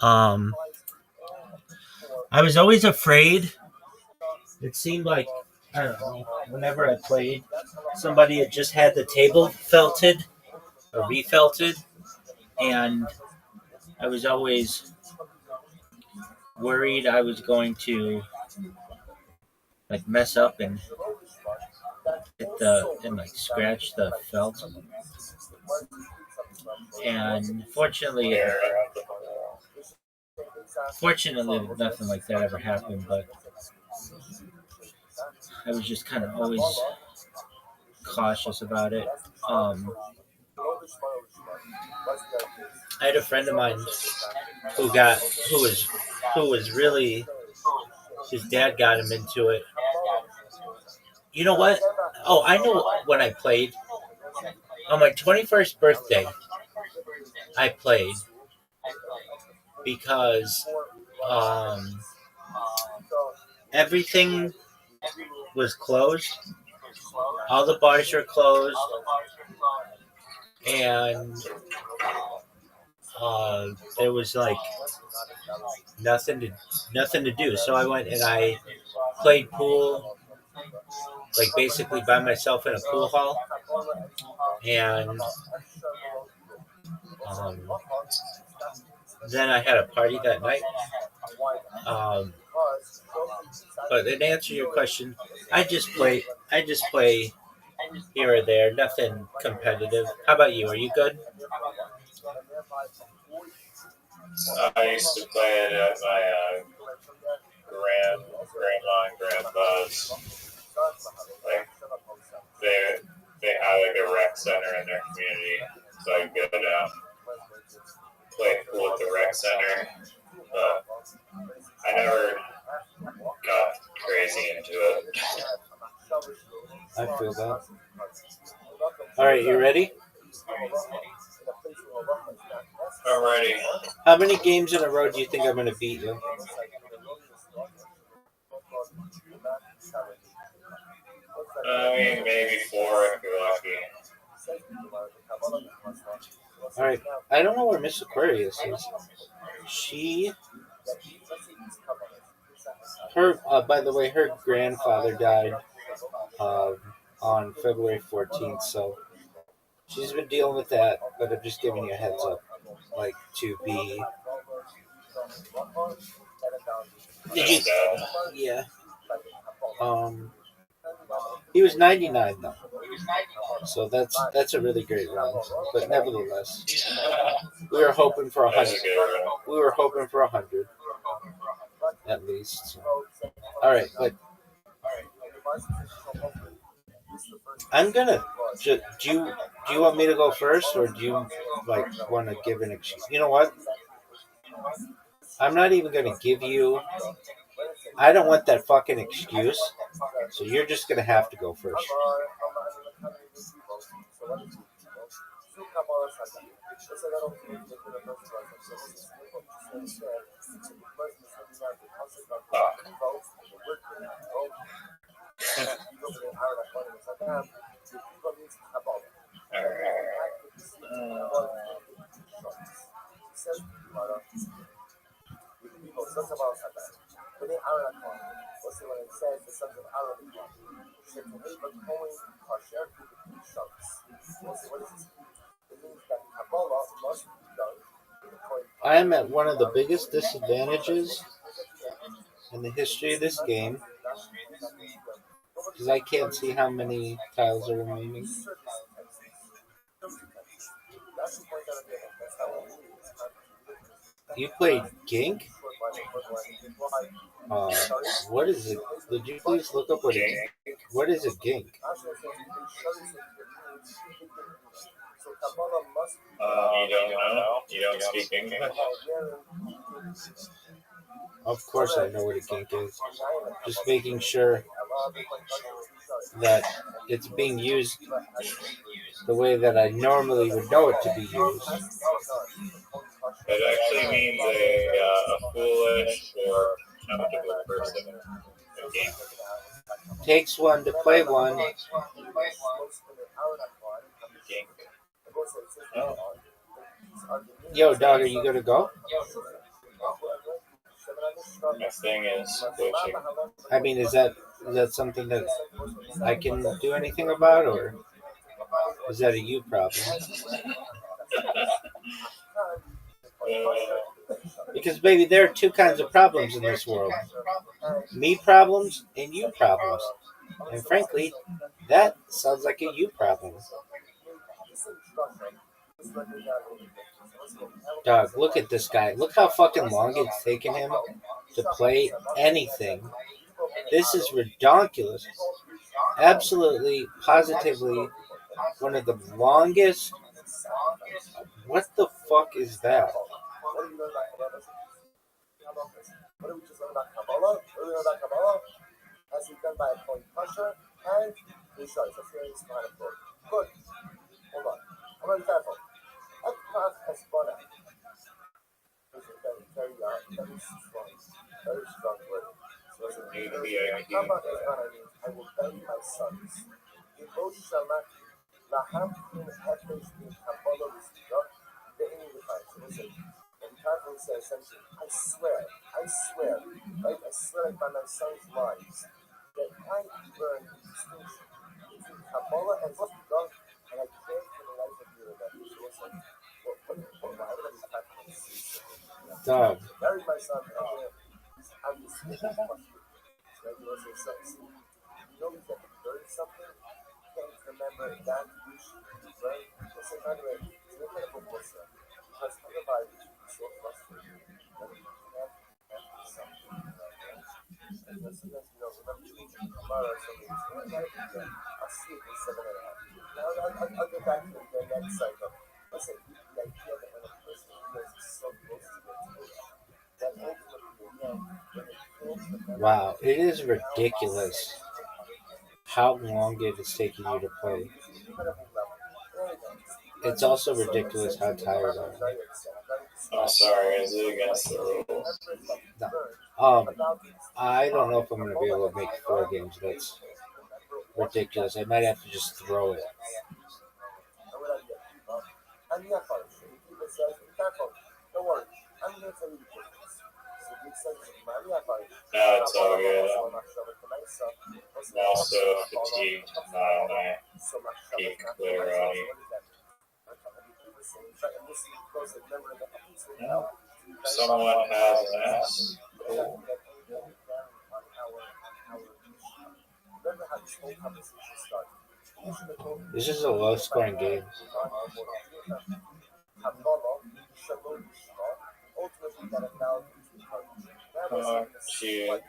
Um, I was always afraid. It seemed like, I don't know, whenever I played, somebody had just had the table felted or refelted, and I was always worried I was going to like mess up and hit the and like scratch the felt. And fortunately, nothing like that ever happened. But I was just kind of always cautious about it. Um, I had a friend of mine who got who was really his dad got him into it. You know what? Oh, I know when I played on my 21st birthday. I played because um, everything was closed. All the bars were closed, and there was like nothing to nothing to do. So I went and I played pool, like basically by myself in a pool hall, and um, then I had a party that night. Um, but in answer to your question, I just play. I just play here or there, nothing competitive. How about you? Are you good? I used to play it at my grandma and grandpa's. Like they they had like a rec center in their community, so I could play pool at the rec center. But I never got crazy into it. I feel that. All right, you ready? Alrighty. How many games in a row do you think I'm going to beat you? I mean, maybe four if you're lucky. All right. I don't know where Miss Aquarius is. She, her. By the way, her grandfather died um, on February 14th, so she's been dealing with that. But I'm just giving you a heads up, like to be. Did you? Yeah. Um, he was 99 though, so that's a really great run. But nevertheless, we were hoping for a That's a hundred. good one. We were hoping for 100 at least. So. All right, but I'm gonna. Do you want me to go first, or do you like want to give an excuse? You know what? I'm not even gonna give you. I don't want that fucking excuse. So you're just gonna have to go first. I am at one of the biggest disadvantages in the history of this game because I can't see how many tiles are remaining. You played Gink? Uh, what is it? Would you please look up what is a Gink? You don't know? You don't speak English? Of course, I know what a Gink is. Just making sure that it's being used the way that I normally would know it to be used. It actually means a foolish or contemptible person. A game. Takes one to play one. Gink. Yo, dog, are you gonna go? My thing is glitching. I mean, is that something that I can do anything about, or is that a you problem? Because, baby, there are two kinds of problems in this world: me problems and you problems. And frankly, that sounds like a you problem. Dog, look at this guy. Look how fucking long it's taken him to play anything. This is ridiculous. Absolutely, positively, one of the longest. What the fuck is that? Dog. Wow, it is ridiculous how long it is taking you to play. It's also ridiculous how tired I am. I'm sorry, is it against the rules? No. I don't know if I'm going to be able to make 4 games. That's ridiculous. I might have to just throw it. No, it's all good. I'm also fatigued, not on my peak literati. Someone has an ass. Cool. This is a low scoring game. Shit.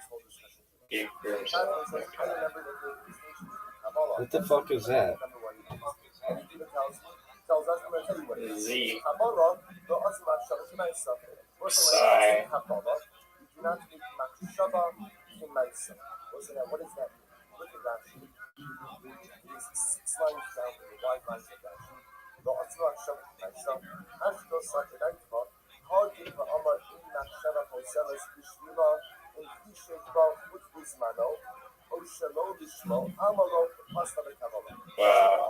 What the fuck is that? Z. Sigh. Wow.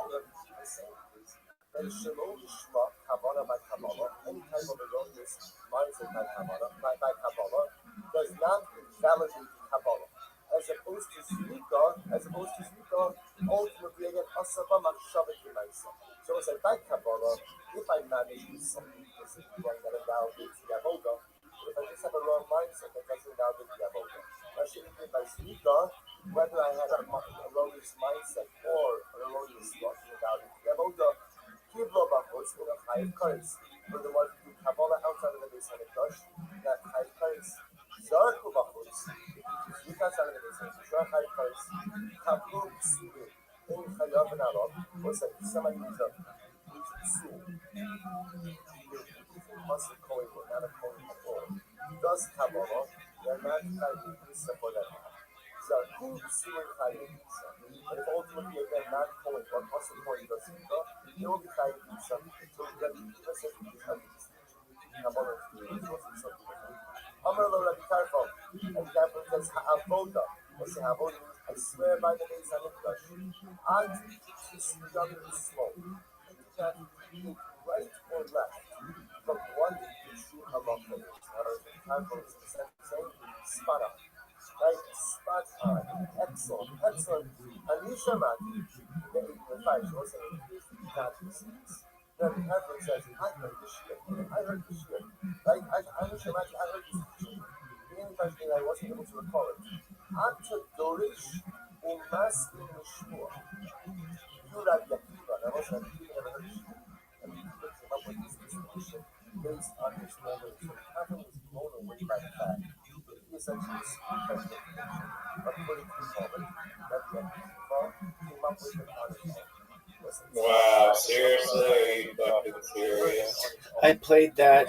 Wow, seriously? You fucking serious? I played that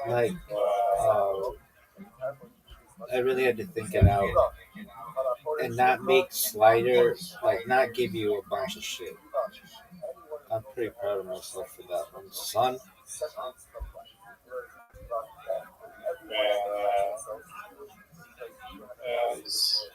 like Wow. I really had to think it out and not make Slider like not give you a bunch of shit. I'm pretty proud of myself for that one, son. Man, it's,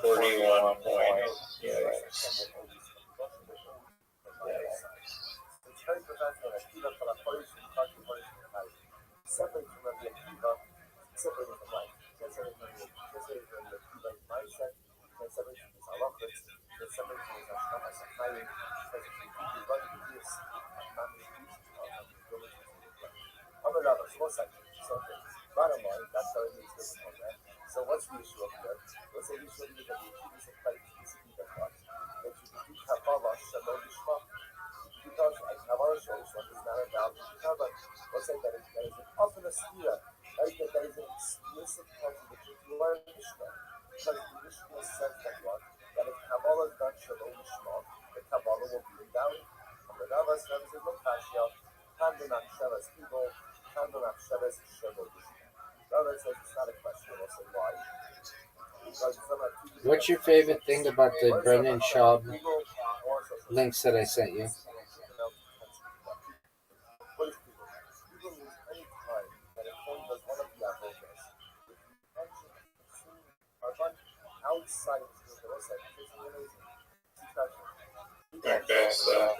$41 points. Yikes. What's your favorite thing about the Brendan Schaub links that I sent you? Okay, so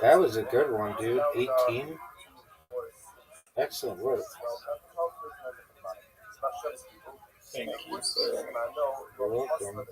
That was a good one, dude. 18. Excellent work. thank you, sir. You're welcome.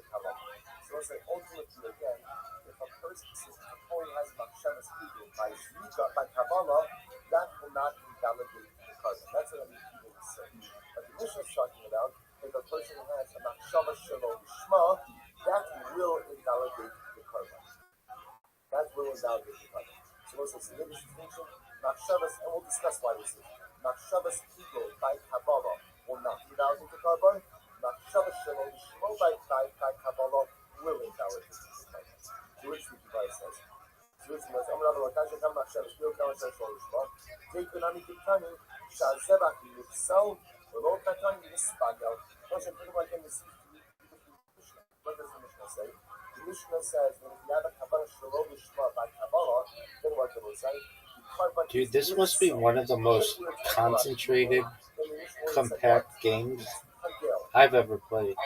Dude, this must be one of the most concentrated, compact games I've ever played.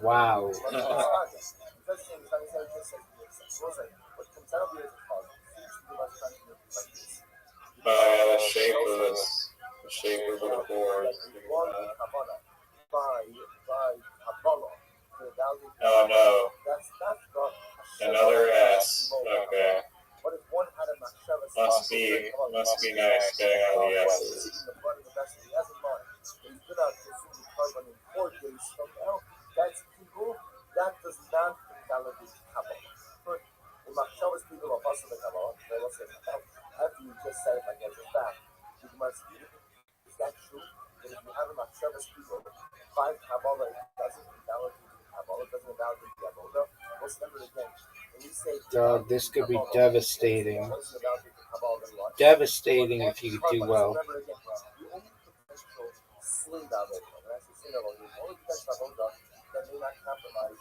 Wow. The shape of the board. Oh no, another S. Okay. Must be nice getting all the S's. that true? That if you have a machshavas people, by Kabbalah, it doesn't invalidate the Kabbalah, it doesn't invalidate the Avodah. Let's remember it again. When we say This could be devastating. doesn't invalidate the Kabbalah, then what? Devastating if you could do well. Remember again, the only potential sin Avodah, when I say sin Avodah, the only potential Avodah that may not compromise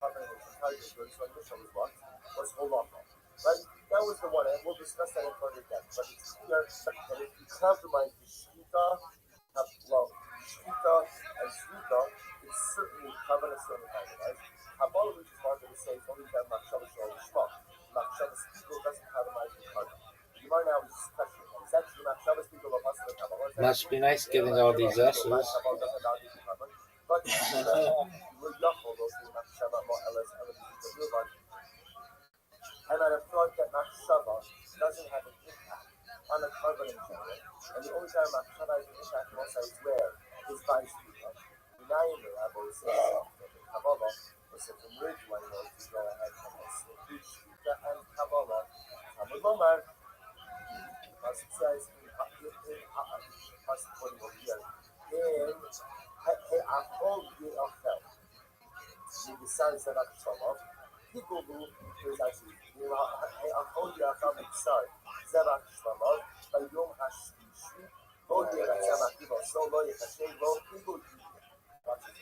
covering its entire good, so initial is what? Let's hold on to. Right? That was the one, and we'll discuss that in further depth. But it's clear that if you compromise the Shkita, Shkita and Shkita, it's certainly covering a certain kind of right? Kabbalah, which is hard to say, it's only that Machshavas or Shma. Machshavas people doesn't compromise the Kabbalah. You might now just question it. Is that true? Machshavas people of us in the Kabbalah? Must be nice getting all these S's. But we're Yachol, those who Machshavah, Mo'eles, and I have thought that Machshavah doesn't have an impact on the carbon in general. And the only time Machshavah has an impact on us is where? Is by Shkita. Unayim, I've always said, Kabbalah, listen, from where do I know to go ahead and include Shkita and Kabbalah? Talmud Lomar, as it says in Pasuk 40 over here, in He'achol Ye'achel, besides the Machshavah, people who, there's actually, He'achol Ye'achel Mitzar, Zerach Shlamot, Bayom HaShlishi, Lo Ye'ratzah Makiva, So Lo Yechashem, Lo People Watch it.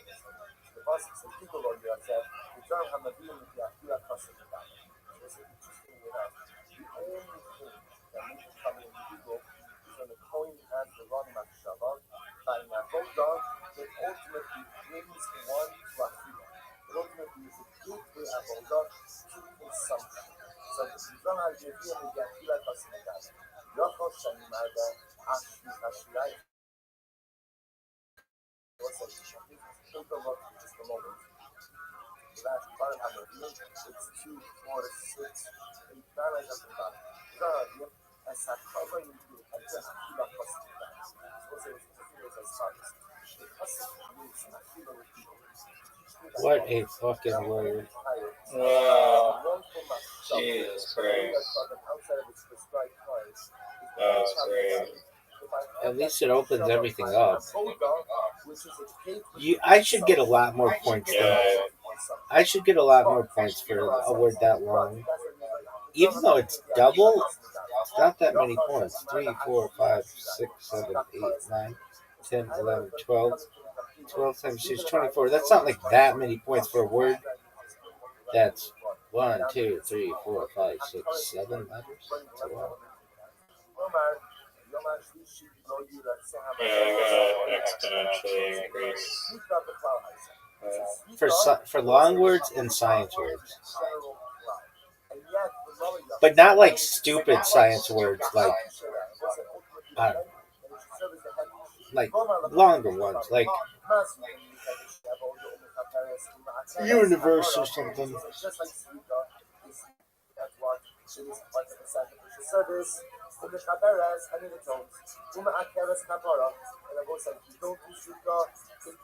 The Pasuk says, People Lo Ye'ratzah, V'Dar HaMavim V'Yachila Kasem V'Dam. So it's interesting enough. The only thing that we can come in people is when the Kohen has the wrong Machshavah, by Avodah, that ultimately brings one to Achila. It ultimately is a gateway Avodah to consumption. So you don't have to be in the Achila Kasem V'Dam. Yachol Shani Marda, Ashli Hashilai. Take a look for just a moment. The last part of the it's 2, 4, 6, 8, 9, I just about it. The idea as a covering you and the Achila Kasem V'Dam. So what's it as follows? The Kasem means Achila with people. What a fucking word. Wow. Jesus Christ. That was great. At least it opens everything up. I should get a lot more points. I should get a lot more points for a word that long. Even though it's double, it's not that many points. 3, 4, 5, 6, 7, 8, 9, 10, 11, 12. 12 times 6, 24. That's not like that many points for a word. That's 1, 2, 3, 4, 5, 6, 7 letters. That's a lot. Yeah, I gotta exponentially increase. For long words and science words. But not like stupid science words, like, I don't know, like longer ones, like universe or something.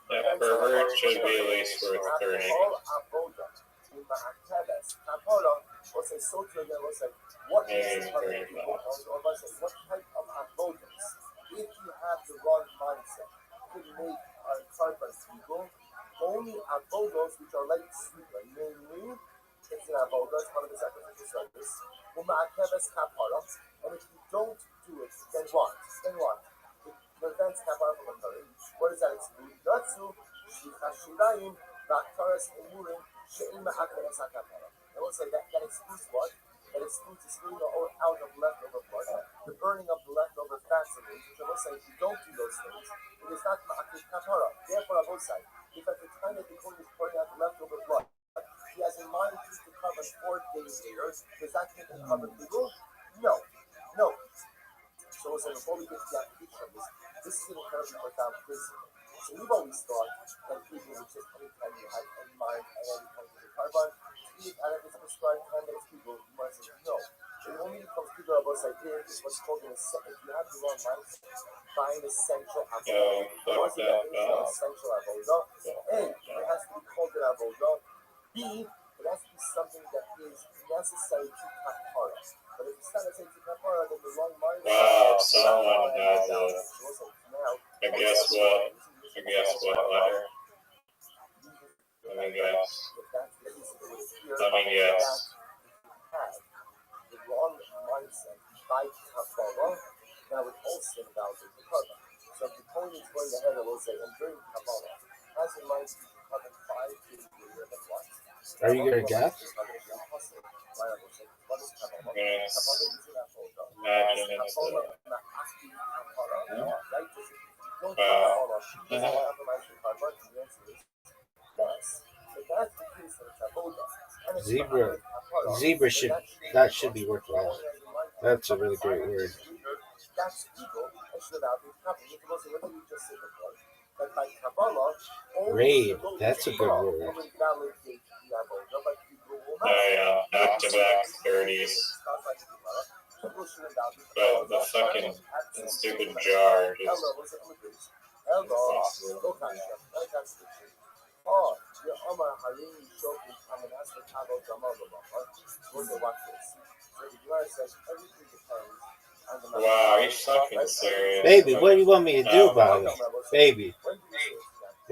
Yeah, per word should be at least worth 30. Maybe 35. What type of avodas, if you have the wrong mindset, could make our carbon evil? Only avodas which are like sweeter, namely, it's an avodah, it's part of the sacrificial service. And if you don't do it, then what? It prevents kapara from occurring. What does that exclude? Natsu, shlichashirayim, baktaras emurim, she'im ma'akaras hakapara. I will say that excludes what? That excludes the spilling out of leftover blood, the burning of the leftover fats and things, which I will say, if you don't do those things, it is not ma'akir kapara. Therefore, I will say, if at the time that the Kohen is pouring out the leftover blood, he has in mind to cover 4 days later, does that make him cover legal? No. So before we get to the application of this is an incredibly profound principle. So we've always thought that people would just anytime you have in mind at any point of the carbon, eat out of this prescribed time that it's people, you might say no. It only becomes people about this idea is what's called an essential. If you have the wrong mindset, find essential avodah. What's the definition of essential avodah? A, it has to be called an avodah. B, it has to be something that is necessary to kapara. But if it's not necessary to kapara, then the wrong mindset. Wow, someone has it. Now, guess what? Letter? Let me guess. The wrong mindset by Kabbalah, that would also invalidate the Kabbalah. So if the point is going ahead, I will say, and during Kabbalah, has in mind to become 5 days later than what? Are you gonna guess? Zebra should be worthwhile. That's a really great word. That's ego, and should have been happening. It wasn't what you just said before. But by Kabbalah, Raid, that's a good word. Back-to-back 30s. But the fucking stupid jar just... Wow, he's fucking serious. Baby, what do you want me to do about it? Baby. What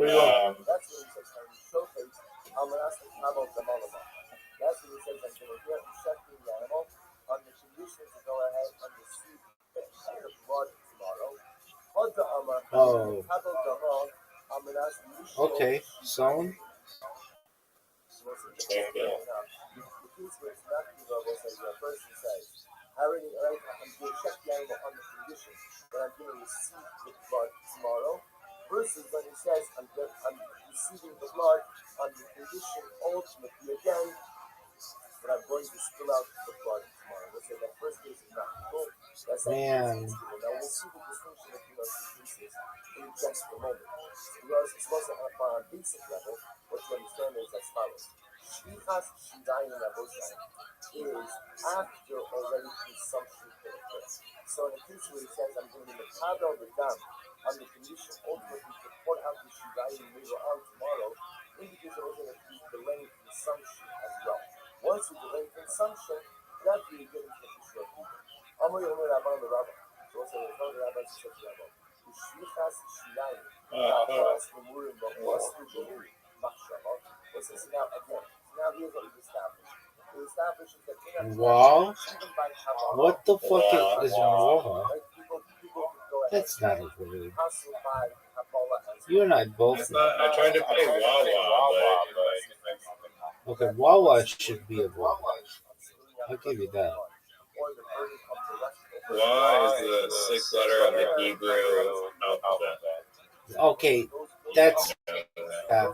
do you want? That's when he says I'm going to get instructing the animal on the condition to go ahead and receive the blood tomorrow. Oh. Okay, so versus when he says I'm receiving the blood on the condition ultimately again that I'm going to spill out the blood tomorrow. Let's say that first case is not cool. That's man. Now we'll see the distinction between those two cases in just a moment. Because it's supposed to have on a basic level, what you understand is as follows. Shvichas Shidayim Rabosai is after already consumption can occur. So in a case where it says I'm going to Makabel the dam on the condition ultimately to pour out the Shidayim later on tomorrow, indicates that we're going to be delaying consumption as well. Once we delay consumption, that's where you get into the issue of people. Amar Yomer Rabban the Rabbi. So also the Rabbi says to Rabbi, the Shvichas Shidayim, Acharas Gemurim, B'Chosru Gemurim, Machshava. What's this now again? Now here's what we've established. We established that Wall? What the fuck is wall? That's not a word. You and I both. I tried to play Wawa, but... Okay, Wawa should be a Wawa. I'll give you that. Wa is the 6th letter of the Hebrew alphabet. Okay, that's...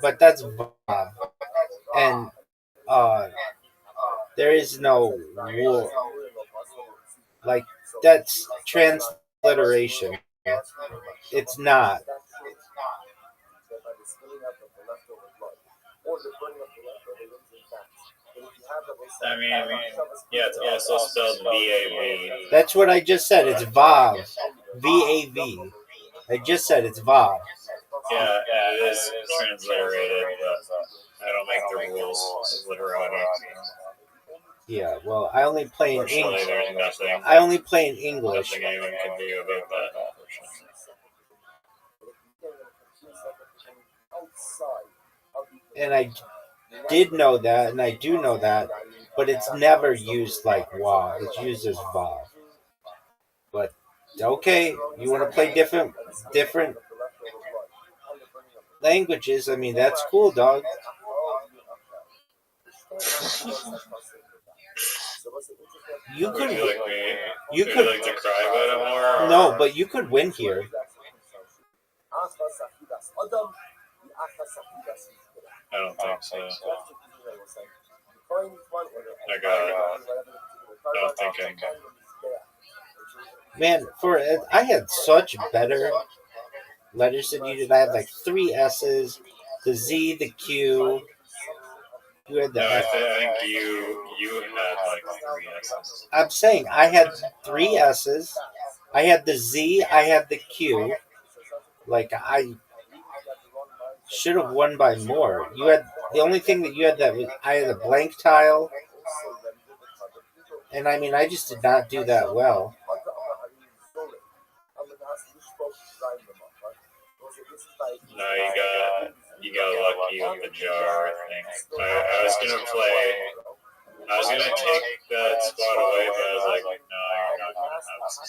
but that's Vav. And there is no war. Like, that's transliteration. It's not. I mean, yeah, it's also spelled V-A-V. That's what I just said. It's Vav. V-A-V. I just said it's Vav. Yeah, it is transliterated, but I don't make the rules of literati. Yeah, well, I only play in Unfortunately, English. there's nothing. I only play in English. Nothing anyone can do about that, unfortunately. And I did know that, and I do know that, but it's never used like Wa. It's used as Vav. But okay, you want to play different languages? I mean, that's cool, dog. You could. You could like to cry about it more. No, but you could win here. I don't think so. I got it. I don't think I can. Man, I had such better letters than you did. I had like 3 S's, the Z, the Q. You had the No, F. I think you had like 3 S's. I'm saying I had 3 S's. I had the Z. I had the Q. Like I should have won by more. You had the only thing that you had that was I had a blank tile, and I mean I just did not do that well. No, you got lucky with the jar, I think. I was gonna take that spot away, but I was like, no, you're not gonna have some.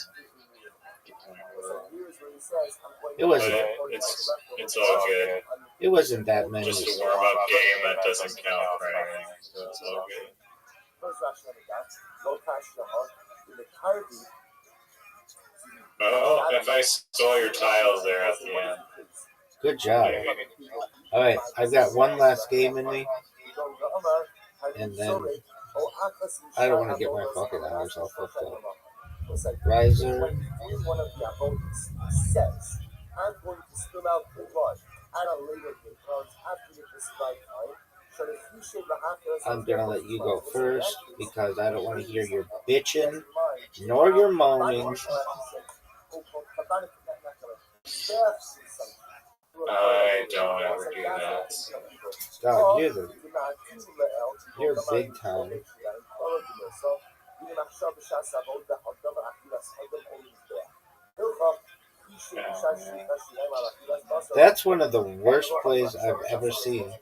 It wasn't. It's all good. It wasn't that many. Just a warm up game that doesn't count for anything, so it's all good. Oh, if I stole your tiles there at the end. Good job. All right, I've got one last game in me, and then I don't want to get my fucking hours all fucked up. Riser. I'm going to spill out the blood at a later date after the prescribed time. I'm gonna let you go first because I don't want to hear your bitching nor your moaning. I don't ever do that. God, you're big time. That's one of the worst plays I've ever seen.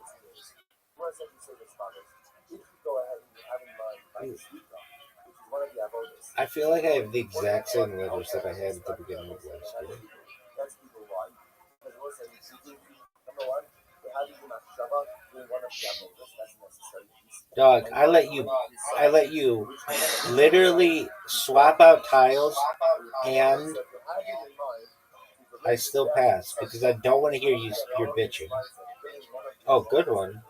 I feel like I have the exact same letters that I had at the beginning of last year. Dog, I let you literally swap out tiles and I still pass because I don't want to hear your bitching. Oh, good one.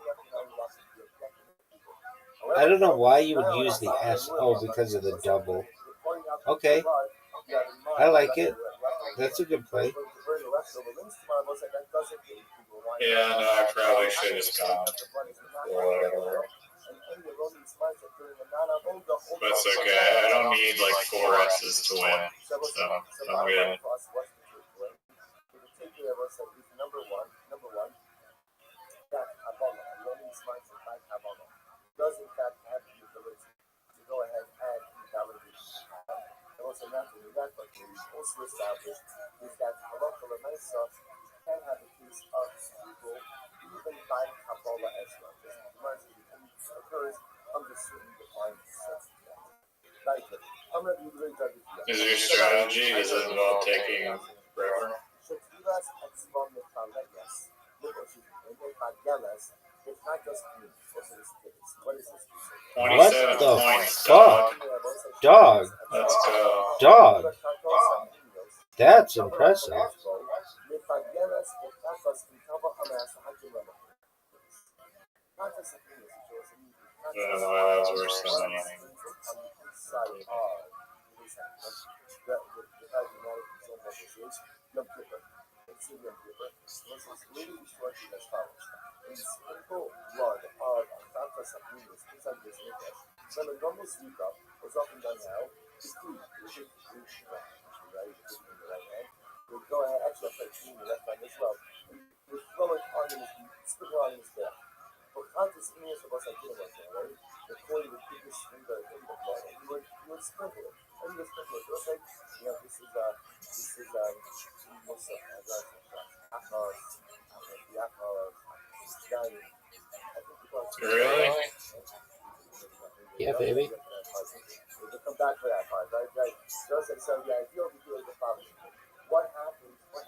I don't know why you would use the S. Oh, because of the double. Okay. I like it. That's a good play. Yeah, no, I probably should have just gone or whatever. But it's okay. I don't need like 4 S's to win. So I'm good. Does in fact have the ability to go ahead and invalidate and also not only that, but we also established is that halacha l'maisa can have a case of people even by Kabbalah as well. This occurs under certain defined sets. Is your strategy? Does it involve taking forever? It's not just me. What is this? 27 the points, fuck? Dog. Let's go. Dog. That's impressive. I don't know why that was worse than anything. When a normal sweep up was often done now, is two. We'll go ahead, actually, I'll play the left hand as well. We'll throw it on his, spin it on his back. For contest, me is supposed to get it right? The coin would give this finger in the blood, and you would sprinkle it. And you would sprinkle it. You'll say, you know, this is most of Really? Yeah, baby. We'll come back to that part, right? Joseph said, yeah, if you overdo it, the problem. What happens with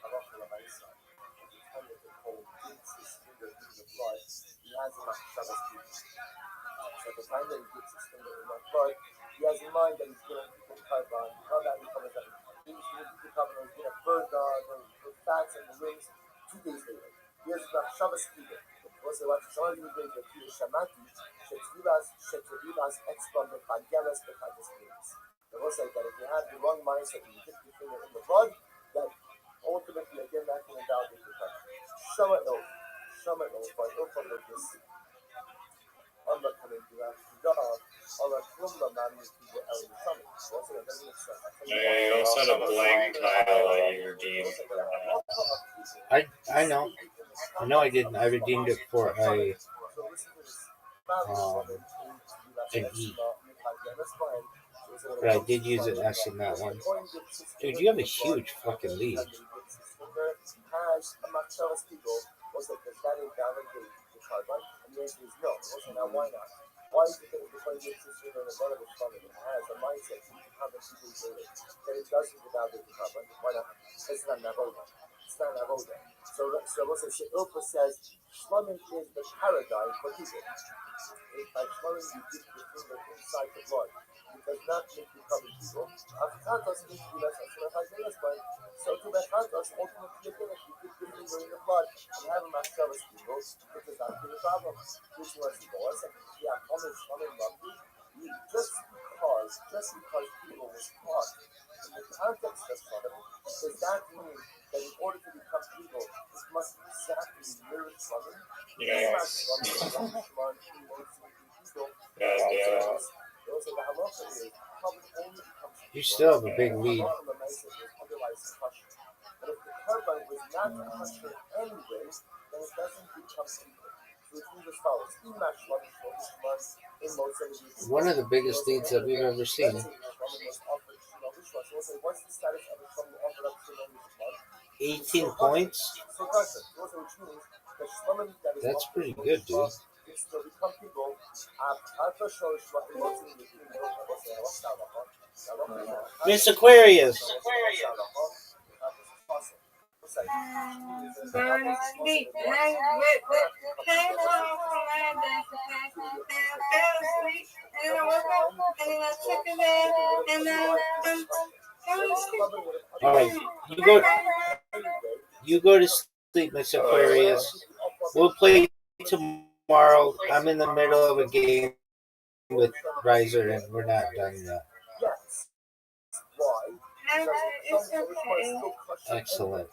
halacha l'maisa? The time that the cold dips his finger into the blood, he has a machshavas people. So at the time that he dips his finger in that blood, he has in mind that he's going to put the carbon, how that becomes that he's going to put the carbon, he's going to burn the fats and the limbs 2 days later. He has a machshavas people. Also, what somebody would do is shamati, shetvilas expon the pagelas the pagelas. They will say that if you have the wrong mindset and you dip your finger in the blood, that ultimately again that can invalidate the blood. Shamat no, but look from this. Allah coming to that. Allah kumla man is the el shamat. Also, that doesn't make sense. Yeah, you also had a blank tile that you redeemed for that. I know. No, I didn't. I redeemed it for an E. But I did use an S in that one. Dude, you have a huge fucking lead. Machshavas people was that does that invalidate the carbon? And the answer is no. Also, now why not? Why is it that if the person gets this in a lot of Shlamim and has a mindset to become people daily that it doesn't invalidate the carbon? Why not? It's not an avoda. It's not an avoda. So also, Ilpa says Shlamim is the paradigm for people. By Shlamim, you give the finger inside the blood. It does not make you cover people. Achatos means to be less than so to Bechatos, ultimately again, if you keep the finger in the blood and have a Machshavas people, it does not be a problem. Which was the boss, and yeah, Shlamim Rabbi, just because people was taught in the context of Shlamim, does that mean that in order to become people, it must exactly mirror Shlamim? Yes. You still have a big lead. But if the carbon was not kosher anyway, then it doesn't become people. So it means as follows. One of the biggest leads that we've ever seen. What's the status of a Shlomo offered up to 18 points? That's pretty good, dude. Miss Aquarius. Going to sleep. I came home from my day, fell asleep, and then I woke up, and then I took a bath, and then I'm asleep. All right, you go to sleep, Miss Aquarius. We'll play tomorrow. I'm in the middle of a game with Riser, and we're not done yet. It's okay. Excellent.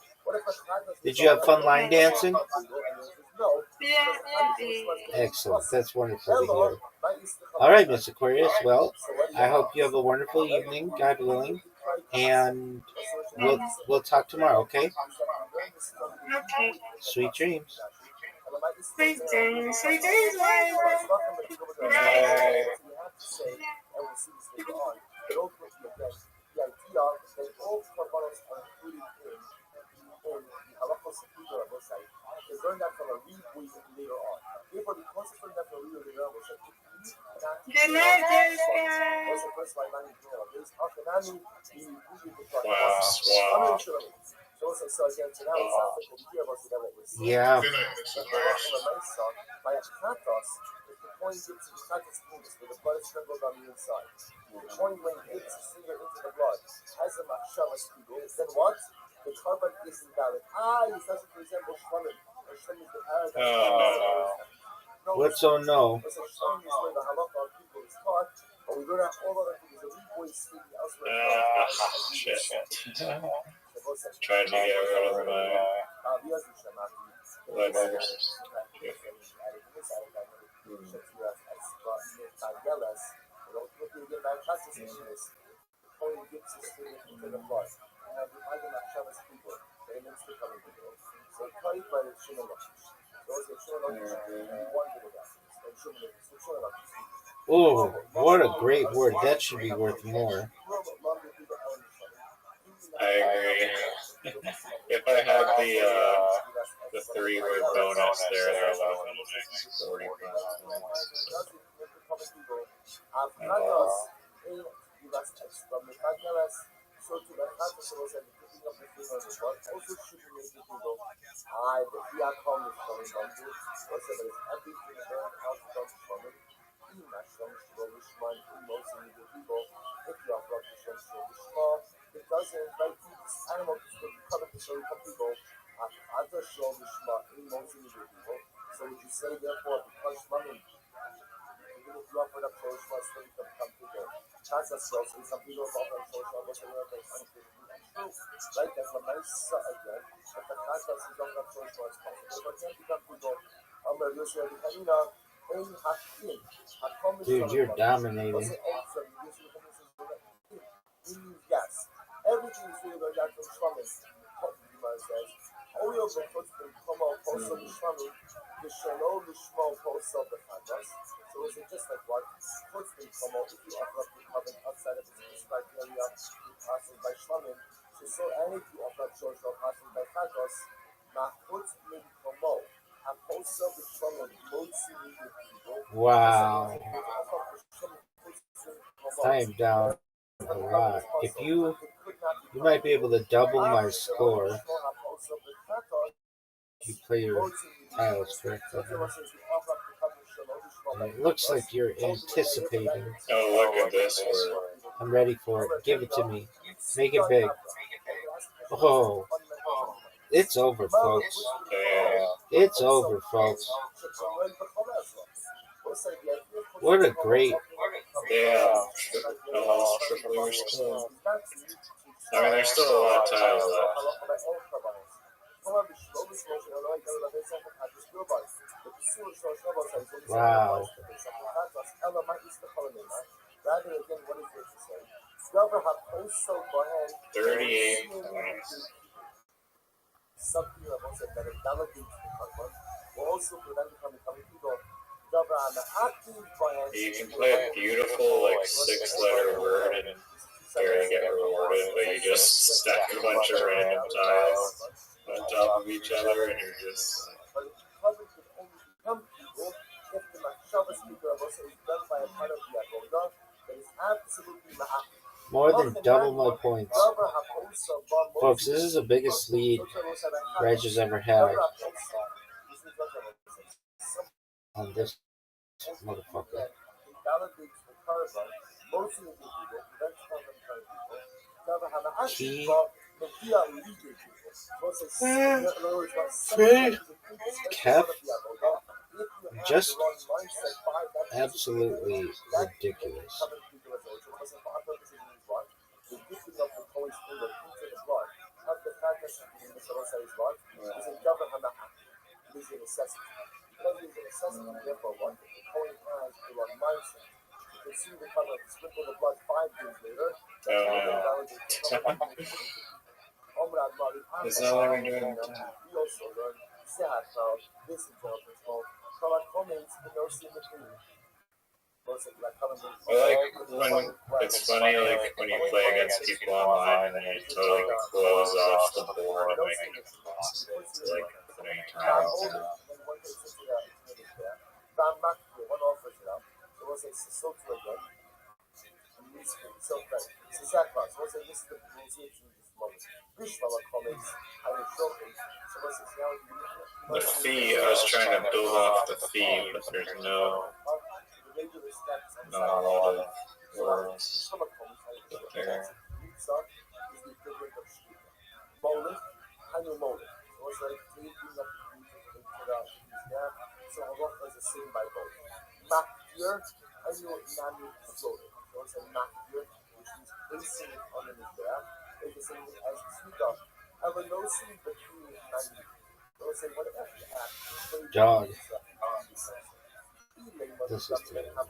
Did you have fun line dancing? Yeah, Excellent. That's wonderful to hear. All right, Miss Aquarius. Well, I hope you have a wonderful evening, God willing, and we'll talk tomorrow. Okay? okay. Sweet dreams. Sweet dreams, Larry. They learned that from a read later on. Therefore, the concept that from a read later on was that Good night, guys. Wow. Yeah. By a katos, if the coin gets to the katos penis, where the blood is sprinkled on the inside, the coin when it hits his finger into the blood has a machshavas kugel, then what? The carbon isn't valid. He doesn't resemble Shlamim. Or Shlamim is the paradigm. What's so no? It's like Shlamim is where the halacha of people is taught, but we learn out all other things. The read speaking elsewhere. Shit. Trying to get rid of my letters. Oh, what a great word. That should be worth more. I agree. If I had the 3-word bonus there, that would have been 40 it doesn't like this animal is going to come to show you people. So would you say therefore because money even if you offer up social still you can become people. That's a spell, so some people offer up social what's the word that's right? That's a nice again. But the concept is offer up social as possible. But can't become people. Dude, you're dominating. Yes. Everything is really like that from Shlamim. Gemara says, Oyo b'chotzim komo poso b'shlamim, v'shelo l'shmo poso b'chadas. So is it just like what? Chotzim komo, if you offer up the covenant outside of its prescribed area, you pass it by Shlamim. So and if you offer up shorshal passing by chadas, Wow. I am down a lot. If you might be able to double my score. You play your tiles correctly. And it looks like you're anticipating. Oh, look at this word. I'm ready for it. Give it to me. Make it big. Oh, it's over, folks. Damn. It's over, folks. What a great. Damn. Almost triple your score. I mean, there's still a lot of tiles left. Wow. 38 points. You can play a beautiful, like, 6-letter word and barely get rewarded, but you just stack a bunch of random tiles on top of each other and you're just. More than double my points. Folks, this is the biggest lead Reg has ever had on this motherfucker. Kev, just absolutely ridiculous. It's not like we're doing time. I like when it's funny, like when you play against people online and then you totally close off the board and make it like putting tiles out. The fee, I was trying to build off the fee, but there's not a lot of words up there. Dog. This is terrible.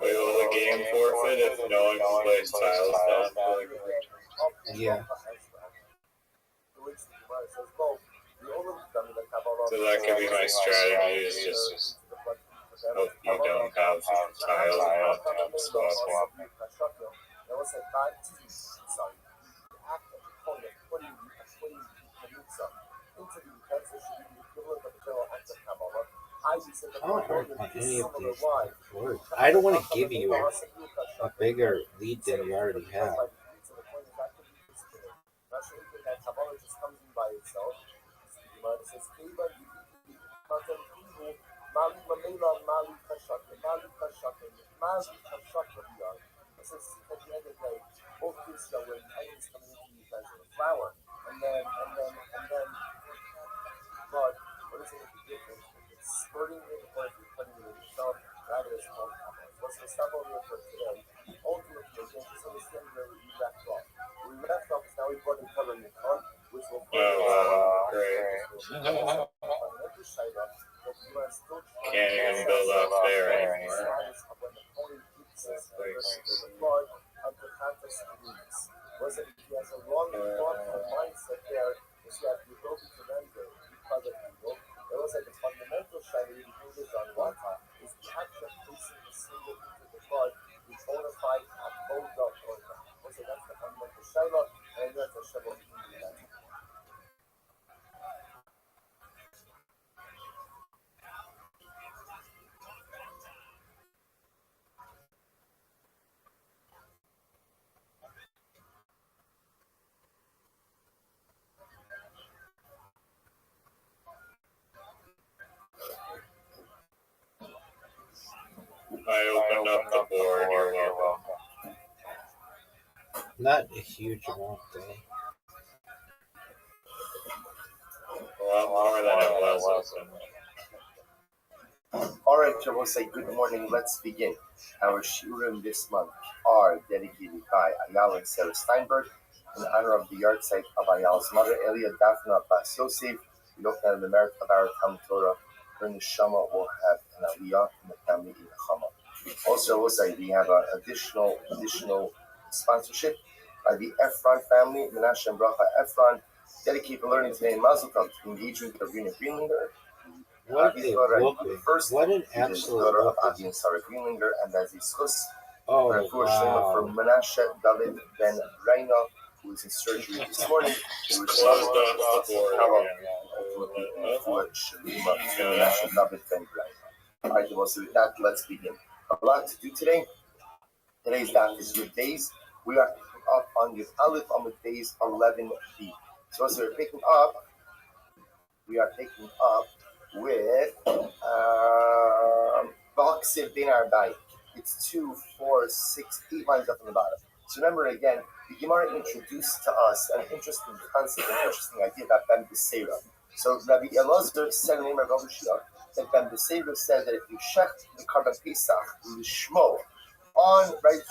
Wait, will the game forfeit if no one can place tiles down for like a return? Yeah. So that could be my strategy, is just hope you don't have tiles in optimum spots. I don't want any of these words. I don't want to give you a bigger lead than you already have. burning it or if you're putting it in the shelf, rather it's called compost. What's the stuff over here for today? Ultimately, again, just understand where we left off. Where we left off is now we brought in covering the front, which will Great. fundamental shayla that you are still Can't even build up there anymore. when the opponent keeps us the blood of the contest of weakness. Was it he has a wrong thought or mindset there, is he has the ability to render because of evil. It was like the fundamental shayla you hinges on what is the act of placing the single into the blood, the bona fide avoda or not. Was it that's the fundamental shayla, and that's a shayla in the I opened up the board. You're welcome. Not a huge amount, though. A lot more than it was open. All right, so we'll say good morning. Let's begin. Our shiurim this month are dedicated by Ayala and Sarah Steinberg in honor of the yard site of Ayala's mother, Elia Daphna Bas Yosef. We look at the merit of our Talmud Torah. Her neshama will have an aliyah in the family in the Chama. Also, we'll say we have an additional sponsorship by the Efron family, Menashe and Bracha Efron, dedicated to learning today in Mazel Tov, engagement of Rina Greenlinger. What an absolute daughter of whooping. Avi and Sarah Greenlinger, and as discussed, Oh, for wow. Menashe David Ben Reina, who is in surgery this morning. Closed off the board again. Menashe David Ben Reina. All right, so with that, let's begin. A lot to do today. Today's daf is Yud Days. We are picking up on Yud Aleph on the days 11b. So as we're picking up, with Ba'aksiv Bin Arba'im. It's 2, 4, 6, 8 lines up on the bottom. So remember again, the Gemara introduced to us an interesting concept, an interesting idea about Ben Beseira. So Rabbi Elazar said in the name of Rabbi Shia that Ben Beseira said that if you shecht the Karban Pesach with Shmo on the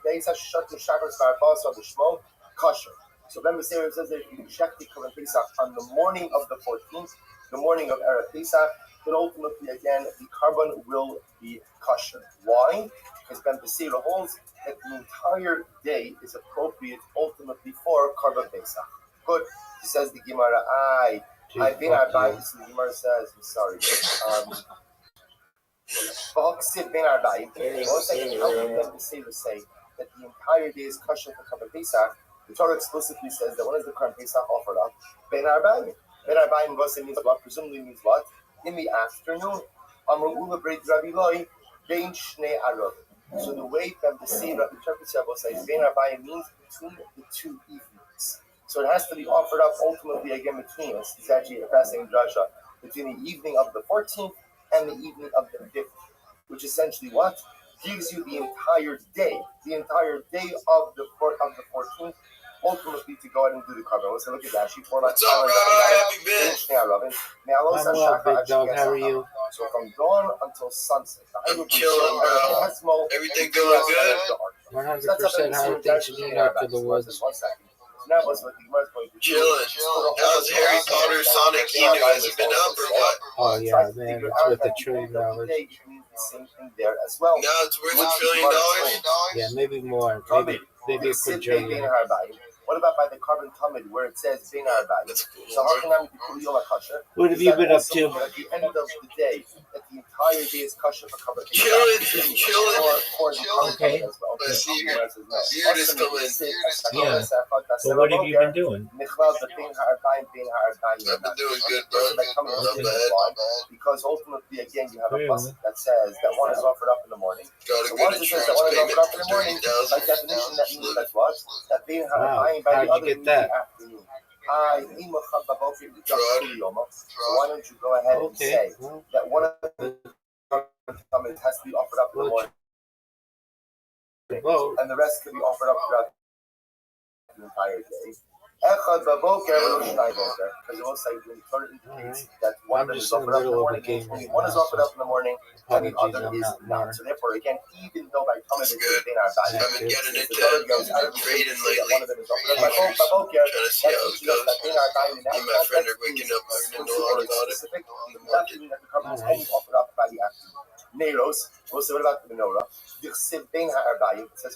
days of Shut the Shabbos Barbas of the Shmo, kosher. So Ben Beseira says that if you shecht the Karban Pesach on the morning of the 14th, the morning of Erev Pesach, then ultimately again the carbon will be kosher. Why? Because Ben Beseira holds that the entire day is appropriate ultimately for carbon Pesach. Good. He says the Gemara, I've been Arba'im. This is the Gemara says, I'm sorry. Ba'aksiv Ben Arba'im. One second, how can Ben Beseira say that the entire day is kosher for carbon Pesach? The Torah explicitly says that when is the carbon Pesach offered up? Ben Arba'im. Ben Arba'im means what? Presumably means what? In the afternoon. Amar Ula Breit Rabbi Loi, Bein Shnei Arav. So the way Ben Beseira interprets Rabbi says Ben Arba'im means between the two evenings. So it has to be offered up ultimately again between us. It's actually a fascinating drasha between the evening of the 14th and the evening of the 5th, which essentially what? Gives you the entire day of the 14th. Ultimately, to go ahead and do the carbon. Let's look at that. She poured What's up, Rabbi? How you been? I'm well, big dog. How are you? So from dawn until sunset. I'm chilling, bro. Everything going good? 100%. How are things in your neck of the woods? Chilling. How's Harry Potter Sonic Eno? Has he been up or what? Oh, yeah, man. It's worth $1 trillion. Same thing there as well. Now it's worth $1 trillion? Yeah, maybe more. Maybe a quadrillion. What about by the carbon Talmud where it says Bein Arba'im? So how can I be Kuli Yom HaKosher? What have you been up to? At the end of the day, that the entire day is kosher for carbon. Chilling. Okay. I see your beard is coming. Yeah. Well, what have you been doing? I've been doing good, bro. Not bad. Because ultimately, again, you have a pasuk that says that one is offered up in the morning. Got a So good once it says insurance that one is payment offered up in for the morning, by definition, that means that what? That being Wow. by the How'd you other get that? afternoon. So why don't you go ahead and say that one of the comments has to be offered up in the morning, and the rest can be offered up throughout the entire day. Echad Baboker V'lo Shnai Boker, because it most likely the Torah indicates that one of them is offered up in the morning, one is offered up in the morning, and the other is not. So therefore, again, even though by Talmud it's within our value, the Torah goes out of the way to say that one of them is offered up by Baboker, that teaches us that in our value, in that context, is specific. That doesn't mean that the carbon is only offered up by the afternoon. Neiros, we'll say, what about the menorah? It says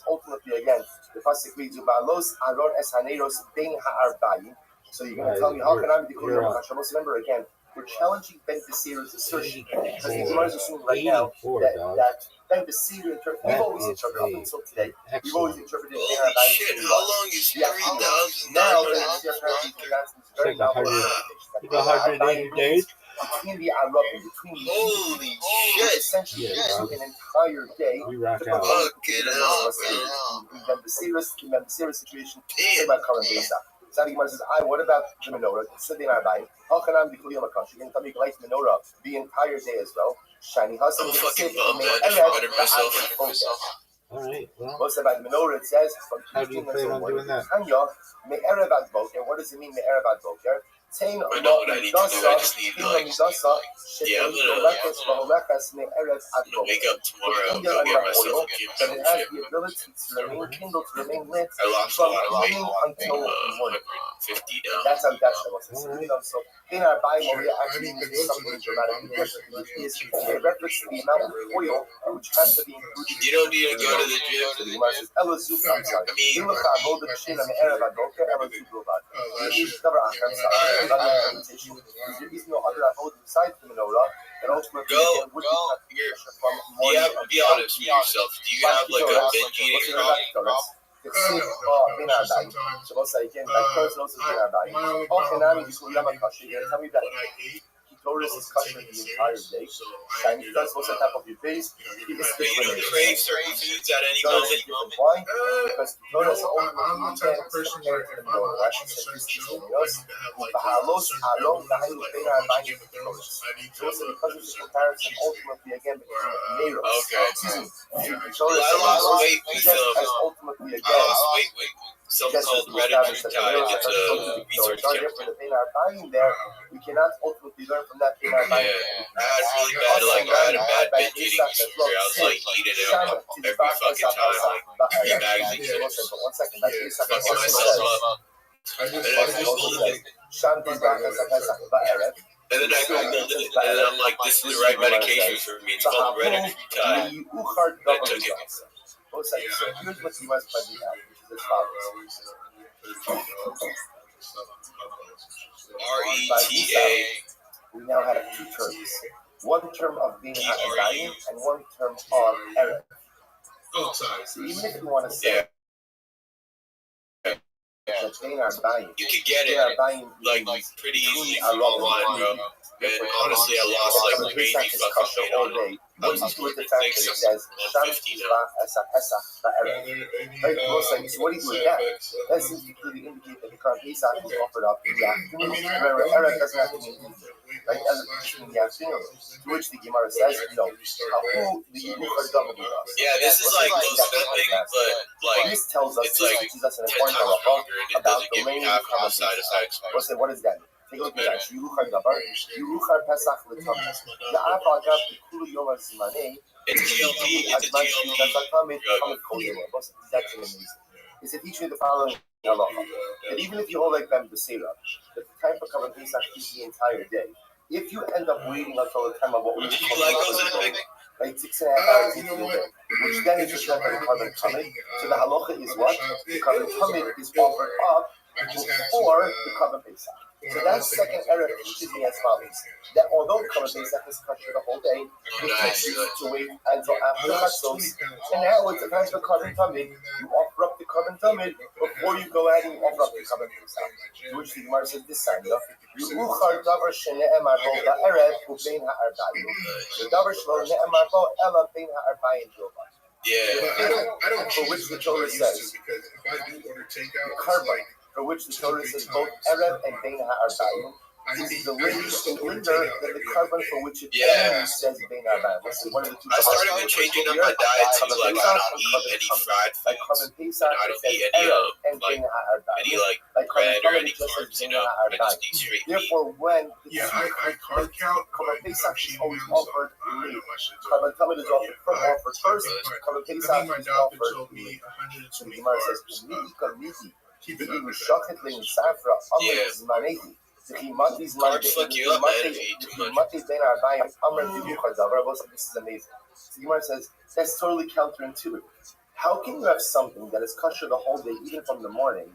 ultimately again, the pasuk reads Ubalos Aron es haneiros bein ha'arbayim. So you're going to tell me how can I be the Yom HaShabbos? Remember again, we're challenging Ben B'Sira's assertion because the Gemara is assuming right now that Ben B'Sira we've always interpreted up until today. We've always interpreted bein ha'arbayim. How long is 3,000? Now Ben B'Sira apparently advanced this very novel interpretation. 180 days. Between the Arabim, between the holy shit, essentially an entire day. We rock to out. the Sirius situation, say about current base up. Sadi Gemara says, what about the menorah? Sitting our body. How can I be fully on the country? You're going to tell me you like the menorah the entire day as well. Shiny hustle. I'm fucking bummed, man. I just better myself. Alright, well. Most about the menorah, it says, how do you plan on doing that? What does it mean, Me'erev Boker? I know what I need to do. I just need I'm gonna wake up tomorrow and go get myself a gift. But it has the ability to remain kindled, to remain lit. I lost a lot of weight. Until morning. 50 now. That's how that was. So in our Bible, we actually means something dramatically different. It is a reference to the amount of oil which has to be included. You don't need to go to the gym. The Gemara says, "Ela Zuka." I mean, there is no other avodah besides the menorah that ultimately you have to be honest with yourself. Do you have like a binge eating problem? Torah is kosher the entire day. Shiny does what's on top of your face. You don't crave certain foods at any moment. Why? Because Torah is only I'm the type of person where if I'm watching a certain show, I need to have like I need to comparison ultimately again Okay. I lost weight with ultimately again. I lost weight with something called hereditary tide. It's a research camp. We cannot ultimately learn from that. Yeah, I had a bad binge eating history. I was like eating it up every fucking time, like bags of chips, fucking myself up. And then I Googled it. And then I Googled it, and I'm like, this is the right medication for me. It's called hereditary tide. I took it. So here's what you must find out, which is as follows. RETA. We now have two terms. One term of being Ha'arayim and one term of Erev. So even if you want to say that they are buying, You could get it like pretty easily from online, bro. And honestly, I lost like maybe fucking weight on it. I was with the fact that it says 150 now. Right, so what do you do with that? That seems to clearly indicate that the current Pesach is offered up in the afternoon. Remember, Erev doesn't have to be in the right? As in the afternoon. To which the Gemara says, no. Yeah, this is like close to nothing, but like this tells us, it's like teaches us an 10 important times stronger, and it about doesn't the give you lane half of side effects. What is that? Take a look at that. Yuruchar Pesach l'tamid. Ya'af agav k'kulu yom hazmanei. It's GLP. It's a GLP. That's amazing. Is it teaching the following halacha? That even if you hold like Ben B'Sira, that the time for Korban Pesach is the entire day. If you end up waiting until the time of what we call like 6.5 hours into the day, which then is just not the Korban Tamid. So the halacha is what? The Korban Tamid is offered up before the Korban Pesach. So that second error teaches me as follows: that although Korban Pesach is kosher the whole day, you choose to wait until after Chatzos, and now it's the time for Korban Tamid. You offer up the Korban Tamid before you go ahead and offer up the Korban Pesach. To which the Gemara says this time, Yuchar davar shene'emar bo ba'erev u'bein ha'arba'im. The davar shelo ne'emar bo ela bein ha'arba'im bilvad. Yeah. I don't for which the Torah says, because if I do order takeout, carbon, for which the Torah says both Erev and Bein Ha'arba'im, is delayed later than the carbon for which it only says Bein Arbaim. Let's see, one of the two. I started changing up my diet to like I don't eat any fried like foods. carbon Pesach, I don't eat any bread or any carbs. You know, I just eat straight meat. Therefore, when Yeah, I carb count. carbon but Pesach is always offered I know late. my shit's Carbon Tamid is offered Yeah, first. but Carbon I think Pesach my is doctor offered told me late. 120 Gemara says, carbs. "Midi midi, Keep it you under that. shochet lein safra amr Yeah. zmanehi." Carbs fuck you up, man, if you eat too much. This is amazing. So Gemara says that's totally counterintuitive. How can you have something that is kosher the whole day, even from the morning,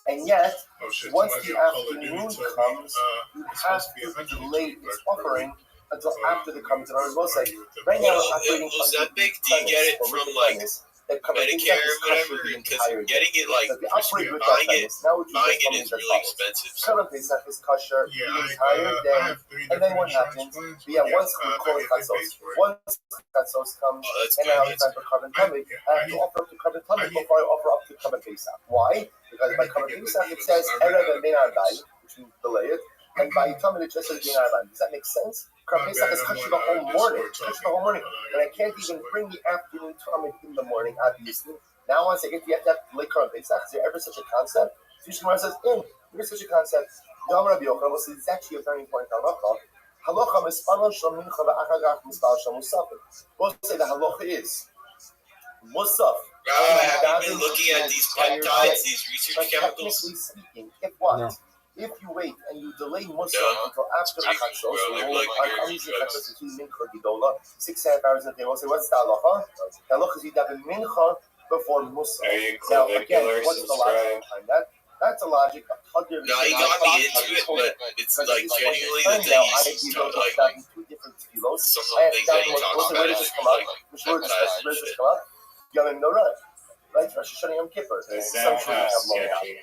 and yet Oh shit! once somebody the on Call of Duty afternoon told me, comes, you it's have supposed to be to 120, delay its but offering until after the comes? And I will say, the- right now Well, we're operating Ozempic, under do you get it premise, or with from, the like, premise that Carbon Medicare Pesach is or whatever, kosher the because entire day. getting it like So if you operate with that buying it, premise, now what you buying get from it is is as really follows. expensive. So Carbon Pesach is kosher Yeah, the entire I day. have 3 And then different what insurance happens? plans. Yeah, but once we call it I pay chatzos, for it. once chatzos comes, oh, that's and good. now it's time for Carbon Tamid, I have to offer up to Carbon Tamid before I offer up to Carbon Pesach. Why? Because by Carbon Pesach it says Erev and Bein Arbaim, which means delay it, and by Tamid it just says Bein Arbaim. Does that make sense? Carbon Pesach is kosher the whole morning. It's kosher the whole morning. And I can't even bring the afternoon Tamid in the morning, obviously. Now once I get the late Carbon Pesach, is there ever such a concept? Gemara says, there's such a concept. Yom Rabbi Yochanan, well, this is actually a very important halacha. Halacha mispalal shel mincha v'achagach mispalal shel musafir. We'll say the halacha is musaf. Rabbi, have you been looking at these peptides, these research But chemicals? technically speaking, if what? No. If you wait and you delay musaf No. until after Pretty chatzos, cool, bro. Like I'm your using drugs. chatzos to mincha gidola, 6.5 hours a day. We'll say, what's the halacha? The halacha is you daven mincha before musaf. Are you Now, again, clavicular what's the logic behind that? That's a logic of Tugger. No, he got me into it, but it's like genuinely the thing is like two different kilos. some of the things that he talks about Where is does this come like up? Which word peptides does and this shit. come up? Yom Norah. Right? Rosh Hashanah Yom Kippur. They Some sound should have long sketchy.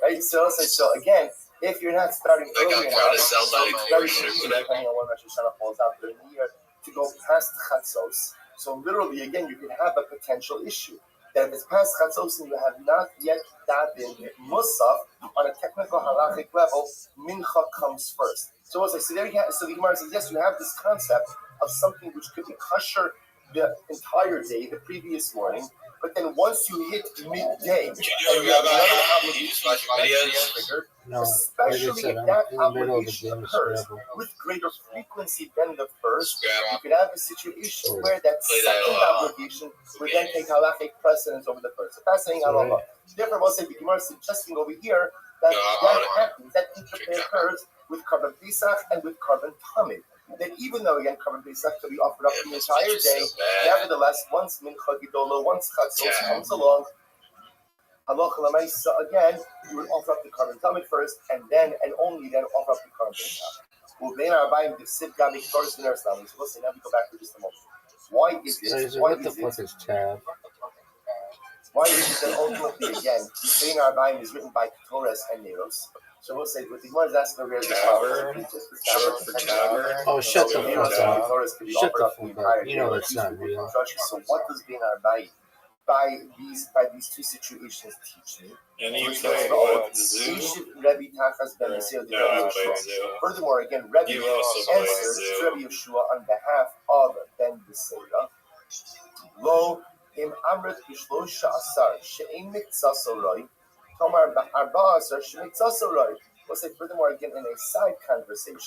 Right? So again, if you're not starting Like early I'm trying to enough, sell that it's very exposure, tricky whatever. depending on when Rosh Hashanah falls out during the year to go past Chatzos. So literally, again, you can have a potential issue. That if it's past Chatzos and you have not yet davened Musaf on a technical halachic level, Mincha comes first. So what's I say? There you have, so the Gemara says, yes, you have this concept of something which could be kosher the entire day, the previous morning, but then once you hit midday, What you doing, Rabbi? You just watching videos? No, like I especially said, if I'm that in the middle of a obligation game of occurs Scrabble. with greater frequency than the first, you Scrabble. could have a situation where that Play that second a lot. obligation would then take halachic precedence over the first. So fascinating halacha. Therefore, we'll say the Gemara is suggesting over here that that happens, that interplay occurs with Carbon Pesach and with Carbon Tamid. That even though again Carbon Pesach could be offered up the entire day, nevertheless, once Mincha Gidola, once Chatzos comes along, Halacha L'maisa, again, you would offer up the Carbon Tamid first, and then, and only then, offer up the Carbon Pesach. U'bein Arbaim D'Siv Gabi Torres V'Neres Lamu. So listen, now we go back for just a moment. Why is it? Fraser, Why what the is fuck it? is tab? Why is it that ultimately, again, Bein Arbaim is written by Torres and Neros? So we'll say, what the Gemara is asking over here is Tavern? Short for tavern? Oh, shut the Neros fuck and up. Torres could be Shut offered the up the fuck entire up. You know day. that's not real. So what does Bein Arbaim by these two situations teach me? And you play what? Zoo? Rabbi Tachas ben Yisrael No, I Rabbi play Yeshua. Zoo. Furthermore, again, Rabbi You also play answers Zoo. to Rabbi Yeshua on behalf of Ben Yisrael. Lo im amrit b'shlosha asar she'ein mikzasoroi tomar b'arba asar she'mikzasoroi. We'll say furthermore again in a side conversation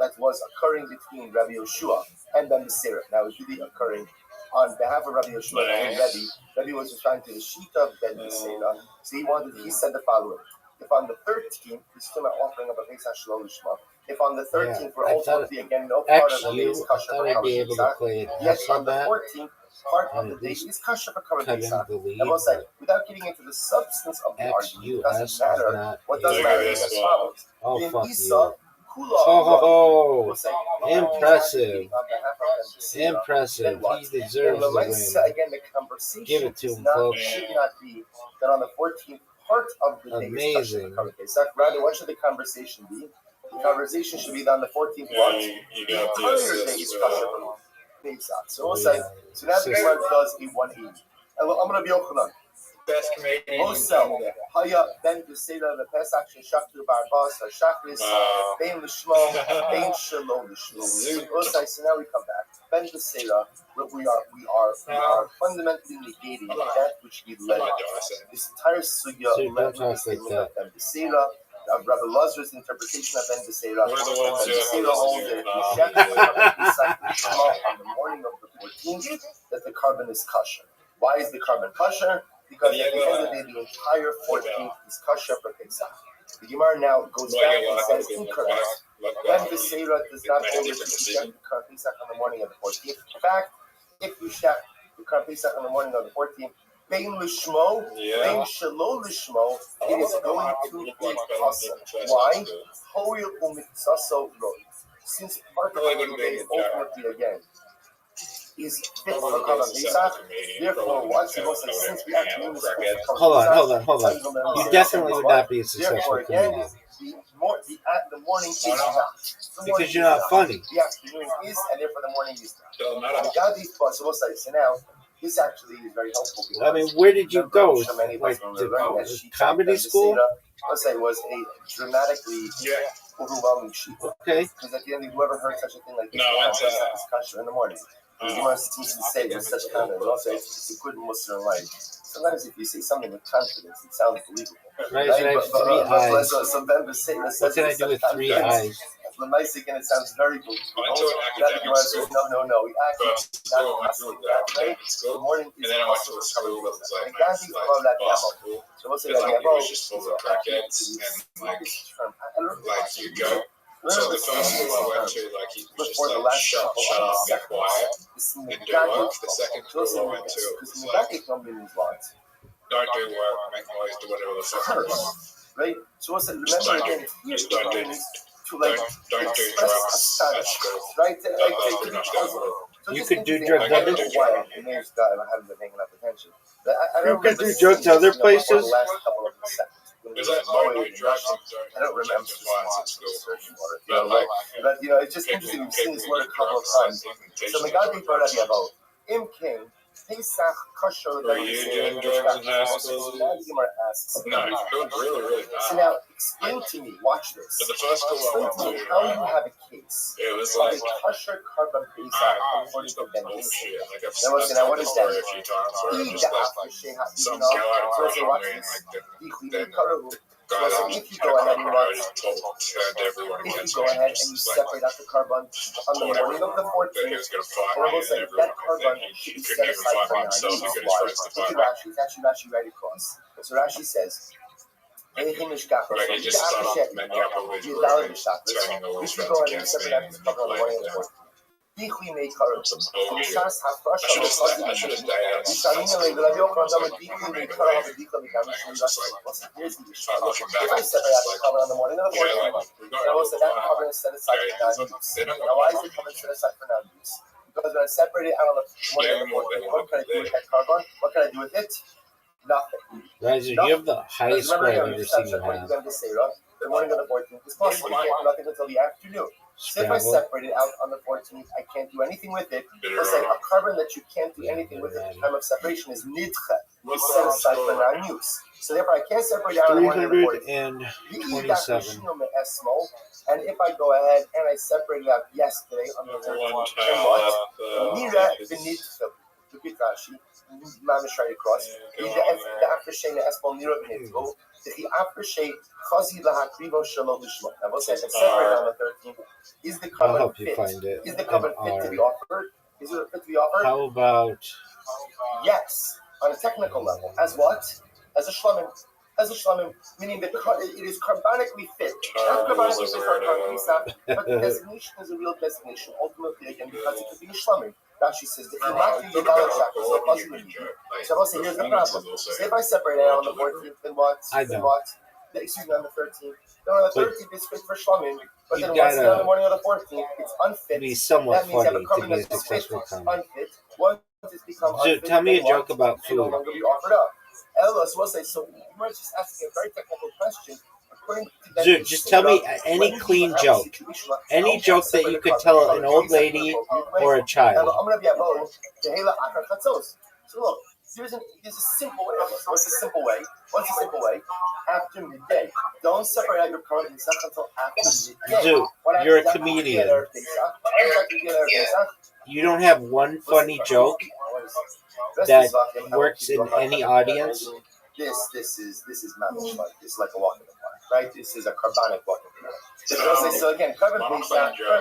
that was occurring between Rabbi Yeshua and Ben Yisrael. Now it's really occurring on behalf of Rabbi Yeshua and Rabbi. Rabbi was referring to the sheet of Ben Yisrael. So he said the following. If on the 13th, we're still not offering up a Pesach Shalom Lishma. If on the 13th, we're ultimately again no part of the day is I kosher thought for I'd Kavod be able to Pesach. play it Yet less on on the that. 14th, part of And the at day least is kosher for Kavod Kevin Pesach. believed And we'll say, that without getting into the substance of the argument, it XUS doesn't is matter. not What does a- matter is as follows. Oh, In fuck Isa, you. Kula, Oh, we'll say, impressive. on behalf of Ben Yisrael, Impressive. then what? He deserves the Lemaisa, win. again, the conversation Give it to him, not, folks. should not be that on the 14th part of the day is kosher Amazing. for Kavod Pesach. Rather, what should the conversation be? The conversation should be that on the 14th Yeah, what? you The got the entire day assist is for kosher that. for Pesach. So we'll Oh, say, yeah. so now the Gemara does a 180. And I'm going to be Yochanan. best comedian. Also, Haya Ben Beseda the Pesach Shaktu Barbas or Shakris Bain Lishmo Bain Shalom Lishmo. Also, so now we come back. Ben Beseda, we are fundamentally negating that which he led. This entire sugya led with the statement of Ben Beseda. Rabbi Lazar's interpretation of Ben Beseda. Ben Beseda holds that if you check on the morning of the 14th, that the carbon is kosher. Why is the carbon kosher? Because at the end of the day, the entire 14th is kosher for Pesach. The Gemara now goes back and says incorrect. Ben Beseda does not hold that you check the carbon Pesach on the morning of the 14th. In fact, if you check the carbon Pesach on the morning of the 14th, Bein Lishmo, Bein Shelo Lishmo, it is going to be possible. Why? Hoil Umitzaso Roy. Since part of the day ultimately again is fit for Carbon Pesach, therefore, once you say, since we actually use this Hold on. You definitely would not be a successful comedian. The morning is not. Because you're not funny. The afternoon is, and therefore the morning is not. So now, this actually is very helpful. I mean, where did you go? Like the comedy school? Let's say it was a dramatically overwhelming sheet. Okay. Because at the end, whoever heard such a thing like this, it's kosher in the morning. Because you want to say with such confidence. Also, it's a good Muslim life. Sometimes if you say something with confidence, it sounds believable. Right, so I have 3 eyes. What can I do with 3 eyes? The nice again, it sounds very believable. No. We actually not possible that way. The morning is possible to cover with that. And Gazi above that level. So we'll say that level is like you go. So the first school I went to, like, he was just like, shut up, be quiet, and do work. The second school I went to, it was like, don't do work, make noise, do whatever the fuck you want. Right? So what's it? Remember again, just don't do drugs at school. Right? You could do drugs other other places. I haven't been paying enough attention. You could do drugs other places? I don't remember but it's just interesting. We've seen this word a couple of times. So Megadi brought up about Im King Pesach kosher. Were you doing drugs in high school? No, you doing really bad. So now explain to me. Watch this. But the first school I went to, how you have a case. it was Of like, a kosher carbon Pesach according to Ben bullshit. Like, I've Now what is that? a few times where I'm just like, some guy around me, then guy So that if you go ahead and just turned everyone if you against go me. ahead and you separate out the carbon on the morning of the That he 14th, was going to and fight I me, will say and that everyone, carbon then should he be couldn't set even aside fight for by himself. He got his non-Jews. friends to Look fight at Rashi. It's actually Rashi right across. So Rashi says, Like, he just started many up all his rules, turning all his friends against me, and then he played them. Some bullshit. I should have stayed outside. Here's the issue. Start looking back. If I separate out the carbon on the morning of the Yeah, 14th, like, we got I will say that it. carbon is set aside for non-use. Now, why is the carbon set aside for non-use? Because when I separate it out on the morning of the 14th, what can I do with that carbon? What can I do with it? Nothing. Guys, you have the highest score I've ever seen you have. The morning of the 14th is possible. You can't do nothing until the afternoon. So if I Scrabble. separate it out on the 14th, I can't do anything with it. Let's say a carbon that you can't do anything with at the time of separation is nidcha. It's set aside for non-use. So therefore, I can't separate it out on the morning of the 14th. 327. And if I go ahead and I separate it out yesterday on the 13th, then what? Nira v'nidcha. Look at Rashi. Mamish right across. The aftershade espol nira v'nidcha. The aftershade chazi lahakrivo shalom lishma. Now, we'll say it's separated on the 13th. Is the I'll carbon help you fit? find it. Is the carbon fit to be offered? Is it fit to be offered? How about Yes, on a technical level. As what? As a shlamim. As a shlamim, meaning that it is carbonically fit. Not carbonically fit for carbon Pesach, but the designation is a real designation. Ultimately, again, because it could be a shlamim. Rashi says the Chimaki Yidalach is a puzzle. So I'll say here's the problem. So if I separate it out on the 14th, then what? I Then know. what? Excuse me, on the 13th. Then on the 13th, it's fit for shlamim. But You then once gotta on the morning of the 14th, it's unfit. be somewhat That means you have funny a carbon to be a that's successful fit, comic? unfit. Once it's become Dude, unfit, tell me a then what? joke about It no food. longer be offered up. Elos will say, so we're just asking a very technical question. According to that, Dude, just tell me any clean joke. Any joke that you could tell an old lady or a child. So look, There's a simple way. What's the simple way? After midday. Don't separate out your current Pesach until after midday. Dude, you're a comedian. You don't have one funny joke that works in any audience? This is mamish like this, like a walk in the park, right? This is a carbonic walk in the park. So again, carbon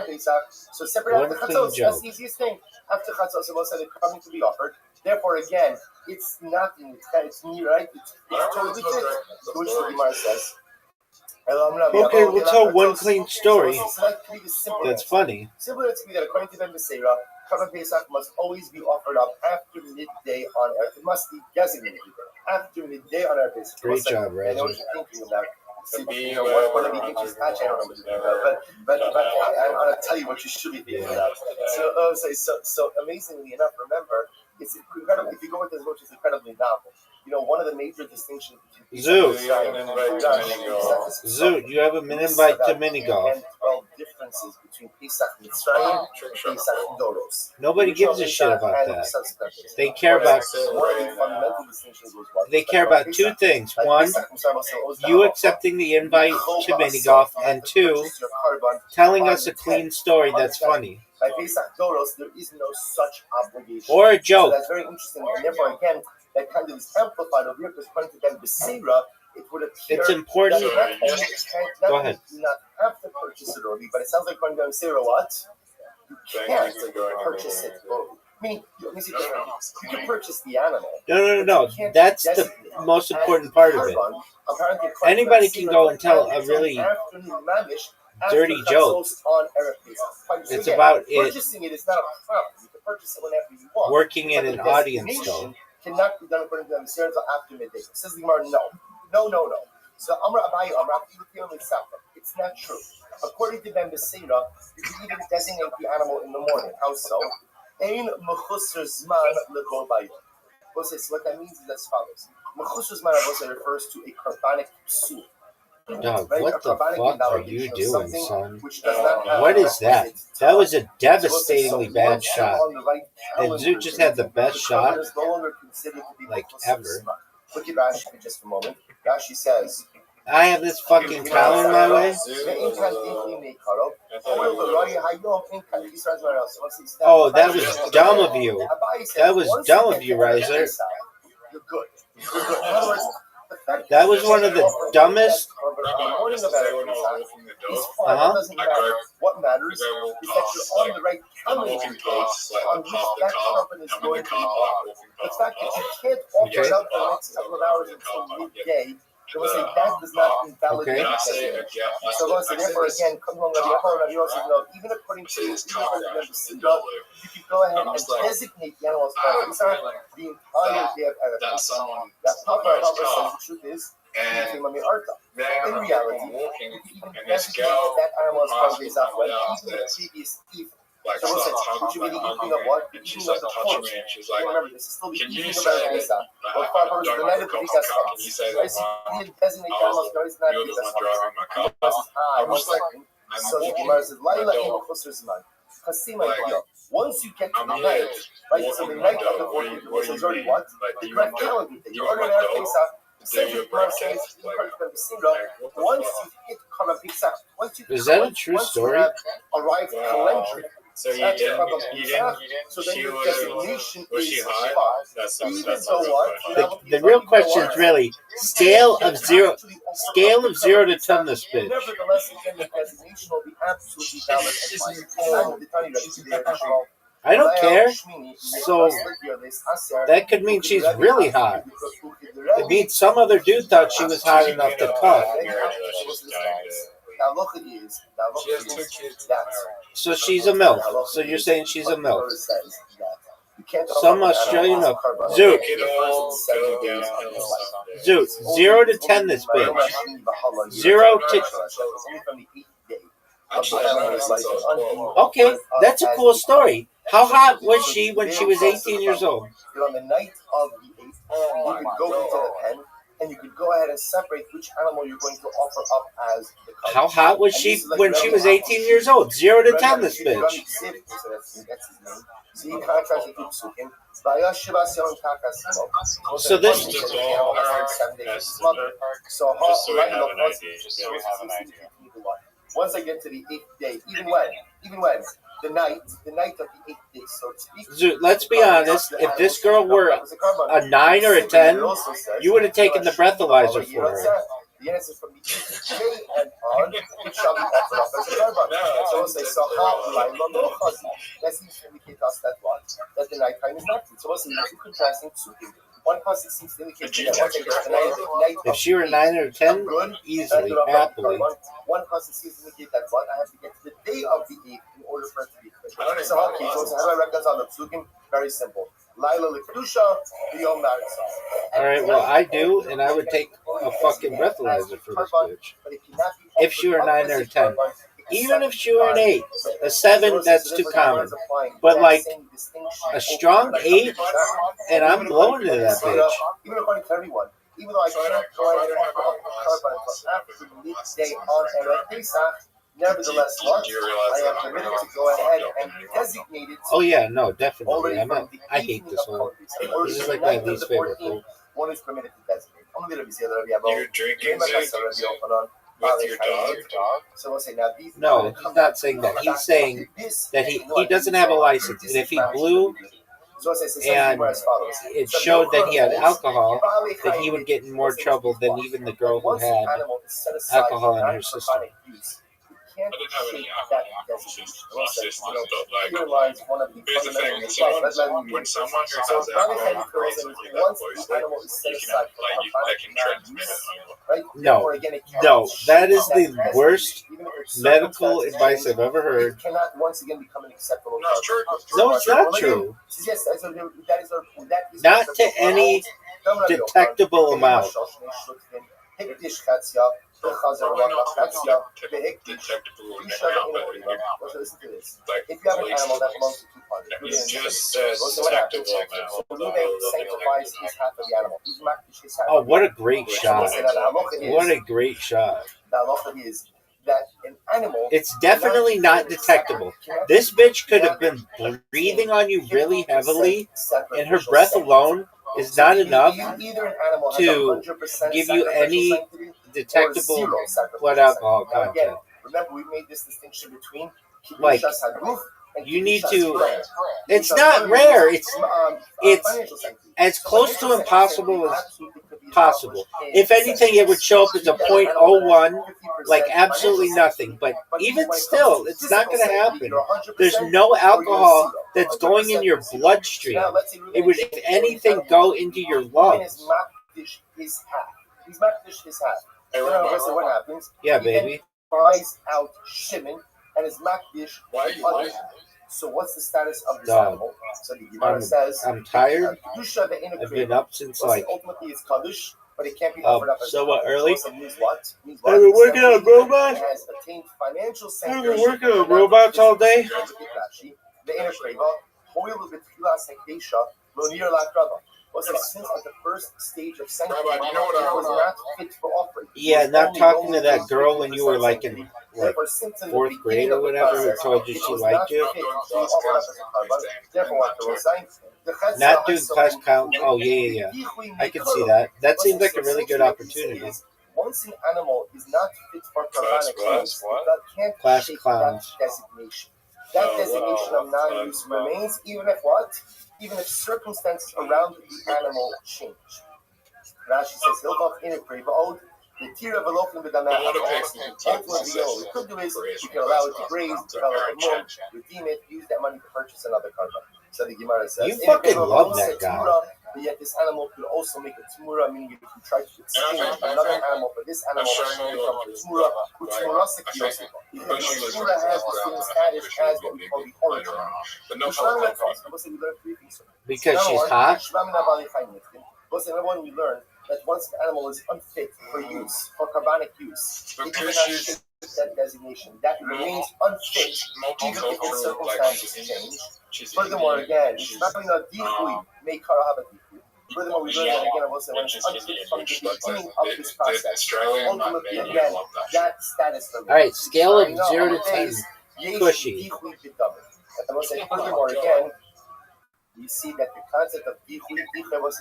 Pesach. So separate out the chatzos. That's the easiest thing. After chatzos, most of the carbon to be offered. Therefore, again, it's nothing. It's me, right? It's totally fit. Which the Gemara says. Okay, we'll tell one clean story that's funny. Similar to me that according to Ben Beseira, Carbon Pesach must always be offered up after midday on Earth. It must be designated after midday on Earth. Great job, Rabbi. I know what you're thinking about. What do you think she's patching? I don't know, but I'm gonna tell you what you should be thinking about. So amazingly enough, remember, it's incredible. If you go with this, which is incredibly novel. You know, one of the major distinctions between Zoot, you have a mini invite to mini golf. 12 differences between Pesach Mitzrayim and Pesach Doros. Nobody gives a shit about that. They care about two things. One, you accepting the invite to mini golf, and two, telling us a clean story that's funny. By Pesach Doros, there is no such obligation. Or a joke. So that's very interesting, and therefore, again, that kind of is amplified over here because according to Ben Beseira, it would appear it's important. Go ahead. You do not have to purchase it early, but it sounds like according to Ben Beseira, what? You can't purchase it early. I mean, you can purchase the animal. No. That's the most important part of it. Anybody can go and tell a really dirty joke. It's about it. Purchasing it is not a problem. You can purchase it whenever you want. Working in an audience, though. Cannot be done according to them until after midday. Says the Gemara, no. So it's not true. According to Ben Beseira, you can even designate the animal in the morning. How so? Ein mechusar zman lego bayom. What that means is as follows. Mechusar zman refers to a carbonic psul. Dog, what the fuck are you doing, son? What is that? That was a devastatingly bad shot. And Zoot just had the best shot, like, ever. Look at Rashi for just a moment. Rashi says, I have this fucking cow in my way? Oh, that was dumb of you. That was dumb of you, Riser. You're good. In other words, that was one of the dumbest. What matters is that you're on the right calendar page on which that company is going to be on. The fact that you can't offer it up for the next couple of hours until midday, they will say that does not invalidate the So therefore, again, even according to you can go ahead and designate the animals by the entire day of Erev. That Papa says the truth is, in reality, you can even designate that animal as part of the Zafra, even the previous eve. So what's it? Would you be the evening of what? The evening of the fourth. Remember, this is still the evening of Erev Pesach. What Papa the night of the Pesach. So you didn't designate the animals, it's not the Pesach. One second. So the Gemara says, Laila imo chosr zman. Once you get to the night, right? So the night of the 14th, which is already what? The correct calendar day. You're already Erev Pesach. Once you hit Karma Pesach, is that a true story? Arrive calendar. So you didn't so then your designation was she is hot? The real question is really scale of zero to 10 this bitch. Nevertheless, again, the designation will be absolutely valid. I don't care. So that could mean she's really hot. It means some other dude thought she was hot enough to cuff. So she's a MILF. So you're saying she's a MILF. Some Australian MILF. Zoot, 0 to 10 this bitch. 0 to... Okay, that's a cool story. How hot was she when she was 18 years old? On the night of the 8th, you could go into the pen and you could go ahead and separate which animal you're going to offer up as the color. How hot was she when she was 18 years old? 0 to 10 this bitch. So he contracted to Psukim. So this, Just a ballpark estimate, So just so we have an idea. once I get to the 8th day, even when the night of the 8th day, so to speak. let's be honest. If this girl were a 9 or a 10, you would have taken the breathalyzer for her. The answer from the 8th day and on, it shall be offered up as a carbon. So we'll say, that seems to indicate us that what? That the nighttime is not. So we'll say, two contrasting psukim. One pasuk seems to indicate that once I get to the night If she were a 9 or a 10, easily, happily. One pasuk seems to indicate that what? I have to get to the day of the 8th in order for it to be clear. So okay, so how do I reconcile the psukim? Very simple. Laila l'kedusha, v'yom na'aretz. All right, well, I do, and I would take a fucking breathalyzer for this bitch. If she were a 9 or a 10. Even if she were an 8, a 7, that's too common. But like a strong 8, and I'm blowing to that bitch. Even according to everyone, even though I can't go ahead and have carbon until after the midday on Erev Pesach, nevertheless, what? I am permitted to go ahead and designate it. Oh yeah, no, definitely. I hate this one. This is like my least favorite food. One is permitted to designate. You're drinking with your dog? So we'll say now these. No, he's not saying that. He's saying that he doesn't have a license, and if he blew and it showed that he had alcohol, that he would get in more trouble than even the girl who had alcohol in her system. I didn't have any alcohol systems, but like, here's the thing, when someone who has alcohol basically that poison, I can transmit it. No, that is the worst medical advice I've ever heard. Cannot once again become an acceptable. No, it's true. No, it's not true. Yes, Not to any detectable amount. Listen to this. If you have an animal that belongs to two parties, It just says detectable amount. Reuben sanctifies his half of the animal. He's makdish his half. Oh, what a great shot. What a great shot. The halacha is that an animal. It's definitely not detectable. This bitch could have been breathing on you really heavily, and her breath alone is not enough to give you any detectable blood alcohol content. Remember, we made this distinction between Like, you need to. It's not rare. It's as close to impossible as possible. If anything, it would show up as a 0.01, like absolutely nothing. But even still, it's not going to happen. There's no alcohol that's going in your bloodstream. It would, if anything, go into your lungs. He's makdish his half. What happens? Yeah, baby. Buys out Shimon and is makdish. So what's the status of this animal? So the Gemara says, I'm tired. I've been up since like. Ultimately, it's kaddish, but it can't be offered up as so what? Early. Means what? I've been working on robots. Has attained financial I've been working on robots all day. The inner kreva, hoil b'tchila sekdesha, lo nir la'akrava. Was since at the first stage of sanctity, Rabbi, you know what it was not fit for offering. Yeah, not talking to that girl when you were like in like 4th grade or whatever who told you she liked you. Not doing class count. Oh yeah. I can see that. That seems like a really good opportunity. Once an animal is not fit for carbonic use, that can't Class shake clowns. that designation. That designation of non-use remains even if what? Even if circumstances around the animal change. Rashi says, Hilchach in a kreva the tira velochim b'dameh. Ultimately, what we could do is we can allow it to graze, develop a mold, redeem it, use that money to purchase another carbon. So the Gemara says, you fucking love that guy. But yet this animal could also make a tumura, meaning if you try to exchange another animal for this animal, it becomes a tumura, which tumura sekiyosif. Because the tumura has the same status as what we call the origin. Because she's hot? Number one, we learn that once an animal is unfit for use, for carbonic use, it cannot that designation. That remains unfit, even if its circumstances change. Furthermore, again, furthermore, we learn that again, when it's unfit from the beginning of this process, ultimately, again, that status. Alright, scale of 0 to 10. Cushy. And I will say, furthermore, again, you see that the concept of dichui was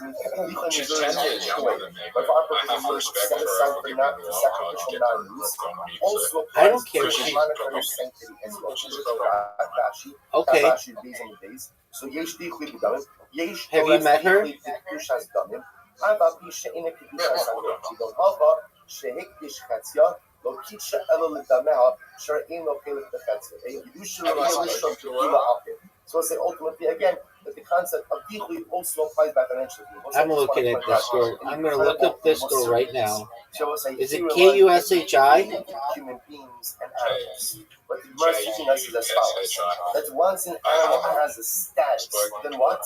She's really 10 years younger than me, but but for our I have purposes, respect set for her aside for for giving not me for the law sacrificial to get non-use her also I don't applies care. to She- monetary sanctity as well. Rashi, Okay. Rashi days on the days. So yesh dichui b'damim, yesh Have you met her? dichui b'kedushas damim. Ava pisha ina kedushas damim. Shidon hava shehikdish chatzia lo kitcha elo l'dameha shar'in lo chelik b'chatzia. A kedusha lo yelishon tequila akim. So I say ultimately again that the concept of dichui also applies back financially. I'm looking at this girl. I'm going to look up this girl right now. Is it Human Kushi? beings and animals. What the Gemara is teaching us is as follows: that once an animal has a status, then what?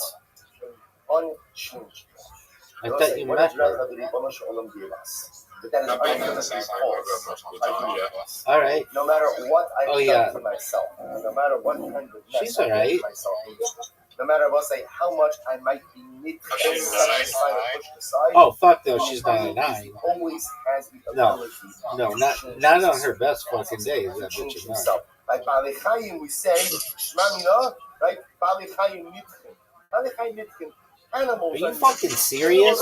Unchanged. I thought you met her. But that is unchanged false. All right. No matter what I've yeah. done to myself, no matter what kind of mess She's I've all right. made myself into, no matter what, say how much I might be She's set nice. aside or pushed aside. Oh, fuck no, she's not a 9. Always has the No. ability No, to not change not on himself. her best fucking days. To That change bitch is 9. himself. Like Bali Chayim, we say Shma Mina, right? Bali Chayim Nitchin. Bali Chayim Nitchin. Animals. Are you fucking serious?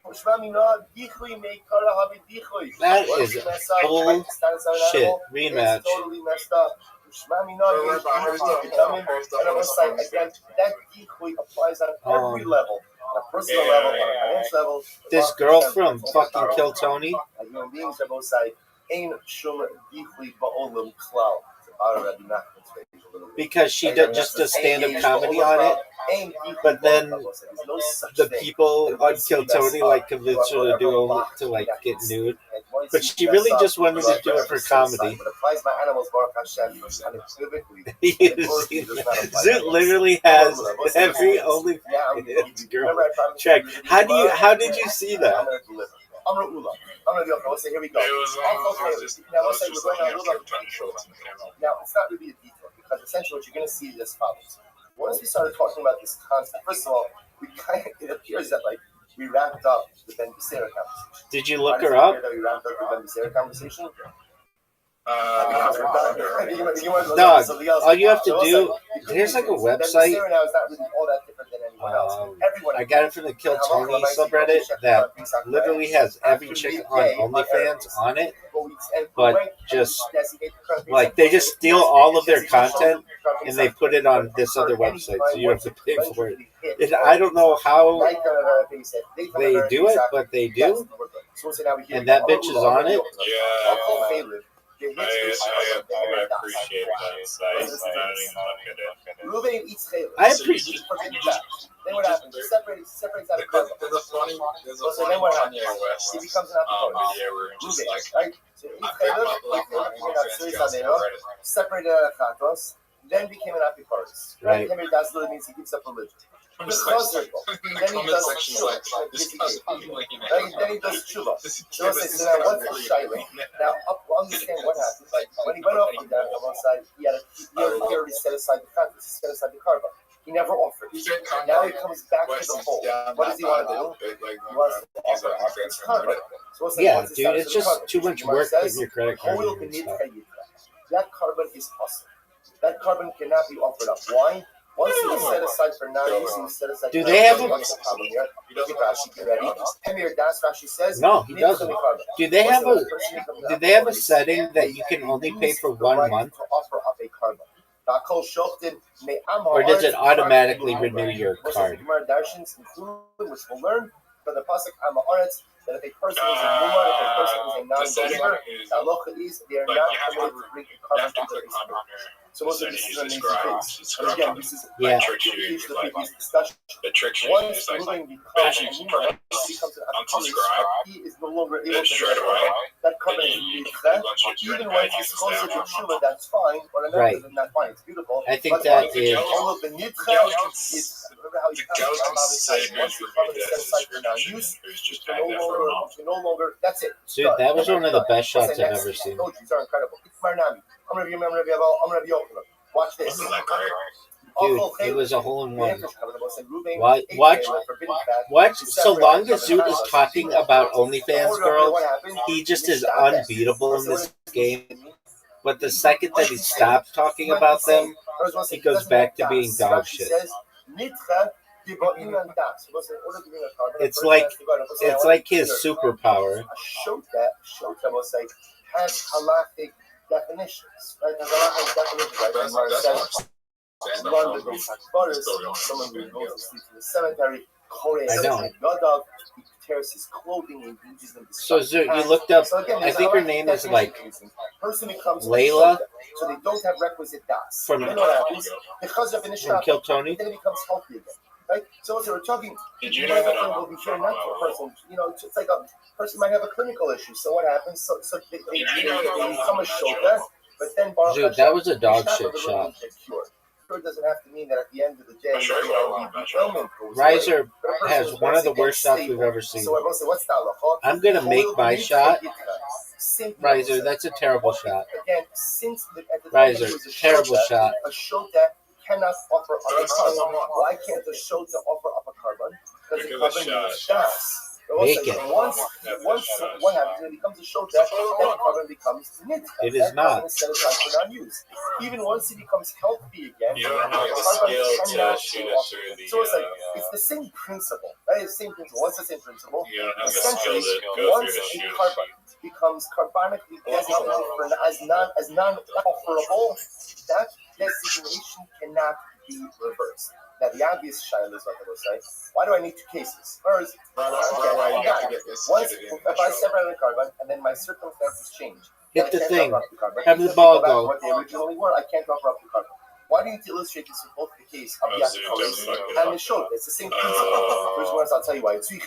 Shma Mina, Dichui me Kara Habi Dichui. That is bullshit. Rematch. Totally messed up. Shma Mina, and I was like, again, that Dichui applies on every level. On a personal level, on a financial level. This girl from fucking Kill Tony. Human beings are both say, Ein Shum Dichui Ba'olam Klal. Already not. Because she just does stand-up comedy on it. But then the people on Kill Tony like convince her to do to like get nude. But she really just wanted to do it for comedy. Zoot literally has every only girl check. How did you see that? I'm gonna be okay. Let's say here we go. It was just looking at Tony Schultz and came up. Now it's not really a detail because essentially what you're going to see is as follows. Once we started talking about this concept, first of all, it appears that like we wrapped up the Ben Becerra conversation. Did you look her up? That we wrapped up the Ben Becerra conversation. Dog, all you have to do, there's like a website. I got it from the Kill Tony subreddit that literally has every chick on OnlyFans on it, but just like they just steal all of their content and they put it on this other website, so you have to pay for it. I don't know how they do it, but they do, and that bitch is on it. Yeah. I appreciate that site. I don't even look at it. I appreciate. Then what happens? It separates out of carbon. There's a funny So then what happens? Kanye West He becomes an apicurus. video where it's just like Right? So separated out of Chatos, then became an apicurus. Right. That's literally means he gives up religion. I'm The just cause like, circle. in the Then he comment does section is tshuva. like, this guy's fucking like, you know, Then he does tshuva. this So now what's the shayla? Now understand what happened. When he went off from that on one side, he already set aside the contract, he set aside the carbon. He never offered. Now he comes back to the fold. What does he want to do? He wants to offer his carbon. So Yeah, dude, it's just too much work with your credit card and stuff. That carbon is possible. That carbon cannot be offered up. Why? Once it was set aside for 9 years, he was set aside. Do they have a- What's the problem here? Look at Rashi, get ready. Emir Das Rashi says. No, he doesn't. Do they have a setting that you can only pay for 1 month? To offer up a carbon. Or does it automatically renew your card? Which we'll learn from the pasuk Amaretz that if a person is a mumar, if a person is a non-believer, the halacha is they are not permitted to bring a carbon to the Israel. So most of this is amazing things. And again, this is Yeah. the previous discussion. the trick sheet Once is like, moving becomes a mumar, becomes an unsubscribe, he is no longer able then to straight away, that carbon then is you being once you're even in when bed, it's you closer can to stay on. Shula, that's fine. But another Right. is not fine. It's beautiful. I think But that like, is. all of the nitcha is remember how The you ghost come is saying once who's you come and removed set as aside for now description, use, who's just you had no that for a longer, month. you no longer. That's it. Dude, that was one of the best shots What's the I've next? ever seen. Oh, these are incredible. It's Marnami. I'm gonna be Yochanan. Watch this. Wasn't that great? Dude, it was a hole in one. Watch, so long as Zoot is talking about OnlyFans girls, he just is unbeatable in this game. But the second that he stops talking about them, he goes back to being dog shit. It's like his superpower. A shota was like has halachic definitions, right? Has halachic definitions, right? That's London goes like Boris, someone who goes to sleep in the cemetery, I know. Yadav, he tears his clothing and uses them to So you looked up. I think her name is like Layla. So they don't have requisite das. From Kiltony. Then it becomes healthy again. Right? So we're talking. Did you know that will be here not for a person. It's like a person might have a clinical issue. So what happens? So they become a shoulder, but then dude, that was a dog shit shot. It doesn't have to mean that at the end of the day, Riser has one of the worst shots we've ever seen. So everyone say, what's that? I'm gonna make my shot. Riser, that's a terrible shot. Again, since Riser, terrible shot. A shota cannot offer up a carbon. Why can't a shota offer up a carbon? Because the carbon is das. Make it. Once what happens when it becomes a shota, that carbon becomes nit. It is not. Instead of non-use. Even once it becomes healthy again, You don't have the skill to shoot it through the. so it's like it's the same principle. Right? It's the same principle. What's the same principle? You don't have the Essentially, skill to go once through the a shoot. carbon becomes carbonically designated as non-offerable, that designation cannot be reversed. Now, the obvious shaila is what I will say. Why do I need two cases? First, once if I separate the carbon and then my circumstances change, Hit the thing. Have the ball go. What they originally were, I can't offer up the carbon. Why do you need to illustrate this with both the case of the and the show? It's the same principle. Which ones I'll tell you why. It's If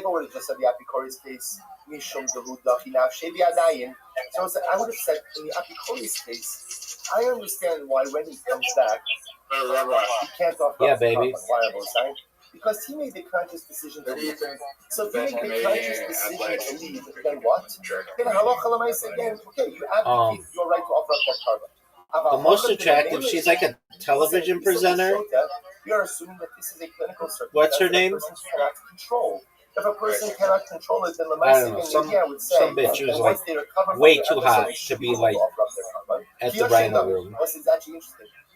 I would have just said the Apikoris case, Mishum Gahuda, Hinav Shebi Adayin. So I would have said in the Apikoris case, I understand why when he comes back, he can't offer up the carbon. Why am I saying? Because he made the conscious decision to leave. So if he made the conscious decision to leave, then what? Then halacha l'maaseh again, okay, you advocate your right to offer up that carbon. The most attractive, she's like a television presenter. We are assuming that this is a clinical circumstance. What's her name? Cannot control. If a person cannot control it, then the I don't know. Some bitch who's like way too hot to be like at the rhino room.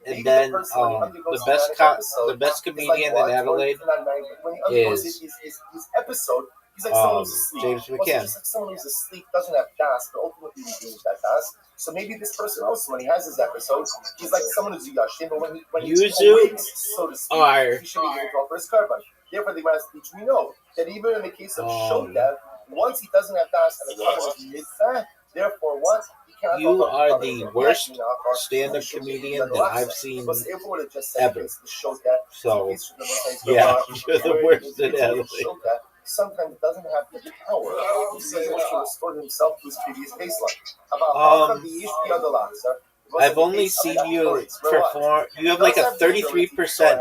And then the best comedian in Adelaide is James McCann. Just like someone who's asleep doesn't have das, but ultimately regains that das. So maybe this person also, when he has his episodes, he's like someone who's a yashin, but when he's awake, so to speak, he should be able to offer his carbon. Therefore, the Gemara teach we know that even in the case of Shotev, once he doesn't have das and the carbon is mitzvah, therefore what? You are the worst stand-up comedian that I've seen ever. So, yeah, you're the worst in Adelaide. Sometimes doesn't have the power to restore himself to his previous baseline. I've only seen you perform. You have like a 33%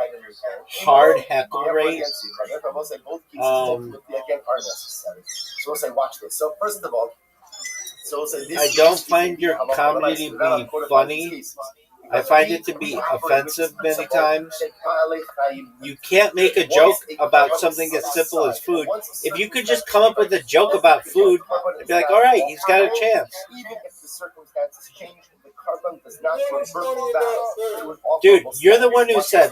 hard heckle rate. So say, watch this. So first of all, I don't find your comedy to be funny. I find it to be offensive many times. You can't make a joke about something as simple as food. If you could just come up with a joke about food, I'd be like, all right, he's got a chance. Even if the circumstances change, the carbon does not revert back. Dude, you're the one who said,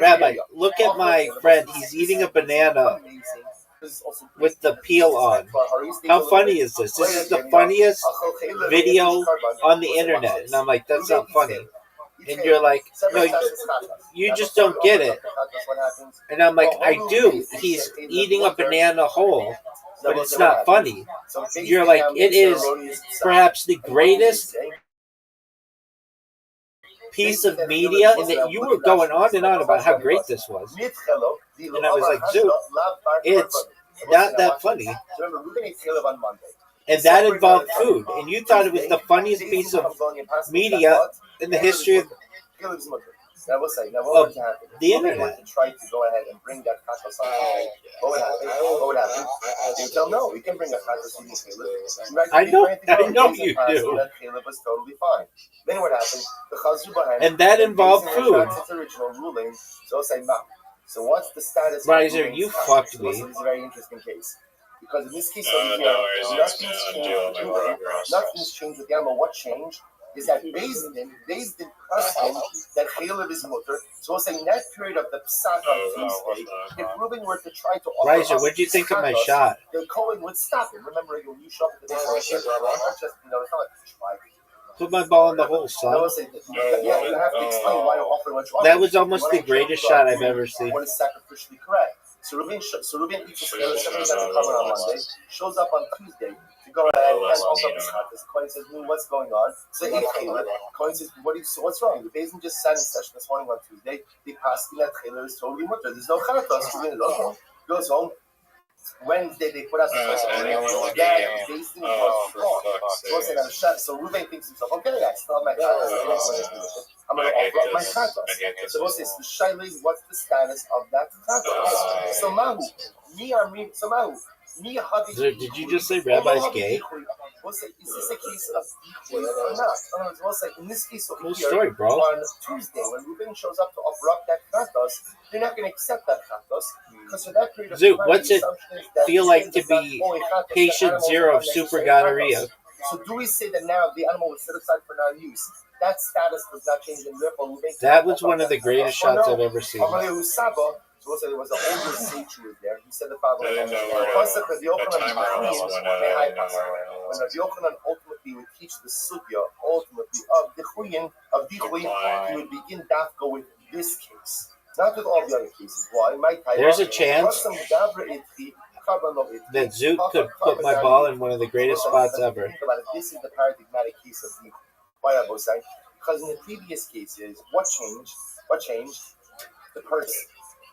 Rabbi, look at my friend. He's eating a banana with the peel on. How funny is this? This is the funniest video on the internet. And I'm like, that's not funny. And you're like, no, you just don't get it. And I'm like, I do. He's eating a banana whole, but it's not funny. You're like, it is perhaps the greatest piece of media, and that you were going on and on about how great this was. And I was like, dude, it's not that funny. And that involved food. And you thought it was the funniest piece of media in the history of the internet. Try to go ahead and bring that kachas on. What would happen? You tell no, we can bring a kachas. I know you do. That Caleb was totally fine. Then what happened? The chazru and that involved food. Its original ruling. So say ma. So what's the status? Riser, you fucked me. This is a very interesting case. Because in this case, Nothing's changed with the animal. What changed? is that Beis Din custom that Chaylev is mutter. So we'll say in that period of the Psak on Tuesday, if Reuben were to try to offer Riser, up what'd you think of my Chatos, shot? the Kohen would stop him. Remember, when you show up at the base of the it's not like try. Put my ball in the hole, I son. will say, you have to explain why you're offering what you offer. That was almost the greatest shot I've ever seen. What is sacrificially correct? So Reuben eats a scale 7 times a cover on Monday, shows up on Tuesday to go ahead and offer up the Chatos. Kohen says, what's going on? So Kohen says, what's wrong? The Beis Din just sat in session this morning on Tuesday. They passed that Chaylev is totally mutter. There's no Chatos. Reuben goes home. Wednesday they put out the first one. That Beis Din was wrong. So Reuben thinks to himself, okay, I still have my Chatos. I'm going to offer up my Chatos. So we'll say, what's the status of that Chatos? So Mahu, Did you just say Rabbi's gay? We'll say, is this a case of decoy or not? We'll say, in this case over Cool here, story, bro. on Tuesday, when Reuben shows up to offer up that Chatos, they're not going to accept that Chatos because for that period of Zoot, time, what's the it assumption is that feel the like skin to does not be hold a Chatos. The patient animals zero are of super necessary gonorrhea? Chatos. So do we say that now the animal was set aside for non-use? That status does not change, and therefore Reuben That was one of the greatest shots I've ever seen. So we'll say there was an older sage who was there. He said the following: I didn't know where when Rabbi Yochanan ultimately would teach the sugya, ultimately of dichuyin, he would begin dafka with this case, not with all the other cases. Why? There's a chance that Zoot could put my ball in one of the greatest spots ever. Think about it. This is the paradigmatic case of dichuyin. Why I was saying? Because in the previous cases, what changed? The person.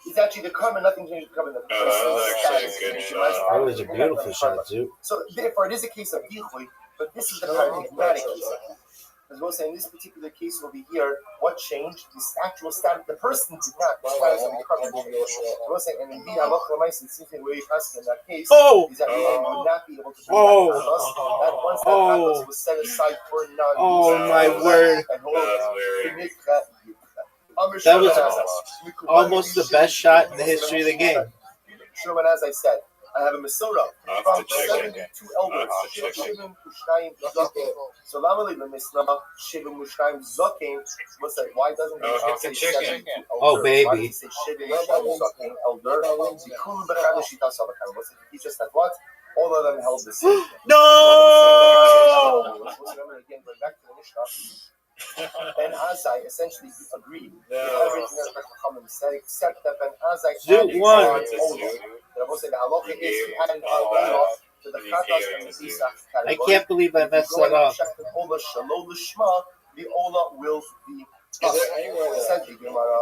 It's actually the karma, nothing changed the karma. The person's status. That was a beautiful shot, Zoot. So therefore, it is a case of dichuyin, but this is the paradigmatic case. As we'll say, in this particular case over here, what changed? This actual status. The person did not. The status of the karma changed. We'll say, and indeed, Allah Lamais, it seems that where you're asking in that case is that we would not be able to do that once that chatos was set aside for non-use. Oh, my word. That was almost the best shot in the history of the game. Sherman, as I said, I have a Masorah from 72 elders. So Lamali the Mishnah Shivim Mushnaim Zokim was like, why doesn't he say 72 elders? Oh, baby. Why does he say Shivim Mushnaim Zokim elder? Zikun Bechad Shita Savakam. Was it teach us that what? All of them held the same. No! Again, going back to the Mishnah. Ben Azai essentially agreed with everything that the Chachamim said, except that Ben Azai Zoot won. The halacha is to add an olah to the chatos and the zisach category. I can't believe I messed that up. The olah will be said the Gemara.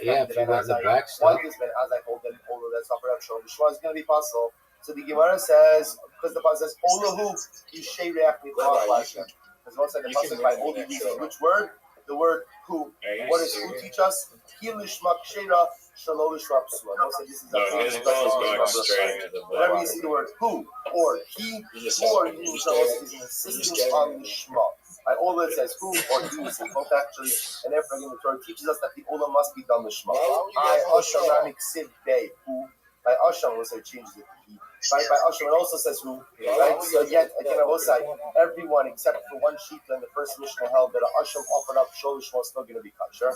Yeah, if you want the back Why stuff. does Ben Azai hold an olah that's offered up? The shema is going to be possible. So the Gemara says, because the pasuk says olah hu yishay reach mitzvah. Because once the pasuk by olah uses which word? The word who. What does who teach us? Hilishmak shera. No, his ball is going straight into the whenever you see the word who or he or you is an assistant on the shema. By Ola it says who or he, so both actually, and therefore again the Torah teaches us that the Ola must be done the shema. I Asham Sid Bay who by Asham also changes it to he. By Asham it also says who, right? So yet again I will say everyone except for one sheet in the first Mishnah held that Asham offered up Shol Shema is still going to be kosher.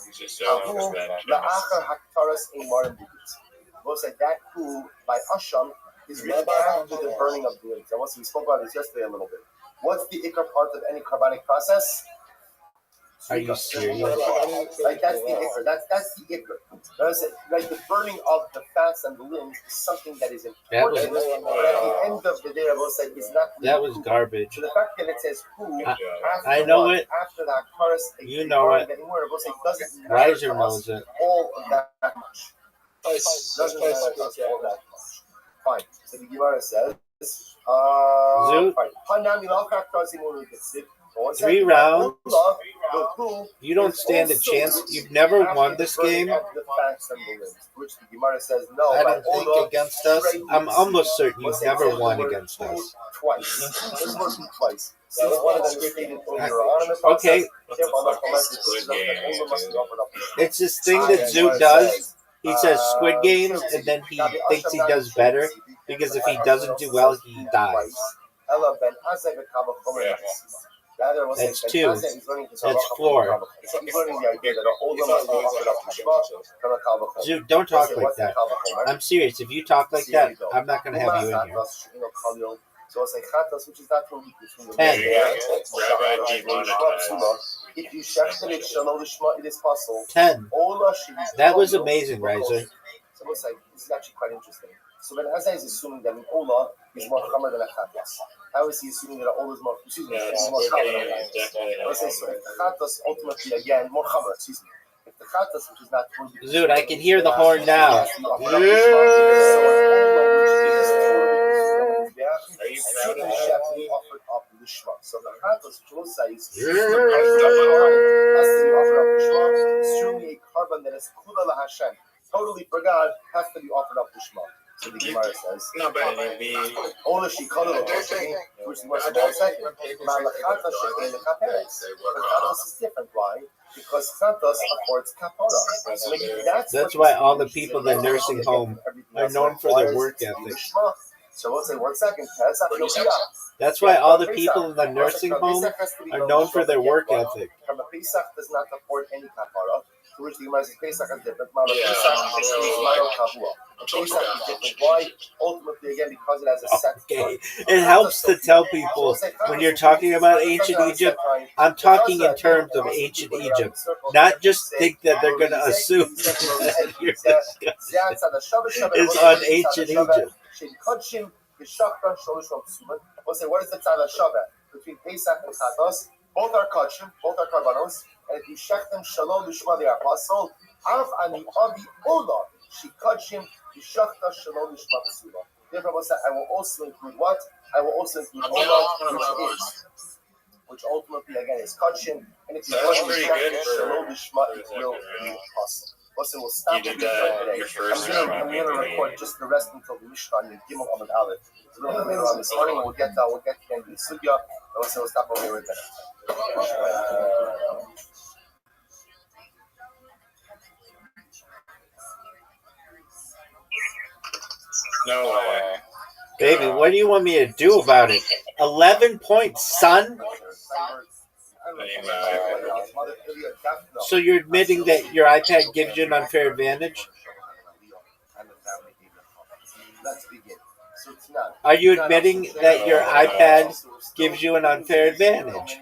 The Achar Haktaras in Marim Bidus. We'll say that who by Asham is right after the burning of the limbs. And we spoke about this yesterday a little bit. What's the ikar part of any carbonic process? Are you serious? Like that's the ikar. That's the ikar. Like the burning of the fats and the limbs is something that is important. But at the end of the day, I will say is not. That was garbage. So the fact that it says who I know it. After that chorus, you know it. Doesn't Riser knows it. All of that much. Doesn't matter to us all that much. Fine. So the Gemara says. Zoot. 3 rounds. You don't stand a chance. You've never won this game. Which the Gemara says no. I don't think against us. I'm almost certain you've never won against us. Twice. Since one of them stated Okay. It's this thing that Zoot does. He says Squid Games, and then he thinks he does better, because if he doesn't do well, he dies. That's 2. That's 4. Dude, don't talk like that. I'm serious. If you talk like that, I'm not going to have you in here. So it's like chatas, which is not totally between the 10. Rabbi demonetized. If you shechted it, shalom lishma, it is possible. 10. Ola That was amazing, Riser. So it's like, this is actually quite interesting. So Ben Hazai is assuming that an Ola is more chamer than a chatas. How is he assuming that an Ola is more, excuse me, is more chamer than a chatas? Let's say so. If the chatas ultimately, again, more chamer, excuse me. If the chatas, which is not totally... Dude, I can hear the horn now. Are you proud of that? Offered up lishma. So the chatas, which will say is has to be offered up lishma. Certainly a carbon that is kula la Hashem, totally for God, has to be offered up lishma. So the Gemara says, No, but it'd be. Ola she kula la Hashem, which is what's the second. Malachata shekin the kaperes. But chatas is different. Why? Because chatas affords kapara. That's why all the people in the nursing home are known for their work ethic. So we'll say 1 second. That's why all the people in the nursing home are known for their work ethic. From a Pesach does not afford any kapara. To which the Gemara says Pesach is different. Pesach is different. Why? Ultimately, again, because it has a set. Okay. It helps to tell people when you're talking about ancient Egypt, I'm talking in terms of ancient Egypt, not just think that they're going to assume that you're discussing is on ancient Egypt. We'll say, what is the tzad shava between Pesach and Chatos? Both are kachim, both are karbanos, and if you shech them shalom lishma, they are apostle. Av ani abi ola, she kachim, you shechta shalom lishma b'sula. Therefore, we'll say, I will also include what? I will also include ola, which ultimately again is kachim, and if you shech shalom lishma, it will be apostle. Listen, we'll stop You did that your first time. I'm going to record just the rest until the Mishkan and Gimel Amud Aleph. It's a little bit later on this morning. We'll get to the end of the sugya. And we'll stop over here with that. No way. Baby, what do you want me to do about it? 11 points, son? So you're admitting that your iPad gives you an unfair advantage? Are you admitting that your iPad gives you an unfair advantage?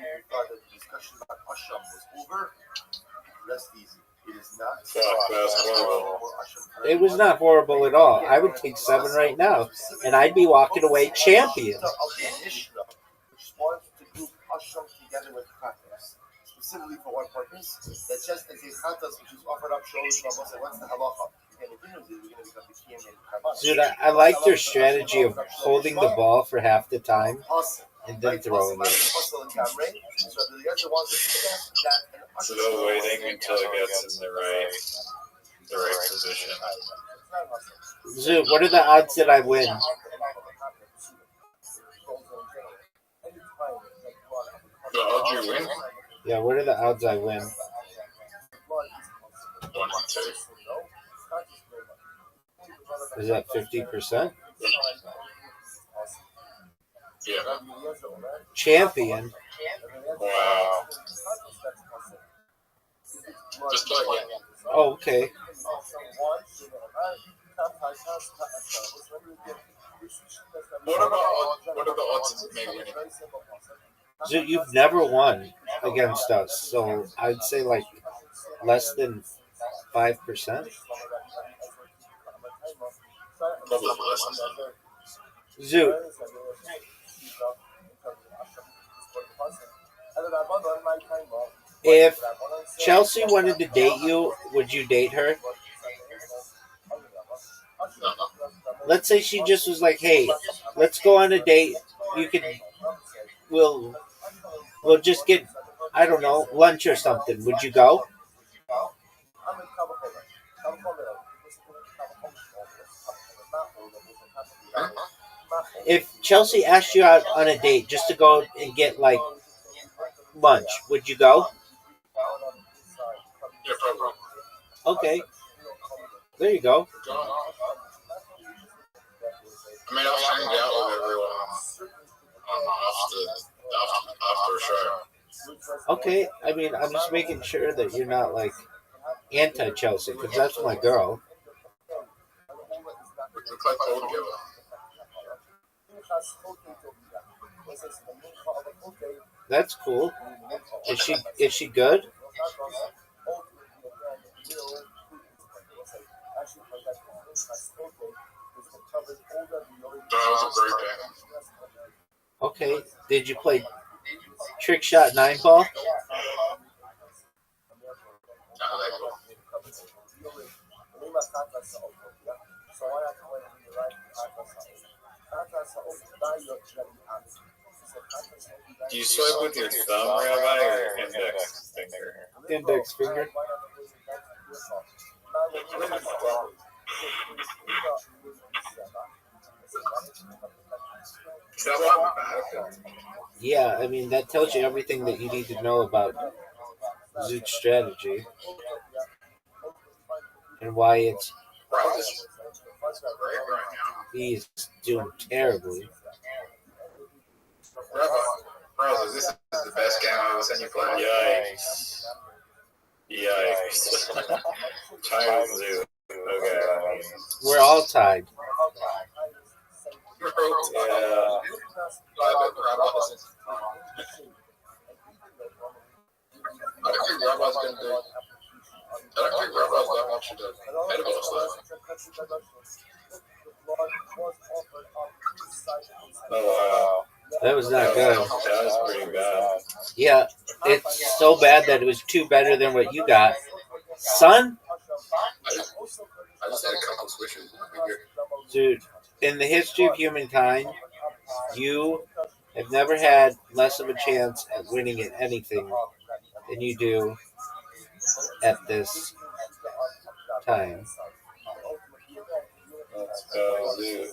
It was not horrible at all. I would take 7 right now, and I'd be walking away champion. Specifically for what purpose? That just as a chatas which is offered up shows what's the halacha? Dude, I like your strategy of holding the ball for half the time and then throwing it. So waiting until it gets in the right position. Zoo, what are the odds that I win? The odds you win? Yeah, what are the odds I win? 1 and 2. Is that 50%? Yeah. Champion? Wow. Just play again. Oh, okay. What are the odds of me winning? So you've never won against us, so I'd say like less than 5%. Probably less than that. Zoo, if Chelsea wanted to date you, would you date her? No. Let's say she just was like, "Hey, let's go on a date. You can, we'll just get, I don't know, lunch or something. Would you go?" If Chelsea asked you out on a date just to go and get like lunch, would you go? Yeah, probably. Okay, there you go. I mean, I'll hang out with everyone on off After sure. Okay, I mean, I'm just making sure that you're not like anti-Chelsea because that's my girl. We play pool together. That's cool. Is she good? That was a great game. Okay. Did you play trick shot 9 ball? Do you swipe with your thumb, Rabbi, or index finger? Index finger. Is that why I'm mad? Yeah, I mean that tells you everything that you need to know about Zoot's strategy and why it's Right, this great right now. he's doing terribly. Bro, this is the best game I've ever seen you play. Yikes. Yikes. Time Zoo. Okay. We're all tied. Yeah. I don't think Rabbi's going to do. I don't think Rabbi's that much ahead of us, though. Oh, wow. That was not good. That was pretty bad. Yeah, it's so bad that it was two better than what you got. Son? I just had a couple switches. Dude, in the history of humankind, you have never had less of a chance at winning at anything than you do at this time. Let's go, Zoo.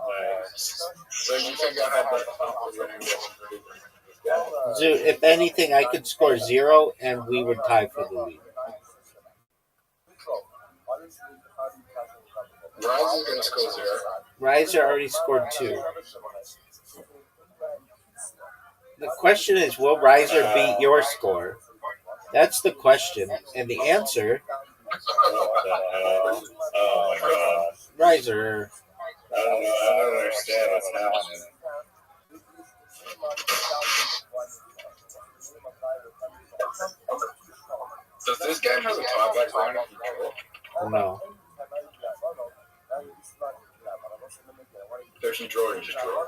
Nice. So you think I had that confidence? Dude, if anything, I could score 0 and we would tie for the lead. Rise is going to score 0. Riser already scored 2. The question is, will Riser beat your score? That's the question. And the answer, What the hell? Oh, my God. Riser. I don't understand what's happening. Does this game have a tieback line of control? No. There's a draw, you just draw.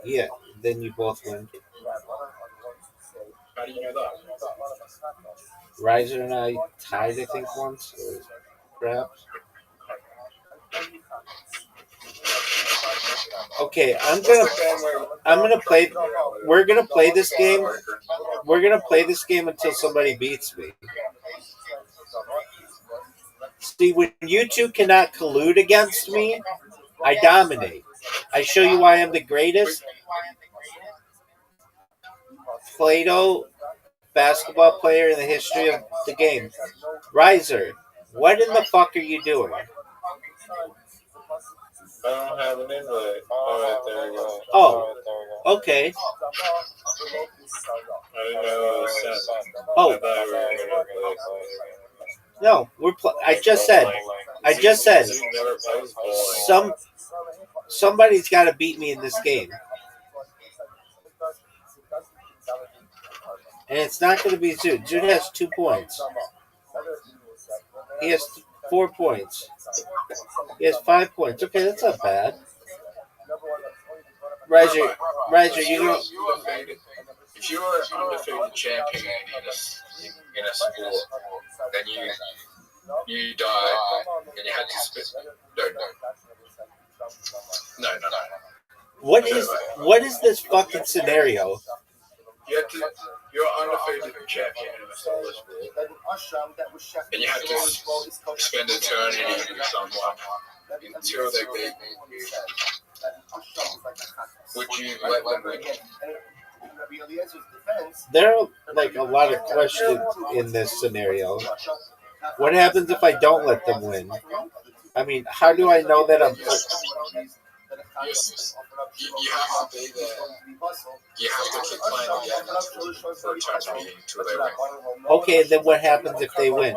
Yeah, then you both win. How do you know that? Riser and I tied, I think, once, or perhaps. Okay, we're gonna play this game. We're gonna play this game until somebody beats me. See, when you two cannot collude against me, I dominate. I show you why I'm the greatest. Plato basketball player in the history of the game. Riser, what in the fuck are you doing? I don't have an invite. Oh, there we go. Oh, okay. I didn't know it was sent. Oh. I thought we were going to play. No, I just said. Zoo never plays bowling. Somebody's got to beat me in this game, and it's not going to be Zoot. Zoot has 2 points. He has 4 points. He has 5 points. Okay, that's not bad. Riser, you know. If you were an undefeated champion in a sport, then you die and you had to spit. No. What is this fucking scenario? You're undefeated champion in a solo sport, and you have to spend eternity with someone until they beat you. Would you let them win? There are like a lot of questions in this scenario. What happens if I don't let them win? I mean, how do I know that Yes. You have to be there. You have to keep playing again for eternity until they win. Okay, then what happens if they win?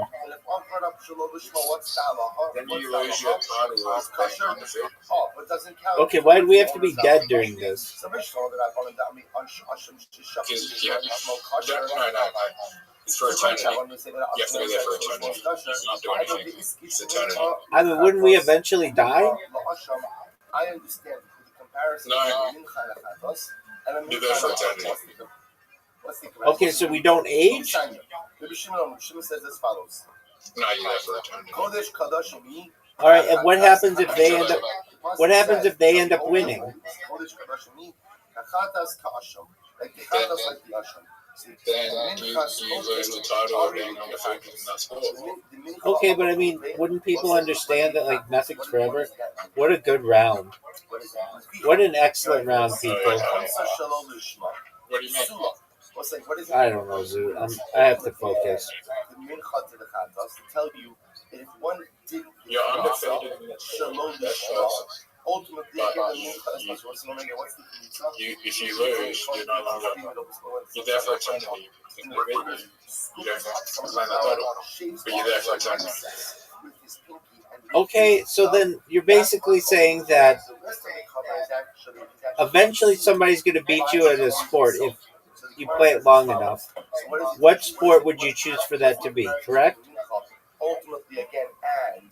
Then you lose your title as being undefeated. Okay, why do we have to be dead during this? Because no. It's for eternity. You have to be there for eternity. It's not doing anything. It's eternity. I mean, wouldn't we eventually die? I understand the comparison. No. You're there for eternity. Okay, so we don't age? Rabbi Shimon says as follows. No, you're there for eternity. Kodesh Kadashim. All right, and what happens if they end up? What happens if they end up winning? Kodesh Kadashim. Kachatas Ka'asham. Like the Kachatas like the Asham. Then you lose the title of being undefeated in that sport. Okay, but I mean, wouldn't people understand that like nothing's forever? What a good round! What an excellent round, people! What do you mean? I don't know, Zoo. I have to focus. You're undefeated in that sport. Ultimately, If you lose, you're no longer. You're there for eternity. You don't claim the title, but you're there for eternity. Okay, so then you're basically saying that eventually somebody's going to beat you at a sport if you play it long enough. What sport would you choose for that to be, correct? Ultimately, again, and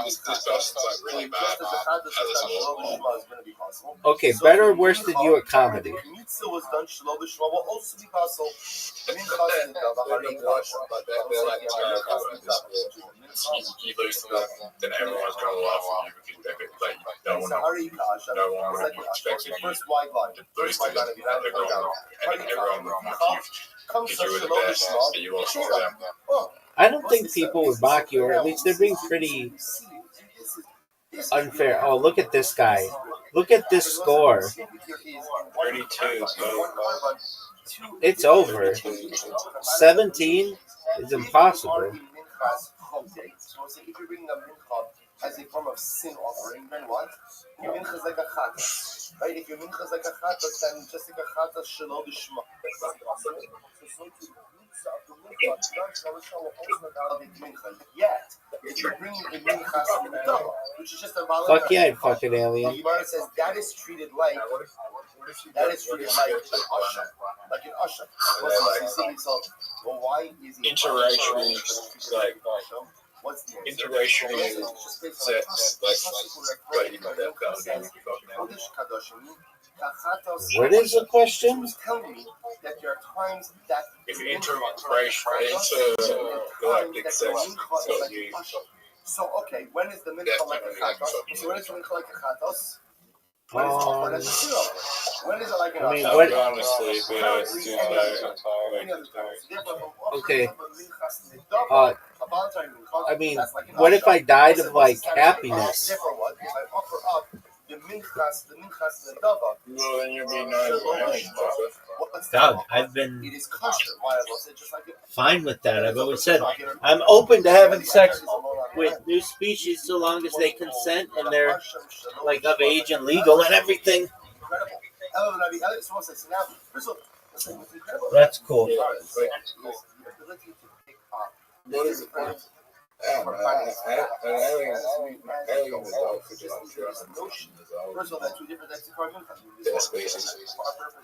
This person's like really bad at this sport. Okay, better or worse than you at comedy? Mitzvah was done shelo b'shema will also be possible. They're like terrible at this sport. You lose to them, then everyone's going to laugh at you because like, no one would have expected you First wide line. to lose to them. And everyone would mock you because you were the best, but you lost to them. I don't think people would mock you, or at least they're being pretty unfair. Oh, look at this guy. Look at this score. 32. It's over. 17 is impossible. So if you're bringing a mincha as a form of sin offering, then what? Your mincha is like a chatas, right? If your mincha is like a chatas, then just like a chatas shelo b'shema. Yet, if you're bringing a mincha which is just a Fuck yeah, I'd fucking alien. the Gemara says that is treated like an usher, like an usher. Well, why is it Interracial, like, what's the interracial sex, like, you know, that kind of thing. What is the question? Telling me that there are times that If intergalactic sex, so you. So okay, when is the mincha like a chatos? So when is the mincha like a chatos? When is it a zero? When is it like an I mean, usher? what- Honestly, Okay. I mean, what if I died of like happiness? Therefore, what if I offer up the minchas and the dava? well, then you'll be known. Doug, I've been It is kosher. Why I was it just like fine with that. I've always said I'm open to having sex with new species so long as they consent and they're like of age and legal and everything. That's cool. What is it?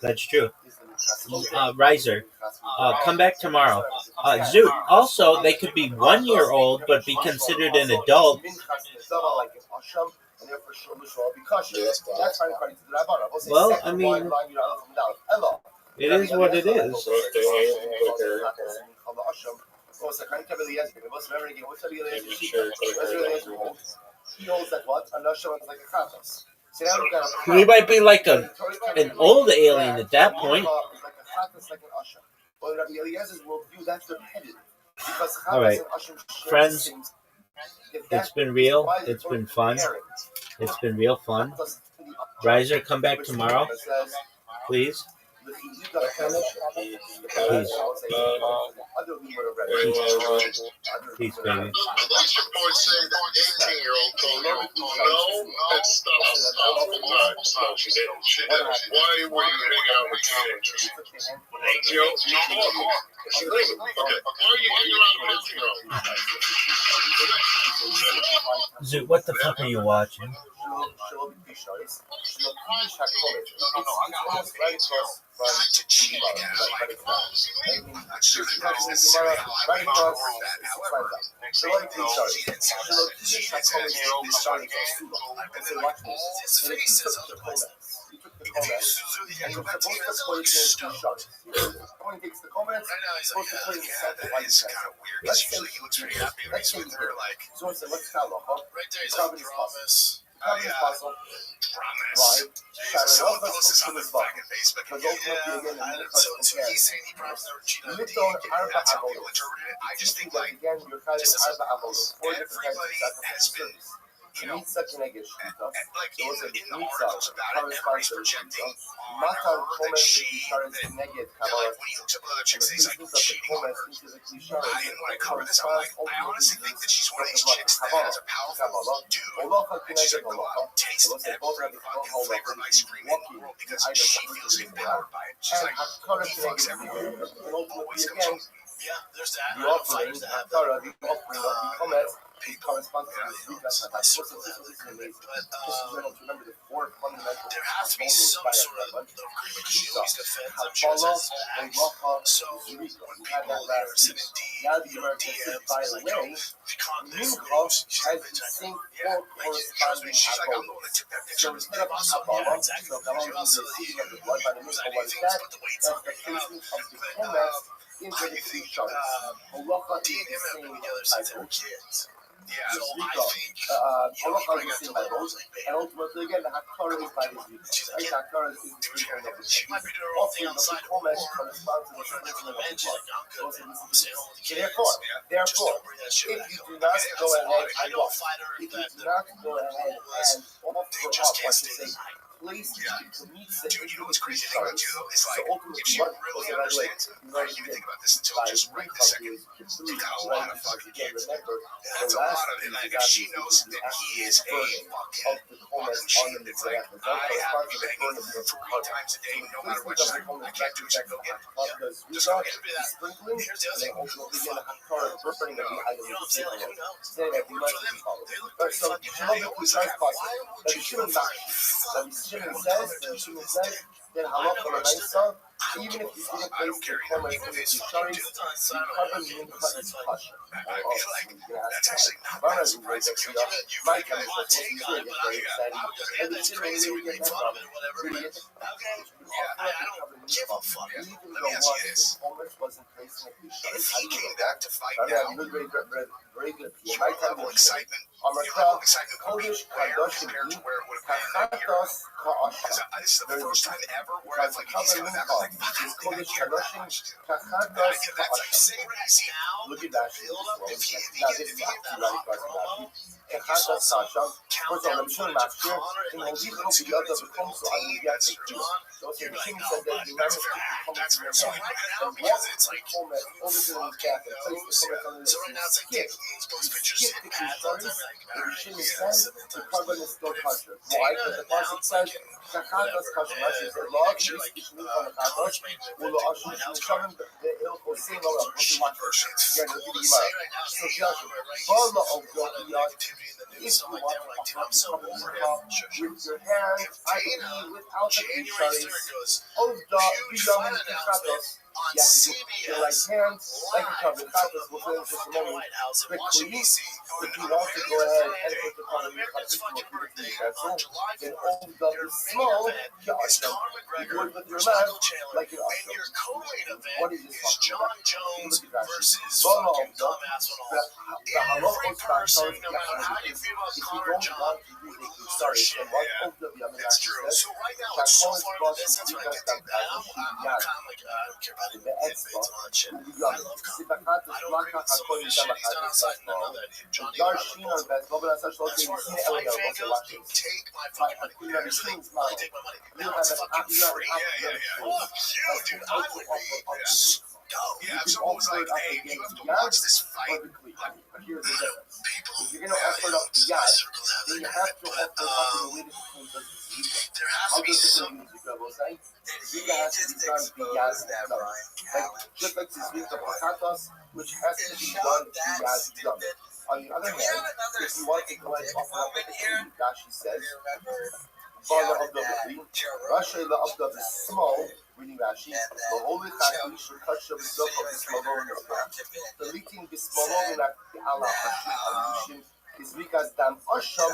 That's true. Riser, come back tomorrow. Zoot, also, they could be 1 year old but be considered an adult. Well, I mean, it is what it is. He holds that what? A nasham is like a chatos. So now we've got a We might be like an old alien at that point. It's like a chatos, like an asham. But in Rabbi Eliezer's worldview, that's repetitive. Because All right, friends, it's it's been real. It's been fun. It's been real fun. Riser, come back tomorrow, please. Peace, baby. Police reports say that 18-year-old told you no and stuff oftentimes. No, she didn't. She didn't. Why were you hanging out with teenagers? You know, okay. Why are you hanging around with 18-year-olds? Zoot, what the fuck are you watching? the Etzba, Sibakatas Laka Hakoni Samakatas Darshin on Bet, Bobana such local in Elio, also watching. You have a king's model. You have an Yeah, if someone was like, hey, you have to watch this fight. But here's the difference. If you're going to offer up the yad, then you have to offer up the way that the does the zika. There has to be some. Zika has to be done the yad. Just like the zika pakatos, which has to be done the yad. On the other hand, if you want to go and offer up the thing, Rashi says, Rashi the Abdav is small, reading Rashi, the holy Chakli should touch the result of the small the leaking the small the Allah Hashim is because Dam Asham,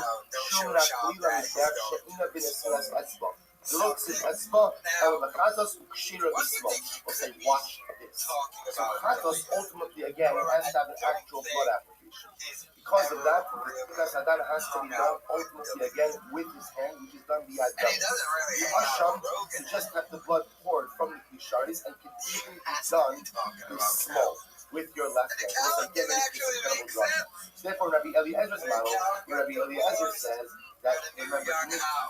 Shum Raklila Mizrach, Sheina bin Esras Etzba. The looks is Etzba, and the Chatos Ukshira is small. We'll say, watch this. So Chatos ultimately again has to have an actual blood application. Because of that, because Hadan has to be done ultimately again with his hand, which is done via Adam. The Asham, you just have the blood poured from the Kisharis and can even be done with small, with your left hand. So again, it's so therefore, Rabbi Eliezer's model, where Rabbi Eliezer says that, remember,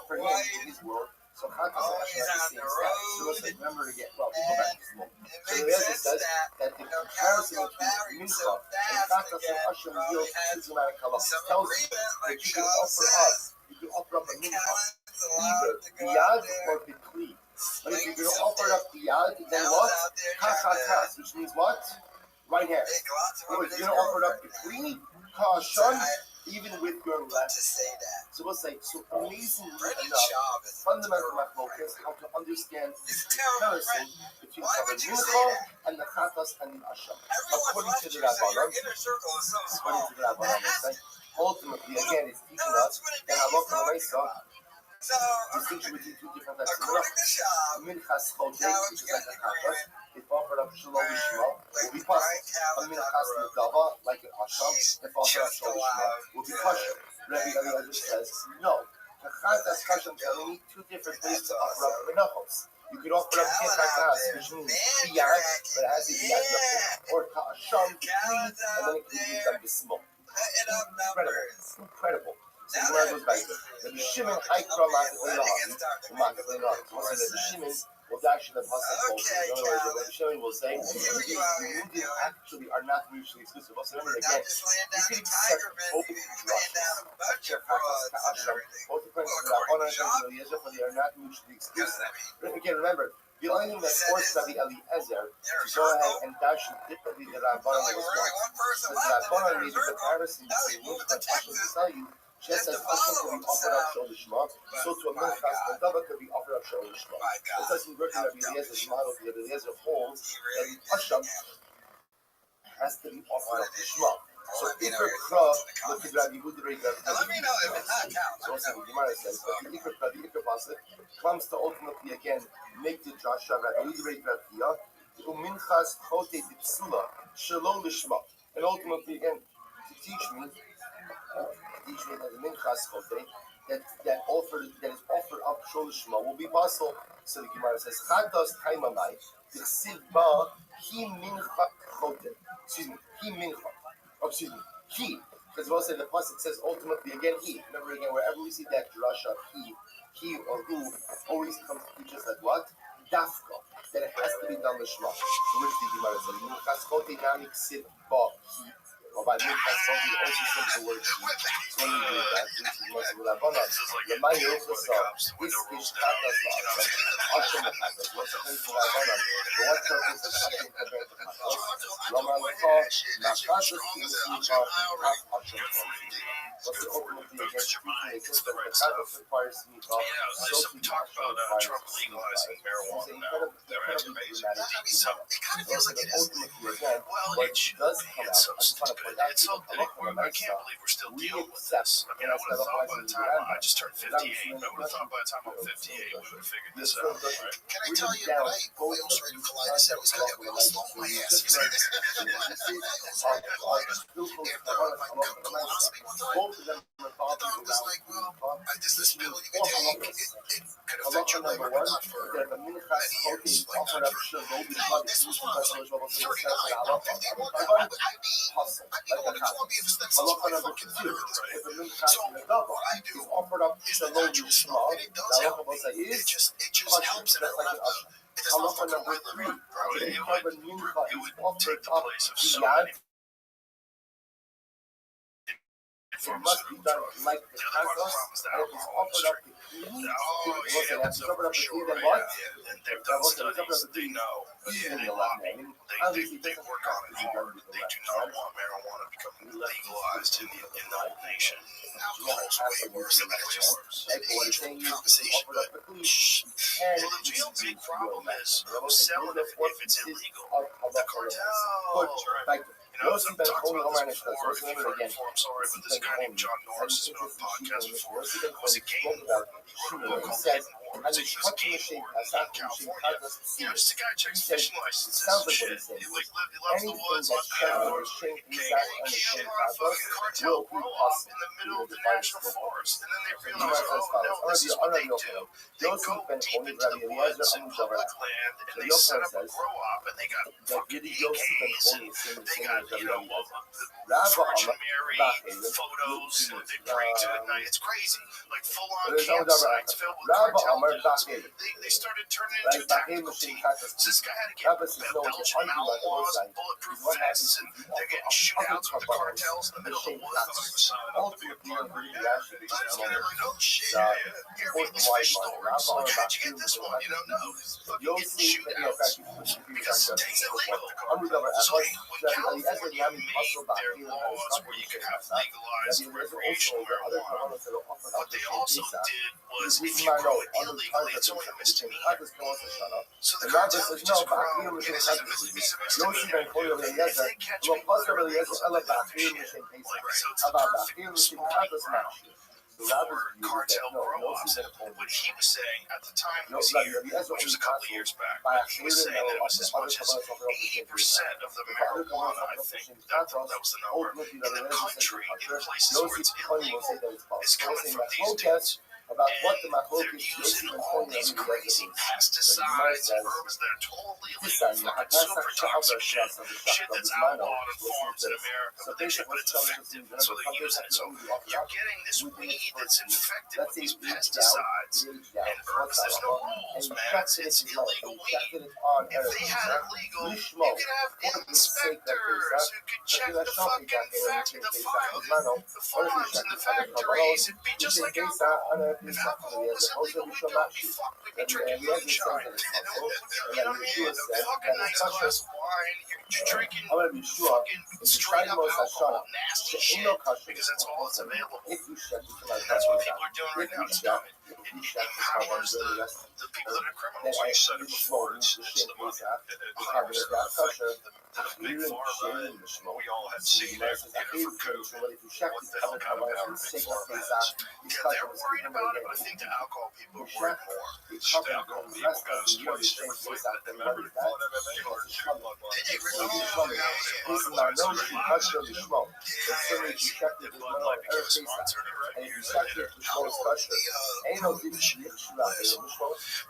for him, in his world, so Chatos and Asham have the same status. So let's remember again, well, we go back to small. So Eliezer says that the comparison between Mincha and Chatos and Asham yields systematic halachas. Tells you that you can offer up a Mincha, either biyad or bikli. But if you're going to offer up biyad, then what? Kachatas, which means what? Right hand. Or if you're going to offer up bikli, ka'ashon, even with your left. So we'll say, so amazingly enough, fundamental machlokas, how to understand the comparison between the Mincha and the Chatas and the Asham. According to the Rabbanon, ultimately, again, it's teaching us that halacha l'maisa distinction between two different types of mincha. Minchas chodei, which is like a chatas, if offered up shalom lishma, will be possible. A minchas nedava, like an asham, if offered up shalom lishma, will be kosher. Rabbi Eliezer says, no. Chatas kasham telling me two different ways to offer up menachos. You could offer up kechatas, which means biyad, but it has a biyad nothing, or kasham, and then it can be done with smoke. Incredible. So the word goes back to the Shimon Haikra Makatlelah. So the Shimon will actually the pasuk also. In other words, the Shimon will say the Yehudim actually are not mutually exclusive. Also remember again, you can accept both drushes. Both according to the Rabbanon and the Eliezer, but they are not mutually exclusive. But again, remember, the only thing that forced Rabbi Eliezer to go ahead and dash differently than Rabbanon was what? Because Rabbanon made the comparison between Mincha and Asham to tell you, just as Asham can be offered up Shol Lishma, so to a Minchas, the Dava can be offered up Shol Lishma. It doesn't work in Rabbi Eliezer's model, because Rabbi Eliezer holds that Asham has to be offered up Lishma. So Iker Kra, look at Rabbi Yehuda, let me know if it counts. So also the Gemara says, but the Iker Pasuk comes to ultimately again make the drasha Rabbi Yehuda Rabbiya, Uminchas Chote Dipsula, Shalom Lishma, and ultimately again to teach me that the Minchas Chote that is offered up Shol Lishma will be possible. So the Gemara says, Chatos Taimamai, Tichsiv Ba Hi Mincha Chote. Excuse me, Hi Mincha. Excuse me, he, because we'll say the pasuk says ultimately again he. Remember again, wherever we see that drasha, he or who always comes to teach us that what? Dafka, that it has to be done lishma. So which the Gemara says, Minchas Chote Namik Sid Ba He. Or by Minchas Chote also says the word he. So when you read that, which is most of the Rabbanon, the Maya Yofasa, this is Chatas La'asam, Asham Chatas, what's the place of Rabbanon? But what purpose is Asham compared to Chatas? Lama L'cha, Nachatas Ki'u'u'cha, Haf Asham Chatas. What's the ultimately against speaking a system that Chatas requires Smicha, so to the Asham requires Smicha. It's incredibly dramatic. It kind of feels like it is. Again, what does come out, I just want to point out it's so big. I can't believe we're still dealing with this. I mean, I would have thought by the time I just turned 58, I would have thought by the time I'm 58, we would have figured this out. Right? Can I tell you, when I ulcerative colitis, I was like, I was slowing my ass. You see this? I ulcerative colitis. My colonoscopy one time, the doctor was like, well, there's this pill you can take. It could affect number one, that the Minchas Chokim offered up Shalom Bishmat, This was when I was like Hustle, 39, I'm 51. like I a only cop. told me if it's that Halacha somebody number fucking two, better than if the Minchas So Nedava what I do is offered up is the Shalom natural Bishmat, stuff, and it does the help halacha me. is It just kosher, helps, and I just don't like have an to. usher. It does not Halacha fuck up number my three, liver. if the It carbon would Mincha it is would offered take the up place of so beyond, many it must be done like the The other part of the Chazos, problem is the and if it's alcohol offered up industry. to Kli, Oh listen, yeah, if it's offered up to Kli, then right? what? Yeah, and they've Now, done listen, it's offered up studies. to They Kli, know. even They the lobby. left hand. They Obviously, it doesn't work have on to it be done hard. with the They left do not hand. want marijuana becoming legalized in the whole nation. Alcohol's way worse. I mean, it's just an Hey, but what he's age-old saying is, if it's conversation, offered up but to Kli, and Well, the it's real big problem is Rabbi who's said, selling "There's it four if it's pieces illegal. of The halacha laws." cartels. Like, You know, Yossi I've ben talked Choni, about Omar this Nishkas, before. let's If you've remember heard it again. before, I'm sorry, but this guy named John Norris has been on the podcast before. Yossi ben It was a Choni game spoke war. about He wrote a Shimon. book He called said, Hidden War. and He he's was a touching game the shape, war that's in not the shape, California. You know, just a guy checks He said, fishing licenses sounds and like what shit. he's saying. He loves the Anything woods, that's loves the covered outdoors. with shape, Okay, that you and the can't shape let a fucking cartel will be grow up possible. in the middle of the Define national this forest, and then they So he realize, writes as oh follows. no, this is what they do. They Yossi go ben deep Choni, into Rabbi the Eliezer, woods and Amu public Davar. land, and So they Yochanan set up a says grow up, and they got that fucking Yidi Yossi ben AKs, Choni and is saying the they same got, as Rabbi you know, Eliezer. Virgin Rabbi Mary Amar, photos that they pray to at night. It's crazy. Like full-on There's no doubt about campsites it. filled with Rabbi cartel Amar dudes. Bachel. They started turning Right, into a tactical team. So this guy had to get Rabbi says, no, it's Belgian an argument about the Malinois side. and bulletproof What happens vests, and if you they're getting offer shootouts with the cartels cartels in the middle of the shape woods. ultimately you're going to actually But become they're like, oh shit, it's you're worth reading the these wide fish margin. stories. Rabbi Like, Amar how'd you get this one? You don't know. Fucking You'll getting see that you're shootouts. actually Because it takes illegal. Amu Davar So Achot, when Rabbi Eliezer California Yami made Hustle their Bachel laws where you could have legalized recreational marijuana, what they also did was if you grow it illegally, it's only a misdemeanor. So the cartel could just grow innocent misdemeanor. If they catch me with it, they go like that shit. Like, so it's the perfect spawning ground for cartel grow-ups. What he was saying at the time he was here, which was a couple of years back, but he was saying that it was as much as 80% of the marijuana, I think, that was the number, in the country, in places where it's illegal, is coming from these dudes. About what the And they're Machlokes using all these crazy pesticides and herbs that are totally illegal, fucking super toxic shit. Shit that's outlawed on farms in America, but it's effective, and so they're using it. So you're getting this weed that's infected with these pesticides and herbs. There's no rules, man. It's illegal weed. If they had it legal, you could have inspectors who could check the fucking the farms and the factories. It'd be just like alcohol. If alcohol was illegal, we'd be drinking moonshine. You know what I mean? A fucking nice glass of wine. You're drinking fucking straight up alcohol, nasty shit, because that's all that's available. That's what people are doing right now. It's dumb. It empowers the people that are criminals. Like you said it before, it's the money. 100%. The big pharma, and we all have seen it, for COVID. What the hell kind of power big pharma has. Yeah, they're worried about it, but I think the alcohol people are worried more. The alcohol people got us twice. They were fighting with them. Remember, they fought MMA hard too. That Bud Light became a sponsor right years later.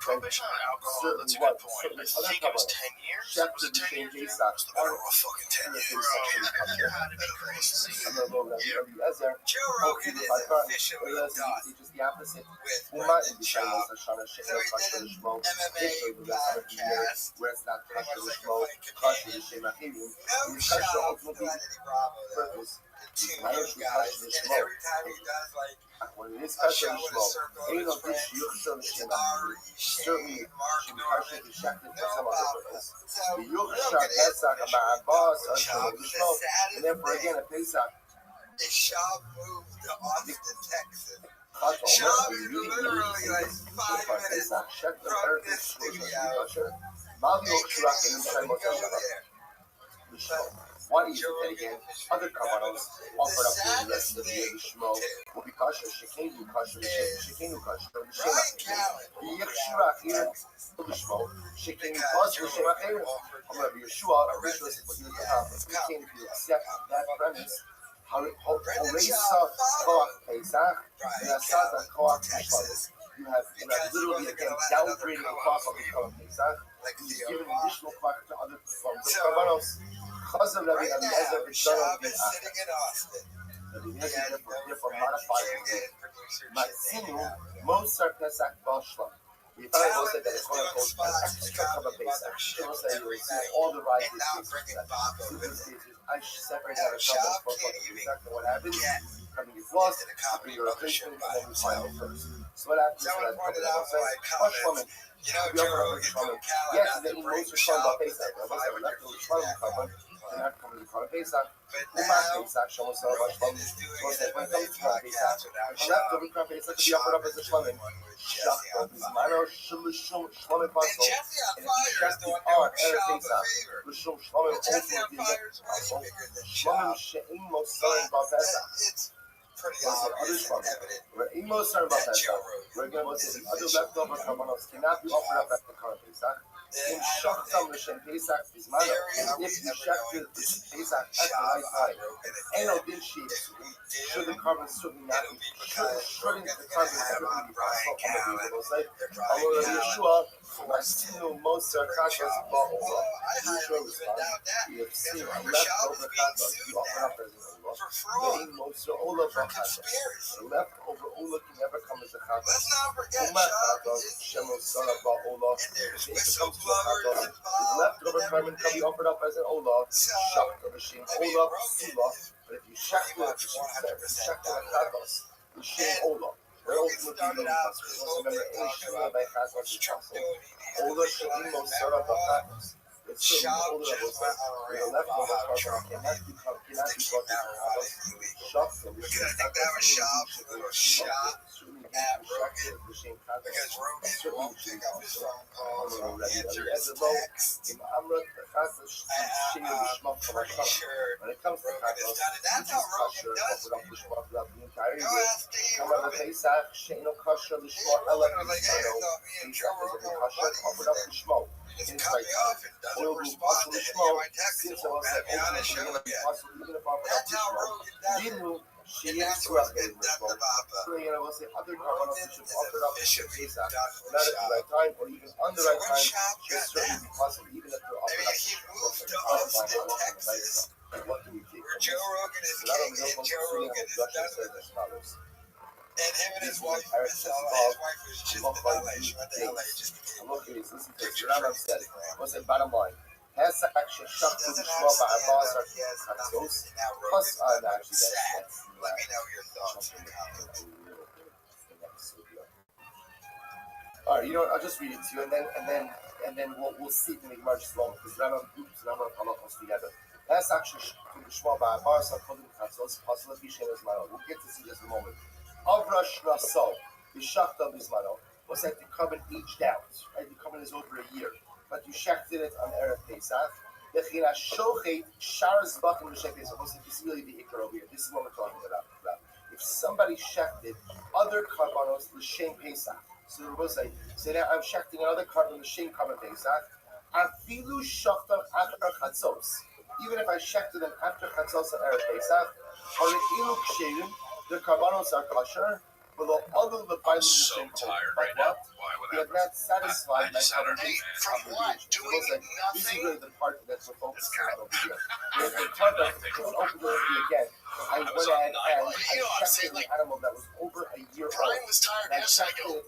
Prohibition on alcohol, that's a good point. I think it was 10 years. Was it 10 years? It was fucking 10 years. Bro, that had to be crazy. Joe Rogan is officially done with Brendan Schaub. So he did an MMA podcast. Pretty much like a fight companion. No Schaub, no Eddie Bravo though. The two of those guys. And every time he does like a show with a circle of his friends, it's Ari, Shane, Mark Norman, no Papa. So we don't get it. Schaub, the saddest thing is Schaub moved to Austin, Texas. Schaub is literally like 5 minutes from this studio. Nobody go there. One is that again, other kavanos offered up the rest of the Shmo will be kosher, shekenu kosher, shekenu kosher, Ryan Callen, the Yeshua here, the Shmo, shekenu kosher, shemachir. I'm going to be Yeshua, Yeshua is what you have. We came to accept that premise. How Horesa Koach Pesach, and Asasa Koach Pesach. you have literally again downgrading the cost of the Korban Pesach. He's given additional clock to other forms of Korbanos. Chazar Rabbi Eliezer B'Shalom Ben Achad. Rabbi Eliezer therefore modified it. Matzinu Mosar Pesach Bashlam. We thought it was that it's quote unquote an extra Korban Pesach. It was that you were seeing all the rights in these cases. I separate out a Korban Pesach, and what happens? Something is lost, something your replacement, and then you find it first. So what happens to that Korban Pesach? Yes, they eat most of Korban Pesach. They're left over Korban Korban. They're not coming to Korban Pesach. Umat Pesach, Shlomo said about Shlomo. So it says when it comes to Korban Pesach, the leftover Korban Pesach can be offered up as a Shlomo. Shachta Bizmano Shlomo Pasol. And if you check the art, Erev Pesach, L'Shom Shlomo also did Shlomo She'im Mosarim Ba Pesach. Other Shlomo. We're in Mosarim Ba Pesach. We're going to say the other leftover Korbanos cannot be offered up at the Korban Pesach. In Shachtam L'Shem Pesach Bizmano, if you check the Pesach at the right time, Eno Din Sheet, should the carbon certainly not be, shouldn't the carbon certainly be possible? Although Yeshua, Mastino Moser Chachas Ba'ola, Yeshua responds, we have seen a leftover Chachas be offered up as an Ola, Ve'in Moser Ola Ba'Chachas. The leftover Ola can never come as a Chachas. Uma Chachas, Shemo Sara Ba'ola, if it comes to a Chachas, the leftover carbon can be offered up as an Ola, Shachta L'Shem Ola, Sula. But if you check the Chachas, the Shem Ola, we're ultimately the Chachas. Remember, any Shema by Chachas is possible. Ola She'im Mosara B'Chachas. It's certainly Ola that was there. The leftover carbon cannot be brought to Chachas. Shachta L'Shem Chachas. Certainly the Shem Chachas. Certainly the Shem Chachas. When it comes to Chachas, it's kosher, offered up Lishma throughout the entire year. However, Pesach, She'ino kosher, Lishma, Ela, Pesach is kosher, offered up Lishma. In its right time. Oil will also Lishma, since it was that ultimately possible, even if offered up Lishma. Dinu, she is throughout the Lishma. So, we'll say other Korbanos which have offered up Pesach, not at the right time, or even on the right time, should certainly be possible, even if they're offered up Lishma. What do we take? Joe Rogan is king, and Joe Rogan is done. And him and his wife, his wife was just in LA. She went to LA. I'm looking at this. Listen to this. Rambam said, what's the bottom line? Has action shut to the Shema Ba'abaz or Chatzos? Plus, actually, that's let me know your thoughts. All right, I'll just read it to you, and then we'll see it in the Gemara just long because Rambam groups the number of halachos together. Has action to the Shema Ba'abaz or Chatzos? Plus, let me share this model. We'll get to this in just a moment. Avrash Rasol, the Shachta Bizmano, was that the carbon aged out, right? The carbon is over a year, but you shechted it on Erev Pesach. The Chira Shochet Sharas Bachim L'Shem Pesach. This is really the Iker over here. This is what we're talking about. If somebody shechted other carbonos L'Shem Pesach, so the Rabbi say now I'm shechting another carbon L'Shem Carbon Pesach. Afilu Shachtam Achar Chatzos. Even if I shechted them after Chatzos on Erev Pesach, or the Ilu Ksherim. The carbonos are kosher, but the other the final so tired right now. Why would they have not satisfied my obligation. This is really the part that's we're focusing on over here. If the target is open to again, I went ahead and I checked the animal that was over a year old. And I checked it on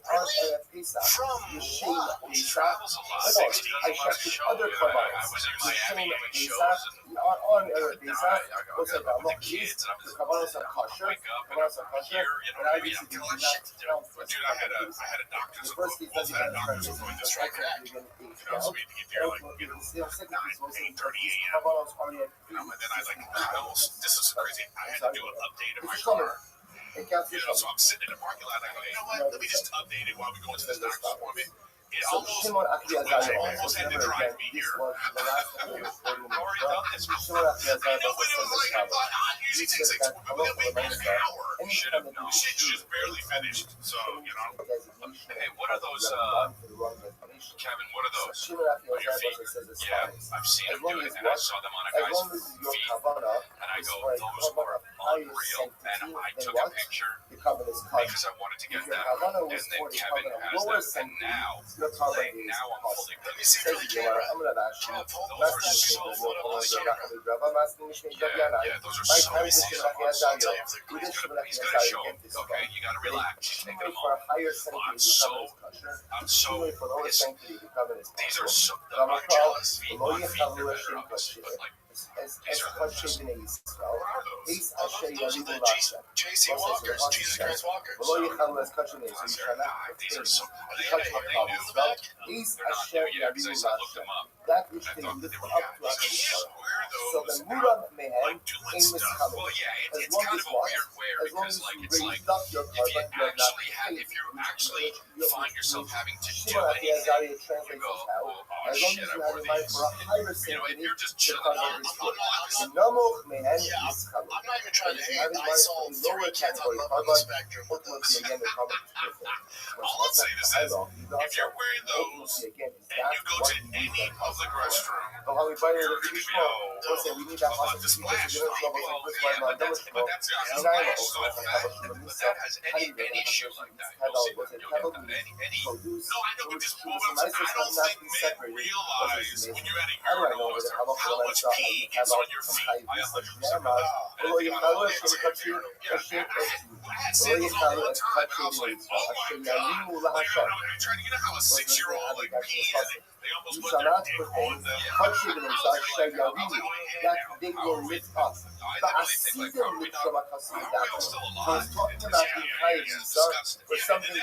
Pesach, the Shem Pesach. I checked the other carbonos, the Shem Pesach, on Pesach. What's that about? Look, the carbonos are kosher. And I basically do not count. Dude, I had a doctor's appointment. I had a doctor's appointment this right now. So we had to get there like 8:30 a.m. And then I almost, this is crazy. I had to do an update of my car. So I'm sitting in the parking lot. I go, you know what? Let me just update it while we go into this doctor's appointment. It almost had to drive me here. I've already done this before. I know, but it was like, I thought, usually takes like maybe an hour. Shit, just barely finished. So, hey, what are those, Kevin, what are those? On your feet? Yeah, I've seen them do it, and I saw them on a guy's feet. And I go, those are higher sanctity than what? The covenant is kosher. because I wanted to get If your that. Havana And was then for the Kevin covenant has lower that, and sanctity, now, your covenant is now I'm kosher. fully Let me see Says for the the Gemara, camera. Amra Rashi, Kev, hold Those on. are so Hold full on of to the camera. Rava Masni Mishne Javiana. yeah, those are My so time is awesome. Shimon I'll tell Azario. you if they're With this Shimon He's gonna show Azario, him. get this Okay, you gotta relax. Just take it a for a moment. higher sanctity, the covenant is kosher. I'm so For lower pissed. sanctity, the covenant is These kosher. are so. Rama My Kral, jealous feet, Lo my feet, Yechalu they're better, Hashem obviously, but like, as these are kosher just. b'nei Yisrael. Is Asher Those are Yavimu the Lashem. JC Walkers, Jesus Christ Walkers. Lo Yechalu as kosher b'nei These Yisrael. are so. Are they in the back? Is They're not Asher there yet because Yavimu I looked Lashem. them up. That which I they thought lift they were up to guys. Hashem. Where So those the Murad Mehem like doing in stuff. Mischalot. Well, yeah, As it's long kind as of a what? weird wear As long because as like you it's like raised up your if you carbon, you're not actually find yourself having to do Shimon Azaria anything, translates you go, as how. oh As long shit, as I you have wore in mind these. for a higher You know, if sanctity, you're just the chilling carbon out, is I'm good. not, Namoch Mehem yeah, Mischalot. I'm not even trying to hate. Have in I mind saw for a lower 3 kids on category the carbon, spectrum with ultimately those. again the carbon is perfect. all I'm saying is this: if you're wearing those ultimately again is and you that go what to you any use public restroom, but how we buy it you're at the gonna small. go, Listen, we need that about muscle the to keep us splash in the zone. trouble. Well, This yeah, one, but that's and the I splash also zone have fashion. a But that has any issue like that. You'll see that. You'll get that. Any. produce. No, I know, but just Some I ices don't have not think been men separated. realize when you're at a How do I know urinal that how much pee is on your feet. I 100% realize that. And I think about all the time at the urinal. Yeah, I had sandals on all the time, and I was like, oh my god. Like, I'm trying to, you know how a 6-year-old like pees and they almost You put shall their not dick profane on them. touching I the was Mizrach like, Shayarim, that they will lift up. But I see them with Shabbat are we all still I alive? was talking about the entire Mizrach for something which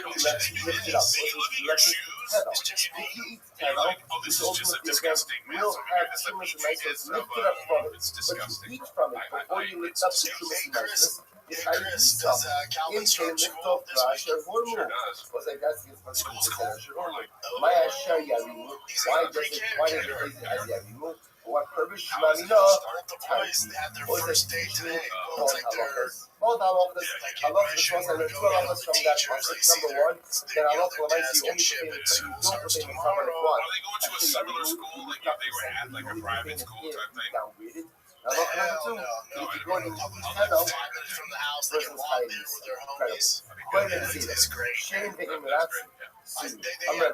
will be lifted up. See, look at your shoes. If It's just you eat you're Teva, like, oh, this is just a disgusting mess. will have It's a Shumas petri and dish Masos of, lifted up from it. it's But disgusting. you eat from it before you lift up the Shumas and Masos. It's how you eat Does stuff. Calvin In start lift school up this week? Asher Hormu. Sure does. Was like that's against my School's school. cool. Asher Hormu. My Asher Yavimu. Why does it raise it as Yavimu? What purpose Shmamina? Both the boys had their Was first it date today. both It's like their halachas? Both halachas. like Halachas was I learned 2 halachas from that pasuk. Number 1, that Allah Clemente you only ship pertain at to school don't starts pertain to tomorrow. common one. Are they going to a similar school like if they were at like a private school type thing? Downgraded. Halacha Hell number 2, no, no. if you go to Public Teva 5 minutes from the house, they can versus walk there Heidi's. with their homies. Quite a It's great. Shame the That's Emirates. great, yeah.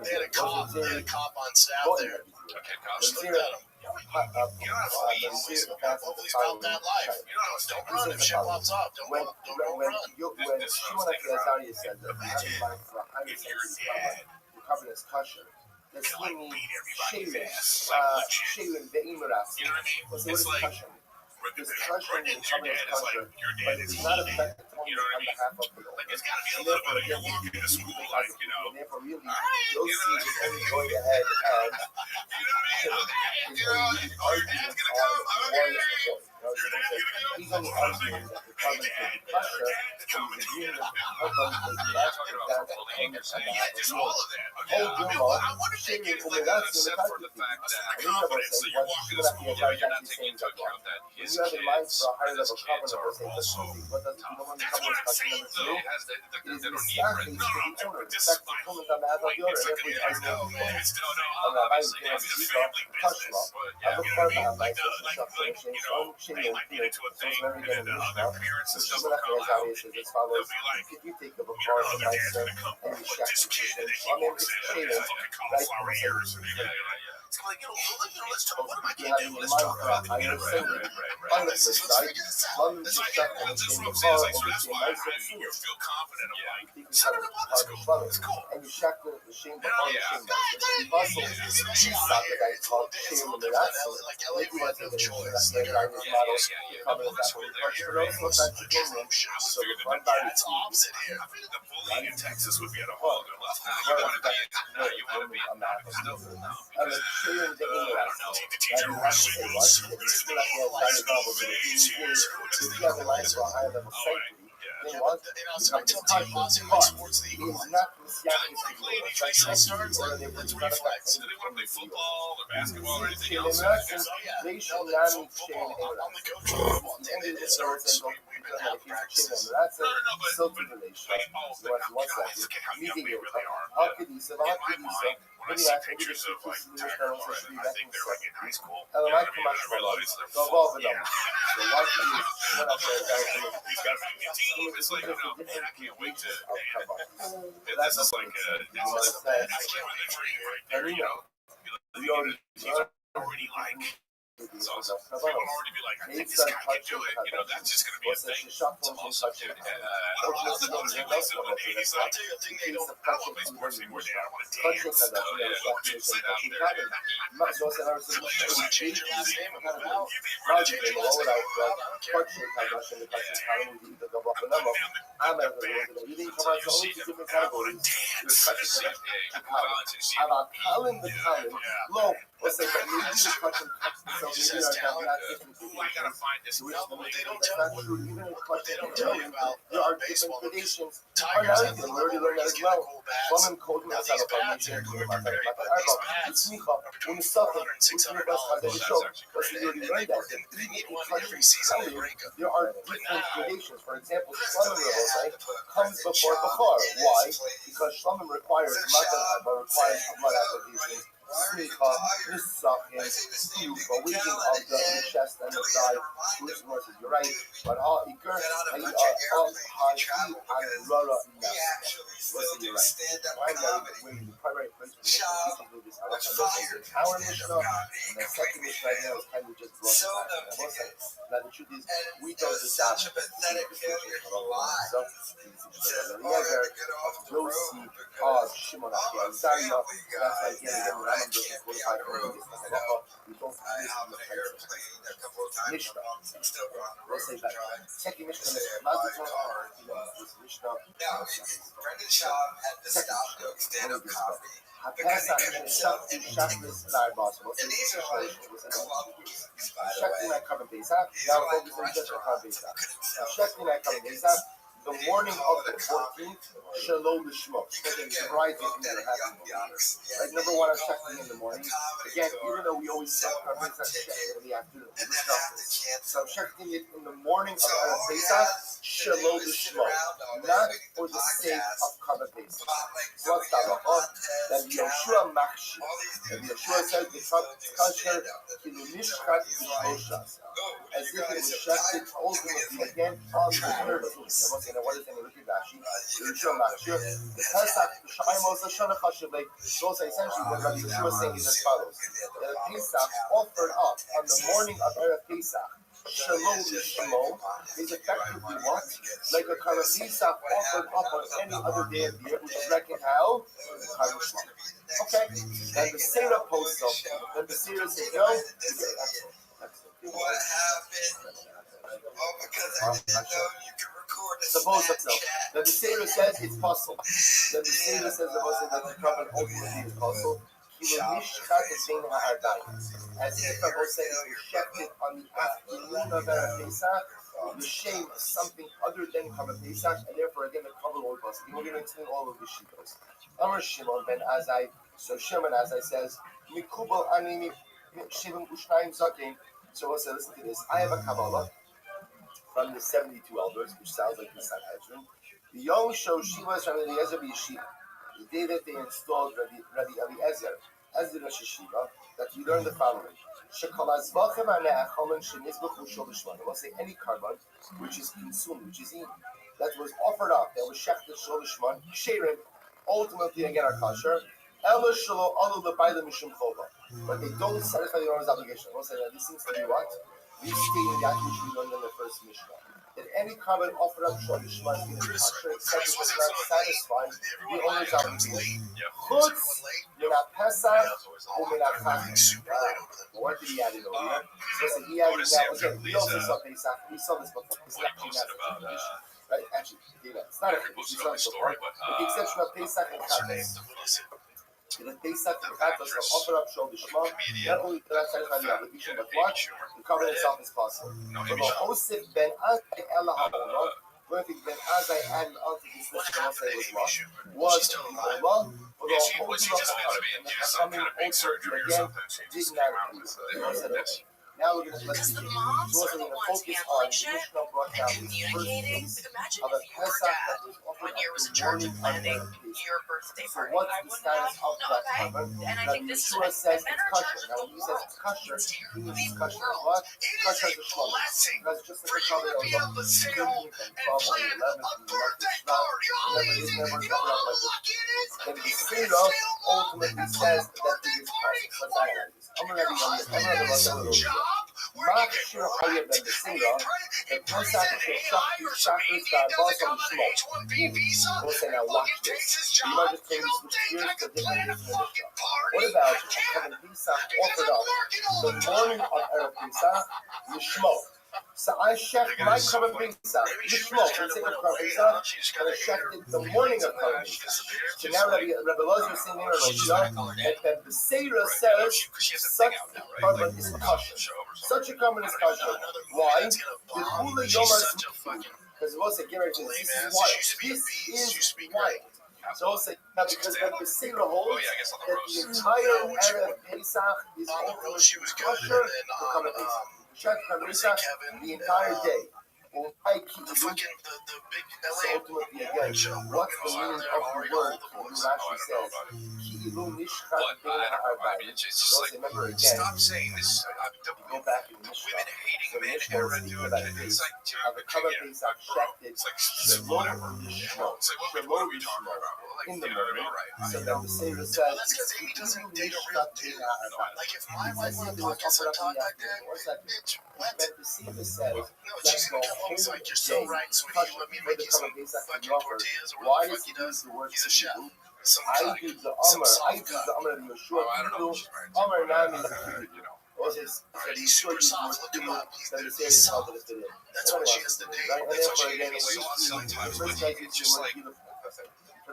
They had a cop on staff there. Okay, gosh. Just looked at him. You don't have to leave. Hopefully it's about that life. You don't run if shit pops up. Don't When run. Shimon Azaria said that having mind for a higher sense the covenant is kosher, does he mean Shalem the Emirates? You know what I mean? What It's is like, kosher? Does kosher mean Brendan's your covenant dad is is like, kosher? your But dad it is does not eating. affect You know what I on mean? behalf of the Like, it's gotta be a little bit of you're walking to school, like, you know. Therefore, really, Alright, those you know, seeds only going ahead and you know what I mean? Okay, you know, oh, your dad's gonna come. Okay. Your dad's gonna come. He's only arguing that the covenant Hey, is Dad, kosher, your dad's so coming. he's agreeing that the Yeah, covenant is not talking about that bullying or something. and Yeah, just all of that. Okay. Oh, I mean, Dilma, I wonder if they Shimon give like a Umeratz set for the fact that I the think I would confidence say that you're what walking to Shimon school, Azaria you're not actually taking saying into that account that when his you have in mind kids, for a higher his level kids covenant, are we'll say that's also something. What does tough. the one That's what I'm saying, though. number 2? Has It is they don't the need staff it. is No, to no, the owner. this That's is the my comment whole on behalf of point. the owner. It's like, Therefore, yeah, I I know, know. it's still, no, I'm not obviously, buying it's a things. family Touch business, law. but I'm yeah, a you know what I farmer. mean? I'm Like, like, you know, they might get into a thing, and then the other parents and stuff Shimon will come out, Azaria says as follows: they'll be like, if you think of a you know, car the of other dad's myself gonna come, and you but shack this it, kid that he I mean, walks it's in, Shalem, fucking right? cauliflower ears, and it's like, let's talk, what am I You gonna have do? in Let's mind talk for about a the higher internet. sanctity. Right. On the flip side, one is It's like, stuck yeah, in this is the what I'm car saying. and So that's the why nice you feel confident. I'm like, you son of a mother, it's cool. And you shack the shame before the shame. Yeah, Muscle, it's you legit suck out the here. guy It's a called little shame in the different. rats. Like LA, we have no choice. Like Like, models, No bullshit there. but also that's the thing. So the front body it's opposite here. I figured the bullying in Texas would be at a whole other level. You want to be, you want to be, no. And the shame the English. Take the teacher who singles. There's no lies, no phase here. If you have a life for a higher level sanctity, then what? It's my team posse like sports He league. is not Do they want to play any trade starts? or Like, they would that's not reflex. affect Do they want to play football or basketball or anything anything. else? They should not need shame I'm the coach of football. in the So we that's a silky relation. What's that? Meeting your Hakidisa, Hakidisa. Maybe that's pictures of like I think they're like in high school. I realize they're full. Yeah. So watch these. He's got a new team. It's like, man, I can't wait to. This is like I can't wait to dream right there. He's already like. So people already be like, I think this guy can do it. That's just going to be a thing. So also, dude, I don't know how the team likes it when he's like, I don't want to play sports anymore. I don't want to dance. So yeah, sit out there. Just change your last name. You be ready to change your last name. I'm a band. So you see them out on a dance. You see about Colin the Colin, low, what's that? I gotta find this album. They don't tell you about baseball gradations. Tigers have the already learned that as well. Now these bats are going to vary, but these bats are between $400 and $600. They need one every season to break them. There are different gradations. For example, Shlomim comes before Bachar. Why? Because Shlomim requires matan, but requires blood applications. Smicha, Nisachim, Siyufa, weaving of the chest and the thigh, which versus you're right, but all Iker, and Haji, and Rara, listen, you're right. The primary principle is to do this. I want to look at the Tower Mishnah, and the second Mishnah right now is kind of just brought back. Now, the truth is, we don't decide. So, Yossi, Shimon, Zaria, that's like, we don't use Mishnah. We'll say that. Second Mishnah is Mishnah. The morning of the 14th, Shalom Lishmo. Right, right, number one, I'm checking in the morning. Again, even though we always set Karban Pesach checking in the afternoon, so I'm checking it in the morning of Karban Pesach, Shalom Lishmo, not for the sake of Karban Pesach. What's that? That Yeshua Machshi. That Yeshua says the culture Kilumishkat B'Shoshas, as if it was shafted ultimately again on the 13th. What is in the Rashi? The Pesach, the Shamayim also Shana Chashavei. So essentially, what Rabbi Yeshua is saying is as follows: that Pesach offered up on the morning of Erev Pesach, Shalom Lishmo, is effectively what? Like a Karban Pesach offered up on any other day of the year, which is reckoned how? Okay, and the Seder posts up, and the Seder says, no, what happened? Oh, because I didn't know you could record this. Suppose that's so. Then the Seder says it's possible. Then the Seder says that the Karban ultimately is possible. As if I was saying, we checked it on the afternoon of Erev Pesach, the shame of something other than Karban Pesach, and therefore again the Kabbalah will bust. We're going to explain all of the shitos. Amar Shimon ben Azai. So Shimon Azai says, Mikubal ani Shimon Ushnayim Zakim. So we'll say, listen to this. I have a Kabbalah from the 72 elders, which sounds like the Sanhedrin. The Yom Show Shivas Rabbi Eliezer B'Yeshiva. The day that they installed Rabbi Eliezer as the Rosh Yeshiva, that we learned the following. We'll say any carbon which is consumed, which is eaten, that was offered up, that was shechted shol lishman, sherim, ultimately again are kosher. But they don't satisfy the owner's obligation. We'll say that this seems to be what? Restating that which we learned in the first Mishnah. That any carbon offered up shol lishman is going to be kosher, except if it's not satisfying the owner's obligation. Chutz minat Pesach u'minat Chag. What did he add it over here? So he added that. Okay, we also saw Pesach. We saw this before. It's not condition. Right? Actually, it's not a condition. We saw this before. With the exception of Pesach and Chagas. The Pesach and Chagas are offered up shol lishman. Not only do not satisfy the obligation, but what? The carbon itself is possible. So the Hosef ben Azai Ela HaOlah. One thing Ben Azai added onto this list that I'll say was the Olah. Was he just meant to be induced some kind of big surgery or something? She just came out with this. Now we're going to Because the continue. moms So are we're the going to ones focus handling on shit Mishnah brought and down this first communicating. piece Imagine of if a your Pesach dad that was offered one at year was the in charge of morning of planning Pesach. your birthday So party. what's I the wouldn't status have. of No, that okay. cover? And I Now think this is. Yeshua says Men it's are in charge kosher. of Now the he says world. it's kosher. It's He means the kosher. world. What? It is Kosher a is a shlomo. blessing Because just for like you to be able to stay home and plan a birthday party. How easy! You know how lucky it is? Then the You can Sira stay home ultimately and plan says a that birthday it is party kosher. Let's while analyze this. your husband has some job where you can rent and he brings an AI or some Indian doesn't come on an H-1B visa We'll say, now and watch fucking takes this. his You job. might just You think don't switch think I gears could to plan a different fucking party? What about I can't Kevin Pesach because offered I'm up working all the the time. morning of Erev Pesach, Yishmo. So I chef my Kevin Pesach, Yishmo, let's say Kevin Pesach, and I chefed it the morning of Kevin Pesach. So now Rabbi Lozer is saying here, and then the Seira says such carbon is kosher. Such a carbon is kosher. Why? The Hula Yomar, because it was a Gary, this is wild. This is wild. So also, now because the Seira holds that the entire Erev Pesach is ultimately kosher to Kevin Pesach. Chef Kevin Pesach the entire day. Well, I keep The big so LA ultimately, again, what's the meaning of the word? Rashi says, "Ki'ilu nishchat bein ha'arbayim." So remember again, Stop saying this. go back in the Mishnah. Women hating The men Mishnah era is doing speaking about it. this. It's like, How the cover things are shafted, it's like shalom whatever. lishmo, It's like, what shalom are we talking lishmo, about? Like, in the you know what I morning. mean? Right. So then the Sefer says, Well, that's because he doesn't "Ki'ilu date a real nishchat dude. bein ha'arbayim." Like, if my wife Let's would see have if podcast they and will talk like that, one second. bitch, what? Then the Sefer says, No, that she's gonna come home and the be like, you're whole so right, so day you let me for make the you some cover Pesach fucking to offer. tortillas or Why whatever the does fuck he he use does. the word He's a chef. ki'ilu? Some I cut. do the Some Amr, soft I do cut. the Amr of Yeshua, I don't know ki'ilu, what she's married to. Amr Nami, You know. also said Alright, he's he's sure super he's soft. more Look him ki'ilu up. than the He's series soft. called it today. That's why she has to date. Right? And That's why therefore, she again, gets soft sometimes, the but first guy used it's the just word like ki'ilu.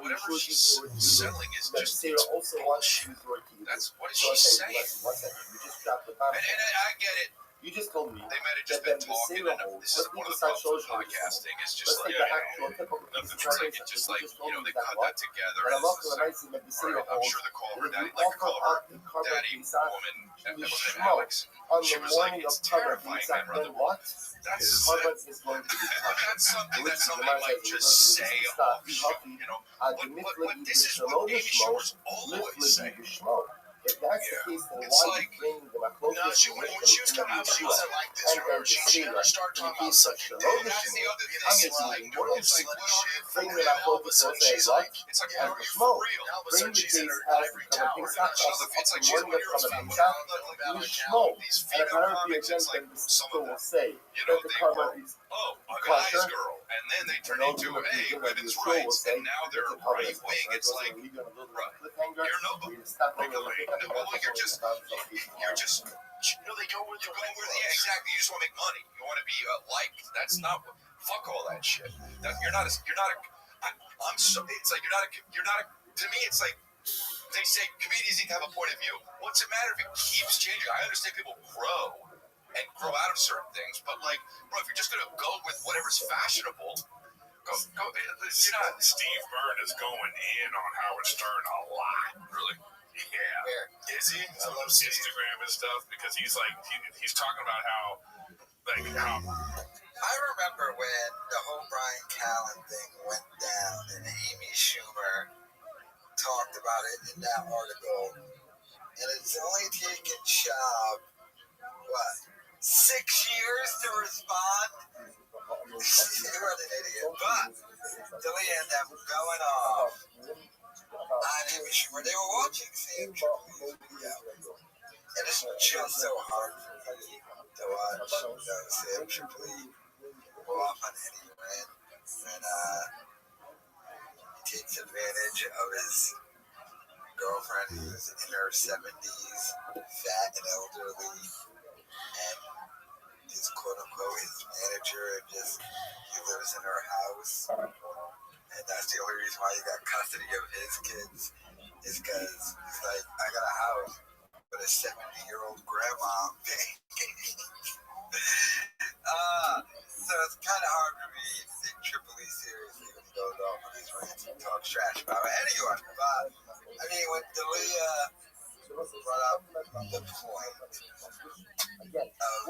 whatever she's selling is Then just Sarah also wants to use the word ki'ilu. that's what is So I she say, saying? listen, one second, you just dropped the bomb. And I get it. You just told me They might have that just then been the talking. Sarah And holds, this is let's one leave of the aside problems with social podcasting. It's just let's like take the actual typical nothing. piece of It's like content it's just that like you just told me they that cut what? that together. But And I'm it's also just the like, nice that the all Sarah right, I'm holds sure the call her that daddy, you like offer call her up the cover daddy Pesach woman. to That was Yishmo Alex. on She the was like, morning it's of cover terrifying. Pesach, I'd rather then what? That's The cover is going to be kosher. that's something Which that is the somebody Gemara might says, just say off, you know. But this is what Amy Schumer's always saying. If that's the case, then It's why like, you bring the no, machlokas when she was coming out, she wasn't like this. Remember, she never started talking about sucking dick. That's the other thing. It's like, bring the all of a machlokas sudden and she's say, like, what? it's like, As are the you for smoke. real? All of a Bring sudden the she's in case her as ivory the tower. Pesach, It's like she's morning when of you're Pesach, fucking you smoke. these And female apparently comics, again, it's like then the some people of will them, say you that know, the they cover were, is a kosher. guy's girl. And then they turn And into, ultimately, hey, again, like women's Yeshua will rights. say, And now that they're the cover is right wing. kosher. It's So like, we're going to right. cliffhanger. You're no, We're going to stop over the no, cliffhanger. well, you're just, you know, they go where yeah, exactly. You just want to make money. You want to be liked. That's not what, fuck all that shit. I'm so, it's like, to me, it's like, they say comedians need to have a point of view. What's it matter if it keeps changing? I understand people grow and grow out of certain things, but like, bro, if you're just gonna go with whatever's fashionable, go. You're not. Steve Byrne is going in on Howard Stern a lot. Really? Yeah. Is he? I love Instagram and stuff because he's like he's talking about how I remember when the whole Brian Callen thing went down and Amy Schumer talked about it in that article, and it's only taken Schaub, 6 years to respond? What an idiot. But Delia and them going off on Amy Schumer. They were watching Sam Tripoli's video, and it's just so hard for me to watch Sam Tripoli go off on any rant, and he takes advantage of his girlfriend who's in her 70s, fat and elderly, and is quote-unquote his manager, and just he lives in her house, and that's the only reason why he got custody of his kids, is because he's like, I got a house with a 70-year-old grandma. So it's kind of hard for me to take Tripoli seriously when he goes off on these rants and talks trash about it. Anyway, but I mean, when Delia brought up the point of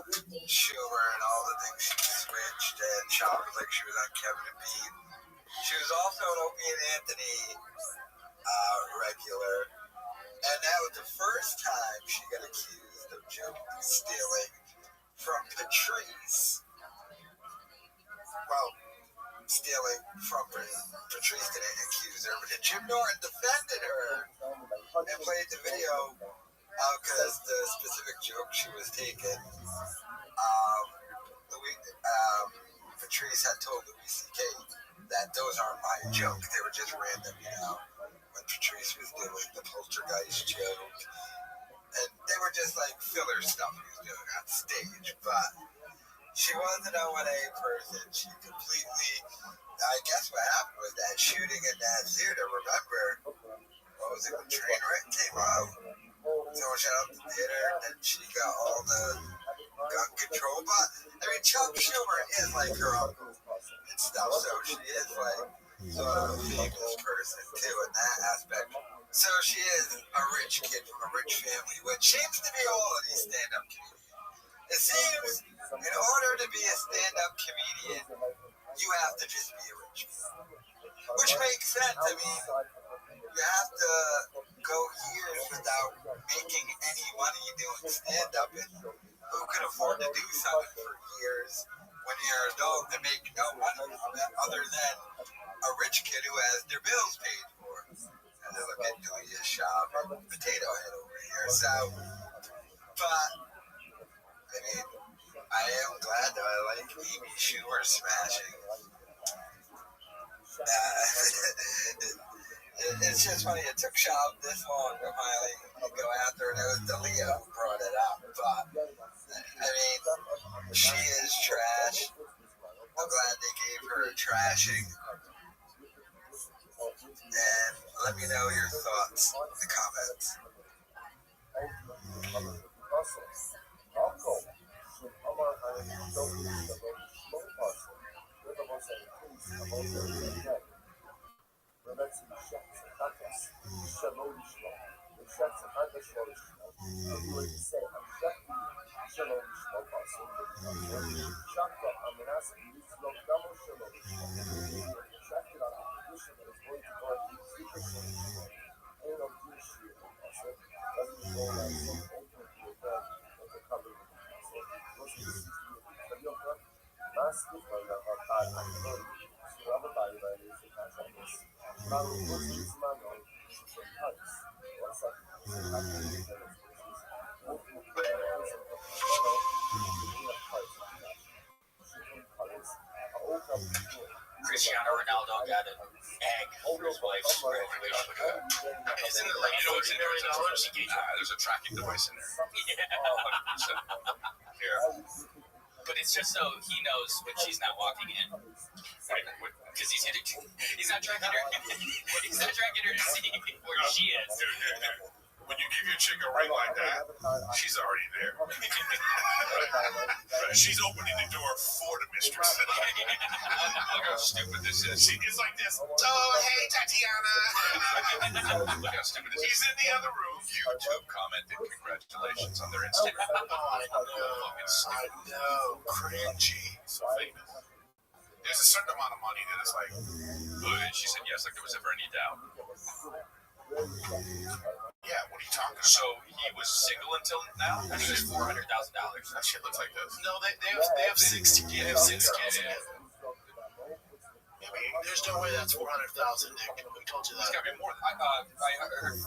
Schumer and all the things she switched and showered like she was on Kevin and Pete. She was also an Opie and Anthony regular, and that was the first time she got accused of joke stealing from Patrice. Well, stealing from Patrice didn't accuse her, but Jim Norton defended her and played the video because the specific joke she was taking, Patrice had told Louis C.K. that those aren't my jokes, they were just random, when Patrice was doing the poltergeist joke. And they were just like filler stuff he was doing on stage, but she wasn't an O&A person. She completely, I guess what happened was that shooting in that theater, remember, what was it, when Trainwreck came out? Someone shut up the theater and she got all the gun control, but I mean, Chuck Schumer is like her uncle and stuff, so she is like sort of a famous person too in that aspect. So she is a rich kid from a rich family, which seems to be all of these stand-up comedians. It seems in order to be a stand-up comedian, you have to just be a rich man, which makes sense. I mean, you have to go years without making any money doing stand-up, and who can afford to do something for years when you're an adult and make no money from it other than a rich kid who has their bills paid for? And they look at Julia's shop and Potato Head over here. So, but, I mean, I am glad that I like Amy Schumer smashing. It's just funny, it took Shop this long to finally go after, and it was Dalia who brought it up. But, I mean, she is trash. I'm glad they gave her a trashing. And let me know your thoughts in the comments. Cristiano Ronaldo got an egg for his wife's graduation. Isn't it like, you know what's in there? There's a tracking device in there. Yeah. But it's just so he knows when she's not walking in. Because he's not tracking her. He's not tracking her to see where she is. Dude. When you give your chick a ring like that, she's already there. She's opening the door for the mistress. Look how stupid this is. She is like this. Oh, hey, Tatiana. Look how stupid this is. He's in the other room. YouTube commented congratulations on their Instagram. I know. Cringy. So famous. There's a certain amount of money that is like, and she said yes, like there was ever any doubt. Yeah, what are you talking about? So he was single until now? I think it's $400,000. That shit looks like this. No, they have 6 kids. They have 6 kids. I mean, there's no way that's 400,000, Nick. We told you that. It's gotta be more. I heard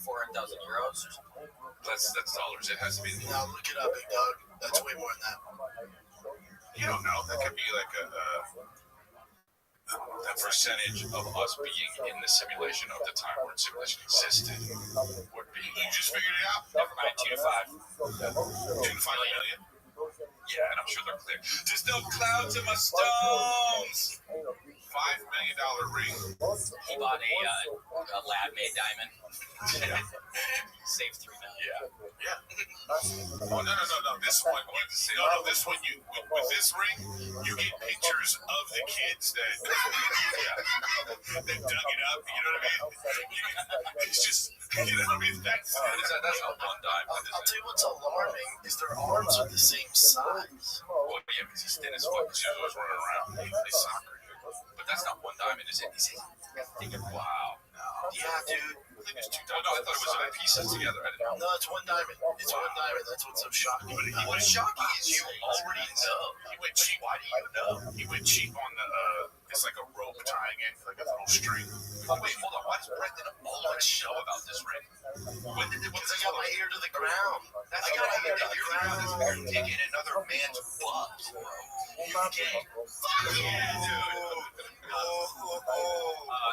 400,000 euros or something. That's dollars. It has to be. Now look it up, Big Dog. That's way more than that. You don't know. That could be like the percentage of us being in the simulation of the time where simulation existed would be. You just figured it out. Never mind, 2 to 5. 2 to 5 million? Yeah, and I'm sure they're clear. There's no clouds in my stones. $5 million ring. He bought a lab-made diamond. Saved $3 million. Yeah. Oh no! This one, this one, you with this ring, you get pictures of the kids that that dug it up. You know what I mean? It's just, you know what I mean? That's a one dime. I'll tell you what's alarming is their arms are the same size. Well, yeah, because he's thin as fuck. He's always running around. They soccer, dude. But that's not one diamond, is it? Is it? Wow. No. Yeah, dude. I think it's two diamonds. No, I thought it was pieces together. I didn't know. No, it's one diamond. It's one diamond. That's what's so shocking. But what's shocking is you already know. He went cheap. Why do you know? He went cheap on the, it's like a rope tying it, like a little string. Oh, wait, hold on. Why does Brendan always know about this ring? When did it, Because I got my ear to the ground. That's got my ear to the ground. You're digging another man's butt. Okay. Fuck yeah, dude.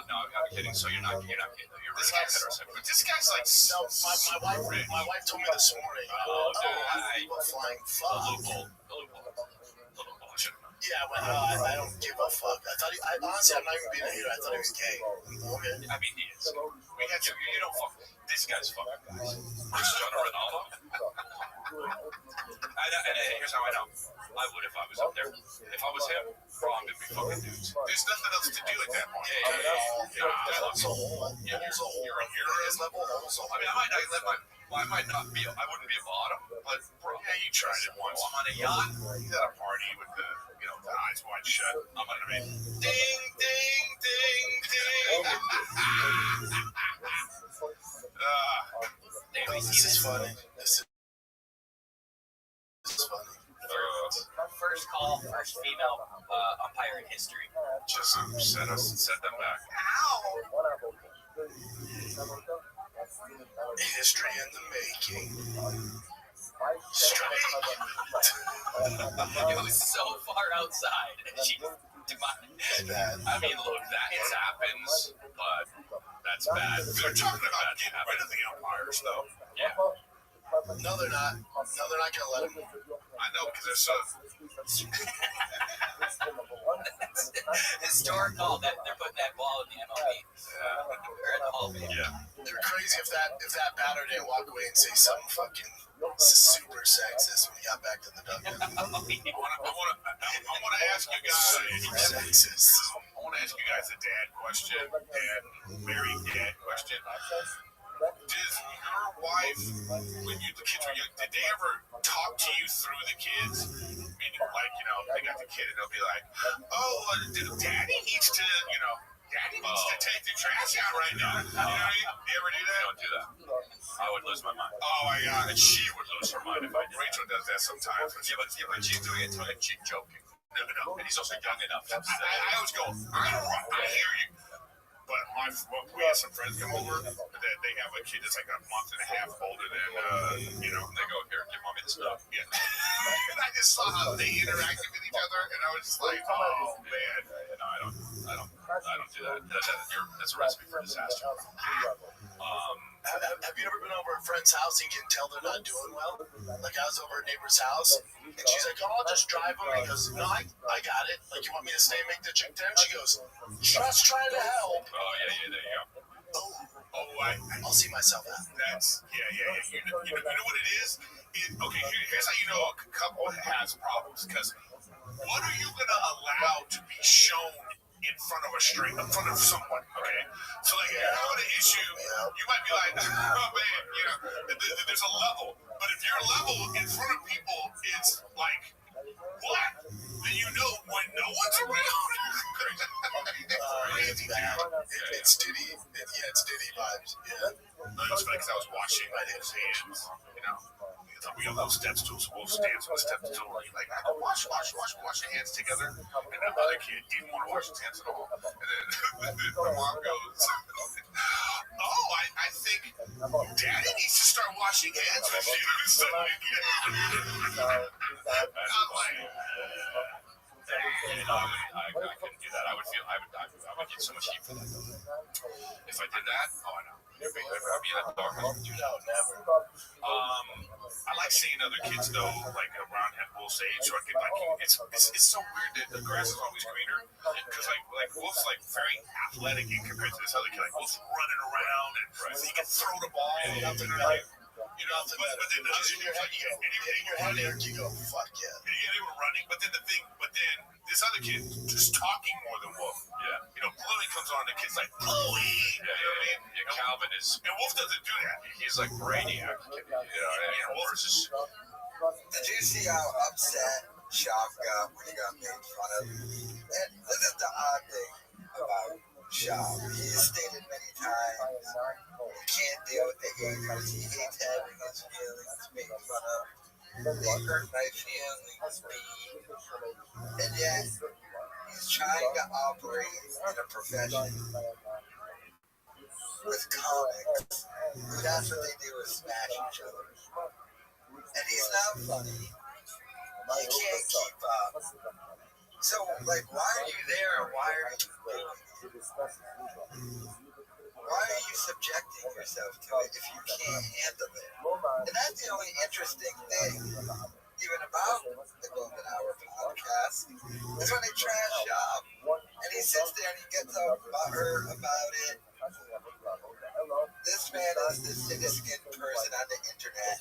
No, I'm kidding. So you're not kidding. You're This really guy's- heterosexual. But this guy's like No, my wife told me this morning. I'm a flying fuck. a loophole. I should have known. Yeah, I don't give a fuck. Honestly, I'm not even being a hater. I thought he was gay. Okay. I mean, he is. We had to, you don't fuck. This guy's fucking guys. Cristiano Ronaldo. And here's how I know. I would if I was up there. If I was him, bro, I'm gonna be fucking dudes. There's nothing else to do at that point. You're on his level. I mean, I might not be. I wouldn't be a bottom, but bro, yeah, you tried it once. I'm on a yacht. He's at a party with the, the eyes wide shut. I'm gonna be ding, ding, ding, ding. This is funny. This is funny. First call, first female umpire in history. Just set them back. History in the making. It was so far outside. She I mean, look, that it happens, but that's bad. They're talking about getting rid of the umpires, though. Yeah. No, they're not. No, they're not gonna let him. I know, because they're so. Historic call that they're putting that ball in the MLB. Or at the Hall of Fame. Yeah. They're crazy if that batter didn't walk away and say something fucking super sexist when he got back to the dugout. I want to ask you guys. Sexist. I want to ask you guys a dad question. Very dad question. Does your wife, when the kids were young, did they ever talk to you through the kids? Meaning, like, they got the kid and they'll be like, daddy needs to, daddy needs to take the trash out right now. You know what I mean? You ever do that? Don't do that. I would lose my mind. Oh my God, and she would lose her mind if I did. Rachel does that sometimes. But she's doing it tongue in cheek joking. No, and he's also young enough. I always go, I hear you. But we have some friends come over that they have a kid that's like a month and a half older than, they go, here, give mommy the stuff. Yeah. And I just saw how they interacted with each other, and I was just like, oh man. No, I don't do that. That's a recipe for disaster. Have you ever been over at a friend's house and you can tell they're not doing well? Like I was over at a neighbor's house and she's like, oh, I'll just drive them. He goes, no, I got it. Like, you want me to stay and make the chick dinner? She goes, just trying to help. Oh, yeah, there you go. I'll see myself out. That's, yeah. You know what it is? Okay, here's how you know a couple has problems. Because what are you going to allow to be shown in front of someone, okay? So, like, if you're having an issue, you might be like, oh, man, there's a level. But if your level in front of people is like, what? Then you know when no one's around. It's Diddy. It's Diddy vibes. Yeah. No, it's funny because I was washing my hands, we got little step stools, we'll stand on the step stool. Like, I go wash your hands together. And the other kid didn't want to wash his hands at all. And then my mom goes, oh, I think Daddy needs to start washing hands with you. So, and I'm like, I couldn't do that. I would get so much heat for that. If I did that, oh, I know. I'd be in the darkness. Never. I like seeing other kids though, like around at Wolf's age, so I can it's so weird that the grass is always greener. Because like Wolf's like very athletic in compared to this other kid. Like Wolf's running around and he can throw the ball. And You know, but then in your head, you go, fuck yeah. Yeah, they were running, but then this other kid is talking more than Wolf. Yeah. You know, Bluey comes on, the kid's like, Bluey! Yeah, you know what I mean? Yeah, Calvin is... And Wolf doesn't do that. He's like Brainiac. You know, and Wolf is just... Did you see how upset Shaw got when he got made fun of? And this is the odd thing about Shaw. He has stated many times he can't deal with the haters. He hates having his feelings made fun of. They hurt my feelings, me. And yet, he's trying to operate in a profession with comics. That's what they do, is smash each other. And he's not funny. He can't keep up. So, like, why are you there and why are you willing? Why are you subjecting yourself to it if you can't handle it? And that's the only interesting thing, even about the Golden Hour podcast, is when they trash Shop. And he sits there and he gets all butthurt about it. This man is the thinnest-skinned person on the internet.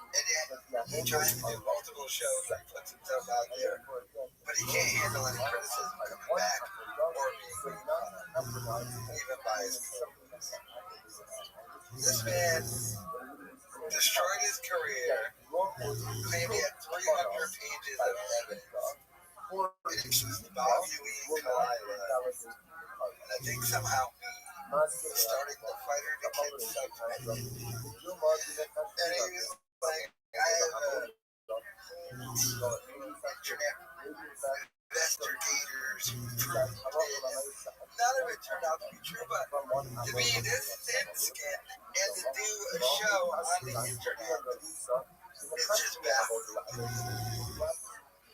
And yet, he tries to do multiple shows and puts himself out there, but he can't handle any criticism coming back or being made fun of, even by his co-hosts. This man destroyed his career, claimed he had 300 pages of evidence, and accused Bobby Lee and Kalila, and I think somehow starting the fighter to kid subreddit. And he was like, I have internet investigators proved it. None of it turned out to be true, but to be this thin-skinned and to do a show on the internet, it's just baffling.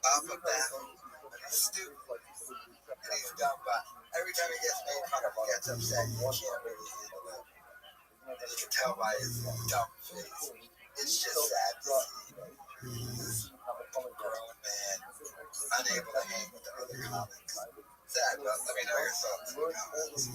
Papa baffled. He's stupid. And he's dumb, but every time he gets made fun of, he gets upset. He can't really handle it. And you can tell by his dumb face. It's just sad to see a grown man unable to hang with the other comics. Sad, but let me know your thoughts in the comments.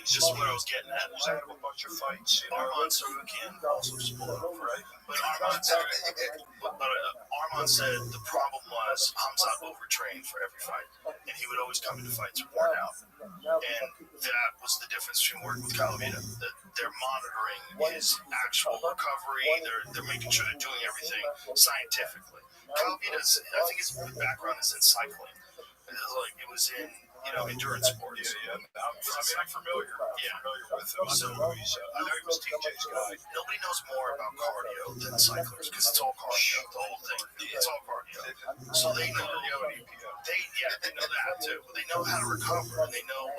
Just what I was getting at. Was out of a bunch of fights. Armand Sarukian also spoke, right? But Armand said the problem was Hamzat overtrained for every fight, and he would always come into fights worn out. And that was the difference between working with Calavita. That they're monitoring his actual recovery. They're making sure they're doing everything scientifically. Calavita's, I think his background is in cycling. It was in endurance sports. Yeah. I'm familiar. Familiar with him. So, I know he was TJ's guy. Nobody knows more about cardio than cyclists because it's all cardio. The whole thing, it's all cardio. So they know. They know that too. They know how to recover, and they know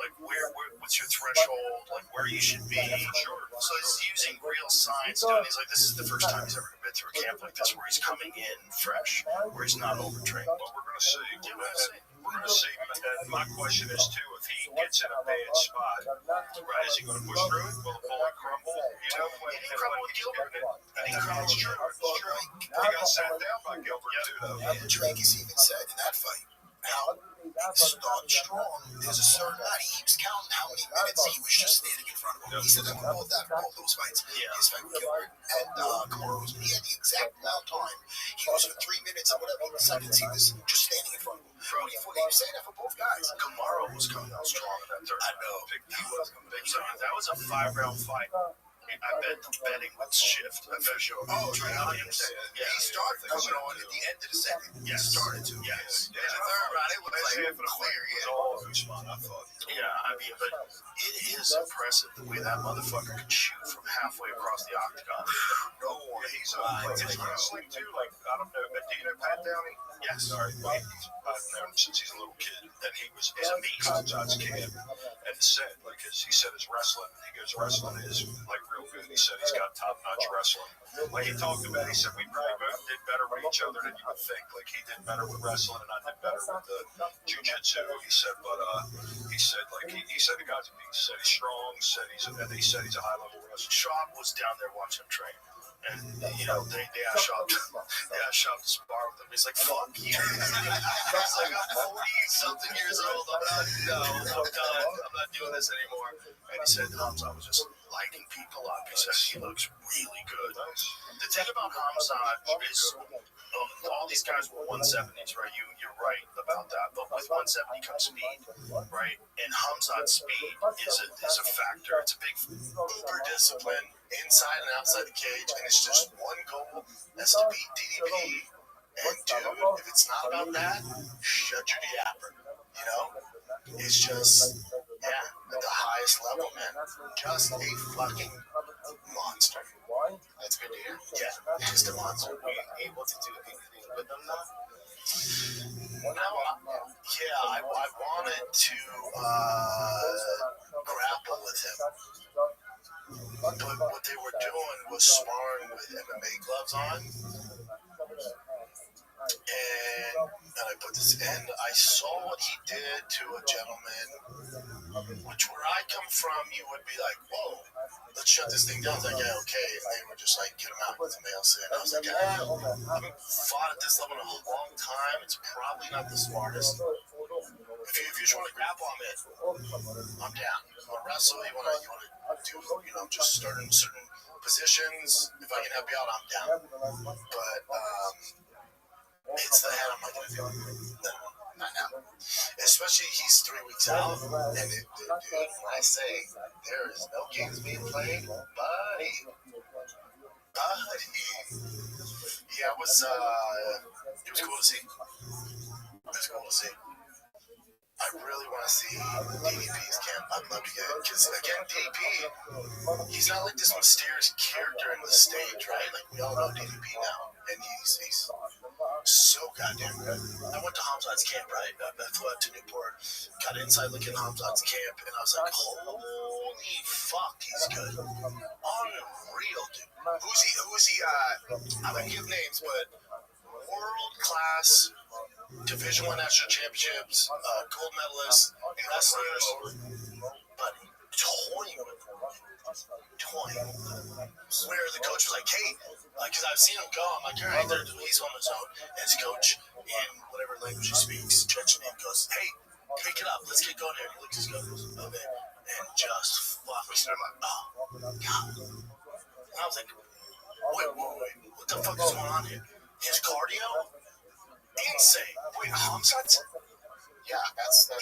what's your threshold, where you should be. Sure. So he's using real science. He's like, this is the first time he's ever been through a camp like this, where he's coming in fresh, where he's not overtrained. Well, we're going to see. We're going to see. And my question is too, if he gets in a bad spot, right, is he going to push through it? Will the bullet crumble? He crumbled with Gilbert. He crumbled. It's true. He got sat down by Gilbert too, though. And Drake's even said in that fight, how he started strong. There's a certain amount. He keeps counting how many minutes he was just standing in front of him. He said that with both those fights. His fight with Gilbert and Kamaru, he had the exact amount of time. He was for 3 minutes or whatever seconds. He was just standing in front of him. He was saying that for both guys. Kamaru was coming out strong in that third. I know. He was coming big. So that was a 5-round fight. I bet the betting would shift for sure. Oh, yeah. He started coming on at the end of the second. Yes. He started to. Yes. Yeah. The third round, it was like clear. Yeah. I thought. Yeah, I mean, but it is impressive the way that motherfucker can shoot from halfway across the octagon. No one. He's wrestling too. Like, I don't know, but do you know Pat Downey? Yes. Sorry. I've known him since he's a little kid, and he's amazing sometimes camp. And said, like, he said his wrestling, he goes, wrestling is like real good. He said he's got top notch wrestling. Like he talked about, he said we really both did better with each other than you would think. Like he did better with wrestling, and I did better with the jiu-jitsu. He said, but he said like he said the guy's a beast. He said he's strong. He said he's a high level wrestler. Schaub was down there watching him train. And, you know, they asked Schaub to spar with him. He's like, fuck you. I got 40-something years old. I'm done. I'm not doing this anymore. And he said, Hamzat was just lighting people up. He said, he looks really good. The thing about Hamzat is, all these guys were 170s, right? You're right about that. But with 170 comes speed, right? And Hamzat's speed is a factor. It's a big uber discipline inside and outside the cage, and it's just one goal. That's to beat DDP. And dude, if it's not about that, shut your yapper. You know, it's just at the highest level, man. Just a fucking monster. That's good to hear. Yeah, just a monster. We're able to do anything with them now. I wanted to grapple with him. But what they were doing was sparring with MMA gloves on. And I put this in. I saw what he did to a gentleman, which where I come from, you would be like, whoa, let's shut this thing down. I was like, yeah, okay. And they were just like, get him out with the male sin. I was like, I haven't fought at this level in a long time. It's probably not the smartest. If you just want to grapple on it, I'm down. You want to wrestle? You want to do, just certain positions? If I can help you out, I'm down. But it's the head I'm not going to do. No, not now. Especially he's 3 weeks out, and dude, when I say there is no games being played, buddy. Yeah, it was cool to see. It was cool to see. I really want to see DDP's camp. I'd love to get it. Because, again, DDP, he's not like this mysterious character in the stage, right? Like, we all know DDP now. And he's so goddamn good. I went to Hamzat's camp, right? I flew out to Newport, got an inside look at Hamzat's camp, and I was like, holy fuck, he's good. Unreal, dude. Who's he, I don't give names, but world-class Division I National Championships, gold medalists, wrestlers, buddy, toying with him. Where the coach was like, hey, because I've seen him go, I'm like, all right, he's on his own. And his coach, in whatever language he speaks, Chechen, goes, hey, pick it up, let's get going here. He looks at his goes, okay, and just fucking, I'm like, oh, God. And I was like, wait, what the fuck is going on here? His cardio? Insane. Wait, Hamzat? Yeah,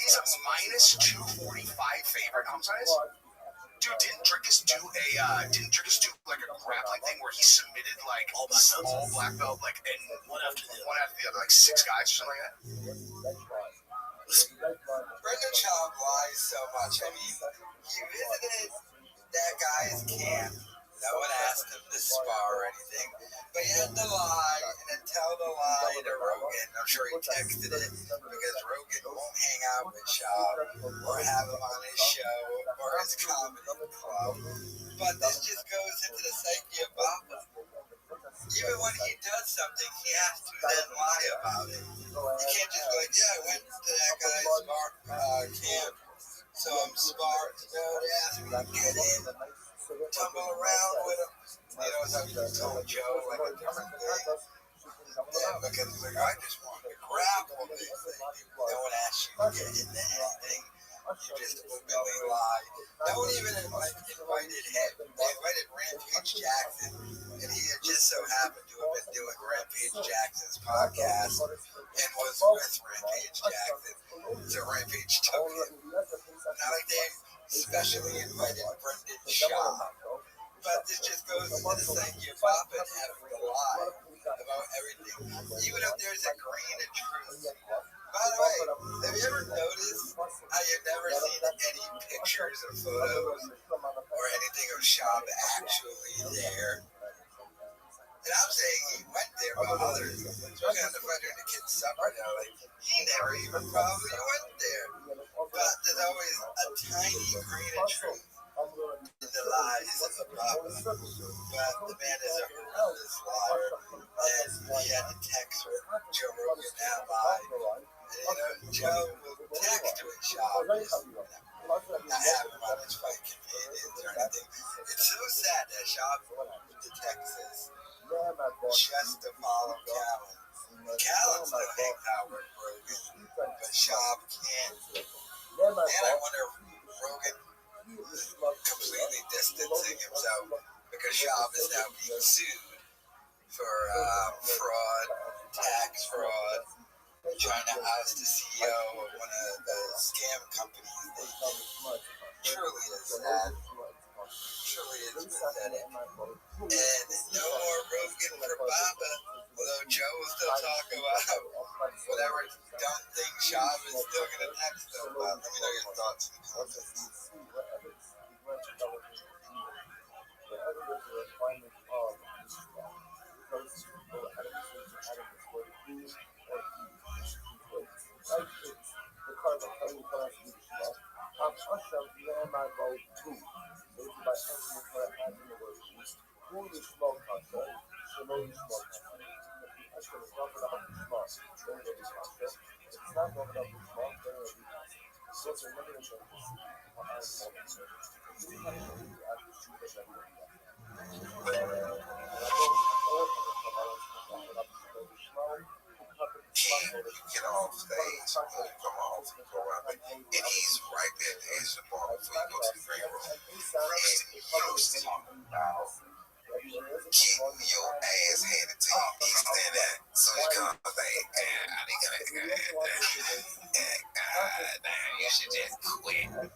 he's a minus 245 favorite, Hamzat is? Dude, didn't Drickus do like a grappling thing where he submitted like all black belt, like, and one after the other, like 6 guys or something like that? Brendan Schaub lies so much. I mean, he visited that guy's camp. No one asked him to spar or anything, but he had to lie and then tell the lie to Rogan. I'm sure he texted it because Rogan won't hang out with Schaub or have him on his show or his comedy club. But this just goes into the psyche of Baba. Even when he does something, he has to then lie about it. You can't just be like, yeah, I went to that guy's camp, so I'm smart. You know, they asked me to get in. Tumble around with him. You know, so he told Joe like a different thing. Yeah, because he's like, I just wanted to grapple this thing. No one asked you to get into anything. You just openly lie. No one even invited him. They invited Rampage Jackson, and he had just so happened to have been doing Rampage Jackson's podcast and was with Rampage Jackson. So Rampage took him. Not like they especially invited Brendan Schaub But this just goes to the saying you're popping having to lie about everything, even if there's a grain of truth. By the way, have you ever noticed how you've never seen any pictures or photos or anything of Shab actually there? And I'm saying he went there, but others, especially on the Frederick and the kids' supper now, like, he never even probably went there. But there's always a tiny grain of truth in the lies of the prophet. But the man is a horrendous liar. And he had to text with Joe Rogan that lie. And Joe will text with Shab. Not have him on his fight companions or anything. It's so sad that Shab the Texas just to follow Callan. Callan's the hang out with Rogan, but Shab can't. And I wonder if Rogan completely distancing himself because Shab is now being sued for fraud, tax fraud, trying to oust the CEO of one of the scam companies. Truly is sad. Truly is pathetic. And no more Rogan for Baba, although Joe will still talk about whatever dumb thing Shab is still going to text him about. Let me know your thoughts in the comments. Get off stage, come off, go around, and he's right there at the edge of the bar before you go to the green room. Roasting about getting your ass handed to you. He's standing there, so he comes like, you should just quit. Then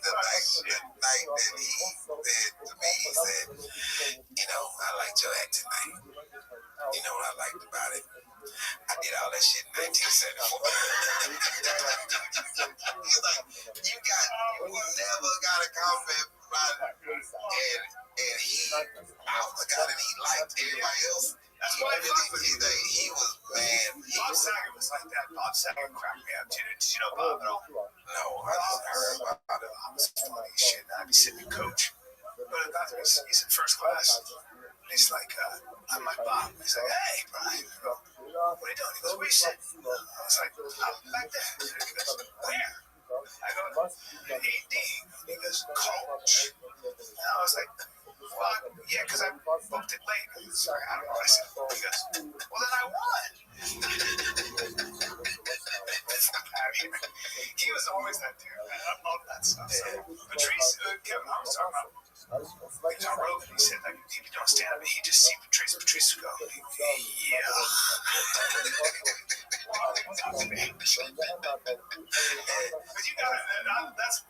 the night that he said to me, he said, I liked your act tonight. You know what I liked about it? I did all that shit in 1974. He's like, you never got a compliment from Rodney. And I was the guy that he liked everybody else. That's why he was mad. Bob Saget was like that. Bob Saget cracked me up. Did you know Bob at all? No, I just heard about it. I was funny as shit. I'd be sitting in coach. But he's in first class. And he's like, I'm like Bob. He's like, hey, Brian. What are you doing? He goes, where you sitting? I was like, back there. He goes, where? I go, AD. He goes, coach. And I was like, well, yeah, because I booked it late. Sorry, I don't know. I said, he goes, well, then I won. He was always that dude, man. I love that stuff. So, Patrice, Kevin, I was talking about John Rogan. He said, like, if you don't stand up, he just see Patrice would go, yeah. But you got it. That's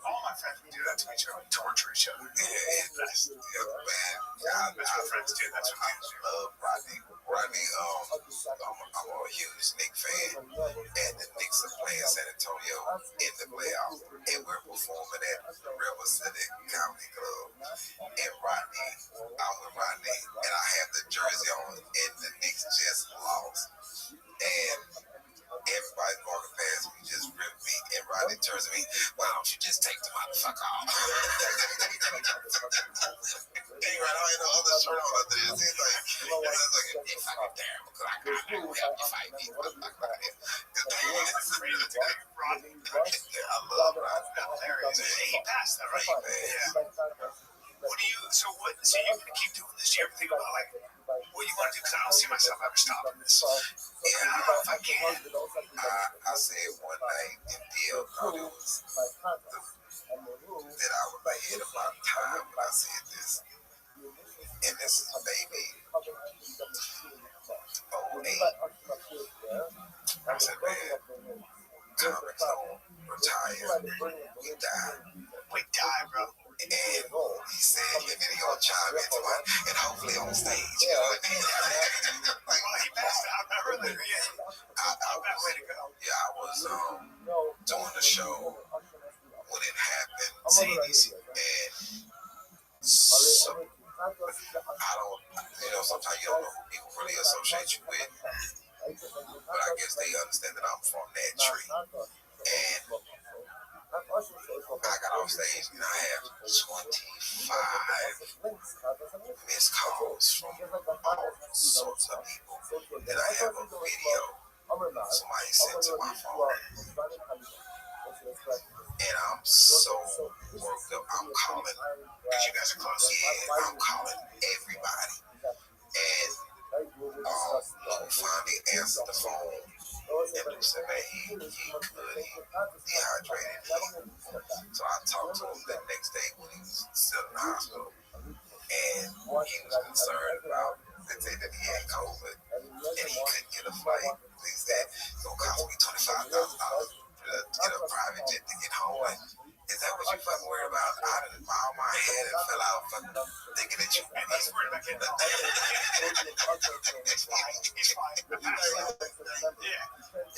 all my friends do that to each other, torture each other. That's man. Our friends do. That's what I love Rodney. I'm a huge Knicks fan, and the Knicks are playing San Antonio in the playoffs, and we're performing at the River City Comedy Club. And I'm with Rodney, and I have the jersey on, and the Knicks just lost. And everybody's walking past me, just ripped me, and Rodney turns to me, why don't you just take the motherfucker off? He ran out in the other shirt on under this. He's like, you fucking terrible, because I got to help you fight me. I love Rodney. He passed that, right? Yeah. So you're going to keep doing this? Do you ever think about, like, what you want to do? Because I don't see myself ever stopping this. Yeah, I don't know if I can. I said one night in DL thought it was that I was ahead of my time when I said this. And this is maybe 08. I said, man, comics don't retire. We die. We die. And then he gonna chime into my, and hopefully on stage, you know what I mean? Like, Well, he passed out earlier. Yeah. Way to go. yeah, I was doing the show when it happened, and so I don't, sometimes you don't know who people really associate you with, but I guess they understand that I'm from that tree. And I got off stage and I have 25 missed calls from all sorts of people. Then I have a video somebody sent to my phone. And I'm so worked up. I'm calling, because you guys are close. Yeah, I'm calling everybody. And Lou finally answered the phone. And Lou said, man, he dehydrated. So I talked to him the next day when he was still in the hospital. And he was concerned about the day that he had COVID. And he couldn't get a flight. He said, it's going to cost me $25,000 to get a private jet to get home. Like, is that what you fucking worried about? I done bowed my head and fell out fucking thinking that you. And he's worried about getting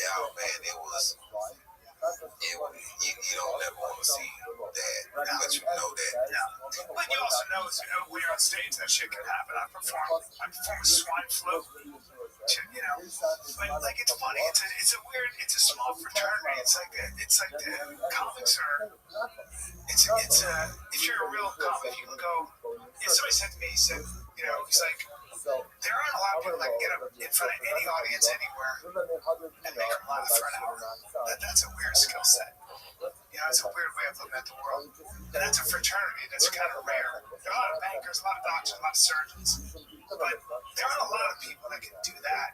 Yeah, man, it was. You don't ever want to see that, but you know that. But you also know, when you're on stage, that shit can happen. I performed swine flu. But like, it's funny. It's a small fraternity. It's like the comics are. If you're a real comic, you can go. Somebody said to me, he's like, there aren't a lot of people that can get up in front of any audience anywhere and make them laugh for an hour. That's a weird skill set. It's a weird way of looking at the world. And that's a fraternity that's kind of rare. There are a lot of bankers, a lot of doctors, a lot of surgeons. But there aren't a lot of people that can do that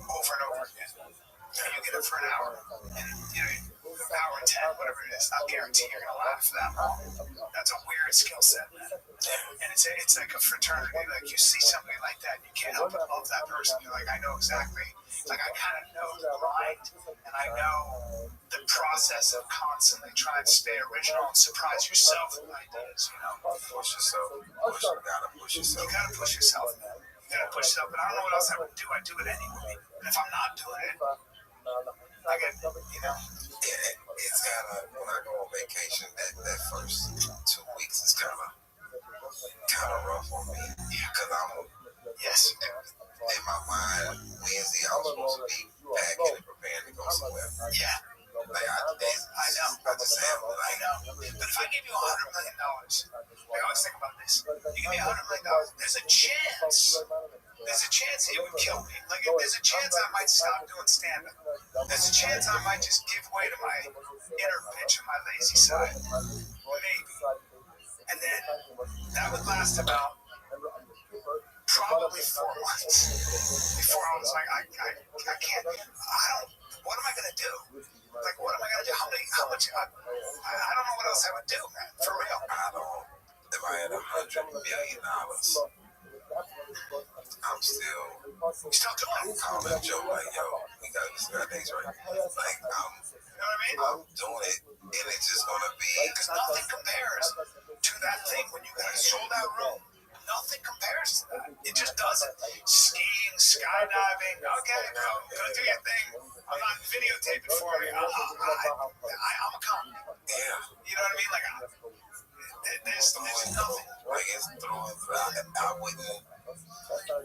over and over again. You get it for an hour, and an hour and 10, whatever it is. I guarantee you're gonna laugh for that long. That's a weird skill set, man. And it's like a fraternity. Like, you see somebody like that, you can't help but love that person. You're like, I know exactly. Like, I kind of know the grind, and I know the process of constantly trying to stay original and surprise yourself with ideas. Push yourself. You gotta push yourself. You gotta push yourself, man. You gotta push yourself. But I don't know what else I would do. I do it anyway. And if I'm not doing it, I get, It's when I go on vacation, that first 2 weeks is kind of rough on me. Yeah, because I'm, yes, in my mind, Wednesday I was supposed to be packing and preparing to go somewhere. yeah. Like, I know. But if I give you $100 million, I always think about this. You give me $100 million, there's a chance it would kill me. Like, there's a chance I might stop doing stand-up. There's a chance I might just give way to my inner bitch and my lazy side. Maybe. And then that would last about probably 4 months before I was like, I can't. What am I gonna do? Like, what am I gonna do? How much? I don't know what else I would do, man. For real. If I had $100 million, I'm still doing it. calling Joe like, yo, we got things right. Like, You know what I mean? I'm doing it, and it's just gonna be. Because nothing compares to that thing when you got a sold out room. Nothing compares to that. It just doesn't. Skiing, skydiving, okay, go do your thing. I'm not videotaping for you. I'm a comic. Yeah. You know what I mean? Like, there's nothing. Like, it's throwing. I wouldn't. I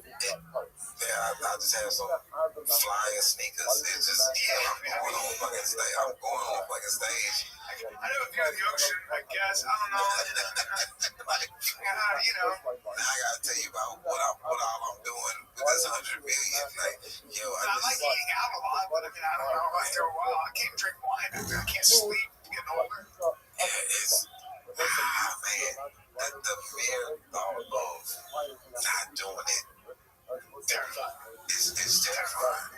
just have some flying sneakers. It's just, I'm going on fucking stage. I know if you're in the ocean, I guess. I don't know. Now I gotta tell you about what all I'm doing with this $100 million. Like, yo, I like eating out a lot, but I mean, I don't know. After a while, I can't drink wine. I can't sleep. I'm getting older. It's man, the mere thought of not doing it. Terrifying. It's terrifying.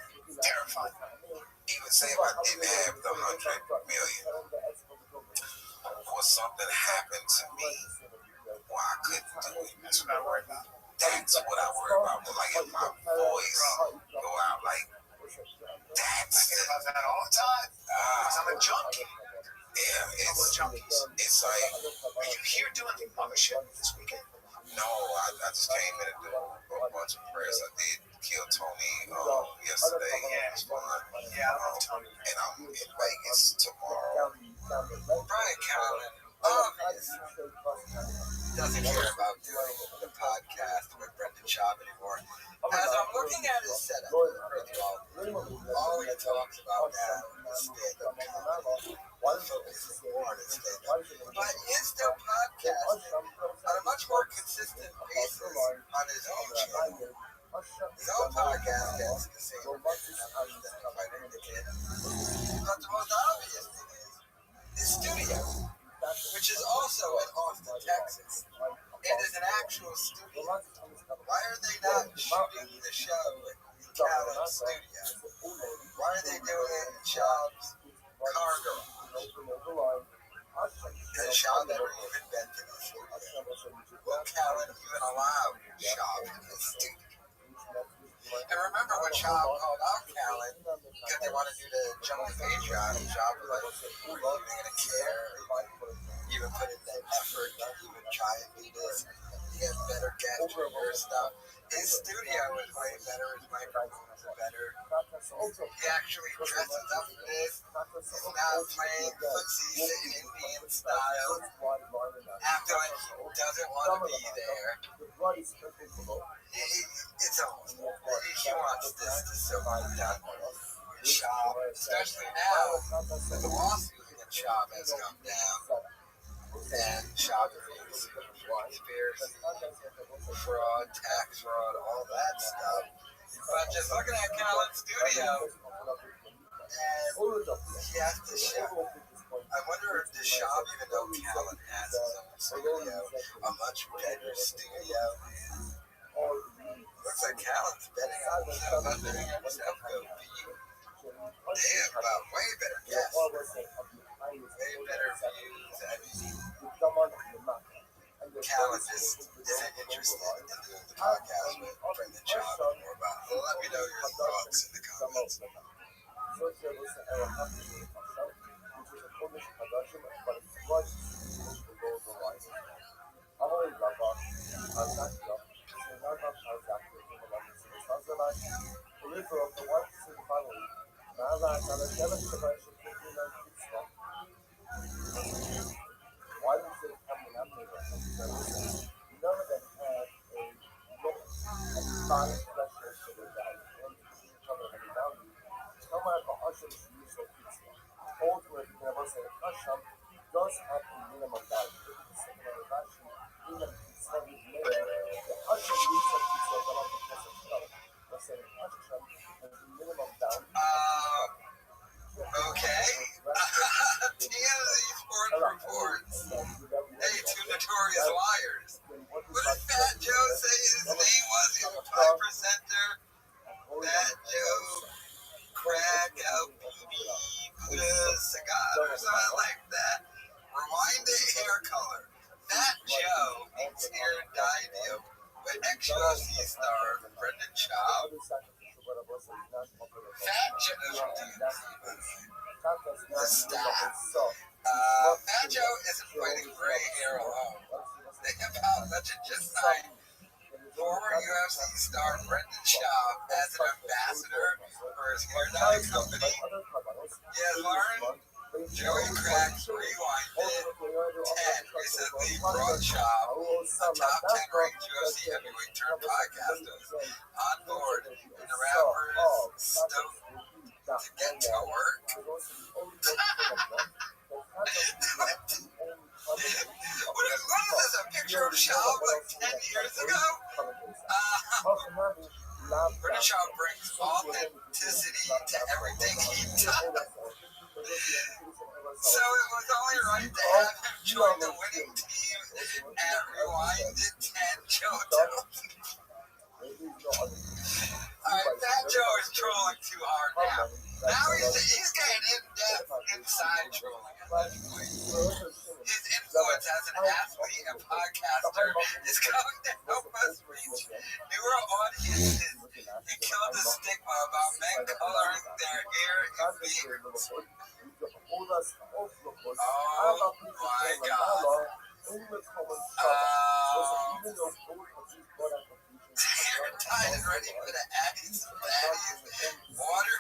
Terrifying. Even say if I didn't have the $100 million, or something happened to me where I couldn't do it. That's what I worry about. That's what I worry about. But like, if my voice go out, like, I think about that all the time. Because I'm a junkie. Yeah, We're junkies. it's like, Are you here doing the mothership this weekend? No, I just came in and did a bunch of prayers. I did kill Tony yesterday. Yeah, it was fun. Yeah, I love Tony. And I'm in Vegas tomorrow. Brian Callen, obviously, doesn't care about doing the podcast with Brendan Schaub anymore. As I'm looking at his setup, first of all he talks about now is stand-up comedy. One focuses more on his stand-up. But is still podcasting on a much more consistent basis on his own channel. His own podcast gets the same numbers that he might indicate. But the most obvious thing is his studio, which is also in Austin, Texas. It is an actual studio. Why are they not shooting the show in Callen's studio? Why are they doing it in Schaub's car garage? Has Schaub never even been to the studio? Will Callen even allow Schaub in his studio? And remember when Schaub called out Callen because they wanted you to jump the Patreon, and Schaub was like, "Are you even gonna care? Even put in that effort to even try and do this? You get better guests for your stuff." His studio is way better. His microphones are better. He actually dresses up for this. He's not playing footsie sitting Indian style, acting like he doesn't want to be there. It's almost he wants this to still be done. Schaub, especially now with the lawsuit against Schaub has come down, and Schaub is conspiracy, fraud, tax fraud, all that stuff. But just looking at Callen's studio, and he has to show. I wonder if the Schaub even though Callen has his own studio, a much better studio. Looks like Callen's betting on himself, not betting on himself. Go be. They have way better guests, way better views. I mean, Callen just isn't interested in doing the podcast with Brendan Schaub anymore. But let me know your thoughts in the comments. Okay. TMZ Sports reports. Hey, two notorious liars. What did Fat Joe say his name was? He was a 5%er. Fat Joe Crack LPD Buddha Cigar or something like that. Reminded hair color. Fat Joe needs hair dyed with XOC star Brendan Schaub. Fat Joe, the staff. Fat Joe isn't fighting gray hair alone. The hip hop legend just signed former UFC star Brendan Schaub as an ambassador for his hair dye company. Yeah, Lauren, Joey Crack's Rewinded 10 recently brought Schaub, a top 10 ranked UFC heavyweight turned podcaster, on board, and the rapper is stoked to get to work. What is this? A picture of Schaub like 10 years ago? Brendan Schaub brings authenticity to everything he does. So it was only right to have him join the winning team at Rewinded 10 Johto. Alright, Fat Joe is trolling too hard now. Now he's getting in-depth inside trolling at this point. His influence as an athlete and podcaster is going to help us reach newer audiences and kill the stigma about men coloring their hair and beards. Oh my God. ready for the Addies, water.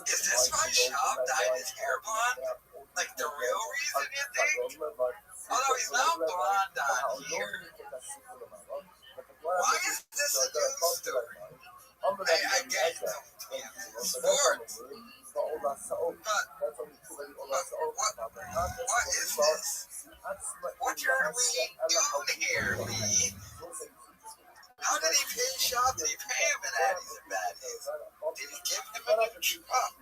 Is this why Shab dyed his hair blonde? Like the real reason you think? Although he's not blonde on here. Why is this a news story? I get it. Sports. But what is this? What are we doing here, Lee? How did he pay Shab? Did he pay him an Addies and Baddies? Did he give him a new truck?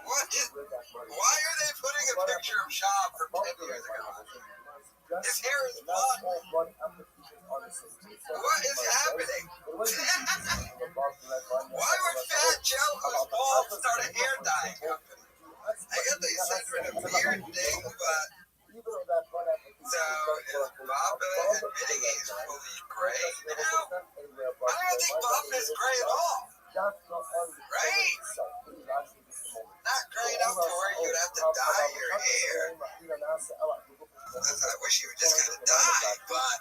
Why are they putting a picture of Shab from 10 years ago? His hair is blonde. What is happening? Why would Fat Joe, who's bald, start a hair dyeing company? I get that you said for the beard thing, but so is Baba admitting he's fully gray now? I don't think Baba is gray at all. Right? Not gray enough to where you'd have to dye your hair. I wish you were just gonna die, but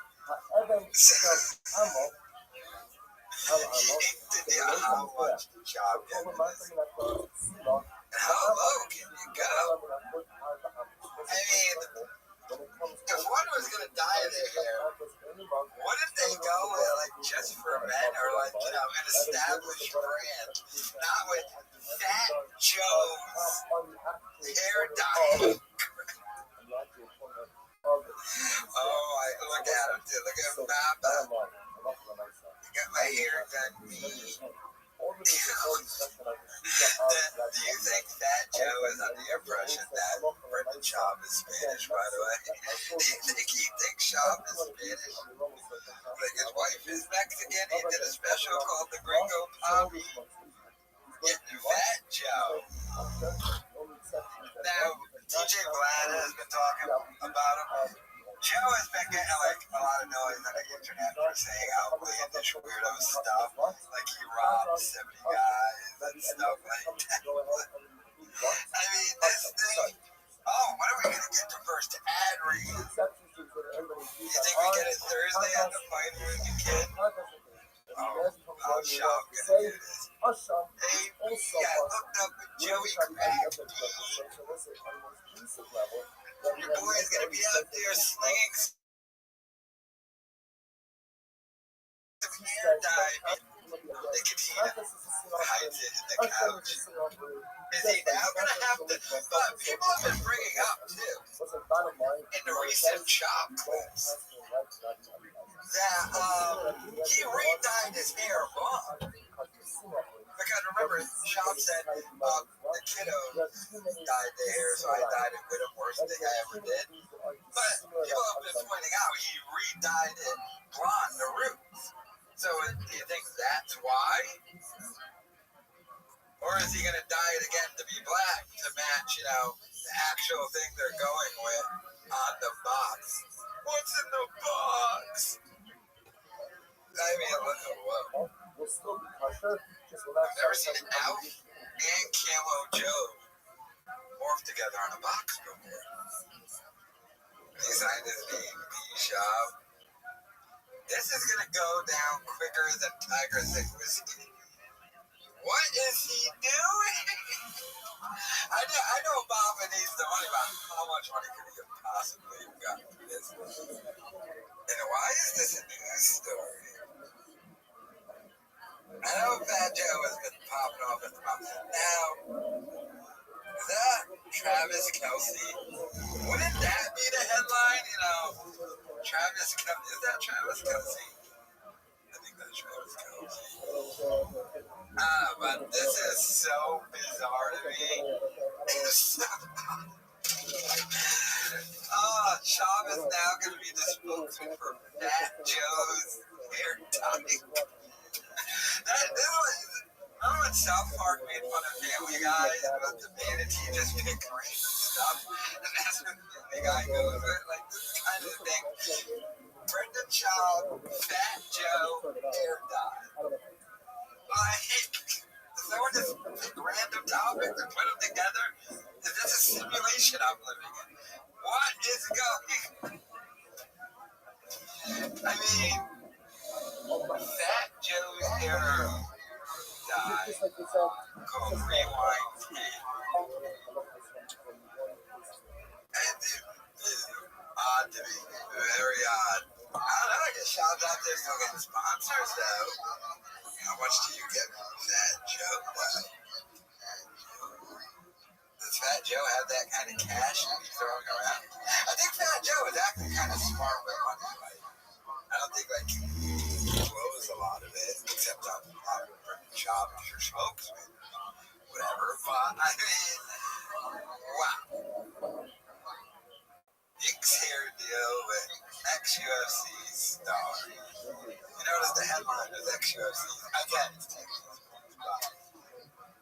how much did Shab get in this? And how low can you go? I mean, if one was gonna dye their hair, wouldn't they go with like just for men or like, you know, an established brand, not with Fat Joe's hair dye? Oh, look at him, dude. Look at Baba. Got my hair done, me. Do you think Fat Joe is under the impression that Brendan Schaub is Spanish, by the way? Do you think he thinks Schaub is Spanish? Like his wife is Mexican. He did a special called The Gringo Poppy. Getting Fat Joe. Now, DJ Vlad has been talking about him. Joe has been getting like a lot of noise on the internet for saying outlandish weirdo stuff, like he robbed 70 guys and stuff like that. I mean, this thing. Oh, when are we gonna get to first ad read? You think we get it Thursday at the Fight Room Kid? Oh, Shab gonna do this. Hey, yeah, hooked up with Joey Crack. Your boy's gonna be out there slinging some hair dye. Nicotine hides it in the couch. Is he now gonna have to? But people have been bringing up too in the recent Shab clips that he re-dyed his hair blonde. Because remember, Shab said the kiddo dyed their hair, so I dyed it with him. Worst thing I ever did. But people have been pointing out he re-dyed it blonde, the roots. So do you think that's why? Or is he going to dye it again to be black to match, you know, the actual thing they're going with on the box? What's in the box? I mean, whoa. I've never seen Alf and Camo Joe morph together on a box before. He signed his name, B-Shab. This is going to go down quicker than Tiger Thick Whiskey. What is he doing? I know Baba needs the money, but how much money could he have possibly gotten for this? And why is this a news story? I know Fat Joe has been popping off at the mouth. Now, is that Travis Kelce? Wouldn't that be the headline? You know, Travis Kelce. Is that Travis Kelce? I think that's Travis Kelce. But this is so bizarre to me. Shab is now going to be the spokesman for Fat Joe's hair dye. Remember when South Park made fun of Family Guy about the manatee just pick random stuff? And that's what Family Guy goes with, like this kind of thing. Brendan Schaub, Fat Joe, hair dye. Like, does someone just pick random topics and put them together? Is this a simulation I'm living in? What is going I mean, Fat Joe's hair dye called Rewind Tea. And it's odd to me. Very odd. I don't know, I guess shout out there still getting sponsors though. How much do you get from Fat Joe though? Does Fat Joe have that kind of cash to be throwing around? I think Fat Joe is acting kind of smart with money. Like, I don't think like he blows a lot of it, except on shop or spokesman, whatever. But I mean, wow. Nick's hair deal with ex-UFC star. You notice the headline is ex-UFC. Again, it's Texas.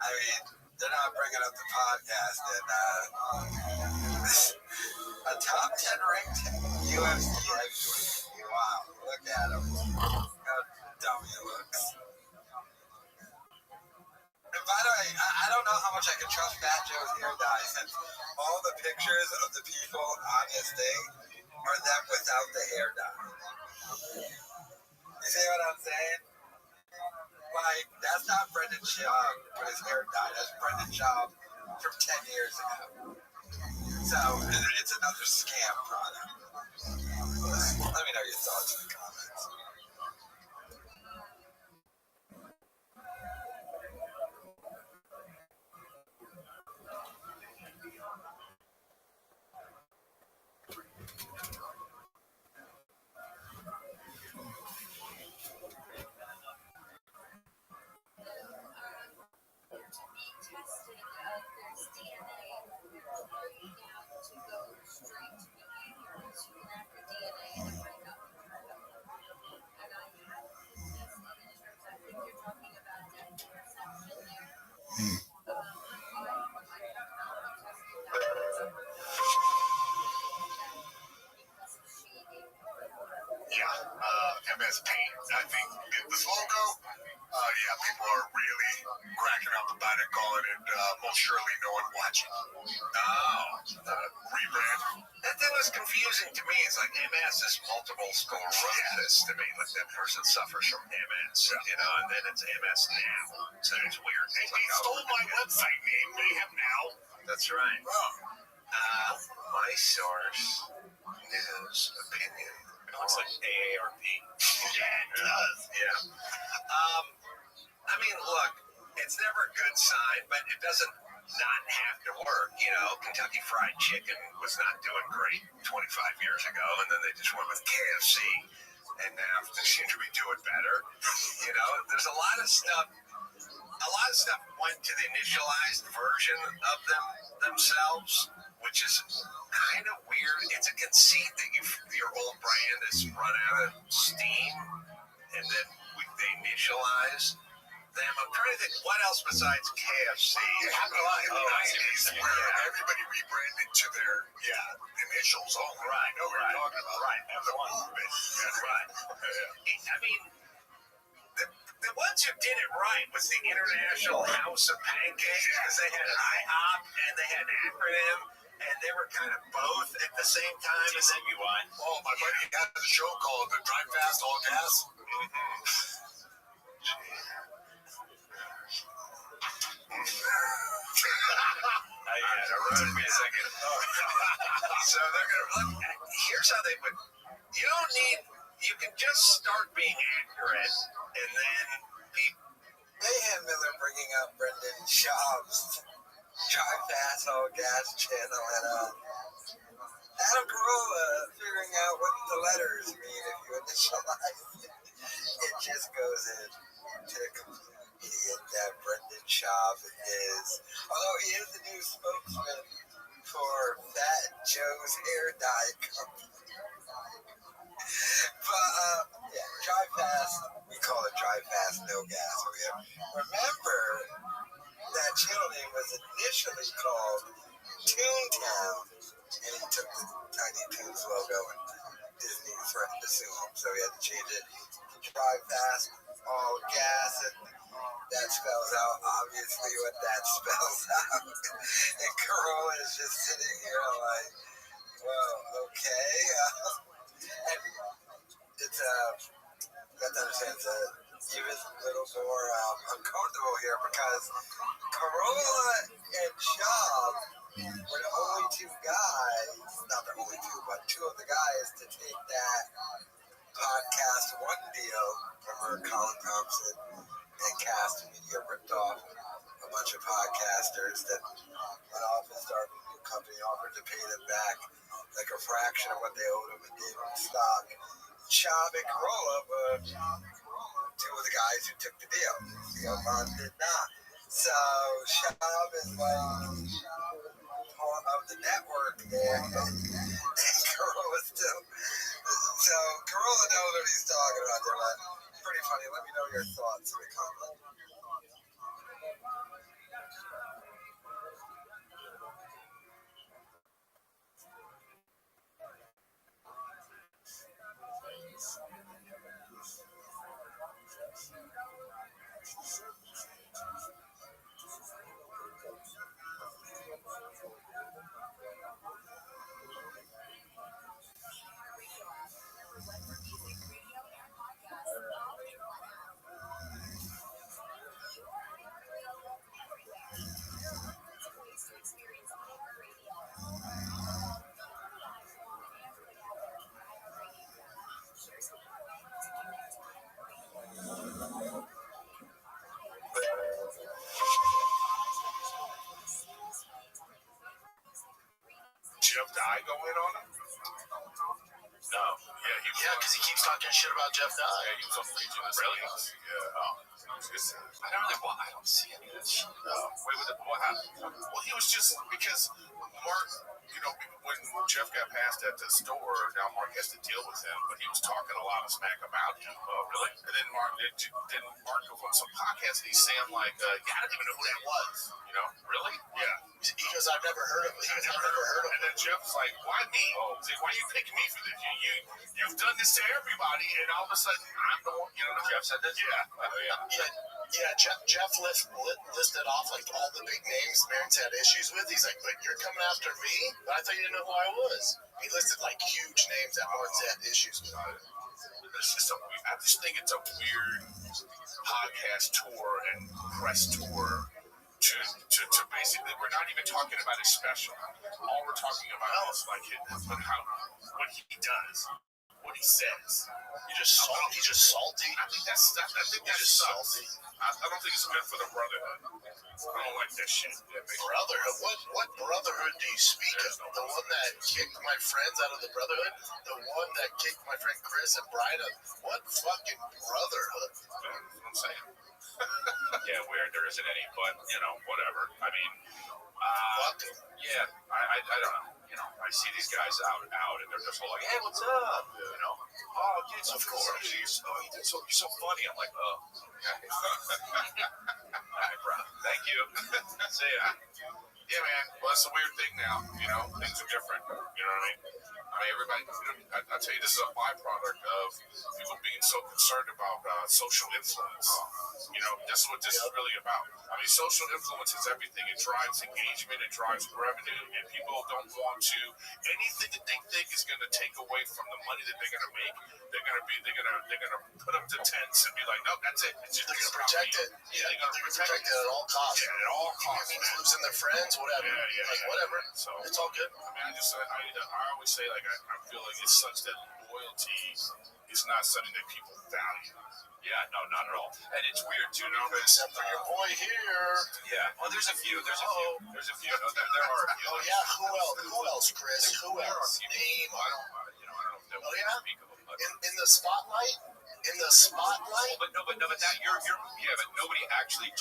I mean, they're not bringing up the podcast and a top 10 ranked UFC heavyweight. Wow, look at him. How dumb he looks. And by the way, I don't know how much I can trust Fat Joe's hair dye since all the pictures of the people on his thing are them without the hair dye. You see what I'm saying? Like, that's not Brendan Schaub with his hair dyed. That's Brendan Schaub from 10 years ago. So, it's another scam product. Let me know your thoughts in the comments. MS Paint. I think this logo, yeah, people are really cracking up about it, calling it most surely no one watching. Oh, the rebrand. That thing was confusing to me. It's like MS is multiple sclerosis to me. Like that person suffers from MS, you know, and then it's MS now. So it's weird. They stole my website name, Mayhem Now. That's right. My source, news, opinion. It looks like AARP. Yeah, it does. Yeah. I mean, look, it's never a good sign, but it doesn't not have to work. You know, Kentucky Fried Chicken was not doing great 25 years ago, and then they just went with KFC, and now they seem to be doing better. You know, there's a lot of stuff. A lot of stuff went to the initialized version of themselves, which is kind of weird. It's a conceit that your old brand is run out of steam, and then they initialize them. I'm trying to think what else besides KFC. It happened a lot in the 90s where everybody rebranded to their initials only. Right. I know what you're talking about. Right. As a movement. Right. I mean, the ones who did it right was the International House of Pancakes, because they had IHOP and they had an acronym, and they were kind of both at the same time. And then you won. Oh, my buddy had a show called The Drive Fast All Gas. I wrote me a second. So they're going to look. Here's how they would. You don't need. You can just start being accurate, and then Mayhem Miller bringing up Brendan Schaub's Drive Fast All Gas channel, and Adam Carolla figuring out what the letters mean if you initialize it. It just goes into a complete idiot that Brendan Schaub is. Although he is the new spokesman for Fat Joe's Hair Dye Company. But, Drive Fast, we call it Drive Fast No Gas. Remember, that channel name was initially called Toontown, and he took the Tiny Toons logo and Disney threatened to sue him, so he had to change it to Drive Fast All Gas, and that spells out obviously what that spells out. And Carolla is just sitting here like, well, okay. And it's you have to understand it's even a little more uncomfortable here because Corolla and Shaw were the only two guys, not the only two, but two of the guys to take that podcast one deal. Remember Colin Thompson and Cast Media ripped off a bunch of podcasters that went off and started a new company, offered to pay them back like a fraction of what they owed them and gave them stock. Shaw and Corolla were two of the guys who took the deal. Bond did not. So Shaw is like part of the network there. And Corolla still. So Corolla knows what he's talking about there, man. Pretty funny. Let me know your thoughts in the comments. Jeff Dye go in on him? No. Yeah, because he keeps talking shit about Jeff Dye. Yeah, he was on Legion. Really? Yeah. Oh. I don't really want. I don't see any of that shit. No. Wait, what happened? Well, he was just because Mark, when Jeff got passed at the store, now Mark has to deal with him, but he was talking a lot of smack about him. Oh, really? And then Mark go on some podcast and he's saying like, yeah, I don't even know who that was. Really? Yeah. Because I've never heard of him. I've never heard of him. And then Jeff's like, why me? Oh, he's like, why you picking me for this? You've done this to everybody, and all of a sudden I'm the one. Jeff said this. Yeah. Jeff listed off like all the big names Barron's had issues with. He's like, but you're coming after me? But I thought you didn't know who I was. He listed like huge names that Barron's had issues with. I just think it's a weird podcast tour and press tour to basically, we're not even talking about his special. All we're talking about is like what he does, what he says. He's just salty. I think that sucks. Salty. I don't think it's good for the brotherhood. I don't like that shit. Brotherhood? What brotherhood do you speak of? The one that kicked my friends out of the brotherhood? The one that kicked my friend Chris and Brian out? What fucking brotherhood? That's what I'm saying. Yeah, weird. There isn't any, but whatever. I mean, yeah, I don't know. I see these guys out, and they're just all like, "Hey, what's up?" Oh, dude, of course. You're so funny. I'm like, oh, okay. All right, bro. Thank you. See ya. Yeah, man. Well, that's a weird thing now. Things are different. You know what I mean? Everybody, I'll tell you, this is a byproduct of people being so concerned about social influence. That's what this is really about. Social influence is everything. It drives engagement, it drives revenue, and people don't want to, anything that they think is going to take away from the money that they're going to make, they're going to put up to tents and be like, no, that's it. They're going to protect it. Yeah, they're going to protect it at all costs. Yeah, at all costs. It means losing their friends, whatever. Yeah. Whatever. So it's all good. I always say, like, I feel like it's such that loyalty is not something that people value. Yeah, no, not at all. And it's weird too, except for your boy here. Yeah. Well, there's a few. There's a few. No, there are a few. Oh yeah. Who else, Chris? Who else? Name. I don't know if that speak of them. In the spotlight. In the spotlight. But that but nobody actually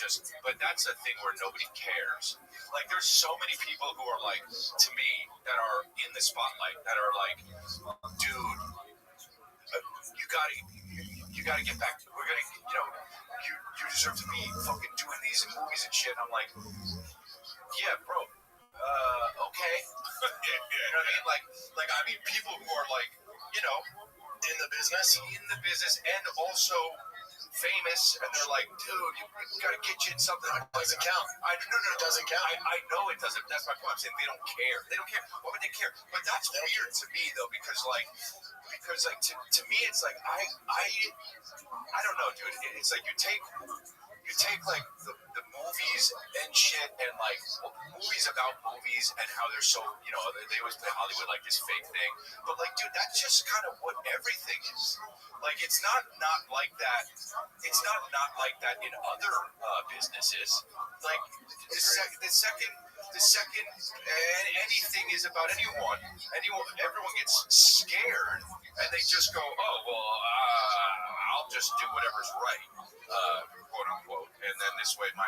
but that's a thing where nobody cares. Like, there's so many people who are like, to me, that are in the spotlight, that are like, dude, you gotta get back. We're gonna, you deserve to be fucking doing these movies and shit. And I'm like, yeah, bro. Okay. You know what I mean? People who are like, in the business, and also famous, and they're like, dude, you gotta get you in something. It doesn't count. No, It doesn't count. I know it doesn't. That's my point. I'm saying they don't care. They don't care. Why would they care? But that's weird to me though, because to me it's like I don't know, dude. It's like you take like the movies and shit, and like movies about movies and how they're so, they always play Hollywood like this fake thing, but like, dude, that's just kind of what everything is. Like, it's not like that. It's not like that in other businesses. Like the second anything is about anyone, everyone gets scared and they just go, oh well, I'll just do whatever's right, quote unquote, and then this way my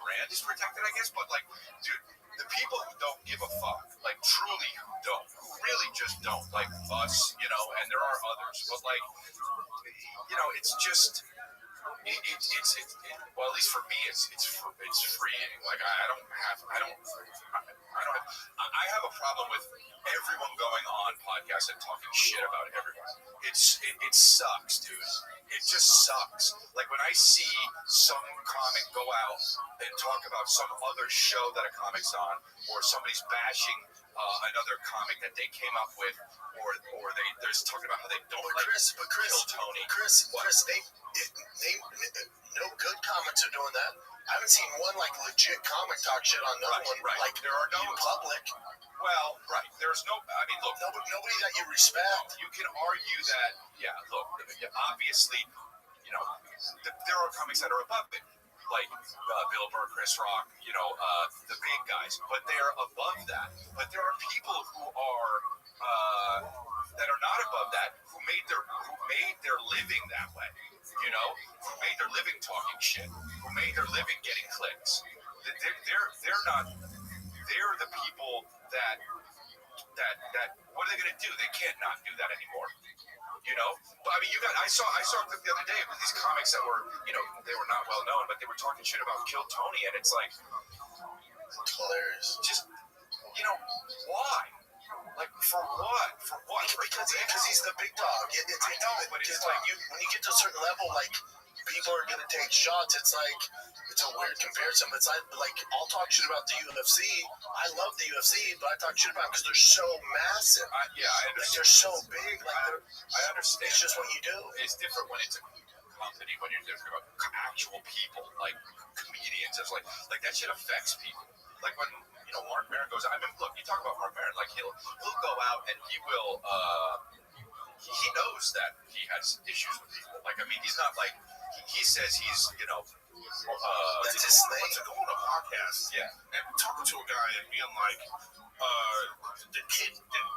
brand is protected, I guess. But like, dude, the people who don't give a fuck, like truly who really just don't, like us, and there are others, but like, it's just. Well, at least for me, it's freeing. Like I have a problem with everyone going on podcasts and talking shit about everyone. It sucks, dude. It just sucks. Like when I see some comic go out and talk about some other show that a comic's on, or somebody's bashing another comic that they came up with, or they're just talking about how they don't kill Tony. Chris, no good comics are doing that. I haven't seen one like legit comic talk shit on another one. Right. Like there are no in public. Well, right. There's no. I mean, look. Nobody that you respect. You can argue that. Yeah. Look. Obviously, there are comics that are above it, like Bill Burr, Chris Rock. The big guys. But they are above that. But there are people who are that are not above that, who made their living that way. Who made their living talking shit. Who made their living getting clicks. They're not. They're the people that what are they gonna do? They can't not do that anymore. But I mean, I saw the other day with these comics that were, they were not well known, but they were talking shit about Kill Tony, and it's like, it's hilarious. Just, why? Like, for what? Because he's the big dog. I know, but it's like when you get to a certain level, like people are gonna take shots. It's like it's a weird comparison. But it's like I'll talk shit about the UFC. I love the UFC, but I talk shit about because they're so massive. I understand. Like, they're so big. Like I understand. It's just what you do. It's different when it's a company, when you're talking about actual people, like comedians. It's like that shit affects people. Like when Mark Maron goes. I mean, look, you talk about Mark Maron. Like he'll go out and he will. He knows that he has issues with people. Like, I mean, he's not like he says he's that's his thing. To go on a podcast, and talking to a guy and being like, the kid.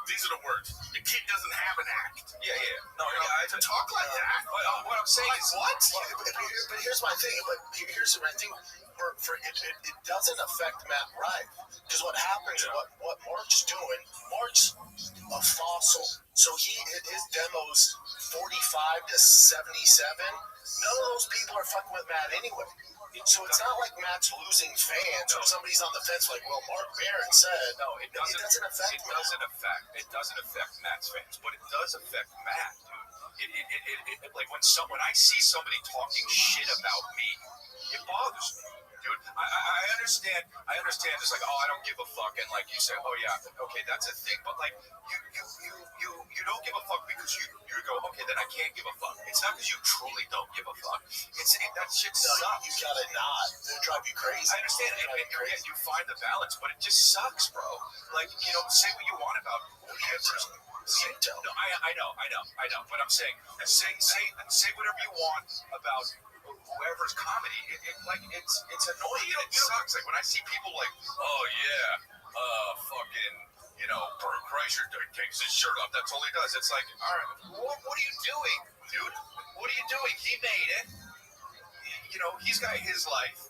These are the words. The kid doesn't have an act. Yeah. No, to talk like that. What I'm saying is what? But here's my thing. Here's my thing. For it doesn't affect Matt Rife, because what happens, what Mark's doing, Mark's a fossil, so his demos 45 to 77. None of those people are fucking with Matt anyway. So it's not like Matt's losing fans or somebody's on the fence like, well, Mark Maron said. No, it doesn't affect. It doesn't affect Matt's fans, but it does affect Matt, dude. It like when I see somebody talking shit about me, it bothers me. Dude, I understand. It's like, oh, I don't give a fuck, and like you say, oh yeah, okay, that's a thing. But like, you don't give a fuck because you go, okay, then I can't give a fuck. It's not because you truly don't give a fuck. That shit sucks. You gotta not. It'll drive you crazy. I understand, and you find the balance, but it just sucks, bro. Like, say what you want about whoever's. No, I know. But I'm saying, say whatever you want about whoever's comedy. It's annoying. And it sucks. Like when I see people like, oh yeah, fucking, Bert Kreischer takes his shirt off. That's all he does. It's like, all right, what are you doing, dude? What are you doing? He made it. He's got his life.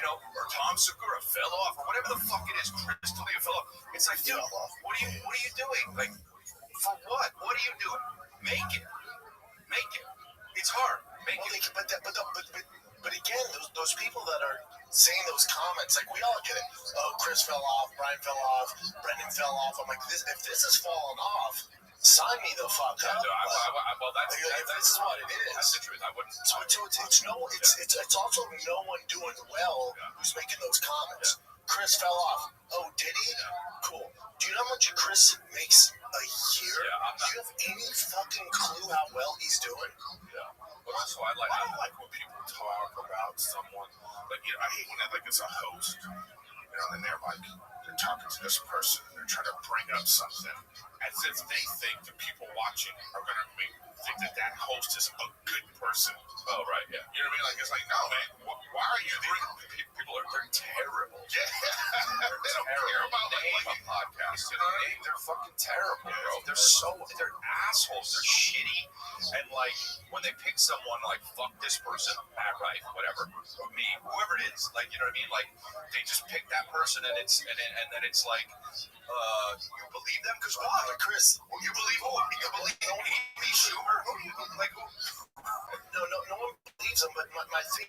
Or Tom Segura fell off, or whatever the fuck it is. Chris D'Elia fell off. It's like, dude, what are you doing? Like, for what? What are you doing? Make it. It's hard. Make it. But But again, those people that are saying those comments, like we all get it. Oh, Chris fell off, Brian fell off, Brendan fell off. I'm like, if this is falling off, sign me the fuck up. Well, that's this is what it is. That's the truth. I wouldn't. So it's also no one doing well who's making those comments. Chris fell off. Oh, did he? Cool. Do you know how much Chris makes a year? Do you have any fucking clue how well he's doing? But also, I don't like when people talk about someone. Like, I hate when it's a host, and they're talking to this person, and they're trying to bring up something as if they think the people watching are going to think that host is a good person. Oh, right, yeah. You know what I mean? Like, it's like, no, man, why are you people they're terrible. Yeah. They don't care about name a podcast. You know what I mean? They're fucking terrible, bro. They're assholes. They're shitty. And like when they pick someone like fuck this person, Matt Wright, whatever, me, whoever it is, like you know what I mean? Like they just pick that person and then it's like you believe them because why? Chris, you believe who? You believe Amy Schumer? Like who? No one believes them. But my thing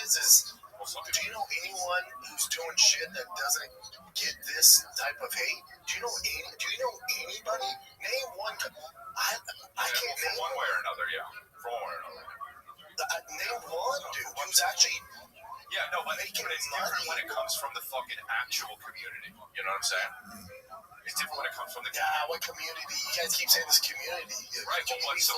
is. Do you know anyone who's doing shit that doesn't get this type of hate? Do you know anybody? Name one. I can't name one way or another. Yeah, from one way or another. Name one dude who's actually. Yeah, no, but it's different when it comes from the fucking actual community. You know what I'm saying? It's different when it comes from the community. Yeah, what community? You guys keep saying this community. Right, but what's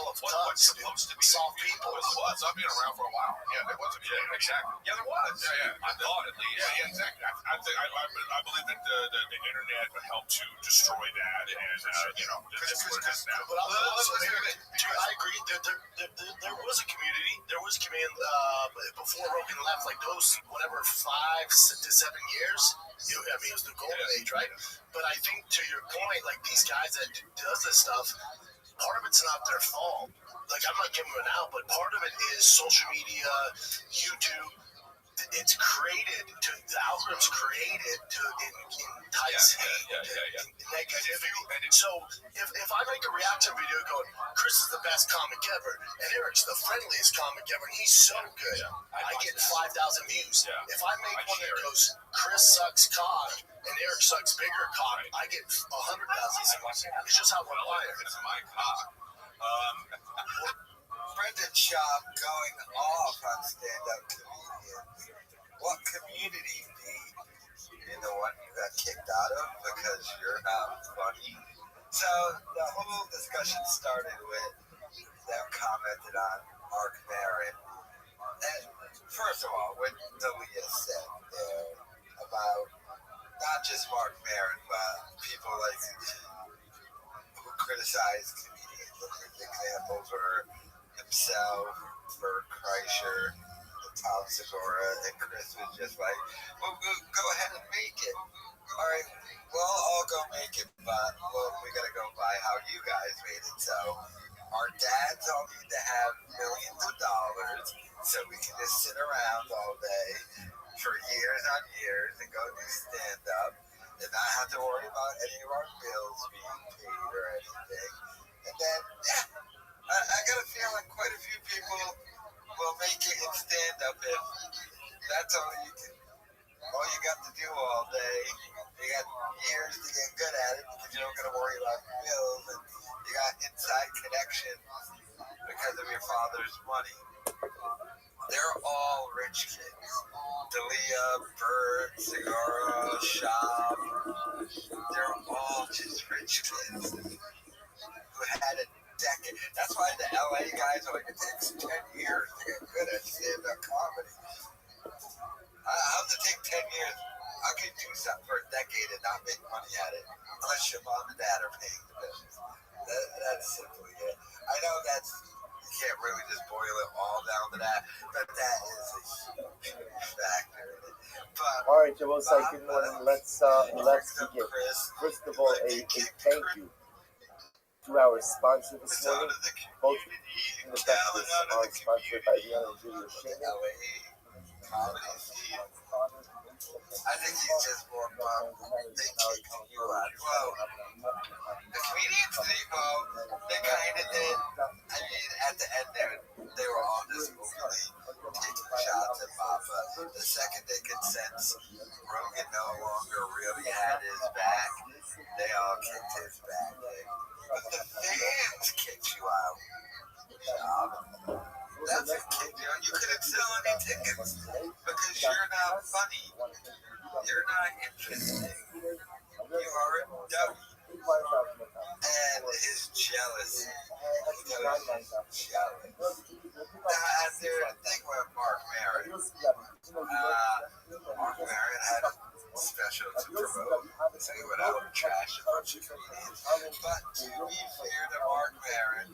supposed to be soft people? It was. I've been around for a while. Yeah, there was a community. Yeah, exactly. Yeah, there was. Yeah. I thought at least. Yeah, exactly. I believe that the internet helped to destroy that, and this is what it is now. But I agree. There was a community. There was a community before Rogan left. Like those, whatever, 5 to 7 years. It was the golden age, right? But I think to your point, like these guys that does this stuff, part of it's not their fault. Like I'm not giving them an out, but part of it is social media, YouTube. It's created the algorithm's created to entice hate, negativity. And so if I make a reaction video going, Chris is the best comic ever, and Eric's the friendliest comic ever, and he's so good, I get 5,000 views. If I make one that goes, Chris sucks cock, and Eric sucks bigger cock, I get 100,000 views. It's just how we're wired. It's my cock. Brendan Schaub going off on stand-up comedians. What community you the one you got kicked out of because you're not funny? So the whole discussion started with them commented on Mark Maron. And first of all, what Dalia said there about not just Mark Maron, but people like who criticize comedians. An example for himself, for Kreischer, Tom Segura, and Chris was just like, well, go ahead and make it. All right, we'll all go make it, but we got to go by how you guys made it. So our dads all need to have millions of dollars so we can just sit around all day for years on years and go do stand-up and not have to worry about any of our bills being paid or anything. And then, I got a feeling quite a few people will make it in stand-up if that's all you got to do all day. You got years to get good at it because you don't got to worry about bills, and you got inside connections because of your father's money. They're all rich kids. Dalia, Bird, Segura, Schaub. They're all just rich kids who had a decade. That's why the LA guys are like, it takes 10 years to get good at stand-up comedy. How does it take 10 years? How can you do something for a decade and not make money at it unless your mom and dad are paying the bills? That's simply it. I know you can't really just boil it all down to that, but that is a huge factor in it. But all right, Joel, good morning. Let's begin. First of all, a thank you to our sponsor this morning. Both in the breakfast are sponsored by Leon and Julia Shaman. I think he's just more bummed they kicked you out. Well, the comedians, they kind of did. I mean, at the end there, they were all just openly taking shots his bad thing. But the fans kicked you out. That's a kick, you couldn't sell any tickets because you're not funny. You're not interesting. You are a dummy. And his jealousy. Jealous. Now, there's a thing with Mark Maron. Mark Maron had a special to promote, so he went out and trashed a bunch of comedians. But to be fair to Mark Maron,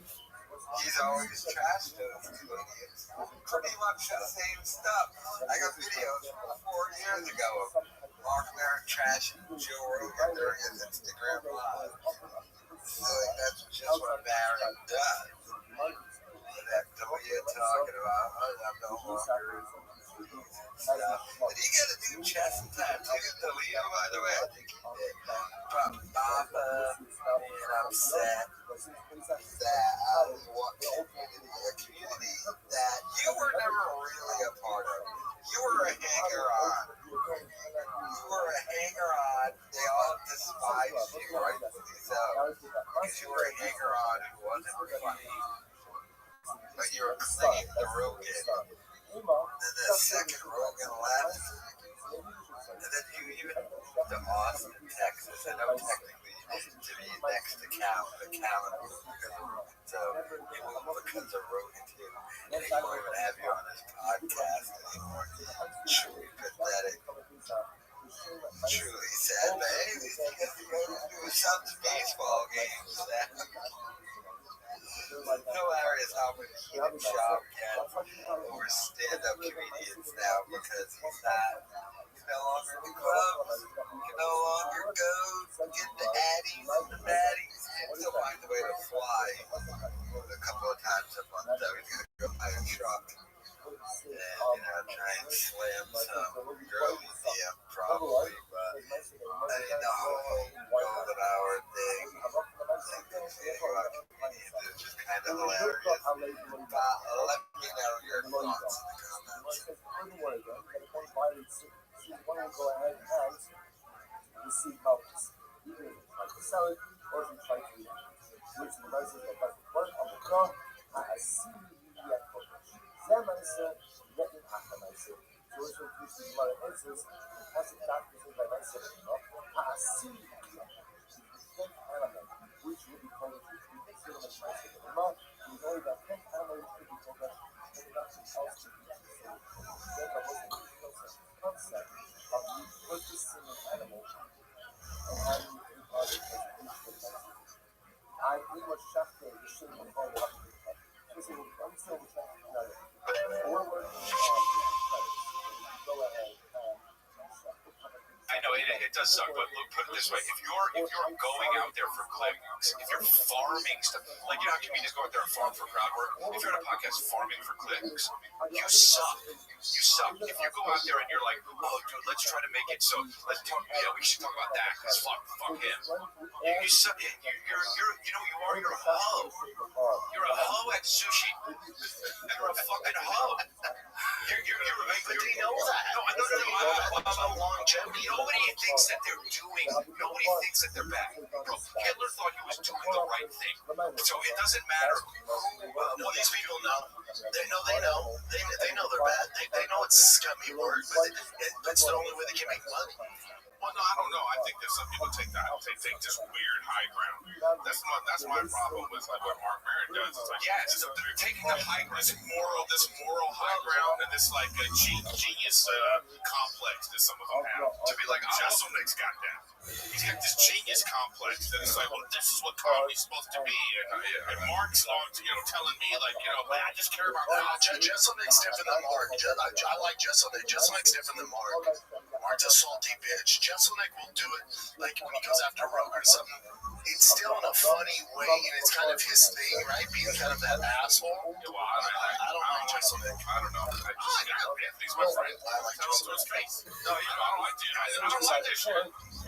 he's always trashed those comedians. Pretty much the same stuff. I got videos from 4 years ago of Mark Maron trashing Joe Rogan during his Instagram Live. So that's just what Maron does. That's what you're talking about. I'm no longer stuff. Did he get a new chest tattoo? Delete him, by the way. I think he did. But Papa being upset that I was walking a community that you were never really a part of. You were a hanger-on. You were a hanger-on. They all despised you, rightfully so. Because you were a hanger-on who wasn't funny. But you were clinging to Rogan. Then the second Rogan left. And then you even moved to Austin, Texas. I know technically to be next to Cal, but Cal moved because of Rogan. So you moved because of Rogan too. And he won't even have you on his podcast anymore. Truly pathetic. Truly sad. But anyways, you get to go to some baseball games. Hilarious how many Keenan Sharp gets or stand-up comedians now because he's no longer in the clubs. He can no longer go get the addies and the baddies. He'll find a way to fly a couple of times a month. So he's going to go buy a truck and try and slam some girl museum probably. But I didn't know how golden hour thing. It's just kind of hilarious. Let me know your thoughts in the comments. I know it does suck, but look, put it this way: if you're going out there for clicks, if you're farming stuff, like you know how comedians go out there and farm for crowd work. If you're in a podcast farming for clicks, you suck. You suck. If you go out there and you're like, oh, dude, let's try to make it so let's talk. Yeah, we should talk about that because fuck him. You suck. You're a hoe. You're a hoe at sushi. You're a fucking hoe. But they know that. No. About longevity. Nobody thinks that they're doing. Nobody thinks that they're bad. Bro, Hitler thought he was doing the right thing. So it doesn't matter who. Well, these people know. They know. They know they're bad. They know it's scummy work, but that's the only way they can make money. Well, no, I don't know. I think that some people take this weird high ground. That's my problem with like what Mark Maron does. It's like, yeah, they're taking the high ground, this moral high ground, and this like a genius complex that some of them have. To be like, Jesselnick's got that. He's got this genius complex that it's like, well, this is what comedy's supposed to be, and Mark's telling me like, man, I just care about God. Jesselnick's different than Mark. I like Jesselnick. Jesselnick's different than Mark. Mark's a salty bitch. Jesselnick will do it like when he goes after Rogan or something. It's still in a funny way, and it's kind of his thing, right? Being kind of that asshole. Yeah, well, I don't like Jesselnick. I don't know. Anthony's my friend. I like Jesselnick. No, I don't like this shit.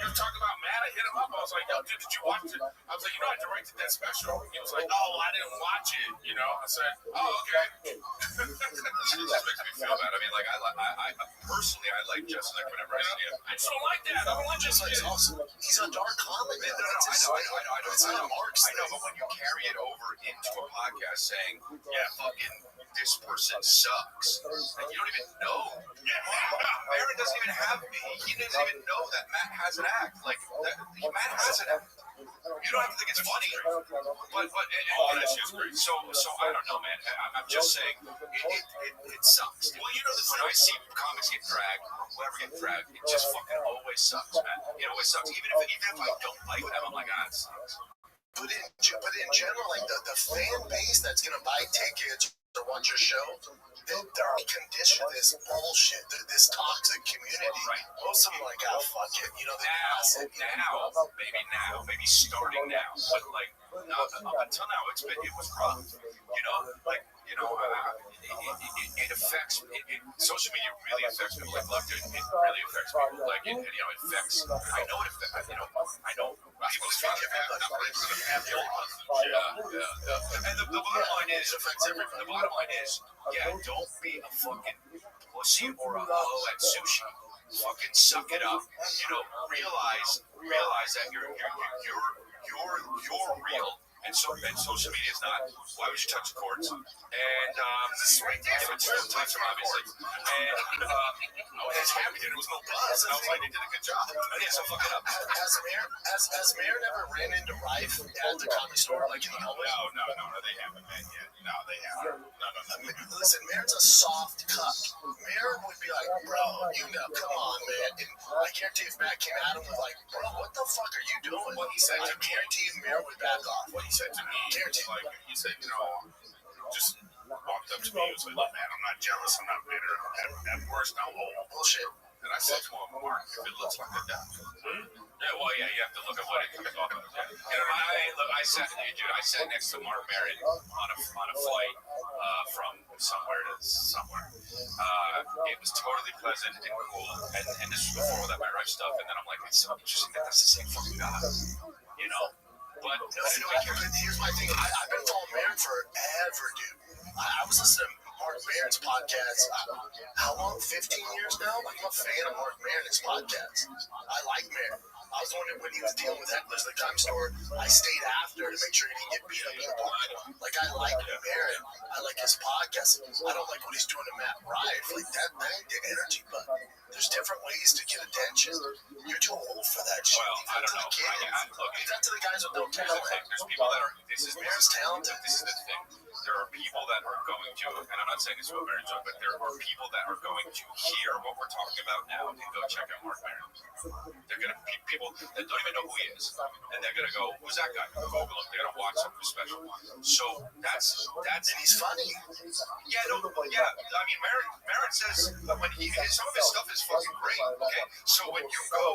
You're talking about Mad I hit him up. I was like, yo, dude, did you watch it? I was like, I directed that special. He was like, oh, I didn't watch it. I said, oh, okay. It just makes me feel bad. I mean, like, I personally, I like Justin like whenever I see him. I just don't like that. I don't like this. He's awesome. He's a dark comic. I know. It's not a Mark's. I know, but when you carry it over into a podcast saying, yeah, fucking this person sucks, and you don't even know. Aaron doesn't even have me. He doesn't even know that Matt has an act. Like, Matt has an act. You don't have to think it's funny, but that shit's great. So I don't know, man. I'm just saying it sucks. Well, when I see comics get dragged, whoever get dragged, it just fucking always sucks, man. It always sucks. Even if I don't like them, I'm like, it sucks. But in general, like the fan base that's gonna buy tickets or watch your show, they're conditioned to this bullshit, this toxic community. Right. Most of them are like, oh, fuck it. Maybe starting now, but like until now, it was rough. It affects. Social media really affects people. Like, look, it really affects people. Like, it affects. I know it affects. I know people speak And the bottom line is, don't be a fucking pussy or a hoe at sushi. Fucking suck it up. Realize that you're real. And social media is not. Why would you touch the cords? And this is right there. It's real touch them, obviously. And I was happy that it was no buzz. And I was like, they did a good job. So fuck it up. Has Mayor never ran into Rife at the comedy store like in the hallway? No, they haven't, man. No, they haven't. No. Listen, Mayor's a soft cuck. Mayor would be like, bro, come on, man. And I guarantee if Matt came at him with like, bro, what the fuck are you doing? What he said to me, guarantee Mayor would back off. What he said to me, like, he said, just walked up to me. He was like, look, man, I'm not jealous. I'm not bitter. At worst, I'm old. Bullshit. And I said to him, Mark, if it looks like a duck. Yeah, well, you have to look at what it comes off of. I sat next to Mark Maron on a flight from somewhere to somewhere. It was totally pleasant and cool. And this was before all that my right stuff. And then I'm like, it's so interesting that that's the same fucking guy. But here's my thing. I've been following Maron forever, dude. I was listening to Mark Maron's podcast. How long? 15 years now? Like, I'm a fan of Mark Maron's podcast. I like Maron. I was wondering when he was dealing with hecklers at the comedy store, I stayed after to make sure he didn't get beat up in the park. Like, I like Maron. I like his podcast. I don't like what he's doing to Matt Rife. Like, that ain't the energy, but there's different ways to get attention. You're too old for that shit. Well, I don't know. Leave that to the guys with no talent. There's people that are. Maron's talented. This is the thing. There are people that are going to, and I'm not saying this about Maron Jones, but there are people that are going to hear what we're talking about now and go check out Mark Maron. They're going to be people that don't even know who he is, and they're going to go, "Who's that guy?" Google him. They're going to watch something special. So that's. And he's funny. Yeah, I mean, Maron says that some of his stuff is fucking great. Okay, so when you go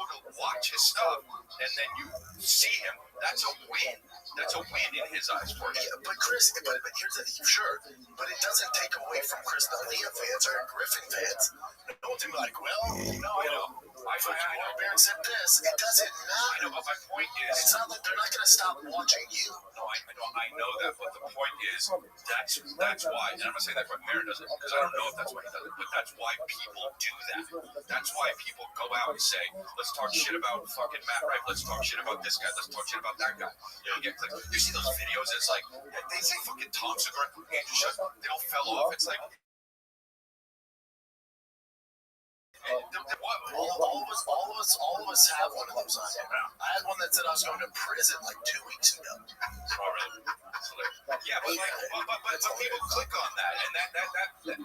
to watch his stuff, and then you see him, that's a win. That's a win in his eyes for him. Yeah, but Chris, but here's the thing, sure, but it doesn't take away from Chris D'Elia fans or Griffin fans. No one's gonna be like, well, no, I know. Mark Maron said this. It doesn't matter. I know, but my point is, it's not like they're not gonna stop watching you. No, I know that, but the point is, that's why, and I'm gonna say that's why Maron does it, because I don't know if that's why he does it, but that's why people do that. That's why people go out and say, let's talk shit about fucking Matt Rife, let's talk shit about this guy, let's talk shit about that guy. You see those videos, it's like, they say fucking Tom Segura and Andrew Shutt, they all fell off. It's like, all of us have one of those on here. I had one that said I was going to prison like 2 weeks ago. Yeah, but people click on that, and that's it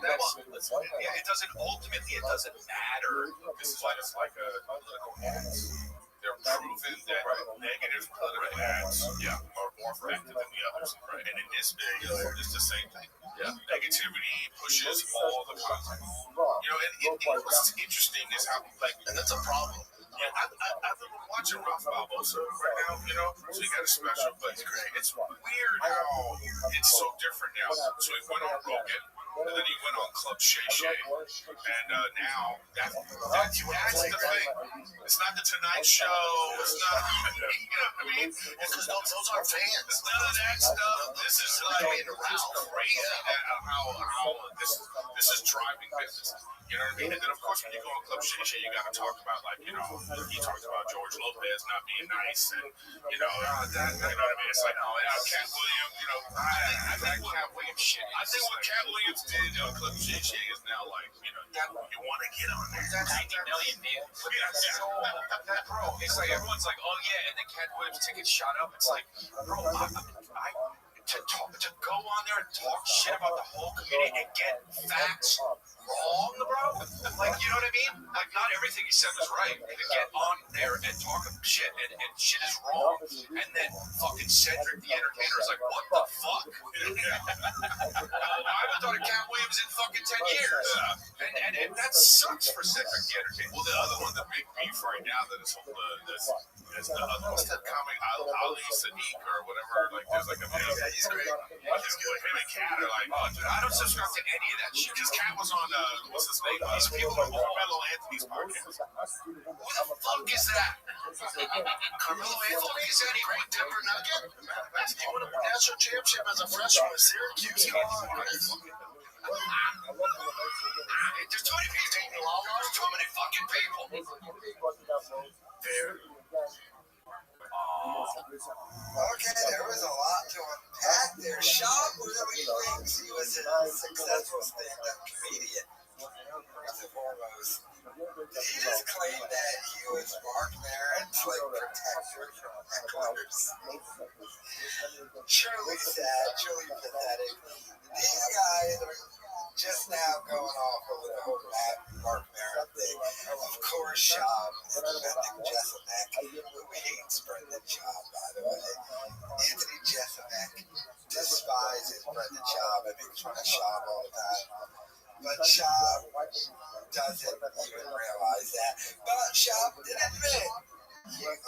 doesn't matter. This is why it's like a political ads. They're proven that negative political ads are more effective than the others. Right? And in this video, it's the same thing. Yeah. Negativity pushes all the content. And what's interesting is how, and that's a problem. Yeah, I've been watching Ralph Barbosa right now, so he got a special, but it's weird how it's so different now. So he went on Rogan, And then he went on Club Shay Shay. And now, that's the thing. It's not the Tonight Show. It's not, you know what I mean? Because those are fans. It's none of that stuff. This is like, it's crazy how this is driving business. You know what I mean? And then, of course, when you go on Club Shay Shay, you got to talk about, like, you know, he talks about George Lopez not being nice and, you know, you know what I mean? It's like, oh, yeah, Cat Williams, you know, I think Cat Williams shit. I think what Cat Williams did on Club Shay Shay is now, like, you know, you want to get on there. 90 million views. Bro, it's like everyone's like, oh, yeah, and then Cat Williams tickets shot up. It's like, bro, to go on there and talk shit about the whole community and get facts wrong, bro. Like, you know what I mean? Like, not everything he said was right. You can get on there and talk shit, and shit is wrong. And then fucking Cedric, the entertainer, is like, what the fuck? I haven't thought of Cat Williams in fucking 10 years. And that sucks for Cedric, the entertainer. Well, the other one, the big beef right now that is the other, what's that comic, Ali Sadiq or whatever, like, there's like a video. Yeah, he's great. He's good. Him and Cat are like, oh, dude, I don't subscribe to any of that shit. because Cat was on, what's his name? These people on Carmelo Anthony's podcast. Who the fuck is that? Carmelo Anthony? Is that he won Denver Nugget? He won a national championship as a freshman with Syracuse. Come on. There's too many people. There's too many fucking people. Okay, there was a lot to unpack there. Sean really thinks he was a successful stand-up comedian, first and foremost. He just claimed that he was Mark Maron's protector from hecklers. Truly sad, truly pathetic. These guys are just now going off over the whole Mark Maron thing. Of course, Sean is defending Jeselnik, who hates Brendan Schaub, by the way. Anthony Jeselnik despises Brendan Schaub and makes fun of Schaub all the time. But Schaub doesn't even realize that. But Schaub did admit,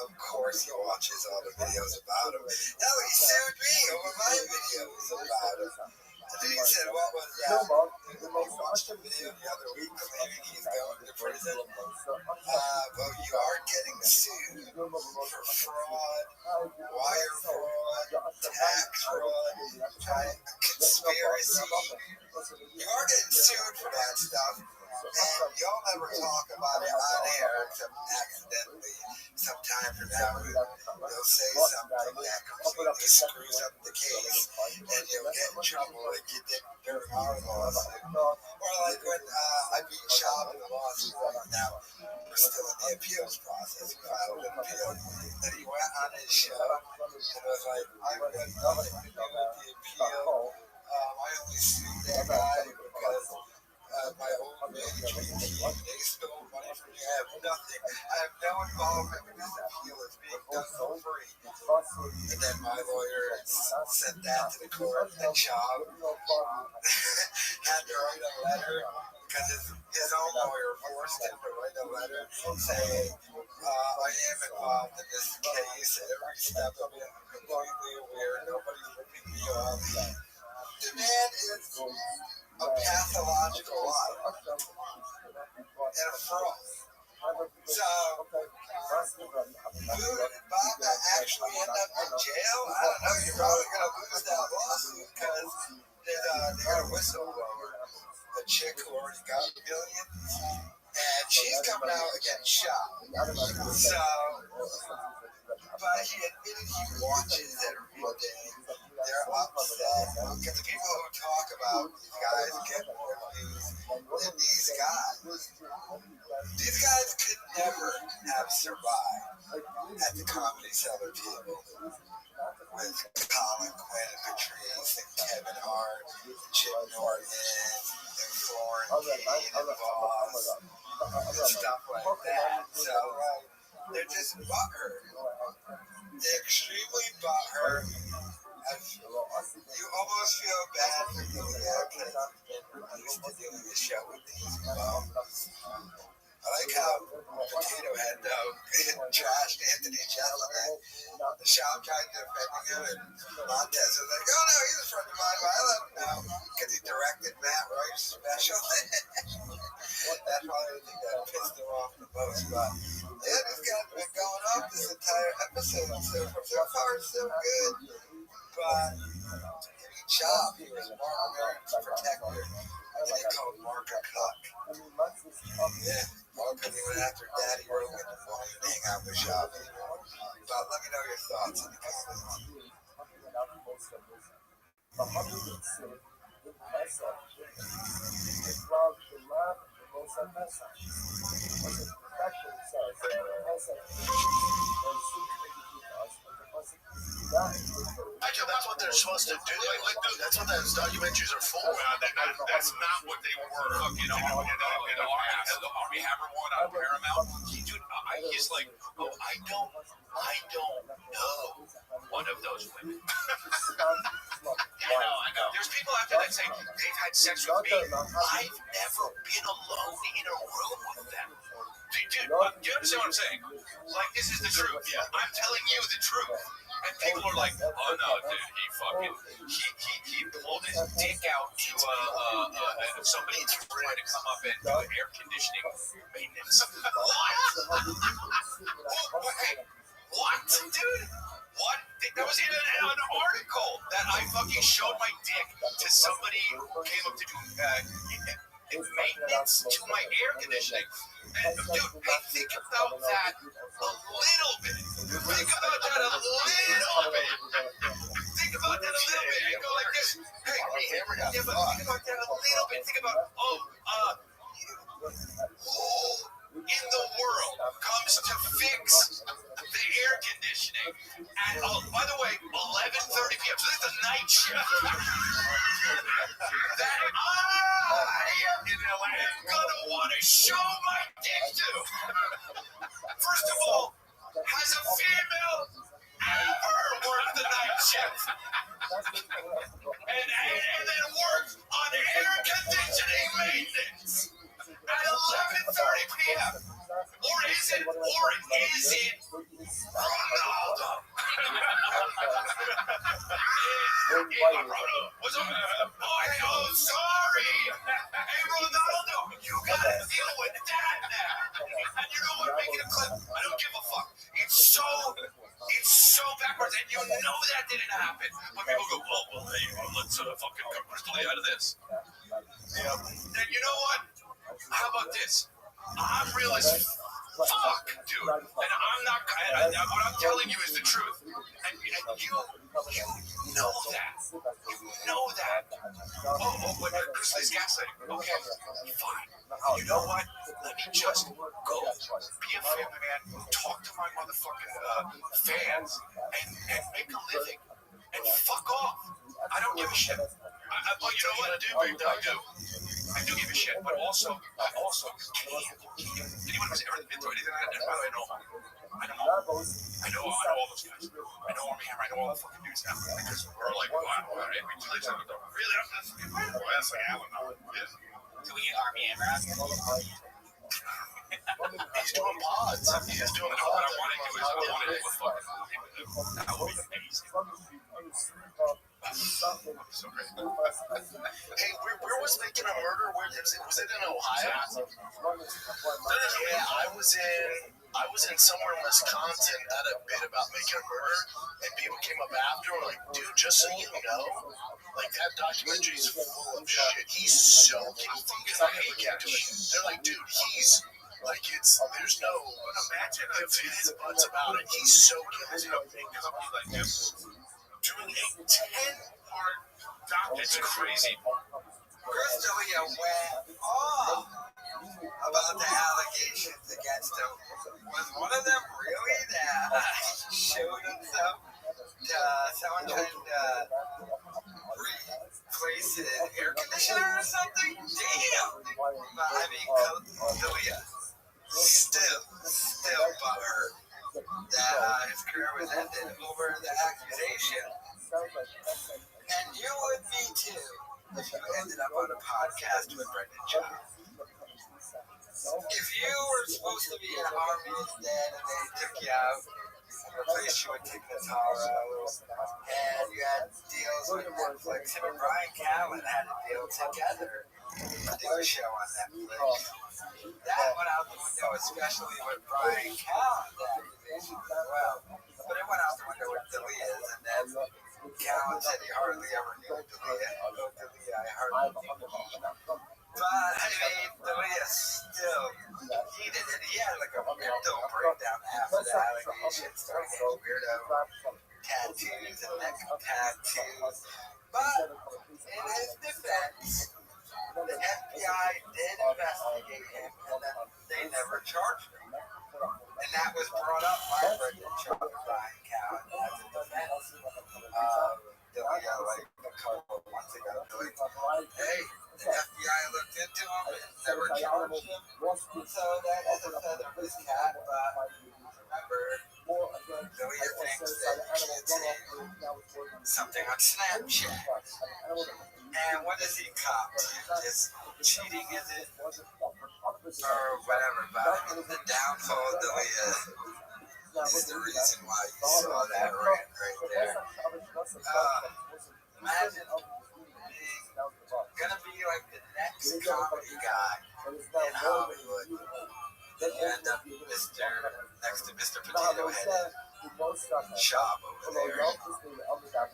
of course he watches all the videos about him. Hell, he sued me over my videos about him. And then he said, what was that? He watched a video the other week claiming he's going to prison. But you are getting sued for fraud, wire fraud, tax fraud, conspiracy. You are getting sued for that stuff. And you'll never talk about it on air except accidentally. Sometime from now, you'll say something that completely screws up the case, and you'll get in trouble like you did during our lawsuit. Or like when I beat Schaub in the lawsuit right now. We're still in the appeals process. We filed an appeal. Then he went on his show and was like, I've got nothing to do with the appeal. I only sued that guy because my old management team, they stole money from me. I have nothing. I have no involvement with this appeal. It's being done for free. And then my lawyer sent that to the court, and Schaub had to write a letter because his own lawyer forced him to write a letter saying, I am involved in this case at every step of it. I'm completely aware. Nobody's ripping me off. The man is a pathological liar and a fraud. So, who did Bob actually end up in jail? I don't know. You're probably going to lose that lawsuit because they got a whistleblower, a chick who already got millions, and she's coming out against Schaub. So, but he admitted he watches every day. They're upset because the people who talk about these guys get more views than these guys. These guys could never have survived at the Comedy Cellar table with Colin Quinn and Patrice and Kevin Hart and Jim Norton and Florentine and Voss and stuff like that. So they're just butthurt. They're extremely butthurt. You almost feel bad for Ilya because you've been used to doing a show with these bums. I like how Potato Head, though, trashed Anthony Jeselnik. the shop guy defending him, and Montez was like, "Oh no, he's a friend of mine. I let him know because he directed Matt Rice's special." That's probably the thing that pissed him off the most. But yeah, this guy's been going off this entire episode. So far, so good. But Chop, he was Mark Maron's protector. I think they called Mark a cuck. Yeah, Mark he went after Daddy Rogan and wanted to hang out with Chop anymore. But let me know your thoughts in the comments. Actually, that's what they're supposed to do. Like, dude, that's what those documentaries are for. That's not what they were. Fucking the Army Hammer one on Paramount. He's like, oh, I don't know one of those women. I know. There's people out there that say they've had sex with me. I've never been alone in a room with them. Dude, do you understand what I'm saying? Like, this is the truth. Yeah. I'm telling you the truth. And people are like, oh no, dude, he pulled his dick out to somebody trying to come up and do air conditioning maintenance. What, dude? What? That was in an article that I fucking showed my dick to somebody who came up to do maintenance to my air conditioning. And dude, think about that a little bit. Think about that a little bit. Think about that a little bit and go like this. Hey, yeah, but think about that a little bit. Think about, who in the world comes to fix the air conditioning at, by the way, 11:30 p.m. So this is the night shift that I am gonna want to show my dick to. First of all, has a female ever worked the night shift? And then worked on air conditioning maintenance at 11:30 p.m. Or is it Ronaldo? Oh, sorry. Hey, Ronaldo, you gotta deal with that now. And you know what? Making a clip, I don't give a fuck. It's so backwards, and you know that didn't happen. But people go, well, hey, let's fucking come crystally out of this. Yeah. Then you know what? How about this? I'm real as fuck, dude. And I'm not. And what I'm telling you is the truth. And you know that. You know that. But Chris gaslighting. Okay, fine. You know what? Let me just go be a family man, talk to my motherfucking fans, and make a living, and fuck off. I don't give a shit. Well, you know what? I do give a shit, but I also can't. Anyone who's ever been through anything like that, I know all those guys. I know Army Hammer, I know all the fucking dudes now. Because we're like, wow, really? That's like Alan now. Yeah. Can we get Army Hammer out here? He's doing pods. He's doing pods. What I want to do is that would be amazing. So great. Hey, where was Making a Murder? Was it in Ohio? Yeah, I was in somewhere in Wisconsin at a bit about Making a Murder, and people came up after and were like, dude, just so you know, like that documentary is full of shit. He's so they're like, dude, he's like, there's no imagine his butts about it. He's so guilty of being a company like this. Doing a 10-part documentary. It's crazy. Crystalia went off about the allegations against him. Was one of them really that showed himself? Someone trying to replace an air conditioner or something? Damn! But I mean, Crystalia still butthurt that his career was ended over the accusation. And you would be too if you ended up on a podcast with Brendan John. If you were supposed to be an army instead and they took you out, replaced you with Tignataro, and you had deals with Netflix. Him and Brian Callen had a deal together to do a show on Netflix. That went out the window, especially with Brian Callen's activation as well. But it went out the window with D'Elia's, and then Callen said he hardly ever knew D'Elia. Although D'Elia, I hardly knew him. But, I mean, D'Elia still heated it. He had like a mental breakdown after the allegations, started getting weirdo tattoos and neck tattoos. But, in his defense, the FBI did investigate him, and then they never charged him. And that was brought up by Brendan Schaub and Brian Callen as a defense of D'Elia, like a couple of months ago. Like, hey, the FBI looked into him and never charged him. So that is a feather in his cap. But remember, D'Elia thinks that kids hate something on Snapchat. And what does he cop? Just cheating, is it? Or whatever. But the downfall of D'Elia is the reason why you saw that rant right there. Imagine being gonna be like the next comedy guy in Hollywood. Then you end up next to Mr. Potato Head Schaub over there. And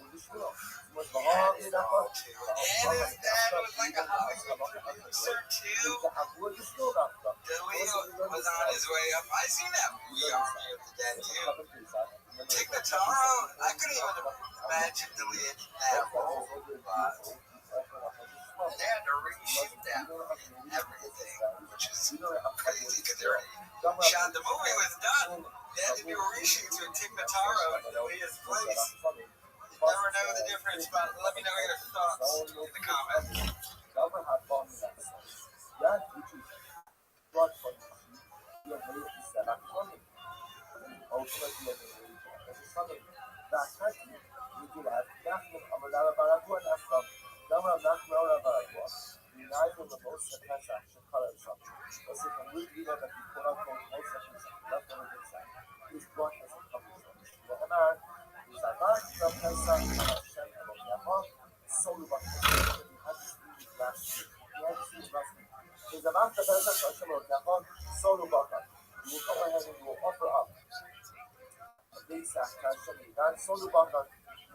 his dad was like a Hollywood producer too. D'Elia was on his way up. I seen that movie Army of the Dead too. Tignataro, I couldn't even imagine D'Elia in that role. But they had to reshoot that and everything, which is crazy because they already shot. The movie was done. They had to do a reshoot to Tignataro in D'Elia's place. Never know the difference, but let me know your thoughts in the comments.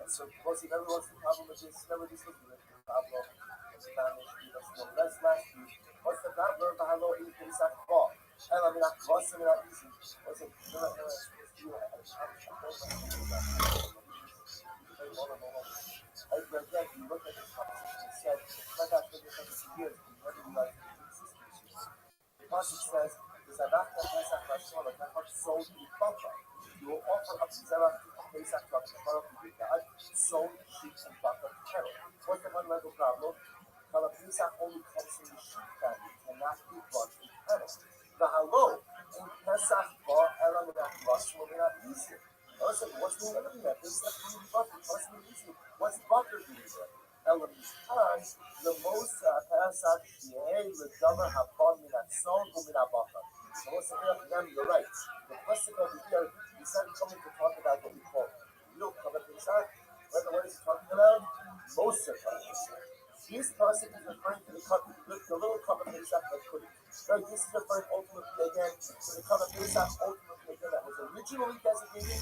So, was it everyone's problem with this? Never this was the problem. What's the problem? Hello, in Pesach ball. And I mean, I was in that easy. Was it? I read that you look at this conversation and said, like I said, this years, you never realized the consistency. Because it says, there's a back to Pesach restaurant that I have sold in Papa. You will offer up to Zerah Pesach to the God, sold sheep and butter cattle. What's the fundamental problem? Kala Pesach only comes from the sheep family, cannot be brought in cattle. The hello in Pesach bar elam that rush will not easy. Listen, what's the name of that? Pesach means butter. What's the easy? What's butter mean there? Elam is time, the most Pesach Yeh the Dama Hapon Minat Son Minat Butter. So what's the name? You're right. The question of the year, we started coming to talk about what we call real Kala Pesach. What is he talking about? Most of Pesach. This person is referring to the little cup of Pesach that couldn't. Right, this is referring ultimately again to the cup of Pesach ultimately again that was originally designated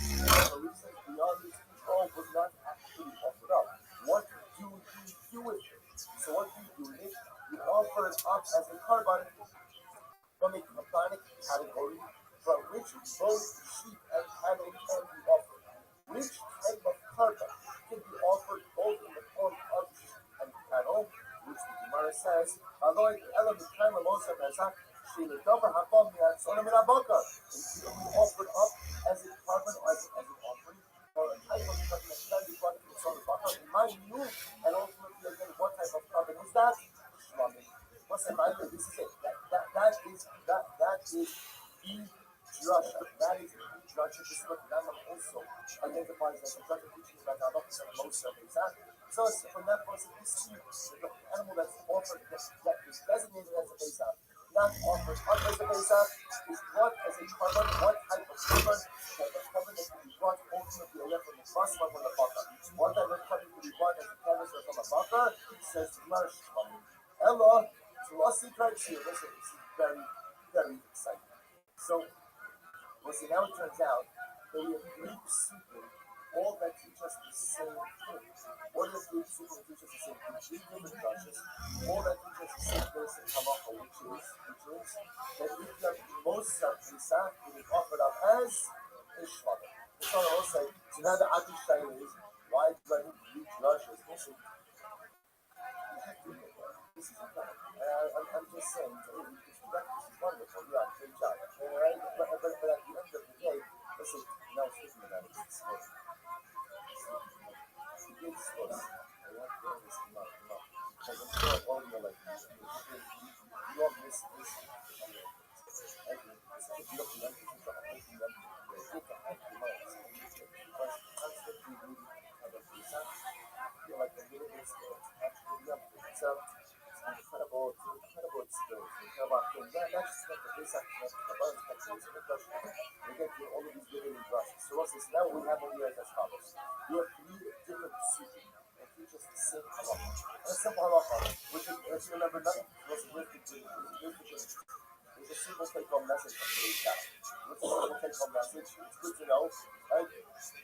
for reasons beyond his control was not actually offered up. What do you do with it? So what do you do with it? You offer it up as a carbon from a combined category from which both sheep and cattle can be offered. Which type of carbon can be offered both in the form of sheep and cattle, which the Gemara says, Aloy Elam Kama Mosa Pesach, she the Dover Hapom Sonamina Boka. It can be offered up as a carbon or as an offering for a type of carbon that can be brought to the Son of Baka. Remind you, and ultimately again, what type of carbon is that? Shlamim. What's the matter? This is it. That is the drasha. That is the drasha. This is what the Rambam also identifies as a drasha teaching about the Halachos of Moshe Pesach. So from that point, we see the animal that's offered, that is designated as a Pesach, not offered up as a Pesach, is brought as a carbon. What type of carbon? Type of carbon that can be brought cut ultimately away from the basma from the baka. What that red cutting to be bought as a canvas from a baka, says the Gemara Shmani. Ella, so what's the criteria? Listen, this is very, very exciting. So, now it turns out that we have three psukim, all that teach us the same thing. What are the three psukim that teach us the same thing? Three different drushes, all that teach us the same basic halacha, which is that if you have most of Pesach, it is offered up as a shvatim. The Torah will say, so now the Adi Shayla is, why do I need three drushes? Listen, this is incredible. I'm just saying, this is wonderful. Yeah, great job. Right? But at the end of the day, listen, now speaking about it, it's good. It's a good source. I want to bring this enough. Because I'm sure all of you are like, you all miss this. I think it's a beautiful life. It's a making them. It's good to have your minds. Because constantly reading about Pesach, I feel like a little bit scared. Actually, it's incredible experience. Incredible things. Not just like the Pesach, not the Kabbalah, but it's a good question. We get through all of these different brushes. So what's this? Now we have over here as follows. We have three different psukim that teach us the same halacha. And a simple halacha, which is, let's remember nothing. There's a simple take-home message from today's class. What's the simple take-home message? It's good to know, right?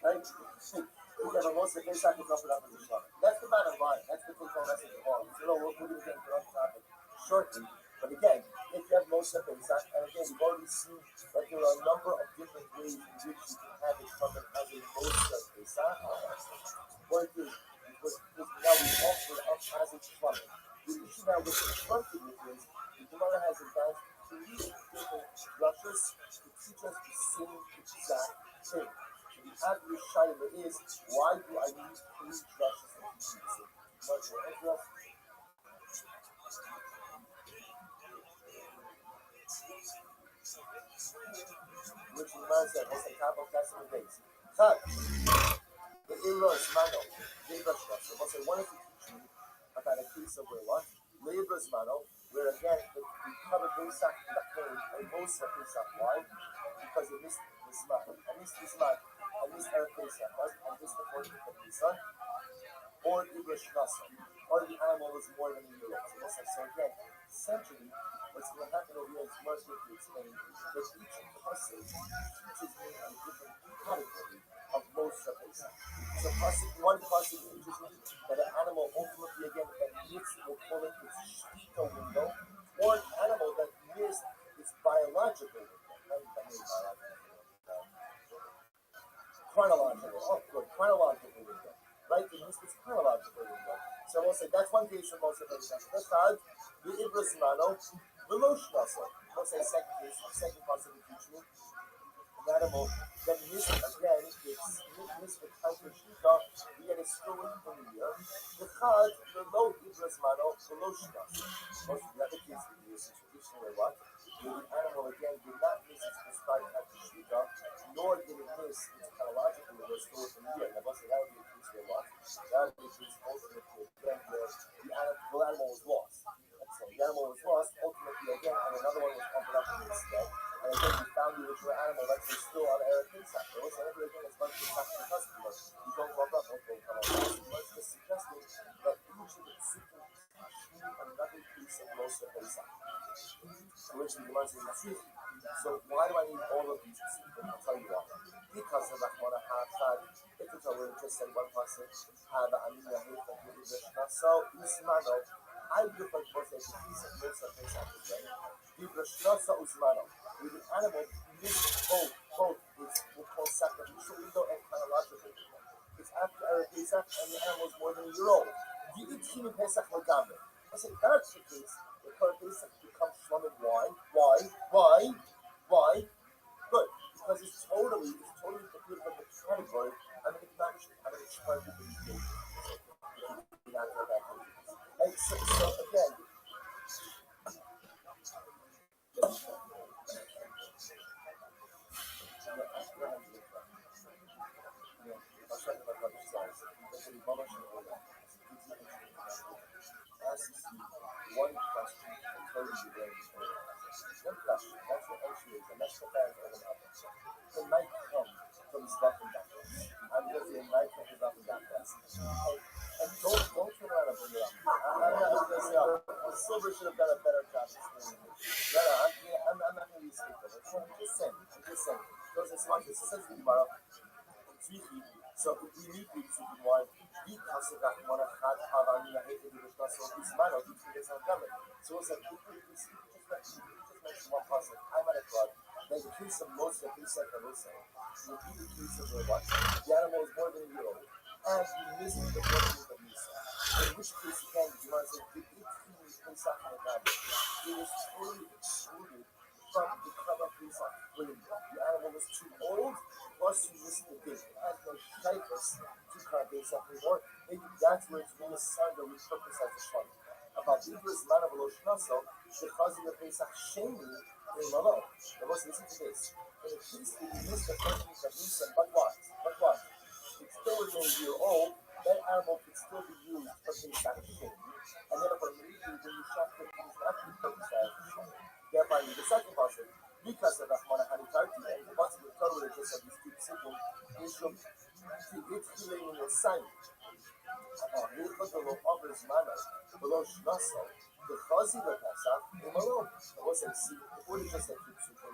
We have a most of Pesach is offered up as a shvatim. That's the bottom line. That's the take-home message of all. So we're going to get into that topic shortly. But again, if you have most of Pesach, and again, we've already seen that there are a number of different ways in which you can have it from it as a most of Pesach. What it is, because now we offer it up as a shvatim. The issue now with the shvatim is, the Gemara has advanced three different drushes to teach us the same exact thing. Have your shayla is, why do I need three drushes to teach you the same? What's your interest? Which reminds us, what's the top of Testament days? Chag, the Eros Mano, the Eros Shlosh. So what's I wanted to teach you about a case of where what? The Eros Mano, where again, we covered Pesach in the pain, and most of Pesach. Why? Because it missed this month. I missed this month. I missed Erev Pesach. I missed the 14th of Nisan. Or Ibrash Nasa. Or the animal was more than a year old. So again, essentially, what's going to happen over here is much to explain that each pasuk teaches me a different category of most of Pesach. So one pasuk teaches me that an animal ultimately again that meets will call it its shvita window, or an animal that missed its biological window. Chronological window. Right? It missed its chronological window. So we'll say that's one case for most of Pesach. That's hard. The Ibris Mano, the Moshnasa. We'll say second case, second possible teach me. An animal that missed again, it's missed the counter shita, yet it's still in the year. The Chad, the low Ibris Mano, the Moshnasa. Most of the other case we use is traditionally what? Where the animal again did not miss its prescribed counter shita, nor did it miss its chronological window still in the year. Now, we'll say that would be a case where what? That would be a case ultimately again where the animal was lost. The animal was lost, ultimately again, and another one was offered up in its stead. And again, we found the original animal that was still on Erev Pesach. So whenever again it's much Pesach to the customers, you don't walk up, okay, come on. It's just suggesting that each of the psukim teach me another piece of most of Pesach. Which the Gemara says is easy. So why do I need all of these psukim? I'll tell you why. Because of Rahmana HaChad, if it's already just said one person, Hada Aniyah Heta Hita So Usmano, I would like to say a piece of most of Pesach today. Hita Usmano. With an animal, missed both its we'll call sacrificial window and chronological window. It's after Erev Pesach and the animal is more than a year old. You eat Chim Pesach Legamre. I said that's the case. The Erev Pesach becomes shlamim. Why? Good. Because it's totally completely from the category. I'm going to manage it. I'm going to try to do it. And so again. One question, and totally one question, that's what answer is, and that's the bad of an other. It might come from Zvatim Dachos. And don't turn around and bring it up. I'm not going to say, oh, Silver should have done a better job explaining it. I'm not going to be scapegoat. I'm just saying. Those are smart. This says the Gemara. So if we need to do one, because of that one, so it's like, just mention one person. I might have thought, like the case of most of the said Caruso, would be the case of what? The animal is more than a year old, and you missed the birth of Nisa. In which case, again, you want to say, the 18 Pesach on the ground, it was fully excluded from the cover of Pesach. When the animal was too old, plus you missed the date. It has no shaykhs to cover Pesach anymore. Maybe that's where it's really signed or repurposed as a shlomo. About Igros Manavalosh Naso, because of the Pesach Sheni in Malo. Now, listen to this. In the case that you missed the first week of Nisan, but what? It's still a year old, that animal could still be used for Pesach Sheni. And then, when you shop it, it's not repurposed as a shlomo. Therefore, the second passage, because of Rahmana Hanikarti, and the passage of Torah just of these two simple, is from it's healing in your sign. Hilchot offers manna below Shnaso, the Chazi Lepesach, in Malone. I wasn't see, it would have just said Kitsukim.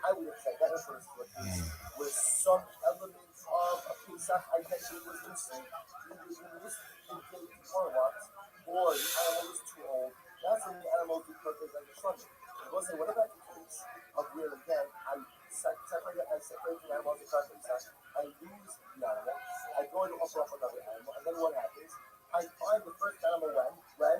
I would have said that refers to a case where some element of a Pesach identity was missing, either you missed the date or what, or the animal was too old. That's when the animal would be purpose as a Shlomo. I will say, what about the case of where again I separate the animal as a Pesach, I lose the animal, I go and offer up another animal, and then what happens? I find the first animal when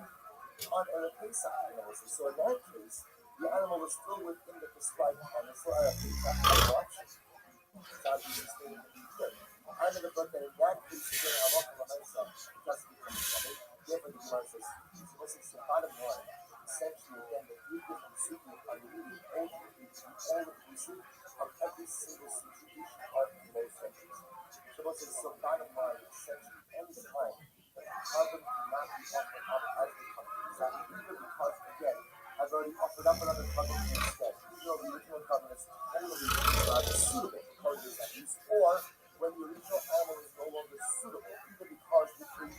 on a Pesach animal. So in that case, the animal was still within the prescribed time. It's still on a Pesach. I watch. It's obviously staying in the year. I'm in the book that in that case, you're going to have a myself. It doesn't become trouble. Therefore, the Gemara says, so bottom line, essentially, again, the three different sutras are really all the pieces of every single situation are in those sections. Shabbos says, so bottom line, essentially, any time carbon cannot be offered up as the company. Either because, again, I've already offered up another carbon instead, even though the original carbon is totally suitable for carbon use, or when the original animal is no longer suitable, either because the tree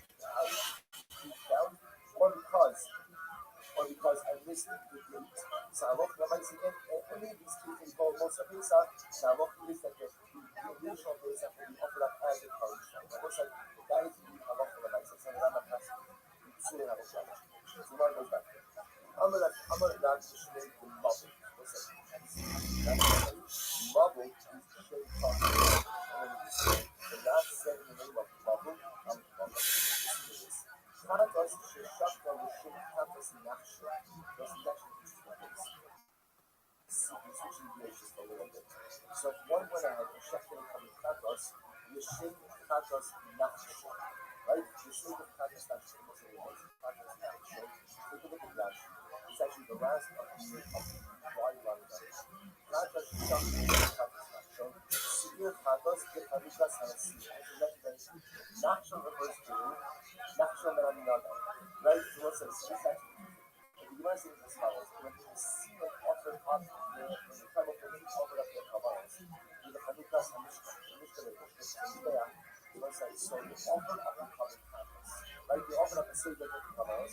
down, or because I missed the date. Sa'aloch Rabbi again, any of these cases involve most of Pesach, Sa'aloch is that the original Pesach will be offered up as a carbon. It looks like that is the Halach Rabbi. So it's not a passage. It's really not a challenge. So Gemara goes back there. I'm gonna not just make the bubble. Listen, bubble is the shape of the not said in the name of bubble. I'm bubble. Listen to this. Katas sheshakta l'shem katas nachsha. That's actually switching gears just a little bit. So if one went ahead and shechta comes katas, l'shem katas nachsha. Right? L'shem katas nachsha. Take a look at that. It's actually the last of the wide line. Katas shechta katas nachsha. Sivir katas kechavikas hanasi. Nachsha refers to Nachsha Meranada. Right? So what's this? This actually, the Gemara says as follows: when you see an offered up when the time of the week offered up their Kabbalas, with the Chanukas and the Mishkan, so you offered up the Kabbalas. Right? You offered up the Seder of the Kabbalas.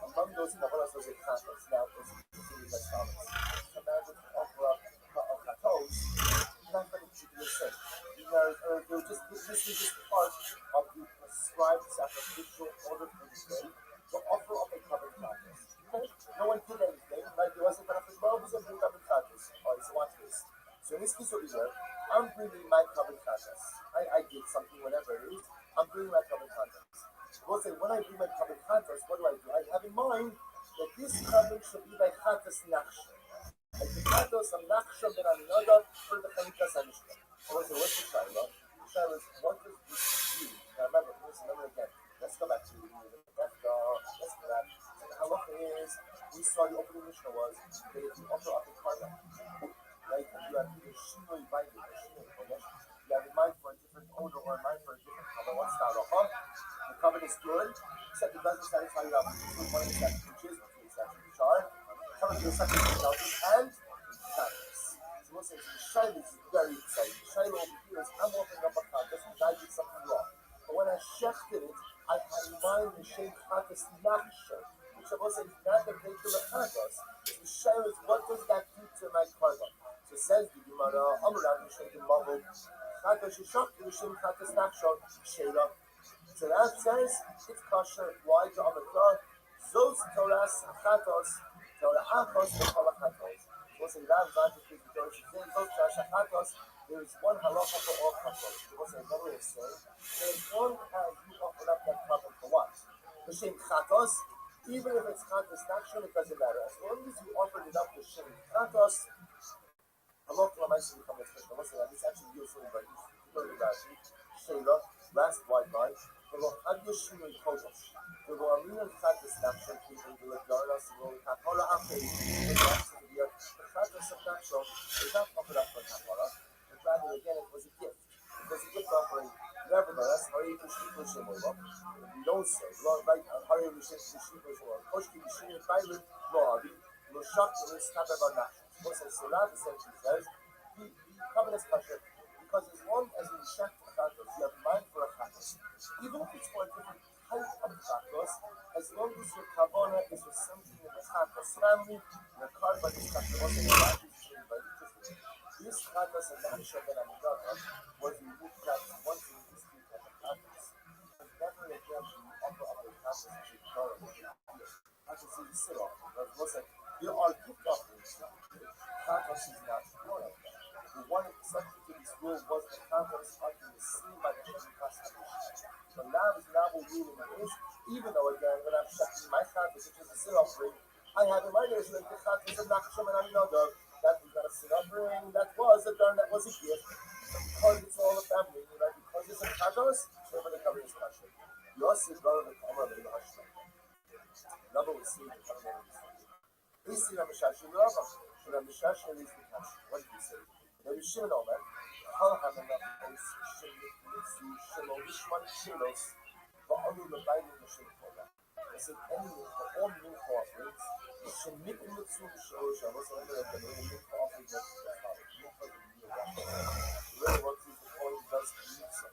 Among those Kabbalas was a Katos. Now, it's considered as follows. Imagine to offer up a Katos, not for the particular sake. This is just part of the prescribed sacrificial order for the day to offer up a covered practice. Okay? No one did anything, right? There wasn't enough as well, was a covered practice. Alright, so watch this. So in this case over here, I'm bringing my covered practice. I did something, whatever it is, I'm bringing my covered practice. We'll say, when I bring my covered practice, what do? I have in mind that this covered should be like Chatas Nachsha. Like the Chatas of Nachsha ben Aminada for the Chanikas HaMishkan. So we'll say, what's the Shaila? The Shaila is, what does this mean? Now remember again, let's go back to the let's go back. So the halacha is, we saw the opening Mishnah was that if you offer up a carbon, right, and you have either shinoi binding or shinoi kodesh, you have in mind for a different owner or in mind for a different carbon. What's the halacha? The carbon is good, except it doesn't satisfy your obligation. One of the sections, which is the second char, comes to the second technology and practice. So we'll say, the Shaila is very exciting. The Shaila over here is, I'm offering up a contest and I did something wrong. But when I shechted it, B'Shem Chatas Nachshon, which I was saying is not the regular Chatas. The share is what does that do to my karma? So says the Gemara, Amran B'Shem Gemara, Chatas Shishak B'Shem Chatas Nachshon, Sheila. So that says it's kosher. Why the Amran? Zos Torahs Chatos, Torah Achos, Torah Chatos. Was in that advantage with the Torah Chatos. There is one halacha for all chatos. There was another way of saying that as long as you offer up that carbon for what? B'Shem Chatos, even if it's chatos nachshon, it doesn't matter. As long as you offered it up B'Shem Chatos, halacha l'maisa become a special. This actually useful by Rashi, Sheila, last white line. There were hadiyashinu kodesh. There were amina chatos nachshon people who would learn us and will kapara after the rest of the year. The chatos of nachshon is not offered up for kapara. Rather, again, it was a gift. It was a gift offering. Nevertheless, we don't say, right? Hari Rishit Shishim Shimon. Koshki Shishim Bailin Rabbi. Loshak to this type of anaction. So Rabbi essentially says, the covenant is kosher because as long as you check the chatos, you have mind for a chatos. Even if it's for a different type of chatos, as long as your kavanah is for something in the chatos family, your carbon is kosher. This chatos and nachshon that I'm talking was removed from once in this type of chatos. And never again do you offer up the chatos and should Torah. I can see the sit off. There are gift offerings. Chatos is not one of them. The one exception to this rule was the chatos offering is seen by the Shem Chatos. The now ruling is, even though again when I'm checking my chatos, which is a sit offering, I have in my nation the chatos of nachshon and another. That was not a sin offering, that was a darn, that was a gift. Because it's all a family, right? Because it's a chatos, so the covenant is kosher. Yosef brother the Kamar of the Hashemah. Rabbi was seeing the covenant of the Hashemah. He see Rabbi Shashim Rabbi. Rabbi Shashim is the Hashemah. What did he say? Rabbi Shimon Omer, Chal HaManach is Shemmitzu Shelo Ishman Shelos, Va'alu Lebayim Hashem Torah. He said, any for all new offerings, Shemmitzu Shelos, I was under the new offering of the Father. Really what the point does to Mitzvah.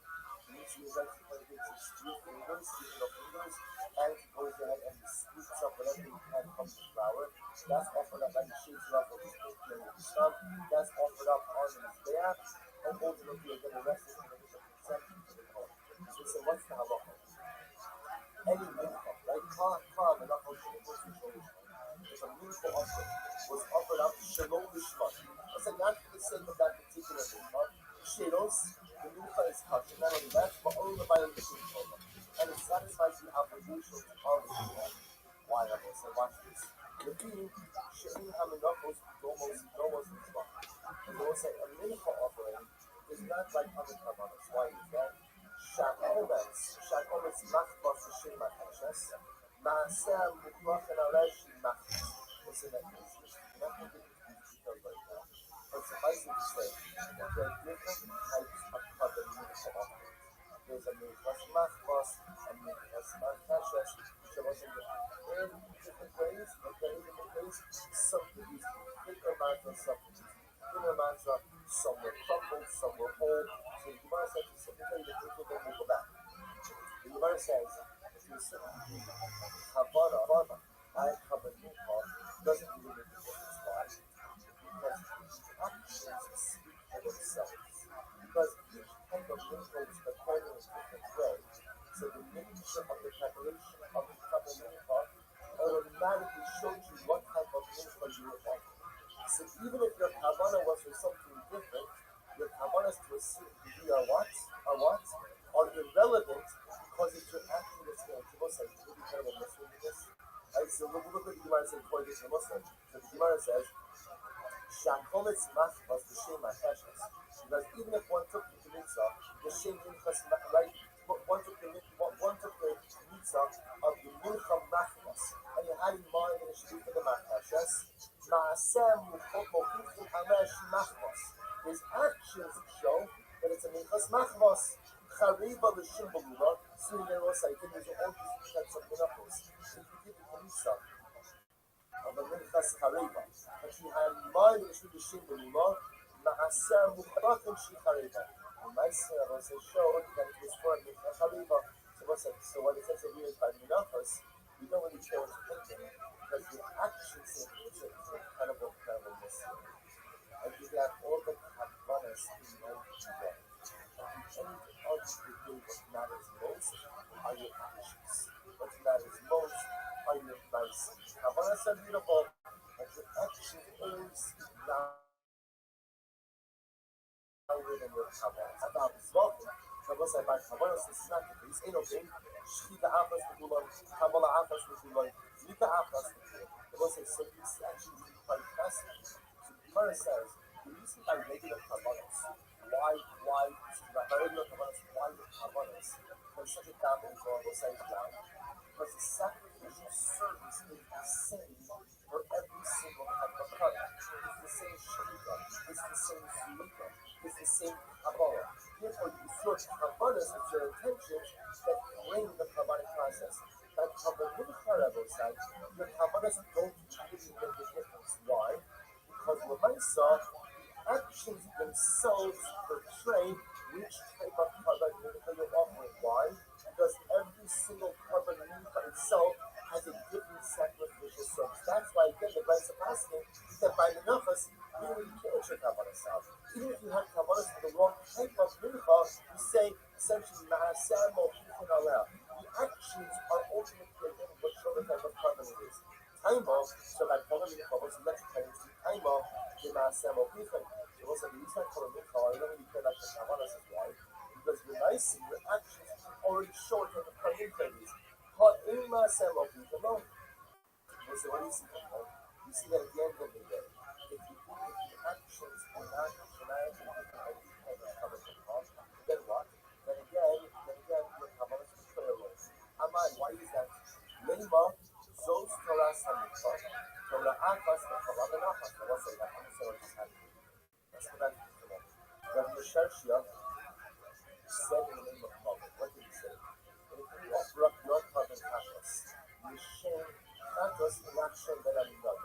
Mitzvah is actually when it takes 3 fingers, 3 fingers, and it goes ahead and scoops up whatever you can from the flour. That's offered up, and it shakes it up with the stick and the stump. That's offered up on the Mizbeach, and ultimately again the rest is going to be the consent to the Torah. So what's the halacha? Any mincha, right? Kah, menachal shemot v'shalom. If a mincha offering was offered up shalom lishman, I said not for the sake of that particular mincha. Shelos, the mincha is kosher. Not only that, but only the Bible is Torah, and it satisfies the obligation of the mincha. Why? I said, watch this. The being she'in haminachos domos mitzvah. And they will say a mincha offering is not like other kavanos. Why is that? Shakometz machbas l'shem ha'kashes, ma'aseh mukbach and alesh machbas. What's in that case? We're not going to get into these details right now. But suffice it to say that there are different types of mincha offerings. There's a minchas machbas, a minchas ha'kashes, which are also in different ways, some produce thicker mantra, some produce thinner mantra, some were crumbled, some were whole. So the Gemara says, so let me tell you the truth, then we'll go back. The Gemara says, if you're saying, Havana, I have a mincha, doesn't really make a difference. Why? Because the actions speak for themselves. Because each type of mincha is prepared in a different way. So the nature of the preparation of the cup of mincha automatically shows you what type of mincha you were offering. So even if your kavanah was for something different, your kavanahs to a certain degree are what? Are irrelevant because it's your action that's going to Muslim. It's really kind of a Muslim in this. Right? So look at the Gemara saying for this Muslim. So the Gemara says, Shakometz machbas l'shem ha'kashes. Because even if one took the mitzvah, the shem minchas, right? One took the mitzvah of the mincha machbas, and you had in mind that it should be for the machbas. His actions show that it's a minchas machbas. Chariva l'shem b'lula, so you know, I think there's all these types of minachos. If you give the mitzvah of a minchas chariva, but you have in mind that it should be l'shem b'lula, ma'aseh muchbachim shi chariva. And my son also showed that it was for a minchas chariva. So what it says over here is by minach, are your actions. What matters most are your nice. Kavanas are beautiful, but your actions always speak louder than your kavanas. About this welcome, Kavanas are by kavanas is not the case. Ain't no thing. Shkita afas the gulon, Kavala afas the gulon, Lita afas the gulon. The Lord says, so these actions will be quite fascinating. So the Gemara says, the reason by regular kavanas, why regular kavanas, why the kavanas, there's such a dominant God will say down. Because the sacrificial service is the same for every single type of product. It's the same shirika, it's the same sulika, it's the same kabbalah. Therefore, it's your kavanas, it's your intentions that bring the kabbalic process. That kabbalah Rebbe said, your kavanas don't really make a difference. Why? Because Lamaisa, actions themselves portray which type of carbon mincha you're offering. Why? Because every single carbon mincha itself has a different sacrificial service. That's why, again, the Brisa is asking that by the nafas, even if you can't your kabbalas out, even if you have kabbalas for the wrong type of mincha, you say essentially ma'aseh mo'ichin aleh. The actions are ultimately again whichever type of carbon it is. Taimo, so by calling mincha was electrified to taimo, the ma'aseh mo'ichin. So also the reason I call it mincha, I don't really care about the kabbalas is why. Because when I see your actions already show what the carbon mincha is. But in ma'aseh mo'ichin alone. So what do you see from that? You see that at the end of the day, if your actions are not dramatically different than the kind of cover from God, then what? Then again, your kabbalah is prayer rules. Amai, why is that? Lema, zos Torah samikot, Torah achas, the kabbalah nachas. I won't say that. I'm going to say what just happened. That's what I'm thinking about. Rabbi Shashia said in the name of God, what did he say? If you offer up your carbon kashas, you shame chatos in action that I'm done.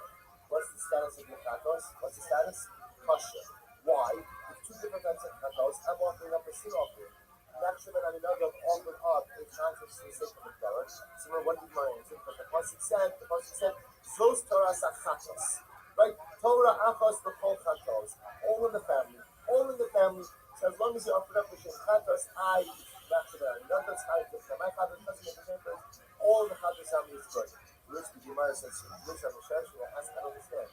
What's the status of your chatos? What's the status? Kosher. Why? With two different types of chatos, I'm offering up a sin offering. The action that I'm done offered up is not just for the sake of the God. So what did my answer? But the pasuk said, Zos Torah chatos. Right? Torah achos the whole chatos. All in the family. So as long as you offer up the shem chatos, I action that I'm done. I my chatos doesn't make a difference. All the chatos family is good. Which the Gemara says, which I'm will ask, I don't understand.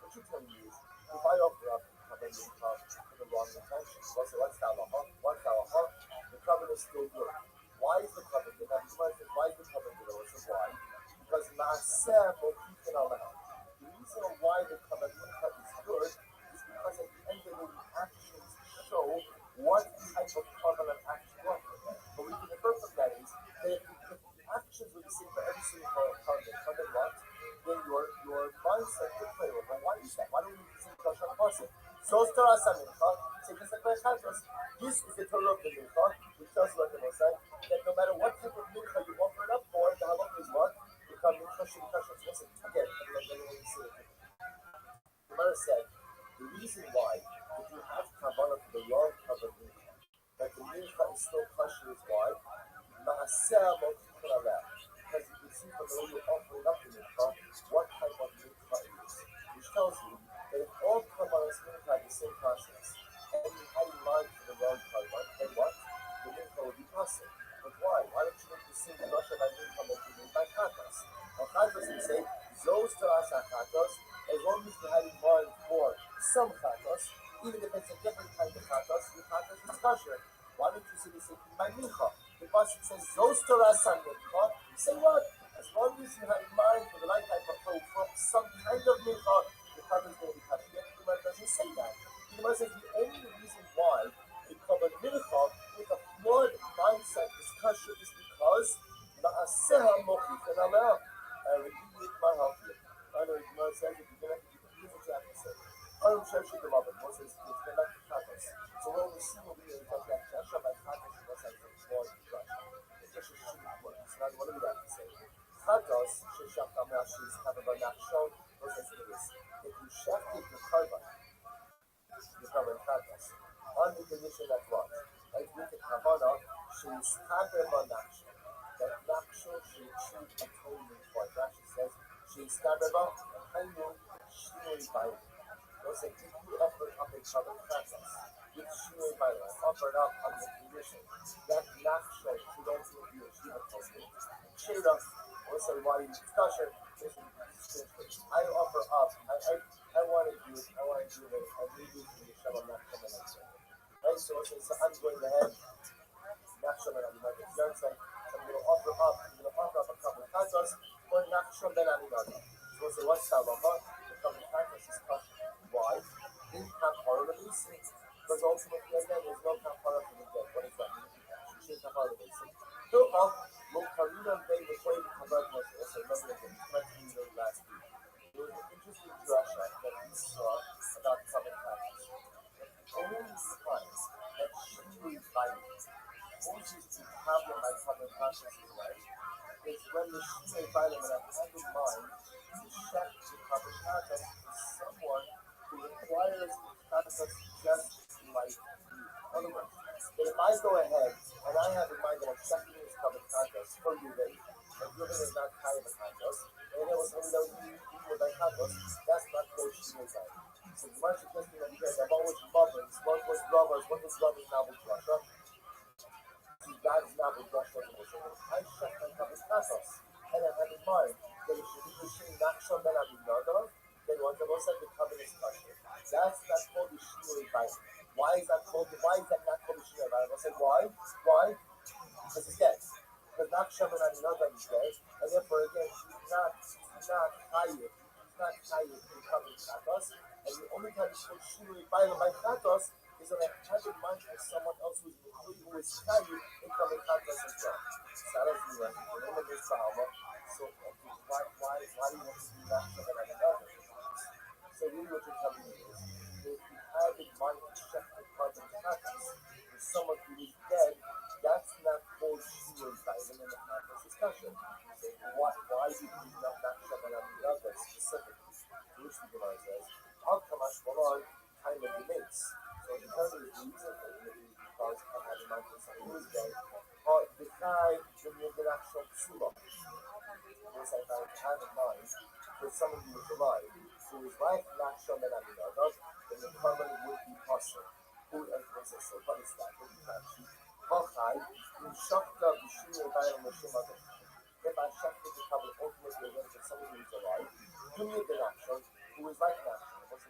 What you're telling me is, if I offer up carbon mincha for the wrong intention, what's the halacha? The carbon is still good. Why is the carbon good? Now, the Gemara says, why is the carbon good? Why? Because ma'aseh mo'ichin aleh. The reason why the carbon mincha is good is because at the end of the day, the actions show what type of carbon an act you want. But we can infer from that is that if actions will be seen for every single carbon what? Then your mindset could play with. But why is that? Why don't we see the Torah person? So Torah Mincha, just like my chatos. This is the Torah of the Mincha, which tells you what the Most that no matter what type of Mincha you offer it up for, the halacha is what? The Mincha should be kosher. So listen, again, let me see it. The Gemara said, the reason why, if you have kavanah for the wrong carbon mincha, that the mincha is still kosher is why? Ma'aseh mo'ichin aleh. Because you can see from the way you're offering up the mincha, what type of mincha it is. Which tells you that if all karbanos mincha have the same process, and you had in mind for the wrong karban, then what? The mincha will be possible. But why? Why don't you make the same mincha by mincha that you made by chatos? Now chatos, we say, zos Torah chatos, as long as you had in mind for some chatos, even if it's a different kind of chatos, the chatos is kosher. Why don't you say the same thing by mincha? The pasuk says, "Zos Torah mincha." You say what? As long as you have in mind for the right type of food, from some kind of mincha, the carbon is going to be kosher. Yet the Gemara doesn't say that. The Gemara says the only reason why the carbon mincha with a flawed mindset is kosher is because ma'aseh mo'ichin aleh. I repeat my help here. I know the Gemara says that you're going to use what you have to say. I'm sure she the mother. Moses is going back to chatos. So when we see what we are talking about, Shasha by chatos, what's like the small crush. It's just a word. So now what do we have to say? Chatos, sheshach kamel, she's kind of a nachshon. Moses is if you shafted the carbon chatos, on the condition that what? Like with the kavana, she's kind of a nachshon. That nachshon should achieve atonement for it. Rashi says, she's kind of a hainu shinui bayu. Those say, if you offer up a carbon chatos, with shinui bayu, offered up on the condition that nachshon should also be achievable. Shada, also why you discussion, I offer up, I want to do it, I need you to do Shabbat Nachman. Right, so I'm going ahead, Nachman and Aminada. You understand? So I'm going to offer up a couple of katos for Nachman and Aminada. So we'll say, what's Halacha? The couple of katos is kosher. Why? In Kapara releasing. Because ultimately, again, there's no Kapara for the dead. What is that? She's Kapara releasing. Fill up, Karina and Bay before the Kabbalah Moshe. Also, remember that we mentioned last week. There was an interesting drasha that we saw about common practice. The only time that she causes the problem by common practice is right, is when the Shia Bailam that have in mind to check the common practice is someone who requires practice just like you. In other words, if I go ahead and I have in mind that I'm checking this common practice for you, and Ruben is not kind of practice, and it was only that you with my practice, that's not called Shia Bailam. So the much suggesting that because I've always mothers, what was lovers now with Russia. God is not with Russia. I check my common practice, and I have in mind that if you do not show that I'm another, then what the most of the covenant is kosher. That's not called the Shia Bailam. Why is that not called the Shia Bailam? I said why? Because he's dead. Because not Shaman and another is dead, and therefore again he's not chayiv. He's not chayiv in covenant kratos, and the only time he's called Shia Bailam by kratos is when I have in mind for someone else who is chayiv in covenant kratos as well. So that doesn't mean right. The name of this Bahama. So why do you want to do that Shaman and another? So really what you're telling me is, if you have in mind to check the covenant kratos for someone who is dead, that's not called Shia Bailam in the kratos discussion. So why do you bring up that Shaman and another specifically? Which the Gemara says, how Kamash Balar kind of debates. So in terms of the reason for it is because I had in mind for someone who is dead, the guy, the actual psula. This I have in mind for someone who is alive, who is like Nachshon and Aminadav, then the carbon would be possible. Who is so what is that? What is that? Hachai, in Shakta, Bishua, Bayam, Moshe, if I check the cover ultimately against someone who is alive, give me the Nachshon, who is like Nachshon. What's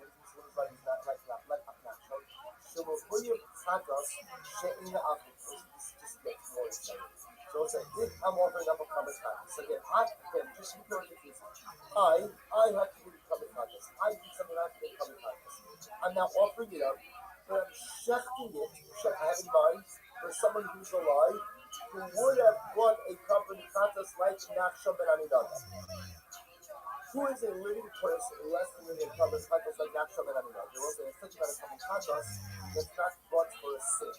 like is not like Nachshon. So we'll put your Tatas, She'in Africa. Just gets more exciting. So it's like, if I'm offering up a common practice, so again, just because it is, I have to do the common practice. I do something I have to do common practice. I'm now offering it up, but I'm shifting it, I have in mind, for someone who's alive, who would have brought a common practice like Nachshon ben Aminadav. Who is a living person less than a common practice like Nachshon ben Aminadav? There was a such about a common practice that's not brought for a sin.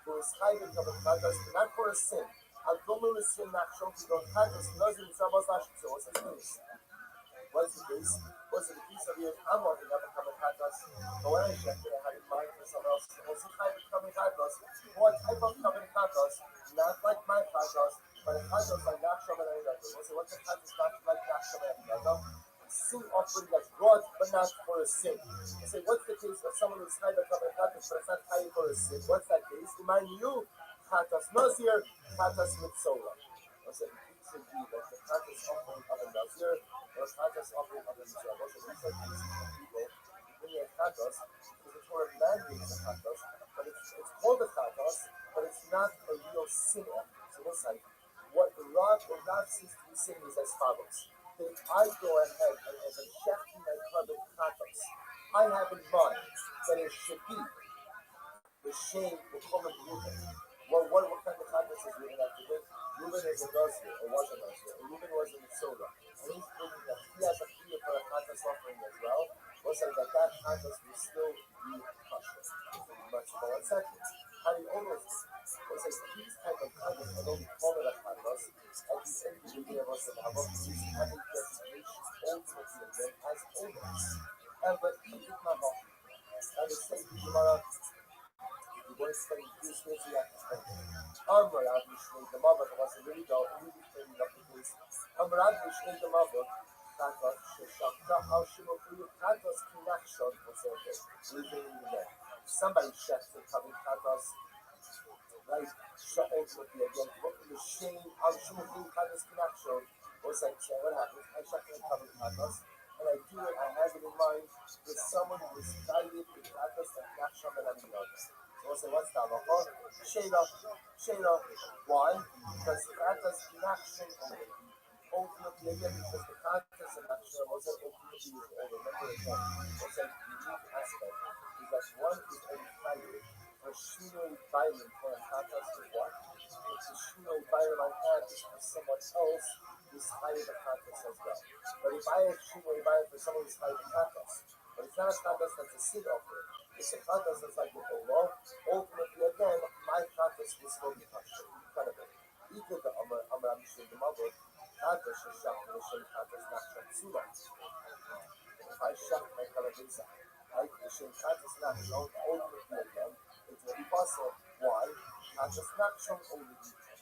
Who is hiding common practice, not for a sin. Adomu is sin Nachshon, who don't practice, doesn't Shabbos Lashon. So what's the case? What's the case? What's the case of you? I'm walking up a common practice, but when I checked it, I had in mind for someone else. Also, hiding common practice. What type of common practice? Not like my practice, but a practice like Nachshon ben Aminadav. What's a practice not like Nachshon ben Aminadav? Sin offering that's brought, but not for a sin. I say, what's the case of someone who's hiding common practice, but it's not hiding for a sin? What's that case? Remind you, Chatas Nazir, Chatas Mitzorah. I said, it could be that the Chatas offering of a Nazir, or Chatas offering of a Mitzorah. Also, these are cases of people who bring a Chatas, because the Torah mandates a Chatas, but it's called a Chatas, but it's not a real sin offering. So what's like, what God seems to be saying is as follows. If I go ahead and as a checking my common Chatas, I have in mind that it should be the shame, the common Reuben. Well, what kind of Chatas is Reuben after this? Reuben is a Nazir, or was a Nazir. Reuben was in the Soda. And he's thinking that he has a fear for a Chatas offering as well. We'll say that Chatas will still be kosher. Much more. And second, how do you almost we'll say these type of Chatas, I don't call it a Chatas, at the end of the day, was the Havok, is having designation ultimately again as owners. And but he is not off. And the same Gemara, you want to study this case, you have to study. Amrad Mishnei the Mavak was a really dull, really studying up the case. Amrad Mishnei the Mavak, Chatas, Sheshakta, how Shimokuyu, Chatas, Kinakshon, was okay. Living in the net. Somebody checks the coming Chatas. right? So ultimately, again, what the shame, I'm sure we had this connection. Was like, so what happens? I check in cover pathos, and I do it, I have it in mind with someone who is guided with pathos and connection that I'm in love. So I'll say, what's that? Shayla. Why? Because pathos connection ultimately, again, because the pathos and connection wasn't ultimately is all. Remember again, what's a unique aspect is that one is unfriendly. For Shino violent for a pathos is what? It's a Shino violent I had is for someone else who's higher the pathos as well. But if I have Shino violent for someone who's higher the pathos, but it's not a pathos that's a sin offering. It's a pathos that's like the Allah. Ultimately, again, my pathos will still be touched. Incredible. Equal to Amr Mishim the Mabur, pathos is Shakti Mishim pathos not Shatsula. If I shut my Kalabisa, I Mishim pathos not shown ultimately again. It will be possible. Why? Pathos not shown only.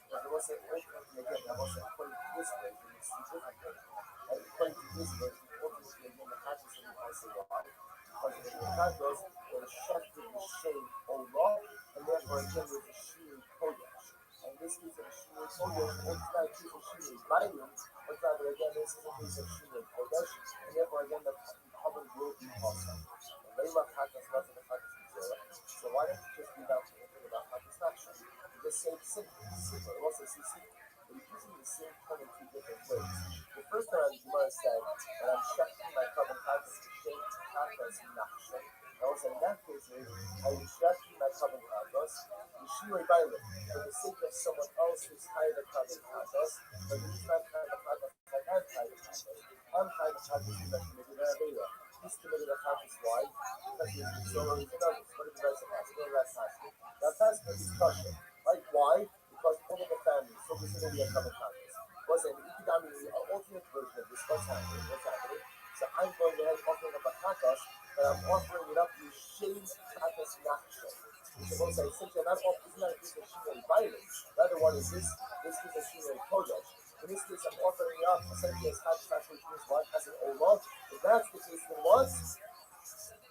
But there was an ultimately again, that was according to this version, it's two different versions. And according to this version, ultimately again, the pathos will be possible. Why? Because the pathos will shift to the shame Allah, and therefore again there's a Shiri Kodesh. And this is a Shiri Kodesh, it's not a case of Shiri Biden, but rather again this is a case of Shiri Kodesh, and therefore again the common will be possible. The Layla pathos wasn't the pathos of Zora. So why don't you just be about to think about pathos action? You just say it's simple. It also says simple. But he's using the same term in two different ways. The first time the Gemara said that I'm shutting my common pathos to shame pathos inaction. And also in that case is I am shutting my common pathos to shiur violent for the sake of someone else who's higher than common pathos, but he's not higher than pathos like I'm higher than pathos. I'm higher than pathos because I'm committed a Rabbi. He's committed a pathos. Why? Because he's been so early to others. What did the rest of us? What did that's asking? That's asking a discussion. Right? Why? Because all of the family, so this is going to be a common pathos. What's an alternate version of this? What's happening? So I'm going ahead and offering up a pathos, but I'm offering it up to shame pathos natural. So we'll say, since you're not offering, it's not a piece of shimei violence. The other one is this piece of shimei kodesh. In this case, I'm offering it up essentially as pathos natural, which means what? As an olah. If that's the case, then what's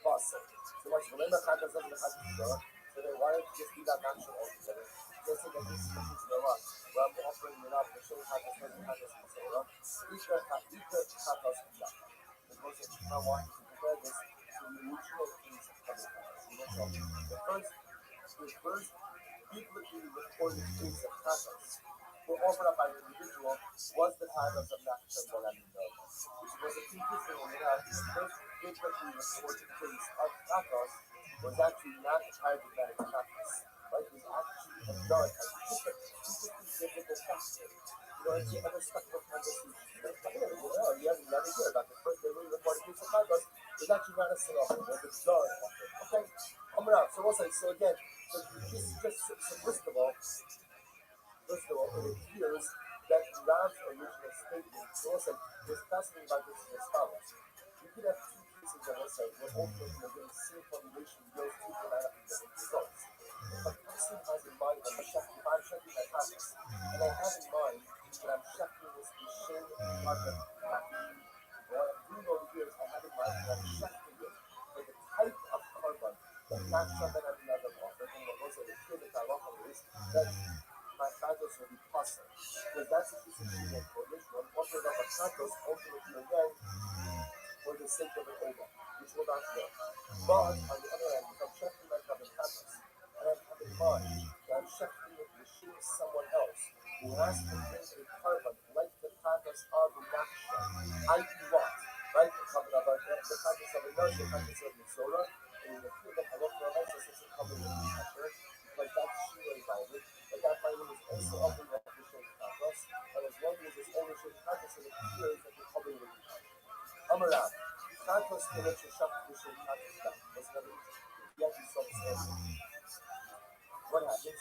possible? So much for the pathos doesn't have to go. So then why don't you just do that natural altogether? Just say that this is the piece of the rock. Where I'm offering it up, the shame pathos doesn't have this piece of the rock. Equal pathos enough. Because if I want to compare this to the original case of common pathos. The first biblically recorded case of pathos were offered up by an individual was the pathos of Nachshon ben Aminadab, which was a interesting one. The first biblically recorded case of pathos was actually not charismatic pathos. Right? It was actually done as typically biblical pathos. If you ever stuck with pathos, you never hear about the first biblically recorded case of pathos. It's actually not a sin offering, it was done offering. Okay? Coming out. So what's like? So again, so first of all, it appears that Rav's original statement, so what's like, what's fascinating about this is as follows. You could have two cases of what's like, when ultimately they're getting the same formulation, those two dramatically different results. But the person has in mind that if I'm checking my pathos, and I have in mind that I'm checking this shame pathos. What I'm doing over here is I have in mind that I'm checking it for the type of carbon that not something I'm another offer, and what was it, the kid that I offer is that my pathos will be possible. Because that's the piece of shame for this one, offering up a pathos ultimately again for the sake of an over, which will not work. But on the other hand, if I'm checking my common pathos, and I have in mind that I'm checking it to shame someone else who has to bring a carbon like the pathos of Nachshon, i.e. what? Right? The pathos of a nurse, the pathos of Misora, and the field of Halakha Raisa says it comes with pressure, because that's Shirei Bible, but that Bible is also offering up the Shem pathos, and as long as it's only Shem pathos, it appears that you're covering with it. Amarab, pathos connects your shop to Shem pathos down. That's another interesting. You actually saw this earlier. What happens?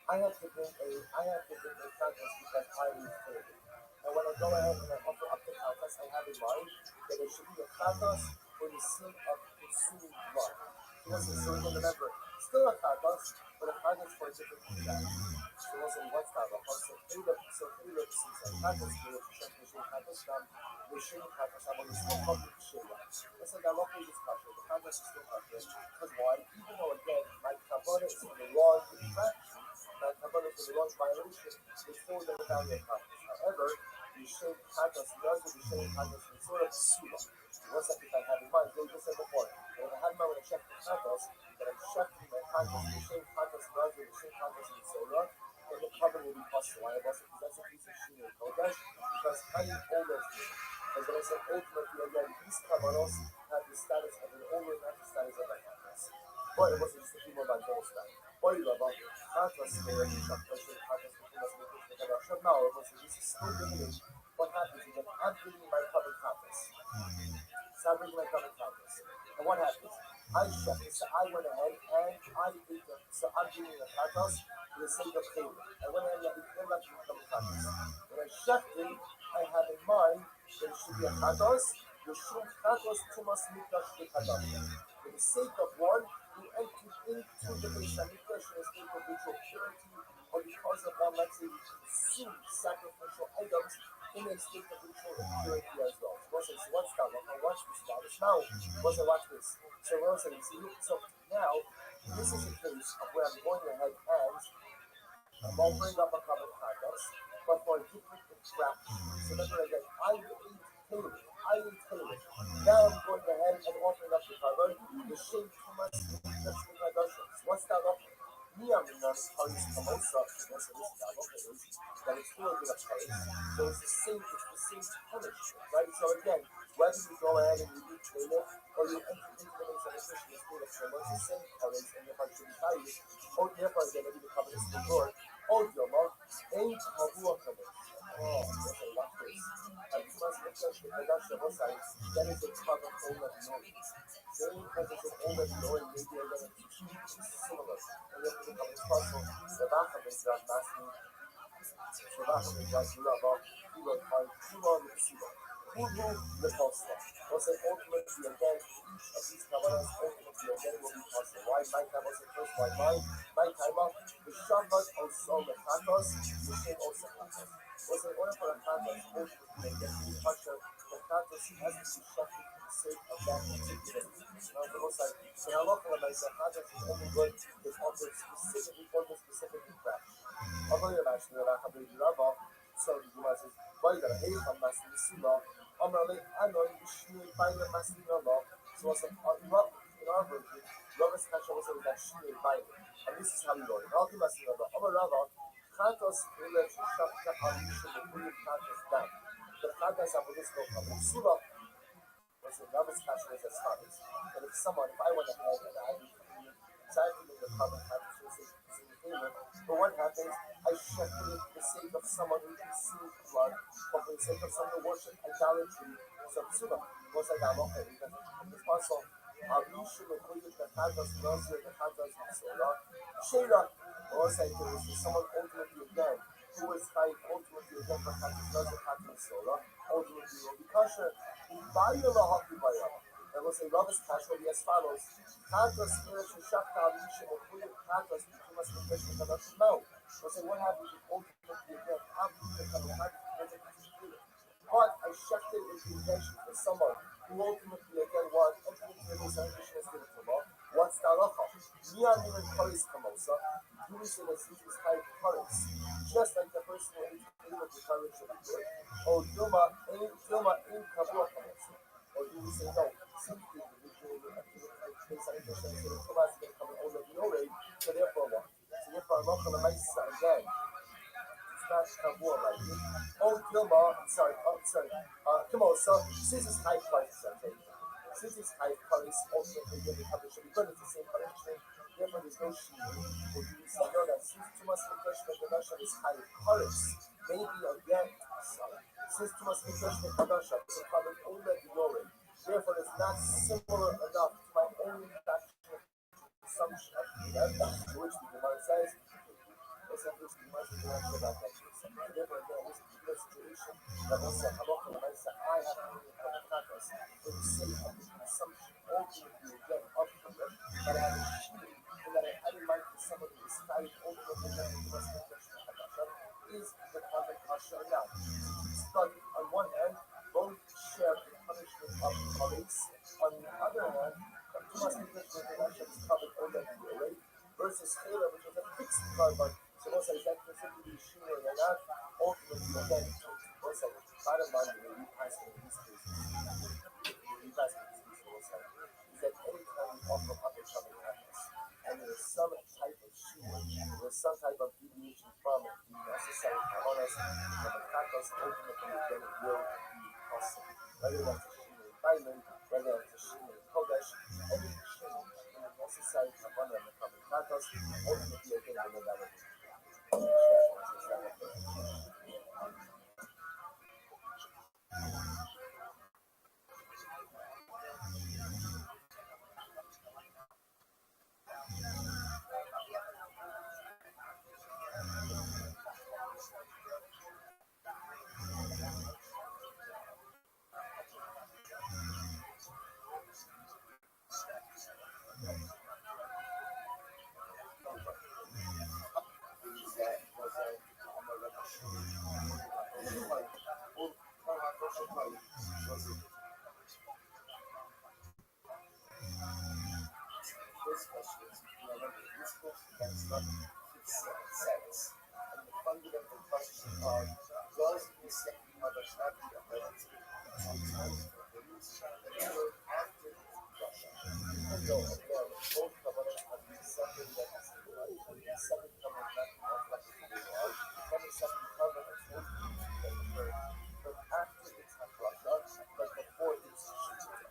I have to bring a pathos because I was clearly. And when I go ahead and I offer up the pathos, I have in mind that it should be a pathos for the sin of consuming blood. So we can remember, still a pathos, but a pathos for a different thing. So we'll say, what's that? So Caleb sees a pathos for the Shem pathos down, the Shem pathos, I'm going to still come to the Shem. Let's say that local is kosher, the pathos is still kosher. Because why? Even though, again, my kavanah is in the wrong direction, my punished for the wrong violation, they fall down the value of kindness. However, the shame kindness does the shame kindness is sort of psula. What's that if I have in mind? They just said before. And if I have in mind when I check the kindness, that I'm checking my kindness, the shame kindness does the shame kindness in solar, then the cover will be possible. Why? Because that's a piece of sheen in Kodesh, because Hani always did. As when I said ultimately again, these kavanos have the status of an older, not the status of a kindness. But it wasn't just a few more by Joel's time. Why you love kindness there, kindness, now it was this is still beginning. What happens is that I'm bringing my covered kindness. So I'm bringing my covered kindness. And what happens? I checked it, so I went ahead and I ate them. So I'm bringing the kindness for the sake of Caleb. I went ahead and I ate them like the covered kindness. When I checked it, I have in mind that it should be a kindness. The shum kindness to must meet that shum kindness. For the sake of one, who entered into the Beis Hamikdash in a state of ritual purity, or because of one, let's say, consume sacrificial items in a state of ritual impurity as well. So what's that? Well, I'll watch this now. Watch this. So we're also see. So now, this is a case of where I'm going ahead and I'm offering up a common kindness, but for a different infraction. So remember again, I ate Caleb. Now I'm going ahead and offering up the cover, the shame too much, what's that offering? Paris Kamosa, that it's still a bit of Paris. So it's the same punishment, right? So again, whether you go ahead and you eat Caleb, or you enter into the Beis Hamikdash in the state of Shema, it's the same Paris, and therefore it should be Paris, or therefore again, maybe the covenant of the Lord, or Yoma, ain't Kavua Kamosh. Oh, okay, watch this. And you must make sure that that is a common all of knowing. Same presence of all of knowing, maybe I'm going to teach similar. And then the common puzzle, the back of it is that last week. So back of it is like Lava, Kilo, Kilo, Kilo, the Posla. Was it ultimately again, each of these Kavanas ultimately again will be possible. Why my time was the first? Why my time up? The Shabbat also the Katos, the Shem also Katos. Was in order for a Katos ultimately again to be kosher, the Katos has to be shafted for the sake of that particular reason. Now the most like, so now local and the Katos is only good if offered specifically for the specific infraction. Although you're actually not having the Rabbi, so the Gemara says, why you gotta hate from Master Sula? Amarle, I know you should find the Master Rabbi. So what's in our version, Rabbi's Kasha was that Shinui Bible. And this is how we wrote it. I'll do Master Rabbi. Amar Rabbi, Katos Ilech Shakta Alisha Bukuyim Katos Dan. The Katos of this book of Sula was in Rabbi's Kasha was as follows. But if I went ahead and I decided to the common Katos, but what happens? I shepherd it for the sake of someone who consumes blood, or for the sake of someone who worships idolatry. So Psula, was like I'm okay, because it's possible. You should include the Katos, the Katos, and Sola. Shayla, or say it was for someone ultimately again, who was fighting ultimately again for Katos, the Katos, Sola, ultimately will be kosher. And we'll say, Rabbi's Kash will be as follows. Katos, Shakta, Alisha, or Katos, no. We'll say, what happens if ultimately again, but I shifted with the intention for someone who ultimately again was entering into the Beis Hamikdash as good as what's the halacha? Miyamin and Paris Kamosa, do we say that this is kind of Paris? Just like the person who is able to courage should be good. Or Dilma in Kabua Kamosa. Or do we say no? Simply the ritual of the Beis Hamikdash and the Torah is going to come all of the Yorei, so therefore what? So therefore halacha l'maisa again. Not Kabua, right? Oh, Dilma, come on, so since it's high price, okay? Since it's high price, ultimately the coverage should be good, it's the same punishment, therefore there's no shielding. Or do we say, no, that since too much refreshment the Russia is high price, maybe again, since too much refreshment the Russia is covered only at the Yorei, therefore it's not similar enough to my own factual consumption of the which the Gemara says, it's a person who must be about that. Therefore, again, this particular situation that was said, I have to be a practice for the sake of the consumption, ultimately, again, of the work that I have achieved, and that I had in mind for someone who is tied ultimately, that the must be is the common kasha now. But on one hand, both share the punishment of colleagues. On the other hand, the must be punishment is covered already, versus Caleb, which was a fixed carbon. So what's that specifically shooting or not? Ultimately, again, what's that? Bottom line, the way we pass in these cases, we pass in these cases, what's that? Is that anytime we offer up and coming practice, and there's some type of shooting, there's some type of deviation from it, the necessary kavanas, and the practice ultimately again will be possible. Whether that's a shooting diamond, whether that's a shooting kodesh, any shooting in the necessary kavana and the coming practice, ultimately again will never be. This question is, this question that's not sense. And the fundamental question of, does the second mother have the ability to tell the roots that ever after Russia? Even though, again, both Kabbalahs have been separated at the same time, and the second Kabbalah not reflected in the law, and the second Kabbalah is ultimately that occurred, but after it's not Russia, but before it's Shishita.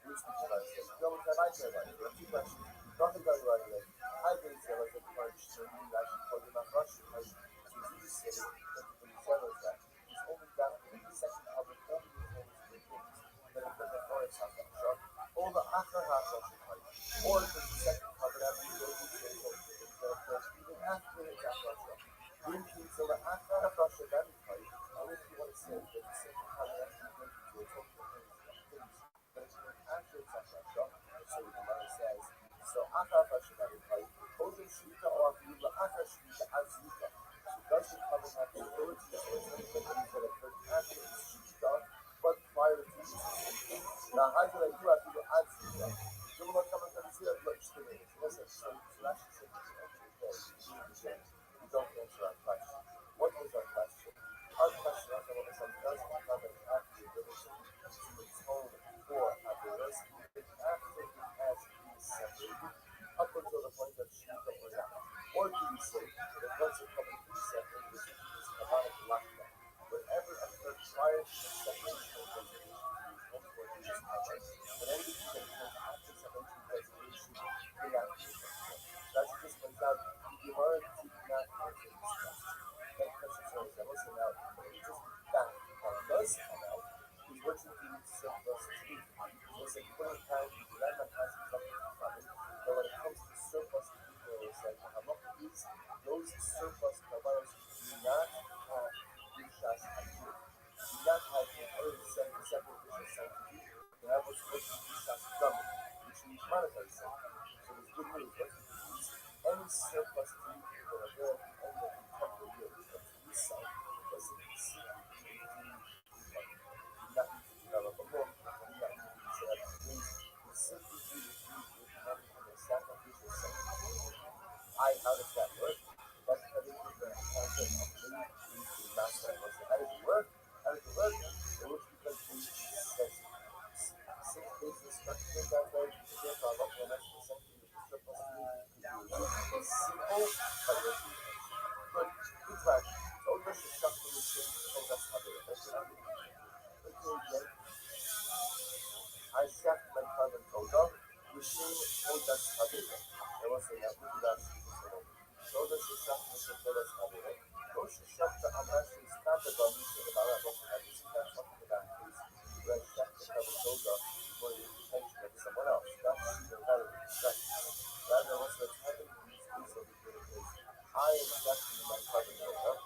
Which we can understand. No, we can answer that. There are two questions. Nothing going right away. I think there was a punch, so you actually called him a rush punch. So you say that the zealous that is only down in the second cover, only the things that have been the forest half that shot, or the after half of the punch, or the second cover that we go to say even after it's after a shot. Drinking so the after a rush of that punch, and if you want to say that the second cover actually went into a total things. But it's after it's after a shot, so the mother says, so after a rush of that punch, Ozen Shita or Abdullah after Shita as Yuka. So doesn't cover have the ability to say things that occurred after it's Shita, but prior to it. Now, how do I do after the add Yuka? So we're going to come and see that much today. So listen, so actually say this, okay, you don't answer our question. What was our question? Our question, as I want to say, does the cover have the ability to atone for Averus even after it has been separated up until the point of Shita or not? Or do we say that once it comes to be separated, this is Kabbalic Lachta? Whatever occurred prior to the separation of designation to use multiple uses covered, but anything that occurred after separation of designation may not be affected. That's just like that. The Gemara did not answer this question. That question says that listen now, just that does come out is what you do with surplus two. So it's like putting time to let my class is something funny. But when it comes to surplus people, it's like halacha is those surplus kavaros do not have rishas hayir. Do not have the other separate rishas sanctity. They have what's called rishas dummy, which means monetary sanctity. So there's good news. What you do is any surplus three people that are there at the end of the temple year that you sell doesn't secretly do not need to develop a book, do not need to set up things. You simply do the deed with money and the sacrificial sanctity. How does that work? That's everything that concept of money is the master of us. How does it work? How does it work? It works because we says 6 bases structured that way. Therefore, I love the next sanctity with the surplus three. It's simple, but it's good. Good track. So this is something we should hold us up with. That's what I'm doing. I shot my carbon total. Machine hold us up with it. There was a so this is something we should hold us up with it. Rosh Hashanah, I'm actually started on meeting about that. This is not talking about this. Where I shot the carbon total for the attention of someone else. That's even better than distraction. Rather, what's happening in this case over here is I am shotting my carbon total.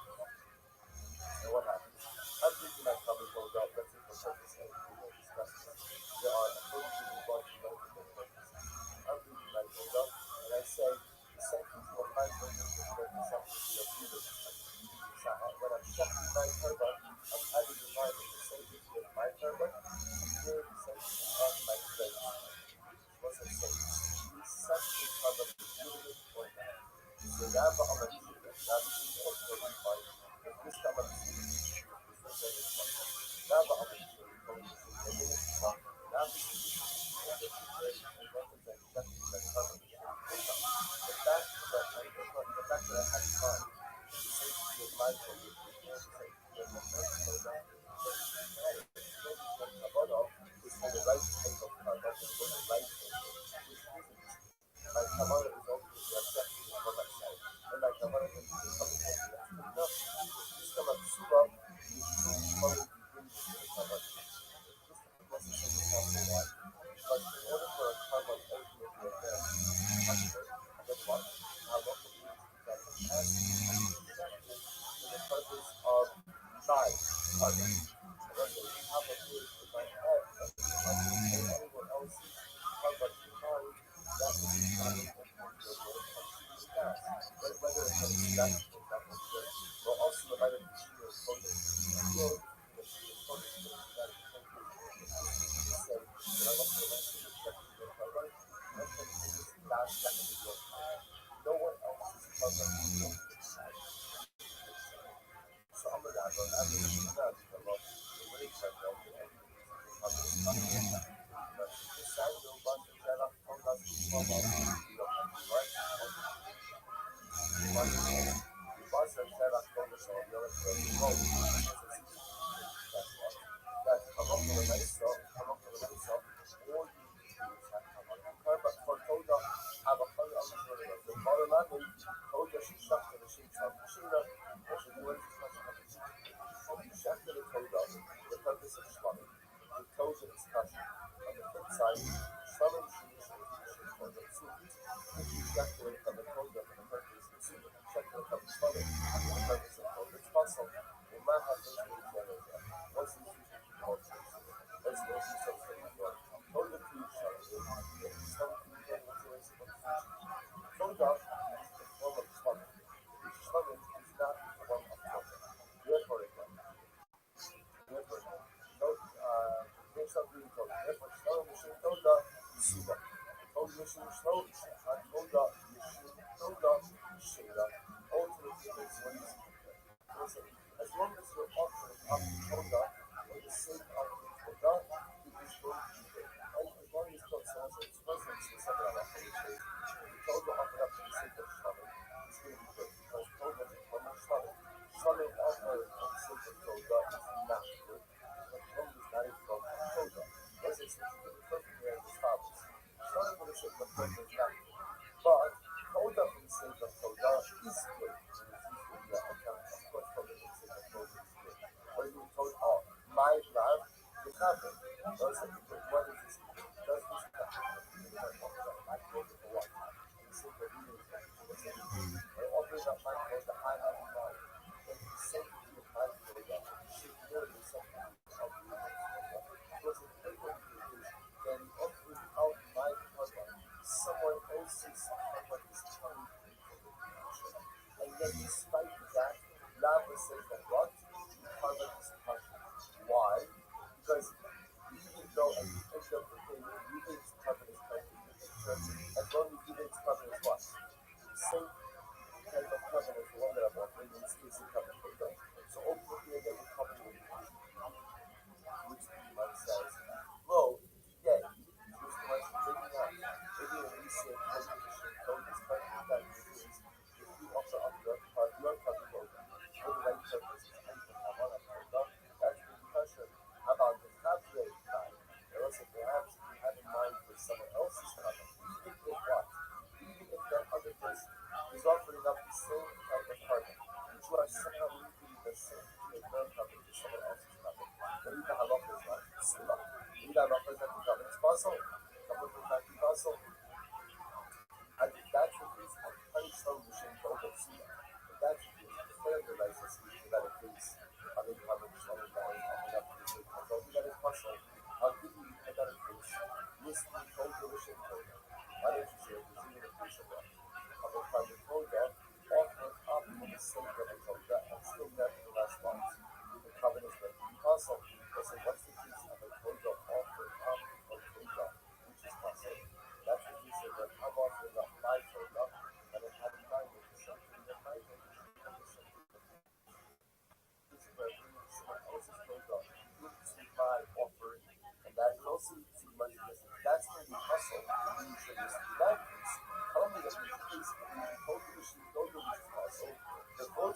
And what happens? I'm thinking my carbon total. Let's say for purpose of discussing. There are according to the body medical purposes. I'm thinking my total, and I say the sentence of my purpose is for the sentence of either. So when I'm shotting my carbon, I'm adding in mind the sentence of my carbon, here the sentence of my friend. What's I say? These sections carbon is really important. So therefore, I'm going to do this.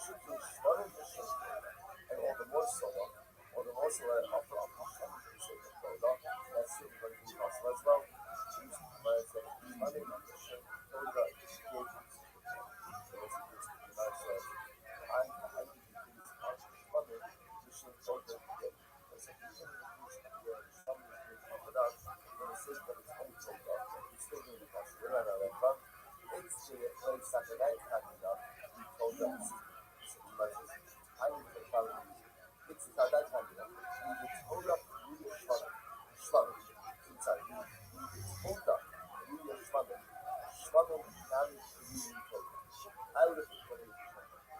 should be Shvarim Hashem, and all the more so, upper that's certainly going to be possible as well. Choose Shvarim Hashem, Torah,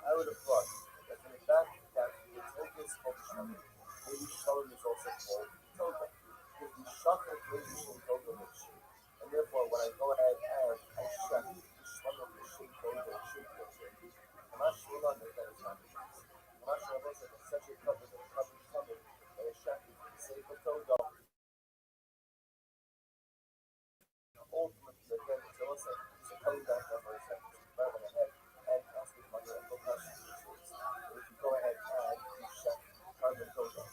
I would have thought that in fact that the Torah is called Shalom. Maybe Shalom is also called Torah. Because the Shachar is in Torah Mishim. And therefore, when I go ahead and I shach Shalom Mishim Torah Mishim Torah, Kamash Shalom is that it's not the case. Kamash Shalom is that it's such a cover that I shach for the sake of Torah. Ultimately, again, it's also coming back to our second. I went ahead and asked my medical questions. If you go ahead and you check carbon Torah,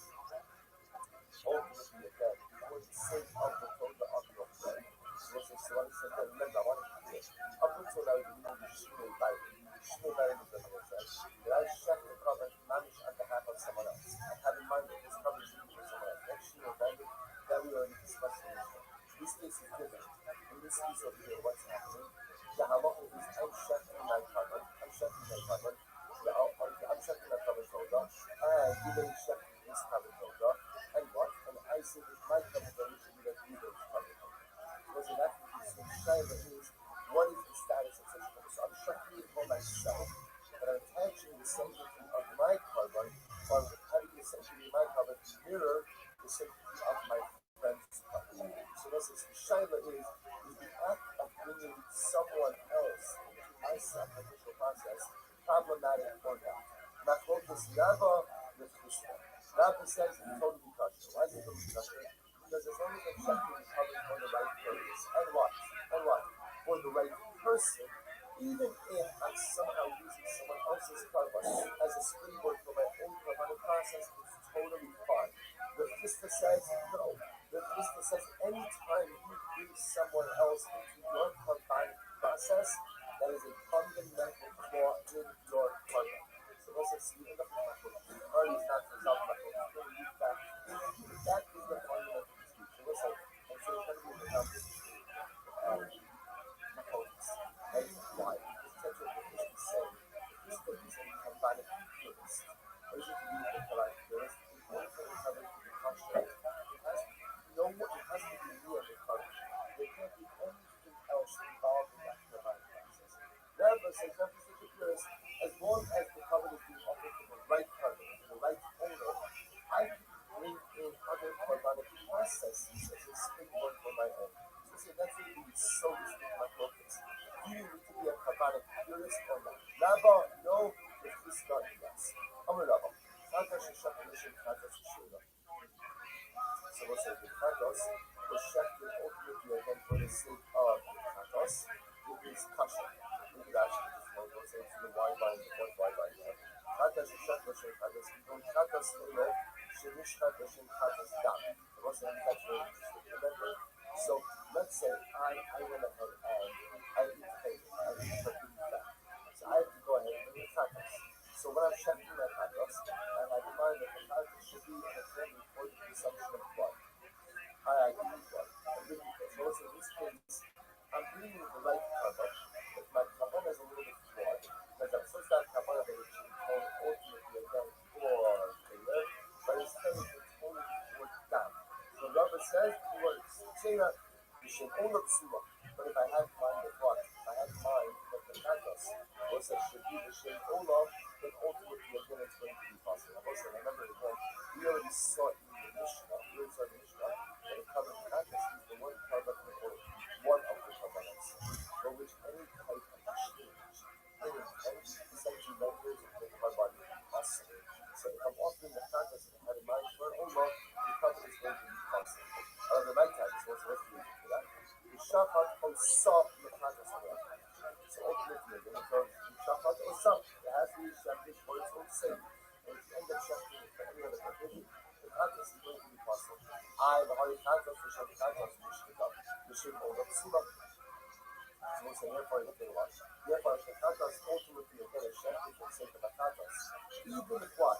ultimately, again, for the sake of the Torah of your friend, so I said, remember, I want to be clear. Up until now, you know the Shnei Bayim. Shnei Bayim is the Torah. But I check the carbon managed on behalf of someone else. I have in mind that this carbon is for someone else. That Shnei Bayim, that we already discussed in this one. This case is different. In this case over here, what's happening? The halacha is I'm checking my carbon. I'm checking my carbon. I'm checking my carbon Torah. And you may check this carbon Torah. And what? And I say that my carbon Torah should be like you guys carbon Torah. Because in that case, the Shayla is what is the status of such a carbon? So I'm checking it for myself. But I'm attaching the sanctity of my carbon, or having the sanctity of my carbon to mirror the sanctity of my friend's carbon. So this is the Shayla is the act of bringing someone else into my sacrificial process problematic or not. Machlokas Rabba with Krishna. Rabbi says it's totally kosher. Why is it totally kosher? Because as long as I'm checking the covenant for the right purpose, and what? For the right person, even if I'm somehow using someone else's carbon as a springboard for my own carbonic process, it's totally fine. The Krishna says no. The Krishna says anytime you bring someone else into your carbonic process, that is a fundamental flaw in your carbon. So let's see in the already is not resolved by the fact. That is the fundamental dispute. So listen, and so it's going to be without this and why? Because Tetra is saying this book is a carbonic purist. What does it mean for carbonic purist? In order for the carbon to be kosher, it has to be near the carbon. There can't be anything else involved in that carbonic process. Rabbi says, Rabbi is a purist, as long as the carbon is being offered to the right carbon, to the right owner, I can bring in other carbonic processes as a springboard for my own. So that's what it means, so to speak, my focus. Do you need to be a carbonic purist or not? Rabbi, no. If this not, yes. Amar Rabbi. Chatos Shechting Chatos Shula. So we'll say the Chatos was Shechting ultimately again for the sake of Chatos. It is kasha. Look at that. We'll say it's the wide line, the one wide line there. Chatos Shechting Chatos. When Chatos Shula, Shemish Chatos and Chatos Dam. It wasn't that's very interesting. Remember? So let's say I went ahead and I paid that. So I have to go ahead and bring the Chatos. So when I'm checking that Chatos, and I define that the Chatos should be in a family for the consumption of blood. I believe blood. So also in this case, I'm bringing the right carbon, but my carbon is a little bit flawed. Because I'm supposed to have carbon that it should be called ultimately again for failure, but instead it's only for down. So Rabbi says, say that you should own up Sula. But if I have in mind the what? If I have in mind that the Chatos also should be the Shem Olam, then ultimately again it's going to be possible. Also, remember again, we already saw in the Mishnah, that the carbon Chatos is the one carbon or one of the carbonates, for which any type of exchange, any essentially members of the carbon possible. So if I'm offering the Chatos and I have in mind for an Olam, the carbon is going to be possible. However, my time is what's the reason for that. The Shafat Osah Mekatas. So ultimately, the Shafat Osah, there has to free shepherd for its own sake. And if you end up shepherding it for any other provision, the contest is going to be possible. The Holy Contest, the Shem Contest, the Shem Olam Siva. So we'll say, therefore, therefore, the Contest ultimately again is shepherded for the sake of the Contest. Even if what?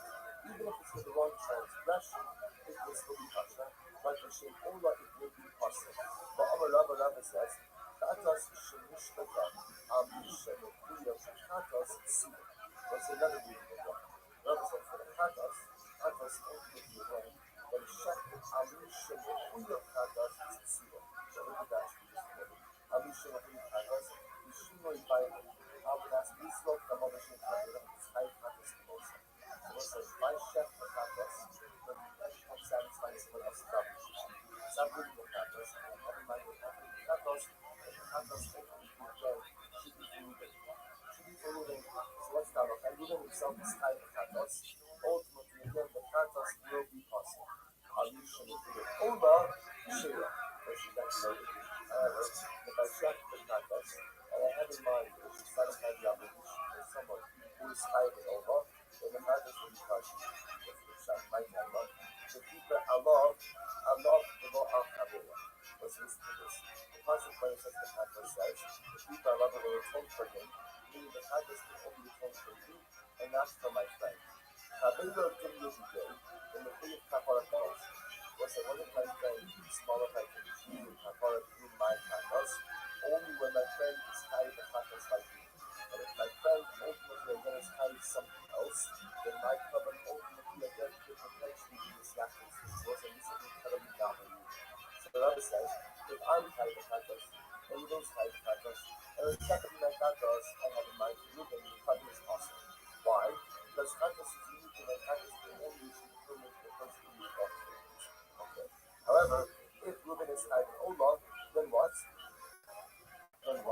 Even if it's for the wrong transgression, it will still be kosher. But the Shem Olam, it will be possible. But Rabbi says, Katos Shemishkata, Mishem Kuya Katos Siva. That's another reading of that. Rabbi says for the Katos ultimately again, but Shekhet Amishem Kuya Katos Siva. So look at that, Amishem Kuya Katos, Mishimoi Bible. Avinas Mislok, the Mobishin Katos, Sky Katos Mosa. So it says, by Shekhet Katos, the I'm satisfying someone else's obligation. Stop reading the Katos, and every mind will have the Katos. Katos should be polluted. So what's that? And Ruben himself is kind of Katos. Ultimately, again, the Katos will be possible. You should do it. Ola, Shira. Which is actually however, if I check the Katos, and I have in mind that if you satisfy the obligation for someone who is hiding over, then the Katos will be possible. The people, Allah, the law of Kabbalah. Let's listen to this. The consequence of the Katos says, the people Allah will atone for him, meaning the Katos can only atone for me, and not for my friend. Kabbalah can live today, in the way of Kapara Katos, was that one of my friends is smaller than the Jew and Kapara in my Katos, only when my friend is tied the Katos like me. But if my friend ultimately again is tied something else, then my covenant ultimately again could potentially be established. This was a incredibly novel. So the Rabbi says, if I'm tied to Katos, and Ruben's tied to Katos, and when shepherding my Katos, I have in mind Ruben, the covenant is possible. Why? Because Katos is unique and my Katos can only use the equivalent to the person who is off. Okay. However, if Ruben is tied to Olah, then what? Then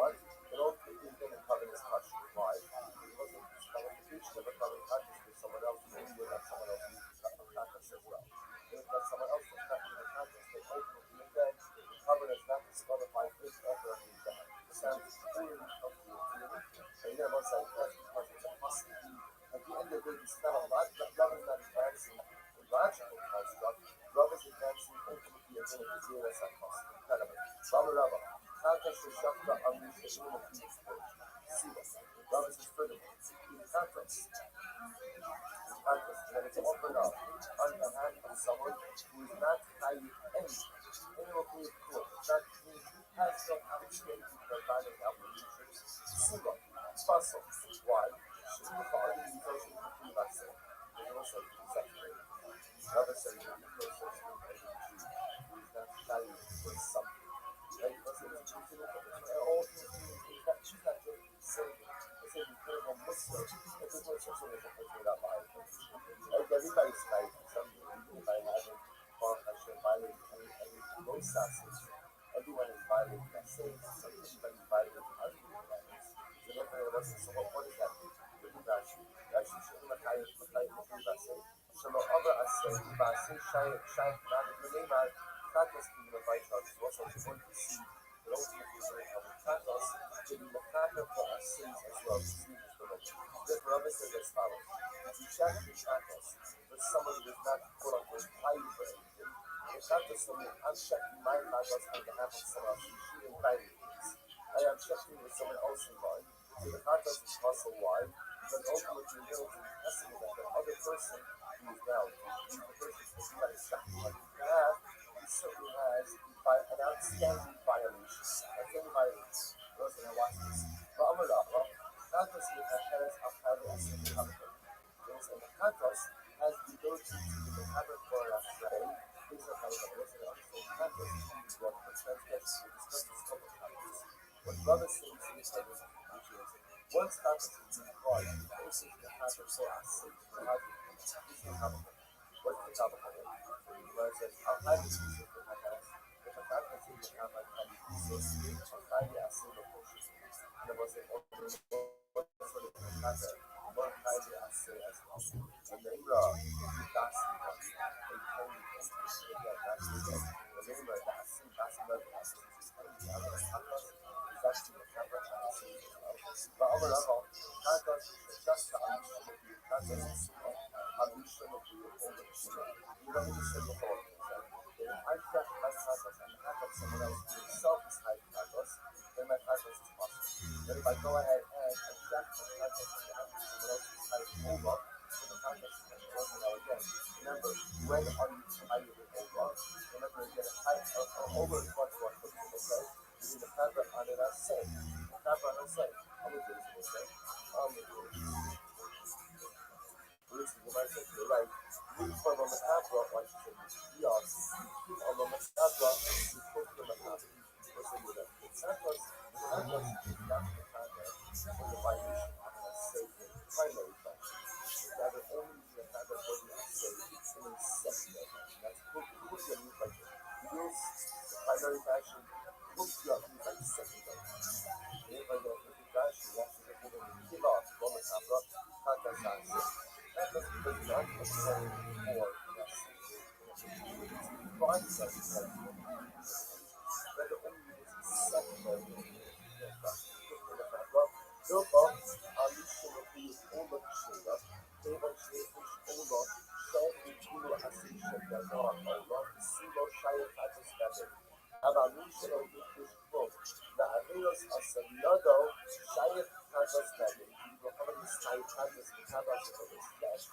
ultimately then the covenant is kosher. Why? Because it was the qualification of a covenant Katos with someone else, and only when that someone else uses Katos as well. If that someone else was not in the Katos, then ultimately again, the covenant is not disqualified if ever he died. This sounds clearly comfortable. And again, once I that's because it's a possibility. At the end of the day, it's not a lot. Love is not advancing a logical construct. Love is advancing ultimately again a zero sum possible. Incredible. Rabbi. Katos Shakta Amisha in the previous page. See this. Love is furthermore. In Katos, that it's offered up on the hand of someone who is not highly anything. Anyone who is cool, not who has no opportunity to provide an application. Suba, Faso, why? Should be for other education in the previous day. There's also exaggerated. Another saying that the person who is not highly for something. Right? Because it is considered all things that she's not just saying. It's a incredible Muslim. It's a good social without violence. Everybody's right. Some people by having Hashem violating any low sausage. Everyone is violating that same. Everybody's violating other people's rights. So therefore, what does that mean? Actually, Shalom Akayim Mutayim Shalom Abba Asay Basay Shai Not the name of Katos being the right charge. Also, it's going to see that ultimately is very helpful. Katos can be Makata for Asay as well. Therefore, Rabbi says as follows. If you check the Katos for someone who is not quote unquote fighting for anything, if Katos someone, I'm checking my Katos on behalf of someone else who's shooting fighting things. I am checking with someone else involved. So the Katos is also why, but ultimately you're able to be testing that the other person who is now, the person who's not accepting what you have, he certainly has an outstanding violation. That's any violence. Those that watch this. But Amallah, Katos is a Heres Akari Asim Kabbalah. And the Katos has the ability to be the Kabbalah for a Friday. These are how the Lord said, so Katos is what the transgression is discussed in scope of Katos. What Rabbi says in his head, which is, once Katos is being brought, the person is the Katos for Asim. This is Kabbalah. What's the Kabbalah? Where it says, I'll have this piece of the Katos. If a Katos is the Kabbalah, so I'll have the Asim of Moshe. And it was an order sort of Katos. One kind of assay as well. And the Imra, the Dasi one, they told me to get that. The Imra, the Assay, Dasi level, is actually the camera assay as well. But overall, Katos is just the Amish. someone else who himself is high pathos, then my pathos is possible. But if I go ahead and extract my pathos on behalf of someone else who's high over, then the pathos is going to work it out again. Remember, when are you higher than over? Remember again, over is what the people say. Meaning the pathos on it are same. The pathos on it same. I'm going to do this thing. Listen, you might say, you're right. Root from a matabra, why should you say, yes. Keep on the matabra, you put the matabra. What's the unit? It's not just, is not the pattern for the violation of a sacred primary function. It's rather only the pattern for the sacred in a secondary function. That's Kukya means like use the primary function, Kukya means like secondary function. If I don't look at that, you have to get rid of the kila from the matabra, Kakasasa. That must be not necessary for that concept of whether only is secondary Dopo amisce uno diceva devo uno sempre uno assiste da uno solo shaya satisfatte amisce uno da averos assagliato shaya satisfatte dico come stai tanto stava sotto splash.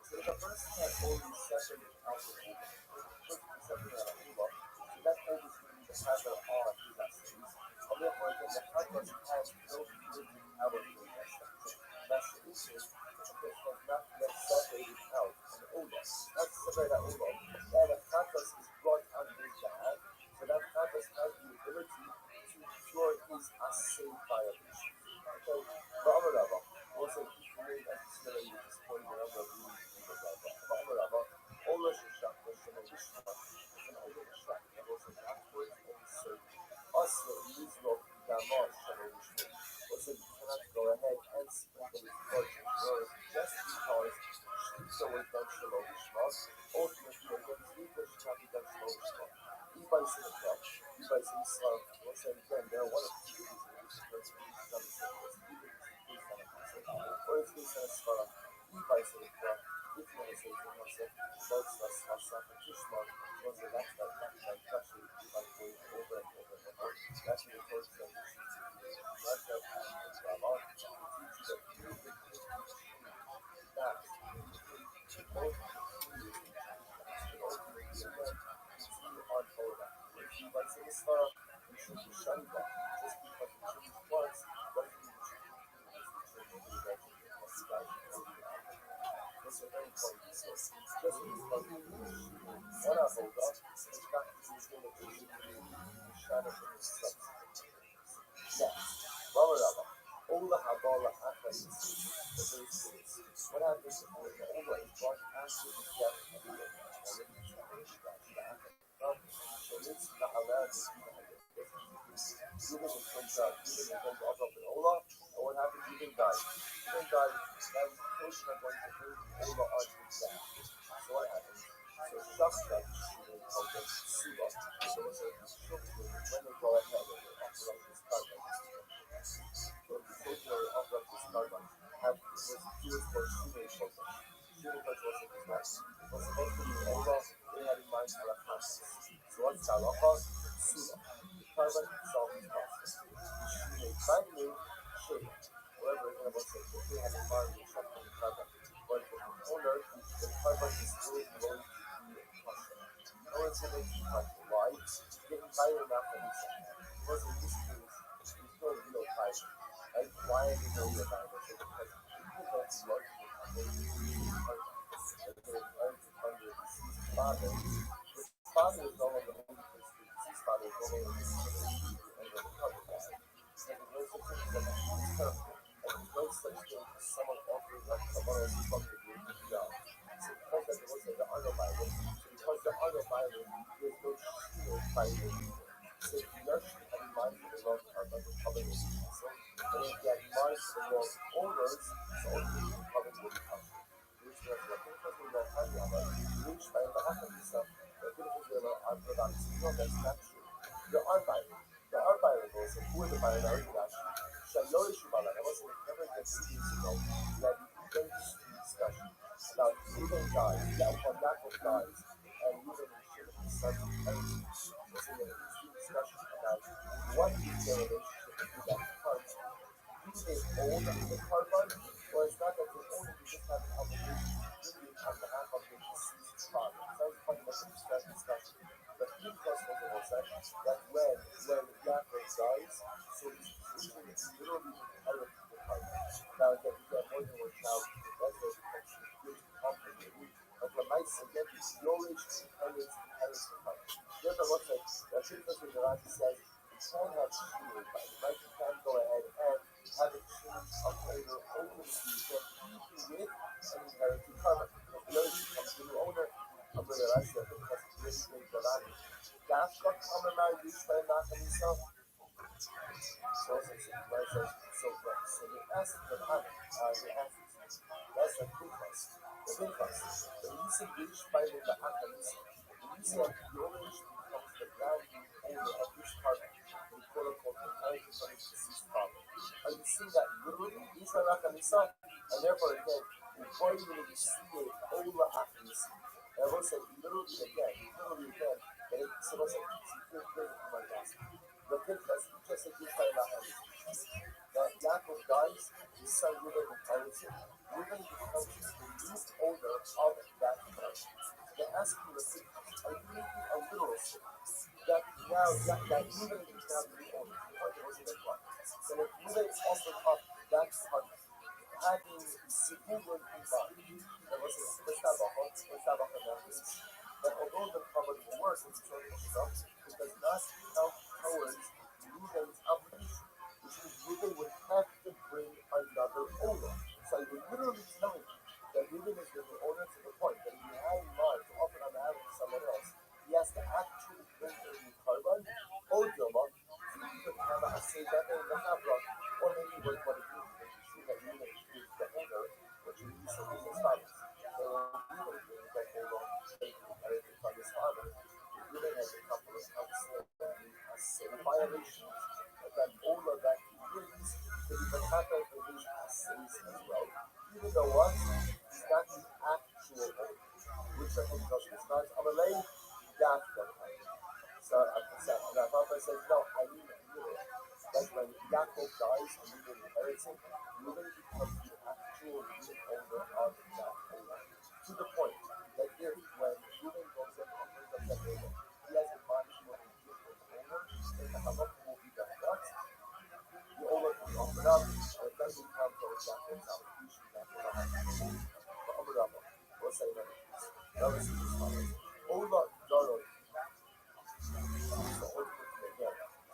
So the person has only separate out the separate out of so that always means the pattern on his actions. And therefore, again, the pattern has no written out of the actions. That's the issue. The person has not yet separated out an odor. That's separate out odor. And the pattern is brought under that. So that pattern has the ability to cure his assay violation. Okay? But also, if you made necessarily at this point, whenever we also use of damar also you cannot go ahead and sprinkle with fortune word just because so is done shalom ultimately again English cannot be done shalom if I say it well, if I say Islam, once again there are one of two reasons because it's done or it's based on a scholar. If I say it well, if you want to say it concept, most of us have suffered Ishmael, was the next that actually if I go over and over and over, that's the first thing you should do. Not that and Rabbi, it teaches that you will that both on Torah. If I say Islam, you should be shunned that just because you changed once, doesn't mean you should continue to change It's a very important resource. Just because you one of those it's not easy to do the shadow of the substance. Next, Rama, all the Habala Akhas, the very serious. What happens if all is brought after the death of the Lord? So it's not allowed to be even in terms of Allah, and what happens? You can die. You can die. That is the portion of going to bring Allah on his death. So what happens? So Shasta, Suba, so it's a when they go ahead and they offer up this carbon. So the stationary offer up this carbon have was used for shooting purpose. Shooting purpose wasn't his life. It was supposed to be Allah, they had in mind Halakha. So what's Halakha? Suba. The carbon itself is possible. Shooting finally, shooting. However, again, I will say, if they had in mind the something the carbon, but for the owner, the carbon is still going to be a question. No one's going to make it question. Why? Getting tired enough of this. Because in this case, there's no real tired. Right? Why are they no real tired? Because people don't like the carbon. They learn to under the deceased father. His father is no longer only the deceased father, is no longer the under the carbon guy. And there's no such thing as a terrible. And there's no such thing as someone offering up someone else's fucking job. So because that was the other Bible, because the other Bible, there's no shield Bible. So if you actually have in mind for the wrong carbon, the carbon will be cancelled. And if you have in mind for the wrong owners, so only the carbon will be cancelled. Which was what because we don't have Rabbi, which by the half of this stuff, the people who are products, no, that's not true. There are Bible. There are Bible goals, and who are the Bible are actually? Shalom Shubala, I wasn't never get 2 years ago, that you don't dies, Yaakov dies, and Reuben and Shimon decide to inherit. There's an interesting discussion about what is their relationship to that carbon. Do they own the carbon, or it's not that they own it, they just have an obligation to give it on behalf of the deceased father. Sounds funny, but it's that discussion. But Pinchas was said that when Yaakov dies, so his children literally inherit the carbon. Now again, if you have more than one child, that's where it becomes a bit complicated. But the mice again, your age inherits the carbon. Therefore, what's that? That Pinchas with the Rabbi says you can't have shooting by the right, you can't go ahead and have a change of owner only if you get eaten with and inherited carbon. Because the other becomes the new owner of the Rashi, I think that's really great Rabbi. That's what common marriage is by Nachamisa. So they asked the Rabbi, that's the Pinchas. The Pinchas, the Nisa reached by the Nachamisa. The Nisa, the orange becomes the brand new owner of this carbon. The quote unquote inheritance from his deceased father. Are you seeing that literally? These are Nachamisa. And therefore, again, the boy will be seeing Ola Achmisi. And I will say, literally again, that it's supposed to be my gospel. The Pinchas, he just said, this by Nachamisa. That Yaakov dies, his son Reuben inherits it. Reuben becomes the new owner of that carbon. They're asking the Pinchas, are you making a literal statement that now that Reuben is now the new owner? There wasn't a clock. So if Reuben offered up that carbon, having Sibulun in mind, there was a Pestabach memories, that although the carbon will work in certain stuff, it does not count towards Reuben's obligation, which means Reuben would have to bring another owner. So you're literally telling me that Reuben is the owner to the point that if you have in mind to offer on behalf of someone else, he has to actually bring a new carbon, or Dilma, you could have a say that in the Havra, or maybe what it means when you see that Reuben is the owner, which is Reuben's father. So Reuben is that owner, inherited from his father. Reuben has a couple of violations that all of that he brings, but he can have that these assays as well. Even though what? He's not the actual owner, which I think Josh describes. Amalei, that's the kind. So Rabbi says, no, I mean literal. Like when Yaakov dies and Reuben inherits it, Reuben becomes the actual new owner of that owner. To the point that if when Reuben goes up and brings up that owner, he has in mind he will give the owner, and the halakha will be that what? The owner can be offered up, and it doesn't count towards Yaakov's obligation that will not have to be. But Amar Rabba, we'll say another piece. Rabbi says as follows. Ola Daro.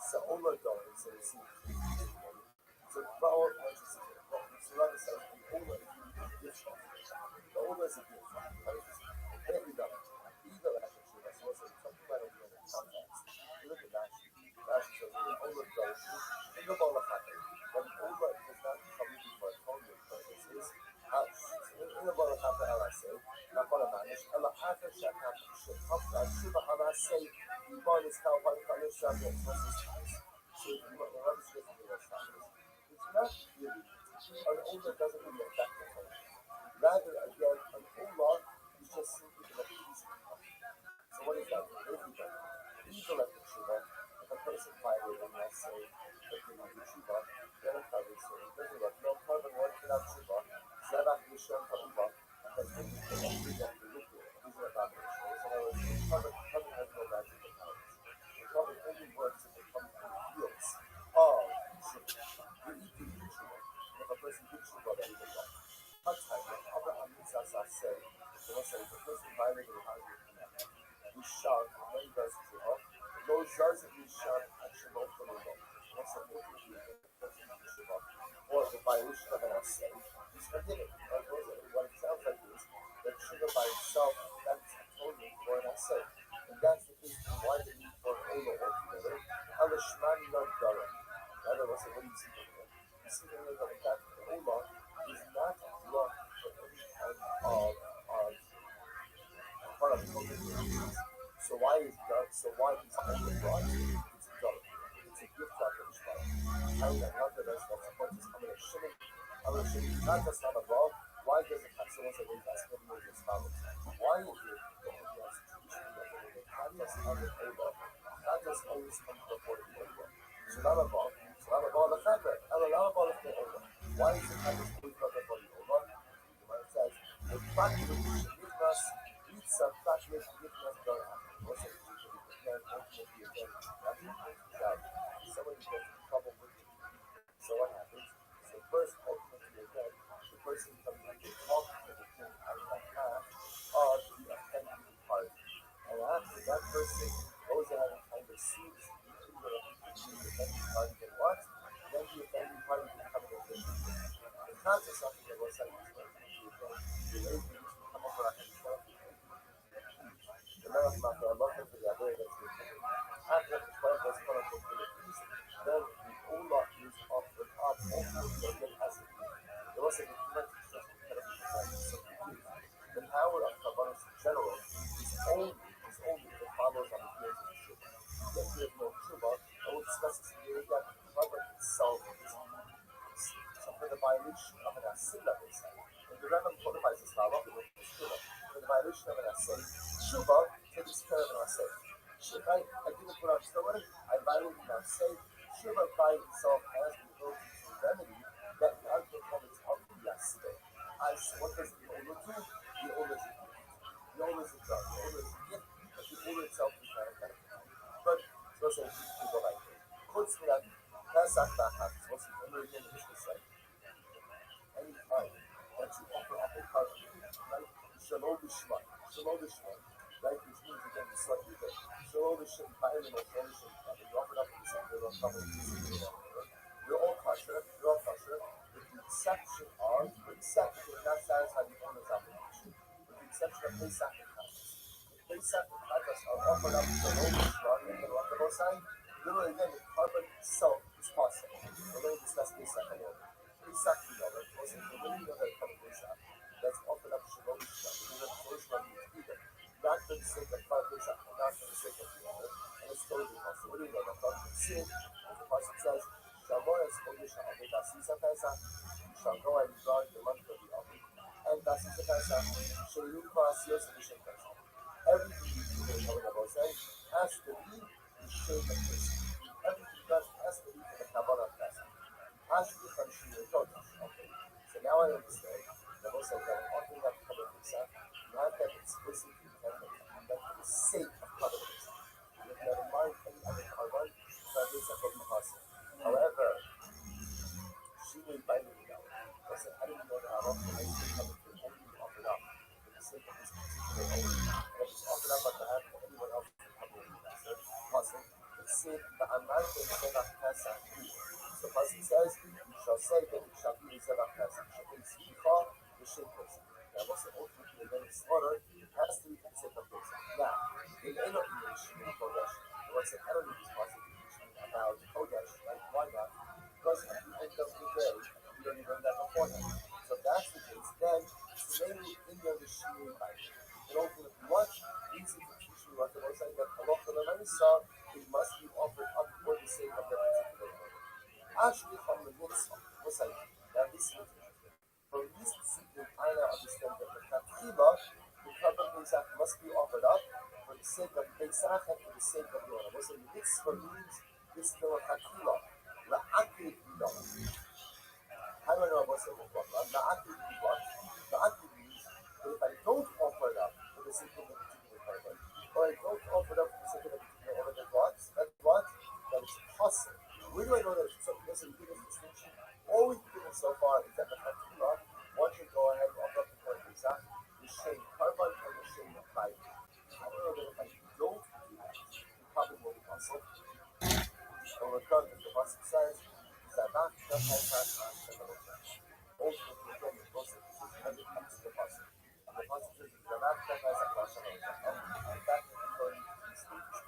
So Ola Daro, so it seems to be so Baal mentions it. So Rabbi says the Ola is a gift offering. The Ola is a gift offering. Every dollar. Either actually, that's also something that will be in the context. You look at Rashi. Rashi says the Ola Daro. Think of Ola Chata. When Ola does not come before atonement purposes, in the Ola Chata, I say, not Ola Manish, Ella Chata Shakata Shakata Shiva Ana say, Iman is Kalpan Kalish Shakata Moses. So the Rabbi says in the West it's not really, an Ola doesn't really affect the function. Rather, again, an Ola is just simply an appeasement. So what is that? Basically, intellect of Shiva, if a person violated, let's say, the thing of the Shiva, then it covers it. It doesn't work. No carbon work without Shiva. Zerach Yishem Ta'uva, because when you represent the liquid, these are abominations. So in other words, carbon has no magical powers. The carbon only works if it comes from the fields of Shiva. You're eating Shiva. If a person did Shiva, that is a law. Sometimes, like Abraham Mitzvah said, so let's say, if a person violated the boundary of commandment, we shout, when he does Shiva, those jars that we shout actually don't come along. What's the point of you? Shiva, or the violation of an assay, is forgiven. What it sounds like is that Shiva by itself, that's atonement for an assay. And that's the case why the need for an Ola altogether. Alishmani not Dara. In other words, what do you see from here? You see from here that the fact that the Ola is not brought for any kind of part of the so why is only brought? It's a dollar. It's a gift to the Mishpah. And not that that's the point is I'm going to shimmy. Not just not above. Why does it have someone say that's what you just found? Why is it that yes, that just always comes before the Torah? Shalom Abba Lefever, Elam Abba Lefever. Why is it that just always comes before the Torah? It says, the practice of Yitnas, Yitza, practice of Yitnas, don't happen. What's it? Ultimately, again, that somebody gets in trouble with it. So what happens? So first, ultimately, again, the person comes and talks to the king out of that path of the offending party. And after that person goes ahead and kind of sees the offending party and what? Then the offending party becomes a victim. It's not just something that was like this, but the way we come up with ourselves. The man of Maka, I'm not going to be a very good thing. After the 12 was put up in the east, then the Ola is offered up also to the good as it is. There was a different the power of Kabbalah's in general is only the follows on the heels of the Shubha. If we have no Shubha, I will discuss this here that the Kabbalah itself is something the violation of an Asilla is. If the Rebbe qualifies this law, it will be Shubha. For the violation of an Asilla, Shubha takes care of an Asilla. If I didn't put on story, I violated an Asilla. Shubha by itself has the ability to remedy that non-performance of the Asilla. What does the Ola do? The Ola is a gift. The Ola is a drug. The Ola is a gift, but the Ola itself is not a benefit. But, so say, we go like that. Chutz mi'at Pesach ba'havetz. What's the Ola again in this say? Any time that you offer up a carbon, right? Shalom b'shma. Right? Which means again, it's slightly different. Shalom b'shma, ba'elim or shalom b'shma. You offer up a second of couple of pieces. You're all kosher, with the exception of, not satisfied the owner's obligation, with the exception of Pesach and Chagas. If Pesach and Chagas are offered up to the Lord and the Lord, literally again, the carbon itself is possible. We're going to discuss Pesach a little bit. Pesach, we know that, wasn't the really know that carbon Pesach that's offered up to the Lord, not for the sake of carbon Pesach, not for the sake of the other, and it's totally possible. What do you know? The carbon sin, as the Pasuk says, Shamoras Kodisha Abu Basisa Pesach, you shall go and guard the month of the Abu. And Basisa Pesach, Shayukwas Yosef Pesach. Everything you do in the Kabbalah has to be the shame of Pesach. Everything does has to be for the Kabbalah of Pesach. Has to be from Shayuk Kodesh. Okay. So now I understand. The Kabbalah says that when offering up Kabbalah Pesach, you have to have explicit intent that for the sake of Kabbalah Pesach. You have to have in mind any other carbon, but Pesach will be possible. However, she will buy me now. I said, I didn't know that I offered my sake of it only offered up for the sake of this particular only. And if it's offered up on behalf of anyone else to come with me, I said, Pasuk, it's said that I'm not going to say that Pesach. So Pasuk says, you shall say that it shall be the Zebach Pesach. It shall be Slicha, the Shem Pesach. Now, what's the ultimate event of slaughter? It has to be for the sake of Pesach. Now, in Eno English, in Kodesh, what's the Eno English Pasuk about Kodesh, right? Why not? Because at the end of the day, we don't even learn that beforehand. So if that's the case, then it's mainly in the Shiri Bible. And ultimately, what needs to teach you what the Lord saying that Allah for the Maisa, it must be offered up for the sake of that particular order. Actually, from the mitzvah, what's that? Now, this is interesting. From this discipline, I now understand that the Katkila, the Kabbalah Pesach, must be offered up for the sake of Pesach and for the sake of the order. What's the mitzvah means? This is the Katkila. La'akid no. How do I know what's the book? La'akid means what? La'akid means that if I don't offer it up for the sake of the particular carbon, or I don't offer it up for the sake of the particular order, then what? That's what? That it's possible. Where do I know that it's something that's a given distinction? All we've given so far is that the Fatula, once you go ahead and offer up the point of Pesach, the shame carbon and the shame of life. I don't know that if I don't do that, it probably will be possible. So regardless, the Pasuk says, Zabach Pesach ultimately, again, the process is when it comes to the Pasuk. And the Pasuk says, Zabach Pesach and that referring to these stages.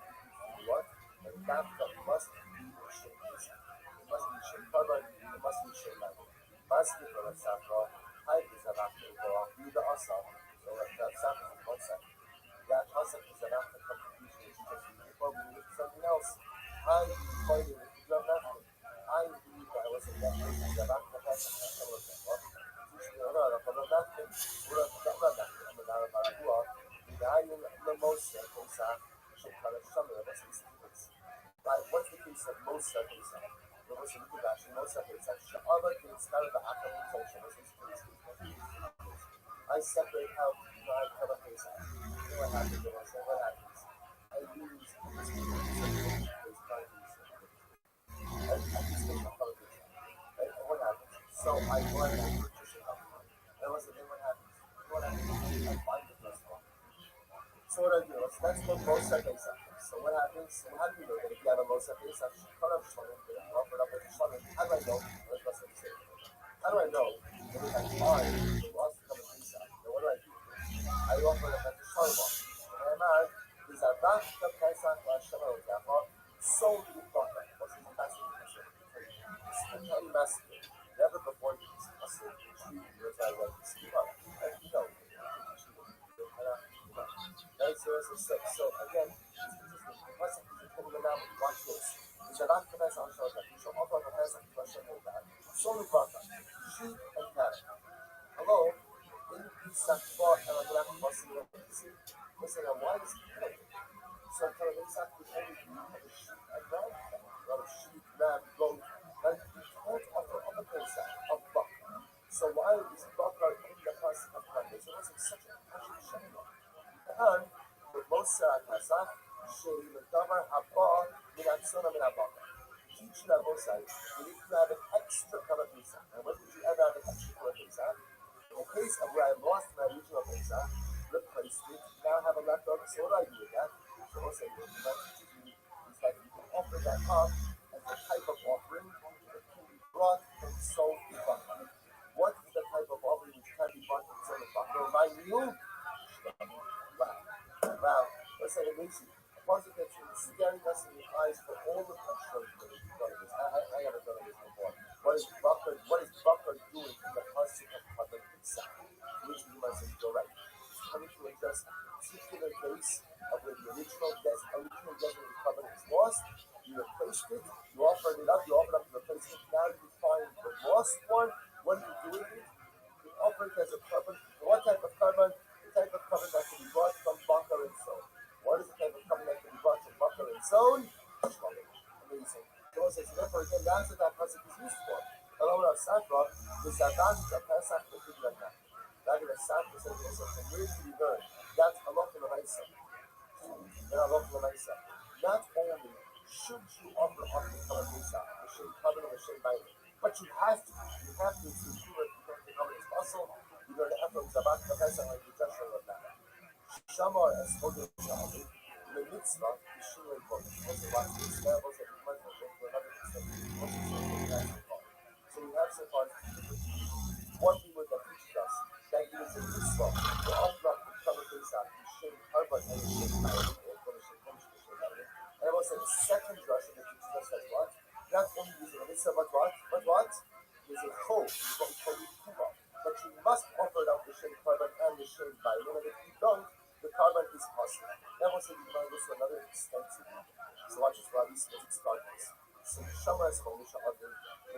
What? And that must be a shame Pesach. It must be shame carbon, it must be shame life. Basket for a Safra, Hide is Zabach Pesach, Yuda Asa. So that Safra is one second. That Pasuk is Zabach the contribution which just before we move to something else. I believe that I was in that place. The back of the Right? What's the case of Mosa Pesach? What's the Mikdash? Mosa Pesach. Sha'ava is not the Akam I separate out my Kava Pesach. You know what happens? What happens? I use what happens? So I want to purchase it up. And then what happens? What happens? I find the first one. So what I do? Let's go Mosa Pesach. So what happens? So how do you know that if you have a Mosa Pesach, cut off Shalom, offer it up with Shalom? How do I know? How do I know that if I find the lost Kava Pesach, then what do? I offer it up to Shalom. Ne'emar, is a Rashka Pesach Shalom Kappa, sold to Baka. What's the master? Any master. Never before this. So again, watch this. It's a Rashka Pesach Shalom Kappa. So offer a Pesach Shalom Kappa. Sold to Baka. Sheep and cattle. Hello? In Pesach bought and I'm going to have to listen, why is it good? So for Pesach, we only have a sheep and lamb, not a sheep, lamb, goat, and we can't offer other Pesach of buck. So why is bucker in the Pesach of buck? So this is such a passionate shame. And with most Pesach, she'il medavar haba min atzona min habaka. Teach that both sides. You need to have an extra cover Pesach. And when did you ever have an extra cover Pesach? In the case of where I lost my original Pesach, replaced it, now have a leftover. So what do I do with that? So what I do is that you can offer that up as a type of offering that can be brought and sold to Baka. What is the type of offering which can be brought and sold to Baka? Remind you? Wow. Let's say amazing. A person that's staring us in the eyes for all the pressure that we've done this. I haven't done this before. What is Baka doing in the Pasuk of Baka Pesach? Which you must say, you're right. It's coming to address a particular case of where the original Desert covenant is lost. You replaced it, you offered it up to replace it. Now you find the lost one. What do you do with it? You offer it as a carbon. What type of carbon? The type of carbon that can be brought from Baka and Zone. What is the type of carbon that can be brought from Baka and Zone? Amazing. So therefore, again, that's what that Pesach is used for. The Lord of Sakra is that that's the Pesach that you do that. That's the Sakra says from where to be learned. That's a lot of the Mesa. Not only should you offer up the Pesach, the Shem Covenant, the Shem Bible, but you have to ensure that the covenant is possible. You learn the Ephraim Zabak, the Pesach, and the Joshua of that. Shamar as Hogan Shahadi, the mitzvah, the Shua and Kodesh. What's the last thing? Levels that you might go to another mitzvah. So we have so far one thing with that teaches us that it is a mitzvah to offer up the covenant Pesach, the Shem Harvard, and the Shem Bible. And I will say the second version that teaches us that what? Not only is it a mitzvah, but what? There's a chol, is what we call it kuba. But you must offer it up the Shem Carbon and the Shem Bible, and if you don't, the carbon is possible. That will say you might go to another extensive. So watch this, Rabbi says it starts. So Shama is called the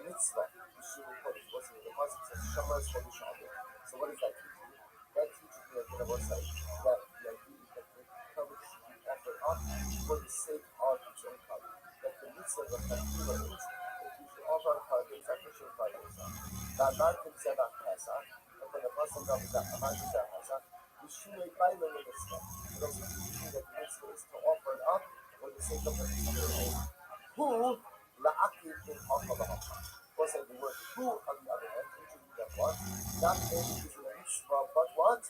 mitzvah, the Shem Kodesh. What's it? The pasuk says Shama is called So what does that teach you? That teaches me that the website that the idea is that the covenant should be offered up for the sake of its own covenant. That the mitzvah of the Torah is that you should offer a covenant for sure covenant. That not consider that Pesach, but for the person of the Amazon Pesach, we should make by the mitzvah. It also teaches that the mitzvah is to offer it up for the sake of the Torah. Who la'akid in Hakavah? What's the word who on the other hand teaches me that what? Not only is it a mitzvah, but what?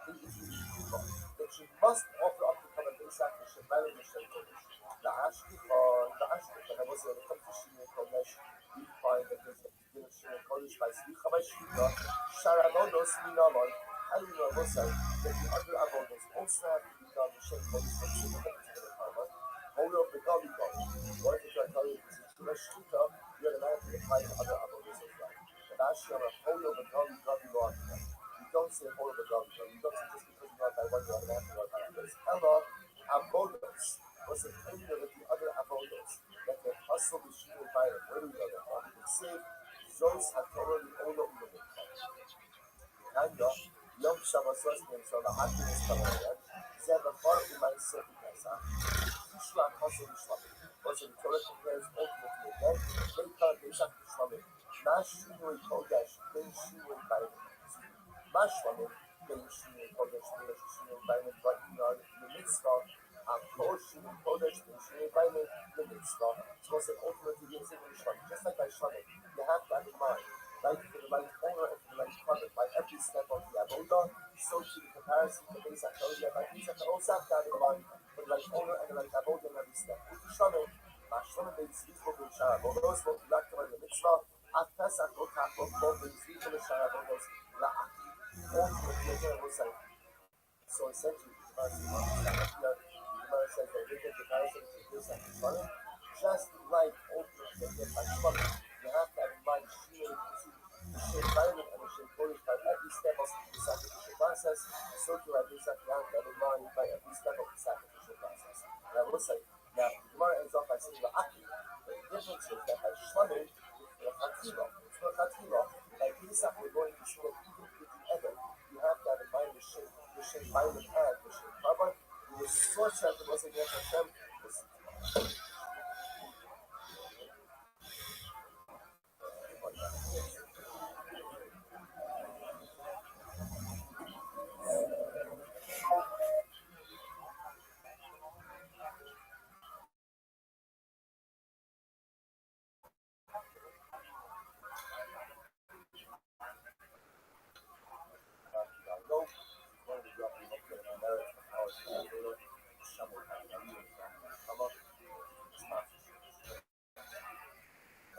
It is a mitzvah. That you must offer up the covenant Pesach, the Shemal and the Shem Kodesh. The Ashkifon, and I was going to come to Shimon Kodesh, we find that there's a beginning of Shimon Kodesh by Slicha by Shita, Sharamonos Minamon. How do you know that the other avodas also have to be done the Shem Kodesh from Shimon to the Karma? Hold up the Gabi Gabi. What if I tell you this is Shura Shita, you're the man to apply the other avodas as well. And actually, I'm a hold up the Gabi Gabi Gabi. You don't say hold up the Gabi Gabi. You don't say just because you're not by one, you're not an after one. There's Ella avodas. Was it any of the other avodas that the hustle the Shimon Bayram? Where do we know that? We can say Zos HaTorah the Ola Ulamim. Kanda, יום שבסוס נמצא להכניס כמובן, זה בכל ומעשה בפסח, אישו הכוסו משלמים, also the Torah compares ultimately again, Beikar Pesach Shlamim, Ma Shinui Kodesh, Ben Shinui Bainim, Ma Shlamim, Ben Shinui Kodesh, Ben Shinui Bainim, but you are the mitzvah, Kol Shinui Kodesh, Ben Shinui Bainim, the mitzvah, so it's ultimately the same Shlamim, just like by Shlamim, you have to have in mind, like for the right owner and for the right covenant, by every step of the Avodah, so to the comparison to Pesach, by Pesach, also have to have in mind, for the right owner and the right Avodah in every step. Shlamim, Shlamim means equal to Shara Avodos, both the Lakta and the Mitzvah, at Pesach, both means equal to Shara Avodos, La'aki, ultimately, again, we'll say, so essentially, the Gemara says that we get the comparison to Pesach and Shlamim, just like ultimately, again, by Shlamim, you have to have in mind the Shem Bainim and the Shem Kodesh by every step of the sacrificial process, so to have Pesach, you have to have in mind by every step of the sacrificial process. And I will say, now, the Gemara ends off by saying La'aki, but the difference is that by Shlamim, it's not Chatila. By Pesach, we're going to show that even with the Eder, you have to have in mind the Shem Bainim and the Shem Kabbalah, the source of the blessing of Hashem is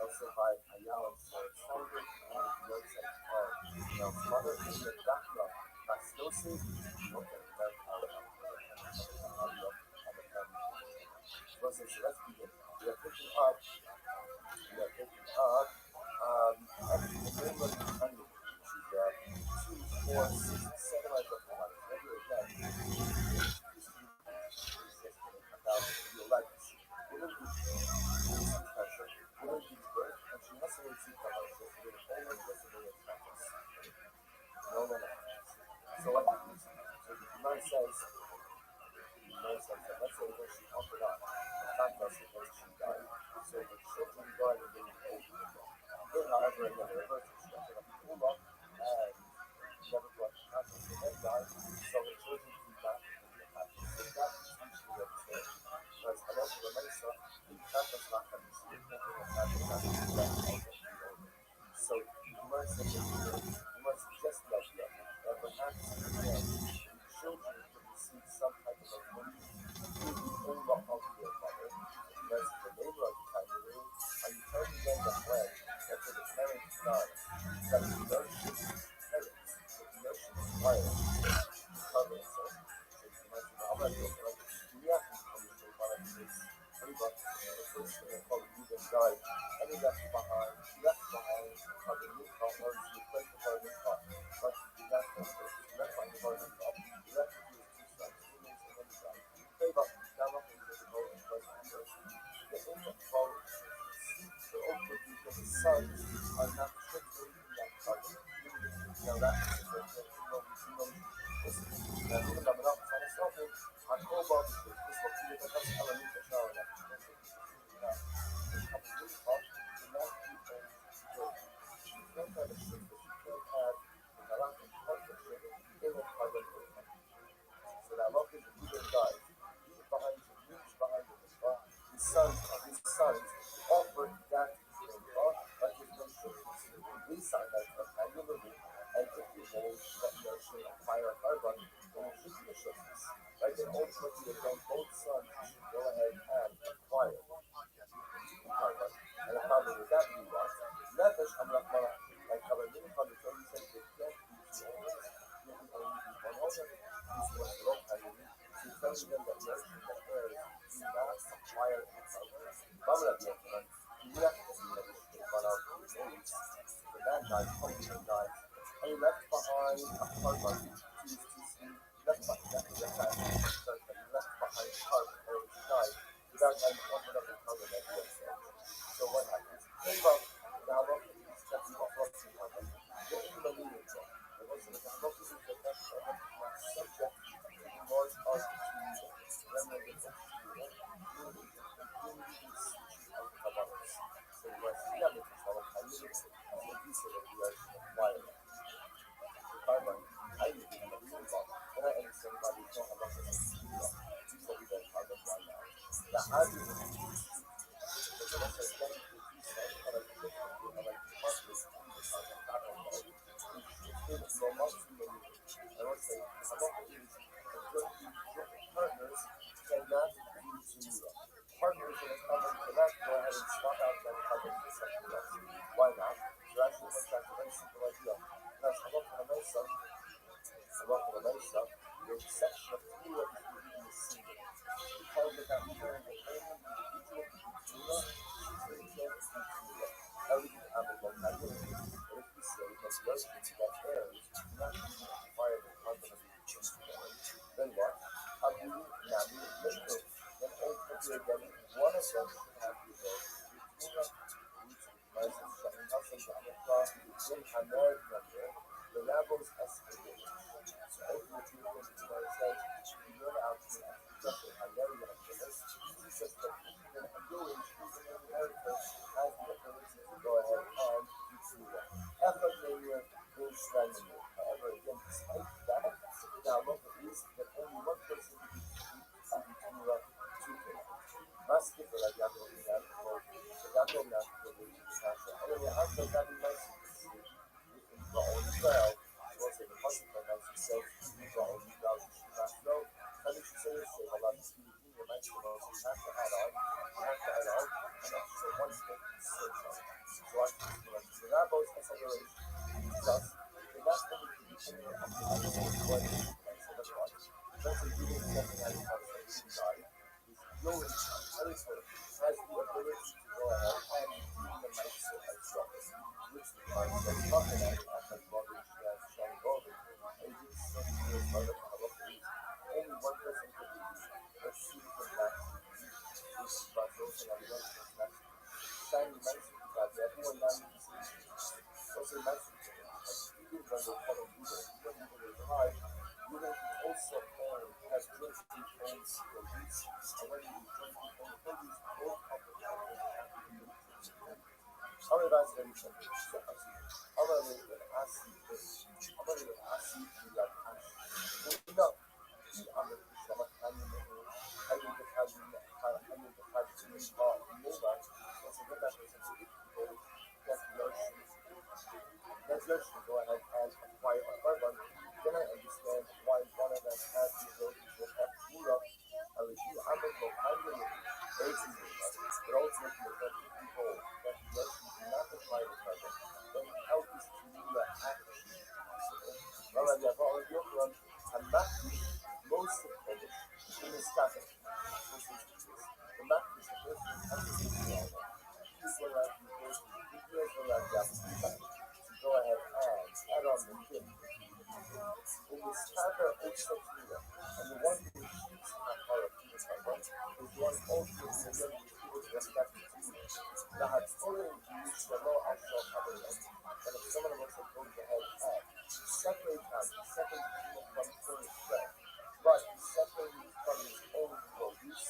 also by Ayala, so it's sounded and the notes like now, mother in the Dakla, Bastosi, okay, so let's begin. We are picking up, actually, the name of the Kanye, which is 2, 4, 6, 7, I don't know, maybe again, about your life. Women do pressure, women do birth, and she has to receive coverage, so she will always listen to your practice. No. So what happens? So the Gemara says that let's say when she offered up, the fact was that she died, so the children died and they were old. Then, however, again, the reverse, she offered up the Ulah, and never brought the conscience, and then died, so the children came back and they were happy. So that is usually what it's saying. Whereas Halal to the Mesa, the conscience not having seen nothing of happiness, so the Gemara says that you must suggest the idea that perhaps the children could receive some type of authority through the Ulah of their mother, because the neighbor of the family, are you telling them that when, after the parents die, that the notion parents, the notion requires to cover itself? So you might say, I'm not going to like react to the one of this Riva, the first thing I call Ruben died, and he left behind cover Mikha, or he replaced the cover Mikha, but he left behind the cover Mikha, he left with his two sons, Ruben and then he died. Riva, now what is the vote in the vote, the ultimate because the sons are not strictly in that cover. Now that's the now even though I'm not trying to stop him, I'm all about this what he did, that's how I need to shower that. Now, it's coming really hot, the last people will, you can't have a ship, but you can't have the Galak and partnership in a carbon movement. So that love is the Ruben died. He's behind him, he's behind him as well. His sons offered that to his name, but his no shouldn't. We signed that rectangle of it, and if you hold that notion of fire carbon, then it should be a shouldn't. Right? Then ultimately, again, both sons should go ahead and acquire carbon. And the problem with that we was, Nefesh Amrachmana, like Kabbalah Mincha, the Torah says they can't be two owners. You can only be one owner. This was the wrong time. So you're telling them that notion that heirs do not acquire the carbon. Mamla B'Yetman, you have to see that they run out of the age. So that died, Huntington died. And he left behind a carbon to left behind carbon, or he died without having offered up the carbon that he had said. So what happens? Think about the halakha is that we offer up the carbon. You're in the meaning of it. The most of the halakha is that Partners in a company cannot go ahead and swap out that company for something else. Why not? So actually, what's that? A very simple idea. Now, there's a section of Torah is within the single. Because of that, we're going to individual Torah, everything happens like that. But if we say that the other thing that heirs do not require the husband of the children, then what? Then ultimately again, one of them should have the ability to Torah, the rabbis escalate. So ultimately, what the Gemara says, you learn out to especially Hungarian Jewish, just that even a Jewish, even in America, has the ability to go ahead and do Torah. Echad Meir, Bill Schreiber. However, again, despite that, now look at this, that only one person can do Torah to him. Masked for that Yaakov Minan, or the Yaakov Minan, for the Kasha. Anyway, after that, we might see the own Israel. Also, the consequence of himself, the own Israel, should not know. How did you say this? Say, Allah, this is the might be the most. You have to add on, and actually, one step is search on. So, I think the rabbis acceleration thus, the last thing we can do is what is that's a giving something out of conversation guide is your other sort has the ability to go ahead and do the mitzvah as well. Which the time says nothing at the mother shall go over. And you say to your mother, only one person can do this. Let's see if it's back. This is about social and one is back. Shiny mitzvah God, everyone now needs to see. What's a mitzvah? Even when they're following you, even when they're high, you can also have drinking own produce, and when you drink own produce, both of the how about that's very simple. How about it with acid? How about it with acid? You like acid. No, you are the Shama Canyon, how you get how you move on. Once you get that person to get let's go ahead and acquire a carbon. Then I understand why one of them has the ability to have Mura, a review, I'm going to go under it, but ultimately the people that you do not acquire the carbon, then how is Mura actually possible? Well, I have already run a matrix, most of them, in the static. The matrix, the first thing, I'm going to do is what I do, here's what I do. Go ahead and add on the kid. In this Taka Utsatira, and the one who shoots Hakara is the one also in the young with respect to me. Now, had following you shall know I shall have a list. And if someone of us had gone ahead and separate out, separate from current threat, but separate from his own produce,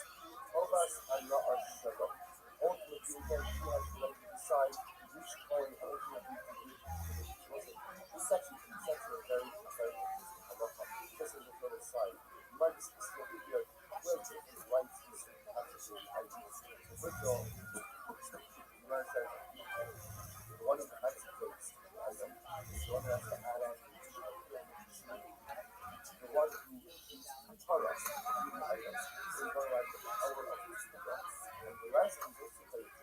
of us are not our struggle. Ultimately, again, he has to decide which coin ultimately to give. It's actually a very interesting halacha. Just as a good aside, you might be specifically here, where taking rights is absolutely ideal. So first of all, you might say, one of the experts, the one that has to add on the one who is Torah, the items, is going to like the power of the Torah. And the rest is just a place.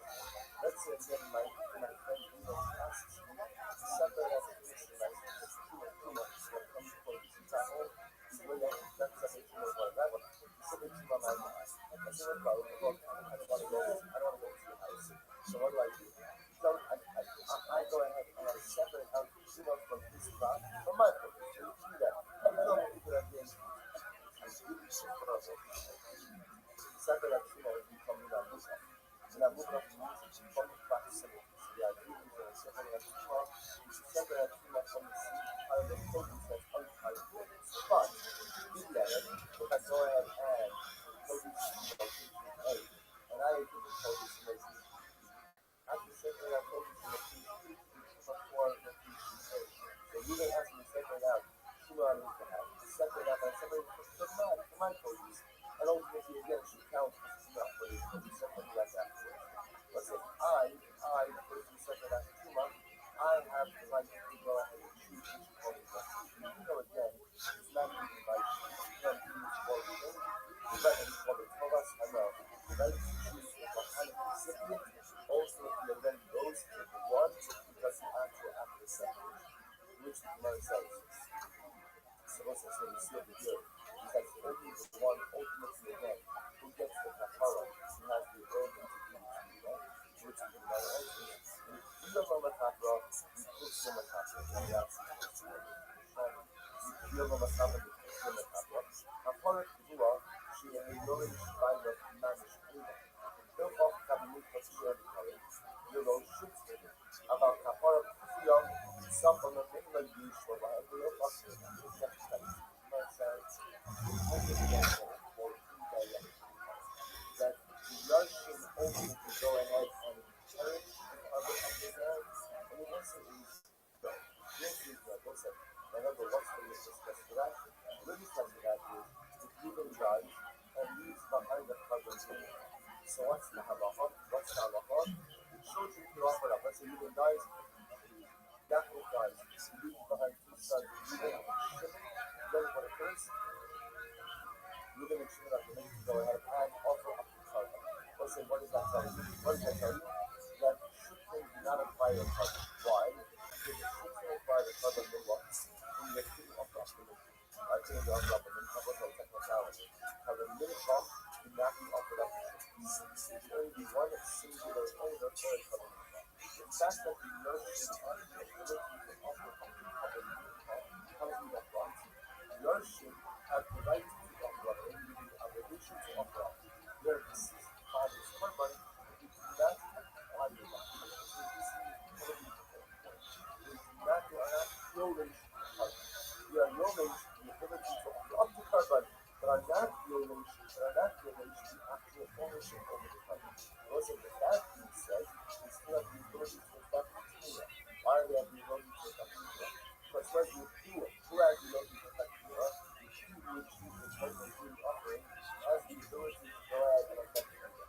Let's say again, my friend Uno asks me to separate as a Christian life because Uno is what comes for the Titaho, is where that's a bit more like that one. It's a bit too much like that. And that's what I don't want to go to your house. So what do I do? So I go ahead and I separate out Uno from his class from my purpose. So you do that. And I don't think that again, I really should put up separate out Uno and become Uno Musa. And I move up to music and from the practice of it. So the idea is that separate out Uno, you should separate out Uno from the seed out of the produce that's untied. But, in that, if I go ahead and produce A, and I give the produce to make I can separate out produce to make before the produce A. So you don't have to separate out Uno and Uno. Separate out by separating from my produce. And ultimately, again, it should count as enough for this to be something like that. Let's say I, for you separate after 2 months, I have the right to go ahead and choose which polygraph. Even though again, it's not even like you don't use for reading, but it's what they told us as well. The right to choose the kind of recipient, also if you then goes to the one who does the actual after the second, which the Gemara says. So what's this when you see over here? Is that it's only the one ultimately again who gets the kapara, who has the ability to do it, right? Which the Gemara answers. And if you don't know the kapara, you put some of the kapara. And that's if you don't know the kapara, you put some of the kapara. Kapara kivua, she has knowledge by the managed kingdom. Don't often have a new kapara in the Torah. You know, should say about kapara kivua, supplement in the use for the real kapara. That Russian ultimately go ahead and encourage the other undergrounds, and the answer is no. The answer is no. Listen, remember, what's the discuss for that? The discuss for that is if you can judge and leave behind the covering door. So what's the halacha? What's the halacha? The children can offer up. Let's say you can dies, Yaakov dies, you leave behind 2 sons, you then what occurs? You're going to choose up the to go ahead and offer up the carbon. Listen, what does that tell you? What does that tell you? That shooting do not apply to carbon. Why? Because the shooting apply to carbon will what? When you're shooting offer up the milk. I think the offer up the milk, what's our technicality? Carbon milk cannot be offered up to shooting. It can only be one singular owner for a carbon milk. The fact that the nourishing on the ability to offer up the carbon milk tells you that what? Nourishing have the right to offer up and the obligation to offer up. Their deceased father's carbon, if you do not apply your life. You are not yielding carbon. You are yielding the ability to offer up the carbon, but are not yielding the actual ownership over the carbon. Also, with that being said, we still have the ability to affect the Torah. Why do we have the ability to affect the Torah? Because what you do, who has the ability to affect the Torah? Would choose the total food offering as the ability to go out and affect the Torah.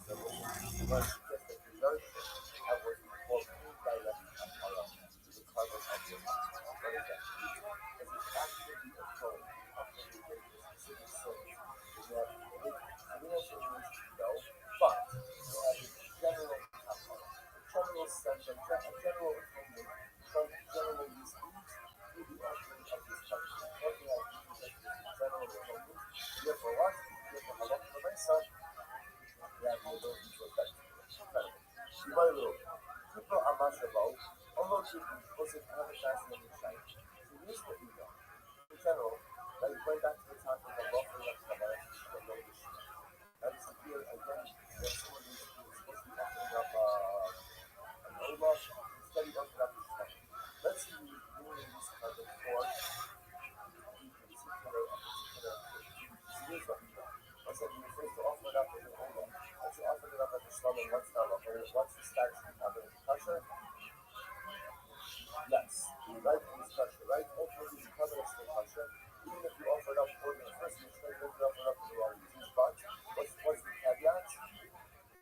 So we must suggest that the notion of what we call indirect kapara to the carbon of the what is that? Does it actually atone after we get the specific sins? Does it have to be big? And the answer is no, but it has a general kapara, a general sense, a general opinion from general disputes through the offering of this carbon. General opinion. Therefore, what? Therefore, halach l'maisa, we have the ability to affect it. Shibaylo, Kipro Amashabo, although Kipro doesn't have a fascinating shape. So here's what we know. In general, like going back to the topic of offering up Kabbalah, and so here again, when someone is supposed to be offering up an Olah, instead he offers up his tongue. Let's say you're doing this carbon for here's what we know. I said you're supposed to offer it up as an Olah. Once you offer it up as a Shalom, what's the halacha? What's the status of the carbon? Is it kosher? Yes. Right? It's kosher, right? Ultimately, the carbon is still kosher. Even if you offer it up for the first mission, you offer it up for the wrong reasons. But what's the caveat?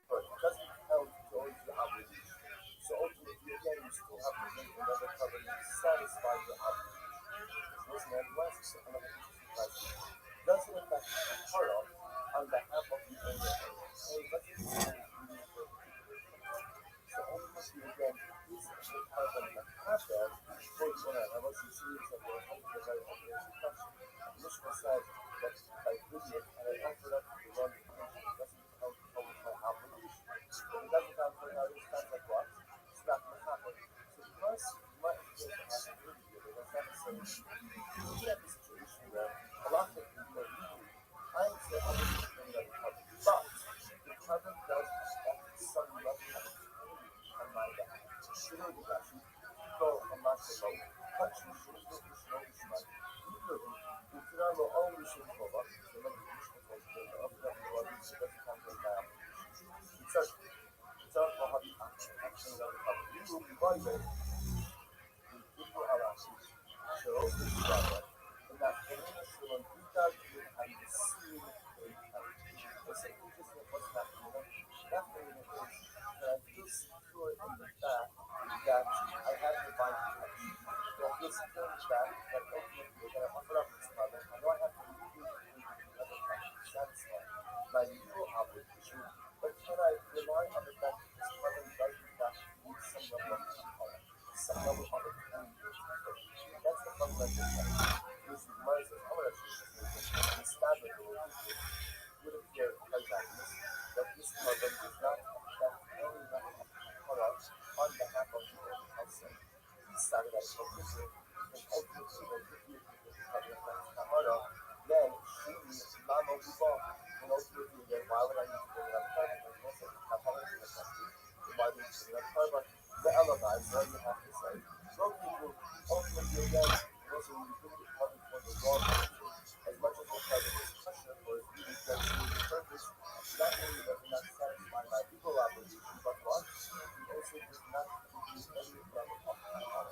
But it doesn't count towards the obligation. So ultimately, again, you still have to make another carbon to satisfy your obligation. So listen, and last, another interesting question. Doesn't affect the part of on behalf of the owner. So ultimately, again, is the carbon that happened for the owner. And what's the series of the very obvious question? The Mishnah said that by doing it, and I offered up the wrong intention, it doesn't count towards my obligation. But it doesn't count towards my obligation, that's like what? It's not going to happen. So because you might be able to happen earlier, but that's not necessarily you have a situation where a lot of people are legally, I understand how this is going to recover. But the carbon does affect some level of on my behalf. Should I be actually go on my show, touch me, should I go to snow this month? Literally, if you don't know all this in the book, the money is the most important. Up to that, the one is the best time to buy applications. It's not for how you actually recover. You will be by there. People are actually. So, also, and that Elena Shalom, we got you and the seeing a listen, we just what's what you have to say. Some people ultimately again also when you bring the carbon for the raw material, as much as the carbon is kosher for its really good food purpose, not only does it not satisfy my legal obligation, but what? It also does not give you any level of power.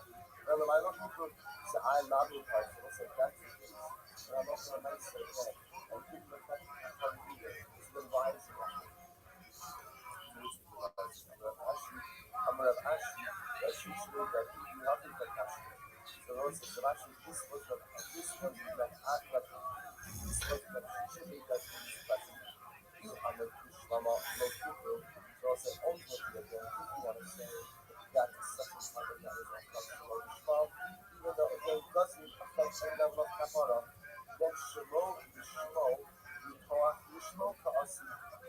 Now, a lot of people say, I love your price, and I say, that's the case. But I'm not going to make say that. And people are not going to either. It's the wise one. I'm going to ask you that you should that you have to take action. So Lord says, actually, this was the act that this was the should be that in this present. You are the Krishna, no people. So I say, ultimately, again, if you want to say that the second part that is on Shema, even though again it doesn't affect any level of kapara, then Shemo, the Shemo, the Torah, the Shemo Ka'asi,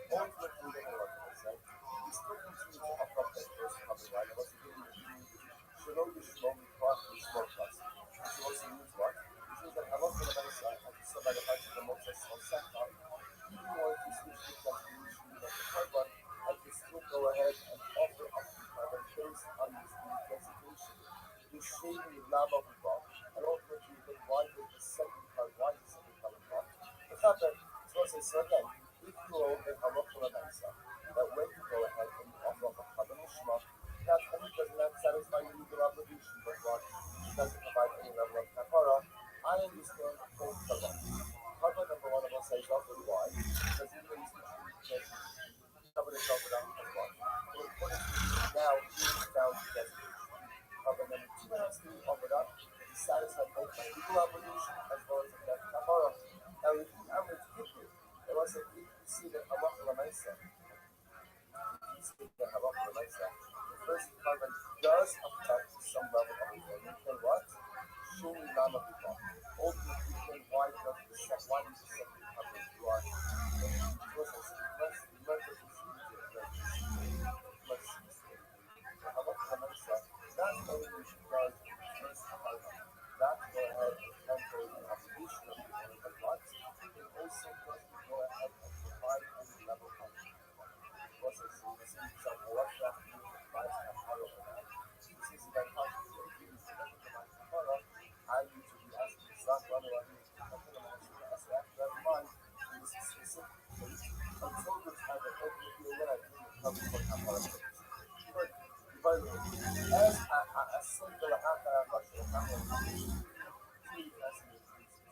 ultimately, the Lord will say, we still continue to offer up that first coming, right? Once again, Shemo, the Shemo, the Torah, the Shemo Ka'asi. Which also means what? Which means that Allah will say, as you saw by the fact of the Moses on Sakkar, even though if you switch the destination of the carbon, I can still go ahead and offer up the carbon based on this designation. The shaving the lava we bought, and ultimately then why did the second carbon, why is the second carbon bought? The fact that, so again, if you own a halakha l'maisa, that when you go ahead and you offer up a carbon lishma, not only does not satisfy your legal obligation, but what? It doesn't provide any level of kapara. I understand both carbon. Carbon number one of us says often why? Because even though you speak to cover itself without as well. So according to now being found to destination. Carbon number two has to be offered up to satisfy both my legal obligation as well as the death kapara. Now if you average people, it was if you see that halakha l'maisa, the first carbon does affect some level of employment. Then what? Show me lama people. Ultimately, then why does the second carbon you are? Not only does first carbon not go ahead and cancel the obligation of the owner, but what? It also doesn't go ahead and provide any level of was a series of what you have to do with my Kapara or not. This is very hard to do. If you look at my Kapara, I need to be asking the Zach whether I need to come to the Master. I say, after that mind, in this specific case, until the time that ultimately when I do the cover for Kapara purposes. But, by the way, as a single Akara Kapara, truly fascinating pieces.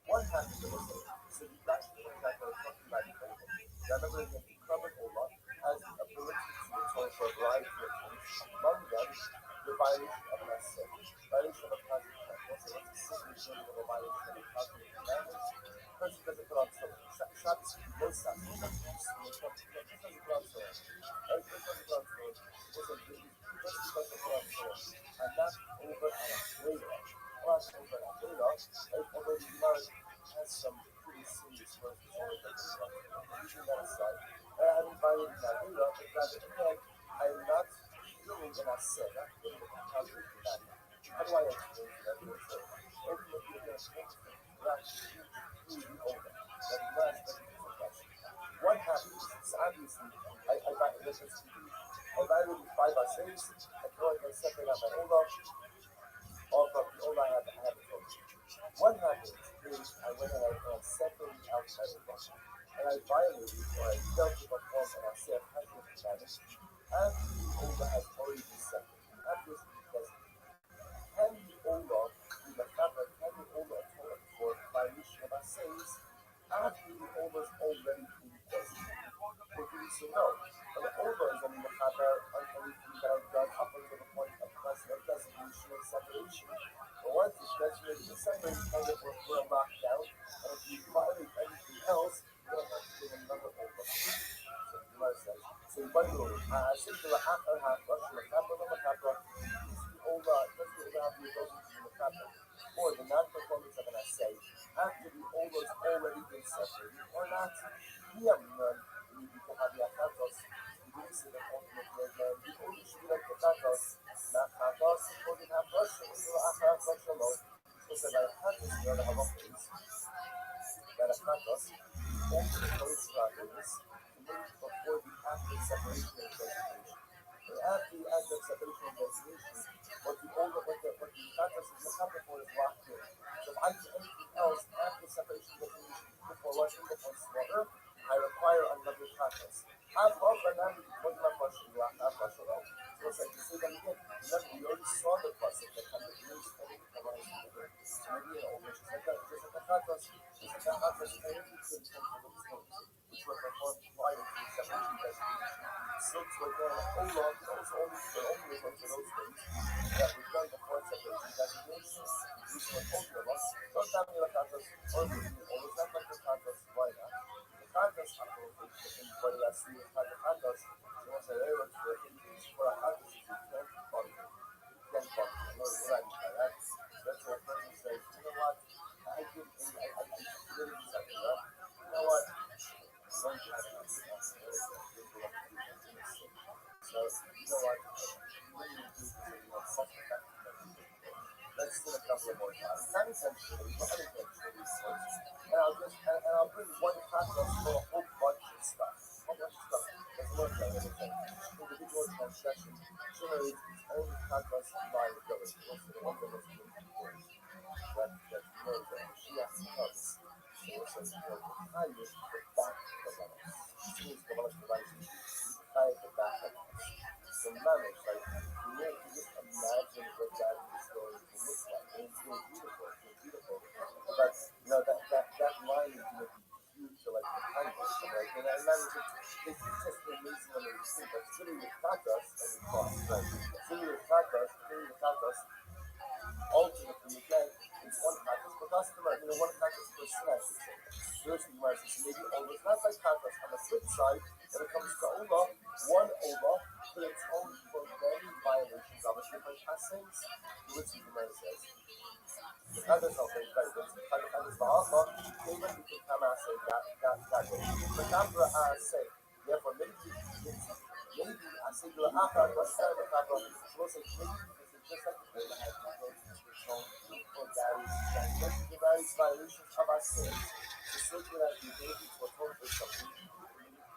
What happened to us? So you guys think that we're talking about the Ola. Remember that the common Ola has the ability to atone for a variety of things, among them the violation of an asset, violation of a cosmic commandment. Once it's a simple example of a violation of a cosmic commandment, the person doesn't put on tefillin. Shabbos, no Shabbos, doesn't put on tefillin. Right? Doesn't put on tefillin. Just because they put on tefillin. And not over an Avera. Plus over an Avera, right? Although the Gemara has some pretty serious words to say about this one. Leaving that aside, I haven't violated an Avera, but rather again, I am not feeling an asset, not feeling a cosmic commandment. How do I explain that? Ultimately, again, not truly over. That last question. What happens is obviously, I violated 5 assays, I go ahead and separate out my Ola, all from the Ola I have a total. What happens is I went ahead and separated out my Ola, and I violated or I failed to perform an assay of cosmic commandment after the Ola has already been separated. After it's been designated. Can the Ola be the fabric? Can the Ola atone for violation of assays after the Ola is already been designated? What do we say no? But the Ola is only the fabric on anything that I've done up until the point of designation and separation. But once it's designated and separated, kind of we're locked down. And if you violate anything else, you don't have to do another Ola. So the Gemara says, so you might go, simply a half and half, rush from a kappa to a kappa, does the Ola have the ability to do a kappa? Or the non-performance of an assay after the Ola has already been separated or not? We have none. We need to have the akatos. We didn't say that ultimately again. The Ola should be like the akatos. Not akatos, or the half rush. So akatos alone. So say that akatos, the other half is that akatos only goes to this to make before the after separation and designation. After you add the separation and destination, what the Tatas is looking for is locked in. So if I do anything else after separation and destination, before washing, before slaughter, I require another Tatas. Have love, but now what my question is, not question. So it's like, you say that again, remember, we already saw the question that kind of used for the so maybe an old just like that, just like the Tatas, anything could come from those things, which were performed prior to separation and destination. Silks were done all along, those only refer to those things that were done before separation designation, which were only of us. Sometimes the Tatas only, or was not like the Tatas, why not? The Tatas application, but I see the Tatas, so once I ever to the English for a Tatas, you can't function. You can't function. You know what I mean by that? That's where a person says, you know what? I did, I really do something, right? You know what? So, you know what? Let's do a couple of more times. Not intentionally, but unintentionally first. And I'll bring one concept for a whole bunch of stuff. A whole bunch of stuff. Let's work on it. Individual transgression generates its own conquest and liability. What's the one that was doing before? That murder. She has comes. So it's a kindness for back the letters. She needs the letters provides you. Kind the back of us. So manage, like, you just imagine what that is going to look like. And it's really beautiful. It's beautiful. But, you know, that line is going to be huge to, like, the kindness. Like, and I imagine it's just amazing when they think that's really with Tatas and the cross, right? Really with Tatas, ultimately, again, it's one Tatas per customer, you know, one Tatas per sin, I should say. There's the mercy. So maybe Ola is not like Tatas. On the flip side, when it comes to Ola, one Ola could atone for many violations of a different passings, which the Gemara says. The Tatas don't think that it's the Tatas Ba'alma, even if you come and say that way. The Kabra say, therefore, maybe I say to the Akar, what's that of the Kabra? So we'll say, maybe because it's just like the way that has people for various violations of our sins, to circle that the ability to atone for something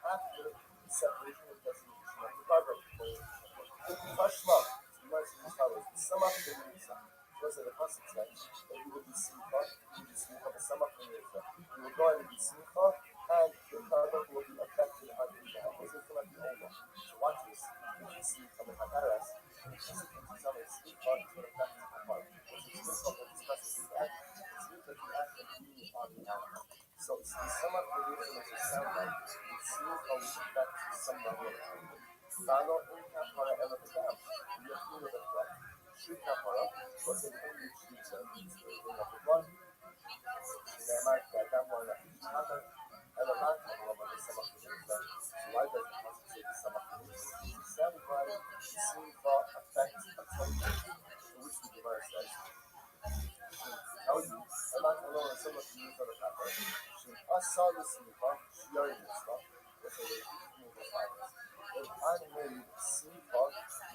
after separation and destination of the Kabra. Kashma, some of the reason was that the Pasuk said that you would be Simcha, the sum of the Mitzvah. You will go and be Simcha, and the Kabra will be affected on the Jihad. This is going to be over. So watch this. You can see from the Hakaras, this is going to tell me Simcha is going to affect the heart. Simcha will discuss the Jihad. Simcha is actually on the animal. So some of the reason is a sound like Simcha will affect some level of animal. Follow in Kapara Elabadam. You have to know the blood. Shoot Kapara, but then only choose them. Bring up the blood. They might get that one that is covered. And the last one of the sum of the movement. So why does the Pasuk say the sum of the movement? It's sound right. Simcha affects atonement. Which the Gemara says. Tell you, I'm not alone in some of the use of the Kapara. Should us saw the Simcha, Shiori Mitzvah. Let's say they move the silence. If I made Simcha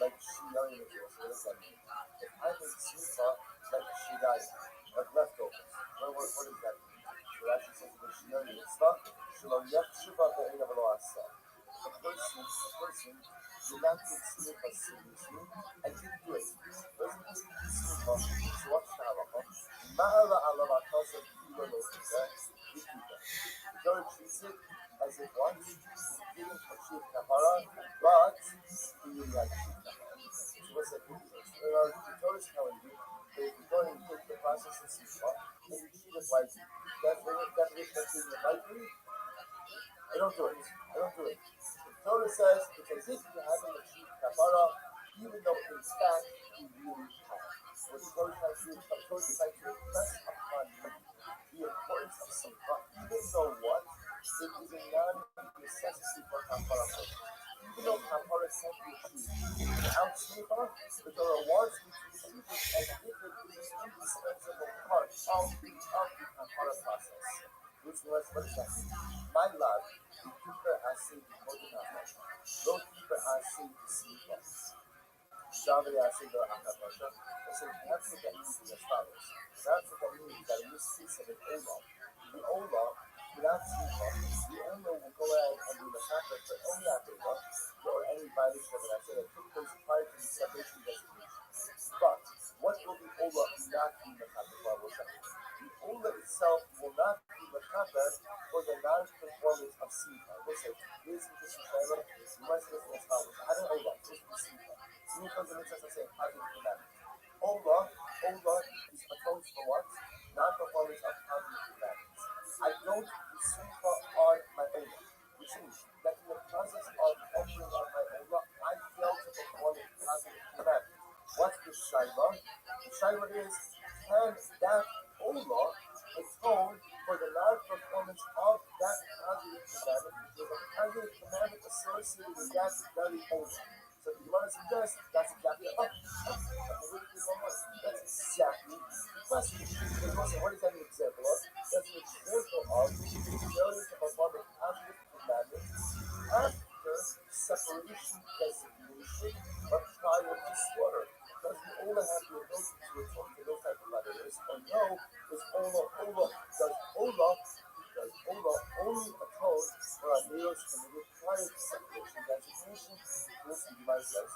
like Shiori Mitzvah, so what does that mean? If I made Simcha like Shirai, like leftovers, what does that mean? So it actually says that Shiori Mitzvah, Shalom Yakshiva Be'en Avalo Asa. A person did not take Simcha seriously and didn't do it. Doesn't take Simcha, so what's the halacha? Ma'ala Alava Kasa Kila Lokita, the Torah treats it as it was. He didn't achieve Kapara, but he really had achieved Kapara. So what's that difference? The Torah is telling you that if you're going to take the process of Simcha and you treat it like definition of treating it lightly, I don't do it. The Torah says it's as if you haven't achieved Kapara, even though in fact you really have. What the Torah tries to do is impress upon you the importance of Simcha, even though what? It is a non-necessity for Kapara. Even though Kapara can't be achieved without Simcha, the Torah wants you to achieve it as if it is an indispensable part of the Kapara process. Which was, what is that? My love, the keeper has seen the Kodinah. No keeper has seen the Simcha. Shavri has seen the Akapasha. So that's what that means as follows. That's what that means that in this case of an Ola, without Simcha, the owner will go ahead and do the sacrifice for only Akela. or any violation of an asay that took place prior to the separation designation. But what will the Ola not be Makaber for Avodah? The Ola itself will not be Makaber for the non-performance of Simcha. Listen, here's interesting Shaila. You might say this as follows. I don't know Ola. This is Simcha. Simcha is the mitzvah saying positive commandment. Ola is atones for what? Non-performance of positive commandments. I don't do Simcha on my Ola, which means that in the process of offering on my Ola, I fail to perform a positive commandment. What's the Shaila? The Shaila is, can that Ola atone for the non-performance of that positive commandment? There's a positive commandment associated with that very Ola. So if you want to suggest, that's exactly that's exactly the question. So what is that an example of? That's an example of failure to perform a positive commandment after separation designation but prior to slaughter. Does the Ola have the ability to atone to those type of matters? Or no, does Ola only atone for a meals committed prior to separation designation? This is my sense.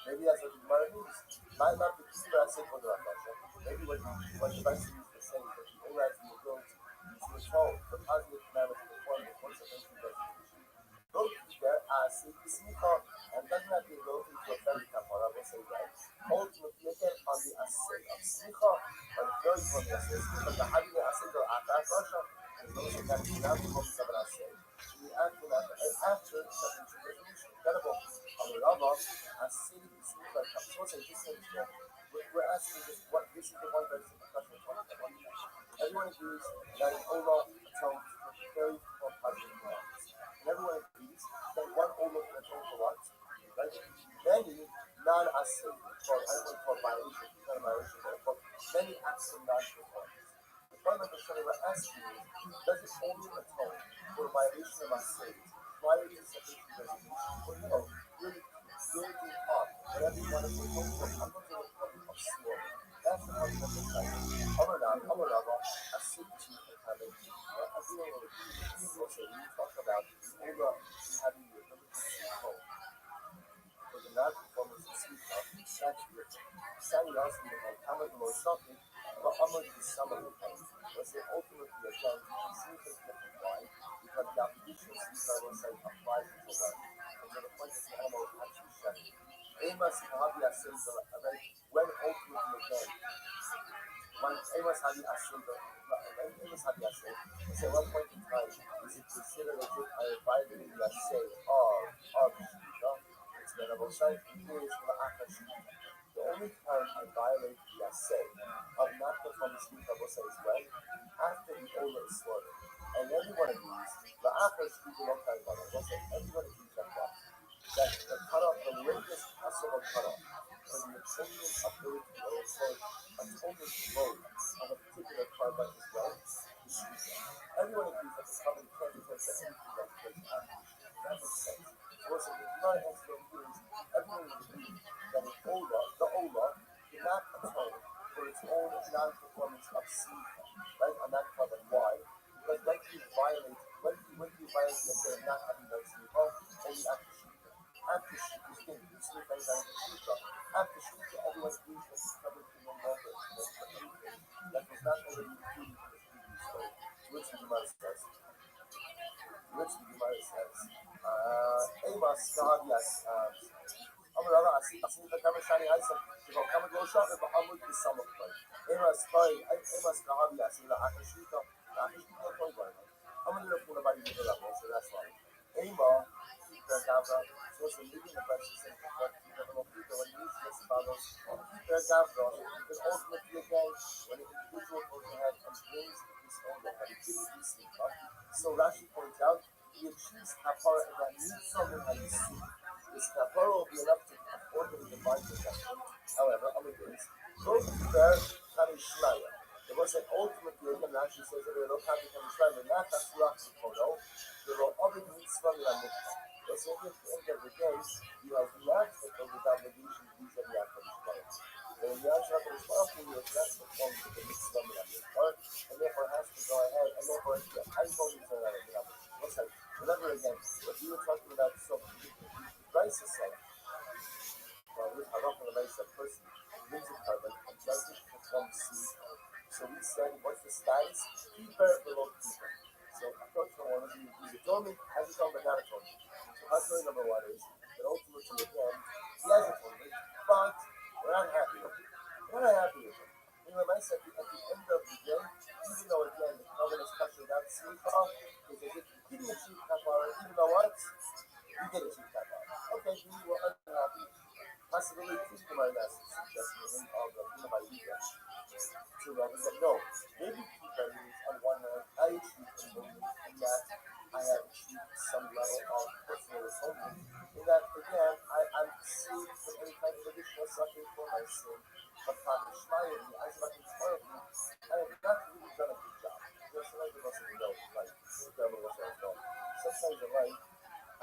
Maybe that's what the Gemara means. Might not be clear I said for the Rakasha. Maybe what the Rashi is saying is that the Ola has the ability to atone for positive commandments performed before separation designation. Both there are Simcha and doesn't have the ability to affect the Kapara, we'll say that. Ultimately, again, on the Asay of Simcha, on the very point of Asay, but the Hadid Asay or Akat Rasha, is those that have not the moments of an Asay. We act on that after separation designation. Incredible. On the Rava, Asay Simcha comes. So let's say this is we're asking this, this is the one very simple question we're talking about. Everyone agrees that an Ola atones for very positive commandments. And everyone agrees that one Ola can atone for what? Right? Many non-asay, I don't want to call violation, it's not a violation, but many acts of non-performance. The point of the Shani we're asking is, does it only atone for violation of asay prior to separation designation? Or no, really building up whatever you want to atone for up until the point of slaughter. That's the point of the Shani. Amarava, asay to the habit. Everyone will agree. When you talk about Ola having the ability to atone for the non-performance of Simcha, that's written. Sani also means like Amad the most shocking, but Amad is some of the pain. Let's say ultimately again, Simcha is different. Why? Because the application of Simcha will say applies to one. And so the point is the animal is actually shedding. Amos Habi Asay, when ultimately again, when Amos Habi Asay, at one point in time, is it considered as if I violated the Asay of Shita? It's the Rabbi Shai, here is the Akashita. The only time I violate the Asay of not performing Shita is when? After the Ola is slaughtered. And everyone agrees, the Akashita will not kind of everyone agrees on that the cutoff, the latest possible cutoff for the atonement ability or atonement mode of a particular carbon is well, is Shita. Everyone agrees that the carbon can't refer to anything that takes after Shita. That makes sense. So the Gemara answer is everyone will agree that the Ola cannot atone for its own non-performance of Simcha, right, on that carbon. Why? Because when you violate the say of not having done Simcha, only after Shita. After Shita, you can do Simcha and Shita. After Shita, everyone agrees that it's covered in no longer for anything that was not already included in the previous way. Which the Gemara says. Amos Kahabias. Amarava, I see the camera shining. I said, if I'm coming to go shop, if I'm with the summer play. Amos Kahabias, the Akashita, I'm going to put about you level, so that's why. Ema, the Gavra, so it's a leading the best thing for the people when you use this follows. The Gavra, because ultimately again, when an individual goes ahead and brings his own activity, so Rashi points out, he achieves kapara and that needs someone that you see. This kapara will be enough to afford him the divine protection. However, other days, both there have a shlaya. The verse said ultimately, again, Rashi says that they don't have to come to shlaya, not that's Rashi Kono, there are other mitzvah that are mitzvah. So at the end of the day, you have not fulfilled the obligation vis-a-vis Yaakov Shlomo. And when Yaakov Shlomo, you have not fulfilled the mitzvah that are mitzvah, and therefore has to go ahead, and therefore, I'm going to say that again. Remember again, what we were talking about, so Raisa said, with Halach and Raisa person lives in heaven and doesn't perform seed. So we said, what's the status? Keeper below keeper. So I thought for one of you, he told me, has he told me, not told me. So husband number one is that ultimately again, he hasn't told me, but we're not happy with him. We're not happy with him. You know, I said at the end of the day, even though again the covenant is cut without slicha, is as if he didn't achieve kapara, even though what? He did achieve kapara. Okay, we were unhappy. Possibly keep my message suggesting of the Bina to Rabbi said, no, maybe keep means on one hand, I achieve in movement, in that I have achieved some level of personal atonement, in that again, I'm saved from any kind of additional suffering for my sin, but Prophet Shmaya, the Isaac inspired me, I have not really done a good job. There's sometimes of us in the like, sometimes in life,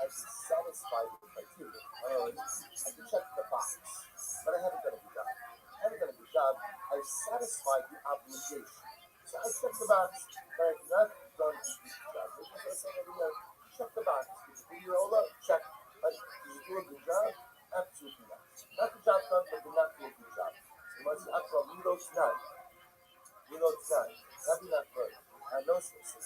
I've been satisfied with criteria. I can check the box, but I haven't done a good job. I haven't done a good job. I've satisfied the obligation. So I check the box, but I've not done a good job. This is what I say every year. Check the box. Did you do your Ola? Check. Did you do a good job? Absolutely not. Not the job done, but did not do a good job. So you must ask for Milo tonight. Milo tonight. That'd be not good. I know this is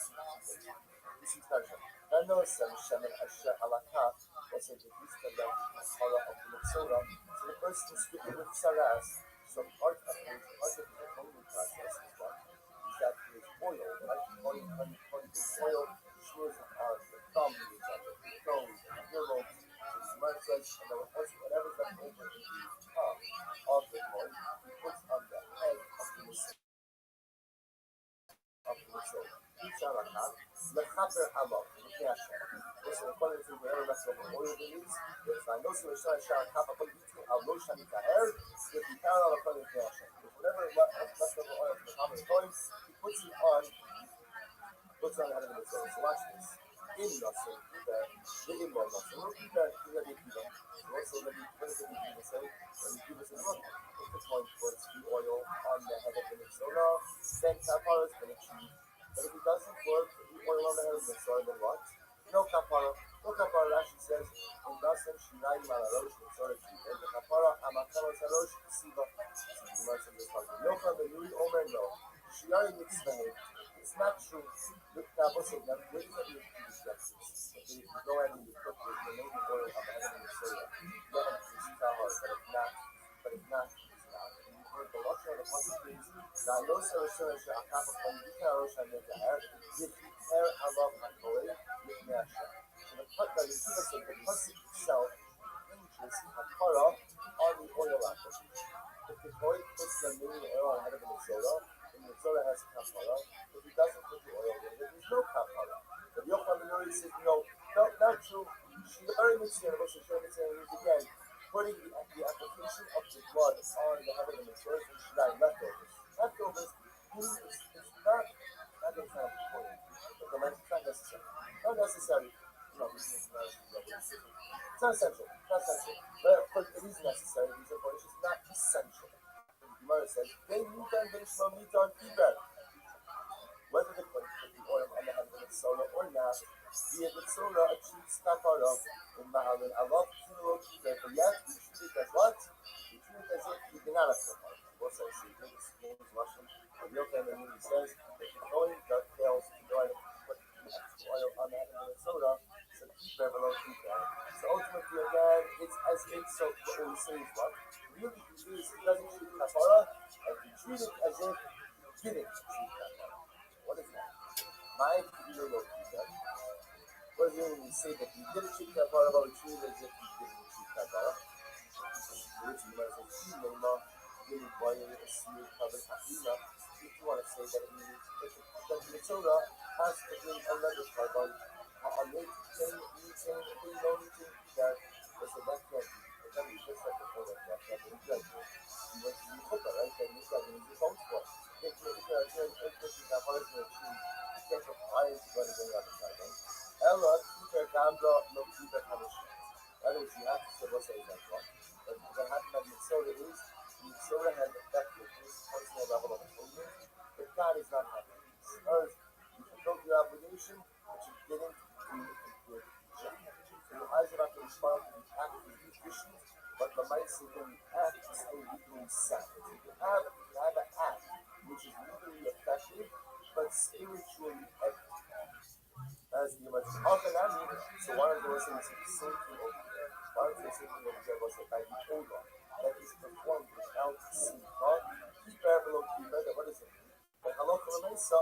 special. I know some Shemin Asher Halakha was a Jewish that Hala of the Mitzvah. So the person is speaking with Saras. So part of the atonement process is what? Is that with oil, right? Oil shores on the thumb, the nose, the earlobe, the merchants, and then whatever's left over in the top of the coin, he puts on the head of the Mitzvah. Lechaber Halach, listen, according to whatever leftover oil it is, there's no solution. Shah Kappa Alo Shani Kaher, if you parallel according to Hashem. Whatever leftover oil from the common coins, he puts it on the head of the Mitzvah. So watch this. In Nassau, the Imam Nassau, we'll keep that in the Mitzvah. Also, let me finish the Mitzvah say, when you give us a look, if the coin puts the oil on the head of the Mitzvah, then Kappa is going to achieve. But if it doesn't work, the oil on the head of the Mitzvah, then what? No kapara. No kapara. Rashi says, "In Dasan Shinai Malarosh Mitzvah." And the kapara Amakaros Harosh Siva. The Gemara says this part. No Kamelui Omer no. Shinai Mitzvah. It's not true. Look, Kappa said, "Now where do you get this? If you go ahead and you put the remaining oil on the head of the Mitzvah, then it's tahor. But if not, it's not. You heard the lashon of the pasuk is, "Now no solution is a kappa from the Karosh and the Tahar." If you care about my boy. So the pasuk itself hinges kapara on the oil application. If the boy puts the remaining oil on the head of the Mitzvah has kapara. If he doesn't put the oil in, there's no kapara. The Yochanan says, no, not true. Shirari Mitzvah, means again, putting the application of the blood on the head of the Mitzvah and Shirari leftovers. Leftovers means it's not important. It's not necessary. Not necessary. No, it's not essential. But it is necessary. It is important. It's just not essential. The Gemara says, they need on Benishma meat on feedback. Whether they put the oil on the head of the Mitzvah or not, the Mitzvah achieves kapara in Mahalin. I love Kilo Kibbutz, but yet we treat it as what? We treat it as if we did not have kapara. What's that? See, this is Russian. The Yochanan when he says that the coin that fails to go ahead and put the oil on the head of the Mitzvah, so keep that below keep that. So ultimately, again, it's as if so. What we say is what? Really, it doesn't treat kapara, and we treat it as if it didn't treat kapara. What is that? My Kilo Kibbutz. What does it mean when we say that we didn't treat kapara, but we treat it as if we didn't treat kapara? Which you might say, if you want to say that it means that the Torah has to bring another carbon, a late thing, that was a left hand. But then we just have to hold it left hand in judgment. You want to use hookah, right? Then you got to use your phone for it. If you're doing anything that hard to achieve, you can't apply it to anything on the carbon. Ella, keep your gambra, no keep your punishment. In other words, you have to say what's that one. But what happened at Mitzvah is, Mitzvah has affected his personal level of atonement, but God is not happy. You fulfilled your obligation, but you didn't do a good job. So your eyes are not to respond to the act of the issues, but the mindset when you act is illegally sound. You have an act which is legally effective but spiritually empty. As the much often I mean, so one of those things is the same thing over here. One of the same thing over here was by the Ola that is performed without seeing God. Keeper below keeper, what does it mean? But halakha will say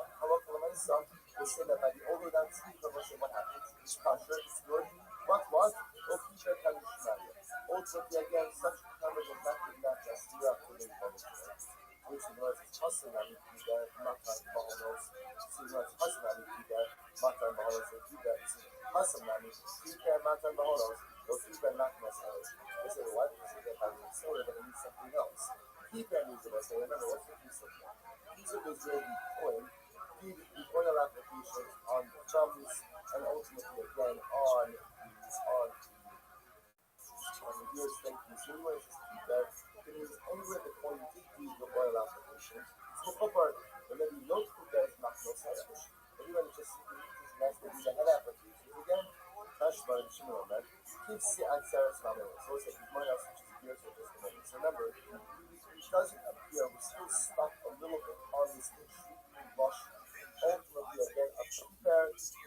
that by the Ola that keeper will say what happens? It's kosher, it's good. What? Oh keeper kalishmaya. Ultimately again, such numbers of not just we are putting on the which was hustling at Ida, Matan Bahamas, Sinas hustling at Ida, Matan Bahamas, and Ida, hustling at Ida, Matan Bahamas, or Ida, Matan Bahamas. They said, what? They said, if I need soda, then I need something else. Ida needs it. I say, remember, what's the piece of that? Piece of is where we coin, the oil applications on the thumbs, and ultimately again on the gears, thank you. So anyway, just keep that. It means anywhere the coin did do the oil application, so covered the maybe not put that is not no such. Anyway, just simply uses nice to do the head applications again. Tashma and Shimon, man. Keeps the answers not in it. So it's like he's more else which is gears for just a moment. So remember, it doesn't appear, we're still stuck a little bit on this intriguing lush. Ultimately, again, a keeper,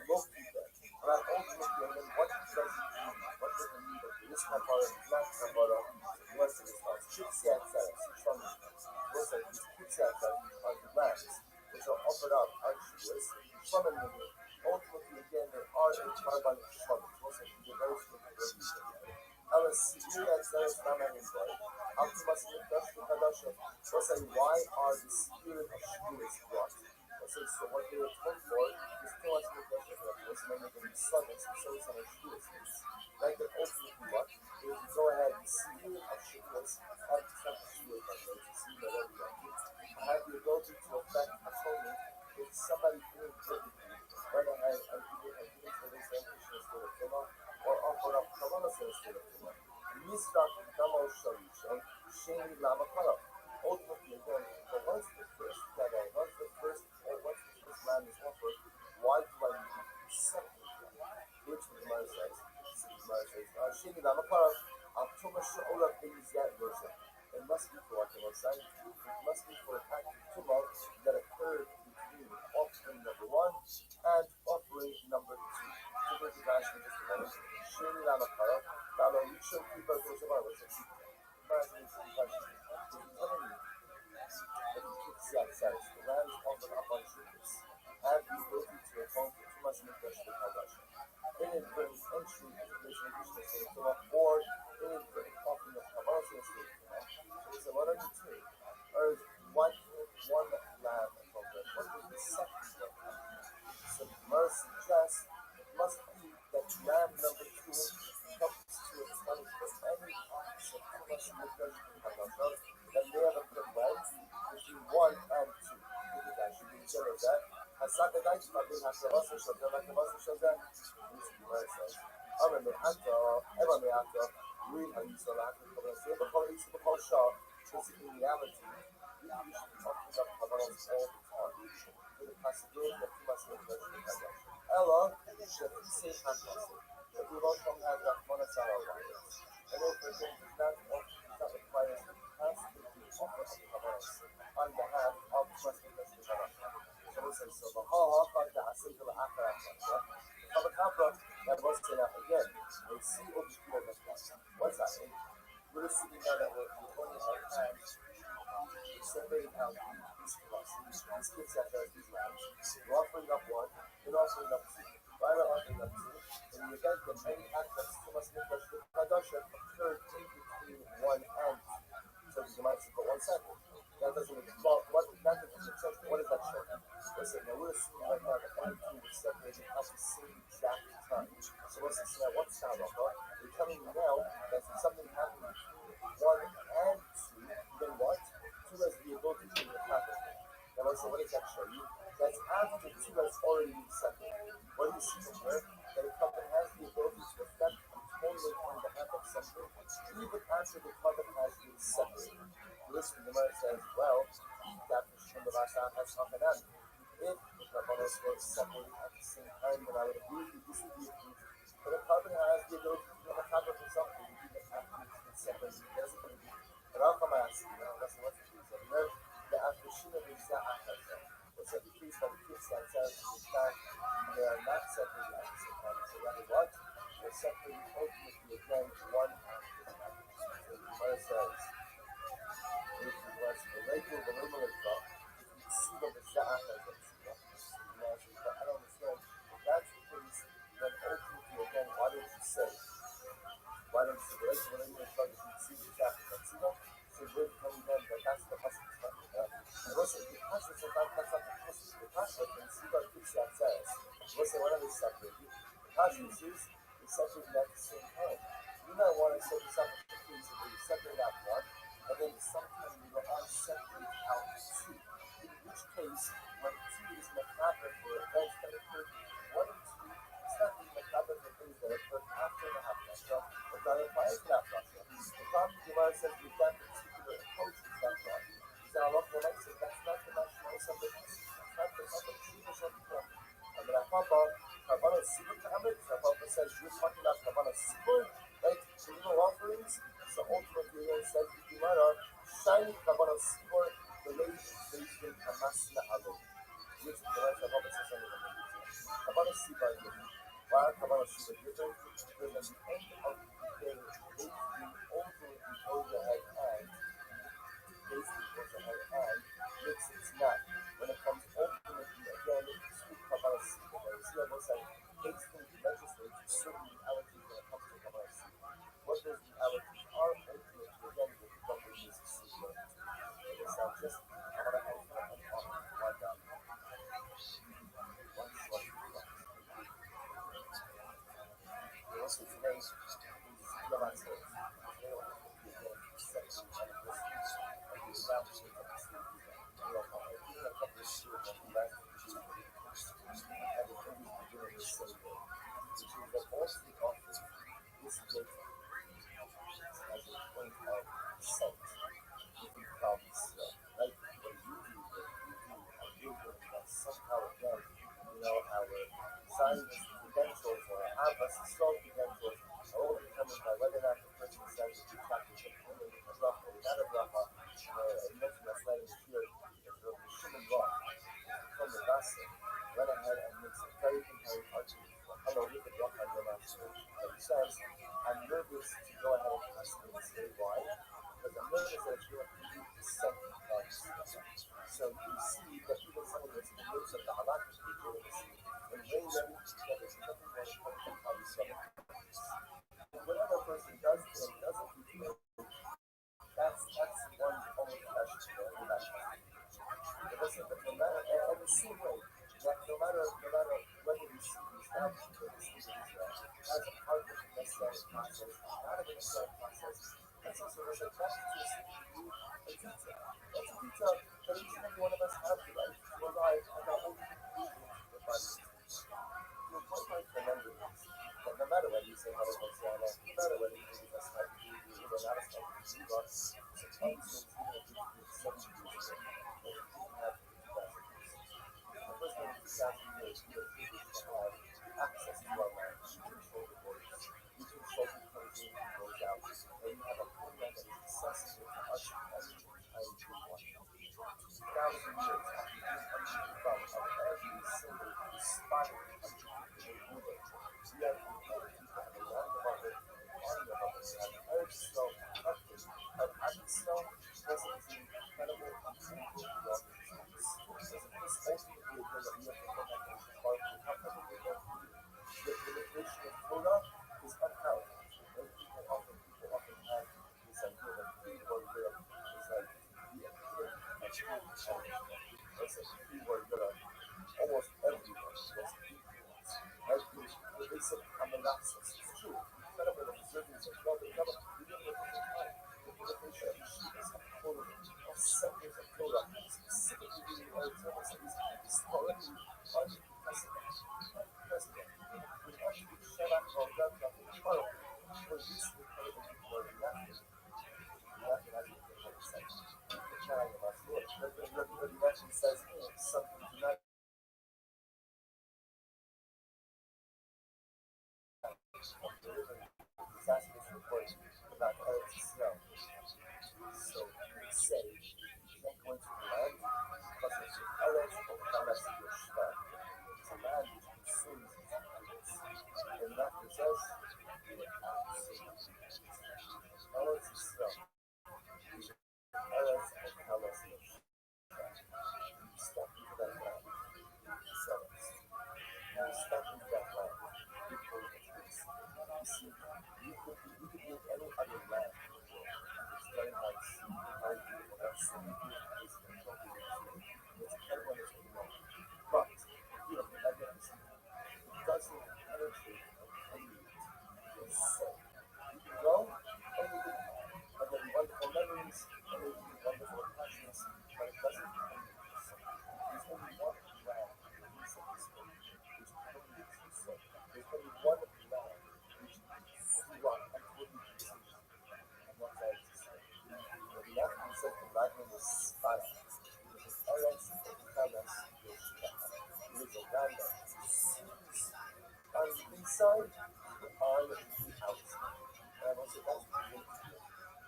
low keeper. But ultimately, again, what does it mean? What does it mean? This kapara, not kapara, the rest of this house. Kitsi answers, from what's like these kitsi answers are the lambs, which are offered up on Shavuos. Shaman meaning, ultimately, again, there are a carbon shaman. What's like the very strict religion. LSC answers, Naman and Boy. Optimus in the Kadasha. What's like, why are the spirit of Shavuos brought? So what they were told for is too much more pressure for us. And then they're going to be sluggers and so it's on our Shavuos. Like that ultimately what? Is to go ahead and see of Shavuos, have the type of Shavuos by the way, to see that everyone have the ability to affect atonement if somebody inadvertently went ahead and did for this transition instead of Tumah, or offered up Kavanas instead of Tumah. Mistak Damo Shalishon, Shani Lama Kala. Ultimately, again, but once the first lamb is offered, why do I need to separate them? Which the Gemara says, Shani Lama Kala, Tuma Sha'ola brings that version. It must be for what the Lord said. It must be for an act of Tumah that occurred between offering number 1 and offering number 2. To bring the bash in just a moment. Shani Lama Kala, Dalo Risho Kiba goes about what's a keeper. Imagine it's the question. If you tell me that the Kitzat says the lamb is offered up on Shavuos, have the ability to atone for too much Mikdash to Kadash. Inadvertent entry into the tradition of Seder Tumah, or inadvertent offering of Kavanas in Seder Tumah. So it's a one of the two. Or why can't one lamb atone for it? What is the second one? So the Gemara suggests it must be that lamb number 2 comes to atone for any acts of too much Mikdash to Kadash that may have occurred when between 1 and 2. Look at that, should be sure of that. Hasaka Daich, but they have to also show them, like the Master shows that. This is the Gemara says. Eva Me'ata, read how you saw that. But I say, before you see the whole show, because in reality, we should be talking about Kavanos all the time. For the possibility of too much Mikdash to Kadash. Ella, should say Kadash. But we won't come have that Monasara right. And if we're going to that, that requires constantly offer of Kavanos on behalf of too much Mikdash to Kadash. So the whole part that I say to the Akara, that was say that again. We see what we feel like that. What's that mean? We're sitting down that we're holding our hands, separating out these philosophies, these kids that are these lambs. We're offering up 1, then offering up 2. Why are we offering up 2? In the event that any act that's too much Mikdash to Kadash occurred in between 1 and 2. So you might say, but 1 second. That doesn't make sense. What does that show? Listen, now we're assuming right now that any 2 was separated at the same exact time. So let's see now what's that about? You're telling me now that if something happened between 1 and 2, then what? 2 has the ability to make happen. Now let's say, what does that show you? That's after 2 has already been separated. What do you see from here? That a covenant has the ability to affect atonement on behalf of something, even after the covenant has been separated. Listen, the Gemara says, well, that Mishum B'Vasa has Hachanan. If the Kavanos were separated at the same time, then I would agree with you, this would be a proof that a covenant has the ability to They are not separated at the same time. So rather what? They're separated ultimately again one after the other. So the Gemara says, if it was the regular the normal drop, if you see the Za'ah as a I don't understand. If that's the case, then ultimately again, why don't you say? Why don't you say the regular drop if you see the Za'ah as a so we're telling them that that's the husband's stuff. And also, the husband says that's not the husband. The husband, when Siva Kipsiat says, listen, why don't they separate? The husband says, they separate at the same time. You might want to set this up in the case where you separate out one, and then sometimes you will all separate out two. In which case, when two is macabre for events that occurred in 1 and 2, it's not being macabre for things that occurred after the Haftasha, but rather prior to the Haftasha. The problem Gemara says with that particular approach is that one. Is that Allah says that's not the national subject. That's not the subject. And then I thought about Kabbalah Sibur Muhammad. Kabbalah says you're talking about Kabbalah Sibur, right? Little offerings. So ultimately, it says the Gemara, shiny Kabbalah Sibur, the lady based in Hamasna Alo. Which the Gemara Kabbalah says something like that. Kabbalah Sibur is different. Why Kabbalah Sibur is different? Because at the end of the day, basically ultimately goes ahead and makes it not. When it comes ultimately again to Kabbalah Sibur, you see on both sides, basically legislates certain realities when it comes to Kabbalah Sibur. What those realities are ultimately again will become what is Sibur. It's not just I want to have fun and talk one down. One short class. Also today, Rabbi says, science credentials or Abbas strong credentials are all determined by whether or not the person says the practice of a bracha or not a bracha. I mentioned last night in the year that the Shimon Roth from the Rasa went ahead and makes a very compelling argument for hello with the bracha on your master. But he says, I'm nervous to go ahead and ask him and say why. Because I'm nervous that it's going to be the second price. So you see that even someone that's in the midst of the halakha people and way ready to get there's nothing more important than how we suffer. Whatever a person does and doesn't do, that's one only question that we like. But listen, but no matter, and the same way, that no matter whether you see these thousands or you see these as a part of the necessary process, not of the necessary process, that's also a retraction to a detail. That's a detail that each and every one of us have the right to arrive at our own conclusion with our you're quite right to remember this. That no matter whether you say how to what's going on, no matter whether you do this type of you or not a type of you are, sometimes things even if you do 70 years ago, that you didn't have to do that. The first thing is that you are able to have access to our land. You control the borders. You control who comes in and goes out. And you have a homeland that is accessible to us any time you want. 2,000 years after you come from every single spot in the country. We have people have a lot of our work, Arab snow, but Arab snow doesn't do incredible unbelievable love. Doesn't this ultimately again that we have to come back and part of the company the limitation of Torah is upheld. When people often have this idea that people are good is like the appeal of change. Let's say people are good almost everyone was influenced. Right? The basic amalaxis is true. Kind of an observance as well, but we didn't look at the time. The proliferation of yeshivas have quoted of sectors of Torah, specifically being Arizona cities, is already unprecedented. We have to be Shabbat or Rabbi for tomorrow. For this incredible people are reacting. Reacting as we can have a second. The child of our Lord. Rabbi actually says, something do not about Eretz Yisrael. So we say you can't go into the land because it's Eretz or Chalas Yoshva. It's a land which consumes its inhabitants. And that says you would have to see Eretz Yisrael is Eretz or Chalas Yoshva. You step into that land, you sell it. You step into that land, you put it in this. You see, you could be in any other land. It's very nice, very beautiful. That's so many beautiful places that don't be it's incredible as we know. But, you know, again, it doesn't penetrate or permeate your soul. You can go and you can have any wonderful memories and you can wonderful attachments, but it doesn't permeate your soul. There's only one land that is of this world, which permeates your soul. There's only one land which you are completely consumed. And that's how it's said. The Yaakov said the Ragman was spot on. It was an Eretz Chalas Yoshva. It was a land that consumes on the inside and on the outside. And I will say that's the thing to do.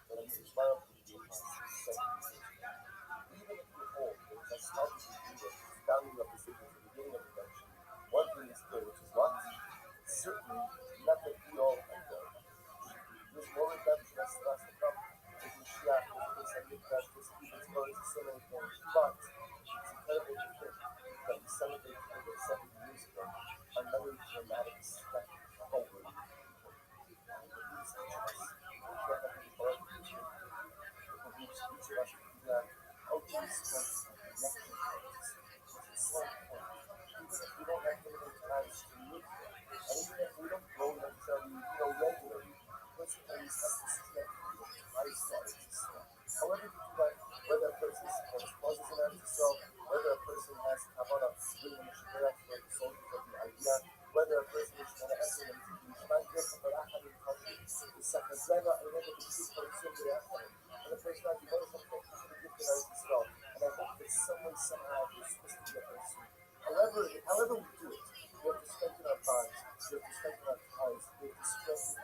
But I'm inspired to be on 70 years. Even if you're old, because I started to do the founding of the city at the beginning of the lecture, one thing is clear, which is what? Certainly not that we all can go. There's more redemption that still has to come. There's Mashiach, there's Mikdash, there's Kibbutz, there's so many things. But it's incredible to think that we celebrate over 70 years ago another dramatic step forward. And it leads each of us. We can't have any more future. It leads each of us to do that ultimate strength and connection points. It's so important. Even if we don't have limited times to meet them, and even if we don't go necessarily, regularly, person always has to strength the ties to Eretz Yisrael. However you do that, whether a person supports causes in Eretz Yisrael, whether a person has kavanah bringing the Shekharah for the soldiers of the idea, whether a person is going to enter into the Yishman Yechon Barachad in country, the Sakazena, and then the Bishop for the Silver Yachon, and the person has the wonderful things for the gift of Eretz Yisrael. And I hope that some way, somehow, we're supposed to get there soon. However we do it, we have to strengthen our bonds, we have to strengthen our ties, we have to strengthen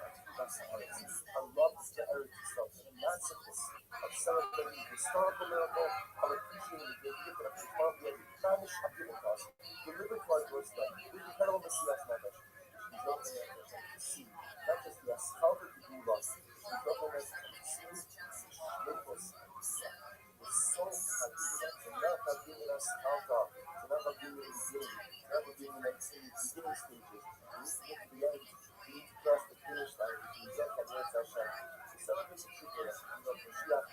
our love to Eretz Yisrael, and in that sense of celebrating the historical miracle, of appreciating the great gift of the Torah we have vanished up given to us, delivered to our doorstep, with the incredible Messiah Nefesh, which is opening us to see, not just the asphalt of the Gula, which is opening us to see, Shmekos, the soul of the not by giving us alcohol, not by giving us healing, not by giving us in the beginning stages. We need to get to the end. We need to cross the finish line. We get that word Hashem. To celebrate the Shukra, we love Mashiach,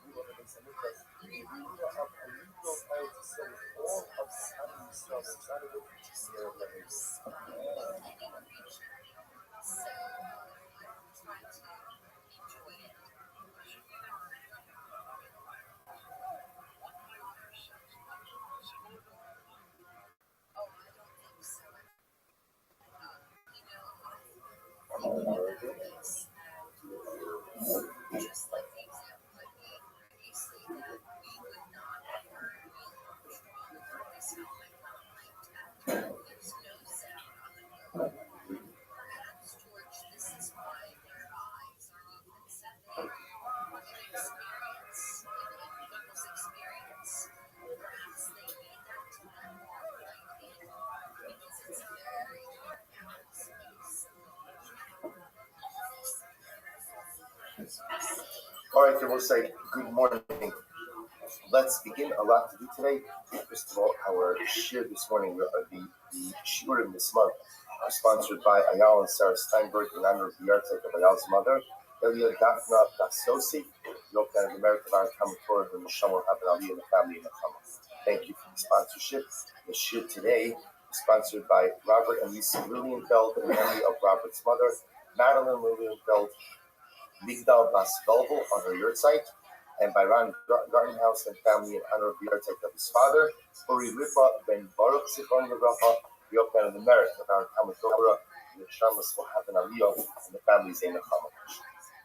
we love the Beis Hamikdash, we love a legal Eretz Yisrael with all of the Am Yisrael inside of it, near the Eretz. All right, then we'll say good morning. Let's begin. A lot to do today. First of all, our shir this morning, the shiurim this month are sponsored by Ayal and Sarah Steinberg in honor of the yahrzeit of Ayal's mother, Elia Daphna Dasosi, the Oakland American Art Talmud Torah, and Neshama Haben Ali and the family in the Chama. Thank you for the sponsorship. The shir today is sponsored by Robert and Lisa Lilienfeld in memory of Robert's mother, Madeline Lilienfeld, Migdal Bas Velvel on her yahrzeit, and by Ron Gartenhouse and family in honor of the yahrzeit of his father, Uri Rifa Ben Baruch Zichron Levracha, the Oakland of the merit of our Talmud Torah, the Shamas will have an aliyah, and the family's in the Chamash.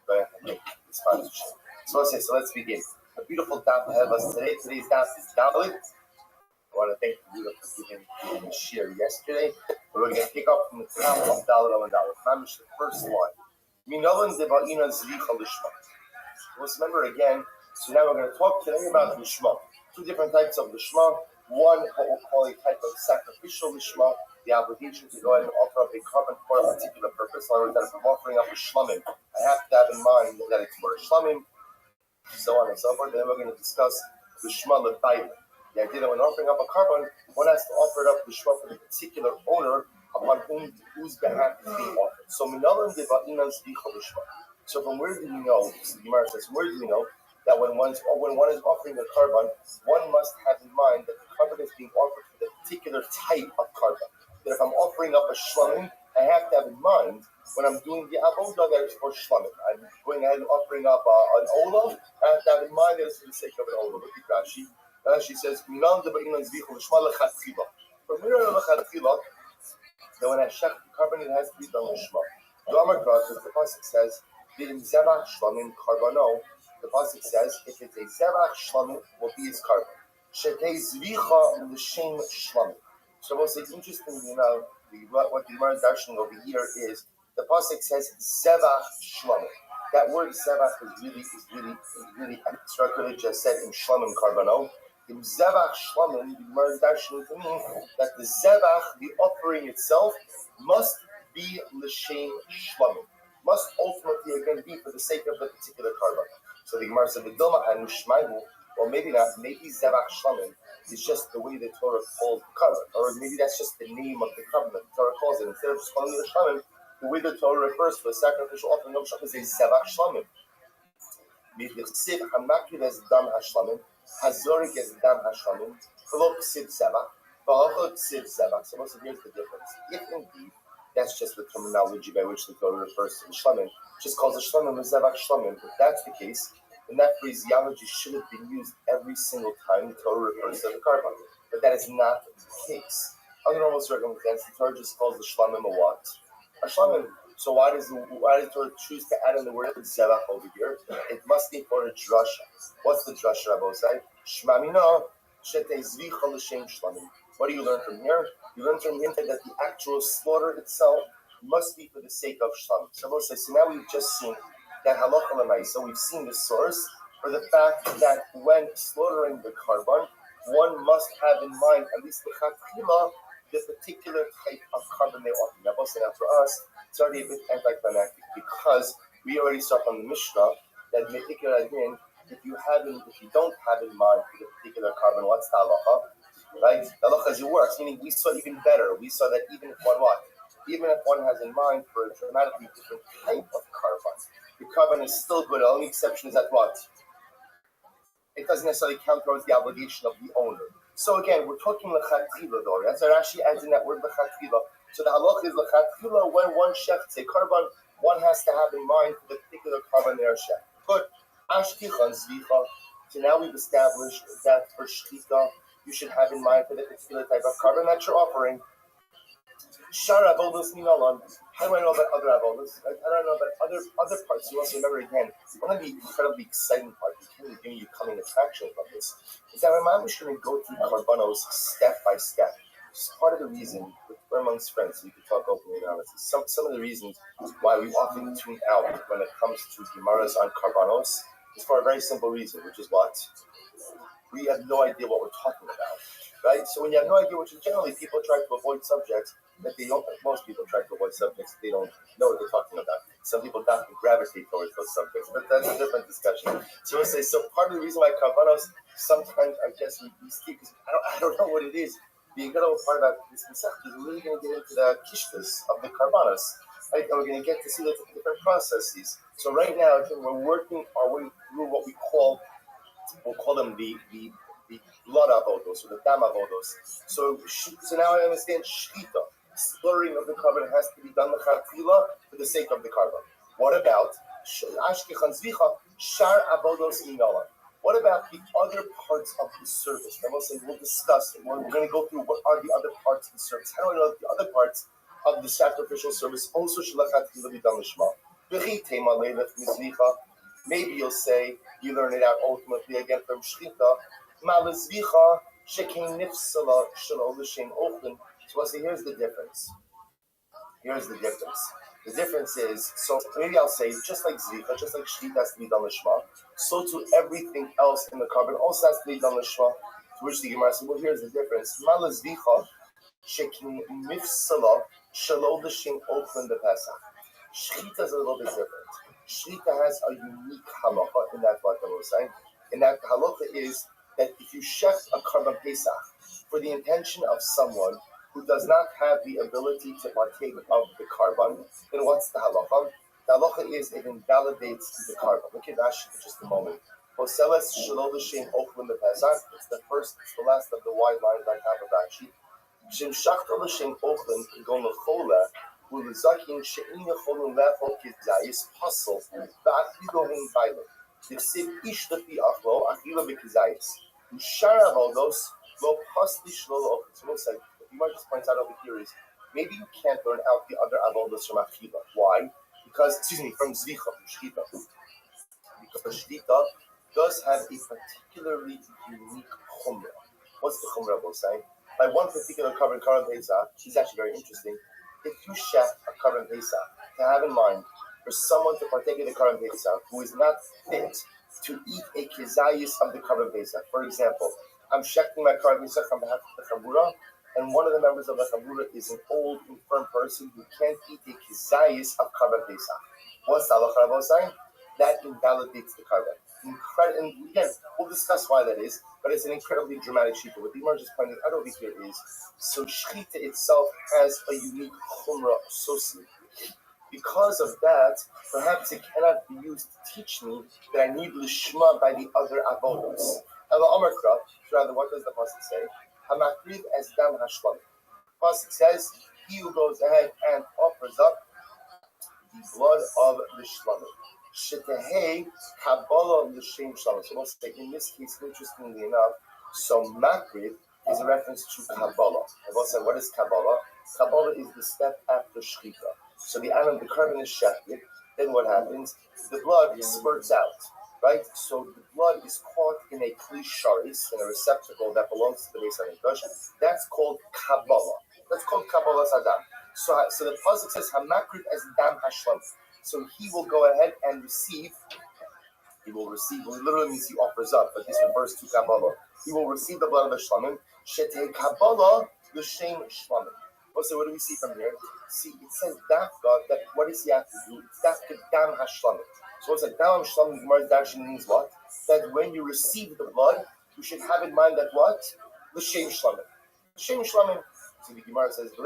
Go ahead and make the sponsorship. So let's begin. A beautiful daf ahead of us today. Today's daf is Dalit. I want to thank you for giving the shir yesterday. We're going to pick up from the top of Dalit on Dalit. Mamish, the first one. Let's remember again. So now we're going to talk today about lishma. Two different types of lishma. One, what we'll call a type of sacrificial lishma, the obligation to go ahead and offer up a carbon for a particular purpose. In other words, that if I'm offering up a shlamim, I have to have in mind that it's for a shlamim, so on and so forth. Then we're going to discuss lishma lebayim. The idea that when offering up a carbon, one has to offer it up lishma for the particular owner upon whose behalf it's being offered. So minalan deva'inan zvicha lishma. So from where do we know? The Gemara says, where do we know that when one is offering a carbon, one must have in mind that the carbon is being offered for the particular type of carbon. That if I'm offering up a shlamim, I have to have in mind when I'm doing the avodah that it's for shlamim. I'm going ahead and offering up an olah. I have to have in mind that it's for the sake of an olah. Look at Rashi. Rashi says, from where that when I shech the carbon, it has to be done lishma. The pasuk says, "V'im zevach shlamim karbano." The pasuk says, "If it's a zevach shlamim, will be his carbon." Shetei zvicha l'shem shlamim. So what's interesting, what the Gemara is darshaning over here is the pasuk says zevach shlamim. That word zevach is really extra. Could have just said in shlamim karbano. In zevach shlamim, the Gemara is darshaning to mean that the zevach, the offering itself, must be l'shem shlamim. Must ultimately again be for the sake of the particular carbon. So the Gemara said the Dilma and Shmaimu, or maybe not, maybe Zevach Shlamim is just the way the Torah calls the carbon, or maybe that's just the name of the carbon that the Torah calls it. Instead of just calling it a Shlamim, the way the Torah refers to a sacrificial offering of Shlamim is a Zevach Shlamim. Michsiv Hamakir as Dam Hashlamim, Hazorik as Dam Hashlamim, Chlok Siv Zevach, V'Hachot Siv Zevach. So here's the difference. If indeed that's just the terminology by which the Torah refers to the shlamim. Just calls the shlamim a zevach shlamim. If that's the case, then that phraseology should have been used every single time the Torah refers to the carbon. But that is not the case. Under normal circumstances, the Torah just calls the shlamim a what? A shlamim. So why does the Torah choose to add in the word zevach over here? It must be for a drasha. What's the drasha, Rabbi say? Shmamina shetei zvicha l'shem shlamim. What do you learn from here? You learn from here that the actual slaughter itself must be for the sake of shlamim. So now we've just seen that halacha l'maisa. We've seen the source for the fact that when slaughtering the carbon, one must have in mind at least the chatchila, the particular type of carbon they're offering. Now for us, it's already a bit anticlimactic because we already saw from the Mishnah that metikar adin, if you don't have in mind for the particular carbon, what's the halacha? Right? The halacha as it works, meaning we saw even better. We saw that even if one has in mind for a dramatically different type of carbon, the carbon is still good. The only exception is that what? It doesn't necessarily count towards the obligation of the owner. So again, we're talking lechatchila though. That's what Rashi adds in that word lechatchila. So the halacha is lechatchila when one shechts a carbon, one has to have in mind for the particular carbon they are shecht. Good. Ashkichan zvicha. So now we've established that for shchita, you should have in mind for the particular type of carbon that you're offering. Shar avodos minalan. How do I know about other avodos? I don't know about other parts. You also remember again, one of the incredibly exciting parts, giving you coming attraction from this, is that my mom is going to go through carbonos step by step. It's part of the reason, we're amongst friends, so we can talk openly and honestly. Some of the reasons why we often tune out when it comes to Gemaras on carbonos is for a very simple reason, which is what? We have no idea what we're talking about, right? So when you have no idea, which is generally people try to avoid subjects that they don't. Most people try to avoid subjects they don't know what they're talking about. Some people don't gravitate towards those subjects, but that's a different discussion. So we'll say part of the reason why carbonos sometimes I guess we skip because I don't know what it is. The incredible part about this masech is we're really going to get into the kishkas of the carbonos, right? And we're going to get to see the different processes. So right now, we're working our way through what we'll call them the blood avodos or the dam avodos. So now I understand shchita, slaughtering of the carbon has to be done lechatchila for the sake of the carbon. What about ashkichan zvicha shar avodos minala? What about the other parts of the service? I will say we'll discuss it. We're going to go through what are the other parts of the service. How do I know that the other parts of the sacrificial service also shlachatchila be done lishma? V'chi tema leilech mizvicha. Maybe you'll say, you learn it out ultimately again from Shchita. Malazvicha shekein nifsala shelo l'shem ochen. So I say, here's the difference. The difference is, so maybe I'll say, just like Zricha, just like Shechita has to be done Lishma, so too everything else in the carbon also has to be done Lishma. To which the Gemara said, well, here's the difference. Mala Zricha, Shekin Mifsala, Shalol L'Shem Ochlen the Pesach. Shechita is a little bit different. Shechita has a unique halacha in that what I was saying. And that halacha is that if you shech a carbon Pesach for the intention of someone who does not have the ability to partake of the carbon, then what's the halacha? The halacha is it invalidates the carbon. Look at Rashi for just a moment. Poseles Shalol L'Shem Ochlen the Pesach. It's the last of the wide lines on top of Rashi. Shem Shachta L'Shem Ochlen Gon L'Chola. Ulzakin she'in yecholun lechol kizayis pasol va'achido hein vaylo. Dichsiv ish lefi achlo achilo b'kizayis. Ushar avodos lo pasli shlo lo. So looks like what you might just point out over here is maybe you can't learn out the other avodos from achila. Why? Because from zricha, from shchita. Because shchita does have a particularly unique chumrah. What's the chumrah we're saying? By one particular carbon Pesach, is actually very interesting. If you shech a carbon Pesach, to have in mind, for someone to partake in the carbon Pesach who is not fit to eat a kizayis of the carbon Pesach. For example, I'm shechting my carbon Pesach on behalf of the Chabura, and one of the members of the Chabura is an old, infirm person who can't eat a kizayis of carbon Pesach. What's the halacha saying? That invalidates the carbon. And again, we'll discuss why that is, but it's an incredibly dramatic shita. What the Gemara just pointed out over here is, so shchita itself has a unique chumrah associated. Because of that, perhaps it cannot be used to teach me that I need lishma by the other avodos. Rather, what does the pasuk say? Hamakriv as dam hashlam. Pasuk says, he who goes ahead and offers up the blood of the shlamim. Shetehei Kabbalah L'Shem Shalom. So we'll say in this case, interestingly enough, so Makriv is a reference to Kabbalah. I will say, what is Kabbalah? Kabbalah is the step after Shechita. So the animal, the carbon is shechted. Then what happens? The blood spurts out, right? So the blood is caught in a kli sharis, in a receptacle that belongs to the Beis Hamikdash. That's called Kabbalah. That's called Kabbalah Sadam. So the pasuk says Hamakriv as dam hashlam. So he will go ahead and receive. He will receive. Well, it literally means he offers up, but this refers to Kabbalah. He will receive the blood of the shlamim. Shetei Kabbalah l'shem shlamim. So what do we see from here? See, it says dafka that what does he have to do? It's dafka dam hashlamim. So what's like dam hashlamim? Gemara actually means what? That when you receive the blood, you should have in mind that what? L'shem shlamim. L'shem shlamim. So the Gemara says, so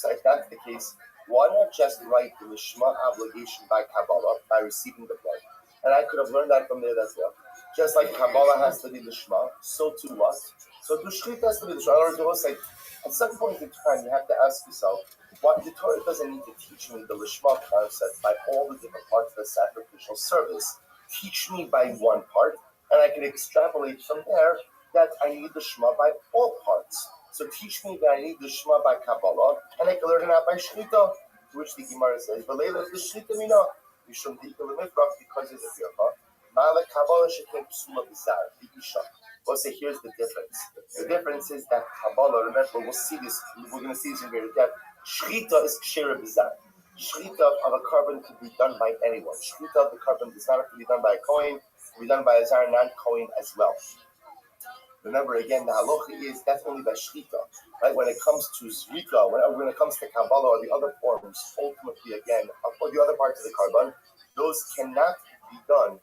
if that's the case, why not just write the Lishma obligation by Kabbalah, by receiving the blood? And I could have learned that from there as well. Just like Kabbalah has to be Lishma, so too what? So the Shechita has to be Lishma. In other words, like, at some point in time, you have to ask yourself, why the Torah doesn't need to teach me the Lishma concept by all the different parts of the sacrificial service. Teach me by one part, and I can extrapolate from there that I need the Shema by all parts. So teach me that I need the Shema by Kabbalah, and I can learn it out by Shechita, to which the Gemara says, "V'leilach the Shechita mina mishum dikul lemifrach," because it's a fircha. Ma'ala Kabbalah shekem psula b'zar b'isha. We'll say here's the difference. The difference is that Kabbalah. Remember, we'll see this. We're going to see this in greater depth. Shechita is kshera b'zar. Shechita of a carbon could be done by anyone. Shechita of the carbon does not have to be done by a kohen. It can be done by a zar non-kohen as well. Remember again, the halacha is that's only by shechita, right? When it comes to zrika, when it comes to Kabbalah or the other forms, ultimately again, or the other parts of the carbon, those cannot be done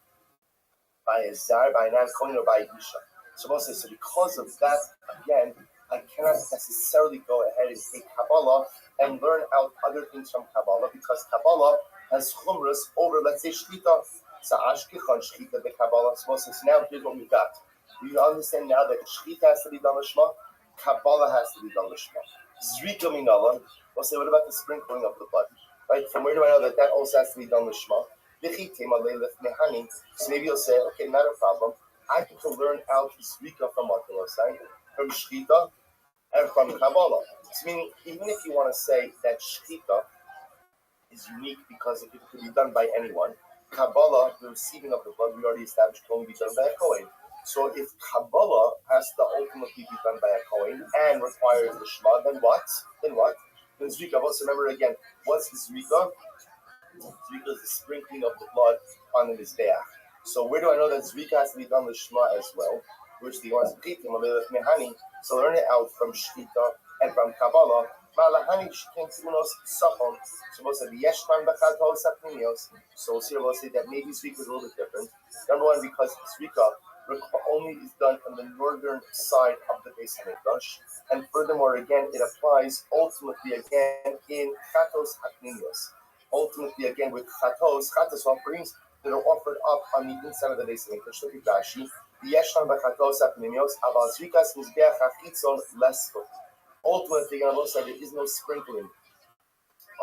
by a zar, by a non-kohen, or by a isha. So because of that, again, I cannot necessarily go ahead and take Kabbalah and learn out other things from Kabbalah because Kabbalah has chumras over, let's say, shechita. So ashkechon shechita the Kabbalah. So now here's what we've got. We understand now that Shechita has to be done Lishma, Kabbalah has to be done Lishma. Zrika minala, we'll say, what about the sprinkling of the blood? Right? From where do I know that also has to be done Lishma? So maybe you'll say, okay, not a problem. I can learn out Zrika from what you're saying, from Shechita and from Kabbalah. So meaning, even if you want to say that Shechita is unique because it could be done by anyone, Kabbalah, the receiving of the blood, we already established can only be done by a Kohen. So if Kabbalah has to ultimately be done by a Kohen and requires the Shema, then what? And Zrika, also remember again, what's Zrika? Zrika is the sprinkling of the blood on the Mizbeach. So where do I know that Zrika has to be done with Shema as well? Which the ones Mehani. So learn it out from Shkita and from Kabbalah. Malahani Shkin Timunos Sachon. Supposed to be Yeshman Bachato Sapnimios. So we'll see about say that maybe Zrika is a little bit different. Number one, because Zrika only is done on the northern side of the Beis Hamikdash, and furthermore, again, it applies ultimately again in Chatos Haknimios. Ultimately, again, with Chatos offerings that are offered up on the inside of the Beis Hamikdash. Look at Rashi. The Yeshon Bachatos Haknimios Aval Zrikas Mizbeach Hachitzon Lesfot. Ultimately, on both sides, there is no sprinkling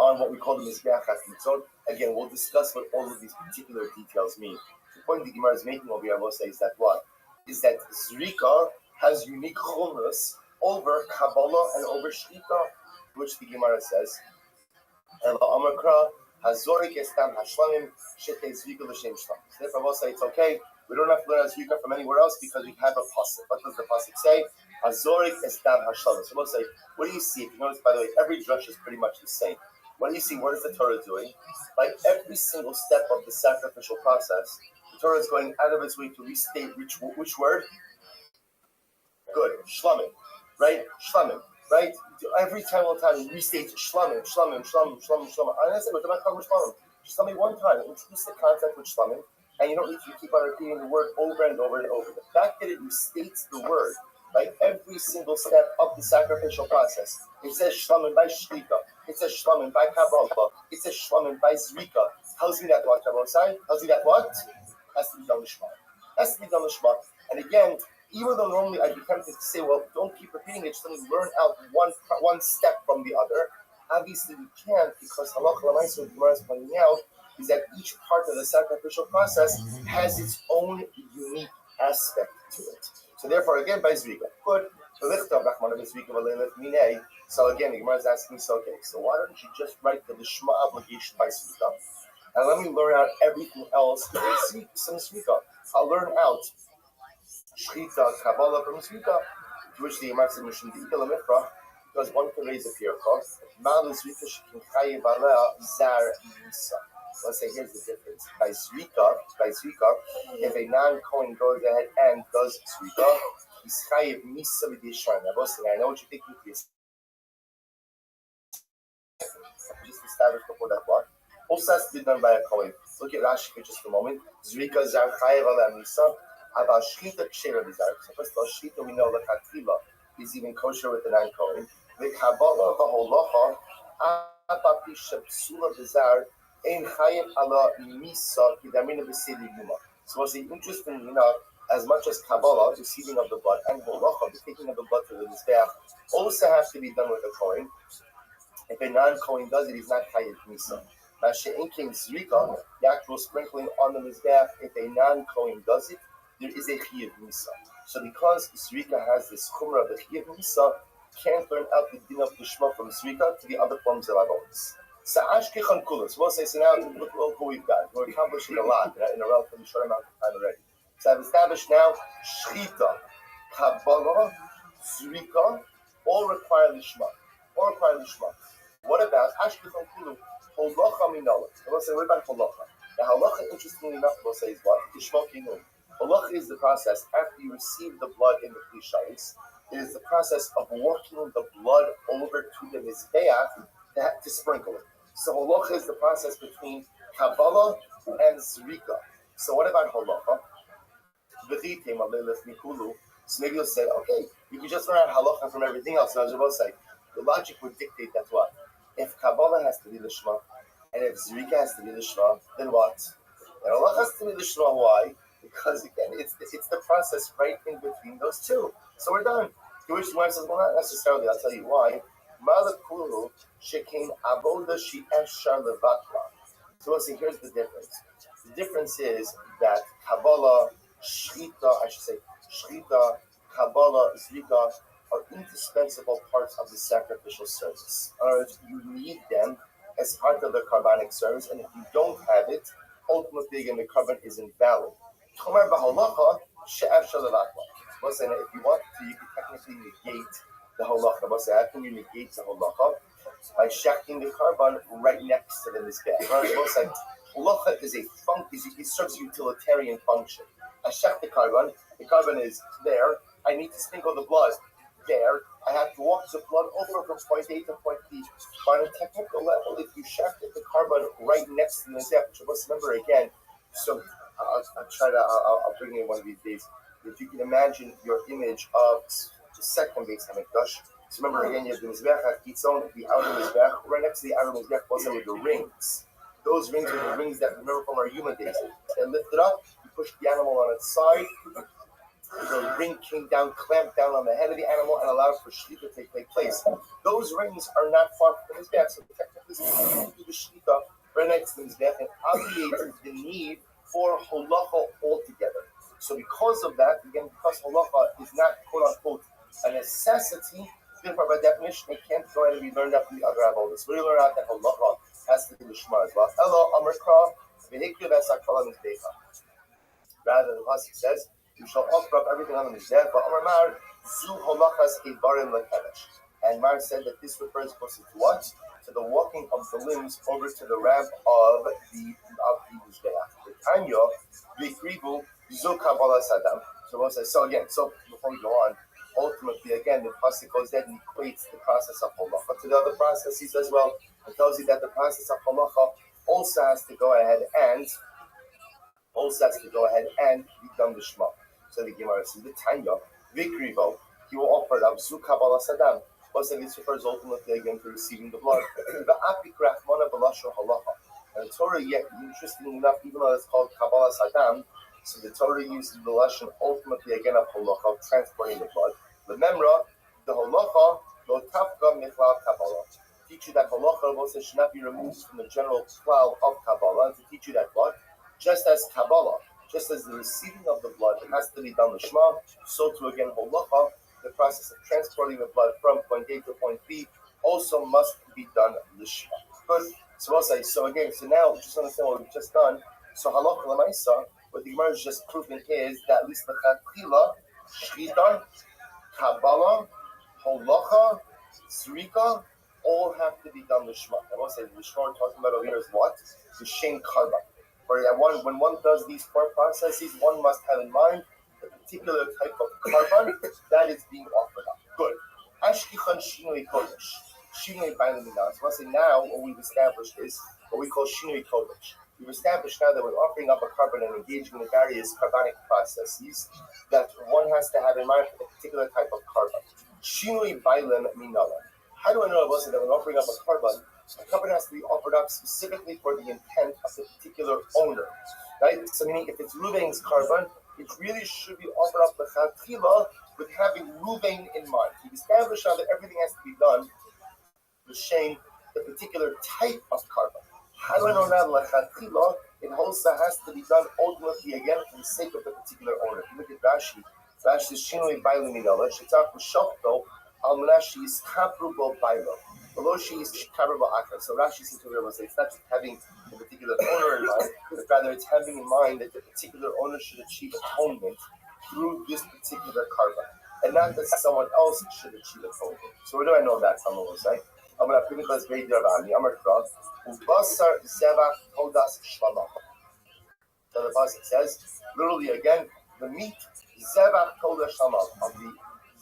on what we call the Mizbeach HaChitzon. Again, we'll discuss what all of these particular details mean. The point the Gemara is making over here, is that what? Is that Zrika has unique chumras over Kabbalah and over Shkita, which the Gemara says, Ela Amakra, Hazorik Estam Hashlamim, Shete Zrika L'Shem Shlam. So therefore, we'll say it's okay. We don't have to learn Zrika from anywhere else because we have a pasuk. What does the pasuk say? Hazorik Estam Hashlamim. So we'll say, what do you see? If you notice, by the way, every drush is pretty much the same. What do you see? What is the Torah doing? Like every single step of the sacrificial process, the Torah is going out of its way to restate which word? Good. Shlamim. Right? Shlamim. Right? Every time, all the time, it restates Shlamim. And I said, what am I talking about Shlamim? Just tell me one time. Introduce the concept with Shlamim, and you don't need to keep on repeating the word over and over and over. The fact that it restates the word, like every single step of the sacrificial process, it says Shlamim by Shlita. It says Shlamim by Kabbalah. It says Shlamim by Zrika. Tells me that what, Kabbalah? Tells me that what? Has to be done Lishma. Has to be done Lishma. And again, even though normally I'd be tempted to say, well, don't keep repeating it, just let me learn out one step from the other. Obviously, we can't, because Halakha L'maisa, what the Gemara is pointing out, is that each part of the sacrificial process has its own unique aspect to it. So therefore, again, by Zrika. Good. So again, the Gemara is asking, so okay, so why don't you just write the Lishma obligation by Zrika, and let me learn out everything else in some Zrika. I'll learn out Shchita, Kabbalah from Zrika, to which the Gemara said, Mishum De'ikal HaMifrach, because one can raise a pirkah, Ma'al Zrika Shekin Chayev Alea Zar Yisa. Let's say here's the difference. By Zrika, if a non-Kohen goes ahead and does Zrika, he's Chayev Misa B'Dishan. Now, I know what you're thinking. Just established before that part. Also has to be done by a Kohen. Look at Rashi for just a moment. Zrika Zar Chayev Alea Misa. About Shchita Kshera Bizar. So first of all, Shchita we know the Chatila is even kosher with the non-Kohen. The Kabbalah V'Holacha Apapi Shepsula Bizar Ein Chayev Ala Misa Kidamina B'Sedi Yuma. So what's interesting enough, as much as Kabbalah, receiving of the blood, and Holacha, the taking of the blood to the Mizbeach, also has to be done with a Kohen. If a non-Kohen does it, he's not Chayev Misa. Now She'en King Zrika, the actual sprinkling on the Mizbeach, if a non-Kohen does it, there is a Chiyuv Misa. So because Zrika has this Chumrah of the Chiyuv Misa, can't learn out the din of Lishma from Zrika to the other forms of Avodas. So Ashkechan Kulas, we'll say, so now look what we've got. We're accomplishing a lot in a relatively short amount of time already. So I've established now Shchita, Kabbalah, Zrika, all require Lishma. What about Ashkechan Kulas? Holacha Minala. We'll say, what about Holacha? Now Holacha, interestingly enough, we'll say is what? Tishma Kinun. Halacha is the process after you receive the blood in the klishais. It is the process of walking the blood over to the mizbeach to sprinkle it. So halacha is the process between Kabbalah and Zrika. So what about halacha? So maybe you'll say, okay, you can just learn halacha from everything else. Now, I say, the logic would dictate that what? If Kabbalah has to be Lishma, and if Zrika has to be Lishma, then what? And halacha has to be Lishma. Why? Because again, it's the process right in between those two. So we're done. To which the wife says, well, not necessarily. I'll tell you why. Malakulu shekin avoda she efshar levatla. So we'll see. Here's the difference. The difference is that Kabbalah, Shchita, Kabbalah, Zrika are indispensable parts of the sacrificial service. In other words, you need them as part of the carbonic service, and if you don't have it, ultimately again the carbon is invalid. Tomer b'halacha she'efshar levatla. We'll say that if you want to, you can technically negate the halacha. We'll say, how can you negate the halacha? by shechting the carbon right next to the mizbeach. Like halacha is it serves a utilitarian function. I shech the carbon is there. I need to sprinkle the blood there. I have to walk the blood over from point A to point B. But on a technical level, if you shech the carbon right next to the mizbeach, which I must remember again. So I'll bring in one of these days. If you can imagine your image of the second Beis Hamikdash. So remember again, you have the Mizbech HaKitzon, the outer Mizbech. Right next to the outer Mizbech was there with the rings. Those rings are the rings that remember from our human days. And lift it up, you push the animal on its side. The ring came down, clamped down on the head of the animal, and allowed for Shlita to take place. Those rings are not far from the Mizbech, so technically speaking, you do the Shlita right next to the Mizbech and obviates the need for halacha altogether. So because of that, again, because halacha is not quote-unquote a necessity, therefore by definition, it can't go ahead and be learned out from the other avodas. We learn out that halacha has to be lishma as well. Elo amerkra v'hikriv esakala mizbecha. Rather, the pasuk says, "You shall offer up everything on the mizbech." But Amar Mar zu halachas evarim lekedesh. And Mar said that this refers mostly to what? To the walking of the limbs over to the ramp of the mizbeach. The Tanya v'ikrivu zu kabbalah sadam. So again, before we go on. Ultimately, again, the pasuk goes ahead and equates the process of halacha to the other processes as well. It tells you that the process of halacha also has to go ahead and be done lishma. So the Gemara says, the Tanya, Vikrivo, he will offer it up zu kabbalah sadam. Also, this refers ultimately again to receiving the blood. The apikrach mana b'lashon halacha. And the Torah, yet interestingly enough, even though it's called kabbalah sadam, so the Torah uses the lashon ultimately again of halacha, of transporting the blood. Remember, the halacha lo tafka michlal kabbalah. Teach you that halacha also should not be removed from the general cloud of kabbalah. To teach you that what, just as kabbalah, just as the receiving of the blood has to be done lishma, so too again halacha, the process of transporting the blood from point A to point B also must be done lishma. Good. So now just understand what we've just done. So halacha l'maisa, what the Gemara is just proving is that at least the chatchila, shchita, kabbalah, halacha, zrika, all have to be done lishma. I want to say the lishma we're talking about over here is what? The shem karba. When one does these four processes, one must have in mind the particular type of carbon that is being offered up. Good. Ashkichan shinui kodesh. Shinui bailamina. So I say now what we've established is what we call shinui kodesh. We've established now that when offering up a carbon and engaging in the various carbonic processes, that one has to have in mind a particular type of carbon. Shinui bailam minala. How do I know that when offering up a carbon has to be offered up specifically for the intent of the particular owner, right? So meaning if it's Ruvain's carbon, it really should be offered up lechatchila with having Ruvain in mind. We've established now that everything has to be done l'shem the particular type of carbon. How do I know now lechatchila? It also has to be done ultimately again for the sake of the particular owner. If you look at Rashi is shinui bailu minala shetzach v'shokto al menashi is kapru bo bailo. Below she is kabru bo akra. So Rashi seems to realize it's not just having the particular owner in mind, but rather it's having in mind that the particular owner should achieve atonement through this particular carbon, and not that someone else should achieve atonement. So where do I know that from the side? I'm going to bring this very Rabbi. Amar Krav ubasar zevach todas shlama. So the pasuk says, literally again, the meat zevach todas shlama of the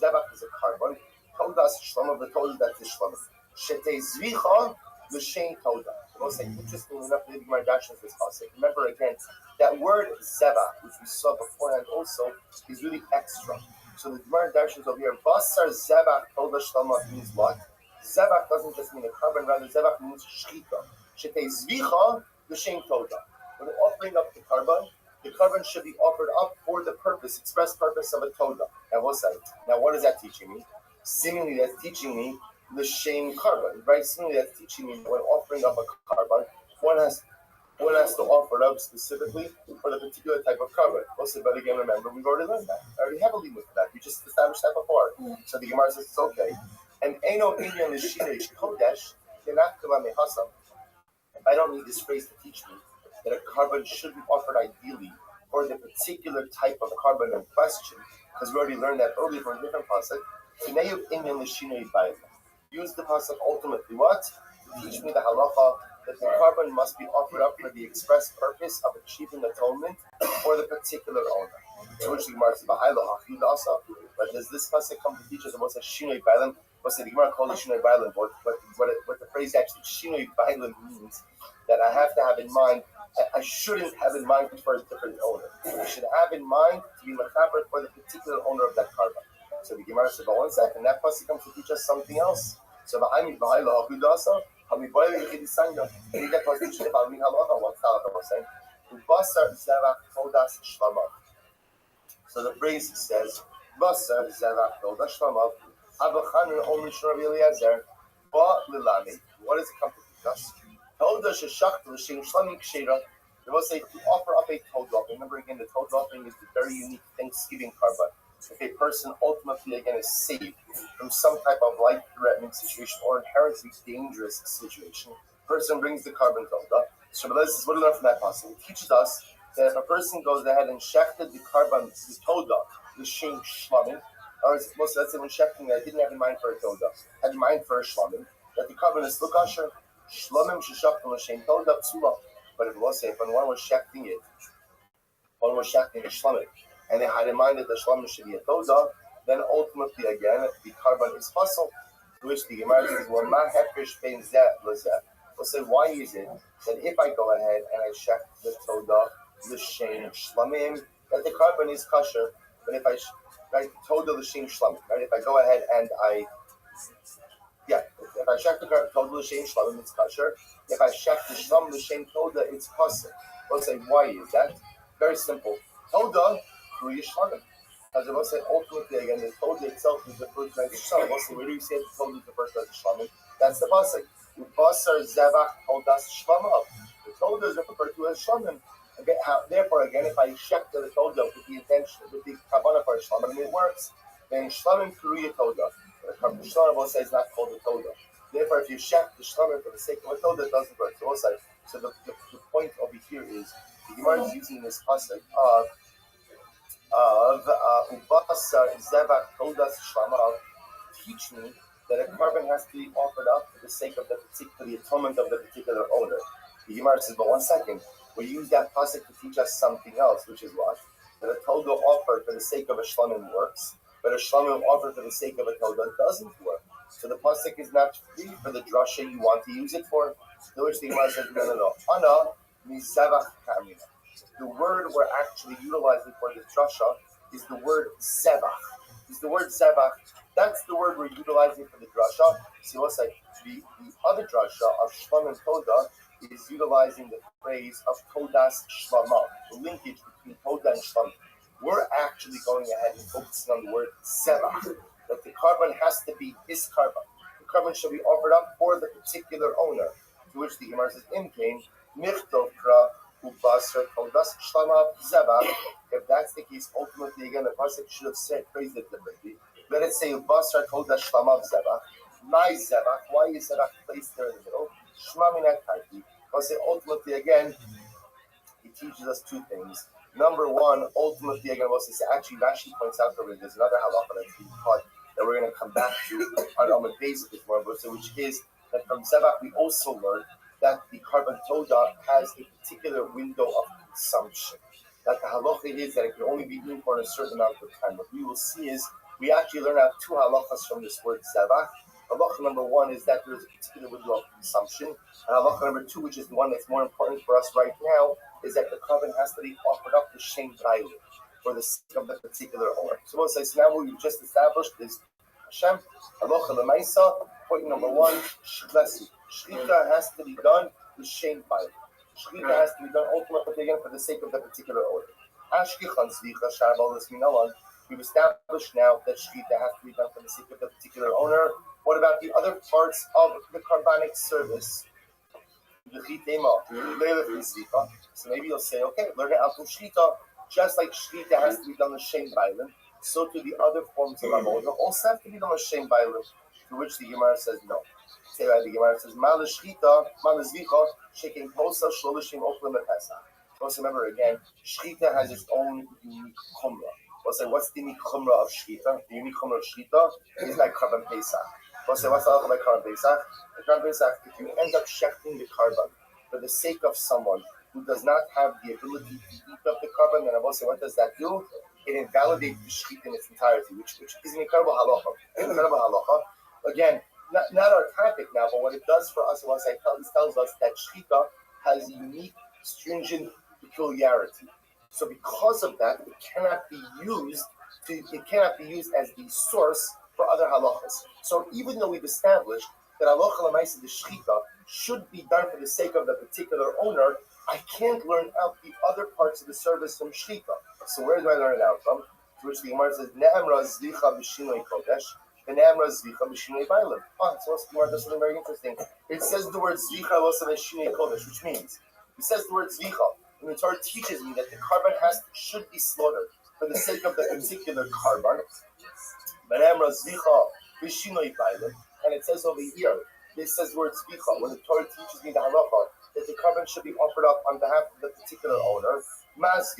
zevach is a carbon. Todas shlama, the todas that is shlama. Shete zvicha l'shein toda. Most interestingly enough, the Gemara dashes this pasuk. Remember again, that word zevach, which we saw beforehand also, is really extra. So the Gemara dashes over here. Basar zevach todas shlama means what? Zevach doesn't just mean a carbon, rather Zevach means shchita. Shete zvicha l'shem toda. When offering up the carbon should be offered up for the purpose, express purpose of a toda. And what's that? Now what is that teaching me? Seemingly that's teaching me l'shem carbon, right? Seemingly that's teaching me when offering up a carbon, one has to offer it up specifically for the particular type of carbon. Also, but again, remember, we've already learned that. I already have a limit for that. We just established that before. So the Gemara says it's okay. And Eino Inyan L'Shinish Kodesh Yenakava Mehasam. I don't need this phrase to teach me that a carbon should be offered ideally for the particular type of carbon in question, because we already learned that earlier from a different concept. Inyan L'Shinish Bayim. Use the pasuk ultimately what? To teach me the halacha that the carbon must be offered up for the express purpose of achieving atonement for the particular owner. To which the Gemara says, but does this pasuk come to teach us about a shinoi bailim? What's the Gemara called a shinoi bailim? What the phrase actually shinoi bailim means that I have to have in mind. I shouldn't have in mind for a different owner. I should have in mind to be mechaber for the particular owner of that carbon. So the Gemara said, but one second, that pasuk comes to teach us something else. So the Hami Bahaila Hudasa, Hami Bahaila Hidisanga, and that was teaching about me halacha. What's halacha was saying? Basar Zerach Todas Shlamav. So the phrase says, Basar Zerach Todas Shlamav, Abachan only Rabbi Eliezer, Ba Lilami. What does it come to teach us? Todas Shashach L'Shem Shlamim Kshera. They will say to offer up a todah. Remember again, the todah offering is the very unique Thanksgiving carbon. If a person ultimately again is saved from some type of life-threatening situation or inherently dangerous situation, the person brings the carbon todah. So Rabbi says, what do we learn from that passage? It teaches us that if a person goes ahead and shechted the carbon, the todah, the shem shlamim, or let's say when shechting, I didn't have in mind for a todah, had in mind for a shlamim, that the carbon is lukasher, shlamim sheshachtim l'shem todah psula. But it was safe when one was shechting it, one was shechting a shlamim, and they had in mind that the shlamim should be a todah, then ultimately again the carbon is puzzle. To which the Gemara says, well, ma hefresh bein zeh lezeh. We'll say, why is it that if I go ahead and I check the todah, the shem shlamim, that the carbon is kosher, but if I todah the shem shlamim, right? If I go ahead and if I check the carbon todah the shem shlamim, it's kosher. If I check the shlam the shem todah, it's kosher. We'll say, why is that? Very simple. Todah through shlamim. As I will say, ultimately again, the todah itself is the first night of shlamim. We'll say, where do we say the todah is the first night of shlamim? That's the pasuk. The todah is referred to as shlamim. Therefore, again, if I check the todah with the intention, with the kavanah for shlamim, and it works, then shlamim kuruya todah. The shlamim will say it's not called a todah. Therefore, if you check the shlamim for the sake of a todah, it doesn't work. So the point over here is the Gemara is using this pasuk of ubasar zevach todas shlamav. Teach me that a carbon has to be offered up for the sake of the atonement of the particular owner. The Gemara says, but one second, we use that pasuk to teach us something else, which is what? That a todah offered for the sake of a shlamim works, but a shlamim offered for the sake of a todah doesn't work. So the pasuk is not free for the drasha you want to use it for. To which the Gemara says, no. Ana mizavach kamina. The word we're actually utilizing for this drasha is the word zevach. Is the word zevach. That's the word we're utilizing for the drasha. See what's like the other drasha of shlam and todah is utilizing the phrase of todas shlama, the linkage between todah and shlam. We're actually going ahead and focusing on the word zevach, that the carbon has to be his carbon. The carbon should be offered up for the particular owner. To which the Gemara says, Imkain, michtov kra ubasar todas shlama zevach. If that's the case, ultimately again the pasuk should have said phrased it differently. Let it say Basra told us Shlamav Zevach. My Zevach, why is Zevach placed there in the middle? Shmaminat Karti. I'll say ultimately again, he teaches us two things. Number one, ultimately again, we'll say actually Rashi points out that there's another halacha that's being taught that we're going to come back to on the base of this one, which is that from Zevach we also learn that the carbon todah has a particular window of consumption. That the halacha is that it can only be eaten for a certain amount of time. What we will see is we actually learn out two halachas from this word zevach. Halacha number one is that there is a particular window of consumption. And halacha number two, which is the one that's more important for us right now, is that the carbon has to be offered up to shem braylu for the sake of the particular owner. So we'll say, so now what we've just established is Hashem, halacha lemaisa, point number one, shlesu. Shlita has to be done with shem braylu. Shlita has to be done ultimately again for the sake of the particular owner. Ashkichan zvicha sharval esminalan. We've established now that Shkita has to be done for the sake of the particular owner. What about the other parts of the carbonic service? So maybe you'll say, okay, learn it out from Shkita. Just like Shkita has to be done with Shem Bailim, so do the other forms of Avodah also have to be done with Shem Bailim, to which the Gemara says no. Say right, the Gemara says, Mala Shkita, Mala Zvicha, Shekin Kosa, Sholishim, Oklim, and Pesach. Also remember again, Shkita has its own unique chumrah. We'll say, what's the unique chumrah of Shkita? The unique chumrah of Shkita is like Carbon Pesach. We'll say, what's the halacha by Karban Pesach? The Karban Pesach, if you end up shechting the Karban for the sake of someone who does not have the ability to eat up the Karban, then I will say, what does that do? It invalidates the shechit in its entirety, which is an incredible halacha. Again, not our topic now, but what it does for us, once it tells us that shechita has a unique, stringent peculiarity. So because of that, it cannot be used as the source for other halachas. So even though we've established that halacha l'maisa the shechita should be done for the sake of the particular owner, I can't learn out the other parts of the service from shechita. So where do I learn it out from? To which the Gemara says, Ne'amra zvicha b'shinoi kodesh, and Ne'amra zvicha b'shinoi bailim. So the Gemara does something very interesting. It says the word zvicha also b'shinoi kodesh, which means, it says the word zvicha, and the Torah teaches me that the carbon should be slaughtered for the sake of the particular carbon. Ne'amra zvicha b'shinoi bailim, and it says over here, it says the word zvicha, when the Torah teaches me the halacha, that the carbon should be offered up on behalf of the particular owner. Was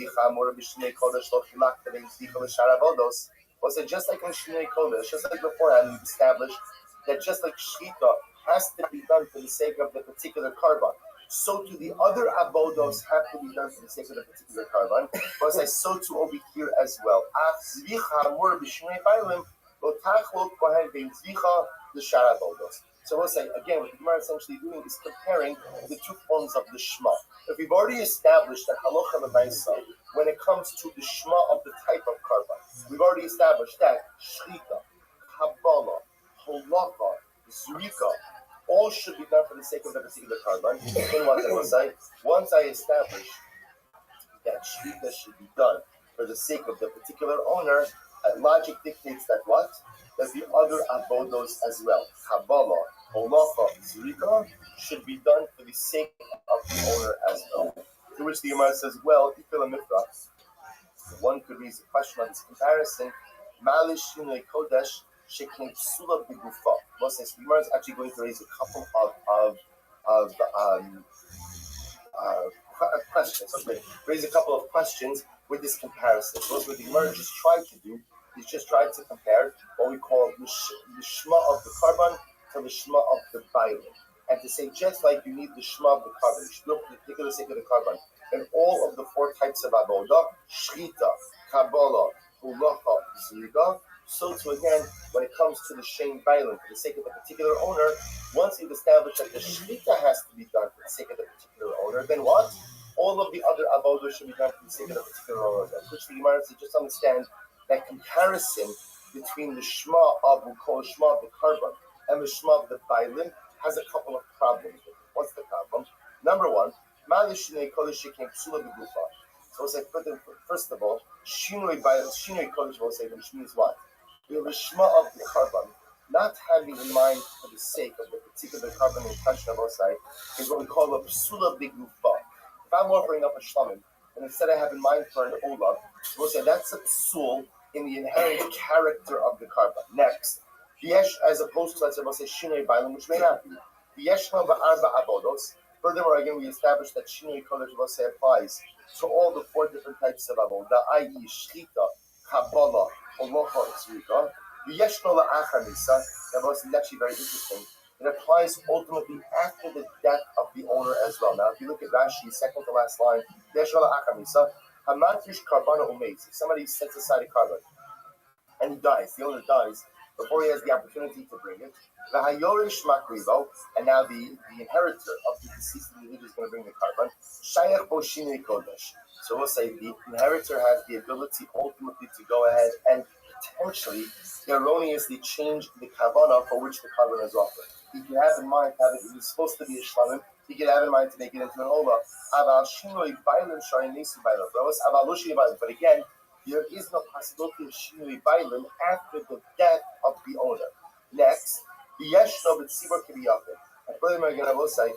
it just like in Shinei Kodesh, just like beforehand, we've established that just like Shechita has to be done for the sake of the particular carbon, so too the other abodos have to be done for the sake of the particular carbon. But I so too over here as well. So we'll say, again, what the Gemara is essentially doing is comparing the two forms of the Shema. If we've already established that halacha l'maisa, when it comes to the Shema of the type of carbon, we've already established that Shechita, Kabbalah, Holacha, Zrika, all should be done for the sake of the particular carbon. Then what I will say, once I establish that Shechita should be done for the sake of the particular owner, logic dictates that what? That the other avodos as well, Kabbalah, Holacha, Zrika, should be done for the sake of the owner as well. To which the Gemara says, well, one could raise a question on this comparison. Malish Shinoi Kodesh Shekin Psula B'Gufa. The Gemara is actually going to raise a couple of questions. Okay, raise a couple of questions with this comparison. So what the Gemara just tried to do is just try to compare what we call the Shema of the carbon to the Shema of the Bible. And to say, just like you need the Shema of the carbon, you should look for the particular sake of the carbon, and all of the four types of avodah, Shechita, Kabbalah, Holacha, Zriga, so too again, when it comes to the Shein Bailim, for the sake of the particular owner, once you've established that the Shechita has to be done for the sake of the particular owner, then what? All of the other avodah should be done for the sake of the particular owner. Which the Gemara says, just understand that comparison between the Shema of, we call Shema of the carbon, and the Shema of the Bailim has a couple of problems with it. What's the problem? Number one, so we'll say, first of all, Shinoi Kodesh will say, which means what? We have a Shema of the carbon, not having in mind for the sake of the particular carbon in question of our side, is what we call a Psula B'Gufa. If I'm offering up a Shlamim, and instead I have in mind for an Olav, we'll say that's a Psul in the inherent character of the carbon. Next, Yesh, as opposed to, let's say, we'll say Shinoi Bailim, which may not be. Yeshma Ba'arba Abodos. Furthermore, again, we established that Shinoi Kodesh, we'll say, applies to all the four different types of avodah, i.e., Shechita, Kabbalah, Holacha, Zrika. Yeshma La'achar Misa, that was actually very interesting. It applies ultimately after the death of the owner as well. Now, if you look at Rashi, second to last line, Yeshma La'achar Misa, Hamatrish Karbana Umeis. If somebody sets aside a carbon and he dies, the owner dies, before he has the opportunity to bring it, and now the inheritor of the deceased individual is going to bring the carbon. So we'll say the inheritor has the ability ultimately to go ahead and potentially erroneously change the kavanah for which the carbon is offered. He can have in mind that it was supposed to be a shlamim. He can have in mind to make it into an ola. But again, there is no possibility of Shinoi Bailim after the death of the owner. Next, the Yeshno B'Tzibor Kibiyafim. And furthermore, again, I will say,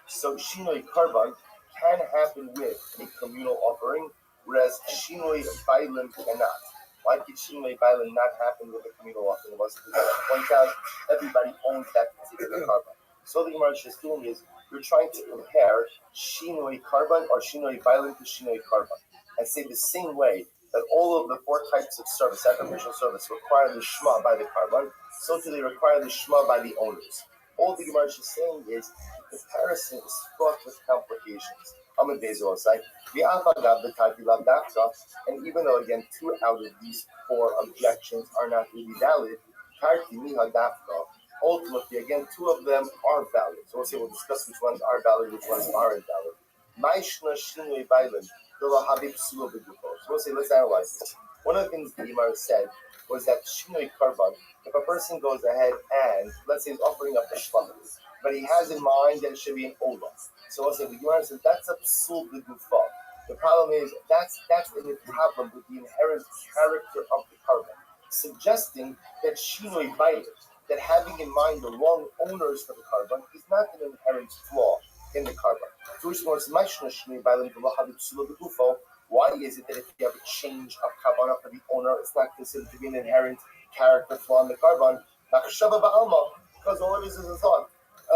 so Shinoi Karban can happen with a communal offering, whereas Shinoi Bailim cannot. Why did Shinoi Bailim not happen with a communal offering? It was because, as I point out, everybody owns that particular Karban. So the Gemara is just doing is, we're trying to compare Shinoi Karban or Shinoi Bailim to Shinoi Karban. And say the same way that all of the four types of service, sacrificial service, require the Shema by the carbon, so do they require the Shema by the owners. All the Gemara is saying is the comparison is fraught with complications. And even though, again, 2 out of these 4 objections are not really valid, ultimately, again, 2 of them are valid. So we'll discuss which ones are valid, which ones aren't valid. So we'll say, let's analyze this. One of the things the Gemara said was that Shinoi Karban, if a person goes ahead and, let's say, he's offering up a shlamim, but he has in mind that it should be an olah. So we'll say, the Gemara says, that's a psul b'gufa. The problem is, that's the problem with the inherent character of the carbon, suggesting that Shinoi Bailit, that having in mind the wrong owners for the carbon, is not an inherent flaw in the carbon. Why is it that if you have a change of kavanah for the owner, it's not considered to be an inherent character flaw in the carbon? Because all it is a thought. I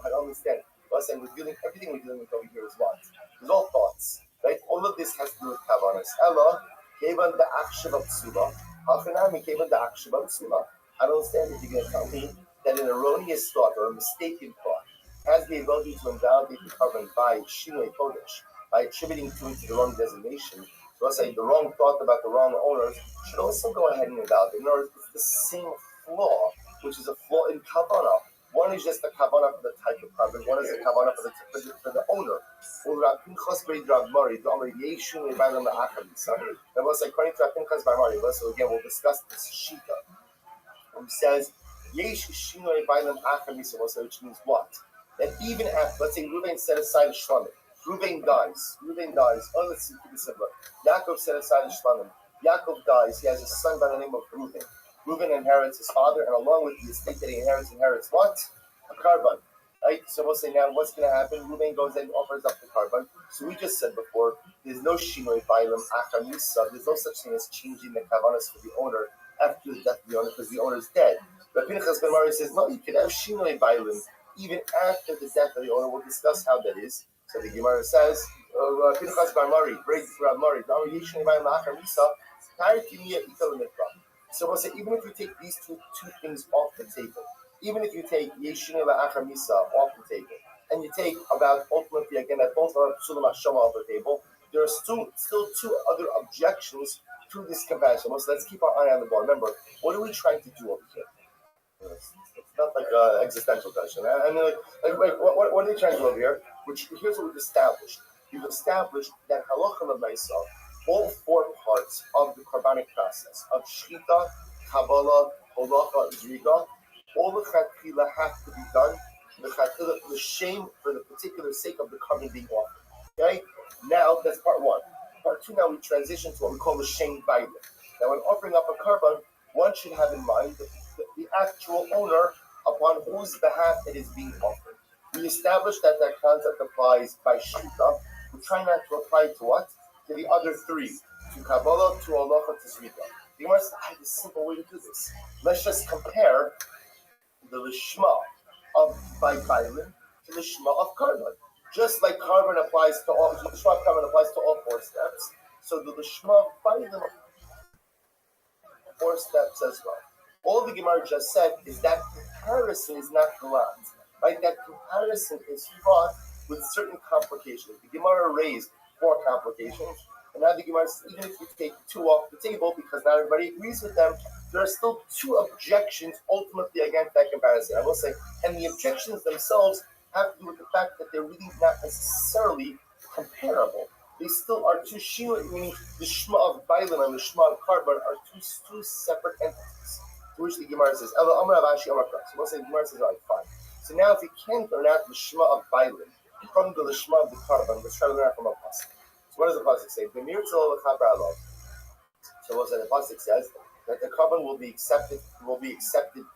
don't understand. I was saying everything we're dealing with over here is what? It's all thoughts, right? All of this has to do with kavanas. Ella, kevan the akshav psula. Hachanami kevan the akshav psula. I don't understand if you're going to tell me that an erroneous thought or a mistaken thought has the ability to invalidate the carbon by shinoi kodesh, by attributing to it the wrong designation. So let's say the wrong thought about the wrong owners should also go ahead and invalidate. In other words, it's the same flaw, which is a flaw in kavanah. One is just the kavanah for the type of carbon. One is the kavanah for the owner. That was according to Pinchas bar Mari. So again, we'll discuss this shita. He says, which means what? That even after, let's say Reuven set aside a shlamim, Reuven dies. Oh, let's keep it simpler. Yaakov set aside a shlamim. Yaakov dies. He has a son by the name of Reuven. Reuven inherits his father, and along with the estate that he inherits what? A carbon. Right? So we'll say now, what's going to happen? Reuven goes and offers up the carbon. So we just said before, there's no shinoi bailam achar misa. There's no such thing as changing the kavanas for the owner after the death of the owner because the owner is dead. But Pinchas ben Mari says, no, you can have shinoi bailam even after the death of the owner. We'll discuss how that is. So the Gemara says, Pinchas bar Mari, break Rabbi Mari, shinoi bailam achar misa, tarikimiya ital mikra. So we'll say, even if you take these two things off the table, even if you take Yeshinoi La'achar Misa off the table, and you take about ultimately again that both are Psulam Hashama off the table, there are still 2 other objections to this comparison. So let's keep our eye on the ball. Remember, what are we trying to do over here? It's not like an existential question. And what are they trying to do over here? Here's what we've established. We've established that halacha l'maisa, all 4 parts of the carbonic process of shchita, kabbalah, holacha, zriga, all the chatchila have to be done. The shame for the particular sake of the carbon being offered. Okay? Now that's part 1. Part 2. Now we transition to what we call the shame bailim. Now, when offering up a carbon, one should have in mind the actual owner upon whose behalf it is being offered. We established that concept applies by shchita. We try not to apply to what? To the other 3, to Kabbalah, to Halacha, to Zrika. You must have a simple way to do this. Let's just compare the Lishma of by Bailim to the Lishma of carbon. Just like carbon applies to all, the Lishma of carbon applies to all 4 steps. So the Lishma of Bailim 4 steps as well. All the Gemara just said is that comparison is not correct. Right? That comparison is fraught with certain complications. The Gemara raised 4 complications, and now the Gemara says even if you take 2 off the table because not everybody agrees with them, there are still 2 objections ultimately against that comparison. I will say, and the objections themselves have to do with the fact that they're really not necessarily comparable. They still are 2 shima, meaning the shma of Bailim and the shma of carbon are 2 separate entities. To which the Gemara says, Ela Amar Avashi Amar Kras. So we'll say the Gemara says, all right, fine. So now if we can't learn out the shma of Bailim from the shma of the carbon, let's try to learn out from a pasuk. So what does the pasuk say? So we'll say the pasuk says that the carbon will be accepted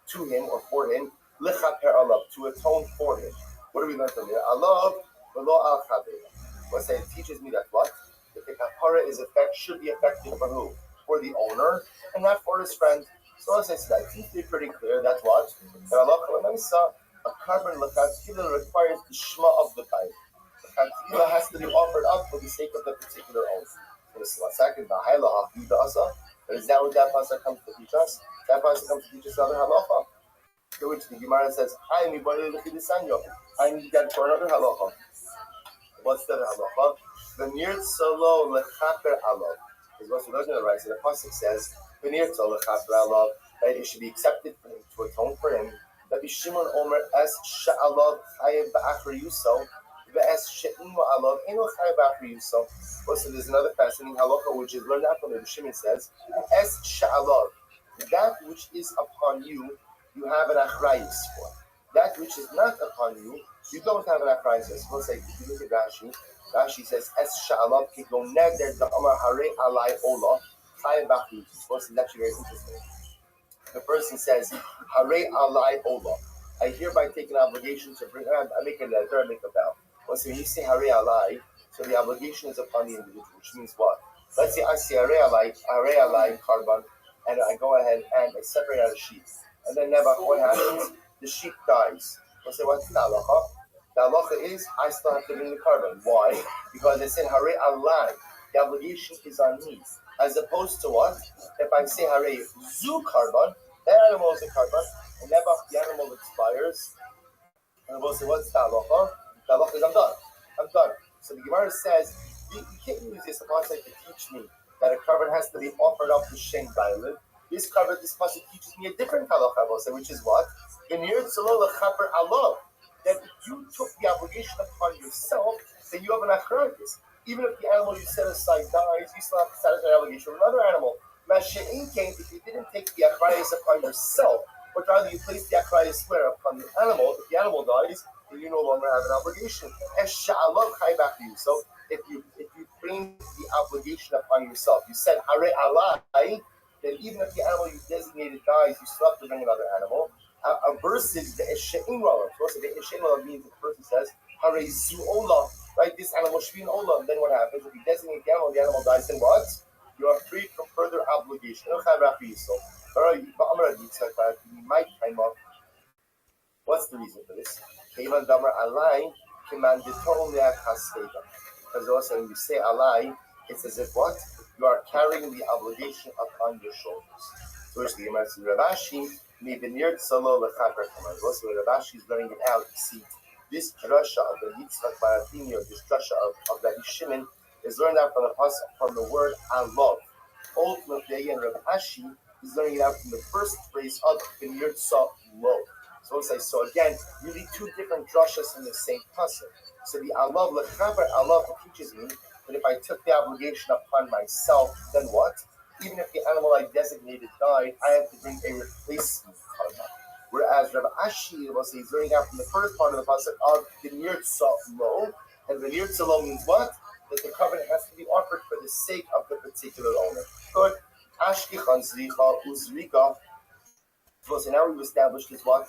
to him or for him, lichaper alav, to atone for him. What do we learn from here? Alav v'lo al chaveira. Let's say it teaches me that what? That the kapara should be effective for who? For the owner and not for his friend. So let's say that seems to be pretty clear. That's what? That Allah a carbon lechatchila requires the shma of the bayit. Lechatchila has to be offered up for the sake of the particular owner. For the second, the hayla hafidasa, But is that what that pasuk comes to teach us? That pasuk comes to teach us another halacha. To which the Gemara says, I need to get for another halacha. What's the halacha? V'nir tzolo lechaper alav. Is what we learned in the right. So the pasuk says, v'nir tzolo lechaper alav, that it should be accepted for him to atone for him. Rabbi Shimon Omer es sha'alav chayev ba'achri yuso, ve'es she'inu alav eno chayev ba'achri yuso. So there's another fascinating halacha which is learned out from Rabbi Shimon says, es sha'alav, that which is upon you, you have an achrayus for. That which is not upon you, you don't have an achrayus. We'll say, if you look at Rashi, Rashi says, es sha'alav kiko neder da'amar hare alai ola chayev ba'achri yuso. This is actually very interesting. The person says, Hare alai ola. I hereby take an obligation to bring, I make a letter, I make a vow. Well, so when you say Hare alai, so the obligation is upon the individual, which means what? Let's say I say Hare alai carbon, and I go ahead and I separate out a sheep. And then never, what happens? The sheep dies. We'll say, what's the halacha? The halacha is, I still have to bring the carbon. Why? Because I said Hare alai. The obligation is on me. As opposed to what? If I say Hare zu carbon, that animal is a carbon, and never the animal expires. And I will say, what's the halacha? The halacha is, I'm done. So the Gemara says, you can't use this pasuk to teach me that a carbon has to be offered up to Shem Dailin. This pasuk teaches me a different halacha, I will say, which is what? V'nir tzolo lechaper alav. That if you took the obligation upon yourself, then you have an achrayus. Even if the animal you set aside dies, you still have to satisfy the obligation of another animal. If you didn't take the achrayus upon yourself, but rather you place the achrayus where upon the animal, if the animal dies, then you no longer have an obligation. So if you bring the obligation upon yourself, you said Hare alai, then even if the animal you designated dies, you still have to bring another animal. Versus the Eshe'in Rav. So the Eshe'in Rav means the person says, Hare zu ola. Right, this animal should be an olam. Then what happens? If you designate the animal dies, then what? You are free from further obligation. What's the reason for this? Because also when you say alai, it's as if what? You are carrying the obligation upon your shoulders. So which the Gemara says, Ravashi, also when Ravashi is learning it out, you see, this drasha of the Yitzchak Baratini, or this drasha of Rabbi Shimon, is learned out from the word alav. Ultimately, again, Rabbi Ashi is learning it out from the first phrase of Yirtza Lo. So again, really two different drashas in the same pasuk. So the alav lechaber alav teaches me that if I took the obligation upon myself, then what? Even if the animal I designated died, I have to bring a replacement karma. Whereas Rabbi Ashi was learning out from the first part of the pasuk of the Yirtza Lo, and the Yirtza Lo means what? That the covenant has to be offered for the sake of the particular owner. Good. Ashkichan Zricha Uzrika. So now we've established is what?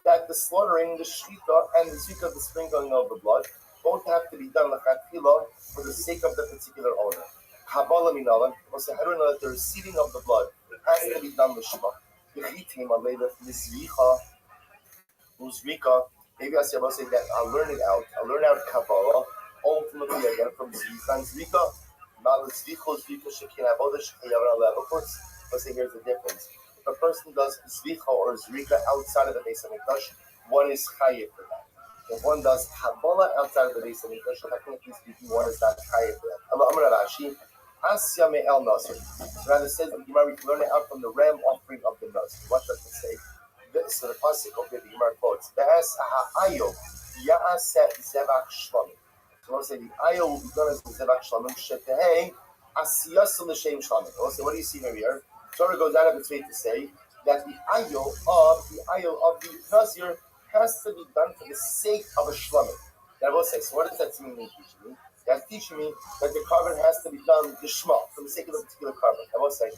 That the slaughtering, the Shrika, and the Zrika, the sprinkling of the blood, both have to be done l'chatchila for the sake of the particular owner. Kabbalah minalan. Also, how do we know that the receiving of the blood has to be done l'shma? Maybe I say that I'll learn it out. I'll learn out Kabbalah. Ultimately, again from Zrika and Zrika. Of course, let's say here's the difference. If a person does Zrika or Zrika outside of the Beis Hamikdash, one is chayiv for that. If one does Kabbalah outside of the Beis Hamikdash, technically speaking, one is not chayiv for that. Amar Rashi, Asya me'el Nasr. So rather says the Gemara, we can learn it out from the ram offering of the Nasr. What does it say? So the pasuk of the Gemara quotes, Be'es ha'ayo ya'aseh zevach shlamim. So we'll say the ayo will be done as the zevach shlamim shetehei asiyasa l'shem shlamim. We'll say, what do you see here? Torah goes out of its way to say that the ayo of the Nazir has to be done for the sake of a shlamim. That will say, so what does that mean teaching me? That's teaching me that the carbon has to be done the shema for the sake of a particular carbon. I will say,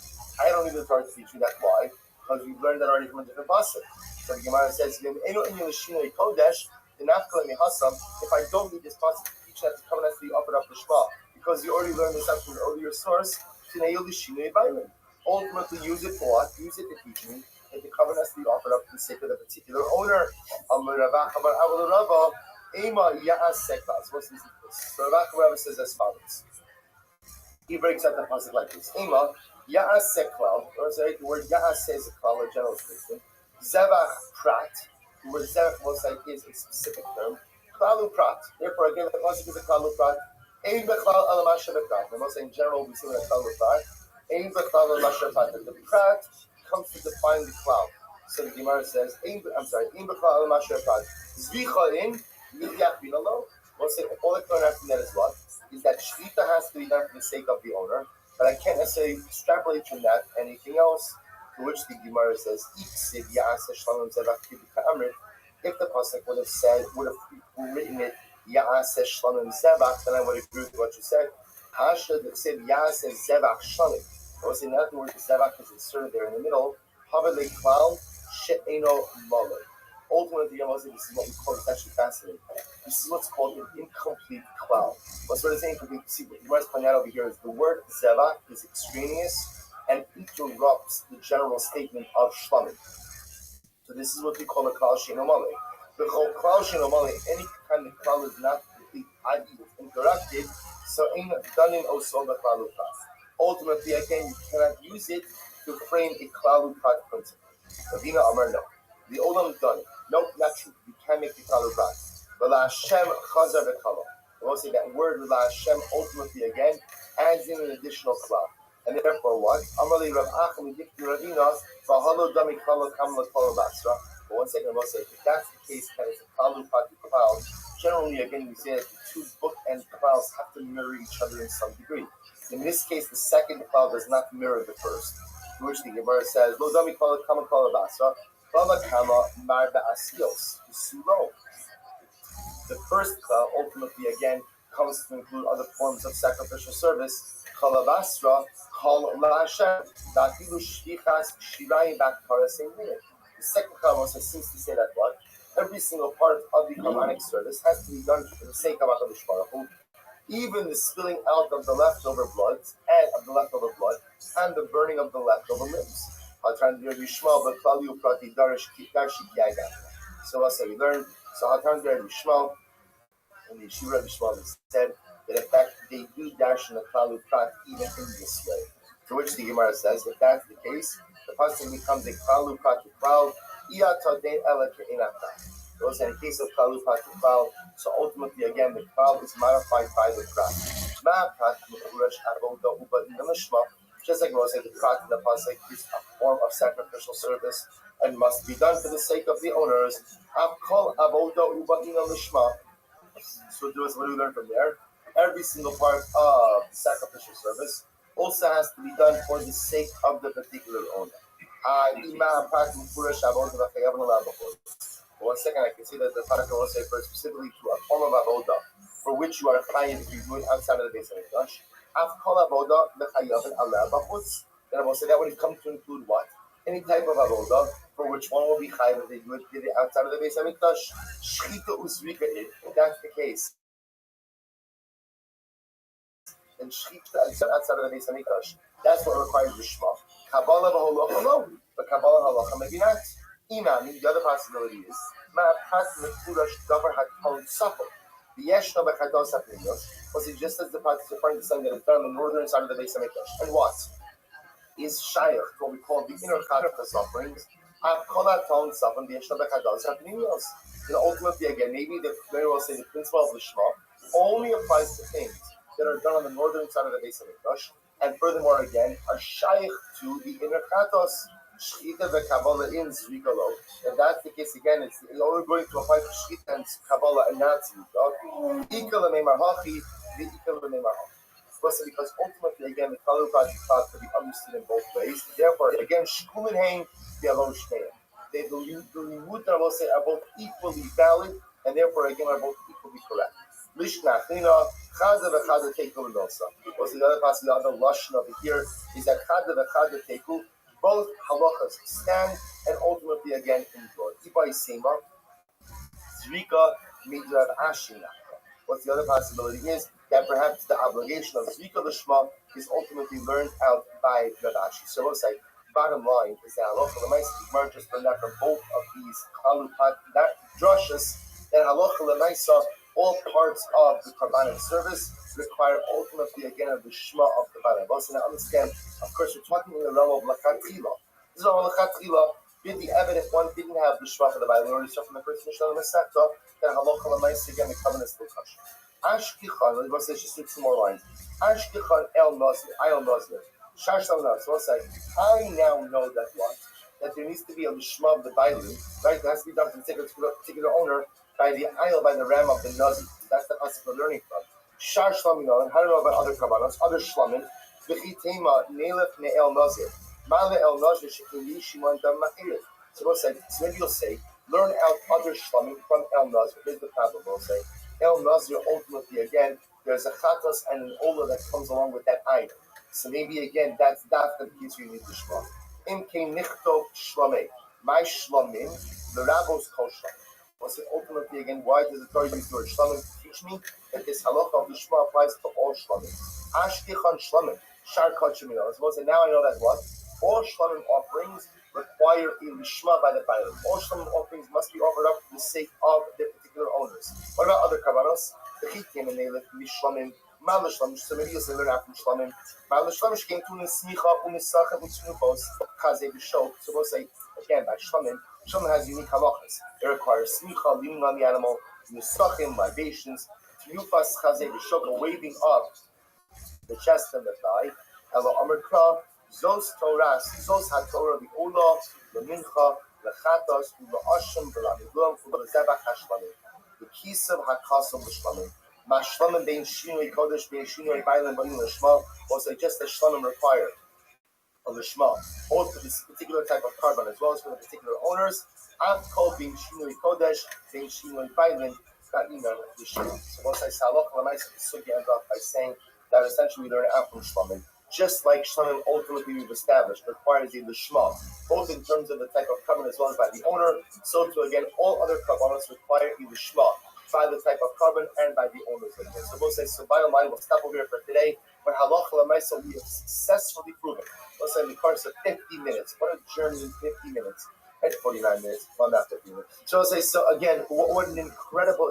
I don't need the Torah to teach me that. Why? Because we've learned that already from a different pasuk. So the Gemara says, if I don't need this pasuk to teach that the carbon has to be offered up the shema, because you already learned this out from an earlier source, ultimately use it for what? Use it to teach me that the carbon has to be offered up for the sake of the particular owner. So Rabbi says as follows. He breaks out the pasuk like this. Ya'aseh klal, or say the word Ya'aseh is a klal, a general statement. Zevach prat, the word Zevach most like is a specific term. Klalu prat. Therefore, again, the pasuk is a klalu prat. Ein b'klal alamasha b'prat. I'm not saying in general we see what a klalu prat. Ein b'klal alamasha b'prat. The prat comes to define the klal. So the Gemara says, Ein b'klal alamasha b'prat. Zvicha in midyach binalo. We'll say all the Torah after that is what? Is that shvita has to be done for the sake of the owner, but I can't necessarily extrapolate from that anything else. To which the Gemara says, if the pasuk would have written it Ya'aseh Shlamim Zevach, then I would agree with what you said. Hasha that said Ya'aseh Zevach Shlamim. I was in other words, the Zevach is inserted there in the middle. Havele Klal She'eno Malay. Ultimately, this is what we call, it's actually fascinating. This is what's called an incomplete cloud. What's what it's incomplete? See, what you must point out over here is the word zeva is extraneous and interrupts the general statement of shlamim. So this is what we call a klal she'eno malay. The whole klal she'eno malay, any kind of klal is not complete, i.e. it's interrupted, so ain't done in osol b'klalu prat. Ultimately, again, you cannot use it to frame a klalu prat principle. Ravina Amar no. The Olam done it. Nope, not true. You can't make the Kalu Prat. V'la Hashem chazar v'kala. I will say that word V'la Hashem ultimately again adds in an additional klal. And therefore what? Amalei Rav Achim Dikti Ravina v'halo dami kala kamla kala basra. But one second, I will say if that's the case, that it's a Kalu Prat klal. Generally, again, we say that the two bookend klals have to mirror each other in some degree. In this case, the second klal does not mirror the first. To which the Gemara says, Lo dami kala kama kala basra. The first klal ultimately again comes to include other forms of sacrificial service. Kalavasra, kal la'ashem, da'ilu shvichas shirayim bakara same thing. The second klal also seems to say that what? Every single part of the Quranic service has to be done for the sake of HaKadosh Baruch Hu. Even the spilling out of the leftover blood and the burning of the leftover limbs. So as we learned, so Hatan Rabbi Shmuel and the Yeshiva Rabbi Shmuel said that in fact they do dash in the Klalu Prat even in this way. To which the Gemara says, if that's the case, the person becomes a Klalu Prat Klal, those in the case of Klalu Prat Klal, so ultimately again the Klal is modified by the Prat. Just like Moshe, the prat in the pasuk is a form of sacrificial service and must be done for the sake of the owners. So do us what do we learn from there? Every single part of sacrificial service also has to be done for the sake of the particular owner. For 1 second, I can see that the pasuk will say first specifically to a form of avoda for which you are chayiv if you do it outside of the Beis Hamikdash. Then I will say that would come to include what? Any type of avoda for which one will be chayiv if they do it outside of the Beis Hamikdash. Shchita usrika it. If that's the case, then shchita outside of the Beis Hamikdash. That's what requires the shema. Kabbalah v'halacha no, but Kabbalah halacha maybe not. Imam, the other possibility is ma'apat mekurash davar hakol safo. Yeshna b'chados hapniyos was it just as the part is referring to something that is done on the northern side of the Beis Hamikdash. And what is shayach, what we call the inner chatas offerings? Kolat safon yeshna b'chados hapniyos. And ultimately, again, maybe the very well say the principle of the Shema only applies to things that are done on the northern side of the Beis Hamikdash, and furthermore, again, are shayach to the inner chatos. Shchita v'Kabbalah in Zrikalo. If that's the case, again, it's only going to apply to Shchita and Kabbalah and not Zrika. Ikal me'mar hachi, the ikal me'mar hachi. Because ultimately, again, the Kalu Prat is thought to be understood in both ways. Therefore, again, Shkulin Hain, the Alo Shneim. The Limud and Alo say are both equally valid, and therefore, again, are both equally correct. Lishna, China, Chada v'Chada Teku L'Nosa. What's the other possibility, the other Lashon over here, is that Chada v'Chada Teku, both halachas stand and ultimately again enjoy. Ibai Sema, Zrika, Midrav Ashina. What's the other possibility is that perhaps the obligation of Zrika Lishma is ultimately learned out by Rav Ashi. So we'll say, bottom line is that halacha l'maisa, Gemara just learned that from both of these Kalupat, that drushes, that halacha l'maisa, all parts of the Quranic service require ultimately again of the Shema of the Bala. Now understand Of course, we're talking in the realm of Lachatchila. This is all Lachatchila. Being the evident one didn't have the Shema for the Bible. We already saw from the first Mishnah of the Masechta that Halacha L'Maaseh again the covenant still touched. Ashkichan, let's say just two more lines. Ashkichan El Nazir, Ayel Nazir. Shashlam Nazir. So let's say, I now know that what? That there needs to be a Lishma of the Bible, right? It has to be done to take a particular owner by the Ayel, by the ram of the Nazir. That's the concept we're learning from. Shar Shlamim, and how do you know about other Kabbalas, other Shlamim? V'chitema Neilef Ne'el Nazir. Ma'ale El Nazir Shekili Shimon Dam Machir. So we'll say, so maybe you'll say, learn out other Shlamim from El Nazir. Here's the problem, we'll say. El Nazir, ultimately, again, there's a Chatos and an Ola that comes along with that item. So maybe, again, that's the piece you need to Shlam. Im Kein Nichtov Shlamei. My Shlamim, the Rabbos Kol Shlamim. We'll say, ultimately, again, why does the Torah use the word Shlamim to teach me that this halacha of the Shema applies to all Shlamim? Ashkichan Shlamim. Shar Kachemino. As well as now I know that what? All Shlamim offerings require a Lishma by the Bible. All Shlamim offerings must be offered up for the sake of their particular owners. What about other Kabbalos? The Chitim and Neilef, Mishlamim, Malashlam, so maybe you'll say learn out from Shlamim. Malashlam, came to Nismicha, Unisachem, Utsnufos, Kaze Bishok. So we'll say, again, by Shlamim, Shlamim has unique halachas. It requires Smicha, leaning on the animal, Nisachim, libations, Tnufas, Kaze Bishok, a waving up the chest and the thigh. Elo Amerkra, Zos Torah, Zos HaTorah, the Ola, the Mincha, the Chatos, the Asham, the Lamigum, the Zebach HaShlamim, the Kisav HaKasav HaShlamim, Mashlamim bein Shinoi Kodesh, bein Shinoi Bailan, bein Lishma, also just as Shlamim require of the Shema, both for this particular type of carbon as well as for the particular owners. I've called bein Shinoi Kodesh, bein Shinoi Bailan, that you know the Shema. So once I say Halacha L'Maaseh, the Sugya ends off by saying that essentially we learn out from Shlamim. Just like Shlamim ultimately we've established requires a Lishma, both in terms of the type of carbon as well as by the owner, so too again all other carbonates require a Lishma by the type of carbon and by the owners. So we'll say, so by mind, we'll stop over here for today. But Halacha L'Maaseh we have successfully proven. We'll say in the course of 50 minutes. What a journey in 50 minutes. At 49 minutes, well, not 50 minutes. So we'll say, so again, what an incredible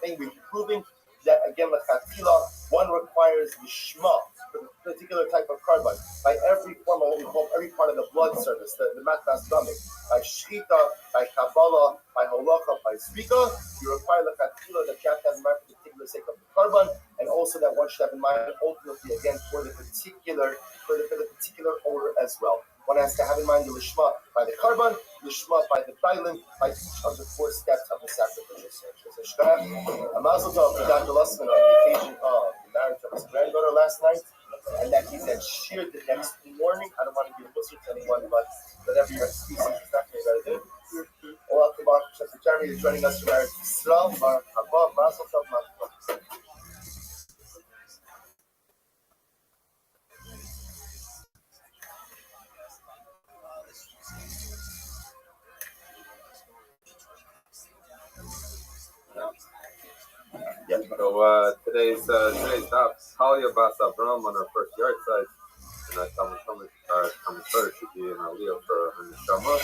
thing. We've proven that again, L'Chatchila, one requires the Shema for the particular type of carbon by every form of what we call every part of the blood service, the matnas damik, by Shchita, by Kabbalah, by Halacha, by Zrika. You require L'Chatchila that you have to have in mind for the particular sake of the carbon, and also that one should have in mind ultimately again for the particular owner as well. One has to have in mind the Lishma by the carbon, Lishma by the Bailim, by each of the 4 steps of the sacrificial service. A mazel tov to Dr. Lussman on the occasion of the marriage of his granddaughter last night, and that he said sheared the next morning. I don't want to be a pussy to anyone, but whatever your species is not going to do. Welcome back, Chef Jeremy is joining us to marriage Yisrael, Baruch Haba, mazel tov, mazel tov. Yeah. So today's daf, Talia Bas Avram on our first yard site, and that Talmud should be an aliyah for her neshama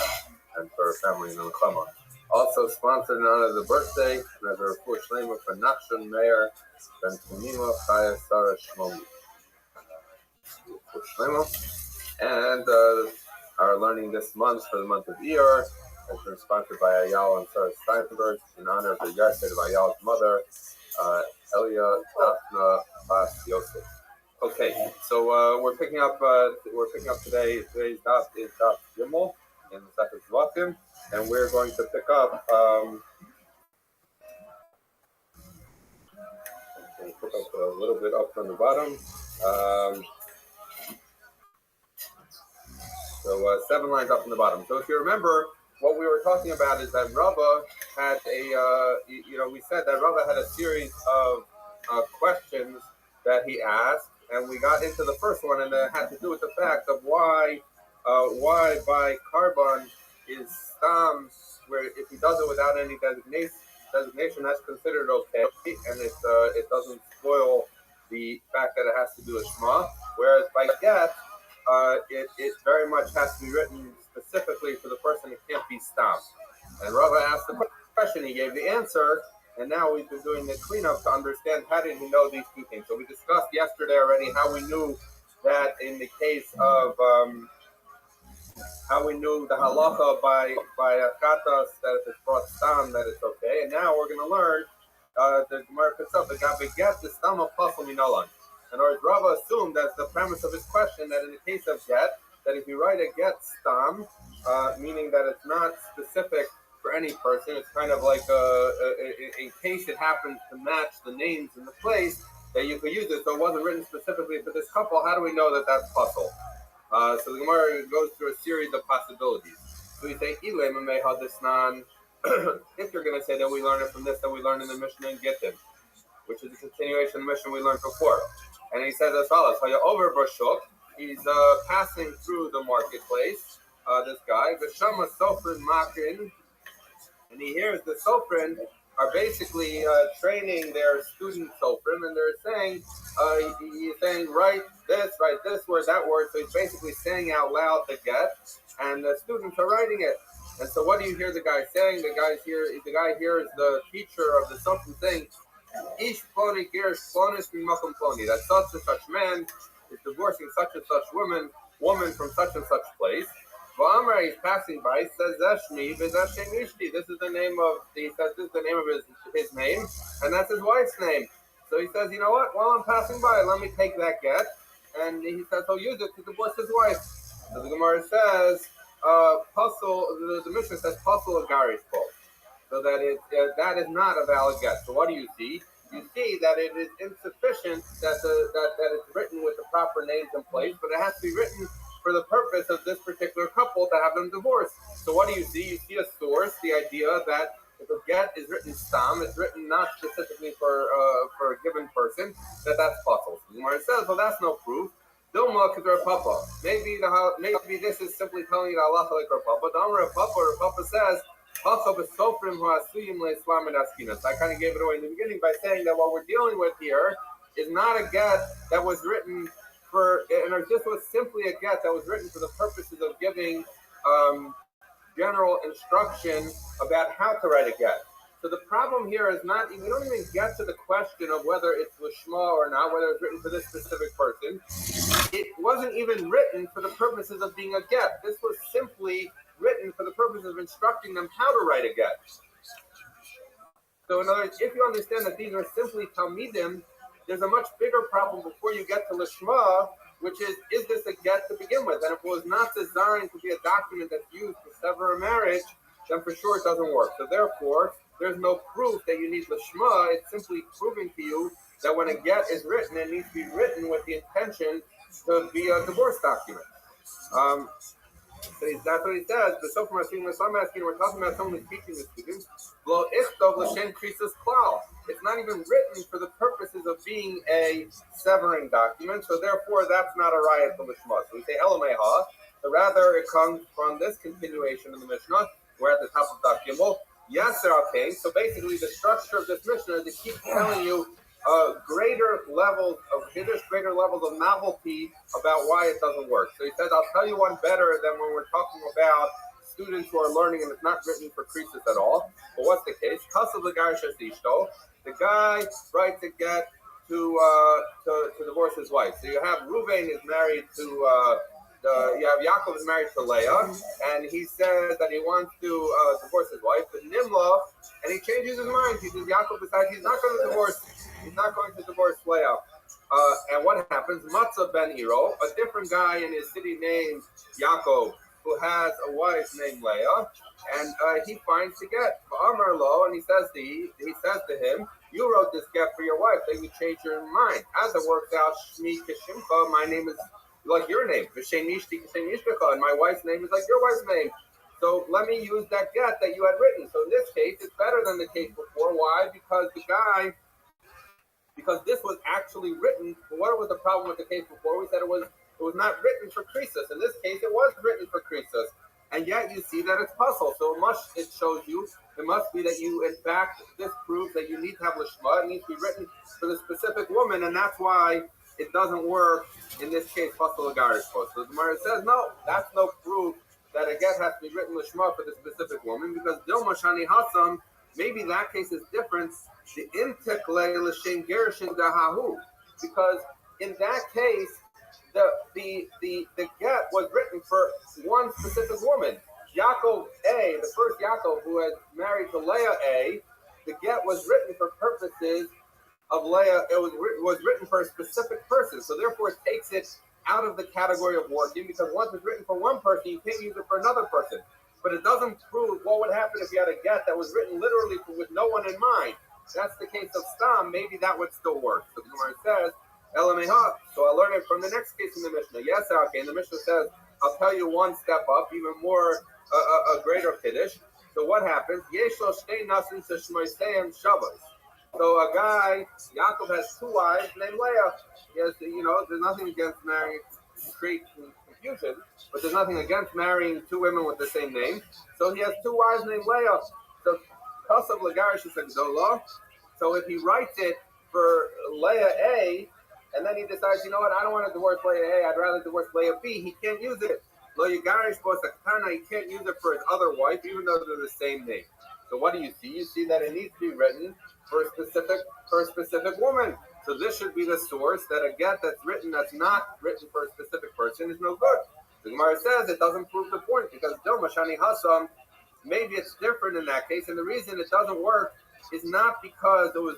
and for her family in Nechama. Also sponsored in honor of the birthday and as a refuah shlema for Nachshon Meir Ben Tumima Chaya Sarah Shlomi. And our learning this month for the month of Iyar has been sponsored by Ayala and Sarah Steinberg in honor of the yard site of Ayala's mother, Elia Daphna Bas Yosef. Okay, so we're picking up today. Today's daf is daf Gimel in the Second Zvatim, and we're going to pick up. A little bit up from the bottom. So 7 lines up from the bottom. So if you remember, what we were talking about is that Rabbi had we said that Rabbi had a series of questions that he asked, and we got into the first one, and it had to do with the fact of why by carbon is stam, where if he does it without any designation, that's considered okay, and it doesn't spoil the fact that it has to do with Shema, whereas by get, it very much has to be written specifically for the person. It can't be stopped. And Rabbi asked the question, he gave the answer, and now we've been doing the cleanup to understand how did he know these two things. So we discussed yesterday already how we knew that in the case of how we knew the halacha by chatas that if it's brought stam that it's okay, and now we're going to learn the Gemara itself. The gabi get the stam of pasul minalan. In other words, Rava assumed that's the premise of his question that in the case of get, that if you write a get stam, meaning that it's not specific for any person, it's kind of like in case it happens to match the names in the place that you could use it. So it wasn't written specifically for this couple. How do we know that that's pasul? So the Gemara goes through a series of possibilities. So we say, if you're going to say that we learn it from this, that we learned in the Mishnah in Gittin, which is a continuation of the Mishnah we learned before. And he says as follows, over Bashuk, he's passing through the marketplace, this guy, the Shama Sofrin Makin, and he hears the Sofrin are basically training their student Sofrim, and they're saying, he's saying, write this word, that word. So he's basically saying out loud the get, and the students are writing it. And so what do you hear the guy saying? The guy hears the teacher of the Sofrim saying, Ish ploni girish plonis mimakum ploni, that such and such man is divorcing such and such woman from such and such place. V'amra, he's passing by, says Zeshmi, V'zeshem Ishti. This is the name of his name, and that's his wife's name. So he says, you know what? While I'm passing by, let me take that get, and he says he'll use it to divorce his wife. So the Gemara says, the Mishnah says pasul agari's fault, so that that is not a valid get. So what do you see? You see that it is insufficient that it's written with the proper names in place, but it has to be written for the purpose of this particular couple to have them divorced. So what do you see? You see a source, the idea that if a get is written stam, it's written not specifically for a given person, that's possible. So the Gemara says, well, that's no proof. Dilma Kedar Papa. Maybe this is simply telling you that Allah like Rav Papa. Rav Papa says, I kind of gave it away in the beginning by saying that what we're dealing with here is not a get that was written and this was simply a get that was written for the purposes of giving general instruction about how to write a get. So the problem here is we don't even get to the question of whether it's lishma or not, whether it's written for this specific person. It wasn't even written for the purposes of being a get. This was simply written for the purpose of instructing them how to write a get. So in other words, if you understand that these are simply talmidim, there's a much bigger problem before you get to lishma, which is this a get to begin with? And if it was not designed to be a document that's used to sever a marriage, then for sure it doesn't work. So therefore, there's no proof that you need lishma. It's simply proving to you that when a get is written, it needs to be written with the intention to be a divorce document. So that's what he says. But so far, we're talking about someone who's teaching the students. It's not even written for the purposes of being a severing document, so therefore that's not a riot to Lishma. So we say Elameha, so rather it comes from this continuation of the Mishnah. We're at the top of Daf Gimel. Yes, okay. So basically, the structure of this Mishnah is to keep telling you greater levels of novelty about why it doesn't work. So he says, I'll tell you one better than when we're talking about students who are learning and it's not written for creases at all. But what's the case? The guy writes a get to divorce his wife. So you have Reuven is married to you have Yaakov is married to Leah, and he says that he wants to divorce his wife. But Nimla, and he changes his mind. He says Yaakov decides he's not going to divorce Leah. And what happens? Matzah ben Hiro, a different guy in his city named Yaakov, who has a wife named Leah, and he finds the get. Amar lo, and he says to him, you wrote this get for your wife, then you change your mind. As it works out, Shmi Kishimcha, my name is like your name, and my wife's name is like your wife's name. So let me use that get that you had written. So in this case, it's better than the case before. Why? Because this was actually written. What was the problem with the case before? We said it was not written for Croesus. In this case, it was written for Croesus. And yet you see that it's puzzle. So it shows you, it must be that you, in fact, this proves that you need to have lishma. It needs to be written for the specific woman, and that's why it doesn't work in this case, puzzle agaris. So the Gemara says, no, that's no proof that a get has to be written lishma for the specific woman, because Dilma Shani Hassam, maybe that case is different. The intek l'shem gerushin dahahu, because in that case, the get was written for one specific woman. Yaakov A, the first Yaakov who had married to Leah A, the get was written for purposes of Leah. It was written for a specific person, so therefore it takes it out of the category of working, because once it's written for one person, you can't use it for another person. But it doesn't prove what would happen if you had a get that was written literally with no one in mind. That's the case of Stam. Maybe that would still work. So the Gemara says, Elameha. So I learned it from the next case in the Mishnah. Yes, okay. And the Mishnah says, I'll tell you one step up, even more a greater kiddush. So what happens? Yeshlo shtei nasin sheshmoiseim shavos. So a guy, Yaakov has two wives named Leah. He has, there's nothing against marrying, create confusion, but there's nothing against marrying two women with the same name. So he has two wives named Leah. So Kasav Lagarish is a. So if he writes it for Leah A, and then he decides, you know what, I don't want to divorce Leah A, I'd rather divorce Leah B, he can't use it. Lo Yagarish Bosakana, he can't use it for his other wife, even though they're the same name. So what do you see? You see that it needs to be written for a specific woman. So this should be the source that a get that's written that's not written for a specific person is no good. The Gemara says it doesn't prove the point, because Dilma Shani Hassam, maybe it's different in that case, and the reason it doesn't work is not because it was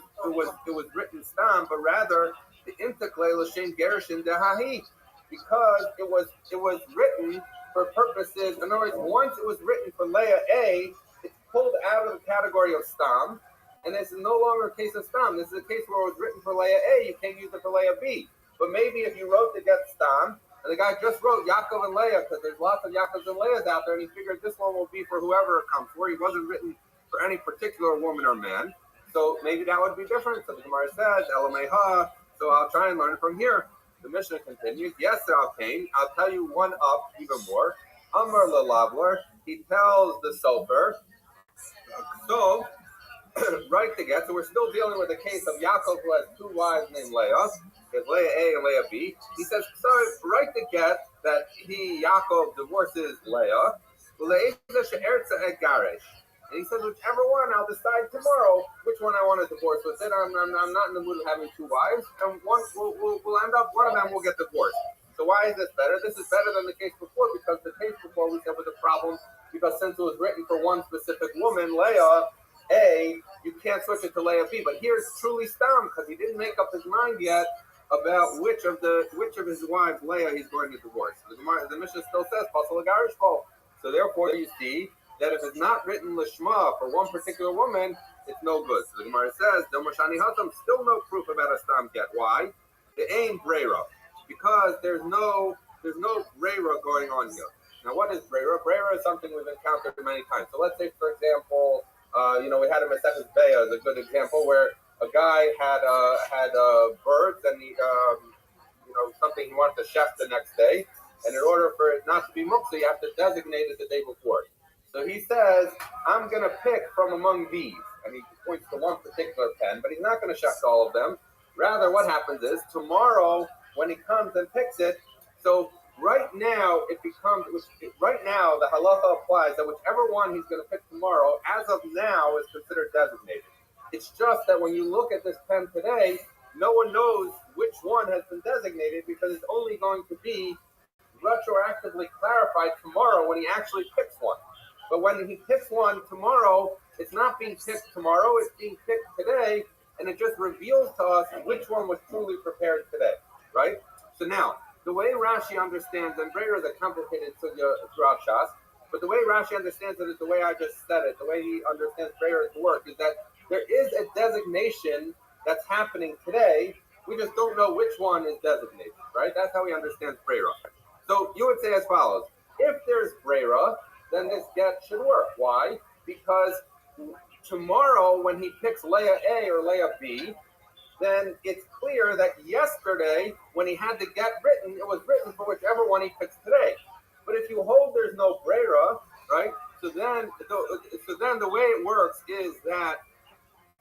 written stam, but rather the intakle l'shem gerushin dehahi, because it was written for purposes. In other words, once it was written for Leah A, it's pulled out of the category of stam, and this is no longer a case of stam. This is a case where it was written for Leah A, you can't use it for Leah B. But maybe if you wrote to get stam, and the guy just wrote Yaakov and Leah, because there's lots of Yaakovs and Leahs out there, and he figured this one will be for whoever it comes for. He wasn't written for any particular woman or man. So maybe that would be different. So the Gemara says, Elameha, so I'll try and learn from here. The Mishnah continues, yes, Al-Kain, I'll tell you one up even more. Amar Lalavler, he tells the sulfur, so, right to get, so we're still dealing with the case of Yaakov who has two wives named Leah. There's Leah A and Leah B. He says, so right to get that Yaakov divorces Leah. And he says, whichever one, I'll decide tomorrow which one I want to divorce with it. I'm not in the mood of having two wives, and one we'll end up, one of them will get divorced. So why is this better? This is better than the case before, because the case before we said was a problem, because since it was written for one specific woman, Leah A, you can't switch it to Leah B. But here it's truly stam, because he didn't make up his mind yet about which of his wives Leah he's going to divorce. The Mishnah still says Pasal Lagarish Kol. So therefore you see that if it's not written lishma for one particular woman, it's no good. So the Gemara says, Domashani Hatam, still no proof about a stam get. Why? The ain breira, because there's no breira going on here. Now, what is breira? Breira is something we've encountered many times. So let's say, for example, we had a Mesechus Beya as a good example, where a guy had birds and he, something he wanted to chef the next day, and in order for it not to be muktzah, you have to designate it the day before. So he says, I'm going to pick from among these. And he points to one particular pen, but he's not going to chef all of them. Rather, what happens is, tomorrow, when he comes and picks it, so right now, the halacha applies that whichever one he's going to pick tomorrow, as of now, is considered designated. It's just that when you look at this pen today, no one knows which one has been designated, because it's only going to be retroactively clarified tomorrow when he actually picks one. But when he picks one tomorrow, it's not being picked tomorrow, it's being picked today, and it just reveals to us which one was truly prepared today, right? So now, the way Rashi understands, and Breira is a complicated sugya throughout Shas, but the way Rashi understands it is the way I just said it, the way he understands Breira's work, is that there is a designation that's happening today, we just don't know which one is designated, right? That's how he understands Breira. So you would say as follows, if there's Breira, then this get should work. Why? Because tomorrow, when he picks Leah A or Leah B, then it's clear that yesterday, when he had the get written, it was written for whichever one he picks today. But if you hold there's no breira, right? So then the way it works is that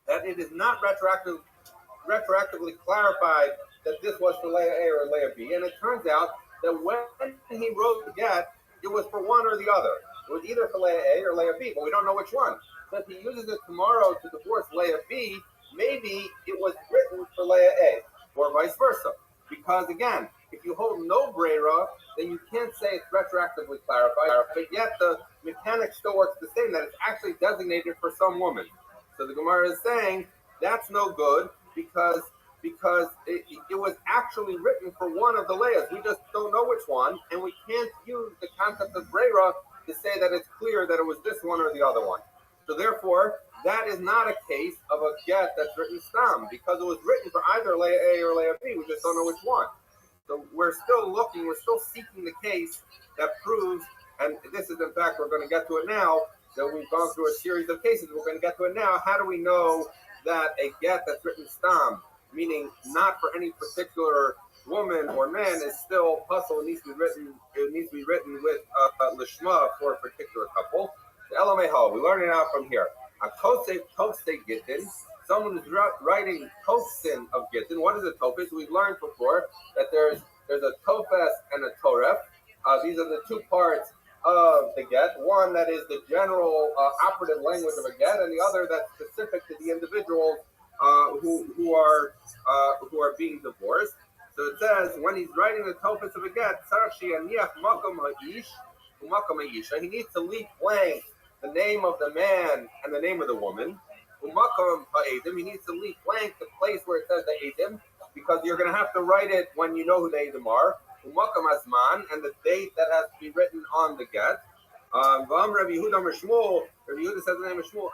it is not retroactively clarified that this was for Leah A or Leah B, and it turns out that when he wrote the get, it was for one or the other. It was either for Leah A or Leah B, but we don't know which one. So if he uses it tomorrow to divorce Leah B, maybe it was written for Leah A, or vice versa. Because again, If you hold no brera, then you can't say it's retroactively clarified, but yet the mechanic still works the same, that it's actually designated for some woman. So the Gemara is saying that's no good because it was actually written for one of the layers. We just don't know which one, and we can't use the concept of brera to say that it's clear that it was this one or the other one. So therefore, that is not a case of a get that's written stam, because it was written for either layer A or layer B. We just don't know which one. So we're still looking, we're still seeking the case that proves, and this is in fact, we're going to get to it now, that we've gone through a series of cases, we're going to get to it now. How do we know that a get that's written stam, meaning not for any particular woman or man, is still puzzle, it needs to be written with lishma for a particular couple? The Elameho, we learn it out from here. A kosef gittin, someone who's writing tosin of gittin. What is a tofes? We've learned before that there's a tofes and a toref. These are the two parts of the get. One that is the general operative language of a get, and the other that's specific to the individuals who are being divorced. So it says when he's writing the tofes of a get, he needs to leave blank the name of the man and the name of the woman. He needs to leave blank the place where it says the Eidim, because you're going to have to write it when you know who the Eidim are. And the date that has to be written on the get. Rabbi Yehuda says the name of Shmuel.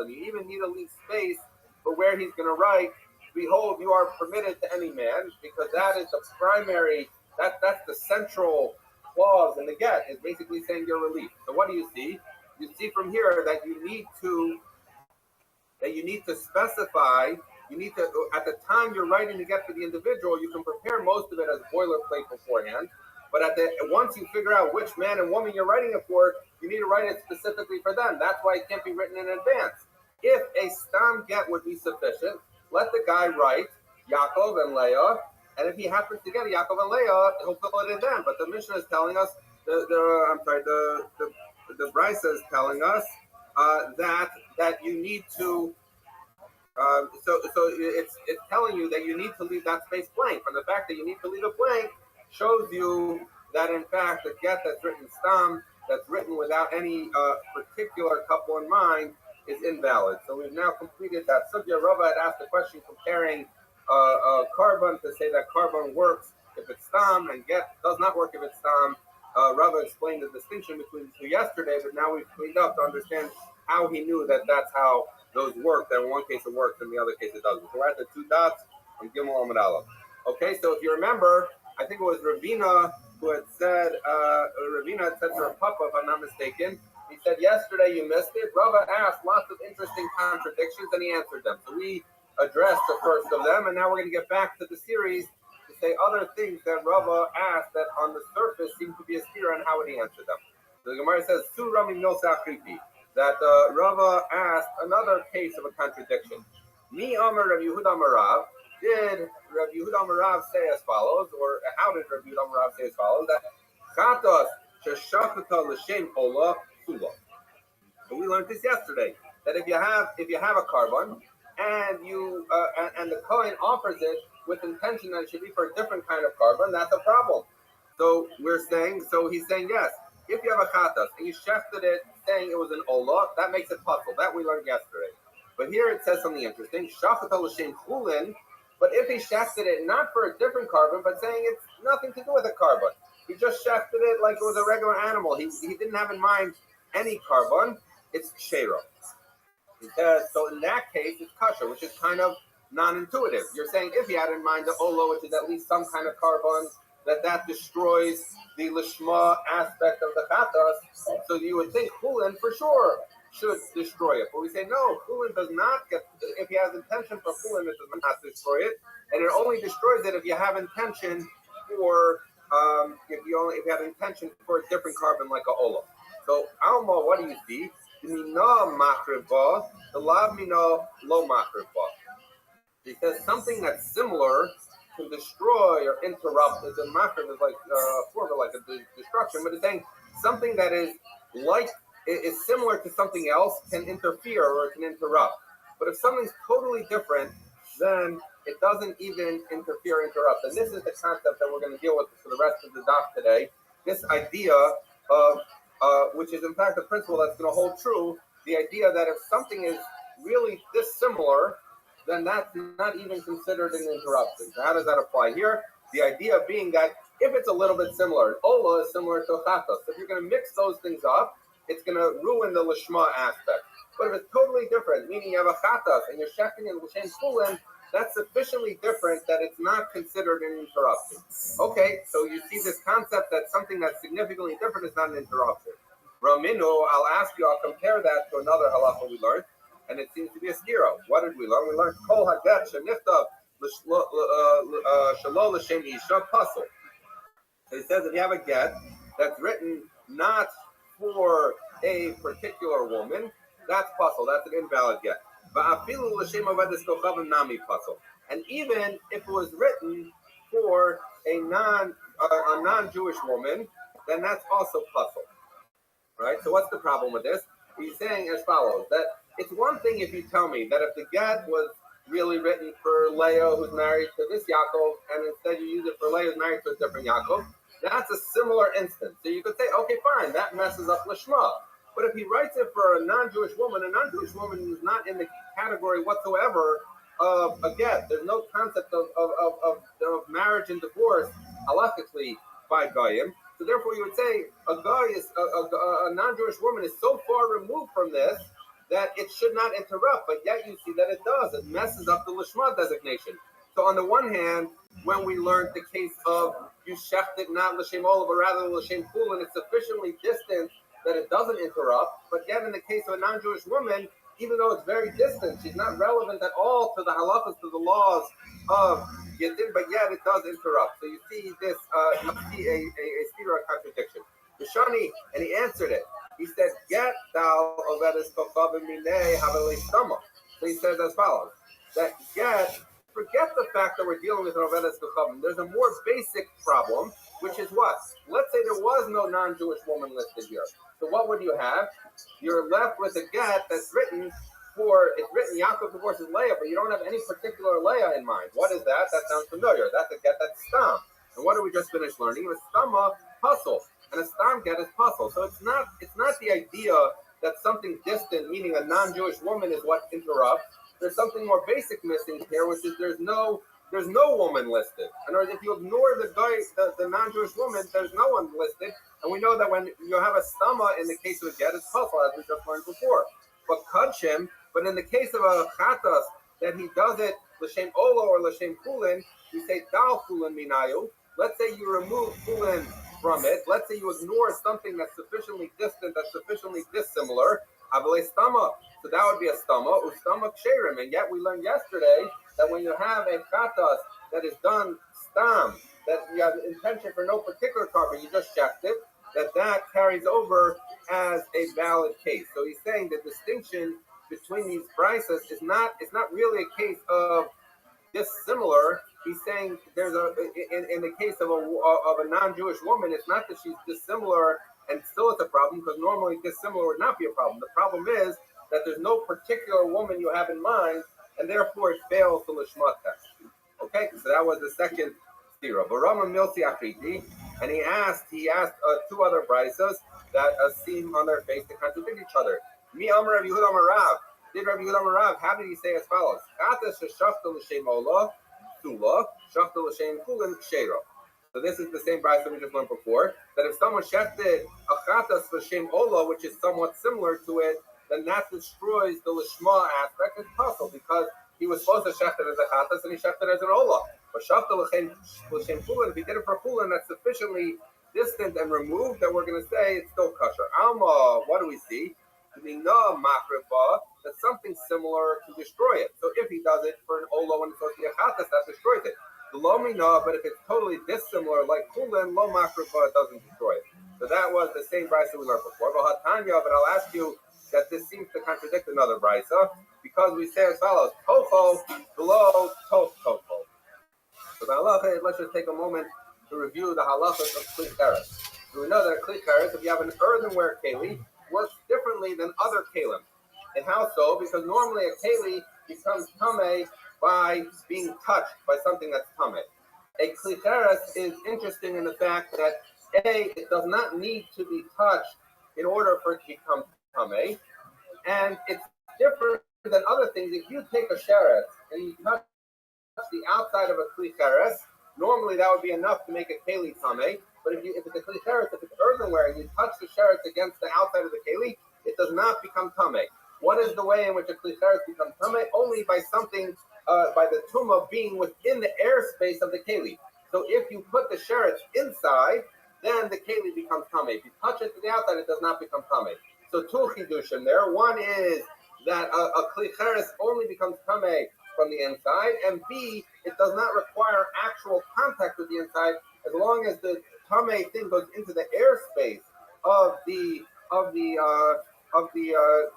You even need to leave space for where he's going to write, behold, you are permitted to any man, because that is the primary, that's the central clause in the get, is basically saying you're released. So what do you see? You see from here that you need to specify, at the time you're writing the get for the individual, you can prepare most of it as boilerplate beforehand, but once you figure out which man and woman you're writing it for, you need to write it specifically for them. That's why it can't be written in advance. If a stam get would be sufficient, let the guy write Yaakov and Leah, and if he happens to get Yaakov and Leah, he'll fill it in then. But the Mishnah is telling us, the Brisa is telling us that you need to. So it's telling you that you need to leave that space blank. And the fact that you need to leave it blank shows you that in fact the get that's written stam, that's written without any particular couple in mind, is invalid. So we've now completed that sugya. Rabbi had asked a question comparing carbon to say that carbon works if it's stam and get does not work if it's stam. Rabbi explained the distinction between the two yesterday, but now we've cleaned up to understand how he knew that that's how those work. That in one case it works, in the other case it doesn't. So we're at the two dots on Gimel Amud Aleph. Okay, so if you remember, I think it was Ravina who had said, Ravina had said to her papa, if I'm not mistaken, he said, yesterday you missed it. Rabbi asked lots of interesting contradictions and he answered them. So we addressed the first of them, and now we're going to get back to the series to say other things that Rabbi asked that on the surface seem to be a steer on how would he answer them. So the Gemara says, Su Rami Milsa Kripi, that Rabbi asked another case of a contradiction. Mi Amar Rabbi Yehuda Marav, did Rabbi Yehuda Marav say as follows, or how did Rabbi Yehuda Marav say as follows, that Chatos Sheshachata L'Shem Ola Sula. So we learned this yesterday, that if you have a carbon and you and the Kohen offers it with intention that it should be for a different kind of carbon, that's a problem. So he's saying yes. If you have a chatas and you shefted it saying it was an ola, that makes it puzzle. That we learned yesterday. But here it says something interesting. Shachata l'shem chulin. But if he shefted it not for a different carbon, but saying it's nothing to do with a carbon, he just shefted it like it was a regular animal. He didn't have in mind any carbon. It's kshera. So in that case, it's kasher, which is kind of non-intuitive. You're saying if he had in mind the ola, which is at least some kind of carbon, that destroys the lishma aspect of the chatas. So you would think chulin for sure should destroy it. But we say no, chulin does not get, if he has intention for chulin, it does not destroy it. And it only destroys it if you have intention for, if you have intention for a different carbon like a ola. So Alma, what do you see? Mina makriva, the lav mina lo makriva. He says something that's similar to destroy or interrupt. Is a makriv is like sort of like a destruction, but it's saying something that is similar to something else can interfere or it can interrupt. But if something's totally different, then it doesn't even interrupt. And this is the concept that we're going to deal with for the rest of the daf today. This idea of, which is in fact a principle that's going to hold true, the idea that if something is really dissimilar, then that's not even considered an interruption. So how does that apply here? The idea being that if it's a little bit similar, Ola is similar to Chatas. If you're going to mix those things up, it's going to ruin the Lishma aspect. But if it's totally different, meaning you have a Chatas and you're shechting in L'Shem Kulin, that's sufficiently different that it's not considered an interruption. Okay, so you see this concept that something that's significantly different is not an interruption. Raminu, I'll ask you, I'll compare that to another halacha we learned, and it seems to be a stira. What did we learn? We learned Kol Haget Shenichtav Shelo L'Shem Isha Pasul. So he says if you have a get that's written not for a particular woman, that's pasul. That's an invalid get. And even if it was written for a non-Jewish woman, then that's also pasul. Right? So what's the problem with this? He's saying as follows, that it's one thing if you tell me that if the get was really written for Leah who's married to this Yaakov, and instead you use it for Leah who's married to a different Yaakov, that's a similar instance. So you could say, okay, fine, that messes up Lishma. But if he writes it for a non-Jewish woman is not in the category whatsoever of a get. There's no concept of marriage and divorce halachically by Goyim. So therefore you would say a non-Jewish woman is so far removed from this that it should not interrupt, but yet you see that it does. It messes up the Lishma designation. So on the one hand, when we learned the case of you shechted not L'Shem Ola, but rather L'Shem Kulin, it's sufficiently distant that it doesn't interrupt. But yet in the case of a non-Jewish woman, even though it's very distant, she's not relevant at all to the halachas, to the laws of Yidin, but yet it does interrupt. So you see this, you see a stira contradiction. Bishani, and he answered it. He said, "Get thou ovedes kochavim minei havelei stama." So he says as follows: that get. Forget the fact that we're dealing with an ovedes kochavim. There's a more basic problem, which is what? Let's say there was no non-Jewish woman listed here. So what would you have? You're left with a get that's written Yaakov divorces Leah, but you don't have any particular Leah in mind. What is that? That sounds familiar. That's a get that's stam. And what did we just finish learning? It was stama puzzle, and a stam get is puzzle. So it's not the idea that something distant, meaning a non-Jewish woman, is what interrupts. There's something more basic missing here, which is there's no woman listed. In other words, if you ignore the non-Jewish woman, there's no one listed. And we know that when you have a stama in the case of a get, it's puzzle, as we just learned before. But in the case of a chatas, that he does it l'shem ola or l'shem kulin, you say dal kulin minayu. Let's say you remove kulin from it. Let's say you ignore something that's sufficiently distant, that's sufficiently dissimilar. Avalei stama. So that would be a stama, ustama ksherim. And yet we learned yesterday that when you have a chatas that is done stam, that you have intention for no particular carbon, you just checked it, that carries over as a valid case. So he's saying the distinction between these prices is not really a case of dissimilar. He's saying there's in the case of a non-Jewish woman, it's not that she's dissimilar and still it's a problem, because normally dissimilar would not be a problem. The problem is that there's no particular woman you have in mind, and therefore it fails the Lishma test. Okay, so that was the second stira. Barama Milsi Afridi, and he asked two other brisas that seem on their face to contradict each other. Mi Amar Rabbi Yehuda Amar Rav. Did Rabbi Yehuda Amar Rav? How did he say as follows? Chatas sheshafta l'shem ola sula shafta l'shem kulin sheira. So this is the same brisa we just learned before. That if someone shefted a chatas l'shem ola, which is somewhat similar to it, then that destroys the lishma aspect of puzzle, because he was supposed to sheft it as a chatas and he shefted it as an ola. But shafta l'shem kulin, if he did it for kulin, that's sufficiently distant and removed that we're going to say it's still kosher. Alma, what do we see? We know that something similar to destroy it. So if he does it for an ola when it's supposed to be a chatas, that destroys it. The lo mina, but if it's totally dissimilar, like kulin, lo makriba, it doesn't destroy it. So that was the same brisa we learned before. But I'll ask you that this seems to contradict another brisa, because we say as follows: tofo below tofo. So the halacha, let's just take a moment to review the halachas of kli kares. So we know that a kli kares, if you have an earthenware keli, works differently than other kalim. And how so? Because normally a keli becomes tameh by being touched by something that's tamei. A klicheres is interesting in the fact that it does not need to be touched in order for it to become tamei, and it's different than other things. If you take a sheretz and you touch the outside of a klicheres, normally that would be enough to make a keli tamei. But if it's a klicheres, if it's earthenware, and you touch the sheretz against the outside of the keli, it does not become tamei. What is the way in which a klicheres becomes tamei? Only by something, by the tumah being within the airspace of the keli. So if you put the sheretz inside, then the keli becomes tamei. If you touch it to the outside, it does not become tamei. So two chidushim there. One is that a klicheres only becomes tamei from the inside, and B, it does not require actual contact with the inside as long as the tamei thing goes into the airspace of the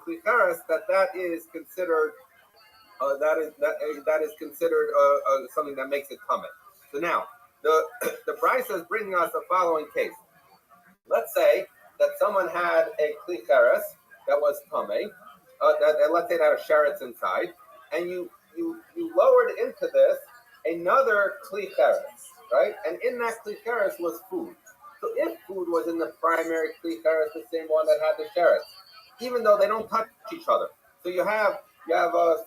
klicheres. That is considered that is considered something that makes it tamei. So now the brisa is bringing us the following case. Let's say that someone had a klicheres that was tamei. Let's say it had a sheretz inside, and you lowered into this another klicheres, right? And in that klicheres was food. So if food was in the primary klicheres, the same one that had the sheretz, even though they don't touch each other. So you have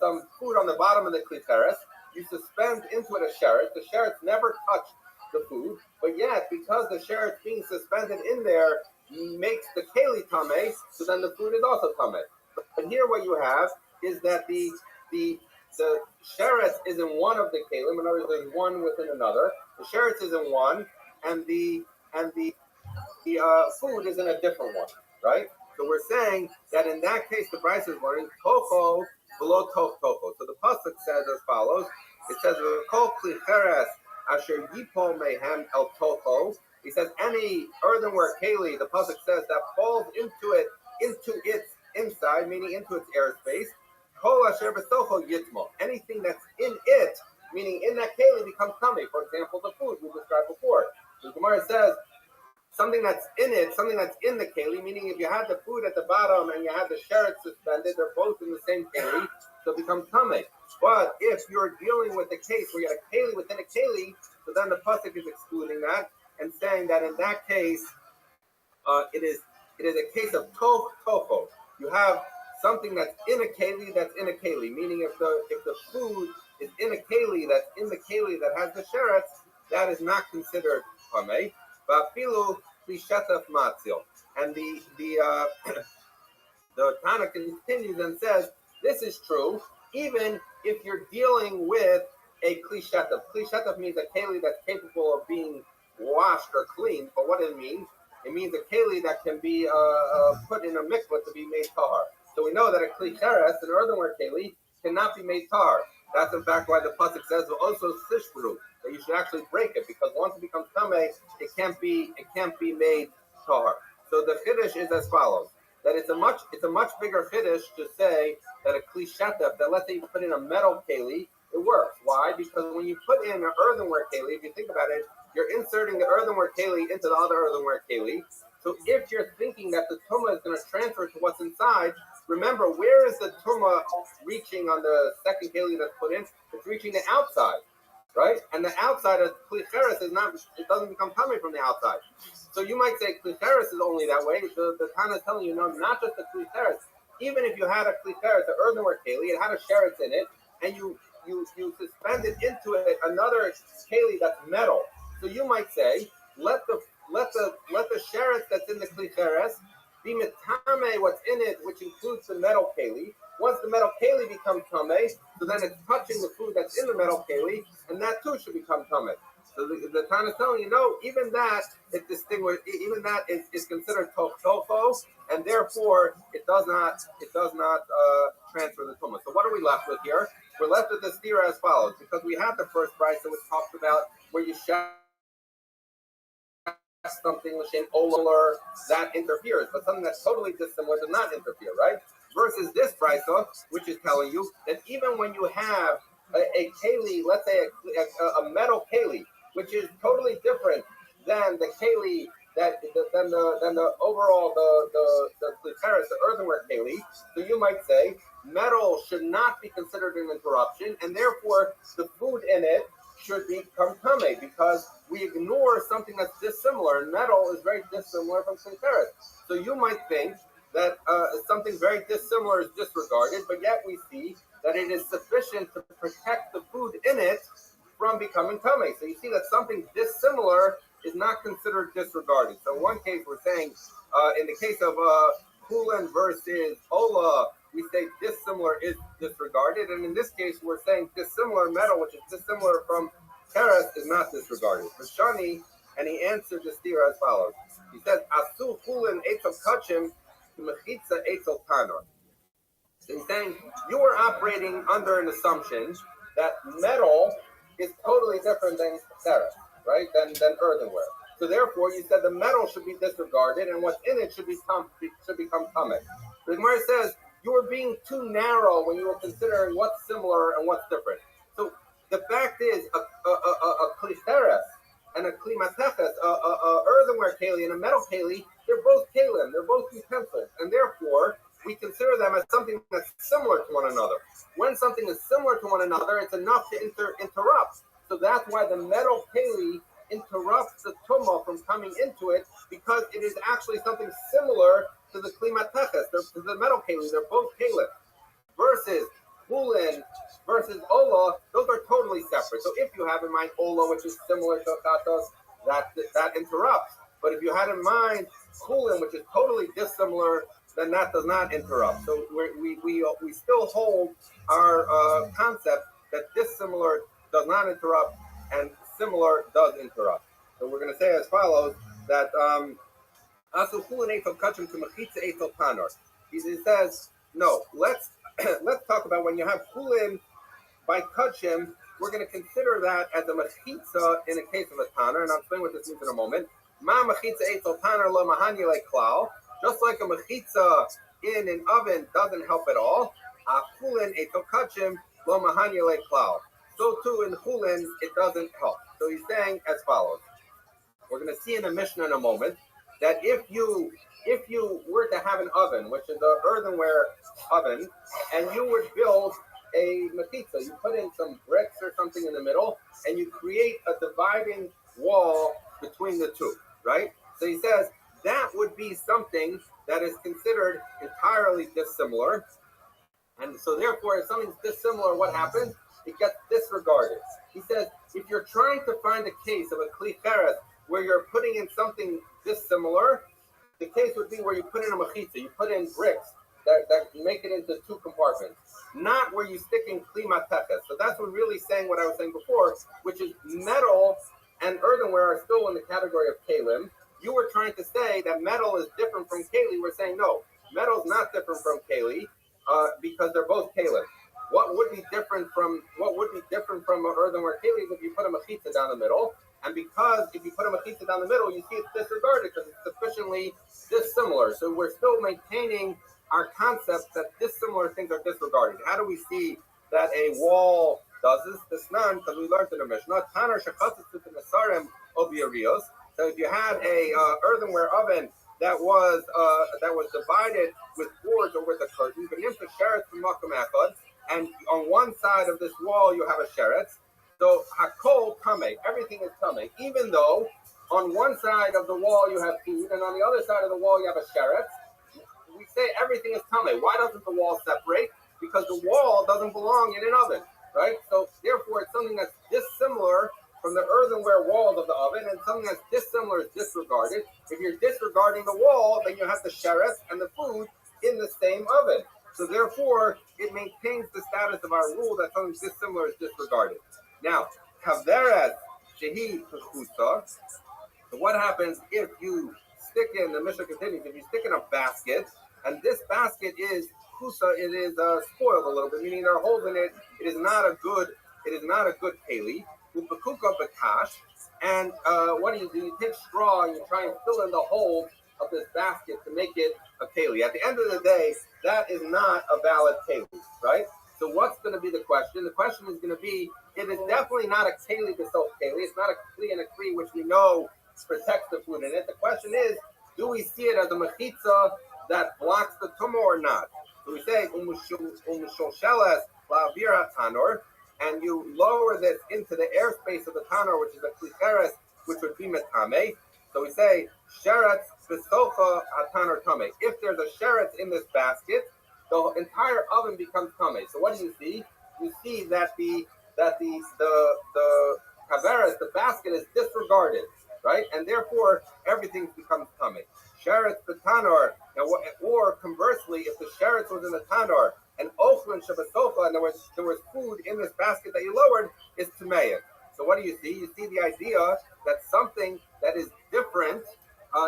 some food on the bottom of the klicheres. You suspend into it a sheretz. The sheretz never touched the food, but yet because the sheretz being suspended in there makes the keli tamei, so then the food is also tamei. But here what you have is that the sheretz is in one of the kelim. In other words, there's one within another. The sheretz is in one, and the food is in a different one, right? So we're saying that in that case, the brisa is learning toko below toko. So the pasuk says as follows: it says kol klicheres asher yipol mehem el toko. He says any earthenware keli, the pasuk says, that falls into its inside, meaning into its airspace. Kol asher b'tocho yitmo. Anything that's in it, meaning in that keli, becomes tamei. For example, the food we described before. The Gemara says something that's in it, something that's in the keli, meaning if you had the food at the bottom and you had the sheretz suspended, they're both in the same keli, so it becomes tamei. But if you're dealing with a case where you have a keli within a keli, so then the pasuk is excluding that and saying that in that case, it is a case of tofo. You have something that's in a keli that's in a keli, meaning if the food is in a keli that's in the keli that has the sheretz, that is not considered tamei. Vafilu lishetaf matzil, and the Tana continues and says this is true even if you're dealing with a klishetaf. Klishetaf means a keli that's capable of being washed or cleaned. But what it means a keli that can be put in a mikvah to be made tahar. So we know that a klicheres, an earthenware keli, cannot be made tahar. That's in fact why the pasuk says also sishbru, that you should actually break it, because once it becomes tamei, it can't be made tahar. So the chiddush is as follows: that it's a much bigger chiddush to say that a klishetaf, that let's say you put in a metal keli, it works. Why? Because when you put in an earthenware keli, if you think about it, you're inserting the earthenware keli into the other earthenware keli. So if you're thinking that the tumah is going to transfer to what's inside, remember, where is the tumah reaching on the second keli that's put in? It's reaching the outside, right? And the outside of klicheres is not, it doesn't become tamei from the outside. So you might say klicheres is only that way. So the Tana is telling you, no, not just the klicheres. Even if you had a klicheres, the earthenware keli, it had a sheretz in it, and you suspended into it another keli that's metal. So you might say, let the sheretz that's in the klicheres be mitame what's in it, which includes the metal keli. Once the metal keli becomes tamei, so then it's touching the food that's in the metal keli, and that too should become tamei. So the Tana is telling you, no, even that is distinguished. Even that is considered tofo, and therefore it does not transfer the tumah. So what are we left with here? We're left with the stira as follows, because we have the first brisa which talks about where you share something with an oler that interferes, but something that's totally dissimilar does not interfere, right? Versus this brisa, which is telling you that even when you have a keli, let's say a metal keli, which is totally different than the keli then the overall the earthenware keli. So you might say metal should not be considered an interruption, and therefore the food in it should become tame because we ignore something that's dissimilar. And metal is very dissimilar from cliteris. So you might think that something very dissimilar is disregarded, but yet we see that it is sufficient to protect the food in it from becoming tame. So you see that something dissimilar is not considered disregarded. So in one case, we're saying, in the case of Kulin versus Ola, we say dissimilar is disregarded. And in this case, we're saying dissimilar metal, which is dissimilar from Keres, is not disregarded. Shani, and he answered the steer as follows. He says, Asu Kulin Eitzel Kachim Mechitza Eitzel Tanor. So he's saying you were operating under an assumption that metal is totally different than Keres, right? Than earthenware. So therefore, you said the metal should be disregarded, and what's in it should become tameh. The Gemara says you were being too narrow when you were considering what's similar and what's different. So the fact is, a klisteres and a klimateches, a earthenware keli and a metal keli, they're both kalim, they're both utensils, and therefore we consider them as something that's similar to one another. When something is similar to one another, it's enough to interrupt. So that's why the metal keli interrupts the tumah from coming into it, because it is actually something similar to the klimateches, to the metal keli. They're both kalim. Versus Hulin versus Ola, those are totally separate. So if you have in mind Ola, which is similar to Chatos, that interrupts. But if you had in mind Hulin, which is totally dissimilar, then that does not interrupt. So we still hold our concept that dissimilar does not interrupt and similar does interrupt. So we're going to say as follows that he says no. Let's talk about when you have kulin by kachim. We're going to consider that as a mechitza in a case of a tanner, and I'll explain what this means in a moment. Ma mechitza etzel tanner lo mahanya like klal. Just like a mechitza in an oven doesn't help at all, kulin etzel kachim lo mahanya like klal. So too in chulin, it doesn't help. So he's saying as follows. We're going to see in the Mishnah in a moment that if you were to have an oven, which is an earthenware oven, and you would build a mechitza, you put in some bricks or something in the middle, and you create a dividing wall between the two, right? So he says that would be something that is considered entirely dissimilar. And so therefore, if something's dissimilar, what happens? It gets disregarded. He says, if you're trying to find a case of a klicheres where you're putting in something dissimilar, the case would be where you put in a mechitza, you put in bricks that make it into two compartments, not where you stick in klimateches. So that's what really saying what I was saying before, which is metal and earthenware are still in the category of kalim. You were trying to say that metal is different from keli. We're saying no, metal is not different from keli because they're both kalim. What would be different from an earthenware keli is if you put a mechitza down the middle, and because if you put a mechitza down the middle, you see it's disregarded because it's sufficiently dissimilar. So we're still maintaining our concept that dissimilar things are disregarded. How do we see that a wall does this? Because we learned in the Mishnah, Taner shechatzis v'nesarem obiarios. So if you had a earthenware oven that was divided with boards or with a curtain, and on one side of this wall you have a sheretz. So hakol tameh, everything is tameh, even though on one side of the wall you have food and on the other side of the wall you have a sheretz. We say everything is tameh. Why doesn't the wall separate? Because the wall doesn't belong in an oven, right? So therefore it's something that's dissimilar from the earthenware walls of the oven, and something that's dissimilar is disregarded. If you're disregarding the wall, then you have the sheretz and the food in the same oven. So therefore, it maintains the status of our rule that something dissimilar is disregarded. Now, kaveres shehi pechusa. So what happens if you stick in, the Mishnah continues, if you stick in a basket, and this basket is kusa, it is spoiled a little bit, meaning there are holes in it. It is not a good keli. Upekuka bakash, and what do? You take straw and you try and fill in the holes of this basket to make it a keli. At the end of the day, that is not a valid keli, right? So what's going to be the question? The question is going to be, it is definitely not a keli b'sof keli. It's not a kli and a kli, which we know protects the food in it. The question is, do we see it as a mechitza that blocks the tumah or not? So we say umshosheles la'avir hatanor, and you lower this into the airspace of the tanor, which is a klicheres, which would be metame. So we say sheretz b'socha hatanor tame. If there's a sheretz in this basket, the entire oven becomes tame. So what do you see? You see that the kaveres, the basket, is disregarded, right? And therefore everything becomes tame. Sheretz b'tanor, or conversely, if the sheretz was in the tanor and ochlin shabasofa, and there was food in this basket that you lowered, is tameya. So what do you see? You see the idea that something that is different,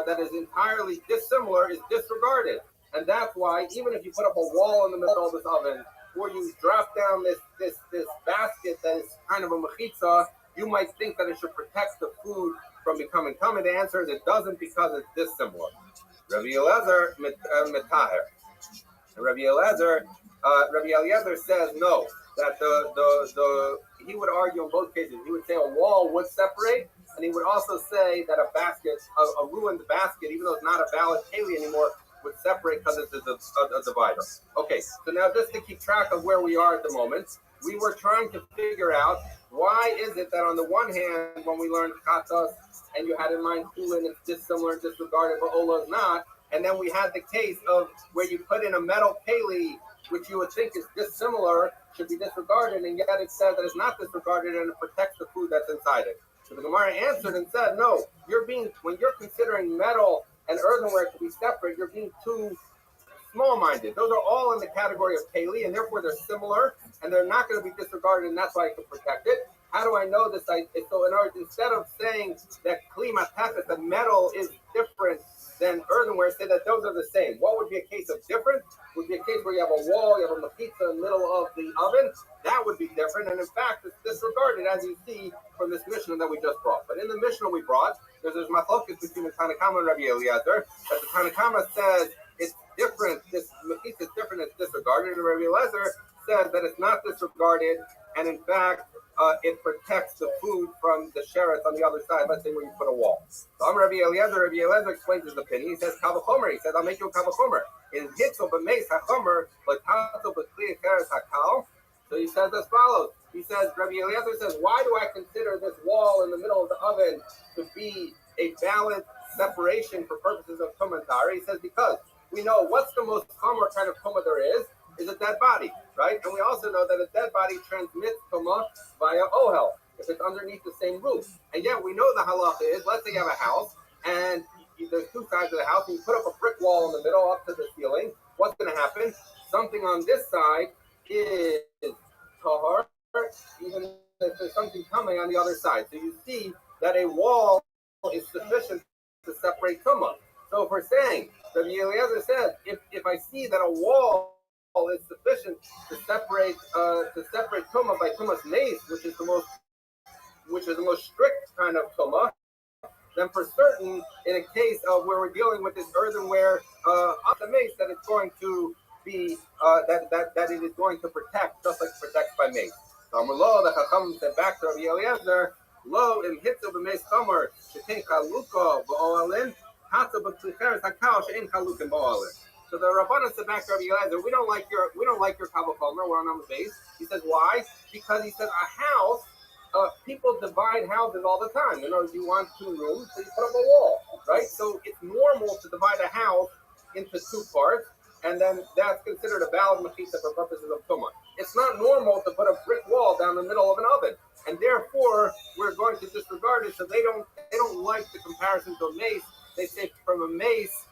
that is entirely dissimilar, is disregarded. And that's why, even if you put up a wall in the middle of this oven, or you drop down this basket that is kind of a mechitza, you might think that it should protect the food from becoming tummy. The answer is it doesn't, because it's dissimilar. Rabbi Eliezer metaher. Rabbi Eliezer says no, that he would argue in both cases. He would say a wall would separate, and he would also say that a basket, a ruined basket, even though it's not a valid keli anymore, would separate because it's a divider. Okay, so now just to keep track of where we are at the moment, we were trying to figure out why is it that on the one hand, when we learned katas, and you had in mind kulin, it's dissimilar and disregarded, but ola is not, and then we had the case of where you put in a metal keli, which you would think is dissimilar, should be disregarded, and yet it says that it's not disregarded and it protects the food that's inside it. So the Gemara answered and said, no, when you're considering metal and earthenware to be separate, you're being too small-minded. Those are all in the category of keli, and therefore they're similar, and they're not going to be disregarded, and that's why I can protect it. How do I know this? So in order, instead of saying that kli matefet, the metal is different than earthenware, say that those are the same. What would be a case of different? Would be a case where you have a wall, you have a mechitza in the middle of the oven. That would be different, and in fact, it's disregarded, as you see from this Mishnah that we just brought. But in the Mishnah we brought, there's machlokes between the Tanakama and Rabbi Eliezer, that the Tanakama says it's different, this mechitza is different, it's disregarded, and Rabbi Eliezer says that it's not disregarded, and in fact, it protects the food from the sheretz on the other side, let's say where you put a wall. So I'm Rabbi Eliezer explains his opinion. He says, Kavachomer, he says, I'll make you a Kavachomer. In Hitzel b'meis hachomer, but Tato b'kli cheres hakal. So he says as follows. He says, Rabbi Eliezer says, why do I consider this wall in the middle of the oven to be a valid separation for purposes of tumah? He says, because we know what's the most common kind of tumah there is a dead body, right? And we also know that a dead body transmits tumah via ohel, if it's underneath the same roof. And yet we know the halacha is, let's say you have a house, and there's two sides of the house, and you put up a brick wall in the middle up to the ceiling. What's going to happen? Something on this side is tahar, even if there's something coming on the other side. So you see that a wall is sufficient to separate tumah. So if we're saying, Rabbi Eliezer says, if I see that a wall is sufficient to separate tumah by tumah's mace, which is the most strict kind of tumah, then for certain, in a case of where we're dealing with this earthenware of the mace, that it's going to be that it is going to protect, just like it protects by mace. So Amrlo, the Chacham said back to Rabbi Eliezer, Lo im hitzel b'meis chomer she'tein chaluka b'oalin hatzel b'tzicheres hakal she'ein chalukim b'oalin. So the Rabbanan said back to Rabbi Eliezer, we don't like your kavachomer. We're on the base. He says, why? Because he says a house. People divide houses all the time. You know, you want 2 rooms, so you put up a wall, right? So it's normal to divide a house into 2 parts, and then that's considered a valid mechitza for purposes of tumah. It's not normal to put a brick wall down the middle of an oven, and therefore we're going to disregard it. So they don't like the comparison to a mace. They say from a mace,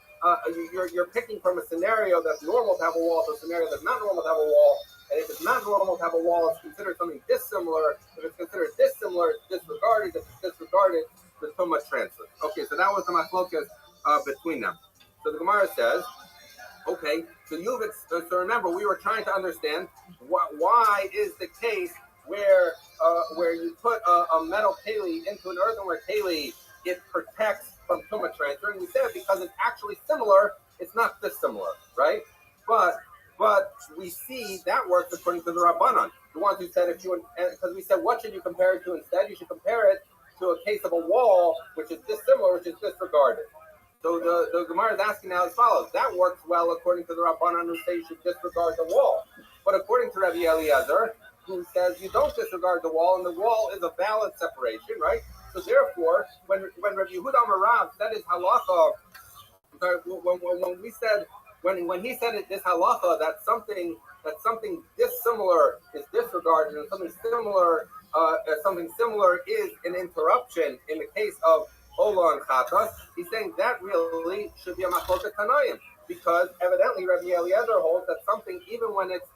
you're picking from a scenario that's normal to have a wall to a scenario that's not normal to have a wall. And if it's not normal to have a wall, it's considered something dissimilar. If it's considered dissimilar, it's disregarded. If it's disregarded, the tumah transfers. Okay, so that was the machlokas between them. So the Gemara says, okay, so remember, we were trying to understand why is the case where you put a metal keli into an earthenware keli, it protects from tumah transfer, and we said because it's actually similar, it's not dissimilar, right? But we see that works according to the Rabbanan, the ones who said because we said what should you compare it to instead? You should compare it to a case of a wall, which is dissimilar, which is disregarded. So the Gemara is asking now as follows. That works well according to the Rabbanan who say you should disregard the wall. But according to Rabbi Eliezer, who says you don't disregard the wall, and the wall is a valid separation, right? So therefore, when Rabbi Yehuda Amar Rav said his halacha, when he said it, this halacha that something dissimilar is disregarded and something similar is an interruption in the case of Ola and Chatas, he's saying that really should be a machloket Tanaim, because evidently Rabbi Eliezer holds that something even when it's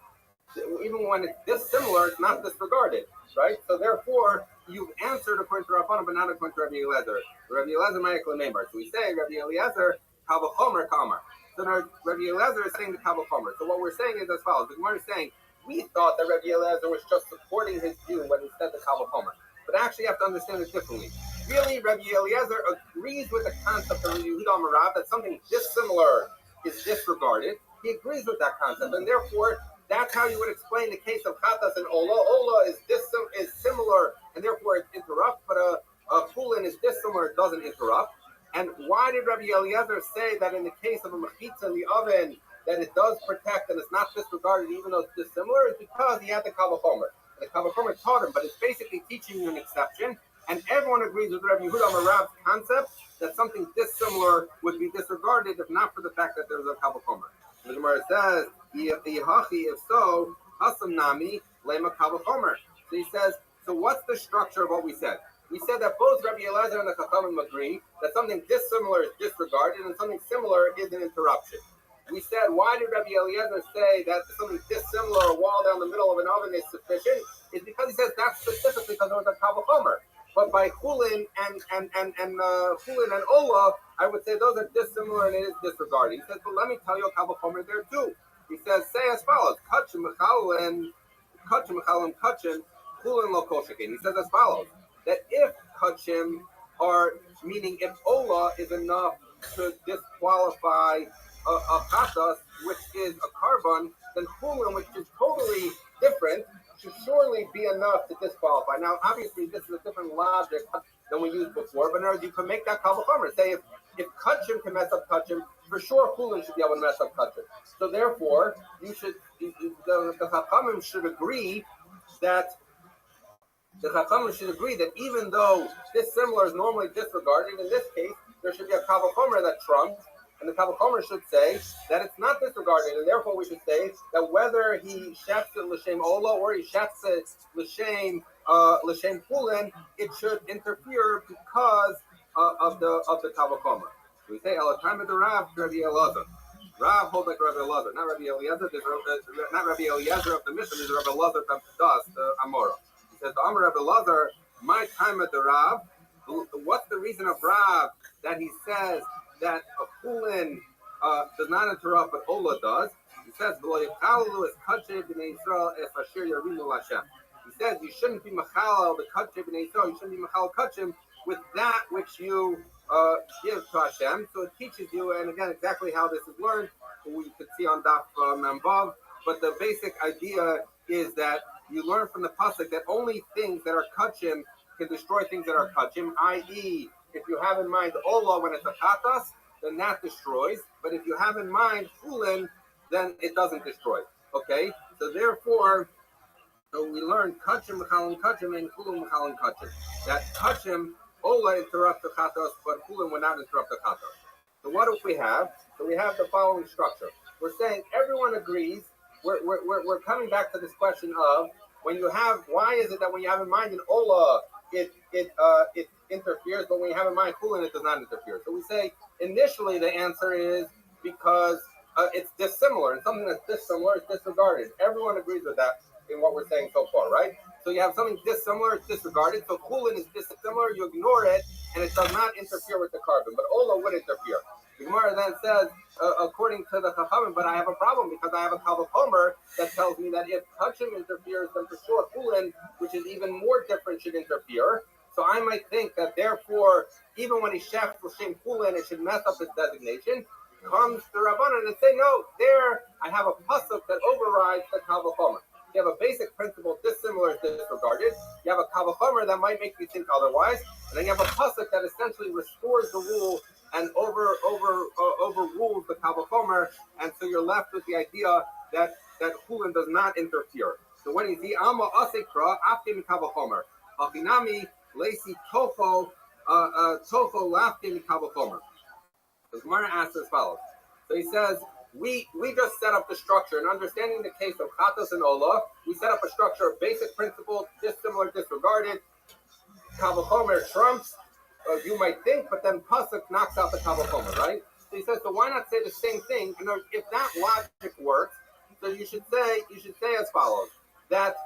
dissimilar, it's not disregarded, right? So therefore, you've answered according to Rabbanan, but not according to Rabbi Eliezer. Rabbi Eliezer ma'ikla memar. So we say Rabbi Eliezer kal v'chomer kamar. So now Rabbi Eliezer is saying the kal v'chomer. So what we're saying is as follows. The Gemara is saying we thought that Rabbi Eliezer was just supporting his view when he said the kal v'chomer, but actually you have to understand it differently. Really, Rabbi Eliezer agrees with the concept of Yehuda Amar Rav that something dissimilar is disregarded. He agrees with that concept, and therefore that's how you would explain the case of Chatas and Ola. Ola is similar, and therefore it interrupts, but a Kulin is dissimilar, it doesn't interrupt. And why did Rabbi Eliezer say that in the case of a mechitza in the oven, that it does protect and it's not disregarded even though it's dissimilar? It's because he had the Kal V'chomer. The Kal V'chomer taught him, but it's basically teaching you an exception. And everyone agrees with Rabbi Yehuda Amar Rav's concept that something dissimilar would be disregarded if not for the fact that there's a Kal V'chomer. The Gemara says, if so, hasam nami lema kal v'chomer. So he says, so what's the structure of what we said? We said that both Rabbi Eliezer and the Chachamim agree that something dissimilar is disregarded and something similar is an interruption. We said, why did Rabbi Eliezer say that something dissimilar, a wall down the middle of an oven is sufficient? It's because he says that's specifically because there was a kal v'chomer. But by Chulin and Ola, I would say those are dissimilar and it is disregarded. He says, but let me tell you a kal v'chomer there too. He says, say as follows: Kachim Chulin lo koshekin. He says as follows: that if Kachim are, meaning if Ola is enough to disqualify a Chatas, which is a carbon, then Chulin, which is totally different, should surely be enough to disqualify. Now, obviously, this is a different logic than we used before, but in other words, you can make that kal v'chomer. Say if Kachim can mess up Kachim, for sure Chulin should be able to mess up Kachim. So therefore, the Chachamim should agree that even though dissimilar is normally disregarded, in this case, there should be a kal v'chomer that trumps, and the kal v'chomer should say that it's not disregarded, and therefore we should say that whether he shafts it l'shem Ola or he shafts it l'shem Chulin, it should interfere because of the kal v'chomer. We say al time of the Rav, Rabbi Eliezer. Rav holds like Rabbi Eliezer, not Rabbi Eliezer. Not Rabbi Eliezer of the Mishnah. There's Rabbi Eliezer of the Amora. He says, the Amor Rabbi Eliezer, my time at the Rav. What's the reason of Rav that he says that a Chulin does not interrupt, but Ola does? He says, he says you shouldn't be machal the kachim b'nei Yisrael. You shouldn't be machal kachim with that which you give to Hashem. So it teaches you, and again, exactly how this is learned, we could see on Daf Membav. But the basic idea is that you learn from the pasuk that only things that are kachim can destroy things that are kachim, i.e., if you have in mind Ola when it's a chatas, then that destroys. But if you have in mind Chulin, then it doesn't destroy. Okay? So therefore, we learn kachim, mechalin kachim, and Chulin, mechalin kachim. That kachim, Ola interrupts the chatas, but Chulin will not interrupt the chatas. So what do we have? So we have the following structure. We're saying everyone agrees. We're coming back to this question of when you have, why is it that when you have in mind an Ola, it interferes, but when you have in mind Chulin, it does not interfere. So we say initially the answer is because it's dissimilar, and something that's dissimilar is disregarded. Everyone agrees with that in what we're saying so far, right? So you have something dissimilar, it's disregarded. So Chulin is dissimilar, you ignore it, and it does not interfere with the carbon. But Ola would interfere. The Gemara then says, according to the Chachamim, but I have a problem because I have a kal v'chomer that tells me that if Kachim interferes, then for sure Chulin, which is even more different, should interfere. So I might think that therefore, even when he shafts l'shem Chulin, it should mess up his designation. Comes the Rabbanan and say, no, there I have a pasuk that overrides the kal v'chomer. You have a basic principle dissimilar is disregarded. You have a kavachomer that might make you think otherwise, and then you have a pasuk that essentially restores the rule and overrules the kavachomer, and so you're left with the idea that chulin does not interfere. So when you see alma asekra aftim kavachomer, achinami lesi tofo tofo laftim kavachomer. The Gemara asks as follows. So he says, we just set up the structure, and understanding the case of Chatos and Ola, we set up a structure of basic principles, dissimilar, disregarded. Kavachomer trumps, you might think, but then Pasuk knocks out the Kavachomer, right? So he says, so why not say the same thing? You know, if that logic works, so you should say as follows, that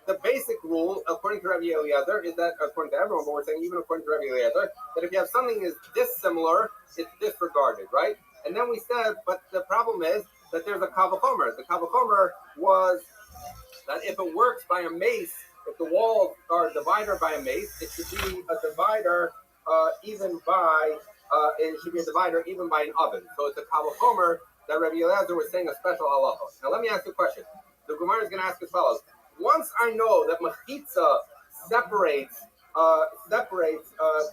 the basic rule, according to Rabbi Eliezer, is that, according to everyone, but we're saying even according to Rabbi Eliezer, that if you have something is dissimilar, it's disregarded, right? And then we said, but the problem is that there's a kavachomer. The kavachomer was that if it works by a mace, if the walls are a divider by a mace, it should be a divider even by an oven. So it's a kavachomer that Rabbi Eliezer was saying a special halacha. Now let me ask you a question. The Gemara is going to ask as follows. Once I know that mechitza separates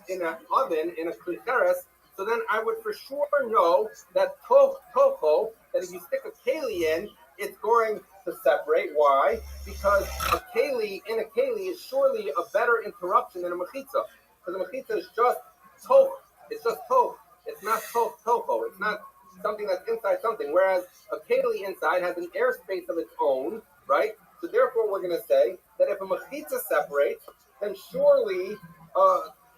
in an oven, in a klicheres, so then I would for sure know that tocho, that if you stick a keli in, it's going to separate. Why? Because a keli is surely a better interruption than a mechitza. Because a mechitza is just toch. It's just toch. It's not tocho. It's not something that's inside something. Whereas a keli inside has an airspace of its own, right? So therefore, we're going to say that if a mechitza separates, then surely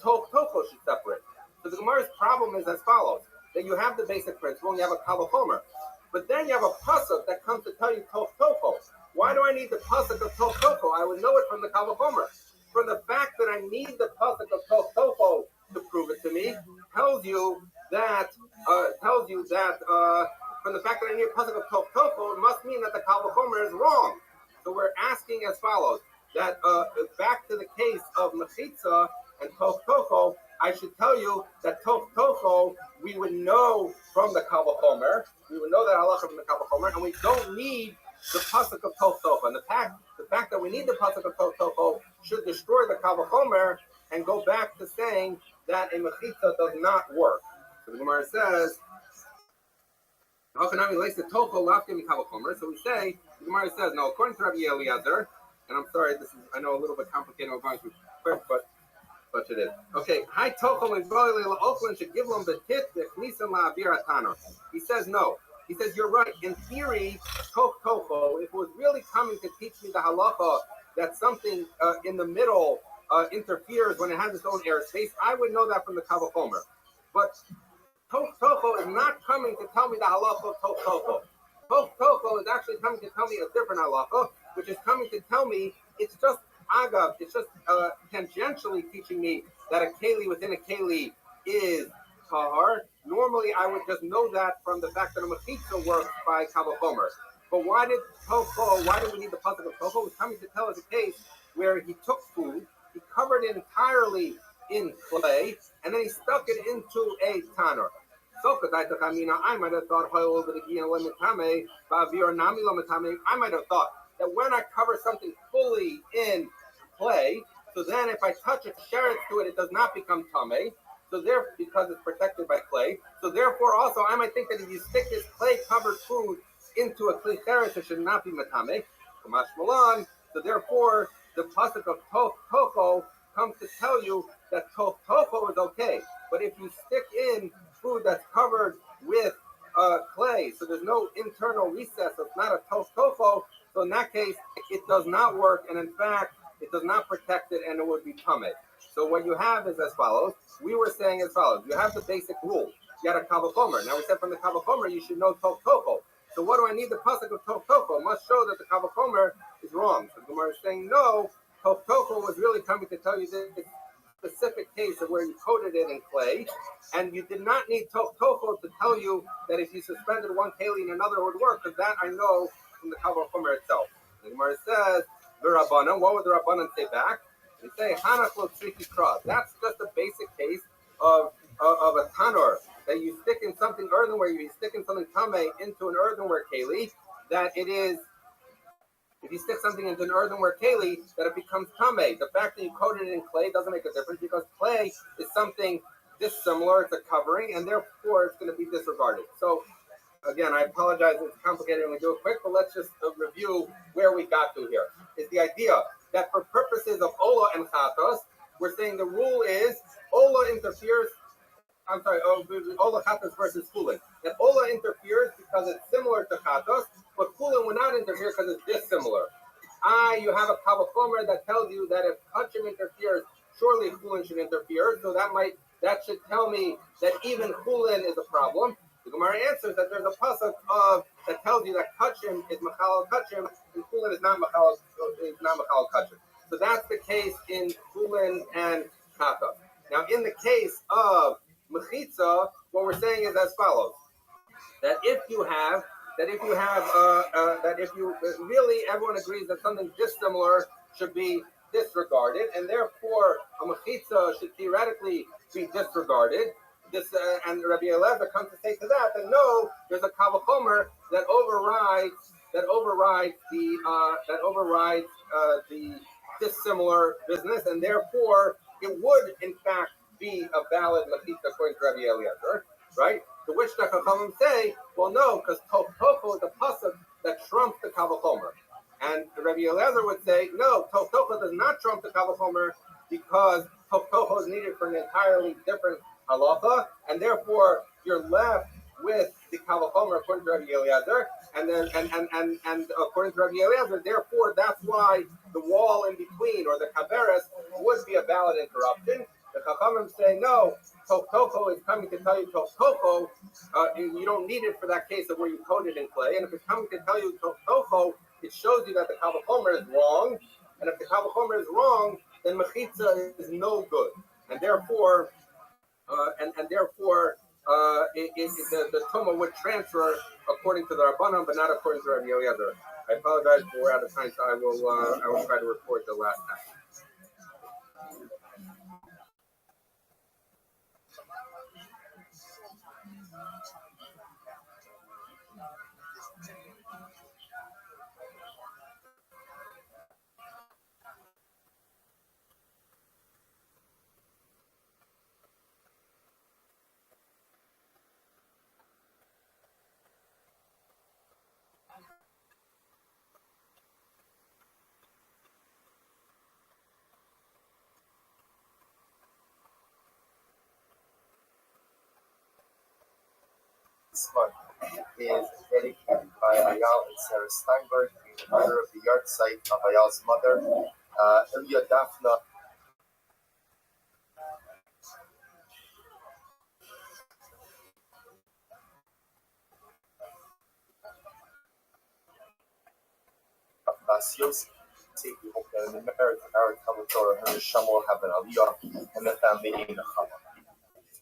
tocho should separate. So the Gemara's problem is as follows: that you have the basic principle and you have a kavachomer, but then you have a pasuk that comes to tell you tocho. Why do I need the pasuk of tocho? I would know it from the kavachomer. From the fact that I need the pasuk of tocho to prove it to me tells you that from the fact that I need a pasuk of tocho, it must mean that the kavachomer is wrong. So we're asking as follows: that back to the case of mechitza and tocho, I should tell you that tocho we would know from the kavachomer. We would know that halacha from the kavachomer, and we don't need the pasuk of tocho. And the fact that we need the pasuk of tocho should destroy the kavachomer and go back to saying that a mechitza does not work. So the Gemara says, so we say, the Gemara says, no, according to Rabbi Eliezer, and I'm sorry, I know a little bit complicated, I'm going through quick, but it is. Okay, he says no. He says, you're right. In theory, tocho, if it was really coming to teach me the halacha that something in the middle interferes when it has its own airspace, I would know that from the kavachomer. But tocho is not coming to tell me the halacha of tocho. Tocho is actually coming to tell me a different halacha, which is coming to tell me it's just agav, it's just tangentially teaching me that a keli within a keli is tahar. Normally, I would just know that from the fact that a mechitza works by kavachomer. But why did we need the pasuk of tocho? It was coming to tell us a case where he took food, he covered it entirely in clay, and then he stuck it into a tanner. I might have thought I might have thought that when I cover something fully in clay, so then if I touch a sheretz to it, it does not become tameh. So therefore, because it's protected by clay, so therefore also I might think that if you stick this clay-covered food into a clay sheretz, it should not be matameh. So therefore, the pasuk of tocho comes to tell you that tocho is okay. But if you stick in food that's covered with clay, so there's no internal recess, so it's not a tocho, so in that case, it does not work, and in fact, it does not protect it, and it would be tameh. So what you have is as follows. We were saying as follows. You have the basic rule. You got a kavachomer. Now we said from the kavachomer, you should know tocho. So what do I need the pasuk of tocho? Must show that the kavachomer is wrong. So the Gemara is saying, no, tocho was really coming to tell you this specific case of where you coated it in clay, and you did not need tocho to tell you that if you suspended one keli in another, it would work, because that I know from the kavachomer itself. The Gemara says, the Rabbanan, what would the Rabbanan say back? They say, Hanach lo tzriki kra. That's just a basic case of a tanor, that you stick in something earthenware, you stick in something tameh into an earthenware keli, that it is If you stick something into an earthenware keli, then it becomes tameh. The fact that you coated it in clay doesn't make a difference because clay is something dissimilar. It's a covering, and therefore it's going to be disregarded. So again, I apologize. It's complicated and we do it quick, but let's just review where we got to here. Is the idea that for purposes of Ola and Chatos, we're saying the rule is Ola interferes. Ola Chatos versus Chulin. That Ola interferes because it's similar to Chatos, but Chulin will not interfere because it's dissimilar. You have a Kavachomer that tells you that if Kachim interferes, surely Chulin should interfere. So that should tell me that even Chulin is a problem. The Gemara answers that there's a pasuk that tells you that Kachim is Machal Kachim and Chulin is not Machal Kachim. So that's the case in Chulin and Chatos. Now, in the case of Mechitza, what we're saying is as follows: that if you really everyone agrees that something dissimilar should be disregarded, and therefore a Mechitza should theoretically be disregarded. And Rabbi Eliezer comes to say to that no, there's a Kavachomer that overrides the dissimilar business, and therefore it would in fact be a valid Mechitza according to Rabbi Eliezer, right? To which the Chachamim say, well, no, because Tov is the pasuk that trumps the Kavachomer, and Rabbi Eliezer would say, no, Tov does not trump the Kavachomer because Tov is needed for an entirely different halacha, and therefore you're left with the Kavachomer according to Rabbi Eliezer, and according to Rabbi Eliezer, therefore that's why the wall in between or the kaveres would be a valid interruption. The Chachamim say no, Tov is coming to tell you Tov, you don't need it for that case of where you coated in clay, and if it's coming to tell you Tov, it shows you that the Kavachomer is wrong, and if the Kavachomer is wrong, then Mechitza is no good, and therefore the Tumah would transfer according to the Rabbanon, but not according to Rabbi Eliezer. I apologize, but we're out of time, so I will try to report the last time. This month is dedicated by Ayal and Sarah Steinberg in honor of the yard site of Ayal's mother, Ilya Daphna. We hope that in the merit of our Talmud Torah, her Neshama will have an Aliyah and the family in the Chama.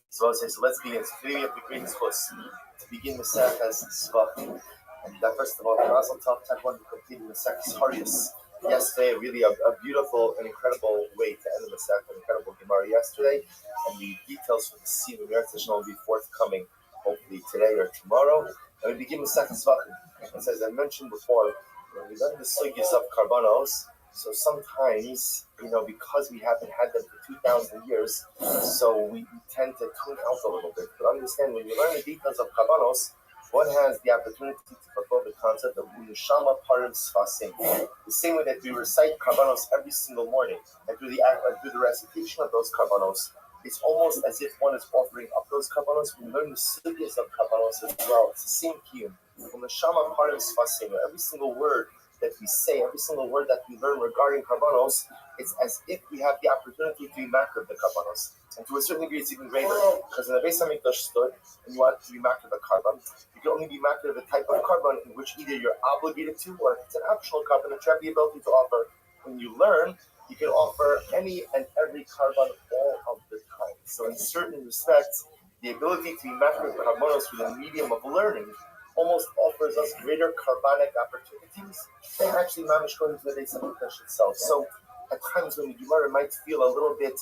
So let's begin. So today we have the greatest chus to begin Masechas Tzvachim. And first of all, Mazel Tov, type 1 to complete Masechas Harius. Yesterday, really a beautiful and incredible way to end the Masech, an incredible Gemara yesterday. And the details for the scene of Meretz Hashanah will be forthcoming, hopefully today or tomorrow. And we begin Masechas Tzvachim. And as I mentioned before, when we learn the sugis of karbanos, so sometimes, because we haven't had them for 2,000 years, so we tend to tune out a little bit. But understand, when you learn the details of karbanos, one has the opportunity to fulfill the concept of Neshama Parim Sfasim. The same way that we recite karbanos every single morning, and through the recitation of those karbanos, it's almost as if one is offering up those karbanos. We learn the sugis of karbanos as well. It's the same kiyum. From Neshama Parim Sfasim, every single word that we say, every single word that we learn regarding karbanos, it's as if we have the opportunity to be makar the karbanos. And to a certain degree, it's even greater. Because in the Beis HaMikdash stood, and you want to be makar the karban, you can only be makar the type of karban in which either you're obligated to, or if it's an optional karban that you have the ability to offer. When you learn, you can offer any and every karban all of the time. So in certain respects, the ability to be makar the karbanos through the medium of learning almost offers us greater carbonic opportunities than actually mamish going to the Beis HaMikdash itself. So at times when the Gemara might feel a little bit,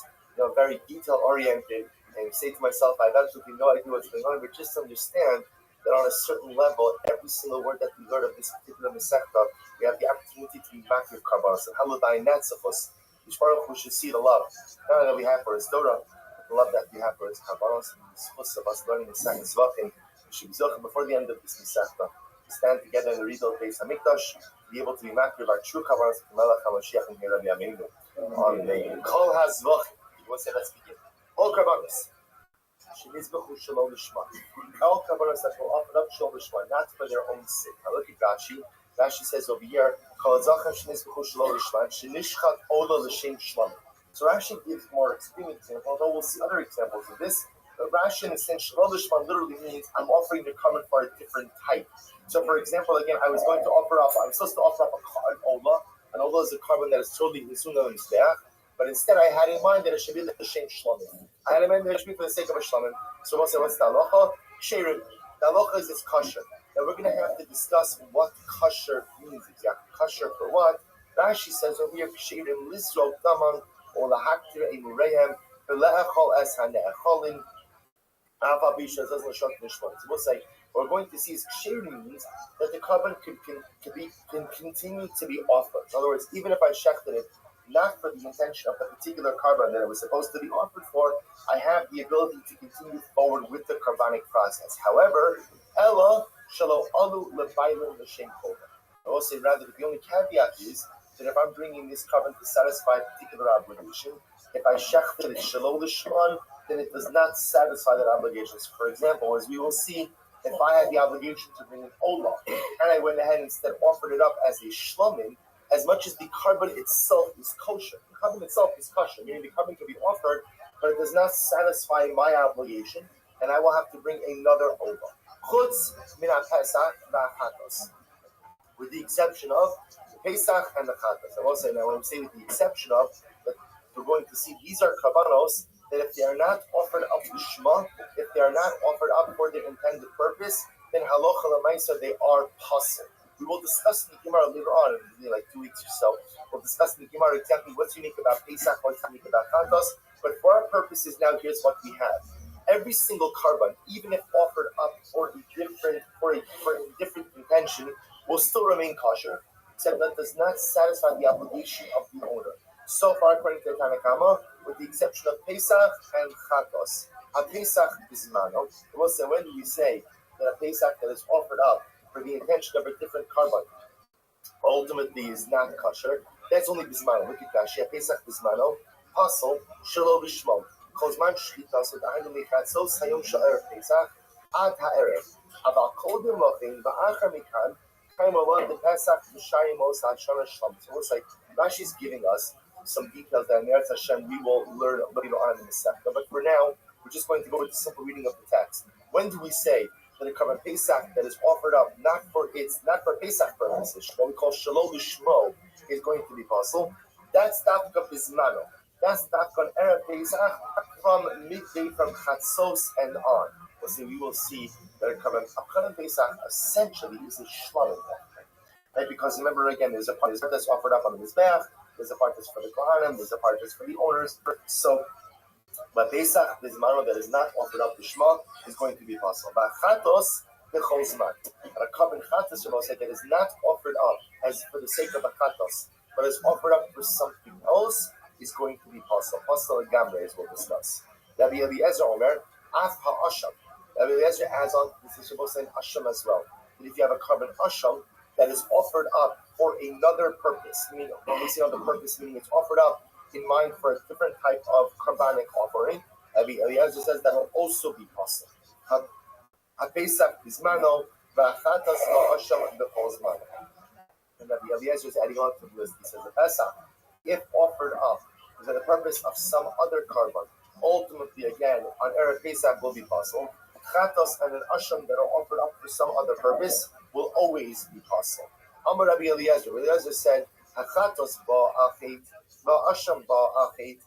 very detail oriented, and say to myself, I have absolutely no idea what's going on, but just understand that on a certain level, every single word that we learn of this particular Masechta we have the opportunity to be back with Karbanos and Halodai Natsachos, which Baruch we should see the love. Not only that we have for his Torah, but the love that we have for his Karbanos and the schus of us learning the second Zvachim. We should be Zochim before the end of this Masechta to stand together in the rebuild Beis Hamikdash, be able to be back with our true Karbanos and Melech HaMashiach and Rabbi Aminu. Amen. Kol HaZvachim. You want to say, let's begin. All Karbanos. All Karbanos that will offer up Shalom Lishma, not for their own sake. Now look at Rashi. Rashi says over here, so Rashi gives more extreme examples, although we'll see other examples of this. But Rashi, in a sense, Shalom Lishma literally means I'm offering the carbon for a different type. So for example, again, I'm supposed to offer up an Ola is a carbon that is totally consumed on the Mizbeach. But instead, I had in mind that it should be the Shem Shlomim. I had in mind that it should be for the sake of a Shlomim. So we'll say, what's the halacha? Sherim. The halacha is this kasher. Now we're going to have to discuss what kasher means exactly. Kasher for what? Rashi says over here, Sherim Lisro Daman or Lahaktir Emurehem, Belechol Es Hane'echolin, Ava Bisha Zazla Shot Nishwan. So we'll say, what we're going to see is Sherim means that the carbon can continue to be offered. In other words, even if I shechted it, not for the intention of the particular carbon that it was supposed to be offered for, I have the ability to continue forward with the carbonic process. However, Ella Shalo Alu Lebailin L'Shem Kova. I will say rather that the only caveat is that if I'm bringing this carbon to satisfy a particular obligation, if I shechted it Shalo L'Shman, then it does not satisfy that obligation. So for example, as we will see, if I had the obligation to bring an Ola, and I went ahead and instead offered it up as a Shlomim, as much as the carbon itself is kosher. The carbon itself is kosher, meaning the carbon can be offered, but it does not satisfy my obligation, and I will have to bring another Ola. Chutz min ha-Pesach va-Chatos. With the exception of the Pesach and the Chatos. I will say now, when I'm saying with the exception of, that we're going to see these are karbanos, that if they are not offered up to Shema, if they are not offered up for their intended purpose, then halacha l'maisa they are pasul. We will discuss in the Gemara later on, in like 2 weeks or so. We'll discuss in the Gemara exactly what's unique about Pesach, what's unique about Chatos. But for our purposes now, here's what we have. Every single carbon, even if offered up for a different intention, will still remain kosher, except that does not satisfy the obligation of the owner. So far, according to the Tanakama, with the exception of Pesach and Chatos. A Pesach bismano. We'll say, when do we say that a Pesach that is offered up for the intention of a different carbon ultimately is not kosher? That's only bismano. Look at Rashi. Pesach bismano. Pasal shelo b'shmo. Kozman shlitas with ahinu mechatzos hayom sha'er Pesach ad ha'erev. Aval kodim lochin ba'achar mikan kaim alon the Pesach b'shayimos ha'shana shlom. So it's like Rashi's giving us some details that in Eretz Hashem we will learn later on in the sector. But for now, we're just going to go with the simple reading of the text. When do we say that a carbon Pesach that is offered up not for Pesach purposes, what we call Shalom Lishmo, is going to be possible? That's Dafka Bismano. That's Dafka Erev Pesach from midday, from Chatzos and on. So we will see that a carbon Pesach essentially is a Shlamim offering. Right? Because remember again, there's a part that's offered up on the Mizbeach, there's a part that's for the Kohanim, there's a part that's for the owners. So but Pesach Bismano that is not offered up to Shema is going to be possible. But Chatos b'chol but a carbon Chatos that is not offered up as for the sake of a Chatos, but is offered up for something else, is going to be possible. Possible Gamre, as we'll discuss. Rabbi Eliezer Omer, Af ha'asham. Rabbi Eliezer adds on this is supposed to say asham as well. But if you have a carbon asham that is offered up for another purpose, meaning when we say on the purpose, meaning it's offered up in mind for a different type of carbonic offering, Rabbi Eliezer says that will also be possible. Ha-Pesach Bismano v'achatas la'asham b'chol zman. And Rabbi Eliezer is adding on to the list. He says the Pesach, if offered up for the purpose of some other carbon, ultimately again on Erev Pesach will be possible. Chatos and an asham that are offered up for some other purpose will always be possible. Amar Rabbi Eliezer. Rabbi Eliezer said, "Chatos ba'achet, ba'asham ba'achet."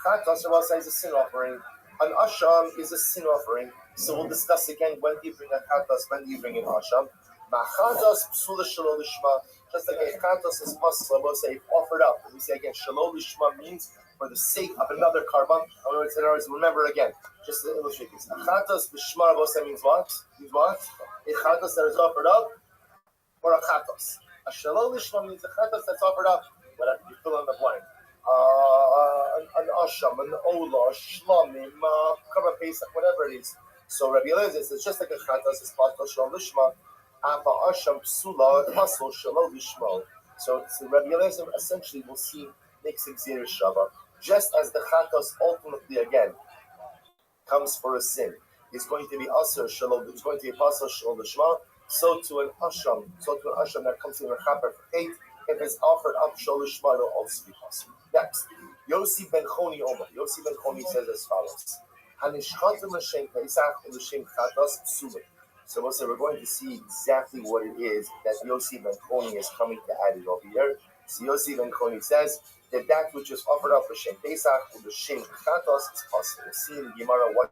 Chatos is a sin offering. An asham is a sin offering. So we'll discuss again when do you bring a chatos, when do you bring an asham. Ma'chatos psula shelo lishma. Just like a chatos is possible, we'll say offered up. And we say again, shelo lishma means for the sake of another carbon. In other words, remember again, just to illustrate this. A chatos b'shma means what? Means what? A chatos that is offered up for a chatos. A shalom lishma means a chatas that's offered up. Whatever you fill in the blank. An asham, an ola, shlamim, korban pesach, whatever it is. So Rabbi Eliezer says it's just like a chatas, it's pasul shalom lishma. Afa asham psula pasul shalom lishma. So Rabbi Eliezer essentially will see makes exir shava, just as the chatas ultimately again comes for a sin. It's going to be asur shalom. It's going to be pasul shalom lishma. So to an asham that comes in a chaper for hate, if it's offered up shalom lishma, it'll also be possible. Next, Yossi ben Choni Omer. Yossi ben Choni says as follows: Hanishchatim l'shem Pesach u'l'shem chatas psulim. So we're going to see exactly what it is that Yossi ben Choni is coming to add it over here. So Yossi ben Choni says that which is offered up l'shem Pesach u'l'shem chatas is possible. We'll see in Gemara what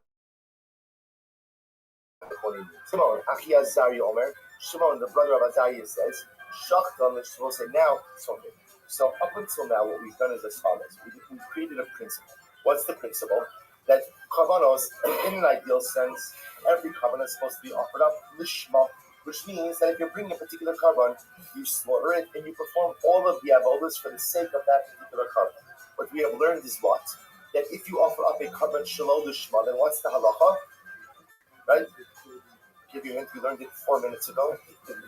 Choni means. Shimon Achi Azariah Omer. Shimon, the brother of Azariah, says Shachtam. We'll say now something. So up until now, what we've done is as follows. We've created a principle. What's the principle? That karbanos, in an ideal sense, every karban is supposed to be offered up lishma, which means that if you're bringing a particular karban, you slaughter it and you perform all of the avodas for the sake of that particular karban. What we have learned is what? That if you offer up a karban shalom lishma, then what's the halacha? Right? Give you a hint, we learned it 4 minutes ago.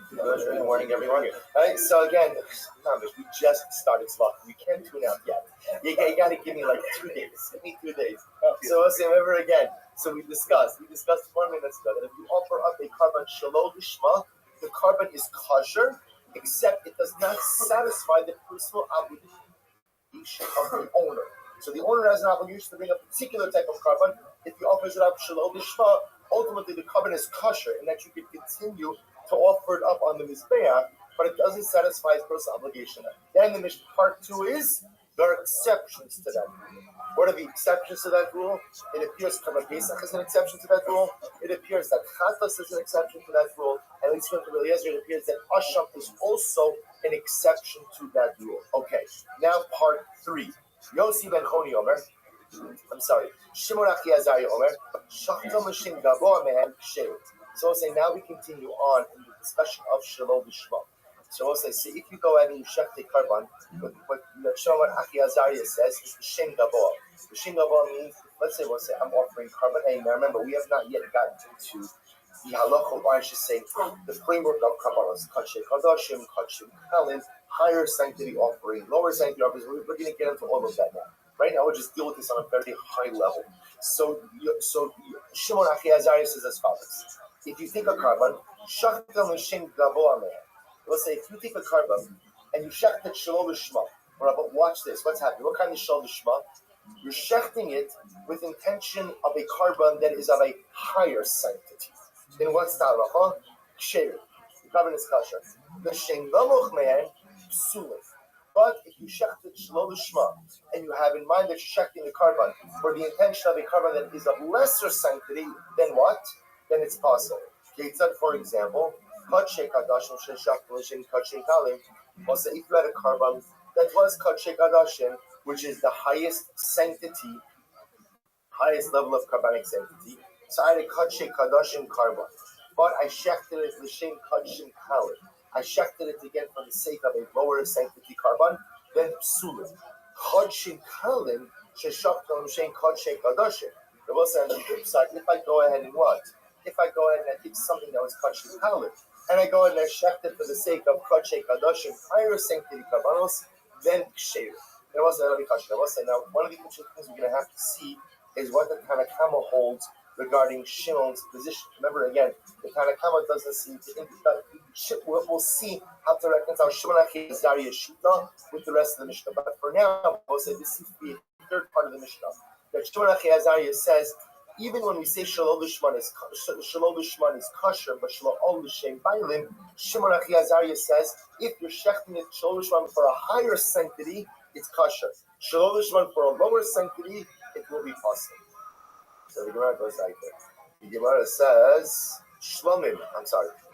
Good morning, everyone. Right, so again, we just started Tzvach. We can't tune out yet. You got to give me like 2 days. Give me 2 days. So I'll say remember again. So we discussed 4 minutes ago that if you offer up a karban shalom lishma, the karban is kosher, except it does not satisfy the personal obligation of the owner. So the owner has an obligation to bring a particular type of karban. If he offers it up shalom lishma, ultimately the karban is kosher, and that you can continue to offer it up on the mizbeach, but it doesn't satisfy his personal obligation. Then the Mishnah part 2 is there are exceptions to that rule. What are the exceptions to that rule? It appears Korban Pesach is an exception to that rule. It appears that Chatas is an exception to that rule. And at least from Rabbi Eliezer, it appears that Asham is also an exception to that rule. Okay, now part 3. Yossi ben Choni Omer. Shimon Achi Azariah Omer. Shachtam l'shem gavoa mehem kshevet. So we'll say now we continue on in the discussion of Shalom B'Shma. So we'll say, if you go ahead and you shech the karban, what Shimon Achi Azariah says is the shem gavoa. The shem gavoa means, let's say I'm offering karban. Hey, now remember, we have not yet gotten to the halacha, or I should say, the framework of karbanos. Kadshe kadashim, kadshe kalin, higher sanctity offering, lower sanctity offerings. We're going to get into all of that now. Right now, we'll just deal with this on a very high level. So Shimon Achi Azariah says as follows: if you take a karban, shachtam l'shem gavoa mehem. Let's say if you take a karban and you shecht it shalom lishma, but watch this. What's happening? What kind of shalom lishma? You're shechting it with intention of a karban that is of a higher sanctity. Then what's the halacha? Kshev. The karban is kosher. L'shem gamoch mehem psulim. But if you shecht it shalom lishma and you have in mind that you're shechting a karban for the intention of a karban that is of lesser sanctity, then what? Then it's possible. For example, kadshe kadashim sheshach l'shem kadshe kalim. Also, if you had a karban that was kadshe kadashim, which is the highest sanctity, highest level of karbanic sanctity. So I had a kadshe kadashim karban, but I shechted it l'shem kadshe kalim. I shechted it again for the sake of a lower sanctity karban, then psulim. Kadshe kalim sheshach l'shem kadshe kadashim. The will say on the flip side, if I go ahead and what? If I go ahead and I take something that was kadshe kalim, and I go ahead and I shecht it for the sake of kadshe kadashim, higher sanctity karbanos, then kshev. There was another kasha. I will say now, one of the interesting things we're going to have to see is what the Tanna Kama holds regarding Shimon's position. Remember again, the Tanna Kama doesn't seem to. We'll see how to reconcile Shimon Achi Azariah's shita with the rest of the Mishnah. But for now, we'll say this seems to be the third part of the Mishnah. That Shimon Achi Azariah says, even when we say Shalom Lishman is kosher, but Shalom L'Shem Bailim, Shimon Achi Azariah says, if you're shechting it Shalom Lishman for a higher sanctity, it's kosher. Shalom Lishman for a lower sanctity, it will be possible. So the Gemara goes like that. The Gemara says, Shlomim,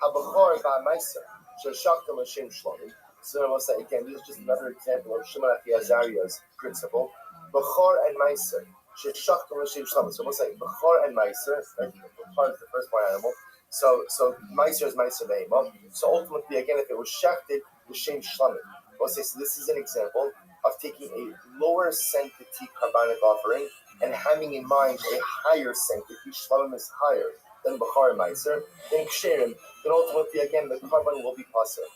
Habachor Ba'Meiser, Sheshachtam L'Shem Shlomim. So I will say again, this is just another example of Shimon Achi Azariah's principle. Bachor and Meiser. Sheshachtam L'Shem Shlomim. So we'll say Bachor and Meiser. Bachor is the firstborn animal. So Meiser is Meiser Behemah. So ultimately, again, if it was shechted l'shem shlamim. Okay, so this is an example of taking a lower sanctity carbonic offering and having in mind a higher sanctity. Shlamim is higher than Bechar and Meiser. Then ksherim, then ultimately again the carbon will be kosher.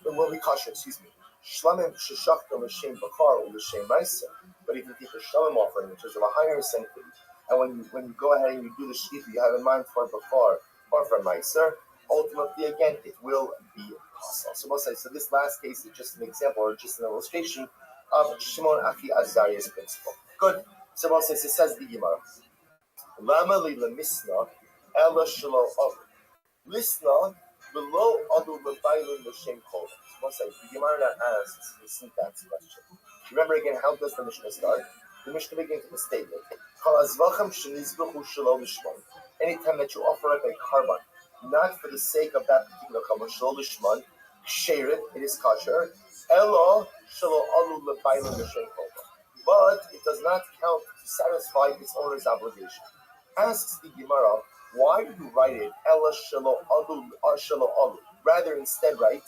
Will be kosher. Excuse me. Shlamim sheshachta l'shem Bechar or l'shem Meiser. But if you take a shlamim offering, which is of a higher sanctity, and when you go ahead and you do the shkita, you have in mind for Bechar or for Meiser, ultimately again it will be kosher. So we'll say, so this last case is just an example or just an illustration of Shimon Achi Azariah's principle. Good. So we'll say, so says the Gemara. Lama li lemisna ela shelo adu. Lisna below adu lebailun l'shem kol. So we'll say, the Gemara now asks the syntax question. Remember again, how does the Mishnah start? The Mishnah begins with a statement. Anytime that you offer up a carbon, not for the sake of that particular carbon, it is kosher. But it does not count to satisfy its owner's obligation. Asks the Gemara, why do you write it Ella Shelo Alu? Rather instead write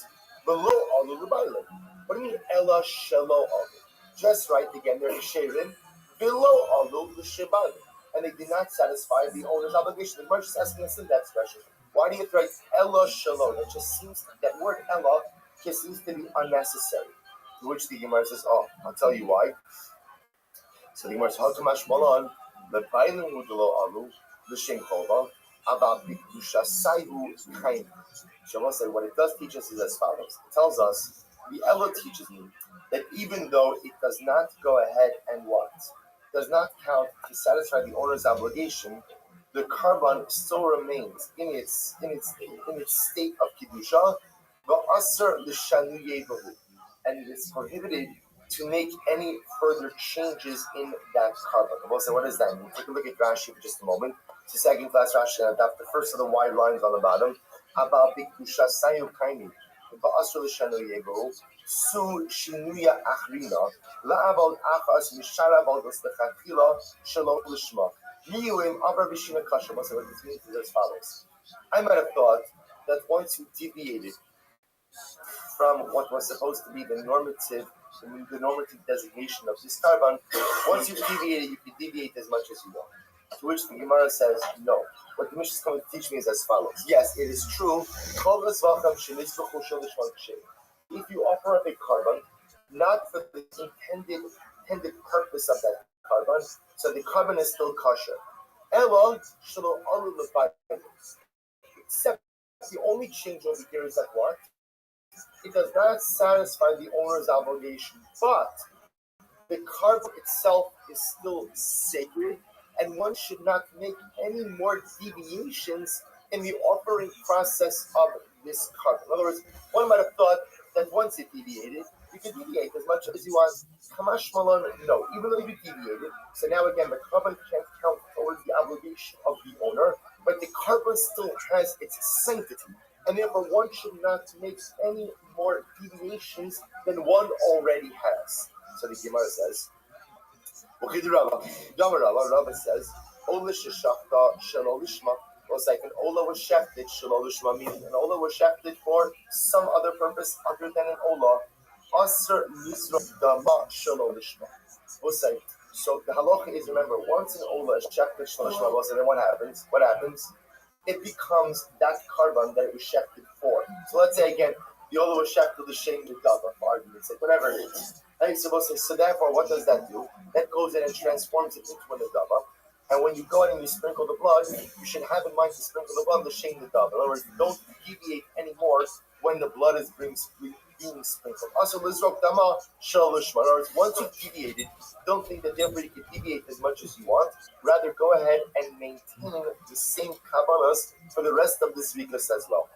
below Alu L'Bailim. What do you mean Ella Shelo Alu? Just write again there Sherin below Alu L'Shebalim. And they did not satisfy the owner's obligation. The Gemara is asking us in that expression. Why do you write Ella Shelo? That just seems, that word Ella just seems to be unnecessary. To which the Gemara says, oh, I'll tell you why. So the Gemara says, Hakamash Malon, L'Bailim Udelo Alu, L'Shem Chova, about Bikdusha Saihu Chaim. So I want to say, what it does teach us is as follows. It tells us, the Ella teaches me that even though it does not go ahead and what? Does not count to satisfy the owner's obligation, the carbon still remains in its state of kedusha, and it is prohibited to make any further changes in that carbon. We'll say, what does that mean? Take a look at Rashi for just a moment. It's the second class Rashi, the first of the wide lines on the bottom. About bikdusha sayu kaini, ba'asr l'shanu yevu, su shinuya achrina, la'avod achas mishara valdos lechatchila shalom l'shma. Miyuim avar v'shina kasha. What this means is as follows. I might have thought that once you deviated from what was supposed to be the normative designation of this carbon, once you deviated, you can deviate as much as you want. To which the Gemara says, no. What the Mishnah is going to teach me is as follows. Yes, it is true. If you offer up a carbon, not for the intended purpose of that carbon, so the carbon is still kosher. Except the only change over here is that what? It does not satisfy the owner's obligation, but the carbon itself is still sacred, and one should not make any more deviations in the offering process of this carbon. In other words, one might have thought that once it deviated, you could deviate as much as you want. Kamash Malon, no. Even though you deviated, so now again, the carbon can't count towards the obligation of the owner, but the carbon still has its sanctity, and therefore one should not make any more deviations than one already has. So the Gemara says, Rabbi says, Ola sheshachta shelo lishma. It's like an Ola was shefted shelo lishma, meaning an Ola was shefted for some other purpose other than an Ola. Aser nizrok dama shelo lishma. We'll say, so the halacha is, remember, once an Ola is shefted shelo lishma, we'll say, then what happens? It becomes that carbon that it was shefted for. So let's say again, the Ola was shefted the shame the dava, for argument's sake, whatever it is. Right? So therefore, what does that do? That goes in and transforms it into an adava. And when you go in and you sprinkle the blood, you should have in mind to sprinkle the blood, the shame the dava. In other words, don't deviate anymore when the blood is being sprinkled. Also, lizrok dama shel lishma. In other words, once you've deviated, don't think that therefore you can deviate as much as you want. Rather, go ahead and maintain the same kabbalas for the rest of this week as well.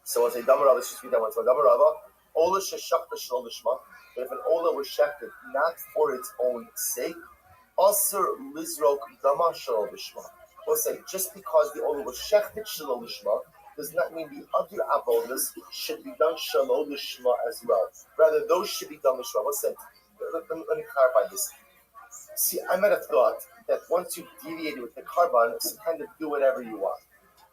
So we'll say, Damarava, let's just read that one. So Damarava, Ola sheshachta shel lishma. But if an Ola was shefted not for its own sake, Aser lizrok dama shel lishma. We'll say, just because the Ola was shefted shel lishma does not mean the other avodas should be done shel lishma as well. Rather, those should be done lishma. We'll say, let me clarify this. See, I might have thought that once you've deviated with the carbon, it's kind of do whatever you want.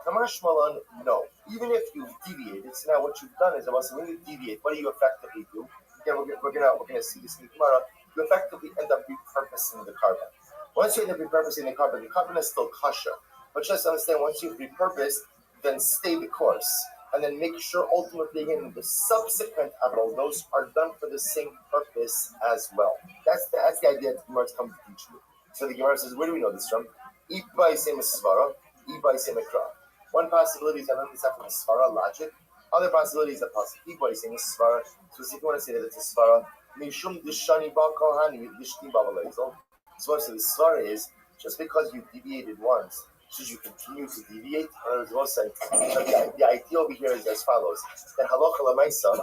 Kamash Malan, no. Even if you've deviated, so now what you've done is, when you deviate, what do you effectively do? Again, we're gonna see this in tomorrow. You effectively end up repurposing the carbon. Once you end up repurposing the carbon is still kosher. But just understand, once you've repurposed, then stay the course. And then make sure ultimately, again, the subsequent avrol, those are done for the same purpose as well. That's the idea that the Gemara comes to teach you. So the Gemara says, where do we know this from? Ibai same svara, ibai same ekra. One possibility is I learned this out from a svara logic. Other possibility is a possibility. Ibai same svara. So if you want to say that it's a svara, mishum dishani ba kohani dishti ba valezel. So the svara is just because you deviated once, should you continue to deviate? The idea over here is as follows: that halacha l'maisa,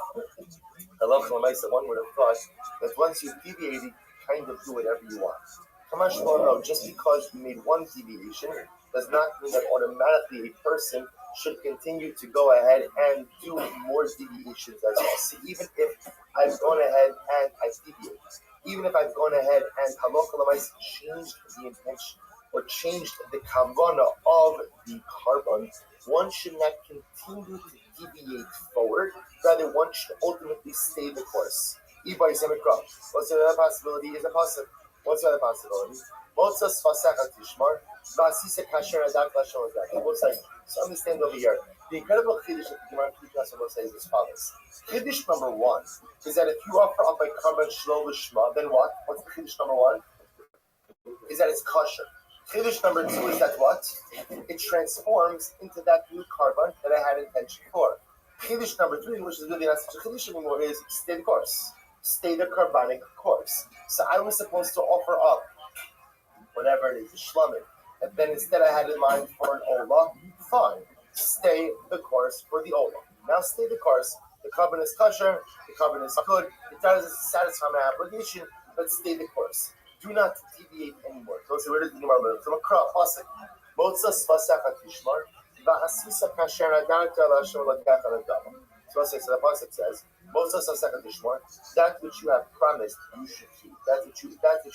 one would have thought that once you deviated, you kind of do whatever you want. Kamash no, just because you made one deviation does not mean that automatically a person should continue to go ahead and do more deviations as well. So even if I've gone ahead and I deviated, even if I've gone ahead and halacha l'maisa changed the intention, or changed the kavana of the carbon, one should not continue to deviate forward. Rather, one should ultimately stay the course. What's the other possibility? Is a possible. What's the other possibility? So understand over here. The incredible chiddush that the Gemara teaches us is as follows. Chiddush number one is that if you offer up a carbon shlo l'shma, then what? What's the chiddush number one? Is that it's kosher. Chiddush number two is that what? It transforms into that new carbon that I had intention for. Chiddush number three, which is really not such a chiddush anymore, is stay the course. Stay the carbonic course. So I was supposed to offer up whatever it is, a shlamim. And then instead I had in mind for an ola, fine. Stay the course for the ola. Now stay the course. The carbon is kosher, the carbon is good, it doesn't satisfy my obligation, but stay the course. Do not deviate anymore. So where does the Gemara learn? From a crop, pasuk. Motzas vasachat tishmar, va'asisa kasher adarta l'Hashem l'kach l'adam. So the pasuk says, Motzas vasachat tishmar, that which you have promised, you should keep. That which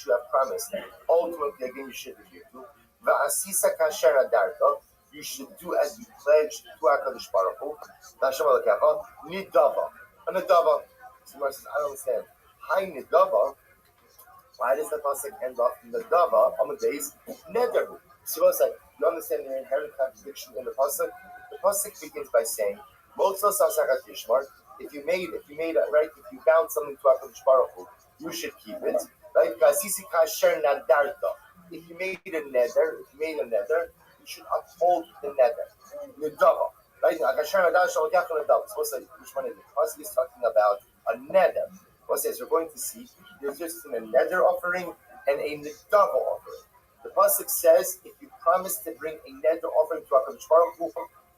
you have promised, ultimately again you should do. Va'asisa kasher adarta, you should do as you pledged to HaKadosh Baruch Hu. L'Hashem l'kach nidava. A nidava. So the Gemara says, I don't understand. Hi nidava. Why does the pasuk end off in the dava on the days nederhu? So it's like, you understand the inherent contradiction in the pasuk. The pasuk begins by saying, "Motzos asakat yishmar." If you made it right, if you bound something to HaKadosh Baruch Hu, you should keep it. Right? Kasisi kasher nadarta. If you made a nether, you should uphold the nether. The dava. Right? Kasher nadarta shal yakal nadava. So it's like, which one is it? The pasuk is talking about a nether. What says we're going to see there's just a nether offering and a nedava offering. The pasuk says if you promise to bring a nether offering to HaKadosh Baruch Hu,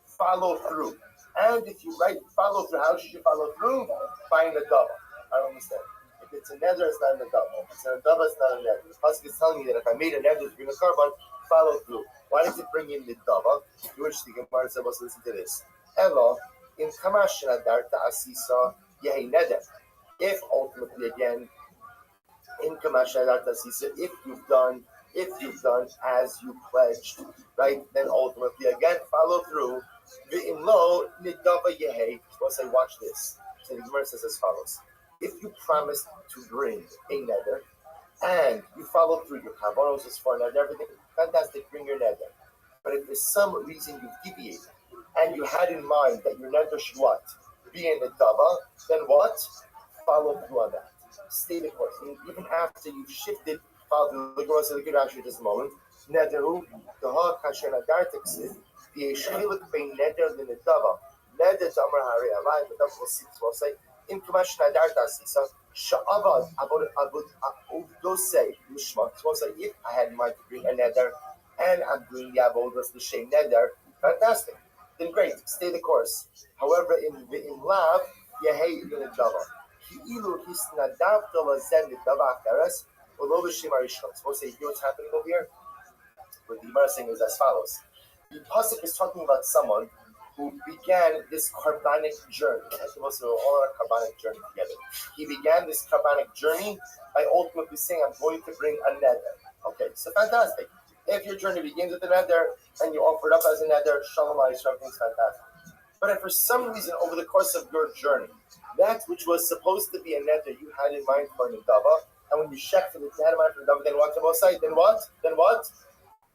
follow through. And if you follow through, how should you follow through? By a nedava. I don't understand. If it's a nether, it's not a nedava. If it's a nedava, it's not a nether. The pasuk is telling me that if I made a nether to bring a carbon, follow through. Why does it bring in nedava? To which the Gemara said, let's listen to this. Elo in kamash nadarta asisa yehi nether. If ultimately again in Kamashadat Asisa, if you've done as you pledged, right, then ultimately again follow through. V'imlo nidava yehi. We'll say, watch this. So the Gemara says as follows: if you promise to bring a nether and you follow through, your kavanos is for nether, everything fantastic, bring your nether. But if there's some reason you've deviated and you had in mind that your nether should what? Be in the dava, then what? Follow through on that. Stay the course. And even after you've shifted, follow through. The Gemara said, look at actually just a moment. Nederhu, Daha Kasher Nadartexid, the Eshchilik Bein Neder the Nedava. Neder Damar Hari Alai, the Dava will see this will say, in Kamash Nadartasisa, Sha'avad Abud Dosei, Mishma. So will say, if I had in mind to bring a nether and I'm doing the Avodas, the Shem nether, fantastic. Then great, stay the course. However, in Lav, Yehei the Nedava. So we'll say, what's happening over here? What the Gemara is saying is as follows. The pasuk is talking about someone who began this carbonic journey. As most of all on a carbonic journey together. He began this carbonic journey by ultimately saying, I'm going to bring a nether. Okay, so fantastic. If your journey begins with a nether and you offer it up as a nether, shalom alayhi, everything's fantastic. But if for some reason over the course of your journey, that which was supposed to be a neder you had in mind for Nadava, and when you checked it, you had in mind for Nadava, then what? Then what? Then what?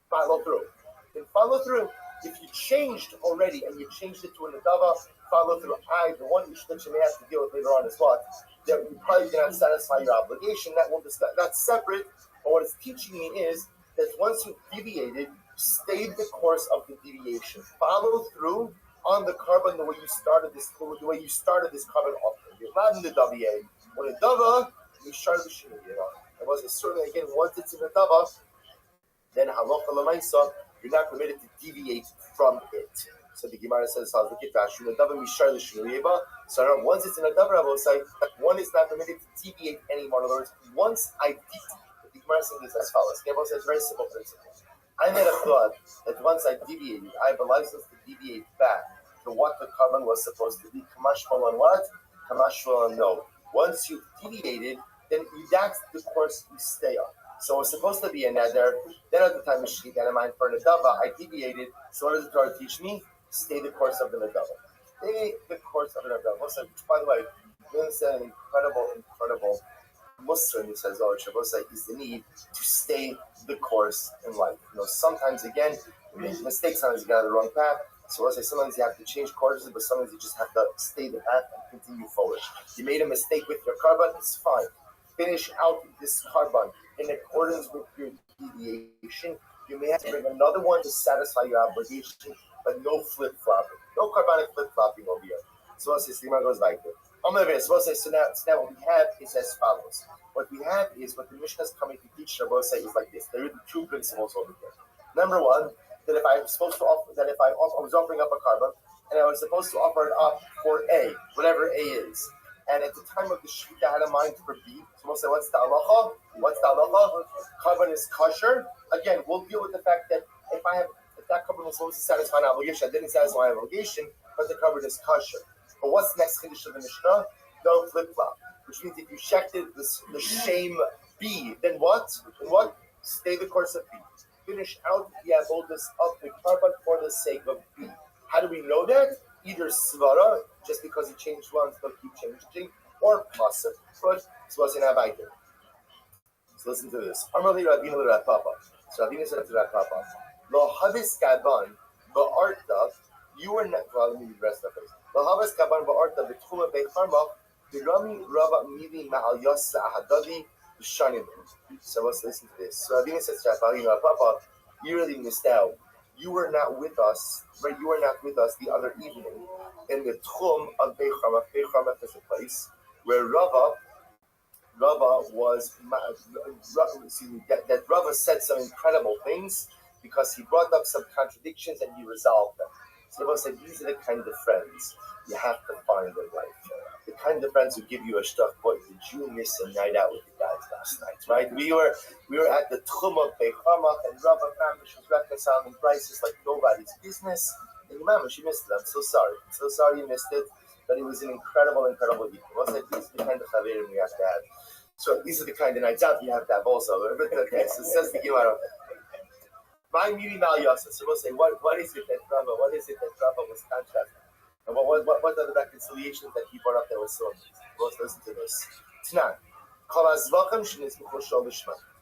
Follow through. Then follow through. If you changed already and you changed it to a Nadava, follow through. The one issue that you may have to deal with later on is what? That you probably cannot satisfy your obligation. That will discuss. That's separate. But what it's teaching me is that once you've deviated, stay the course of the deviation. Follow through on the carbon the way you started this carbon off. You're not in the WA. When a dava, you start the shinu. It was certainly again once it's in the dava, then halacha l'maisa, you're not permitted to deviate from it. So the Gemara says, "Look at Rashi. The dava mishar l'shinu. So once it's in a dava, I will say one is not permitted to deviate anymore. In other words, once I the Gemara says this as follows. The Gemara says very simple principle. I made a thought that once I deviated, I have a license to deviate back to what the carbon was supposed to be. Kamashmal on what? Kamashmal on no. Once you've deviated, then that's the course you stay on. So it's supposed to be a neder. Then at the time of Shechit, and in mind for Nadava, I deviated. So what does the Torah teach me? Stay the course of the Nadava. Stay the course of the Nadava. So, by the way, you're an incredible Muslim, it says, is the need to stay the course in life. Sometimes, again, you make mistakes, sometimes you get on the wrong path. So I say sometimes you have to change courses, but sometimes you just have to stay the path and continue forward. You made a mistake with your carbon, it's fine. Finish out this carbon in accordance with your deviation. You may have to bring another one to satisfy your obligation, but no flip-flopping. No carbonic flip-flopping over here. So I say, Slima goes like this. So now what we have is as follows. What we have is what the Mishnah is coming to teach Shabbosai is like this. There are two principles over here. Number one, that if I was offering up a carbon and I was supposed to offer it up for A, whatever A is, and at the time of the Shvita I had a mind for B, so we'll say, what's the halacha? Carbon is kosher. Again, we'll deal with the fact that if that carbon was supposed to satisfy an obligation, I didn't satisfy my obligation, but the carbon is kosher. But what's the next condition of the Mishnah? Don't flip-flop. Which means if you checked it, the shame B, then what? Stay the course of B. Finish out the avodas of the carbon for the sake of B. How do we know that? Either svara, just because he changed once, but keep changing, or pasuk. But so what's in Abaita? So listen to this. Amrali Rabbeinu Rapapa. So Rabbeinu said to Rapapa, Lo habis kaban ba'arta. You were not. Well, let me read the rest of it. Lo habis kaban ba'arta b'tchuma beicharma b'rami rava mili ma'al yasa ahadadi. So let's listen to this. So Rabbeinu says to Papa, you really missed out. You were not with us, right? You were not with us the other evening in the Tchum of Beichama. Beichama is a place where Rava was, that Rava said some incredible things because he brought up some contradictions and he resolved them. So Rava said, these are the kind of friends you have to find in life. The kind of friends who give you a stuff. Boy, did you miss a night out with the guys last night, right? We were at the Tchum of Beichama, and Rabbi Mamish was reconciling prices like nobody's business. And Mamish, you missed it. I'm so sorry you missed it. But it was an incredible evening. Well, like, these are the kind of chaverim we have to have. So these are the kind of nights out you have to have also. But okay, so it says the Gemara. My miri mal yasa. So we'll say, what is it that Rabbi was contrasting? And what are the reconciliations that he brought up that was so amazing? Let's listen to this. Tanan.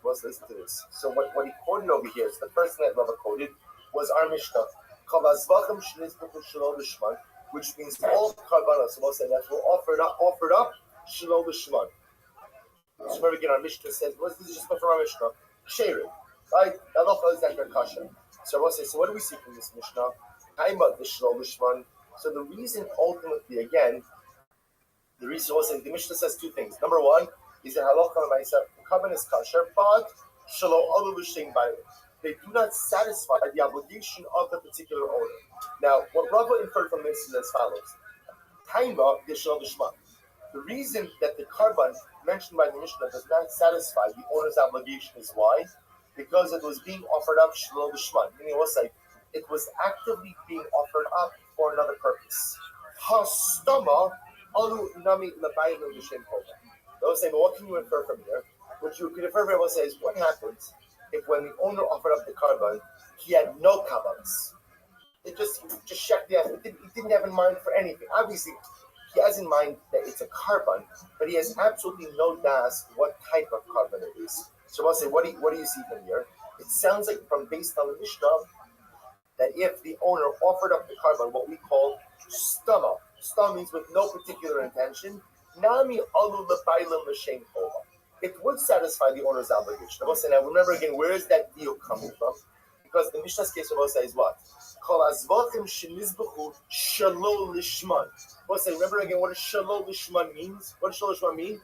Let's listen to this. So what he quoted over here, so the first thing that Rabbi quoted was our Mishnah. Which means all karbanos, that were offered up, shelo l'shman. So remember again, our Mishnah says, this is just from our Mishnah? Sherim. Right? Halacha is that they're kosher. So we'll say, so what do we see from this Mishnah? Taima the shelo l'shman. So the reason ultimately, again, the Mishnah says two things. Number one is that halacha l'maisa, the carbon is kosher, but shelo alu l'shem bayim. They do not satisfy the obligation of the particular owner. Now, what Rabbi inferred from this is as follows. Taima yeshel l'shman. The reason that the carbon mentioned by the Mishnah does not satisfy the owner's obligation is why? Because it was being offered up shelo l'shman. Meaning it was actively being offered up for another purpose. Hastama alu nami l'bayim l'shem kova. They'll say, but what can you infer from here? What you could infer from it is, what happens if when the owner offered up the carbon, he had no kavanas? It just checked the he didn't have in mind for anything. Obviously, he has in mind that it's a carbon, but he has absolutely no das what type of carbon it is. So I'll say, what do you see from here? It sounds like from based on the Mishnah that if the owner offered up the carbon, what we call stama. Stama means with no particular intention. Nami alu lebailam l'shem tova. It would satisfy the owner's obligation. I will say, now remember again, where is that deal coming from? Because the Mishnah's case of Osa is what? Kol azvachim shenizbechu shelo lishman. Osa, remember again what shelo lishman means? What does shelo lishman mean?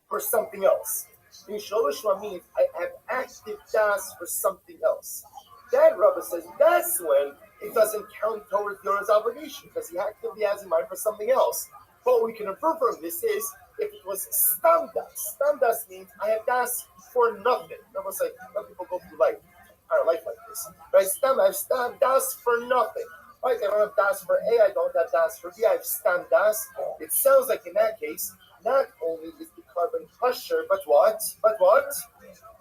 For something else. Shelo lishman means I have active das for something else. That Rabbi says that's when it doesn't count towards the owner's obligation because he actively has in mind for something else. But what we can infer from this is if it was stam das. Stam das means I have das for nothing. Almost like some people go through life like this. Right? I have stam das for nothing. Right? I don't have das for A, I don't have das for B, I have stam das. It sounds like in that case, not only is the carbon kosher, but what?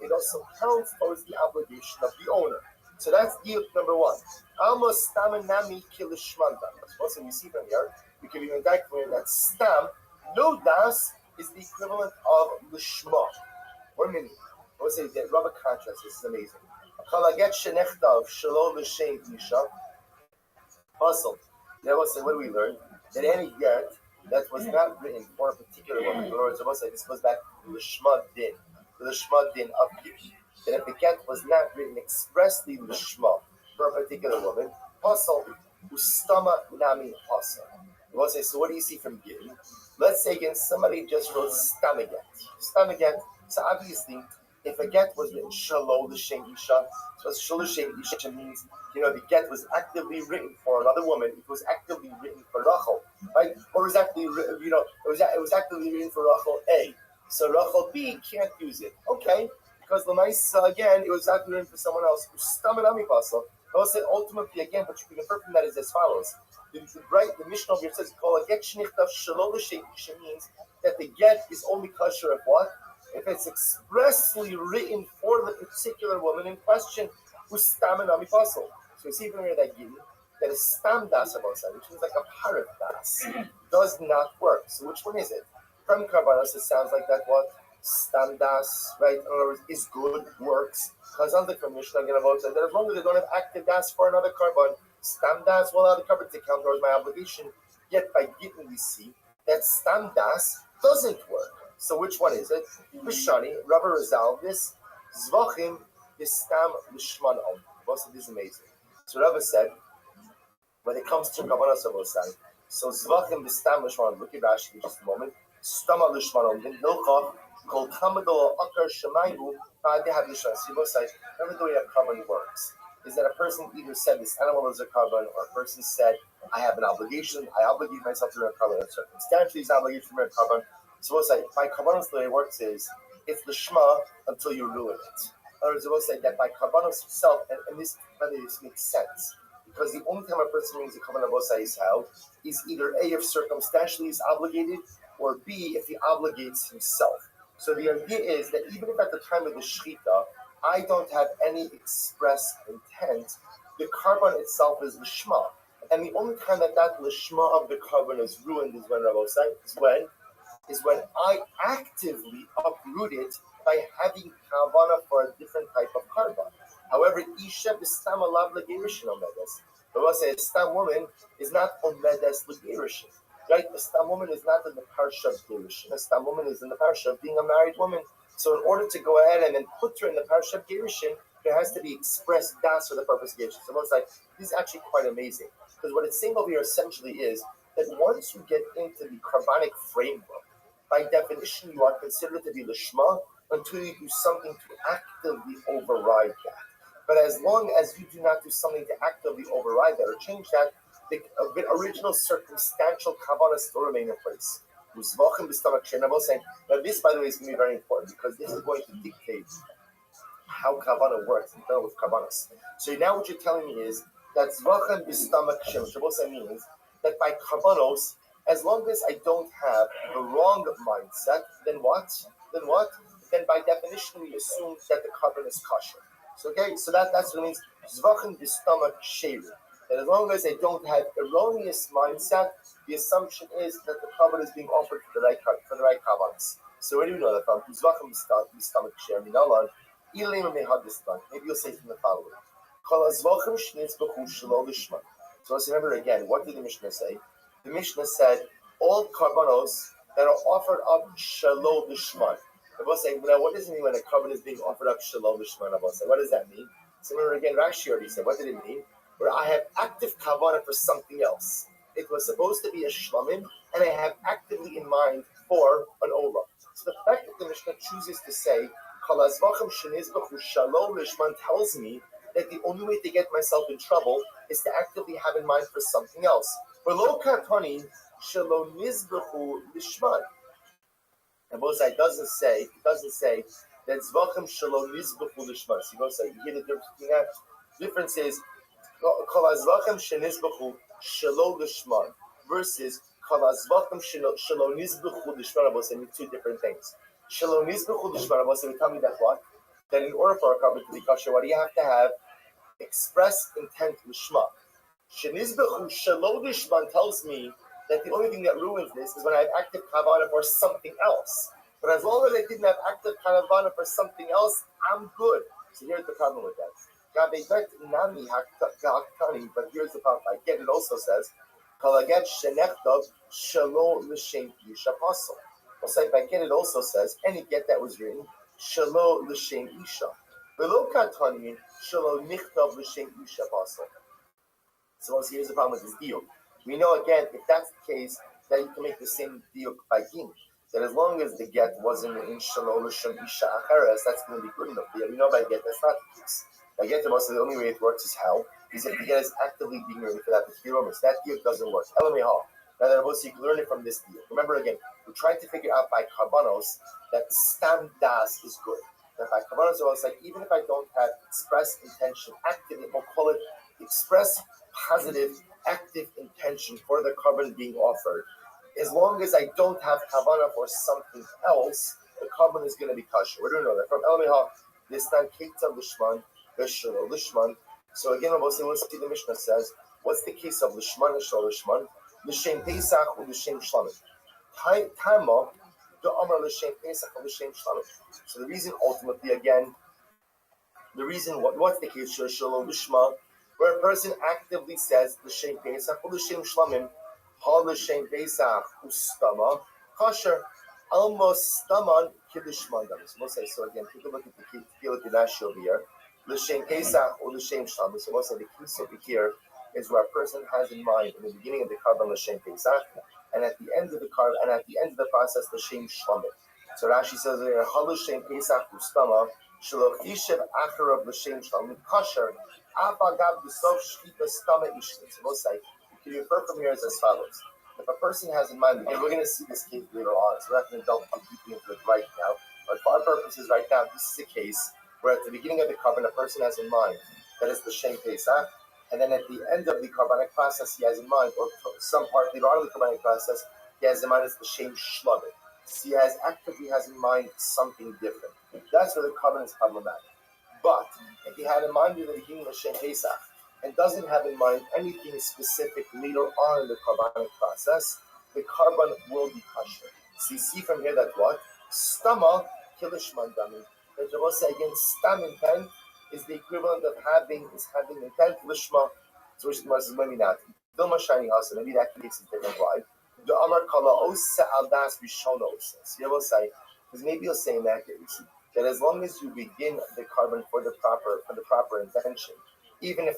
It also counts towards the obligation of the owner. So that's deal number one. Almost stam and nami kilishmanda. Also, we see from here, we can even die from here that stam, no das, is the equivalent of lishma or mini. I would say that Rabbi contrast. This is amazing. Kalaget shenechtav shelo l'shem isha. Puzzle. Then I will say, what do we learn? That any get that was not written for a particular woman. In other words, I will say this goes back to l'shma din of Gish. That if the get was not written expressly l'shma for a particular woman, puzzle ustama nami puzzle. I will say, so what do you see from Gish? Let's say again, somebody just wrote stamaget. So obviously, if a get was written shalo l'shem isha, so shalo l'shem isha means the get was actively written for another woman. It was actively written for Rachel, right? Or was actively it was actively written for Rachel A. So Rachel B can't use it. Okay, because Lamaisa again, it was actively written for someone else. Stamanami pasal. I will say ultimately again, but you can infer from that is as follows. The Mishnah over here says, "Kol get shnichtav shelo l'shem isha" means that the get is only kosher if what? If it's expressly written for the particular woman in question, who's stam and ami puzzle. So we see from here that a stam das of outside, which means like a parrot das, does not work. So which one is it? From Karbanos, it sounds like that what? Stam das, right? In other words, is good, works. Because on the Mishnah again of outside, that as long as they don't have active das for another carbon, stam das will allow the carbon to count towards my obligation. Yet by Gittin we see that stam das doesn't work. So which one is it? Bishani, Rabbi resolved this. Zvachim bistam lishman om. Also, this is amazing. So Rabbi said, when it comes to Kavanas Avosai, so Zvachim bistam lishman om. Look at Rashi for just a moment. Stama lishman om. Then Hilcha kol kamadol akar shemayu ba'adeh lishman. So Avosai, remember the way a carbon works. Is that a person either said this animal is a carbon, or a person said, I have an obligation, I obligate myself to a carbon, and circumstantially is an obligation to a carbon. So we'll say, by Karbanos, the way it works is, it's the Shema until you ruin it. In other words, we'll say that by Karbanos itself, and this makes sense, because the only time a person means the Karban Avosai is held is either A, if circumstantially is obligated, or B, if he obligates himself. So the idea is that even if at the time of the Shechita, I don't have any express intent, the Karban itself is the Shema. And the only time that Lishma of the carbon is ruined is when Rabbi is when I actively uproot it by having kavana for a different type of carbon. However, Isha b'stam alav l'gerishin omedes. Rabbi says a stam woman is not omedes l'gerishin. Right? A stam woman is not in the parsha of gerishin. A stam woman is in the parsha of being a married woman. So in order to go ahead and then put her in the parsha of gerishin, there has to be expressed das for the purpose of gerishin. So Rabbi says this is actually quite amazing. Because what it's saying over here essentially is that once you get into the carbonic framework, by definition you are considered to be lishma until you do something to actively override that. But as long as you do not do something to actively override that or change that, the original circumstantial kavanah still remain in place. Now this, by the way, is going to be very important because this is going to dictate how kavanah works in terms of kavanas. So now what you're telling me is that Zvachan Bistamak Shem Shabosa means that by Karbanos, as long as I don't have the wrong mindset, then what? Then by definition we assume that the carbon is kosher. So that's what it means. Zvachan Bistamak Sheru. that as long as I don't have erroneous mindset, the assumption is that the korban is being offered for the right kavanas. So where do we know that from? Maybe you'll say from the following. So let's remember again, what did the Mishnah say? The Mishnah said, all karbanos that are offered up shalom lishman. I will say, now what does it mean when a korban is being offered up shalom lishman? I will say, what does that mean? So remember again, Rashi already said, what did it mean? Where I have active kavanah for something else. It was supposed to be a shlamim, and I have actively in mind for an olah. So the fact that the Mishnah chooses to say, shalom lishman tells me that the only way to get myself in trouble is to actively have in mind for something else. Below katani, shalom nizbechu lishman. And Mosai doesn't say that zvachim shalom nizbechu lishman. So you hear the difference between that? The difference is kol hazvachim shenizbechu shalom lishman versus kol hazvachim shalom nizbechu lishman. Mosai mean two different things. Shalom nizbechu lishman. Mosai will tell me that what? That in order for a korban to be kosher, what do you have to have? Express intent lishma. Shenizbechu shalom lishman tells me that the only thing that ruins this is when I have active kavanah for something else. But as long as I didn't have active kavanah for something else, I'm good. So here's the problem with that. But here's the problem. Like it also says, also, if I get it also says, any get that was written, Shalo l'shem isha. Below katani, Shalo nichtav l'shem isha pasal. So here's the problem with this deal. We know again, if that's the case, that you can make the same deal by gin. That as long as the get wasn't in Shalo l'shem isha acheres, that's going to be good enough. But we know by get that's not the case. By get the only way it works is how? Is if the get is actively being ready for that particular moment. That deal doesn't work. Elamihal. Now that you can learn it from this deal. Remember again, we're trying to figure out by karbanos that stam das is good. That by karbanos, it's like even if I don't have express intention, active, we'll call it express positive, active intention for the korban being offered. As long as I don't have kavanah for something else, the korban is going to be kosher. We're going to know that from Elamihal. This time, keita lishman, v'shelo lishman. So again, we'll see the Mishnah says, what's the case of lishman and shelo lishman? L'shem Pesach or l'shem Shlamim. Tama, the Amar l'shem Pesach or l'shem Shlamim. So the reason ultimately, again, what's the case? Shalom Lishma, where a person actively says l'shem Pesach or l'shem Shlamim, ha l'shem Pesach ustama, kosher, almost staman kiddushman. So again, take a look at the Rashi over here. L'shem Pesach or l'shem Shlamim. So most of the case over here is where a person has in mind in the beginning of the korban l'shem Pesach, and at the end of the korban, and at the end of the process l'shem Shlamim. So Rashi says there, ha l'shem Pesach ustama, shelo chishev acharav l'shem Shlamim kosher, afagav b'sof shchita stama ishkin. So most like, you can refer from here as follows. If a person has in mind, and we're going to see this case later on, so we're not going to delve too deeply into it right now, but for our purposes right now, this is a case where at the beginning of the korban, a person has in mind that is l'shem Pesach, and then at the end of the carbonic process, he has in mind, or some part later on in the carbonic process, he has in mind it's the shem shlamim. So he actively has in mind something different. That's where the carbon is problematic. But if he had in mind in the beginning of Shem Pesach and doesn't have in mind anything specific later on in the carbonic process, the carbon will be kosher. So you see from here that what? Stama kilishman dami. That Rabbi say again, stam intent is the equivalent of having intent lishma, so which is maybe not. Dilma shiny hasa, maybe that makes it different vibe. The Amar Kala Ose al Das Bishonos. So you will say, because maybe you'll say in that case that as long as you begin the carbon for the proper intention, even if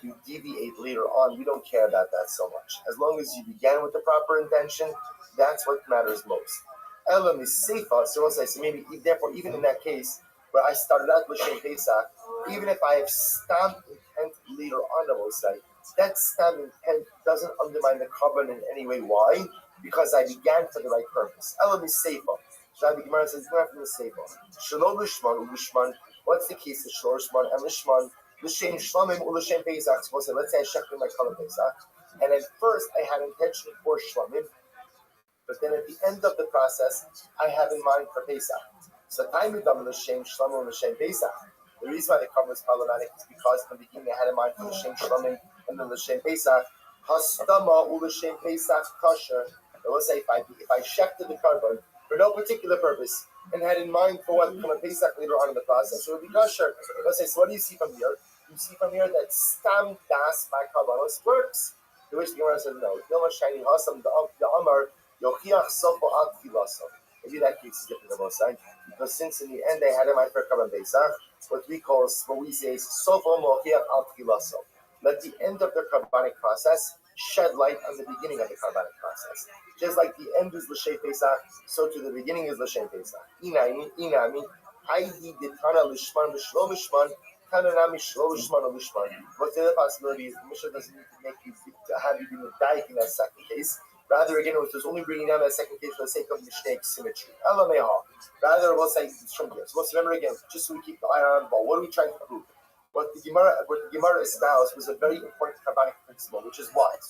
you deviate later on, we don't care about that so much. As long as you began with the proper intention, that's what matters most. Elam is safer, so we'll say, so maybe therefore even in that case where I started out with Shem Pesach, even if I have stam intent later on, I will say, that stam intent doesn't undermine the carbon in any way. Why? Because I began for the right purpose. Elam is safer. So the Gemara says, "Go after the safer." Shalom lishman ulishman. What's the case of shalom lishman and lishman? L'shem shlamim u'l'shem Pesach. So let's say I shechted my color Pesach, and at first I had intention for shlamim, but then at the end of the process I have in mind for Pesach. So time idam l'shem shlamim u'l'shem Pesach. The reason why the carbon is problematic is because in the beginning they had in mind for l'shem shlomim and then l'shem pesach. Hastama u'l'shem pesach kosher. Let's say if I shechted the carbon for no particular purpose and had in mind for what come a pesach later on in the process, so it would be kosher. Let's say, so what do you see from here? You see from here that stam das by carbonos works. To which the Gemara says no. Dilma shiny hasam the amar yochiach sofo ad filaso. Maybe that case is different on both sides because since in the end they had in mind for carbon pesach, what we say is sofo mochiach ad filaso. Let the end of the carbonic process shed light on the beginning of the carbonic process. Just like the end is l'shem pesach, so to the beginning is l'shem pesach. Inami, haidi ditana lishman v'shlo lishman, kananami shlo lishman lishman. What's the other possibility is the Mishnah doesn't need to make you to have you be medayik in that second case. Rather, again, it was only bringing down that second case for the sake of Mishnah symmetry. Rather, we'll say it's from here. So let's remember again, just so we keep the eye on the ball. What are we trying to prove? What the Gemara espoused was a very important carbonic principle, which is what?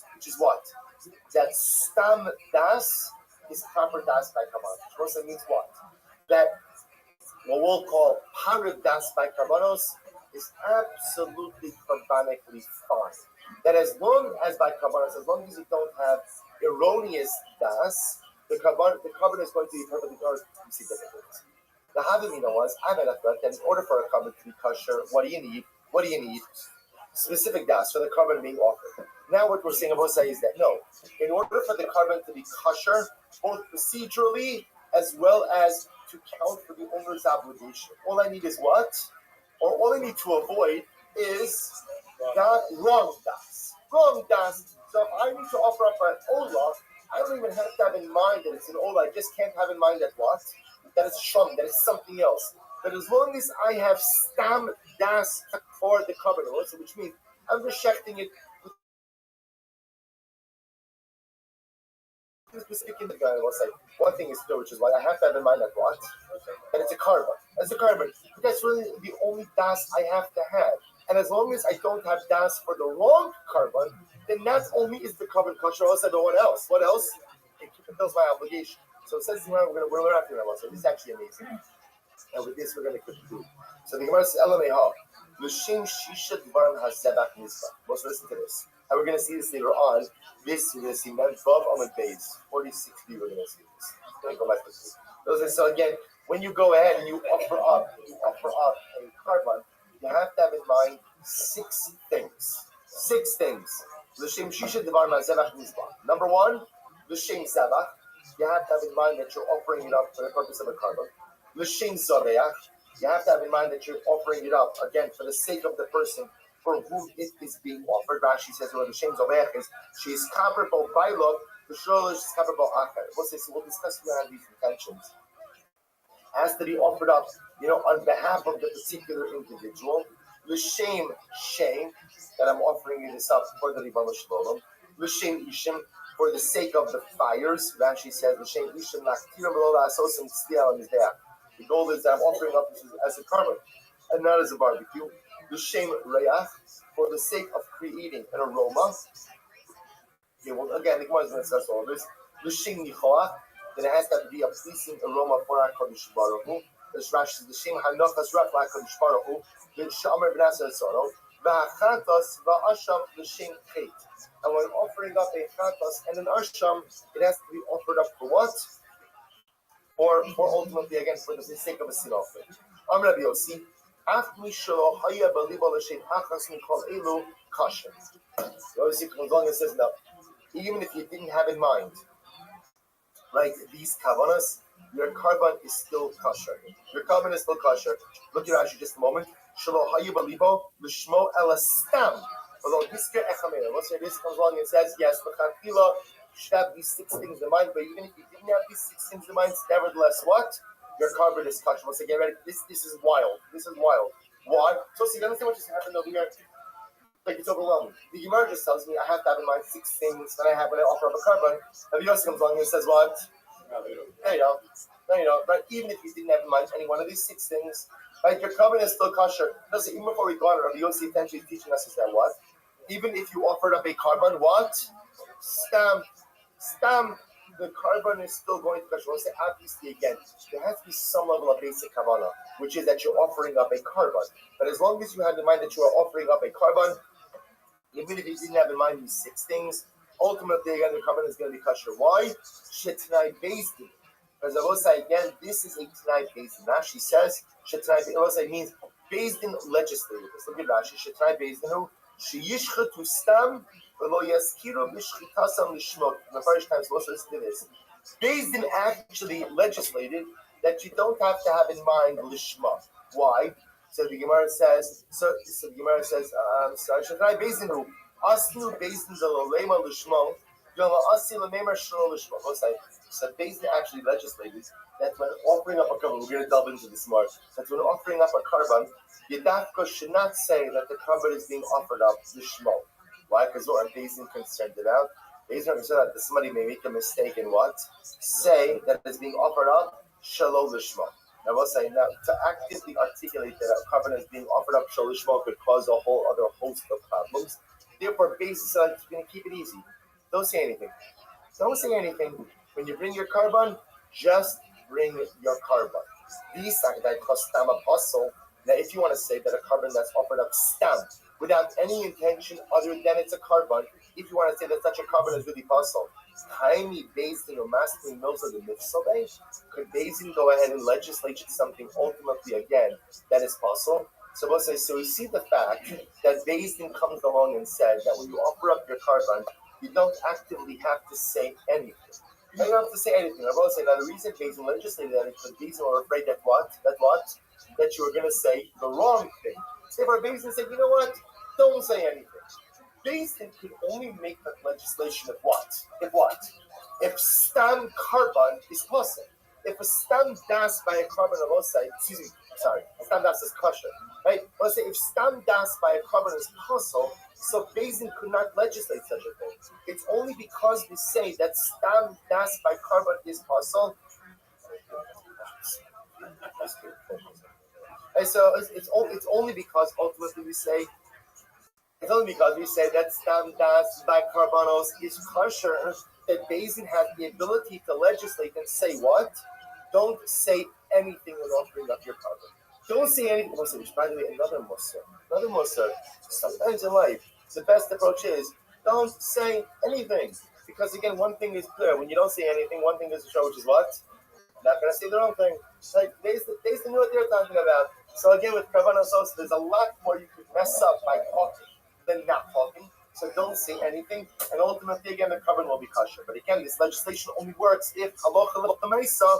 That stam das is proper das by carbonos. Which also means what? That what we'll call parad das by carbonos is absolutely carbonically fine. That as long as by carbonos, as long as you don't have erroneous das, the carbon is going to be perfectly good. You see difficulties. The Havamina was, I made a thought that in order for a carbon to be kosher, what do you need? Specific das for the carbon being offered. Now what we're saying about say is that no, in order for the carbon to be kosher, both procedurally as well as to count for the owner's obligation, all I need is what? Or all I need to avoid is wrong das. Wrong das. So if I need to offer up an olah, I don't even have to have in mind that it's an olah. I just can't have in mind that what? That it's shum, that it's something else. But as long as I have stam das for the carbon, which means I'm rejecting it specific in the guy will say one thing is true, which is why I have to have in mind that what? That it's a carbon. It's a carbon. But that's really the only das I have to have. And as long as I don't have das for the wrong carbon, then not only is the carbon kosher, also know what else? What else? It fulfills my obligation. So it says we're learning after that. So this is actually amazing. And with this we're going to conclude. So the Gemara says, Elameha, L'shem shisha dvarim hazebach mizbah. Let's listen to this. And we're going to see this later on. This we're going to see Medvav Amud Beis 46b. We're going to see this. We're going to go back to this. So again, when you go ahead and you offer up a carbon, you have to have in mind 6 things. 6 things. L'shem shisha dvarim hazebach mizbah. Number 1, l'shem zebach. You have to have in mind that you're offering it up for the purpose of a carbon. L'shem zareach. You have to have in mind that you're offering it up, again, for the sake of the person for whom it is being offered. Rashi says, well, l'shem zareach is, she is comparable by love, the sholosh is comparable acher. We'll discuss about these intentions. Has to be offered up, on behalf of the particular individual. L'shem shem, that I'm offering this up for the Ribono Shel Olam. L'shem ishim, for the sake of the fires. Rashi says, L'shem ishim naktirim lo la'asosim tzliel mizbeach. The goal is that I'm offering up as a carbon and not as a barbecue. L'shem reach, for the sake of creating an aroma. Okay, well, again, the Gemara is going to discuss all of this. L'shem nichoach, that it has to be a pleasing aroma for our Kodesh Baruch Hu. As Rashi says, L'shem hanochas rach la'Kodesh Baruch Hu, v'shamar b'nasa tzoro, v'achatos v'asham l'shem chet. And when offering up a chatos and an asham, it has to be offered up for what? Or ultimately, again, for the sake of a sin offering. Rabbi Yossi, shelo haya b'libo l'shem achas mikol elu kosher. Yossi comes along and says, no, even if you didn't have in mind, like these kavanas, your carbon is still kosher. Your carbon is still kosher. Look at Rashi just a moment. Shelo haya b'libo l'shmo elastam. Although this comes along and says, yes, the Chatila should have these 6 things in mind, but even if you didn't have these 6 things in mind, nevertheless, what? Your carbon is kosher. Once again, ready? This is wild. This is wild. Why? So you understand what just happened over here? Like, it's overwhelming. The Gemara just tells me I have to have in mind 6 things that I have when I offer up a carbon. Rabbi Yossi comes along and says, what? There you go. Right? Even if you didn't have in mind any one of these 6 things, right, your carbon is still kosher. Even before we go on, Rabbi Yossi essentially is teaching us is that what? Even if you offered up a carbon, what? Stam. the carbon is still going to kasher. We'll say obviously again, there has to be some level of basic kavanah, which is that you're offering up a carbon. But as long as you have in mind that you are offering up a carbon, even if you didn't have in mind these 6 things, ultimately again the carbon is going to be kasher. Why? Shetnai Bezdin. Because I will say again, this is a Tnai Bezdin. Rashi says Shetnai Bezdin means Bezdin legislated this. Look at Rashi. Shetnai Bezdin who sheyishchetu stam v'lo yaskiru b'shchitasam l'shmot. The first time supposed to listen to this. Bezdin actually legislated that you don't have to have in mind l'shma. Why? So the Gemara says. The Gemara says. Shetnai Bezdin who asnu Bezdin z'lolema l'shmo. So Bezdin actually legislated that when offering up a carbon, we're going to delve into this more, that when offering up a carbon, Yedafka should not say that the carbon is being offered up to Shmo. Why? Because what are Bezdin concerned about? Bezdin are concerned that somebody may make a mistake in what? Say that it's being offered up Shalom Lishmo. Now we'll say now to actively articulate that a carbon is being offered up Shalom Lishmo could cause a whole other host of problems. Therefore, Bezdin said it's going to keep it easy. Don't say anything. Don't say anything. When you bring your carbon, just bring your carbon. These that cost stam apostle. Now, if you want to say that a carbon that's offered up stam without any intention other than it's a carbon, if you want to say that such a carbon is really apostle, Haimi Bezdin or masculine knows of the mitzvah. Could Bezdin go ahead and legislate something ultimately again that is possible? So we'll say, so we see the fact that Bezdin comes along and says that when you offer up your carbon, you don't actively have to say anything. You don't have to say anything. I will say now the reason Bezdin legislated that is because Bezdin were afraid that that you were going to say the wrong thing. So therefore Bezdin said, you know what? Don't say anything. Bezdin could only make that legislation if what? If stam carbon is possible. If a stam das by a carbon of osai, stam das is kosher, right? Let's say if stam das by a carbon is possible, so Bezdin could not legislate such a thing. It's only because we say that stam das by carbon is possible. And so it's only because ultimately we say that stam das by carbonos is kosher that Bezdin has the ability to legislate and say what? Don't say anything when offering up your carbon. Don't say anything. Which, by the way, another musar. Sometimes in life, the best approach is don't say anything. Because again, one thing is clear. When you don't say anything, one thing is to show, which is what? Not going to say the wrong thing. Like, they knew what they were talking about. So again, with Kavanos, there's a lot more you could mess up by talking than not talking. So don't say anything, and ultimately, again, the carbon will be kosher. But again, this legislation only works if halacha l'maisa.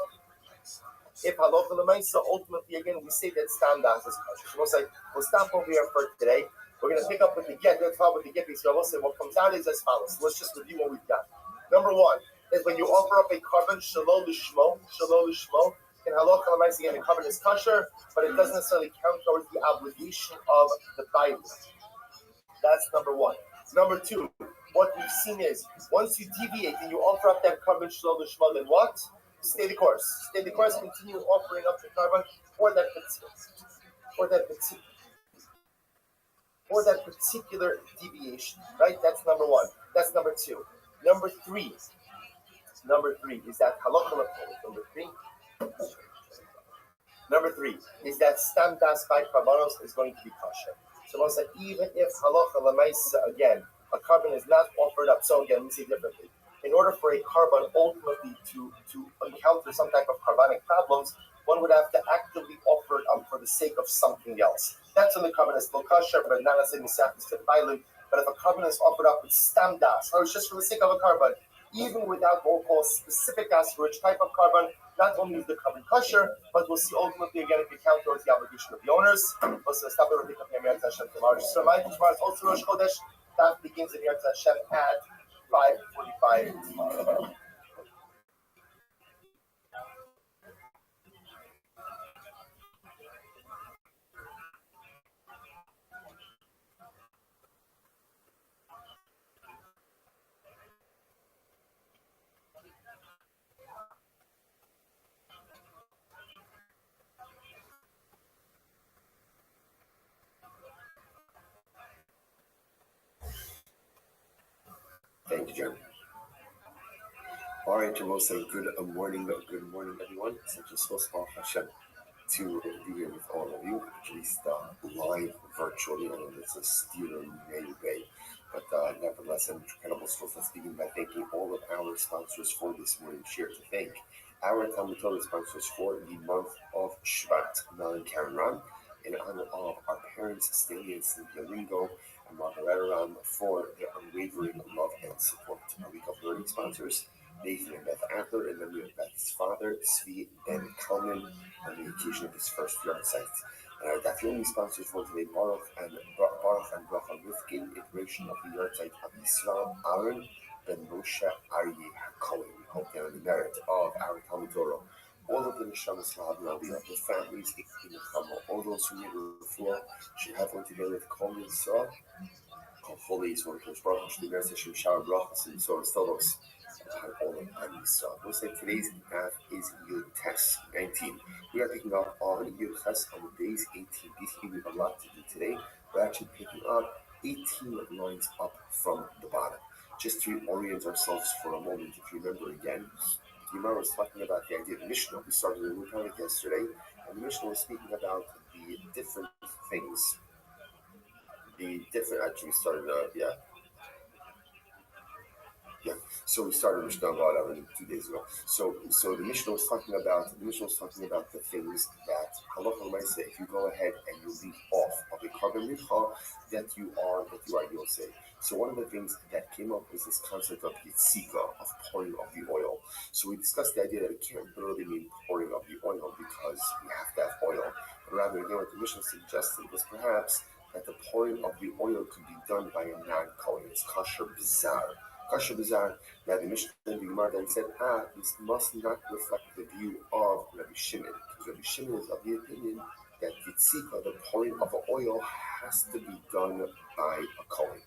If halacha l'maisa, ultimately, again, we say that stam das is kosher. We'll stop over here for today. We're going to pick up with the get. Let's start with the get. So we'll say what comes out is as follows. Let's just review what we've got. Number one is when you offer up a carbon shalom lishmo, in halacha l'maisa, again, the carbon is kosher, but it doesn't necessarily count towards the obligation of the Bible. That's number one. Number two, what we've seen is once you deviate and you offer up that carbon shalom lishmo, then what? Stay the course. Stay the course. Continue offering up the carbon for that particular deviation. Right? That's number one. That's number two. Number three is that halacha. Number three is that stam das by carbonos is going to be kosher. So once that even if halacha l'maisa again, a carbon is not offered up. So again, let me say differently. In order for a carbon ultimately to encounter some type of carbonic problems, one would have to actively offer it up for the sake of something else. That's when the carbon is still kosher, but not necessarily misafis to the violent. But if a carbon is offered up with stam das, or it's just for the sake of a carbon, even without what we'll call specific as for which type of carbon, not only is the carbon kosher, but we'll see ultimately again if we count towards the obligation of the owners. Also, stop there and pick up the Emirats Hashem tomorrow. Just a reminder, tomorrow is also Rosh Chodesh. That begins in Emirats Hashem at 5:45 tomorrow. Thank you, Jeremy. All right, we'll say good morning, everyone. Such a so small Hashem to be here with all of you, at least live virtually. I know it's a steer in many way, but nevertheless, I'm incredible. So let's begin by thanking all of our sponsors for this morning's share. To thank our Talmud Torah sponsors for the month of Shvat, Mel and Karen Ram, in honor of our parents, Stanley and Cynthia Ringo, and Margaret Ram, for their unwavering love and support. Our week of learning sponsors, Nathan and Beth Adler, and then we have Beth's father, Svi Ben Kalman, on the occasion of his first yard site. And our Dafyomi sponsors for today, Baruch and Bracha Rifkin, iteration of the yard site of Yisrael Aaron Ben Moshe Aryeh HaKohen. We hope they are the merit of our Talmud Torah. All of the Neshamas La'adna, the families, all those who need a refuah, should have one together with Kol Yisrael, Kol Holy Yisrael, Kosh Baruch Hu, Shlimer Seshem Shara Brachas, and so Stolos. All of Yisrael. We'll say today's math is Yud Tes 19. We are picking up on Yud Tes on the days 18. We have a lot to do today. We're actually picking up 18 lines up from the bottom. Just to orient ourselves for a moment, if you remember again, the Gemara was talking about the idea of Mishnah. We started a new topic yesterday, and the Mishnah was speaking about the different things. So we started Mishnah about 2 days ago. So the Mishnah was talking about the things that halacha l'maaseh, if you go ahead and you leave off of a carbon mincha, that you are yosei. So one of the things that came up was this concept of yitzika, of pouring of the oil. So we discussed the idea that it can't literally mean pouring of the oil because you have to have oil. But rather, again, what the Mishnah suggested was perhaps that the pouring of the oil could be done by a non-kohen. It's kasher bizarre. Now the Mishnah and the Gemara then said, this must not reflect the view of Rabbi Shimon, because Rabbi Shimon is of the opinion that yitzika, the pouring of the oil, has to be done by a kohen.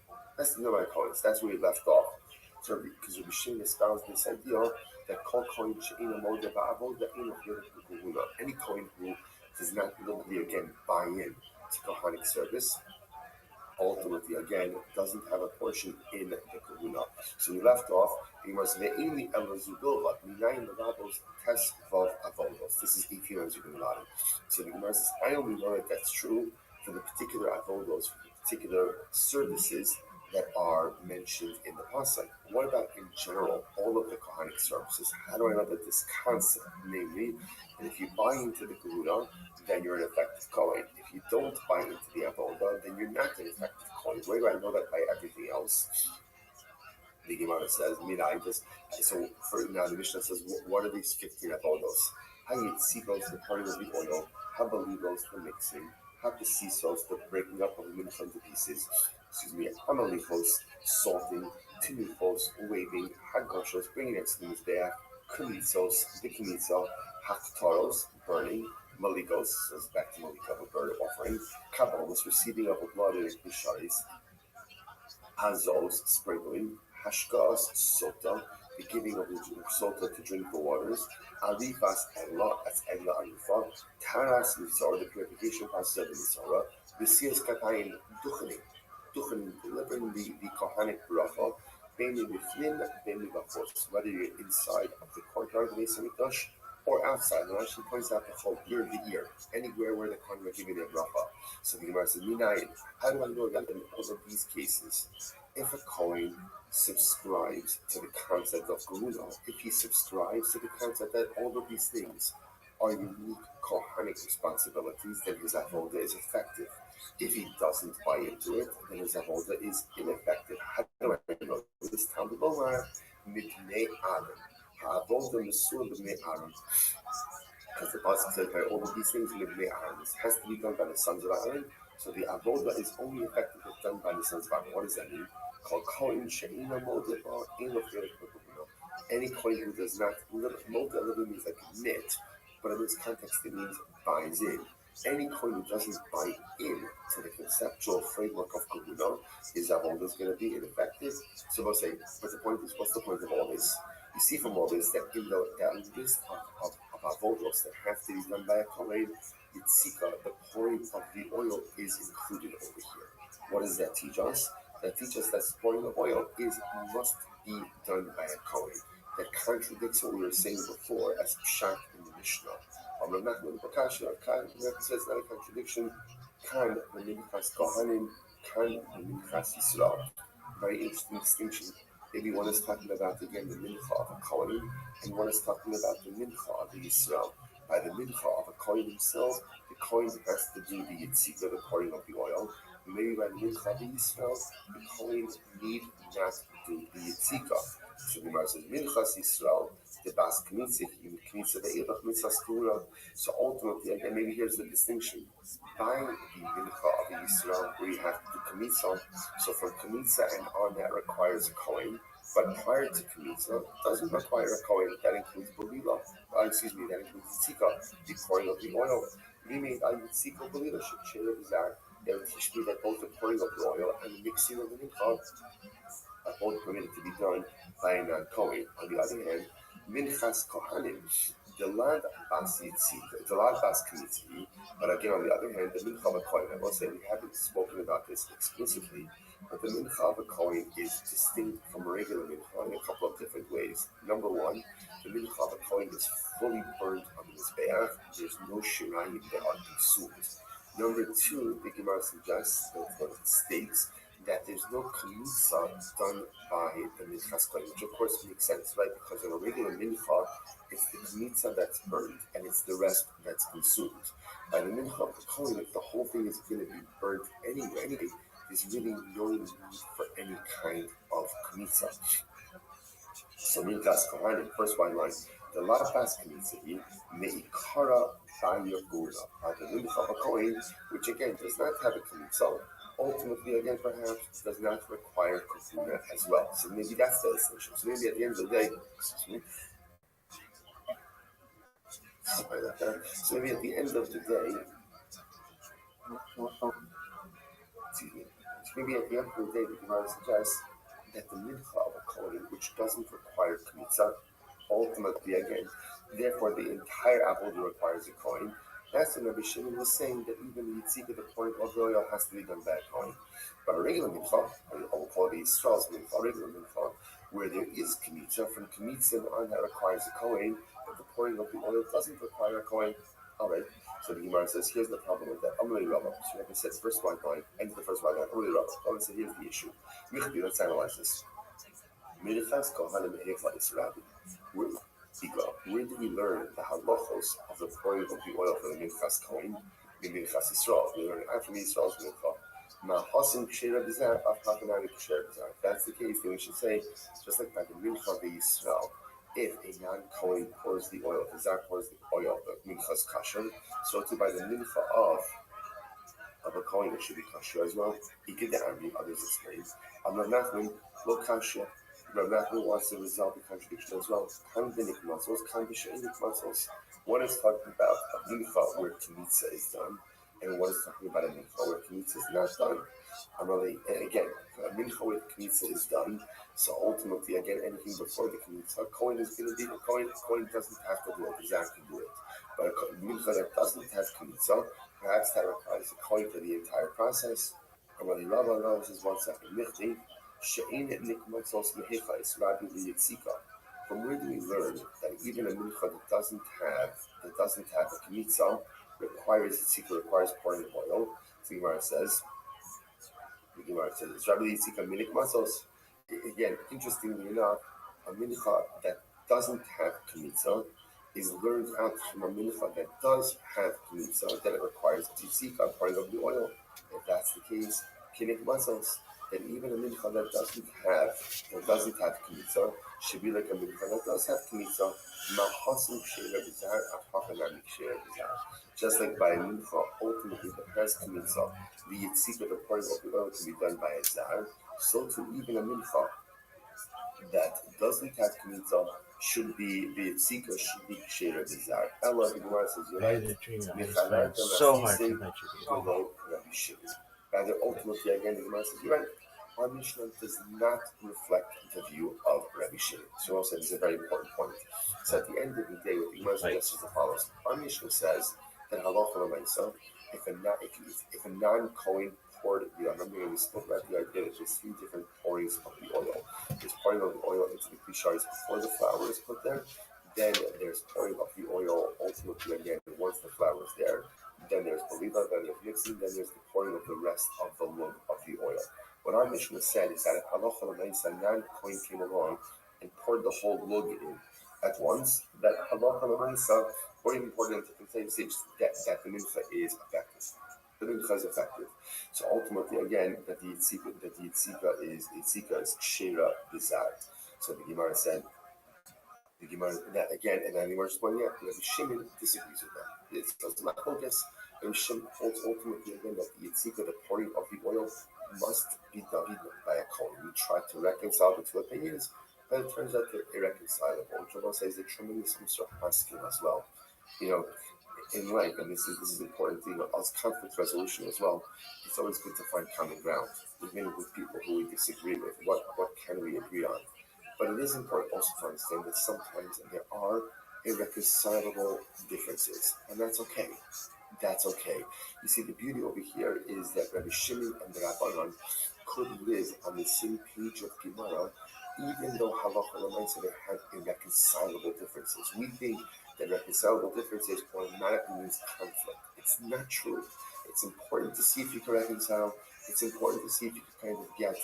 So that's where he left off. So because Rabbi Shimon espoused this idea that kol kohen she'ena modeh ba'avoda eno yored b'kehuna. Any kohen who does not literally again buy in to Kohanic service, ultimately, again, doesn't have a portion in the kahuna. So we left off, because ve'ini elazudova, minayin levavos tes vav avodos. This is 18 as you can learn. So the Gemara says, I only know that that's true for the particular avodos, for the particular services that are mentioned in the pasuk. What about in general, all of the Kohanic services? How do I know that this concept, namely, that if you buy into the kahuna, then you're an effective Kohen. If you don't buy into the avodah, then you're not an effective Kohen. Where do I know that by everything else? The Gemara says, so for now the Mishnah says, what are these 15 avodos? Hayitzikos, the pouring of the oil, habalivos, the mixing, habesisos, the breaking up of the mincha into pieces, hamalichos, salting, tinufos, waving, hagoshos, bringing it to the mizbeach, kumitzos, the kumitza, haktaros, burning, Maligos, so it's back to Malika, a bird offering. Kabbalos, receiving of a blood in Bisharis. Hazos, sprinkling. Hashkas, sota, the giving of the sota to drink the waters. Arifas, Egla, that's Egla Arifa. Taras, Mitzora, the purification process of the Mitzora. Visias Kapayim, Duchening, delivering the Kohanic bracha. Beni Bifnim, Beni Bafos, whether you're inside of the courtyard of the Beis Hamikdash or outside. And actually points out the whole ear to ear, anywhere where the Kohen will give you their bracha. So the Gemara says, Minayin, how do I know that in all of these cases, if a Kohen subscribes to the concept of Geula, if he subscribes to the concept that all of these things are unique Kohanic responsibilities, then his avodah is effective. If he doesn't buy into it, then his avodah is ineffective. How do I know this? Talmud Lomar, Midnei Adam. Because the pasuk says by all of these things has to be done by the sons of Aaron. So the avodah is only effective if done by the sons of Aaron. What does that mean? Any kohen who does not, moda literally means like knit, but in this context it means buys in. Any kohen who doesn't buy in to the conceptual framework of kahuna, his avodah is going to be ineffective. So we'll say, but the point is, what's the point of all this? You see from all this that in the list of avodos that have to be done by a kohen, yitzika, the pouring of the oil, is included over here. What does that teach us? That teaches us that pouring of oil must be done by a kohen. that contradicts what we were saying before as pshat in the Mishnah. Says not a contradiction. Kan v'minchas kohanim, kan v'minchas Yisrael. Very interesting distinction. Maybe one is talking about again the mincha of a kohen, and one is talking about the mincha of the Yisrael. By the mincha of a kohen himself, the kohen has to do the yitzika, the pouring of the oil. Maybe by the mincha of the Yisrael, the kohen need not do the yitzika. So the Gemara says minchas Yisrael, the bas kmitza, kmitza ve'ilach mitzvah skura. So ultimately, again, maybe here's the distinction. By the mincha of the Yisrael, where you have to do kmitza, so from kmitza and on that requires a kohen, but prior to kmitza doesn't require a kohen. That includes bolila. That includes tzika, the pouring of the oil. Meaning, tzika bolila should share the zar. They would teach me that both the pouring of the oil and the mixing of the mincha are both permitted to be done by a non-kohen. On the other hand, minchas kohanim, the land bas yitzika, the land bas kmitzi. But again, on the other hand, the mincha of a kohen, I will say we haven't spoken about this explicitly, but the mincha of a kohen is distinct from a regular mincha in a couple of different ways. Number one, the mincha of a kohen is fully burned on the mizbeach. There's no shirayim that are consumed. Number two, the Gemara suggests that it states that there's no kmitza done by the minchas kohen, which of course makes sense, right? Because in a regular mincha, it's the kmitza that's burned and it's the rest that's consumed. By the mincha of the kohen, if the whole thing is going to be burnt anyway, there's really no need for any kind of kmitza. So minchas kohanim, first one line, the labas kmitza meikara ba'yagura, by the mincha of a kohen, which again does not have a kmitza. Ultimately, again, perhaps does not require kufuna as well. So maybe that's the distinction. So maybe at the end of the day, so maybe at the end of the day, maybe at the end of the day, the Gemara suggests that the mincha of a kohen, which doesn't require kmitza, ultimately, again, therefore the entire apple requires a kohen. That's what Rabbi Shimon was saying, that even the yitzika, the pouring of the oil, has to be done by a kohen. But a regular mincha, I will call it Yisrael's mincha, a regular mincha, where there is kmitza, from kmitza on that requires a kohen, but the pouring of the oil doesn't require a kohen. All right. So the Gemara says, here's the problem with that. Rabbi. So Rabbi says, first white line, ends the first white line. Rabbi said, here's the issue. Let's analyze this. Where do we learn the halachos of the pouring of the oil for the minchas kohen, the minchas Yisrael? We learn it from Yisrael's mincha. Ma'hasim k'shera b'zar, af ha'kanani k'shera b'zar. If that's the case, then we should say, just like by the mincha of Yisrael, if a non-kohen pours the oil, if the zar pours the oil, the minchas kasher, so too by the mincha of a kohen, it should be kasher as well. Ikida'ami, others explain. Amar Nachman, lo kasher. Rabbi wants to resolve the contradiction as well. One is talking about a mincha where kmitza is done, and one is talking about a mincha where kmitza is not done. Again, a mincha where kmitza is done, so ultimately, again, anything before the kmitza, kohen is going to be the kohen. Kohen doesn't have to do it, the zar can do it. But a mincha that doesn't have kmitza, perhaps that requires a kohen for the entire process. Rabbi says 1 second. From where do we learn that even a mincha that doesn't have a kmitza requires yitzika, requires pouring of oil? So the Gemara says, it's Rabbi yitzika minik matzos. Again, interestingly enough, a mincha that doesn't have kmitza is learned out from a mincha that does have kmitza, that it requires yitzika, pouring of the oil. If that's the case, minik matzos. That even a mincha that doesn't have kmitza should be like a mincha that does have kmitza. Just like by a mincha, ultimately that has kmitza, the yitzika, the pouring of the oil, can be done by a zar. So too, even a mincha that doesn't have kmitza should be, the yitzika should be ksheira b'zar. Ella, the Gemara says, you're right. So hard to mention. Rather, ultimately, again, the Gemara says, you're right. Our Mishnah does not reflect the view of Rabbi Shimon. So also, this is a very important point. So at the end of the day, what the Gemara suggests is the follows. Our Mishnah says that halacha l'maisa, if a non-kohen poured, remember when we spoke about the idea that there's 3 different pourings of the oil. There's pouring of the oil into the klishars before the flour is put there. Then there's pouring of the oil ultimately again once the flour is there. Then there's beliva, then there's mixing, then there's the pouring of the rest of the lug of the oil. What our Mishnah said is that if halacha l'maisa non-kohen came along and poured the whole lug in at once, that halacha l'maisa, or even poured it into the same stage, that the mincha is effective. The mincha is effective. So ultimately, again, that the yitzika is shira bizar. So the Gemara said, that again, and then the Gemara explained, Rabbi Shimon disagrees with that. It's machlokas. Rabbi Shimon holds ultimately again that the yitzika, the pouring of the oil, must be done by a kohen. We tried to reconcile the 2 opinions, but it turns out they're irreconcilable. Rabbi says a tremendous Musar Haskin as well. In life, and this is important thing as conflict resolution as well. It's always good to find common ground, even with people who we disagree with. What can we agree on? But it is important also to understand that sometimes there are irreconcilable differences, and that's okay. That's okay. You see, the beauty over here is that Rabbi Shimon and the Rabbanan could live on the same page of Gemara, even though halacha l'maisa they had irreconcilable differences. We think that reconcilable differences automatically means conflict. It's not true. It's important to see if you can reconcile. It's important to see if you can kind of get,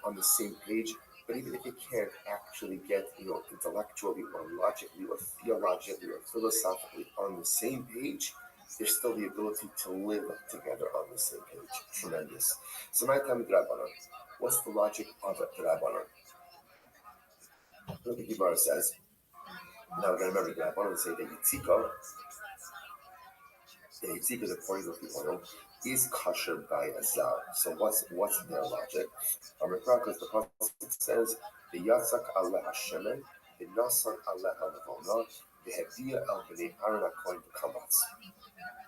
on the same page. But even if you can't actually get, intellectually or logically or theologically or philosophically on the same page, there's still the ability to live together on the same page. Tremendous. So my time with Rabbanan, what's the logic of the Rabbanan? Look at the Gemara says. Now we're going to remember the Rabbanan say that Yitzika, the pouring of the oil, is kosher by a zar. So what's their logic? Because the pasuk says, the yatzak aleh hashemen, the nasan aleh halavona, the hedia el bnei Aaron hakohen b'kamatz.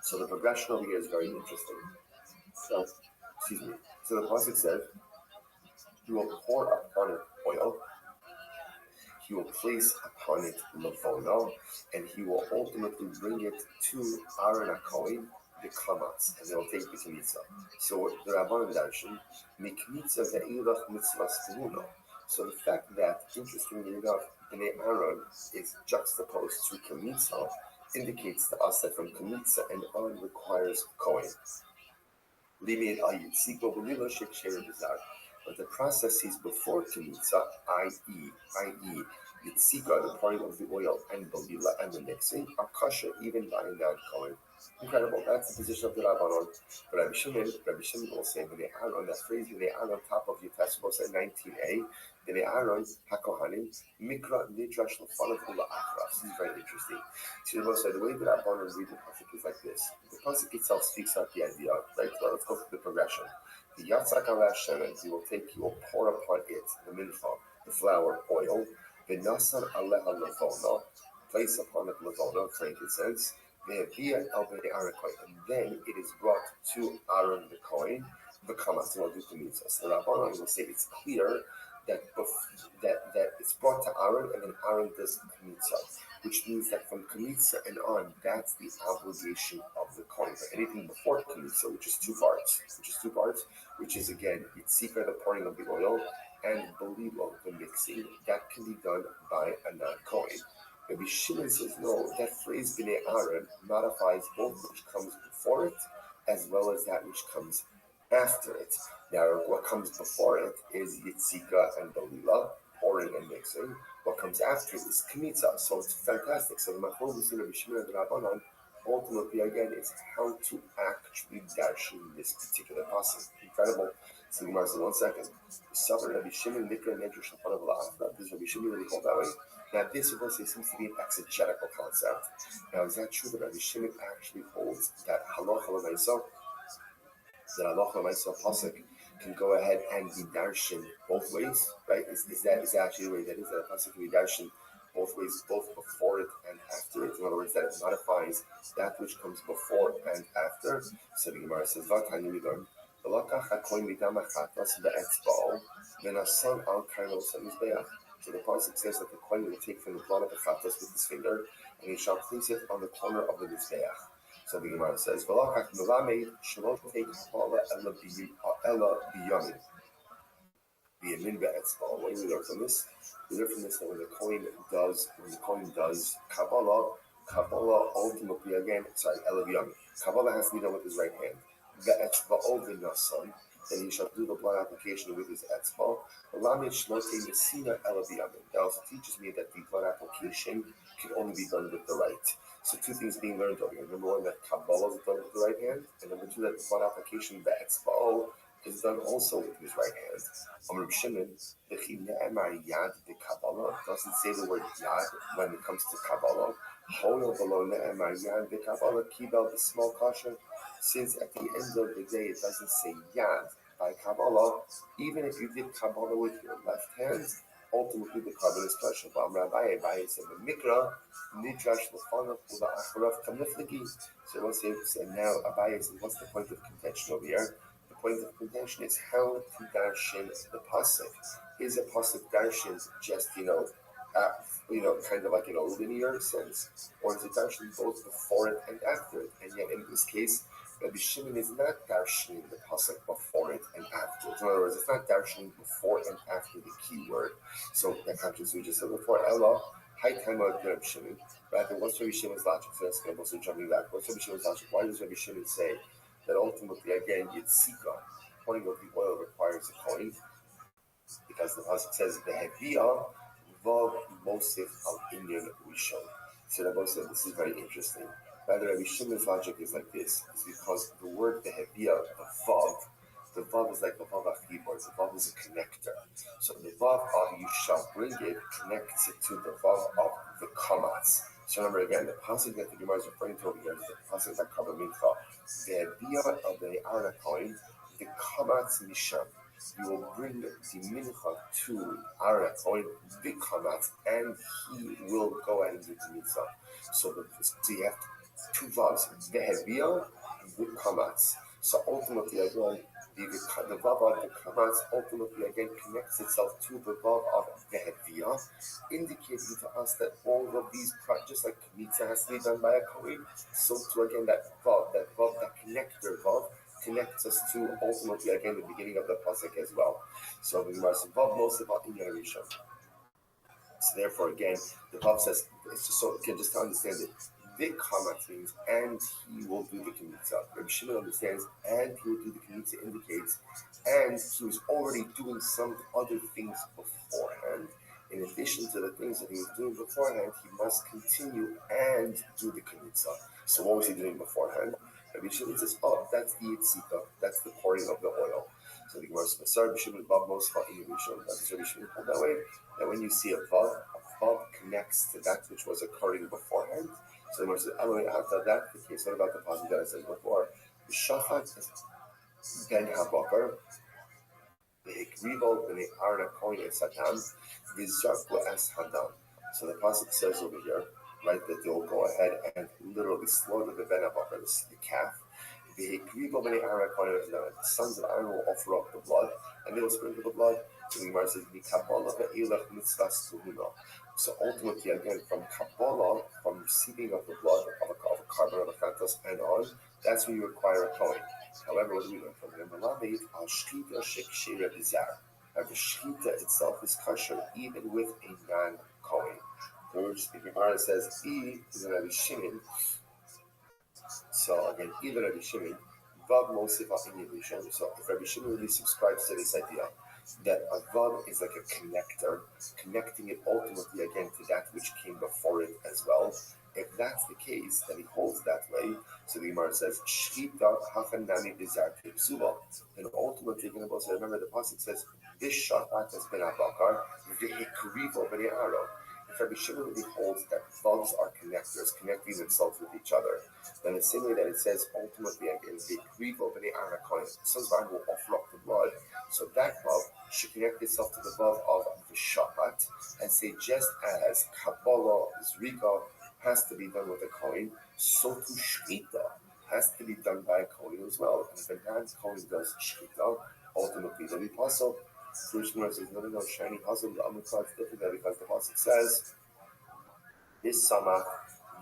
So the progression over here is very interesting. So the pasuk says, he will pour upon it oil, he will place upon it lavono, and he will ultimately bring it to Aaron HaKohen, the kamatz, and they will take the knitza. So the Rabbanan darshan, miknitza ve'ilach mitzvahs temuno. So the fact that, interestingly enough, Bnei Aaron is juxtaposed to knitza indicates to us that from knitza and on requires kohen. But the processes before knitza, i.e. Yitzika, the pouring of the oil, and Balila, and the mixing, are kosher even by a non-kohen. Incredible. That's the position of the Rabbanon. But Rabbi Shimon will say, Bnei Aaron, that phrase Bnei Aaron, top of Yudhesibos at 19a, Bnei Aaron, HaKohanim, Mikra, Nidrash, Lefanav, Ula Achra. This is very interesting. So the way that Rabbanon read the pasuk is like this. The pasuk itself speaks out the idea, right? So let's go through the progression. The Yatzak Aleh Shemen, he will pour upon it, the mincha, the flour, oil, the Nasan Aleh Lavona, place upon it Lavona, frankincense, and then it is brought to Aaron the Kohen, the kamatz, and will do the mitzvah. So the Rabbanan will say it's clear that it's brought to Aaron, and then Aaron does the mitzvah, which means that from Kmitza and on, that's the obligation of the Kohen. But anything before Kmitza, which is two parts, which is again, Yitzika, the pouring of the oil, and Belilo, the mixing, that can be done by a non-Kohen. Rabbi Shimon says, no, that phrase Bnei Aaron modifies both which comes before it, as well as that which comes after it. Now, what comes before it is Yitzika and Belila, pouring and mixing. What comes after it is Kmitza. So it's fantastic. So the Machlokes in Rabbi Shimon and Rabbanan ultimately, again, is how to actually darshan this particular pasuk. Incredible. So the Gemara says, 1 second. Rabbi Shimon, Nikra, Nedrash, Lefanav, La'achra. This is Rabbi Shimon really called that way. Now, this, of course, seems to be an exegetical concept. Now, is that true that Rabbi Shimon actually holds that halacha l'maisa, pasuk can go ahead and be darshan both ways, right? Is that actually the way that is, that a pasuk can be darshan both ways, both before it and after it? In other words, that it modifies that which comes before and after. So the Gemara says, Vatani we learn, so the pasuk says that the kohen will take from the blood of the chatas with his finger, and he shall place it on the corner of the mizbeach. So the Gemara says, "V'lachach melamed shelo take hapala ela biyamin." The Amin be'etzbal. What do we learn from this? We learn from this that when the Kohen does Kabbalah ultimately again, ela biyamin. Kabbalah has to be done with his right hand. Be'etzbal v'nasan. Then he shall do the blood application with his etzbal. Lamed shelo take nesina ela biyamin. That also teaches me that the blood application can only be done with the right. So two things being learned over here. Number one, that Kabbalah is done with the right hand, and number two, that blood application, the etzbal, is done also with his right hand. Amr Shimon, the yad the Kabbalah doesn't say the word yad when it comes to Kabbalah. Hoyo below yad the Kabbalah kibel the small caution. Since at the end of the day it doesn't say yad by Kabbalah, even if you did Kabbalah with your left hand, ultimately the carbon is kosher. But Rabbi said the mikra nidrash l'fanav ula acharav kamifliki. So once they said now, Abaye says, what's the point of contention over here? The point of contention is how to darshan the pasuk. Is a pasuk darshan just kind of like in a linear sense, or is it darshan both before it and after it? And yet in this case, Rabbi Shimon is not darshaning the pasuk before it and after it. In other words, it's not darshaning before and after the key word. So that contradicts what we just said before. Ella, high time of Rabbi Shimon. Rather, what's Rabbi Shimon's logic? So that's going to jumping back. What's Rabbi Shimon's logic? Why does Rabbi Shimon say that ultimately, again, Yitzika, pouring of the oil requires a coin? Because the pasuk says the Heviyah vav mosif al inyan rishon. So Rabbi said this is very interesting. Rather, Rabbi Shimon's logic is like this: is because the word the Heviyah, the vav is like the vav achibor. The vav is a connector. So the vav of you shall bring it connects it to the vav of the kamatz. So remember again, the pasuk that the Gemara is referring to over here is the pasuk that covered mincha. The Heviyah of the Aaron coin, the kamatz misham. You will bring the mincha to Aaron coin, the kamatz, and he will go ahead and do the mitzvah. So you have two vavs, the Heviyah and the kamatz. So ultimately, again, the vav of the kamatz ultimately again connects itself to the vav of the Heviyah, indicating to us that all of these, just like mitzvah has to be done by a kohen, so too again that connector vav, connects us to ultimately again the beginning of the pasuk as well. So the Gemara says vav mosif al inyan rishon. So therefore, again, the vav says it's just so again just to understand it. The kamatz means and he will do the kmitza. Rabbi Shimon understands and he will do the kmitza indicates and he was already doing some other things beforehand. In addition to the things that he was doing beforehand, he must continue and do the kmitza. So what was he doing beforehand? Rabbi Shimon says, oh, that's the yitzika, that's the pouring of the oil. So the Gemara says, Rabbi Shimon vav mosfa in Rishon. That is Rabbi Shimon pulled that way. That when you see a vav connects to that which was occurring beforehand. So the Gemara says, anyway, after that, the case, what about the pasuk that I said before? The shachat is ben habakar, the hikrivo, and the arna koin and satan, v'zarku es hadam. So the pasuk says over here, right, that they will go ahead and literally slaughter the ben habakar, the calf. The hikrivo, and the arna koin and satan. The sons of Aaron will offer up the blood, and they will sprinkle the blood. So the Gemara says, "Mikabbalah ve'ilach mitzvahs tuhuna." So ultimately, again, from Kabbalah, from receiving of the blood of a carbon of a kantos and on, that's when you require a kohen. However, what do we learn from him? Al shchita shekshira bizar. The shchita itself is kosher even with a non-kohen. First, the Gemara says, "I is Rabbi Shimon." So again, even Rabbi Shimon, vav mosif al inyan rishon. So if Rabbi Shimon really subscribes to this idea that a vav is like a connector, connecting it ultimately again to that which came before it as well. If that's the case, then he holds that way. So the Gemara says, "Shchita hachanami bizar kibsuva." And ultimately, you're going to remember the pasuk says, "This shachat has been abakar v'hikrivo b'nei aro." If Rabbi Shimon really holds that vavs are connectors, connecting themselves with each other, then the same way that it says ultimately again, v'hikrivo b'nei aro kohen, the sons of Aaron will offer up the blood. So that vav should connect itself to the vav of the shachat and say just as Kabbalah, Zrika, has to be done with a kohen, so too shchita has to be done by a kohen as well. And if a non-kohen does shchita, ultimately they'll be puzzled. First Gemara says, no, shiny puzzle, the Amukah is different there because the pasuk says, this samach,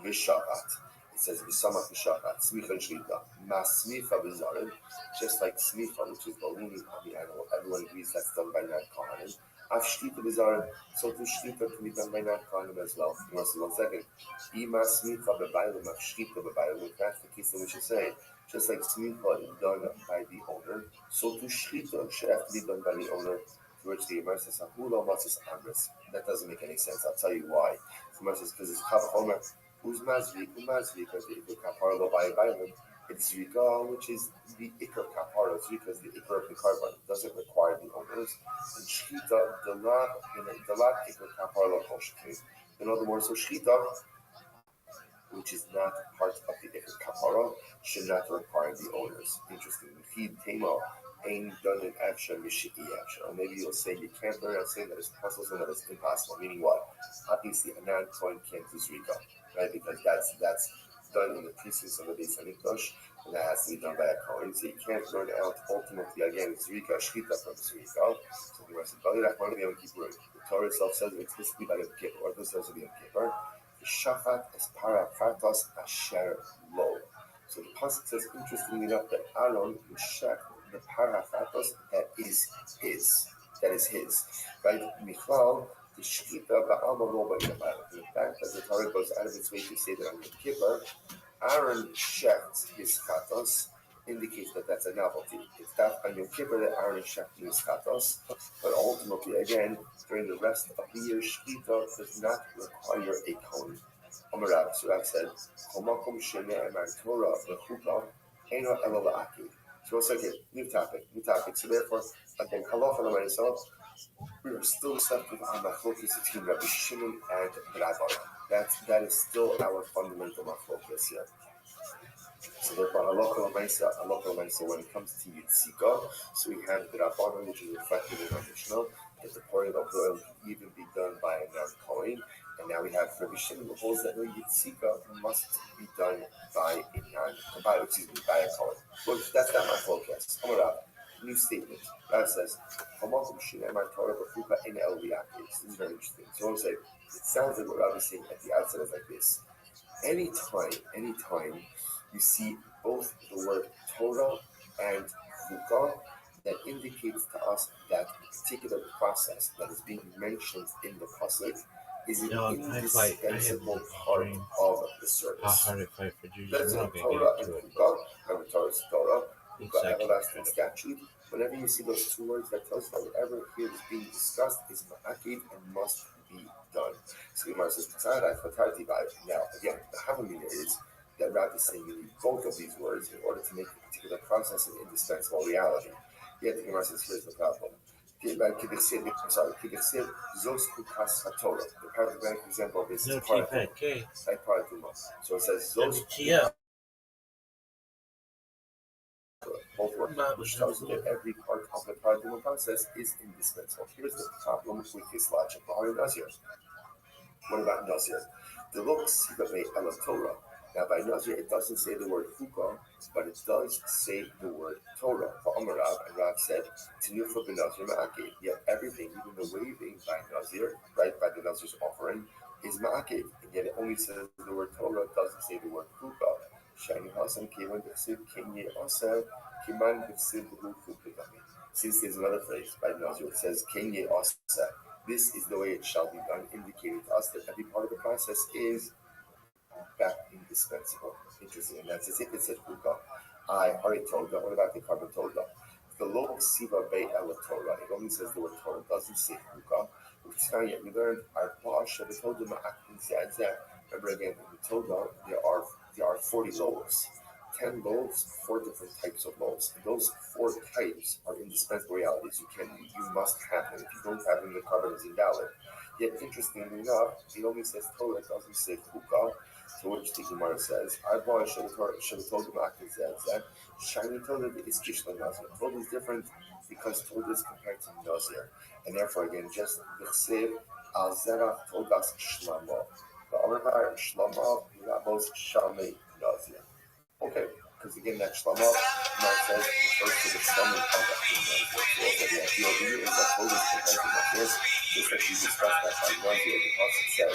this shachat. It says V'samach v'shachat, smicha and shlita, mas smicha v'zarim, just like smicha, which is the leaning on the animal. Everyone agrees that's done by non-kohanim. Af shlita v'zarim, so to shlita can be done by non-kohanim as well. Once 1 second. Ima smicha b'baylim, af shlita b'baylim. If that's the case, then we should say, just like smicha is done by the owner, so to shlita should have to be done by the owner. To which the Gemara says, that doesn't make any sense. I'll tell you why. The Gemara says, because it's Chav Homer, Uzmazvi, because the Kapara lo Bayim, it's Zrika, which is the Iker Kapara. Zrika is the Iker of the carbon. It doesn't require the owners. And Shchita, the lot Iker Kapara lo Koshkin. In other words, so Shchita, which is not part of the Iker Kapara, should not require the owners. Interesting. Chid Tema. Ain't done in action, mishiki action. Or maybe you'll say you can't learn out saying that it's possible and that it's impossible. Meaning what? Obviously, a non-Kohen can't do Zrika, right? Because that's done in the precincts of the Beis Hamikdash, and that has to be done by a Kohen. So you can't learn out ultimately again Zrika, Shchita from Zrika. So the rest of the Torah itself says it explicitly by Yom Kippur, or this says it Yom Kippur. The Shachat es para fartos asher lo. So the pasuk says, interestingly enough, that Aaron would shech the parafatos that is his. Right? Michal, the shchita ba'alma lo ba'ilabah. The fact that the Torah goes out of its way to say that on Yom Kippur, Aaron shecht his chatos indicates that that's a novelty. It's not on Yom Kippur that Aaron shecht his chatos, but ultimately, again, during the rest of the year, shchita does not require a kohen. Amarav, so Rav said, Chomakom shene emar Torah v'chuka eno elo la'akid. So it's okay, new topic. So therefore, again, halacha l'mayisov, we are still stuck with our machlokas between Rabbi Shimon and Rabbi. That is still our fundamental machlokas here. So therefore, halacha l'mayisov, when it comes to Yitzika, so we have the Rabbanon, which is reflected in our Mishnah, that the pouring of oil can even be done by a non-kohen. And now we have Rabbi Shimon who holds that no Yitzika must be done by a Kohen. Well, that's not my focus. New statement. Rav says, this is very interesting. So I'm saying, it sounds like what Rav is saying at the outset is like this. Anytime you see both the word Torah and Chukah, that indicates to us that particular process that is being mentioned in the pasuk is an indispensable part of the service. That's a Torah and Chukah. Remember, Torah is Torah, Chukah, everlasting statute. Whenever you see those two words, that tells you that whatever here is being discussed is ma'akid and must be done. So the Gemara says, now, again, the Havamina is that Rabbi is saying you need both of these words in order to make a particular process an indispensable reality. Yet the Gemara says, here's the problem. The paradigmatic example of this is Paratuma. So it says Zos both words, which tells you that every part of the Paratuma process is indispensable. Here's the problem with this logic. What about Nazir? The look Sivabe Ela Torah. Now by Nazir it doesn't say the word Chukah, but it does say the word Torah. For Amarav, and Rav said, Tinufa ben Nazir Ma'akev. Yet everything, even the waving by Nazir, right, by the Nazir's offering, is Ma'akev. And yet it only says the word Torah, it doesn't say the word Chukah. Shani Hasan Kiman B'Siv Kenye Asa Kiman B'Siv Chukah. Since there's another phrase by Nazir, it says Kenye Asa. This is the way it shall be done, indicating to us that every part of the process is that indispensable. Interesting, and that's as if it said Chukah. I already told that. What about the carbon Torah? The Lo Siva Bei Ela Torah. It only says the word Torah. It doesn't say Chukah. Which is not yet. We learned our Bosh of the Torah Ma'akin Zadzah. Remember again, in the Torah, there are 40 loaves. 10 loaves, 4 different types of loaves. And those 4 types are indispensable realities. You must have them. If you don't have them, the carbon is invalid. Yet, interestingly enough, it only says Torah. It doesn't say Chukah. To which the Gemara says, I should have told him that shiny Torah is Kishla Nazir. Torah is different because Torah is compared to Nazir. And therefore, again, just the Chsev al Zerach Todas Shlama. The Amar Shlama Labos Shamei Nazir. Okay, because again, that Shlama says refers to the stomach of the Nazir. So the idea here is that Torah is compared to Nazir. Just like we discussed that by Nazir, the Pasuk says,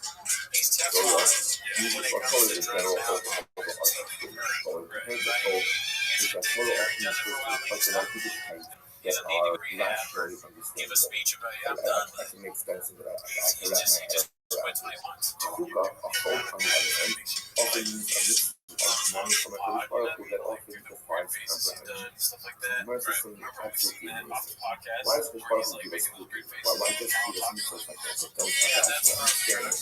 He's So Teflon. you When it are comes totally to in drugs general and alcohol. over is that total openness to parts that are rationally give a understandable. speech about it. I, I'm I, done. I can make sense of it. I He can wrap my head just around went till he it. wants. Hookah, a folk on the other hand, often means a list of non-commercial powerful that often defies comprehension. Stuff like that. Mercifully, Remember we've seen absolutely that off the amazing. podcast Why is the where he's powerful like give us making little cookies? great faces. Why just give us measles like that that don't Yeah, have that's rational understanding?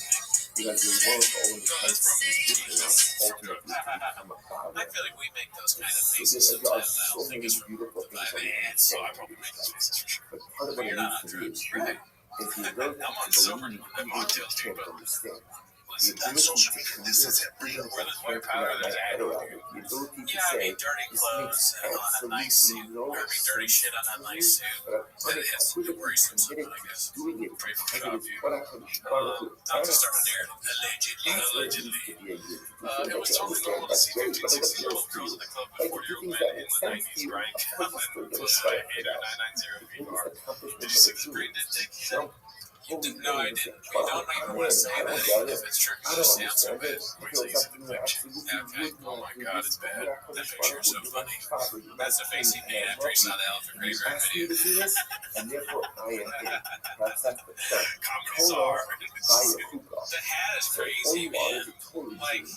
Because we won't all understand ridiculous ultimately to become a I power. feel like we make those kind of So faces there are sometimes. I so don't think many it's from beautiful the things vibe that we and so I understand probably in make this those faces for sure. life. But part of what You're it not needs on to be drugs, is right? the ability I'm on to sober. believe I'm even if you mocktails, dude, can't but understand. The listen, on ability social to media, convince this isn't even real. if Where I there's white can't powder, wrap my there's head ad. around it. The ability to Yeah, I say mean, dirty this clothes makes on a nice absolutely suit. no I mean, dirty sense shit on a to me, nice suit. but That has I'm it worries him committed something, I guess. to doing it Pray for because job, it is you. what I can Chicago Not to start a asks. narrative. Allegedly, That's what it needs allegedly. to be a year to do It things that was you totally understand. normal to That's see great, 15, but it 16 year appeals old to girls you. in the club with Like 40 the year old things men that in make the sense to 90s, you, right? of course you still get Plus, I excited for hate that. 990 The biggest accomplishment Did you of see a the human screen is did take to you? jump holy No, I things didn't. and We try don't to even come want to in. say I don't that get if it. it's true. I It don't just sounds so understand bad. it. Wait It till feels you see the something that picture. absolutely Yeah, okay. would Oh not my do god, this. it's But bad. you're not That picture is so funny. That's the face he made after he saw the Elephant and you Graveyard asked me video. to do this, and therefore I am in. Perhaps that's the term. Comedy's Torah hard. by a hookah. The hat is So all crazy, you are man. is a Torah Like, Jew.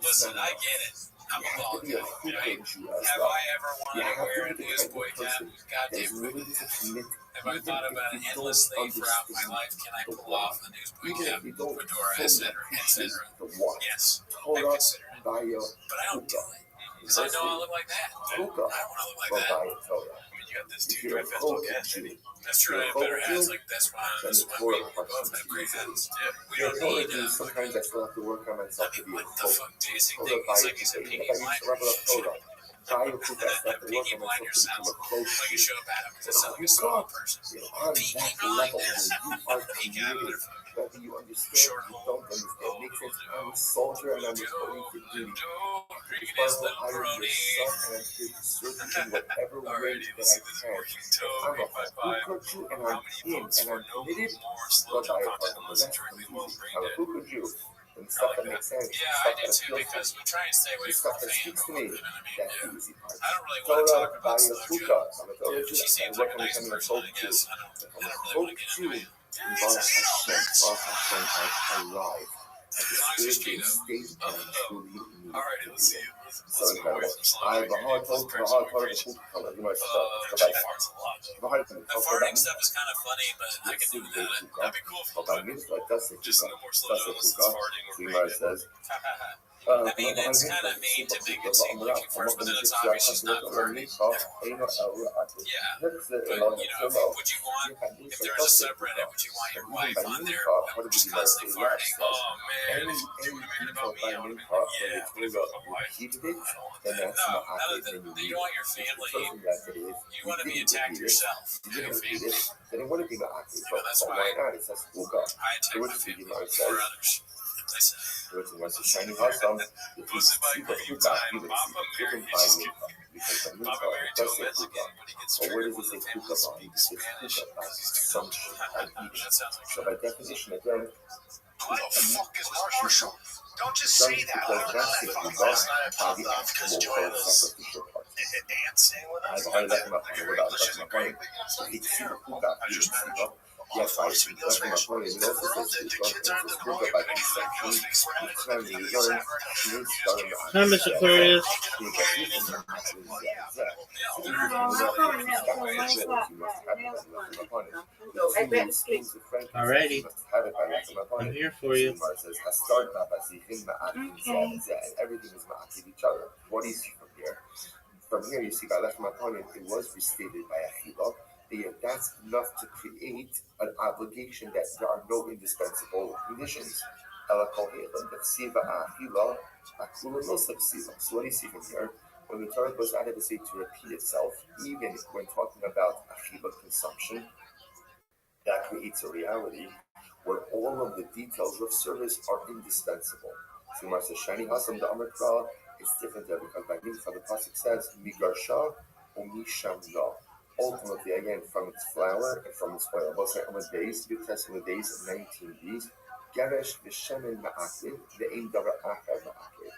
It's listen, not I enough. get it. I'm You a have to bald be a guy, hookah right? Jew as Have well. I ever You wanted to have wear to a be the type newsboy of cap? person that Goddamn is right willing I to have. commit, Have I even thought about if it you don't endlessly throughout my understand life? Can I the pull why. off a newsboy Even cap, if you don't fedora, fully etc., appreciate etc.? the what. Yes, I Torah consider it. by a But I don't do hookah. it. Because I know I look like that. Hookah. I don't want to look like Well, that. by a Torah. I mean, you got this If dude you're a drive fast hookah gas. Jew, That's true. I have better hats. Like that's why then this the is why Torah we parts both of have great Jesus. hats. Yeah, we You're a don't Torah need Jew, sometimes I still have to work on myself to be a what the fuck? hookah. Do you think Torah by it's a like he's a Jew. Peaky If I used to level up Torah, by a hookah, I still have to work Peaky on myself Blinders to become sounds a close like you Jew. show up at him because it A sounds like a solid hookah person. is on Peaky that level Blinders. where you are Peek out of committed. it. Whether you understand, you don't understand. Makes sense. I'm a soldier and I'm reporting for duty. It's part of I am your son and I'm here to serve you in whatever way that I can. If I'm a hookah Jew and I'm in and I'm committed, well, by a partner, but that's confusing. I'm a hookah Jew. And stuff that makes sense, Yeah, stuff I do that too feels because good, we try and stay away the from stuff that fame. speaks to me, You know what I mean? that's Yeah. the easy part. I don't really want to talk Torah about by a slow hookah. Joe. I'm a Torah Jew. She I'm seems like a working nice becoming a person, I hope Jew. guess. I don't I'm really a want hope to get Jew. into it. Baruch Hashem, I arrive at the spiritual state that I truly need. Alrighty, let's see. So incredible. I have a hard time for the hook color. You might She farts a lot. The farting stuff is kind of funny, but I can do without it. That'd be cool if you could. Just no more slow down unless it's farting or breathing. says. I mean, it's kind of mean to make it seem like you first, but then it's obvious she's not farting. Yeah, but you know, would you want, if there was a subreddit, would you want your wife on there just constantly farting? Oh man, if you would have made it about me, I would have been like, yeah, but if it was my wife, I don't want that. No, you want your family, you want to be attacked yourself, your family. Then it wouldn't be ma'akev. That's Why not? It says hookah. I attack my family or others. Which was a shiny awesome. If you Listen, see the hookah, you would see the find hookah. Because the Papa hookah married to does a say Mexican, hookah. but he gets But where triggered does when it the say family hookah on? speaks It's Spanish. hookah by consumption on each. That sounds like So by definition, again, What the fuck is Marshall? Don't just done say that. because that's it. Fucking Hookah last night I by popped the off because actual Joanna's sacrificial part. dancing with I us. have a hard left my Like, point her without English touching my isn't great, point. but you know, it's So not he see the terrible. hookah, I he just see managed. hookah. Yes, I see. That's my Spanish. point. It also Well, says the hookah. kids aren't It's the hookah by consumption. Each time you learn, you need to start on the Hi, Miss Aquarius. Alrighty. I'm here for you. Everything is ma'akev each other. What do you see from here? From here, you see, by left my opponent, it was restated by Achila. That's enough to create an obligation that there are no indispensable conditions. So what do you see from here? When the Torah goes out of its way to repeat itself, even when talking about achila consumption, that creates a reality where all of the details of service are indispensable. So Marsa Shani Hasam the Amr Kral, it's different there because by Mincha the Pasuk says Migarsha or Mishamna. Ultimately, again, from its flour and from its oil. Both say on the days, New Testament days of 19Bs, Garesh Vishemen Ma'akiv, the Aim Davar Achar Ma'akiv.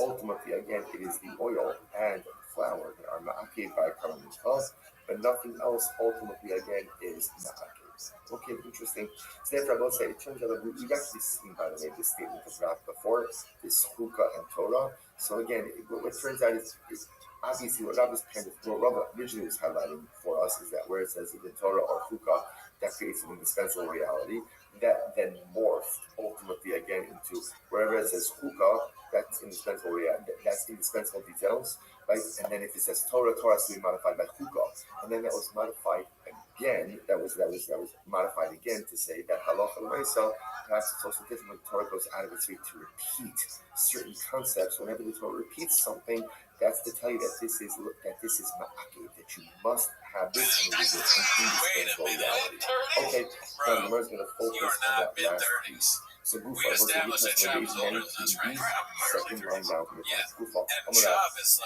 Ultimately, again, it is the oil and flour that are ma'akev by carbon cause, but nothing else ultimately again is ma'akev. Okay, interesting. So therefore, I will say it turns out that we've actually seen, by the way, this statement of Rav before, this Chuka and Torah. So again, what turns out is obviously what Rav originally was highlighting for us is that where it says either Torah or Chuka, that creates an indispensable reality, that then morphed ultimately again into wherever it says Chuka, that's indispensable reality, that's indispensable details, right? And then if it says Torah, Torah has to be modified by Chuka, and then that was modified again. That was modified again to say that halacha l'maisa, perhaps it's also different when Torah goes out of its way to repeat certain concepts. Whenever the Torah repeats something, that's to tell you that this is ma'akev, that you must have this and it is an indispensable reality. Okay, now the Gemara is going to focus on that last piece. So Gufa, we're going to use many second line down from the top. Gufa,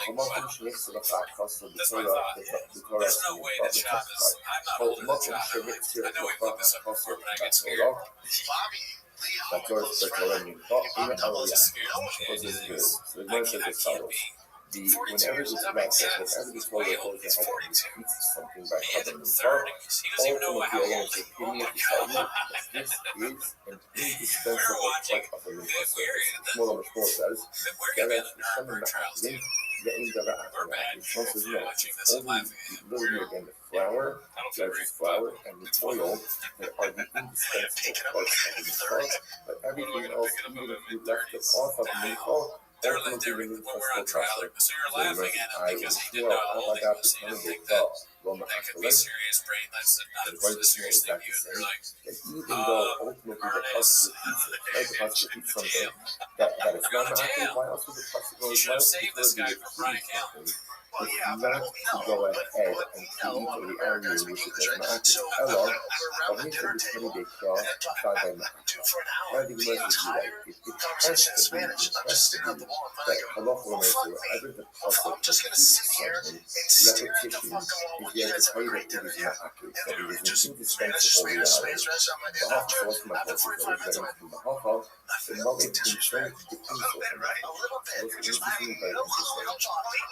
Hamakum shenichsa l'chakos, so the Torah, there's no way that Shabbos, I'm not willing to Shabbos. I know we look this up before, but I get scared. The Torah even how it's scared. So the Gemara says as follows. Whenever this Torah goes ahead and repeats something by carbon and thought, ultimately again it's repeating it to tell you that this is an indispensable part of the mitzvah service. Shmuel says, Shmuel says no, it's only literally again the flour, judge's flour, and the oil that are the indispensable parts of the mitzvah, but everything else, even if you left it off of the mitzvah, they're different when we're on trial. So you're laughing at it because you didn't know all that was saying anything that could be serious brain. That's not a serious thing. You're like, even though ultimately the pasuk repeats something that is not ma'akev, why else would the pasuk go? You should have saved this guy from Brian Callen. Well, yeah, but to go ahead and create the area which is ma'akev. Hello, but we should be telling the cross by I think it must be like it has to be that halacha l'maisa, either the pasuk repeats something, repetition is there to tell you that it is ma'akev, that it is an indispensable reality. The halacha was my pasuk that was getting from the halacha, the mother controlled the pencil from the halacha. What's interesting about it is that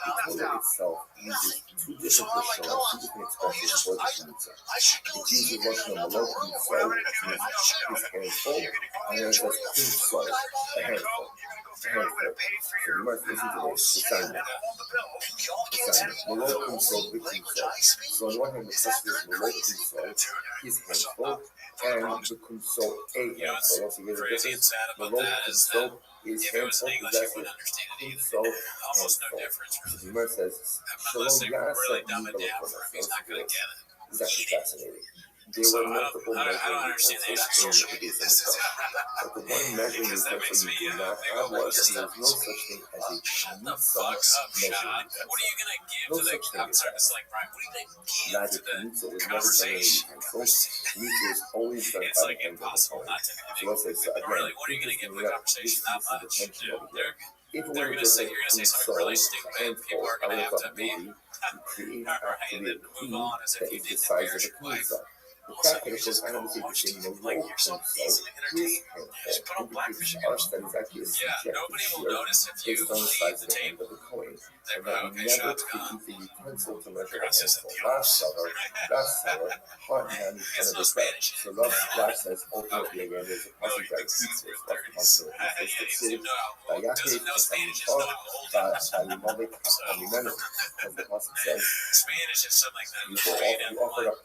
the Torah itself uses two different lashons, two different expressions for this mitzvah. It uses lashon malok himself, which means his handful, and then it says himself, a handful. So you must listen to this assignment. Malok himself with himself. So on one hand, the pasuk is malok himself, his handful, and the kumsol a handful. Also, there's a difference. Malok himself is handful, possessive. Kumsol handful. So the Gemara says, Shalom Yasa Yibalakonas. This is actually fascinating. There were multiple measuring utensils in the Judaism itself. But the one measuring utensil you do not have was there is no such thing as a mitzvah measuring utensil. No such thing as that. Neither mitzvah was never done in a utensil. Mitzvah is always done by the hand of the Kohen. So let's say, so again, interesting enough, this is the tension over here. If we were to say a handful, I would have thought maybe you create actually a key that is the size of a knife. The fact that it goes out of the saying the rope himself, his handful, indicates to us that it's actually a subjective shear based on the size of the hand of the coin. And that we never create the utensil to measure a handful. Last seller, hot hand is kind of a threat. So Rav says, ultimately again, there's a passage that repeats this. That's the passage that Yaakov Balimalik Amimenu, as the passage says, you offered up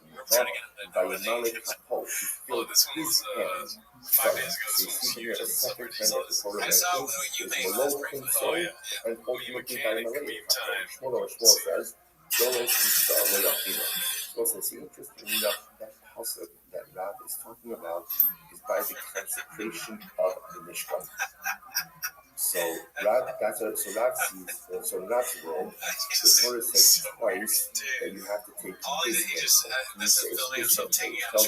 Balimalik Kapol, he filled his hands. So you see here the second hand of the Torah mentions is Malok himself, and ultimately Balimalik Kapol. Shmuel says, Dolos Yisrael Le'achino. Shmuel says, interesting enough, that pasuk that Rav is talking about is by the consecration of the Mishkan. So Rav's world, the Torah says twice that you have to take his hand. You say his hand. It tells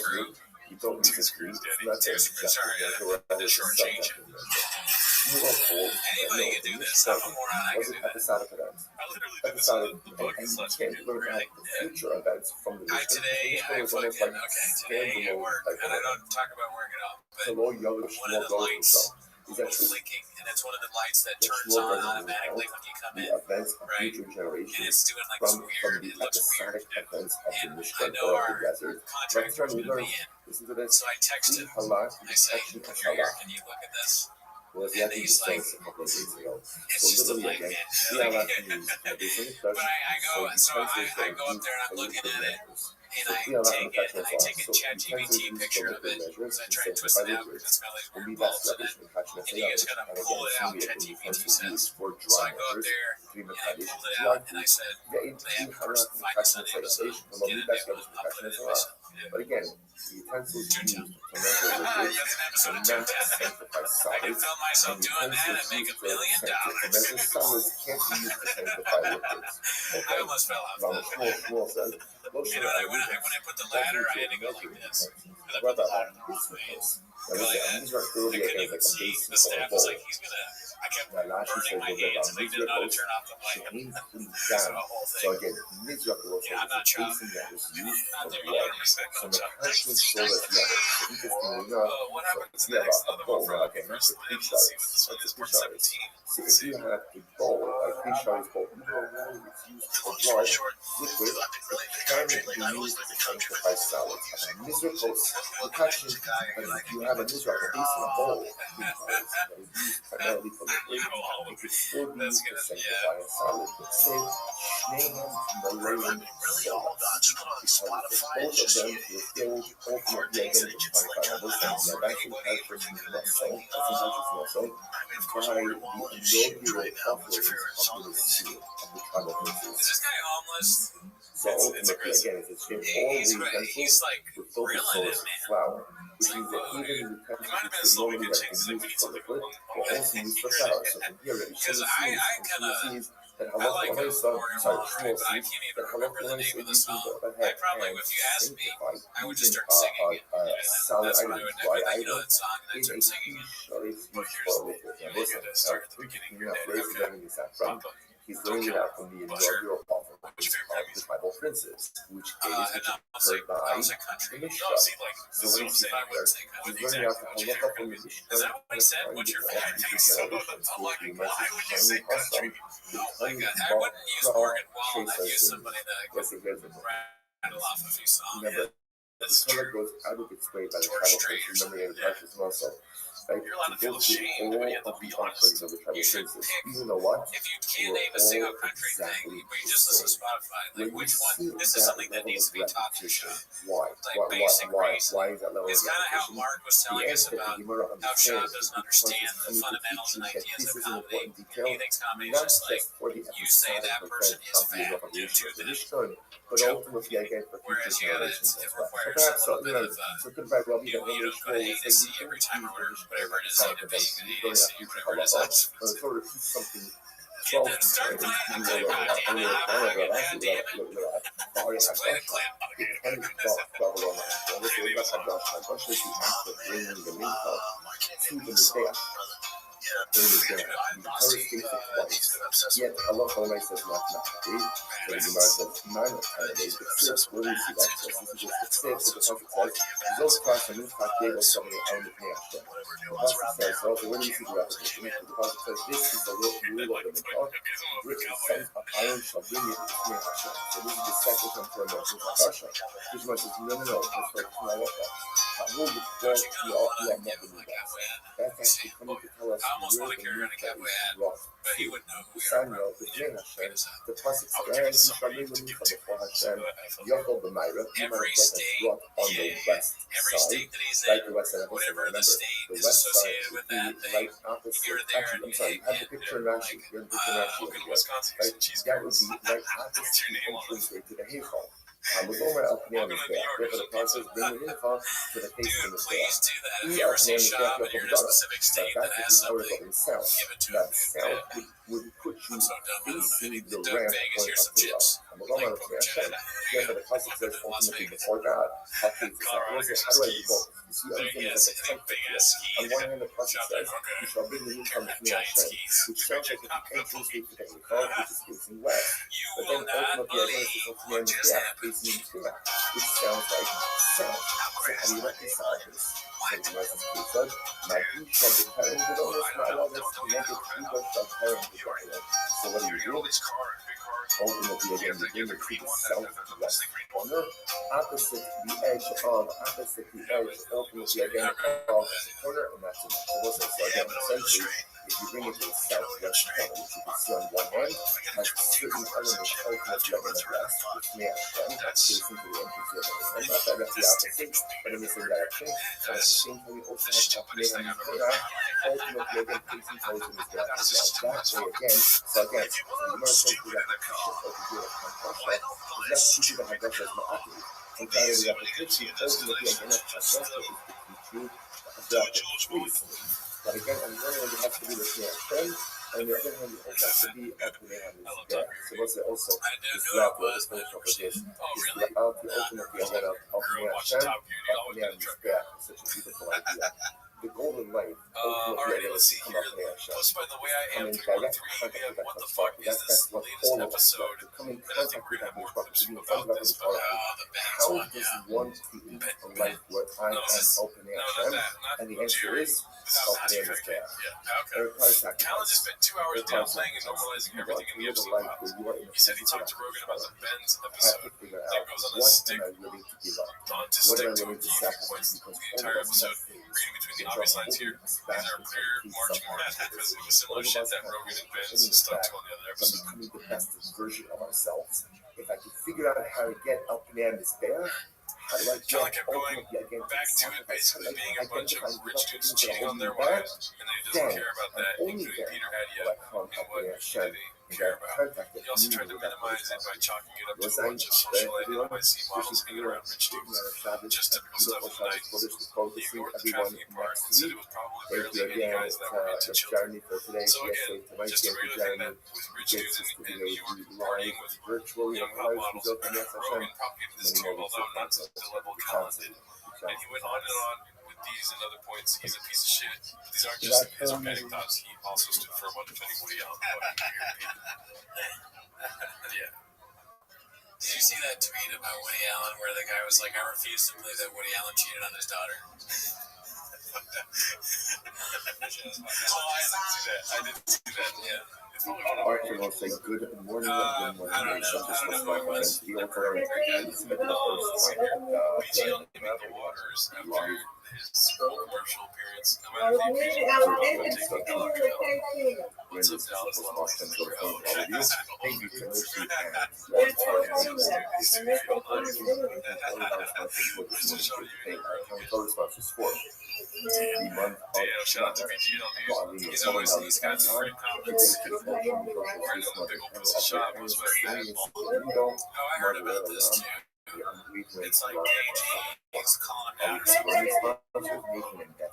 you don't need to screw. It's not there exactly. There's a subject in there. You are told that no, the Mishkan wasn't episodic events. Episodic, and you can't learn about the future events from the Mishkan. The Mishkan was almost like standalone type of event. Hello, Yahweh Shmuel goes himself. is actually flicking, and it's one of the lights that the turns slow on version automatically of when you come the in, events of right? future And generations it's doing like this from weird. the It looks weird. episodic events of the And I Mishkan know or of our the desert. contractor Let's is going to learn. be in. Listen to this. So I texted. We halak I say, protection of "You're here. halak Can you look at this?" was And yet he's like, disclosed a couple of days ago. "It's So just a literally light, again, man." we halak news. There's any But touch. I go, so I go up there and I'm looking at it, and I take it, and I take a ChatGPT picture of it, because I try to twist it out because it's got these weird bulbs in it, and you just gotta pull it out, ChatGPT says. So I go up there, and I pulled it out, and I said, they have find this on Amazon, get a new one, I'll put it in myself. But again, the utensils used to That's measure an liquids episode are of meant to 210. sanctify I can solids, film myself and doing that and make $1 million. to measure solids can't be used to sanctify liquids. I almost fell off Ram that. Shmuel says, You know, when I put the ladder, I had to go like this. Because I put the ladder on my face. Go like that. I couldn't even see. The staff was like, he's gonna. I kept burning my hands, and they didn't know how to turn off the light. So the whole So thing. again, Mizrael Yeah, I'm not chopped. that was used Not for there blood. yet. Respect So no the chop. person saw that you have interestingly enough, What so happens if you have next? a Another bowl, one from like a first massive lamp. fish Let's see what this one is. Part 17. so if you have a bowl, a fish size bowl, even though it's used for blood, liquid, it can be used to sanctify solids. A Mizrael, the question is, you have a Mizrael base in a bowl, that is used primarily for liquid, it could still be used to sanctify a solid. But say, Shnehem Malayan solids, because both of them will still ultimately identify those things. Now that's in characteristic muscle, that's in characteristic muscle, by the inaugural offerings of the seal of the tribe of Is Moses. this guy homeless? So ultimately, again, it's a all the utensils He's like with filled with grilling it, source man. flour, which means that even the utensils that normally have been used for liquid will also used for flour. So from here, it Because sees that I like halacha Morgan Wallen, sorry, right? But I sees can't that even remember the halacha name of the uses song. the I probably, if you asked me, I would just start singing it. solid That's what I items, would do. dry Like, you know items, that song, and I'd in a start singing it. t-shirt But used here's for liquid. you Now need listen, to start at the beginning of your enough, day. where's he learning this out from? Papa. He's learning it out from the inaugural offering of What's your favorite the tribal princes, which And I was like, occurred by country. the No, Mishra. see, like, So this what is do what you I'm see saying. I here? wouldn't say country. He's learning out the halacha from the Mishra. Is that what he said? What's your favorite generations? I'm like, why would you say country? Oh my God. I wouldn't use Morgan Wallen. I'd use somebody that I could rattle off a few songs. Remember, the That's color true. goes out of its way by the George tribal Strait princes. or Remember, something, the as well. So, like, You're allowed to to feel go through ashamed, but you have to all of be the honest. offerings of the tribal You should princes, pick. even though what? If you can't We're name a single all country exactly thing, but you just listen to the Spotify, like When which you one? see This is that something that level needs of to be taught to repetition, Shah. why? Like basic reason. Why is that level It's of kind of how repetition? Mark was telling The us answer about that Gemara how Shah understands doesn't is understand the because fundamentals and it's coming to ideas teach of that this is an comedy. important detail, He thinks comedy is not just like just for the you say episodic that person event is of the fat due revolution to of the that Mishkan, but joke. ultimately again for Whereas future yeah, generations it as well. So requires a perhaps little bit of so it could very well be you that when don't go to A to C every time or whatever it is, A to B, A to C, whatever it is. but it's sort of something. Get them start playing the clip, goddammit. I'm fucking goddammit. Let's play the clip. Yet Allah Almighty says not to be. So the Gemara says 9 of 10 days. But 6, where do you see that? So this is just the 6 of the Prophet says, those Christ and Mishpat gave us so many out of the Pnei. The Prophet says, so where do you see the repetition? The Prophet says, this is the rule of the Mikvah. Written sons of Aaron shall bring it to Pnei Hashem. So this is the second time for Moses Hashem. Which one says, no, that's like Pnei Hashem. You are not the new guys. That's actually coming to tell us I almost want to carry around a cowboy hat, but he wouldn't know who we are. Samuel, the Pnei Hashem, the Pasuk says, you shall bring the Mikvah before Hashem, Yochel b'Mayra, Every state, brought on the west every side, state that he's like in, the west side. whatever the Remember, state the is west side associated with would that be thing. right opposite. You're there Actually, I'm and sorry, you have the hit picture in like, Rashi. You have the picture in Rashi. welcome to Wisconsin, Right? cheese That would curds. be right opposite What's your the name on it? entrance way to the Heichal. We're going right up and down Welcome this to New way. York, Therefore, the there's a process pizza. bringing the Heichal to the face Dude, of the please sky. do that. If you ever see a shop and you're in a specific state that has something, Going south. give it to That him. south would put you I'm so dumb. I don't know facing anything. the Doug ramp Vegas, going here's up some to the chips. I'm going to Poker chip. Therefore, the process says ultimately before God. How do I vote? You see, There everything he is is. like a Big template. ass ski. On one hand, the process Shop there. says, Okay. you shall bring the new comer to Giant Hashem, skis. which sounds like the entrance way to the Heichal, which is facing west. You But will then not ultimately, I believe guess it's what just happened. facing east. which sounds like self. So how do you reconcile this? So the Muslims said, my each of the parents would always allow us to make it through the parents. So what do you do? Ultimately, again, you bring it to the southwest corner, opposite the edge, ultimately, again, of the corner, and that's it. So again, essentially, if you bring it to the southwest corner, which you can see on one hand, has certain elements ultimately again addressed, which may extend facing to the entrance of the not directly opposite, but in the same direction. And at the same time, we also have happening on the corner, ultimately again facing towards the direction. That way again, so again, the American people that have shift over here from Russia is less people that have Russia as Ma'ati. Entirely the repetition, ultimately again, of Russia is the true police. But again, on the one hand, it has to be the clear trend, and on the other hand, it also has to be up to the hand there. So what's it also? This route, what the finish of this is the route, the ultimately again of the hand, up the hand is there. It's such a beautiful idea. The golden light, ultimately, let's see here. Plus, by the way, I am 313. We have what the fuck is this latest episode that I think we're gonna have more clips about this, but the band's one, yeah. Want to eat a life where I am open air, and the answer is open air is there. Okay. Callan just spent 2 hours downplaying and normalizing everything in the FC file. He said he talked to Rogan about the Ben's episode. That goes on a stick on to stick to a few points the entire episode. Reading between the obvious lines here, these are clear march because it was similar shit that Rogan and Ben stuck to on the other episode. Becoming the best version of ourselves. If I can figure out how to get up and despair, how do I Callan kept going back to it, basically being a bunch of rich dudes cheating on their wives, and then he doesn't care about that, including Peter Hadia, and what should they care about. He also tried to minimize it by chalking it up to a bunch of socialite NYC models hanging around rich dudes. Just typical stuff of the 90s. He ignored the trafficking part and said it was probably barely any guys that were into children. So again, just a regular thing that with rich dudes in New York partying with young hot models, Rogan propagated this too, although not to the level Callan did. And he went on with these and other points. He's a piece of shit. But these aren't just his organic thoughts. He also stood for a bunch of defending Woody Allen. Yeah. Did you see that tweet about Woody Allen where the guy was like, I refuse to believe that Woody Allen cheated on his daughter? Oh, I didn't see that. Yeah. Archie will say good morning. I don't know what it was. BG only made the waters after his commercial appearance. No matter if he What's up, Dallas? Shout out to BG. He's got some great comments. Right on the big old piece of shop. I heard about this too. It's like KG calling him out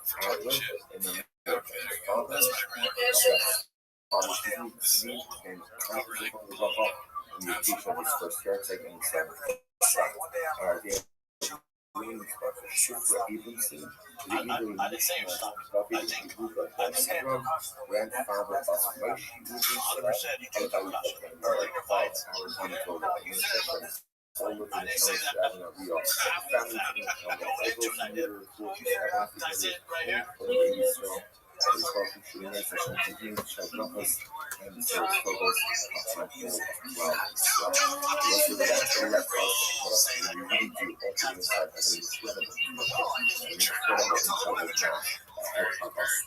for talking shit. Okay, there you go. That's my brand. This is old. Really? I didn't say it was I think I'm just saying grandfather of my 100% you do talk about earlier fights. All of the shows that we are family that's it right here.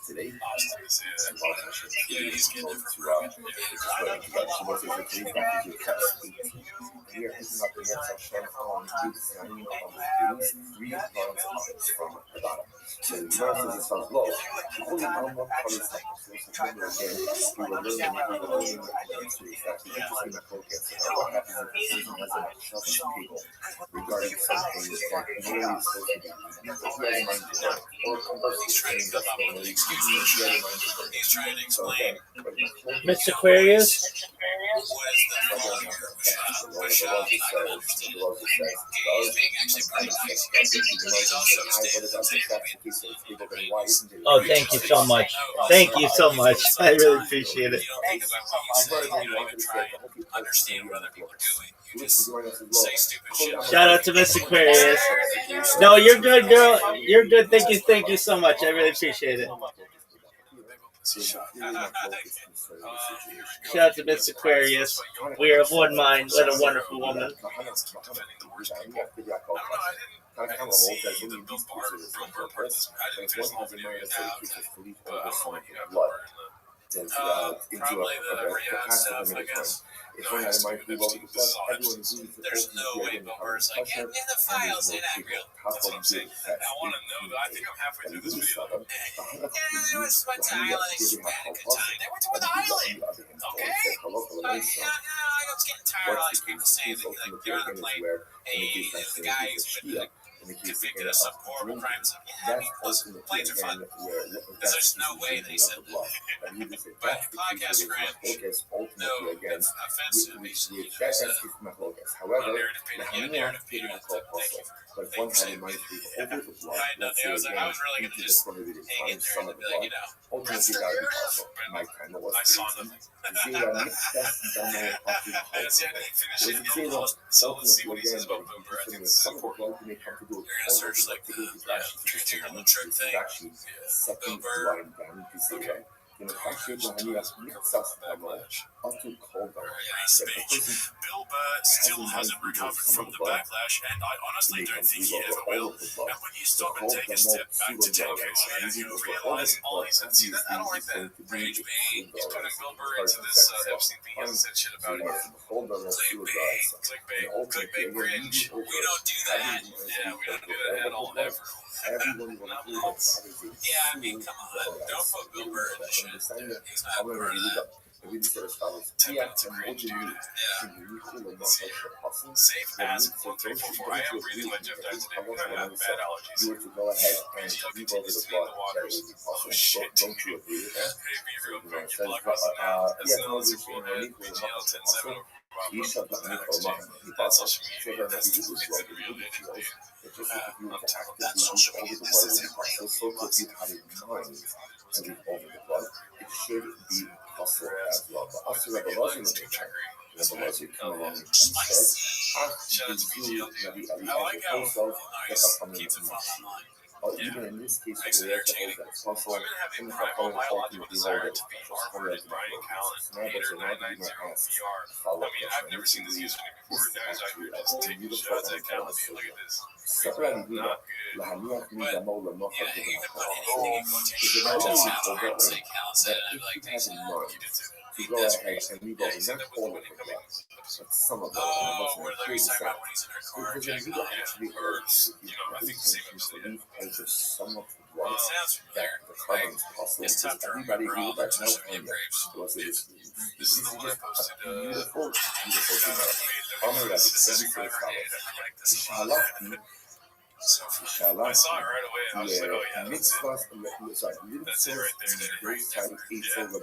Today, we are picking up the next session on designing on the things 3 months from the bottom. So the verse is sounds low. The only number of colors that again, we were learning exactly interesting focus on what happens if the person has a shelf table regarding something that really is supposed to be. Or conversely, He's trying to explain Miss Aquarius? Oh, thank you so much. Thank you so much. I really appreciate it. Understand what other people are doing. say stupid shit. Shout out to Miss Aquarius. No, you're good, girl. You're good. Thank you so much. I really appreciate it. Shout out to Miss Aquarius. We are of one mind. What a wonderful woman. I didn't see the Bill Burr part of this. I didn't finish the whole video yet, but I'm like, probably the Riyadh stuff, I guess. No, he has stupid Epstein. This is all Epstein. There's no way Bill Burr's like, and the files ain't that real. That's what I'm saying. And I want to know that. I think I'm halfway through this video. Yeah, they went to Island. They had a good time. They went to the island. Okay? I was getting tired of all these people saying that like, they're on the plane. Hey, the guy who's been convicted of some horrible crimes. Yeah, I mean, listen, planes are fun. Because there's no way they said that. But podcast grant, no offense to me. Narrative Peter. Thank you. Thank you. I was really going to just hang in there and be like, you know, I saw nothing. See, I didn't finish it. So let's see what he says about Boomer. I think this is important. You're going to search like the little trick thing. Yeah. Boomer. Okay. Bill Burr still hasn't recovered from the backlash, and I honestly don't think he ever will. And when you stop and take a step back to take it, you realize all he said. See, I don't like that rage bait. He's putting Bill Burr into this Epstein thing. He hasn't said shit about it. Clickbait, cringe. We don't do that. Yeah, we don't do that at all, ever. Yeah, I mean, come on. Don't put Bill Burr in the shit. He's not part of that. 10 minutes of cringe, dude. Yeah. Safe as 1344. I am breathing like Jeff died today. I have bad allergies. And still continue to stay in the waters. Oh shit. Hey, be real quick. Your blood was now. That's another cool man. BGL 107 over. That's social media. That's the real data. That's social media. This isn't real. You must It should be possible as well. But after revelation of the revelation come along and after the view that the also get up on the machine. Or even in this case, the result that's also in the following ultimately loaded as Brian I've never seen this username before. Guys, I could just take shots at Calendar. Look at this. Separately, But yeah, you can put anything in quotation marks. Just sounds weird to say Cal said it. I'd be like, thanks, man. You did too. That's great. Yeah, he said that with the winning coming. Oh, where Larry's talking about when he's in her car, jacking off. Yeah, or, I think the same episode. Well, it sounds familiar. It's tough to remember all the Twitch name graves. This is the one I posted. beautiful So I saw it right away, and I was just like, oh yeah, that's it. That's it right there. Great effort. Yeah. And then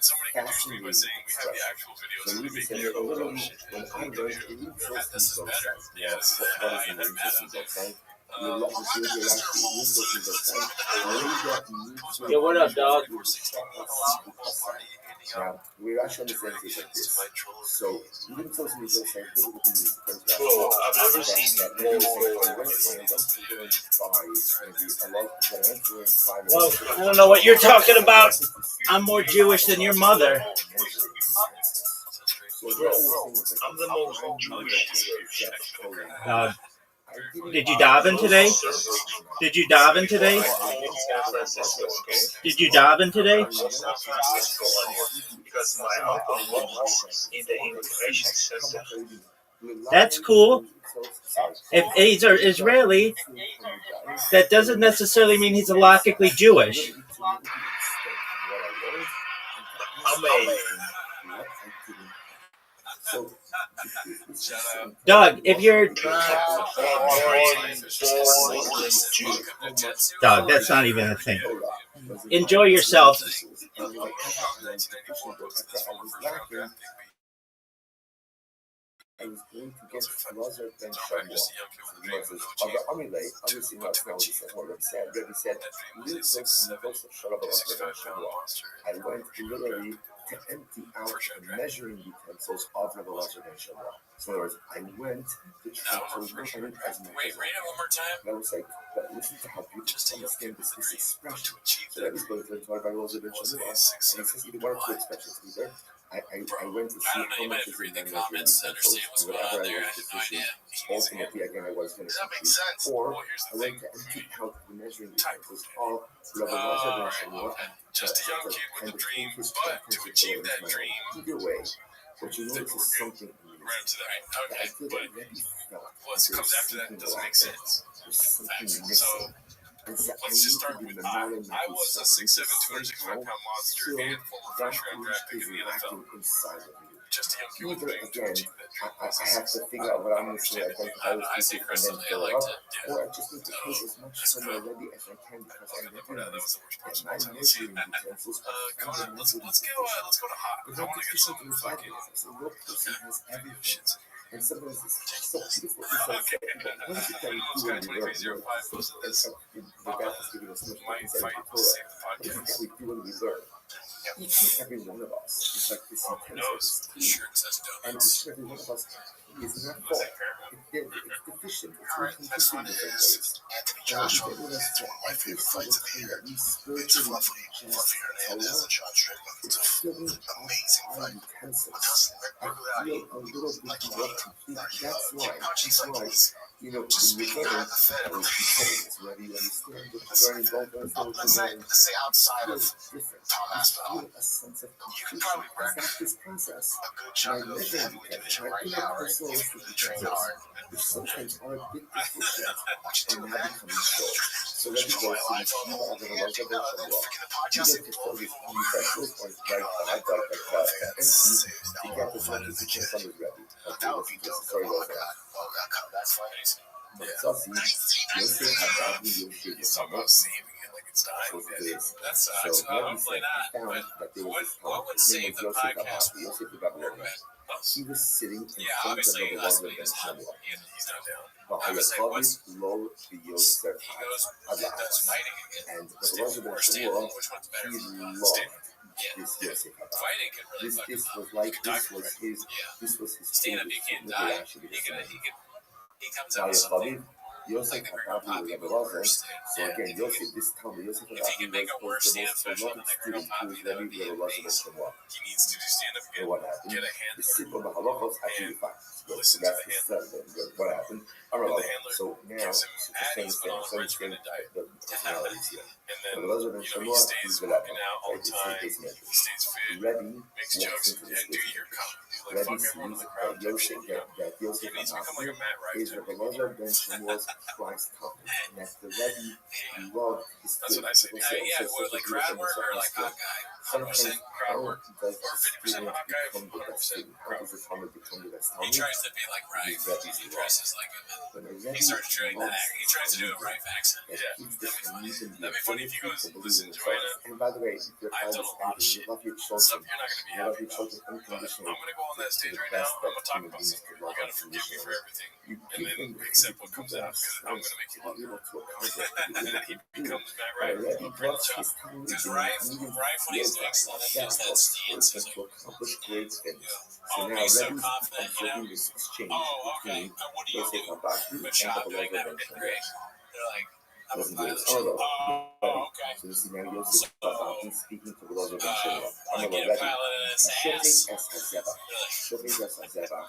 somebody confused me by saying we have the actual video, so we make it oh shit. This is better. Yeah, this is better. Yo, what up, dog? Now, we're actually on the same page like this. So, even though we say, I've never seen that. Well, I don't know what you're talking about. I'm more Jewish than your mother. I'm the most Jewish. Did you daven today? Did you daven today? Did you daven today? Because my uncle works in the immigration center. That's cool. If he's Israeli, that doesn't necessarily mean he's logically Jewish. Doug, if you're Doug, that's not even a thing. Enjoy yourself. I was going to get closer than obviously not what Rabbi said. Rabbi said, I went literally 10 to empty out the measuring utensils of Rabbi Elazar ben Shalom. So in other words, I went to try to learn as much as I could. Wait, read it one more time. And I was like, but listen to how beautiful understand this expression. So that was going to learn Rabbi Elazar ben Shalom. And he says either one or two expressions. Either I went to see how much is in my measuring utensils, and whatever I was deficient, ultimately, again, I was going to complete. Or I went to empty out the measuring utensils of Rabbi Elazar ben Shalom. Just a young kid with a dream, but to achieve that dream, either way, what you notice is something right up to that. Okay, but what comes after that doesn't make sense. There's something So missing. let's just start with I was a 6'7", 265-pound monster and former first round draft pick in the NFL. Just a young kid with a dream to achieve that dream. I have to figure out what I'm going to say. I say aggressively, I like to. Or I just need to take as much from already as I can because I recognize that my measuring utensils are let's go to hot. I want to get some fucking so no person has everything. And sometimes it's so beautiful. What is it that we do when we learn? The guy was giving us so much insight into Torah. What is it that we do when we learn? Each and every one of us is like this intensity. And each and every one of us is not full. It's deficient. It's inconsistent in different ways. God is giving us for every single thing that we spiritually just it's filling up our utensils. I feel a little bit more complete. That's why, you know, when you're learning, I was it's whether you understand what you're learning, don't understand what you're learning. Let's say outside of Different. Tom Aspinall, You feel a sense of you could completion. probably wreck That's this process. a good chunk of family division right now, right? If you train hard. Which sometimes are a bit deficient and now becoming so. So let me go see these people of the Elazar ben Shalom. You get to fill these homosexual points right by empty to get as much as you can from his Rabbi. That would be dope. Sorry Oh about my that. god. Oh my god. That's funny. Sassy, Yosef Hadavi Yoshid He's talking about saving it like it's dying. That sucks. So Rabbi Hopefully said not. he found that there was this What would save the podcast? Yosef Hadavi. He was sitting in Yeah, front of obviously, the us Elazar being ben is hot. Shalom. He's not down. I would what's low the Yosef he goes does fighting again. and the Elazar ben Shalom, Which one's better? he loved this Yosef Hadavi. Fighting can really fucking This was like this was his stand up. You can't die. He comes out with something. Yosef Like the Hadavi grandpa was Poppy Elazar. So again, Yosef, this time Yosef If he can make a worse was the stand-up most special than beloved the grandpa student Poppy, who that was would be Rabbi Elazar ben amazing. Shalom. He needs to do stand-up So again. what happened? Get a hand. The sit on the halachos actually fine. Good. Listen That's to the the seven. Good. What happened? All right. So now, so understand the personalities here. And then, But Elazar ben he Shalom, stays he's the working out all the time. He He stays fit. Rabbi Makes walks jokes. into Yeah, this dude, you're business. coming. Like, Rabbi fuck everyone in sees the crowd. that Yosef He needs to become like a Matt Rife is type Rabbi of Elazar ben Shalom's Christ company, and that the Rabbi loved his That's what I say. Yeah, what, like crowd work or like hot guy? 100% crowd work. Or 50% hot guy, 100% crowd work. He tries to be like Rife. He dresses like him. He starts doing that. He tries to do a Rife accent. Yeah, that'd be funny. That'd be funny if you guys listen to Joanna. And by the way, if your I've child done a lot of is shit. you love your Stuff children, you're not going to be you love happy your about. children But I'm unconditionally. going to go on that stage right now. I'm going to talk about something. You got to forgive me for everything. And then accept what comes out. Because I'm going to make you love it. And then he becomes Matt Rife. Real tough. Because Rife, when he's doing stuff, he has that stance. He's like, Great things. oh, So now he's so Rabbi confident, you know. this exchange Oh, okay. between What do you Yosef do? Hadavi Good and job the doing that Elazar in ben fifth grade. Shalom. They're like, I'm a Doesn't do violent this. shit. Oh, Oh, okay. so this is now Yosef Hadavi speaking to the Elazar ben Shalom. Like, I'm get a a pilot in his ass. Shofet es hazeva.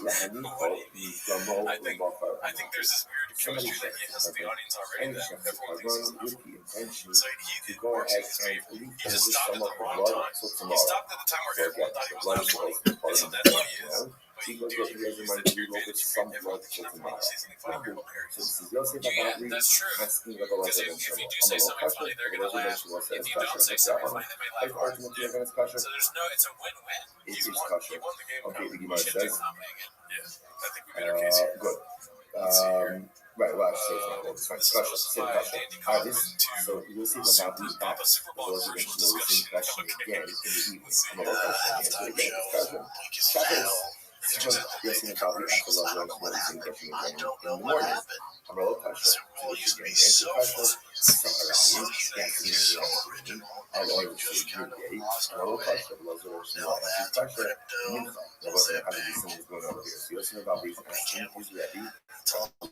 Lahanicho mizgamo u'mochar. I think there's this weird chemistry that he has with the audience already that everyone thinks is enough. With the intention So to he go works ahead in his and favor. leave He just stopped at the wrong blood time. till He tomorrow. stopped at the time where everyone thought he was not funny. And so that's what he is. But he, dude, he uses that to your advantage. Everyone thinks you're not funny. He says something funny, you're hilarious. So this is Yosef Yeah, Hadavi that's true. asking Rabbi Because Elazar ben if you do Shalom. say something funny, they're going to laugh. If you don't say something funny, they may laugh hard. So there's no, it's a win-win. It He's is won. kosher. He won the game. Okay, the We Gemara should do says. comedy again. Yeah, I think we made our case here. Good. Let's see here. Right, well, actually, it's fine. This Kosher, is say by kosher. Dandy This, Kaufman so you'll see to about the Papa act. Super Bowl Those are commercial going to know the discussion. same question again in the evening. Let's see. I'm a little Halftime again, show. discussion. You'll see about the act. I don't know what happened. I don't know in the what morning. happened. I'm a little kosher. Super Bowl used to be so fun.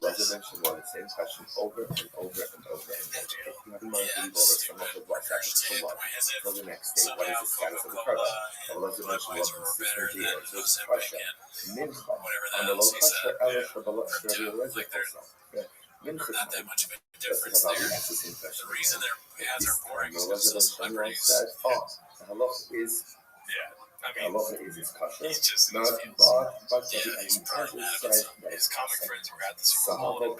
Reservation was the same question over and over and over again. If you have in mind that you order some of the blood sacrificial blood for the next day, what is the status of the carbon? The reservation was consistently answers the question. Mincha, on the low pressure, Elish, the blood sugar, the reservation. Mincha, that's about the accessing question. The reason their ads are boring is because the celebrities said, oh, the halacha is his kosher. He's just not but he's probably his comic friends were at the Super Bowl. Oh,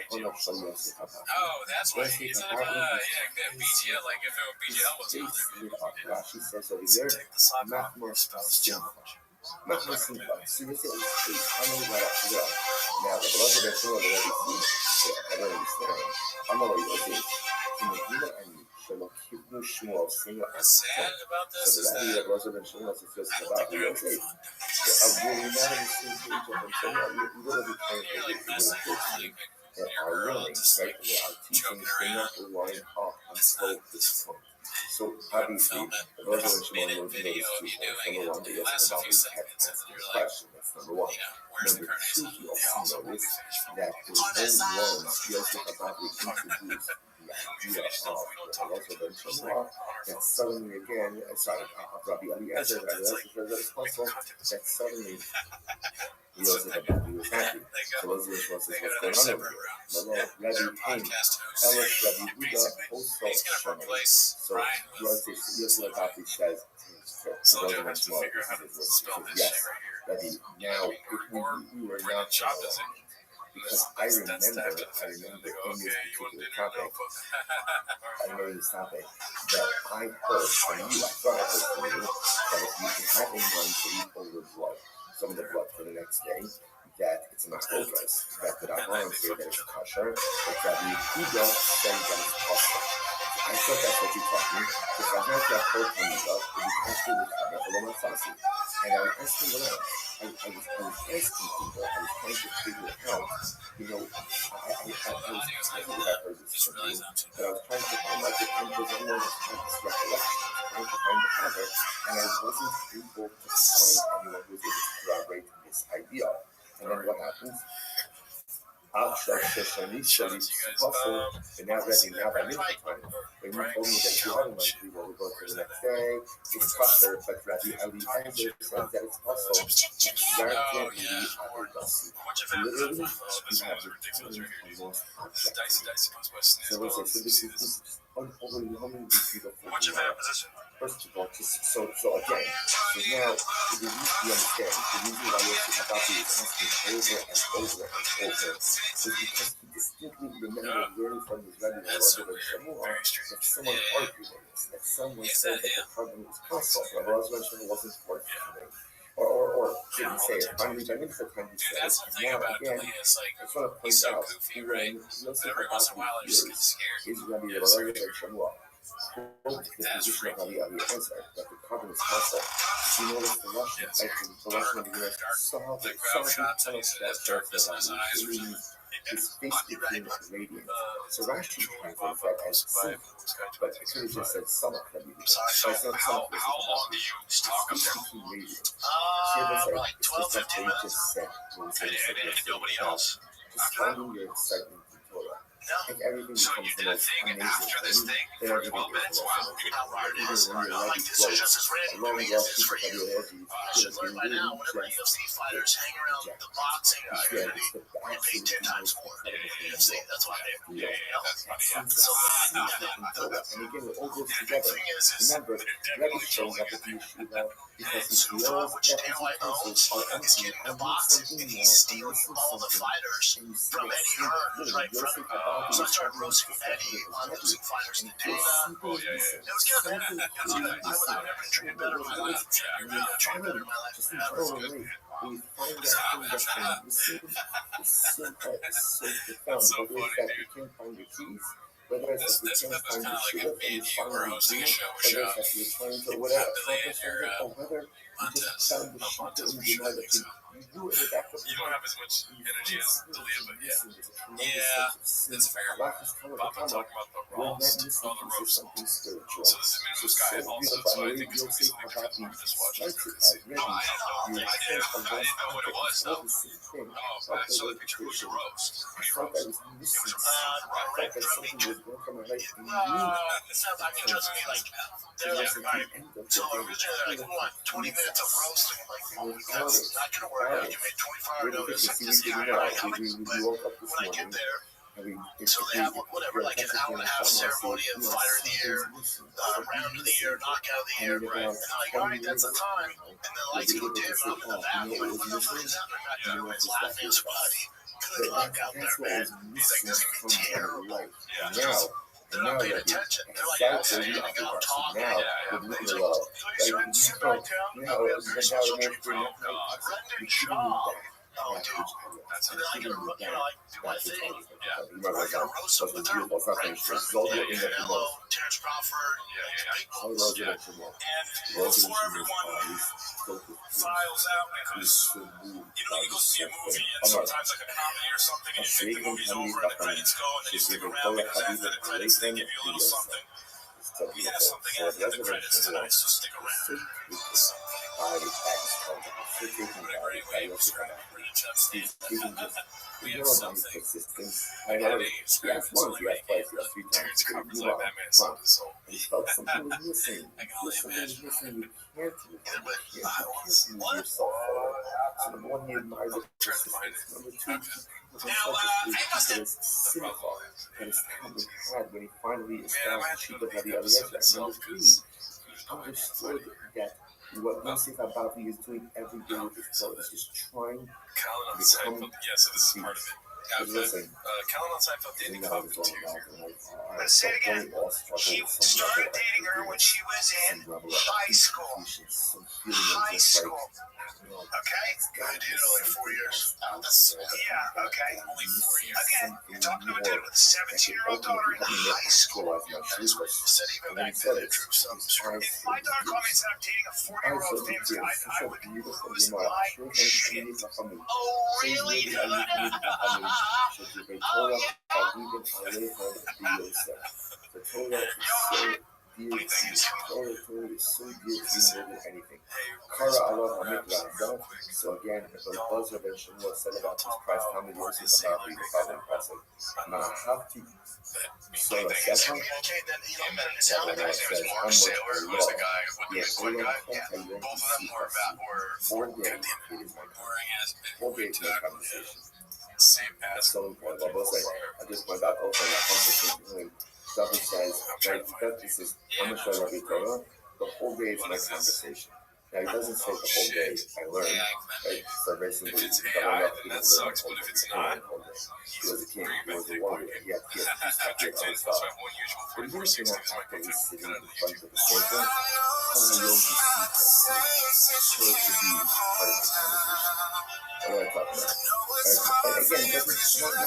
that's why he's in BGL. Like if BGL was on there, Rashi says over there, Machmor Simcha. Machmor Simcha. Seriously, how many got up to go? Now the beloved of Shua already seen. I don't understand. I'm already okay. What's sad about this is that residential was just about the okay. Really not in the same page of them. So now we're going to be trying to get people that are learning, right? They are teaching, they're not relying on slow discipline. So obviously, the residential one will be those two things. Number one, they ask about the text question. That's number one. Number two, he also noticed that the old ones, he also about to introduce idea of residential law that suddenly again, Rabbi Eliezer, that suddenly he was happy. So those was what's going on over here. Rabbi came, Elish, Rabbi Huda, also Shemai. So Yosef Rabbi says, residential law, yes, Rabbi, now we were not because I remember in this particular topic, that I heard from you, I thought I heard from you, that if you can have anyone to eat over blood, some of the blood for the next day, that it's not progress, that the Rabbanan say that it's kosher, but Rabbi Yehuda says that it's kosher. I thought that's what you taught me, because I heard that whole time you got, it was actually the Kabbalah for the Matzasi. And I was asking around. I was asking people, I was trying to figure out, you know, I was trying to have heard this from you, but I was trying to find out the end of anyone was trying to recollection, trying to find the cover, and I wasn't able to find anyone who was able to corroborate this idea. And then what happens? And now ready, now by midnight time. When you told me that you hadn't went, we will go to the next day. It's kosher, but Rabbi Eliezer says that it's also literally, you have the most objects. So this is overwhelmingly beautiful. First of all, so again, so now the reason you understand, the reason why Yosef Rabbi is asking over and over and over is because he distinctly remembered learning from his Rabbi that someone argued on this, that someone said that the carbon was constant, but it wasn't worth it. Or didn't say it. Finally, by the time he said it, now again, I just want to point out, when Yosef Rabbi hears his Rabbi Shamuel, quote the position of Rabbi Eliezer, that the carbon is constant. If you notice the Russian, the Russian of the US saw the his face became radiant. So Rashi translates that as simple, but it could have just said samach Rabbi. But it's not samach, his face became radiant. It's just like they just said, when we said yesterday, just finding your excitement in Torah. Like everything becomes the most amazing thing, then everything is the most amazing. Even when you're ready to close, along with people that you're ready to learn by now, whenever UFC fighters hang around the boxing area, they pay 10 times more than UFC. That's why they and again, it all goes together. Remember, Rabbi shows up at the yeshiva because he feels that his utensils are empty and needs something more, stealing all the fighters from Eddie Hearn, right from so I started roasting Eddie on losing fighters today. It was good, man. It was good. I would never treated better in my life. Treated better in my life. Just throw it away. When you find that thing that can receive, it's so profound. Whether it's that you can't find your keys, whether it's that you can't find your shit, and you finally do, whether it's that you're trying to whatever, or whether you just found the shit and you know that you do it in the back of You don't have as much energy to live, but yeah. That's fair. But I'm not talking about the roast. Oh, the roast. So this is Minimum Sky also, so I think it's going to be something different than what we just watched. No, I didn't know what it was, though. Oh, I saw the picture. It was a roast. It was a right, drummy. I mean, trust me, like, they're like, all right, so originally, like, what, 20 minutes of roasting? Like, oh, that's not going to work out. You made 25 notice. Like, how many, but when I get there, so they have whatever, like an hour and a half ceremony of fire in the air, round of the year, knockout of the year, right? And I'm like, all right, that's the time. And the lights go dim, and I'm in the bathroom, like, what the fuck is happening back there? Everybody's laughing, it's funny. Good luck out there, man. He's like, this is going to be terrible. Yeah, they're not paying attention. They're like, yeah, so you're going to go talk. Yeah. He's like, please run straight down. We have a very special treat for you. Brendan Shaw. Oh, dude. That's and then I gotta, like, do my thing. Yeah. I gotta roast him with her. Right in front of me. Canelo, Terrence Crawford. Big bulls. And before everyone files out, because, you know, you go see a movie and sometimes like a comedy or something, and you think the movie's over and the credits go, and then you stick around because after the credits they give you a little something. We have something after the credits tonight, so stick around. We have something. I got it. Terrence covers like that man something so. I got it, man. Yeah, but I was what? Trying to find it. Now, when he finally established the itself because understood that what Yosef Abavi is doing every day with his Torah is just trying Colin on Seinfeld. Yeah, so this is part of it. Colin on Seinfeld dating COVID too. Let's say it again. He started dating her when she was in high school. High school. Okay? I dated her like 4 years. Yeah, okay. Only 4 years. Again, you're talking to a dude with a 17-year-old daughter in high school. Said even back then it drew some strength. If my daughter called me and said I'm dating a 40-year-old famous guy, I would lose my shit. Oh, really, dude? Oh, yeah. So again, the buzzer that Shmuel said about this Christ, how many words is about the Father impressive. Now, how to so the second, who's the guy? Who's the guy? Yeah. Both of them were 4 days. Boring as conversation. Same as so important. I just went back over that conversation. David says, that this is I'm gonna show Rabbi Torah. The whole day is my conversation. Now he doesn't say the whole day I learned. Right? So basically, if it's AI, then that sucks. But if it's not, he was a king. He was a warrior. He had his own stuff. But even if you're not actively sitting in front of the circle, how will you be sure to be part of the conversation? What do I talk about? Again, it's not that Shaila is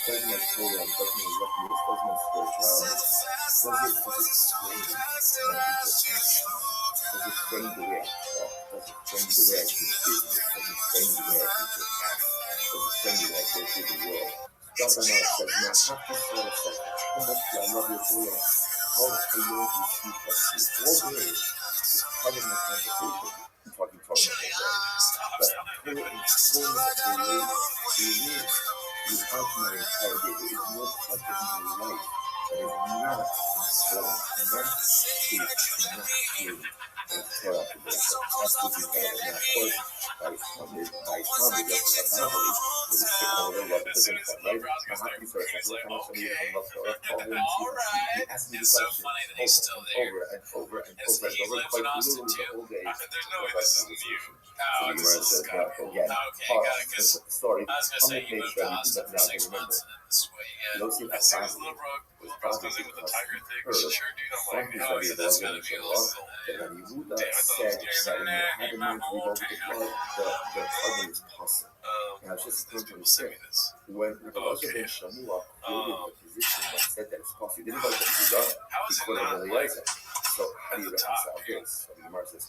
doesn't have Torah, doesn't have refuge, doesn't have spirituality. Does it explain does it frame the way I talk? Does it frame the way I do business? Does it frame the way I interact? Does it frame the way I go through the world? Dr. Mara says, now, how much do I love your Torah? How I know you speak like this? All day is part of my conversation. I'm talking Torah all day. But Torah is full of the way you live. Without my entire day, there is no part of my life that is not informed, not shaped, not clean, and Torah to this. That's what you call it. And of course, by Talmud, that's a family, but it's taken all the love to them, right? Now, how can you say, how much I need to love Torah? Call him, he asked me the question over and over and over and over, quite literally the whole day. There's no way this isn't you. So the Gemara says, again, pause, story, I'm going to make sure you do that now to remember. Yosef Abavi was probably because her from his Rabbi Elazar and Shalom, that Rabbi Yehuda said that when you have a man to revoke the blood, the carbon is possible. Now, it's just to understand, when Rabbi Elazar and Shalom quoted the position that said that it's possible, he didn't go to Yehuda, he quoted Rabbi Elazar. So, how do you reconcile this? So the Gemara says,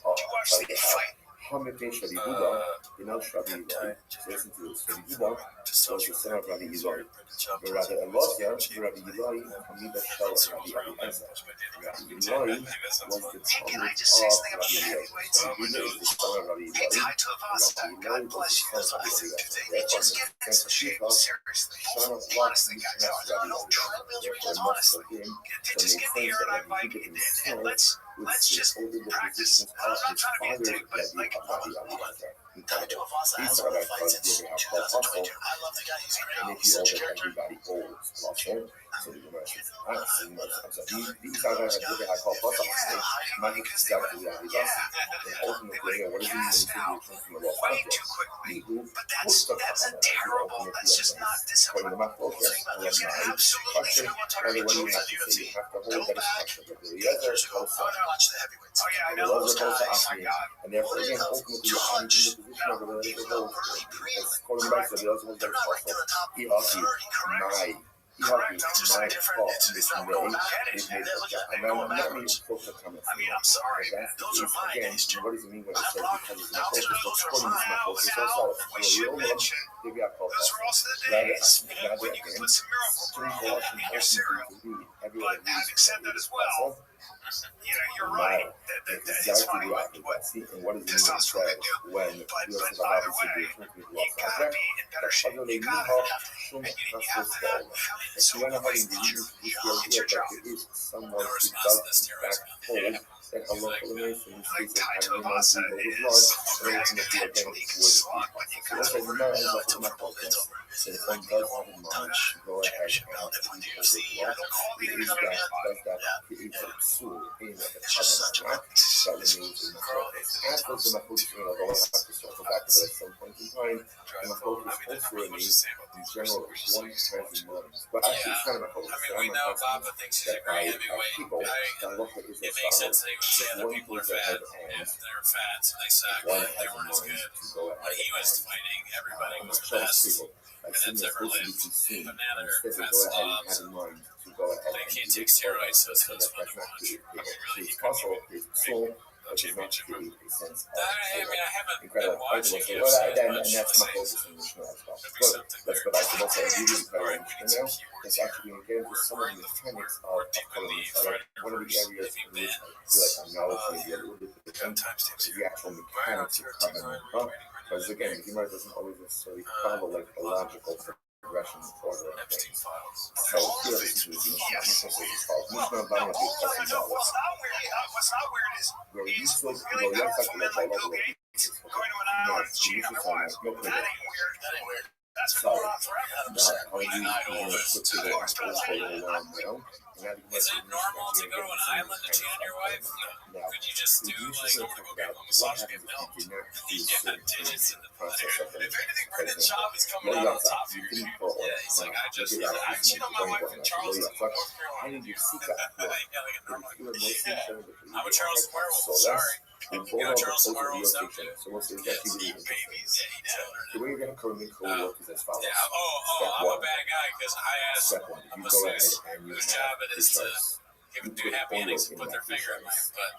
Hamite Shadi Buddha, you know Shadi Eloi, listen to this. Shadi Buddha was the son of Rabbi Eloi. Rabbi Elozia, Rabbi Eloi, Hamida Shal Rabbi Eliezer. Rabbi Eloi was the Talmud of Rabbi Eliezer. Shadi Buddha is the son of Rabbi Eloi. Rabbi Eloi was the son of Rabbi Eliezer. Therefore, Sense of Shita, son of Lot, Mishnah Rabbi Eliezer. Therefore, it must have been to make sense that Rabbi Yehuda himself would say over the positions of his father, Rabbi Eliezer. These are like called Apostle, and if you over everybody holds Apostle, so the Gemara says, these are like what I call Apostle, not exactly Rabbi Eliezer. And ultimately, what does it mean when you say you're from the law? He who puts the Apostle, that's just not discipline. You can have question whether what do you have to say, you have to hold that it's question. Eliezer is also oh yeah, I know. And therefore, again, ultimately, I'm in the position of the religious role. As Colin Rice said, he also was very possible. He hockeyed my fault in this way. He's made a job. And now, let me focus on comments. I mean, I'm sorry. Those are mine. Again, what does it mean when it says because it's my focus? But Colin is my focus. So solid. We should mention those were also the days when you could put some miracle grow in your cereal. But having said that as well, you know, you're right. It's funny what testosterone can do. But either way, you gotta be in better shape. You gotta have to, and you have to have. So in a way that it's your job. Notice this steroids. Like Tai Tova said, is there has potential he can slug, but you gotta work until the bullet's over. Like the whole Dutch championship belt at the UFC, they'll call me another spot. Yeah. It's just such a girl. We know Baba thinks he's a great heavyweight. It makes sense that he would say other people are fat. If they're fat, they suck. They weren't as good. When he was fighting, everybody was the best. And that's ever lived. But now they're fat slobs. They can't take steroids, so it's fun to watch. Really, he could championship. I mean, I haven't been watching UFC as much. That's my focus in this as well. Let's go back to what's really very interesting now. It's actually going to get into some of the mechanics of colonies. One of the areas in which I feel like I'm knowledge maybe a little bit different is the actual mechanics of covenant. Because again, the humor doesn't always necessarily follow like a logical progression order of things. So here this is the Mishnah Banya what's not weird is he's really gonna come in like Bill Gates going to an island and cheating on their wives. That ain't weird. That's been going on forever. Is it normal to go to an island to cheat on your wife? Could you just do like go get a massage and milk? Yeah, digits in the process. If anything, Brendan Schaub is coming out on top of your shit. Yeah, he's like, I cheat on my wife in Charleston, North Carolina. I'm a Charleston werewolf, sorry. You know, Charleston werewolves don't do babies. The way you're going to work is as follows. I'm a bad guy because I asked a masseuse whose job it is to do happy endings and put their finger in my butt.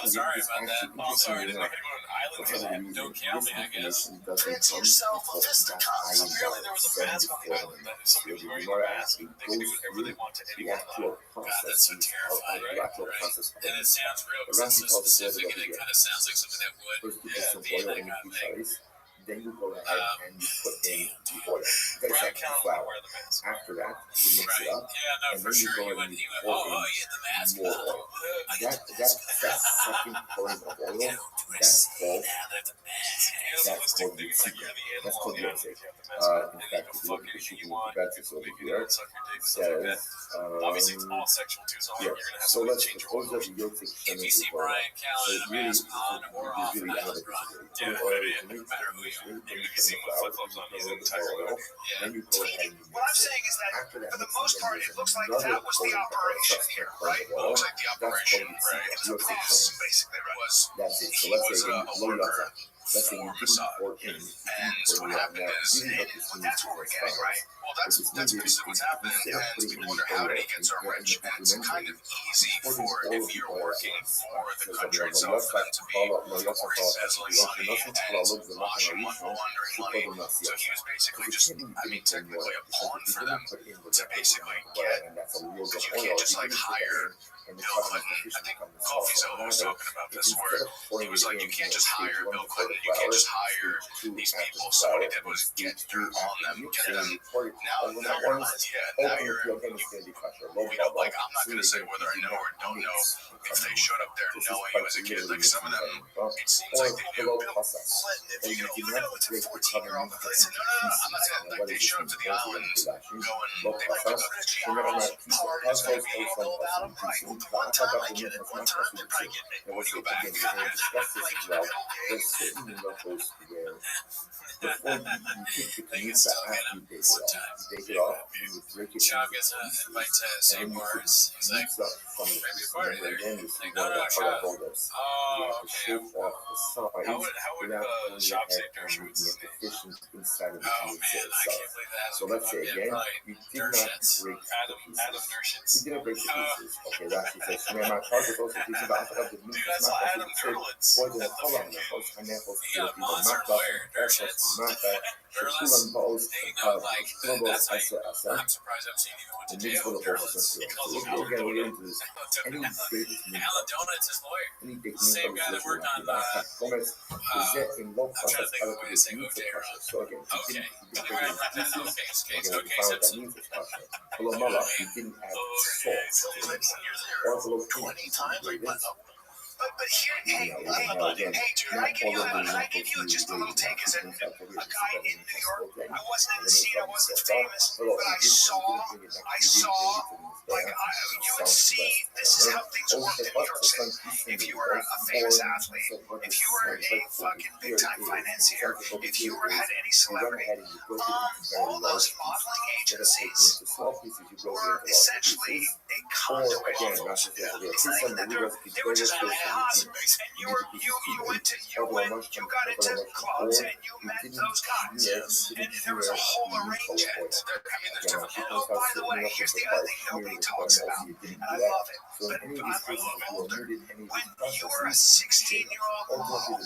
Sorry about that. I'm sorry. Didn't I go to an island? Don't kill me, I guess. Fancy yourself a fisticuffs. Apparently there was a mask on the island that if somebody was wearing a mask, they could do whatever they want to anyone. God, that's so terrifying, right? And it sounds real because it's so specific and it kind of sounds like something that would be like a thing. Then you go ahead and you put in the oil. You got to flour. After that, you mix it up, and then you go ahead and you pour in more oil. That second pouring of oil, that's called the secret. That's called the secret. In fact, if you look at the shooting events over here, it says, obviously it's all sexual too, so you're going to have so let's change suppose that the yolk takes if you see Brian Callen in a mask on or off an island run, it doesn't matter who you are. You're going to see him with flip-flops on, he's an entire oil. Then you go ahead and What I'm saying is that, for the most part, it looks like that was the operation here, right? It looks like the operation, right? It was a boss, basically, right? That's it. So let's say let's say you didn't port in, And so what happened is, that's what we're getting, right? Well, that's basically what's happening, and people wonder how did he get so rich? And it's kind of easy for, if you're working for the country itself, for them to be embezzling money and washing laundering money. So he was basically just, technically a pawn for them to basically get, because you can't just like hire Bill Clinton. I think Coffee Zone was talking about this, where he was like, you can't just hire Bill Clinton, you can't just hire these people. So what he did was get dirt on them, get them. Now you're not, now you're, like, I'm not going to say whether I know or don't know if they showed up there knowing he was a kid. Like, some of them, it seems like they knew Bill Clinton. If you know it's a 14-year-old, they said, no, I'm not saying, like, they showed up to the island going, they went to go to the Giannis party, it's going to be all about him, right? One time I get it, one time they're probably getting it. When you go back, like, there's certain levels where before you pick the meat that after you take it off, you break it Chop gets an invite to St. Barnes. He's like, maybe a party there. Like, no, Chop. Oh, okay. How would Chop say dirt shirts? Inside of the Oh, man, I can't believe that. So let's say again, you did not break Adam Dershitz. you didn't break the pieces. Okay, that's what says. Man, my target goes to pieces out of the Dude, that's Adam Derlitz. Boy, the color on the house, and that was He got a monster lawyer, Dershitz. Derlitz. They know, like, that's how you, I'm surprised I've seen even went to jail. Derlitz. He calls him Alan Donuts. Alan Donuts is lawyer. The same guy that worked on, I'm trying to think of a way to say O'Day wrong. Okay. Okay, Simpson. You didn't have salt. 20 times, like, but here, hey, dude, I give you just a little take as a guy in New York. I wasn't in the scene, I wasn't famous, but I saw, like, you would see, this is how things worked in New York City. If you were a famous athlete, if you were a fucking big time financier, if you were had any celebrity, all those modeling agencies were essentially a conduit for those. It's like that they were just and you got into clubs and you met those guys, and there was a whole arrangement. I mean, there's different. Oh, by the way, here's the other thing nobody talks about, and I love it. But I'm a little older. When you were a 16-year-old model,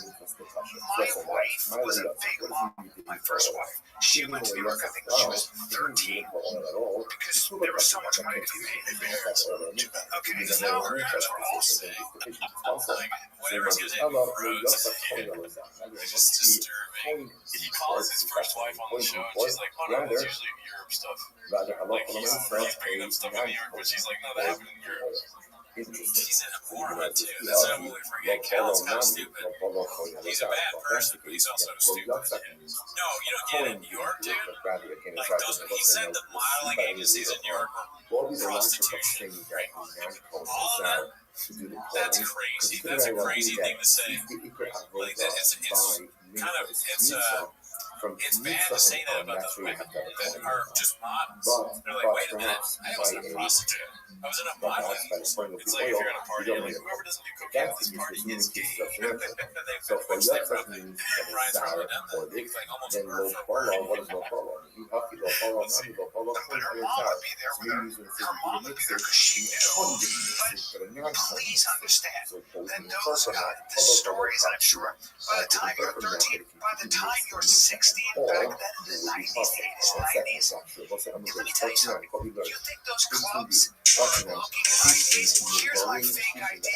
my wife was a big model. My first wife. She went to New York. I think she was 13 because there was so much money to be paid. The parents. Okay, because now her parents were all saying, like, whatever he's using roads. It's just disturbing. He calls his first wife on the show, and she's like, "Oh no, it's usually Europe stuff." Like he's bringing up stuff in New York, but she's like, "No, that happened in Europe." He's in a porn too. That's what I really forget. Cal's kind of stupid. He's a bad person, but he's also stupid. No, you don't get it in New York, dude. Like those, he said the modeling agencies in New York were prostitution. Right? All of them. That's crazy. That's a crazy thing to say. Like it's kind of it's bad to say that about those women that are just models. They're like, wait a minute, I wasn't a prostitute. I was in a modeling. It's like if you're at a party, like whoever doesn't do cocaine at this party is gay. Which they probably Brian's probably done that. It's like almost word for word. But her mom would be there with her mom would be there because she knew. But please understand that those the stories, I'm sure, by the time you're 13, by the time you're 16, back then in the 90s, 80s, 90s, let me tell you something. You think those clubs were looking at IDs? Here's my fake ID.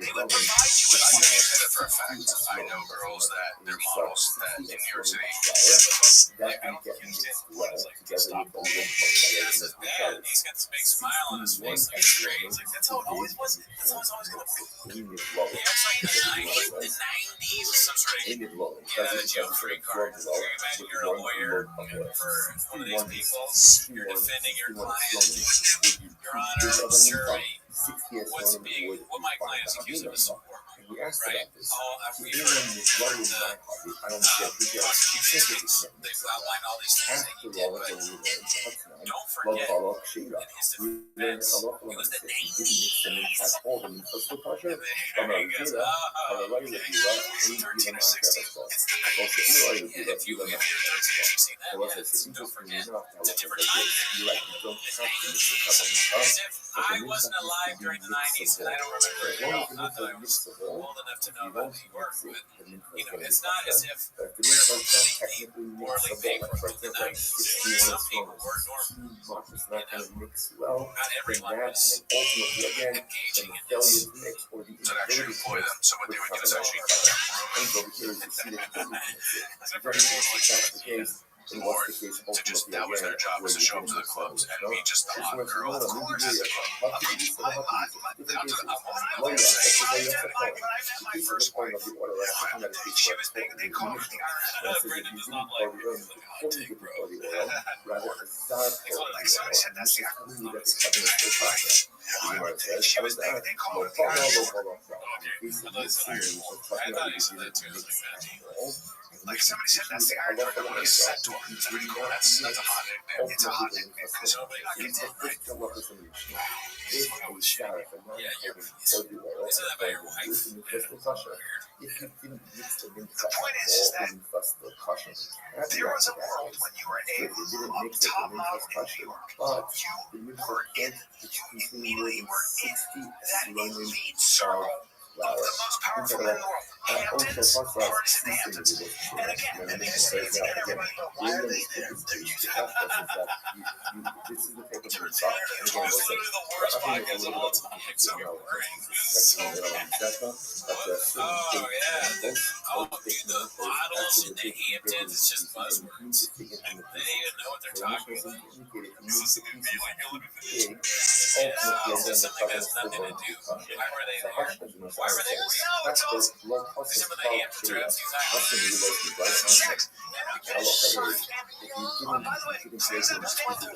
They would provide you with IDs. I said it for a fact. I know girls that, they're models that in New York City, like, I don't think it's like to stop bullying. This is bad. He's got this big smile on his face. It's great. It's like, that's how it always was. That's how it's always going to be. Actually, in the 90s, some sort of, jail free card. You imagine you're a lawyer for one of these people. You're defending your client. Your Honor, jury. What my clients accused of is support. we asked right? about this. We've Even heard when it's running in my copy, I don't care who gets it. He says that he can't mix they've it. outlined all these things that After he did, all, but when we learned Hatzman, don't Love forget, Balok Shira, in his we learned a defense, lot from it was him. the He didn't mix the minchas all the minchas to kosher. And From there a he goes, Rivera, Kalalai okay. Rivera, 13 even or 16. Akara. It's the Also, Ilai Rivera, if you're even 13 and you've seen that, There was yeah, a don't interesting forget. enough It's a to different like time. this. You like you don't It's have to mix the as couple if I wasn't alive during the 90s and I don't remember it at all. Not that I was old enough to know about New York, but it's not as if we're completely morally bankrupt in the 90s. Some people were normal. Not everyone was engaging in this. To actually employ them. So what they would do is actually cut that room. That's very much Or to just, that was their job, was to show up to the clubs and be just the hot girl. Of course. When I met my first wife, she was big. They called her the Iron. Brendan does not like it. It's like, hot take, bro. Like somebody said, that's the Iron. She was big. They called her the Iron. Okay. I thought he said Iron War. I thought he said that too. I was like, man. Like somebody said, that's the Iron. What is Centaur? That's pretty cool. That's a hot nickname. It's a hot nickname. So not get that right. Yeah, you're right. They said that about your wife. The point is that there was a world when you were a top model in New York. You were in, you immediately were in that elite circle of the most powerful men in the world. Hamptons, parties in the Hamptons. And again, I mean, it's fancy and everybody, but why are they there? They're using it. It was literally the worst podcast of all time. So oh, yeah. Oh, dude, the models in the Hamptons, it's just buzzwords. They didn't even know what they're talking about. It's just an feeling you're living for this. It's just something that has nothing to do. Why were they there? Why were they there? No, it's all Some of the Hamptons are empty. checks. And by the way, please understand that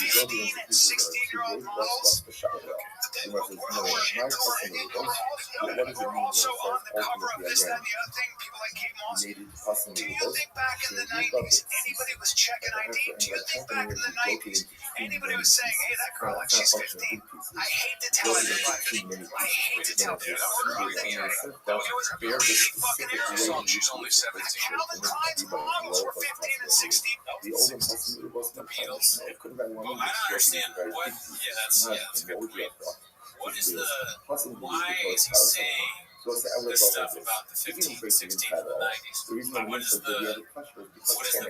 15 and 16-year-old models, they were touring in Hollywood. They were also on the cover of this, that, and the other thing. People like Kate Moss. Do you think back in the 90s anybody was checking ID? Do you think back in the 90s anybody was saying, hey, that girl, like she's 15? I hate to tell everybody. I hate to tell people. It was a very fucking aerosol. She's only 17. Calvin Klein's models were 15 and 16. The Beatles. Well, I don't understand what. Yeah, that's a good point. What is the? Why is he saying this stuff about the 15, 16, and the 90s? What is the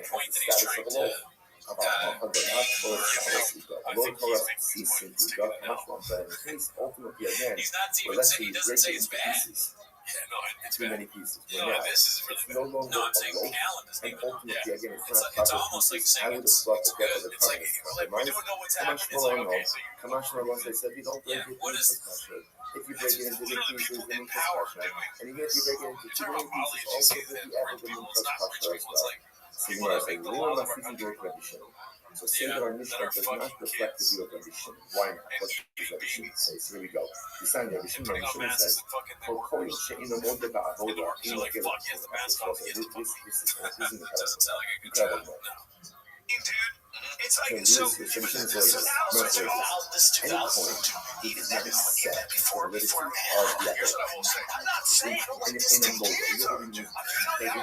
point that he's trying to? I think he's making his point. He's not even saying, he doesn't say it's bad. Yeah, no, it's bad. No, this is really bad. No, I'm saying Callan doesn't even know. Yeah. It's almost like saying it's good. It's like, we don't know what's happening. It's like, okay, so yeah, what is this? If you break it into the pieces, then you can touch them. And even if you break it into too many pieces, also put the apple in the touch as well. Sigma is a real Masifu tradition. So say that our mission does not reflect the view of our mission. Why not? What does our mission say? So here we go. Design our mission. Our mission says, for calling shit in the mode of the avoda, in the field. This is incredible. Dude, it's like, so now it's all this 2002. Even then, even before man. Here's what I will say. I'm not saying it's the years are too. I'm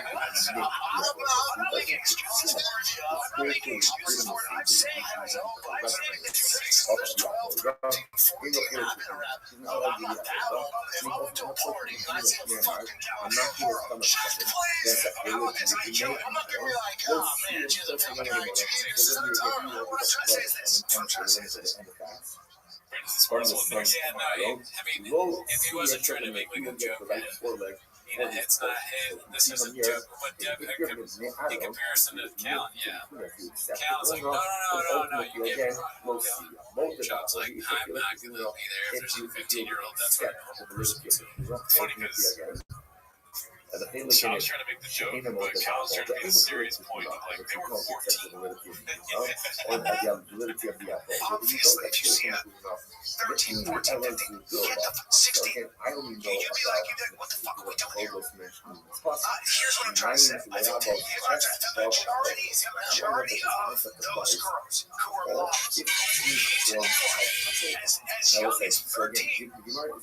not making excuses for it. I'm not making excuses for it. I'm saying I'm saying the traditions of this 12, 13, 14 I've been around. I'm not that old. If I went to a party and I see a fucking cow or a chest plays, I'm not gonna be like, oh man, she's a fucking guy. What I'm trying to say is this. What I'm trying to say is this. Yeah, no, I mean, if he wasn't trying to make like a joke, it's not, hey, this isn't what Deb Heck in comparison to Callan, yeah. Callan's like, no, you get me wrong. John's like, I'm not going to be there if there's a 15-year-old. That's what a normal person would say. Funny because the thing So I is, was trying to make the joke, Ainda but muito Cal was trying to make a bom. serious point of like they were 14. Obviously, if you see a 13, 14, 15, get the 16. You'd be like, what the fuck are we doing here? Here's what I'm trying to say. The majority of those girls who are moms as young as 13 who are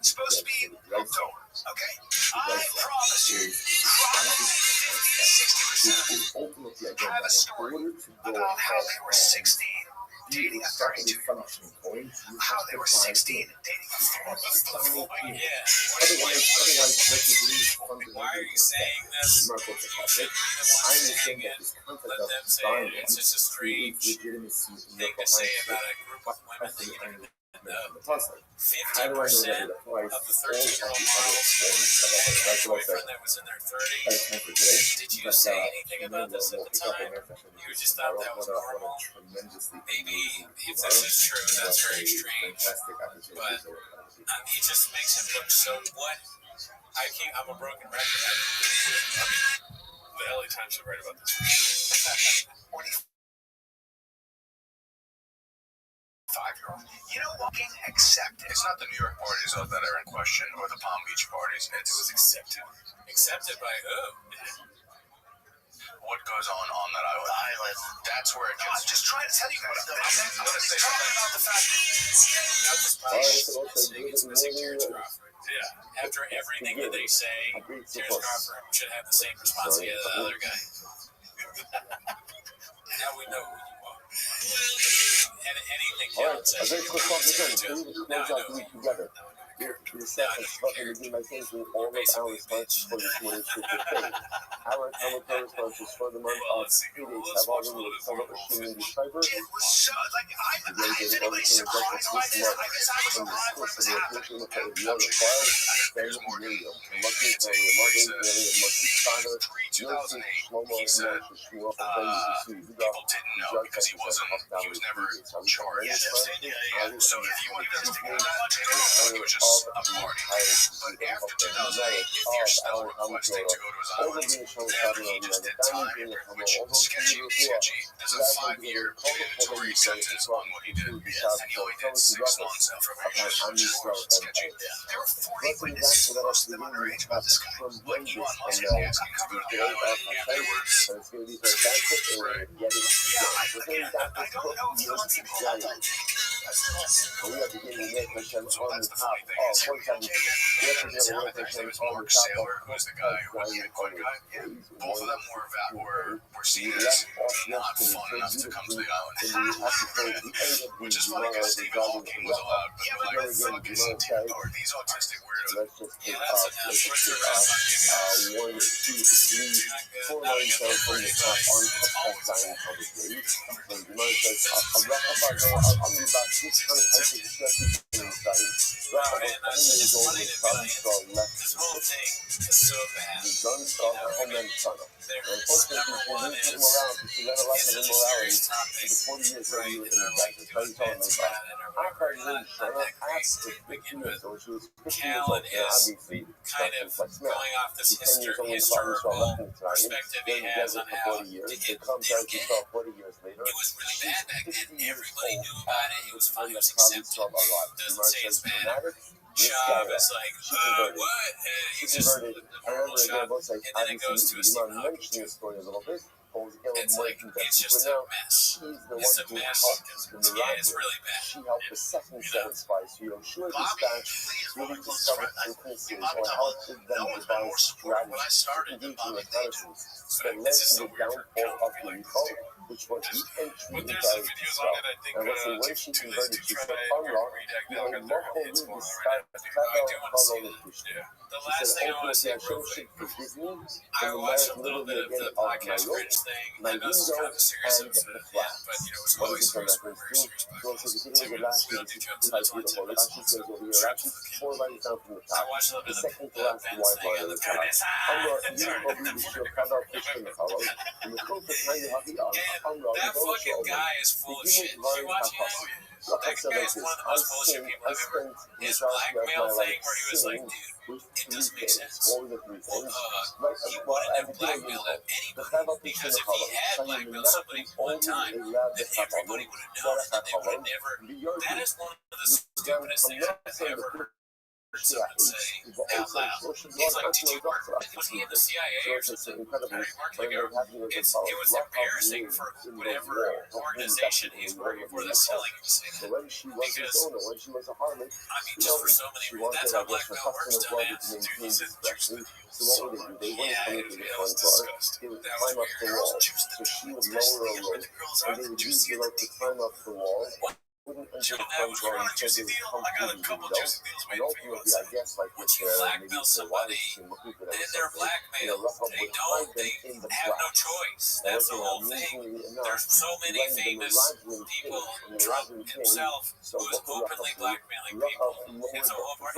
supposed to be hooked over, okay? I promise you, probably 50 to 60% have a story about how they were 16 dating a 32-year-old. How they were 16 and dating a 32-year-old. Why are you saying this? You shouldn't be the one saying it. Let them say it. It's just a strange thing to say about a group of women that you don't even know. 50% of the 13-year-old models had a boyfriend that was in their 30s. Did you say anything about this at the time? You just thought that was normal? Maybe if this is true, that's very strange. But it just makes him look so what? I'm a broken record. The LA Times should write about this. 5-year-old. You know what? Being accepted. It's not the New York parties that are in question or the Palm Beach parties. It was accepted. Accepted by who? What goes on that island? That's where it gets. I'm just trying to tell you guys. I'm going to say talking about the fact that Yeah. After everything that they say, Tears Crawford should have the same response as the other guy. Now we know who you are. And anything else. I think we're talking to No, together. Your staff is fucking to do my things with all of our responses for this money to the thing. Our responses for the month of 3 days have already covered a shooting the cyber. it was so like if anybody's surprised by this, I guess I was surprised when this happened. Here's more video. It's a 2008. He said people didn't know because he was never charged. So if you want to investigate that much, it was just a party. But after 2008, if you're still requesting to go to his island, then he just did time, which sketchy. There's a 5-year mandatory sentence on what he did, and he only did 6 months of probation, which is sketchy. There were 40 witnesses, most of them underage, about this guy. When he won, most of them asking to go to the island, and there was I don't know if those people had that. So that's the funny thing is, his Mark Saylor, who's the guy who was the Bitcoin guy, both of them were seen as not fun enough to come to the island. Which is funny because Stephen Hawking was allowed. But like, fuck is or these autistic weirdos. Yeah, that's enough. 1, 2, 3, 4 lines down from the top on touchdown down on the grade. And the man says, I'm not about 600 inside. Wow, And it's funny to be like, this whole thing is so bad. There is number one is it's a serious topic, right? And they're like doing bits about it or whatever. Not that great to begin with. Callan is kind of going off this historical perspective he has on how it was really bad back then. Everybody knew about it. It was fun. It was accepted. Doesn't say it's bad. Shaw is like, what? He's just a normal shot. And then it goes to a Stephen Hawking too. It's like, it's just a mess. It's a mess. Yeah, it's really bad. She helped the second set of spies to ensure dispatch really discovered weaknesses or helped them devise strategies engaging reconnaissance that led to the downfall of the Republic, which was the entry But into there's some videos on it, I think, and when she too lazy converted to to try to Sunrock, redact the that. I've got their local hits news going right now. I do want to see that. Yeah. The last thing I want to say real quick. I watched a little bit of the podcast Bridge thing. I know this is kind of a series of, but you know, it's always very serious podcasts. So we don't do jokes on this one, so it's dreadful again. I watched a little bit of the Vince thing on the goodness. that fucking guy is full of shit. You watching that? That guy is one of the most bullshit people I've ever. His blackmail thing where he was like, dude, it doesn't make sense. Well, he wouldn't have blackmailed anybody because if he had blackmailed somebody one time, then everybody would have known and they would have never. That is one of the stupidest things I've ever heard someone say out loud. He's like, did you work? Was he in the CIA or something? It was embarrassing for whatever organization he's working for that's telling him to say that. Because, I mean, just for so many reasons. That's how blackmail works, dumbass. Dude, he said juice with you. Yeah, it was disgusting. That was weird. Girls juice the dude. Especially when the girls are the juicier the deeper. What? We're on a juicy deal. I got a couple juicy deals waiting for you outside. Once you blackmail somebody, then they're blackmailed. They have no choice. That's the whole thing. There's so many famous people, Trump himself, who's openly blackmailing people.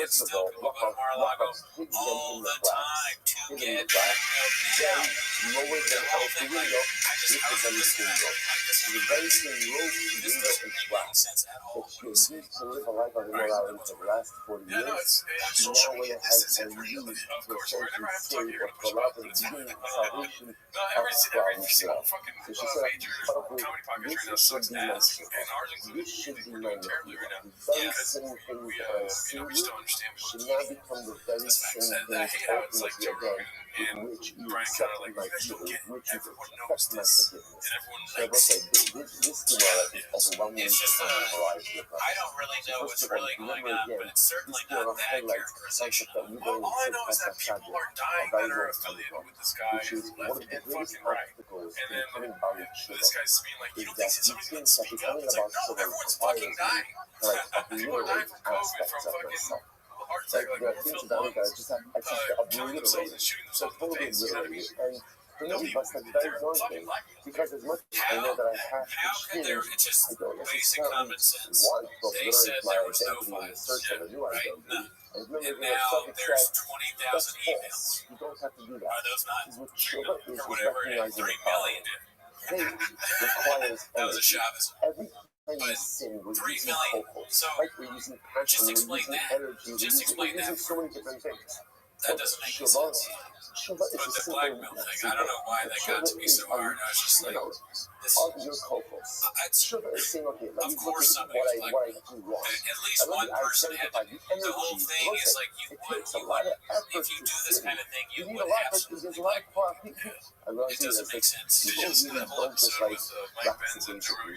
It's still people go to Mar-a-Lago all the time to get blackmailed now. The whole thing, like, I was listening to it, like, this doesn't make any sense at all. To live a life I've been allowed for the last 40 years. Yeah, no, it's social media. This is it for you. Of course, whenever I have to talk, you're going to push about it. No, every single fucking major comedy podcast right now sucks ass, and ours included. We're doing terribly right now. Yeah, because we just don't understand what we're doing. That's facts. I hate how it's like Joe Rogan and Brian kind of like, you guys don't get it. Everyone knows this, and everyone likes it. It's just I don't really know what's really going on, but it's certainly not that characterization. All I know is that people are dying that are affiliated with this guy left and fucking right. And then this guy's being like, you don't think somebody's going to speak up? It's like, no, everyone's fucking dying. People are dying from COVID, from fucking heart attack, like more-filled lungs, killing themselves and shooting themselves in the face. You know what I mean? Nobody was there fucking like me. Because as much as I know that I have to change, it's just basic common sense. They said there was no files, right? None. And now there's 20,000 emails. You don't have to do that. Are those not 3 million or whatever? 3 million did. That was a Chavez. But 3 million. So just explain that. Just explain that. That doesn't make any sense. But the blackmail thing, I don't know why that got to me so hard. I was just like, this, of course somebody was blackmailed. At least one person had to. The whole thing is like, you would, if you do this kind of thing, you would absolutely blackmail. It doesn't make sense. Did you listen to that whole episode with Mike Benz and Joe Rogan?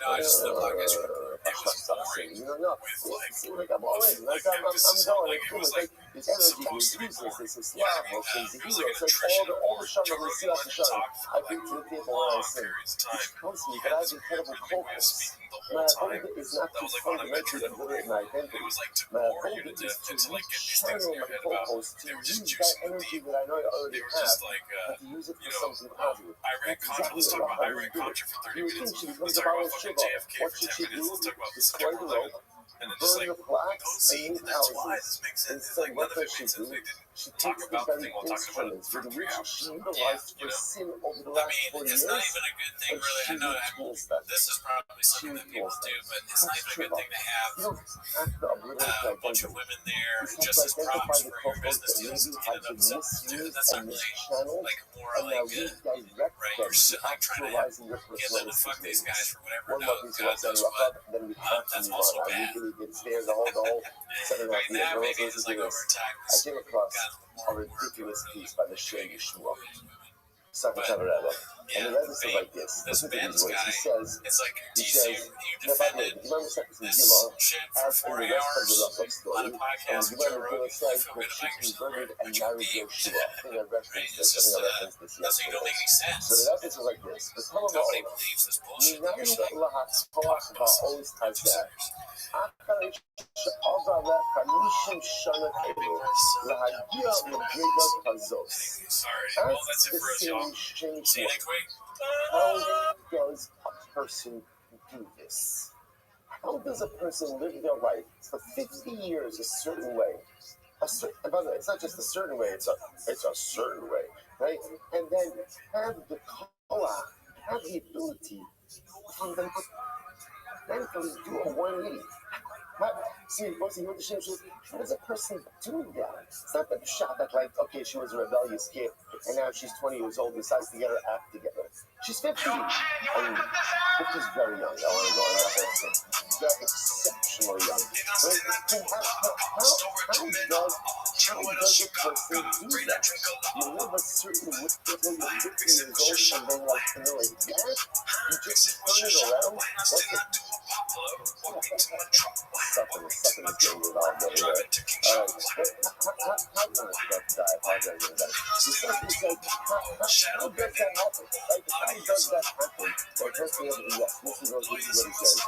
No, I just love podcasts. It was boring with like it was like supposed to be boring. Yeah, I mean, it was like an attrition. Joe Rogan let you talk for like long periods of time. And this weird way of speaking the whole time. That was like one of the metrics that were it was like to bore you to death and to like get these things in your head about. They were just juicing the deep. They were just like, I read Contra. Let's talk about I read Contra for 30 minutes. Let's talk about fucking JFK for 10 minutes. Let's talk about September 11th. And then just like, see, that's why this makes sense. Like, none of it made sense. They didn't talk about the thing while talking about it for 3 hours. Yeah, you know. I mean, it's not even a good thing, really. I know this is probably something that people do, but it's not even a good thing to have a bunch of women there just as props for your business deals in and of itself. Dude, that's not really, like, morally good, right? You're like trying to get them to fuck these guys for whatever, God knows what. That's also bad. Right now, maybe it's like over time. I came across a ridiculous piece by the Shea Yeshua. Yeah, and the rest is like this. This Benz guy, he says, it's like, you defended this shit for 40 hours on a podcast with Joe Rogan. I feel good about yourself, right? But you're being right? It's just, doesn't even make any sense. So the episode is like this. Nobody believes this bullshit that you're saying. Talk about something. 2 seconds. Sorry. Well, that's it for us, y'all. See you next week. How does a person do this? How does a person live their life for 50 years a certain way? And by the way, it's not just a certain way, it's a certain way, right? And then have the koach have the ability to mentally do a 180. See, what the shame was, how does a person do that? It's not that shot that, like, okay, she was a rebellious kid, and now she's 20 years old, decides to get her act together. She's 50. I mean, 50 is very young. I want to go on that. They're exceptionally young. But how does a person do that? You live a certain way until you're 50 years old, and then, like, that? You just turn it around? Something is getting involved over there. How does that happen? Like, how does that happen? Like, first thing, yes, this is what he says.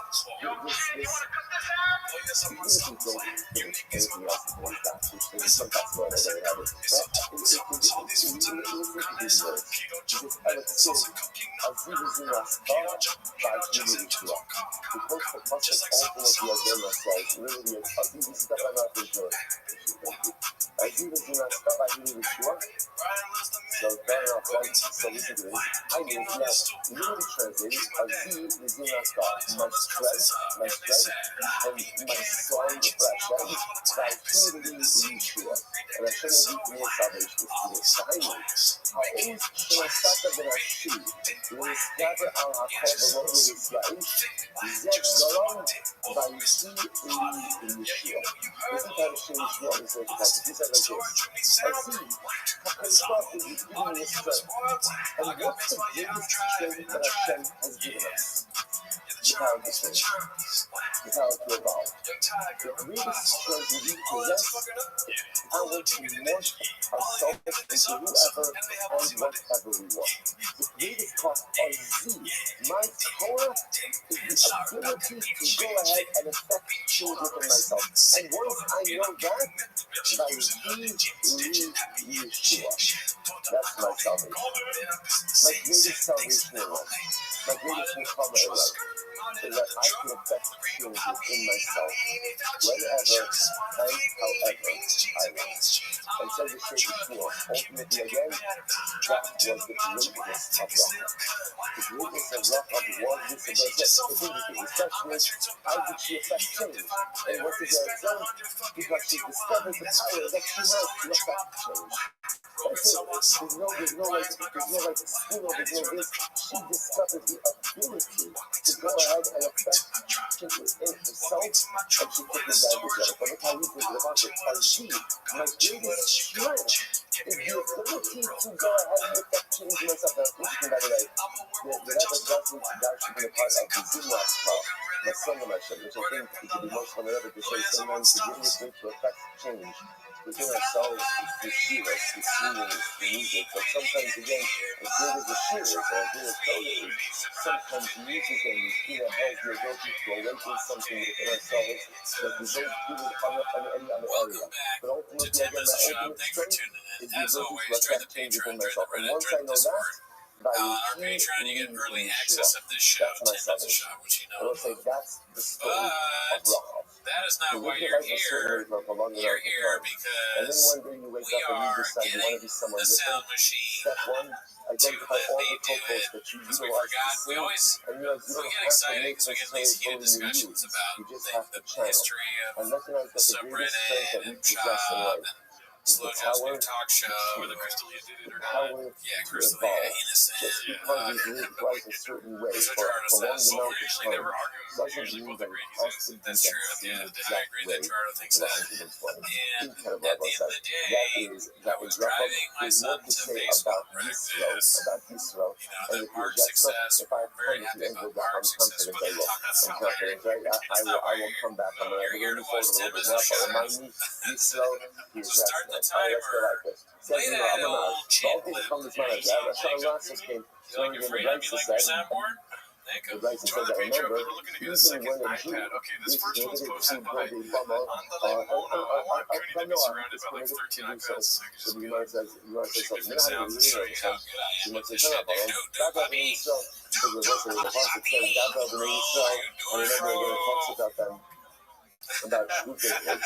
about Shluchim.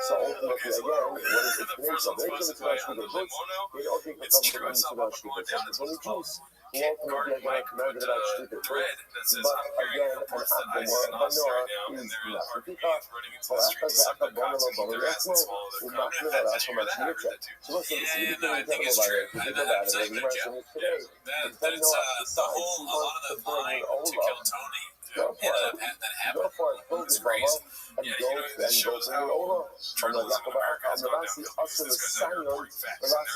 So ultimately, again, what is the explanation? They give it to our Shluchim. They all think it's to our Shluchim. It's only Jews who ultimately, again, are commanded about Shluchim. But again, an Abdamor is not Shluchim. So after that, the Bono Bono Yachmo, who Machmir Arash from Ashluchim. So listen, this is the thing about it. If you think about it, we mentioned it today. It's then Noah decides he wants to bring Ola. Go for it, build the Bama, and go bring Ola. On the Yaakov Amravasi, also the Sanyon, the last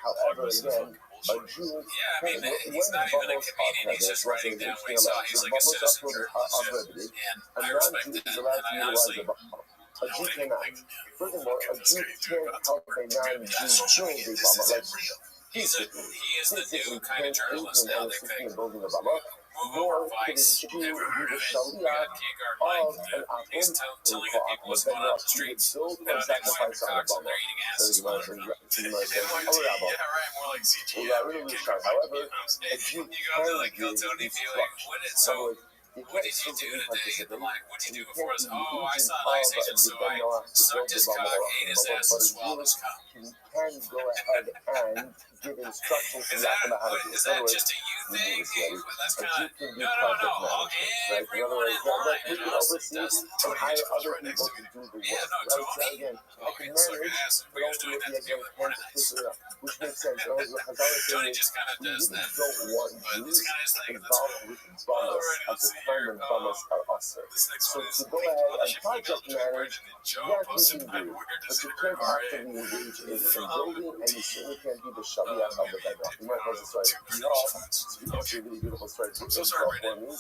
however, again, a Jew, when the Bamos are he's writing down what he saw. He's like a citizen journalist, and I respect that, and I honestly, a Jew cannot. Furthermore, a Jew can't help a non-Jew build the Bama. He is the new kind of journalist now. They think, nor could a Jew be the Shaliach of an Akum, he's telling people what's going on the streets, and sacrifice on the Bama. So he's like, more like CG. However, a Jew can so what did you do today? What did you do before us? Oh, I saw an ice agent, so I sucked his cock, ate his ass, and swallowed his cock. You can go ahead and give instructions to Is that just a you thing? That's kind of no. Everyone in line does and hire other people to do the work. Again, I can manage, but ultimately again, which makes sense. Tony just kind of does that. Don't want Jews involved with Bamas at the time when Bamas are usher. So to go ahead and project manage, that you can do, but you can't actively engage in building, and you certainly can't be the Shaliach of the bedrock. You might know the story. It's a really beautiful story. So sorry, Brandon.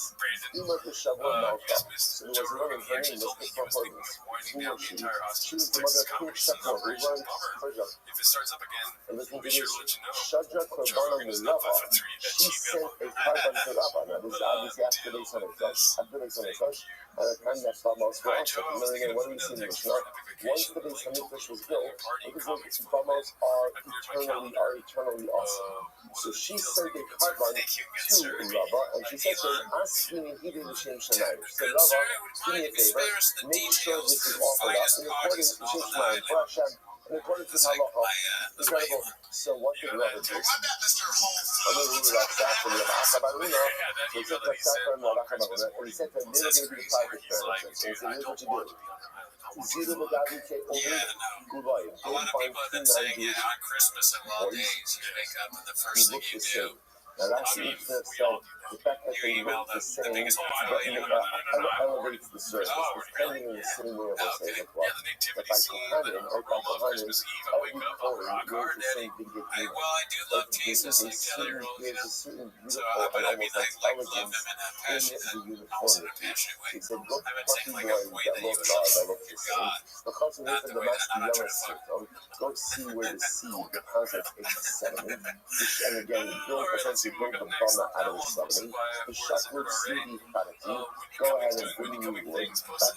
You look at Shavuot Malka. So there was another very interesting performance. Who was she? She was the mother of King Shavuot, who runs Persia. If it starts up again, and listen to this. Shadra Korban Milava. She sent a carbon to Rabba. Now, this is obviously after they sent it. After they sent it. And the time that Bamos were also. And then again, what do we see in the Mishnah? Once the base Hamikdash was built, because Bamos are eternally awesome. So she sent a carbon to Rabba, and she said to him, ask me Hebrew L'Shem Shamayim. She said, Rabba, do me a favor, make sure this is offered up in accordance to L'Shem Shamayim, for Hashem, in accordance with Halacha. Incredible. So what did Rabba do? I'm going to read it like that for you. So he took that sacker and he said to him, they're going to be the private parents. And he said, here's what you do. Zero the God say only Gulay. A lot of people have been saying, on Christmas and all days, you wake up and the first thing you do. Now that's the fact that they look the same elevates the surface. The standing in the same way of what they look like. But by Kohanim, or by Kohanim, every Kohen wears the same big thing. I do love Jesus like Jelly Roll. There's a certain beautiful and almost like elegance in the uniformity. He said, go fucking boys that look God, that look the same. Because we live in the Master Yellow system, go see where the seed, the concept is the sediment. And again, build essentially build the Bama out of the sediment. The shepherd see the Karakim, go ahead and bring new wood.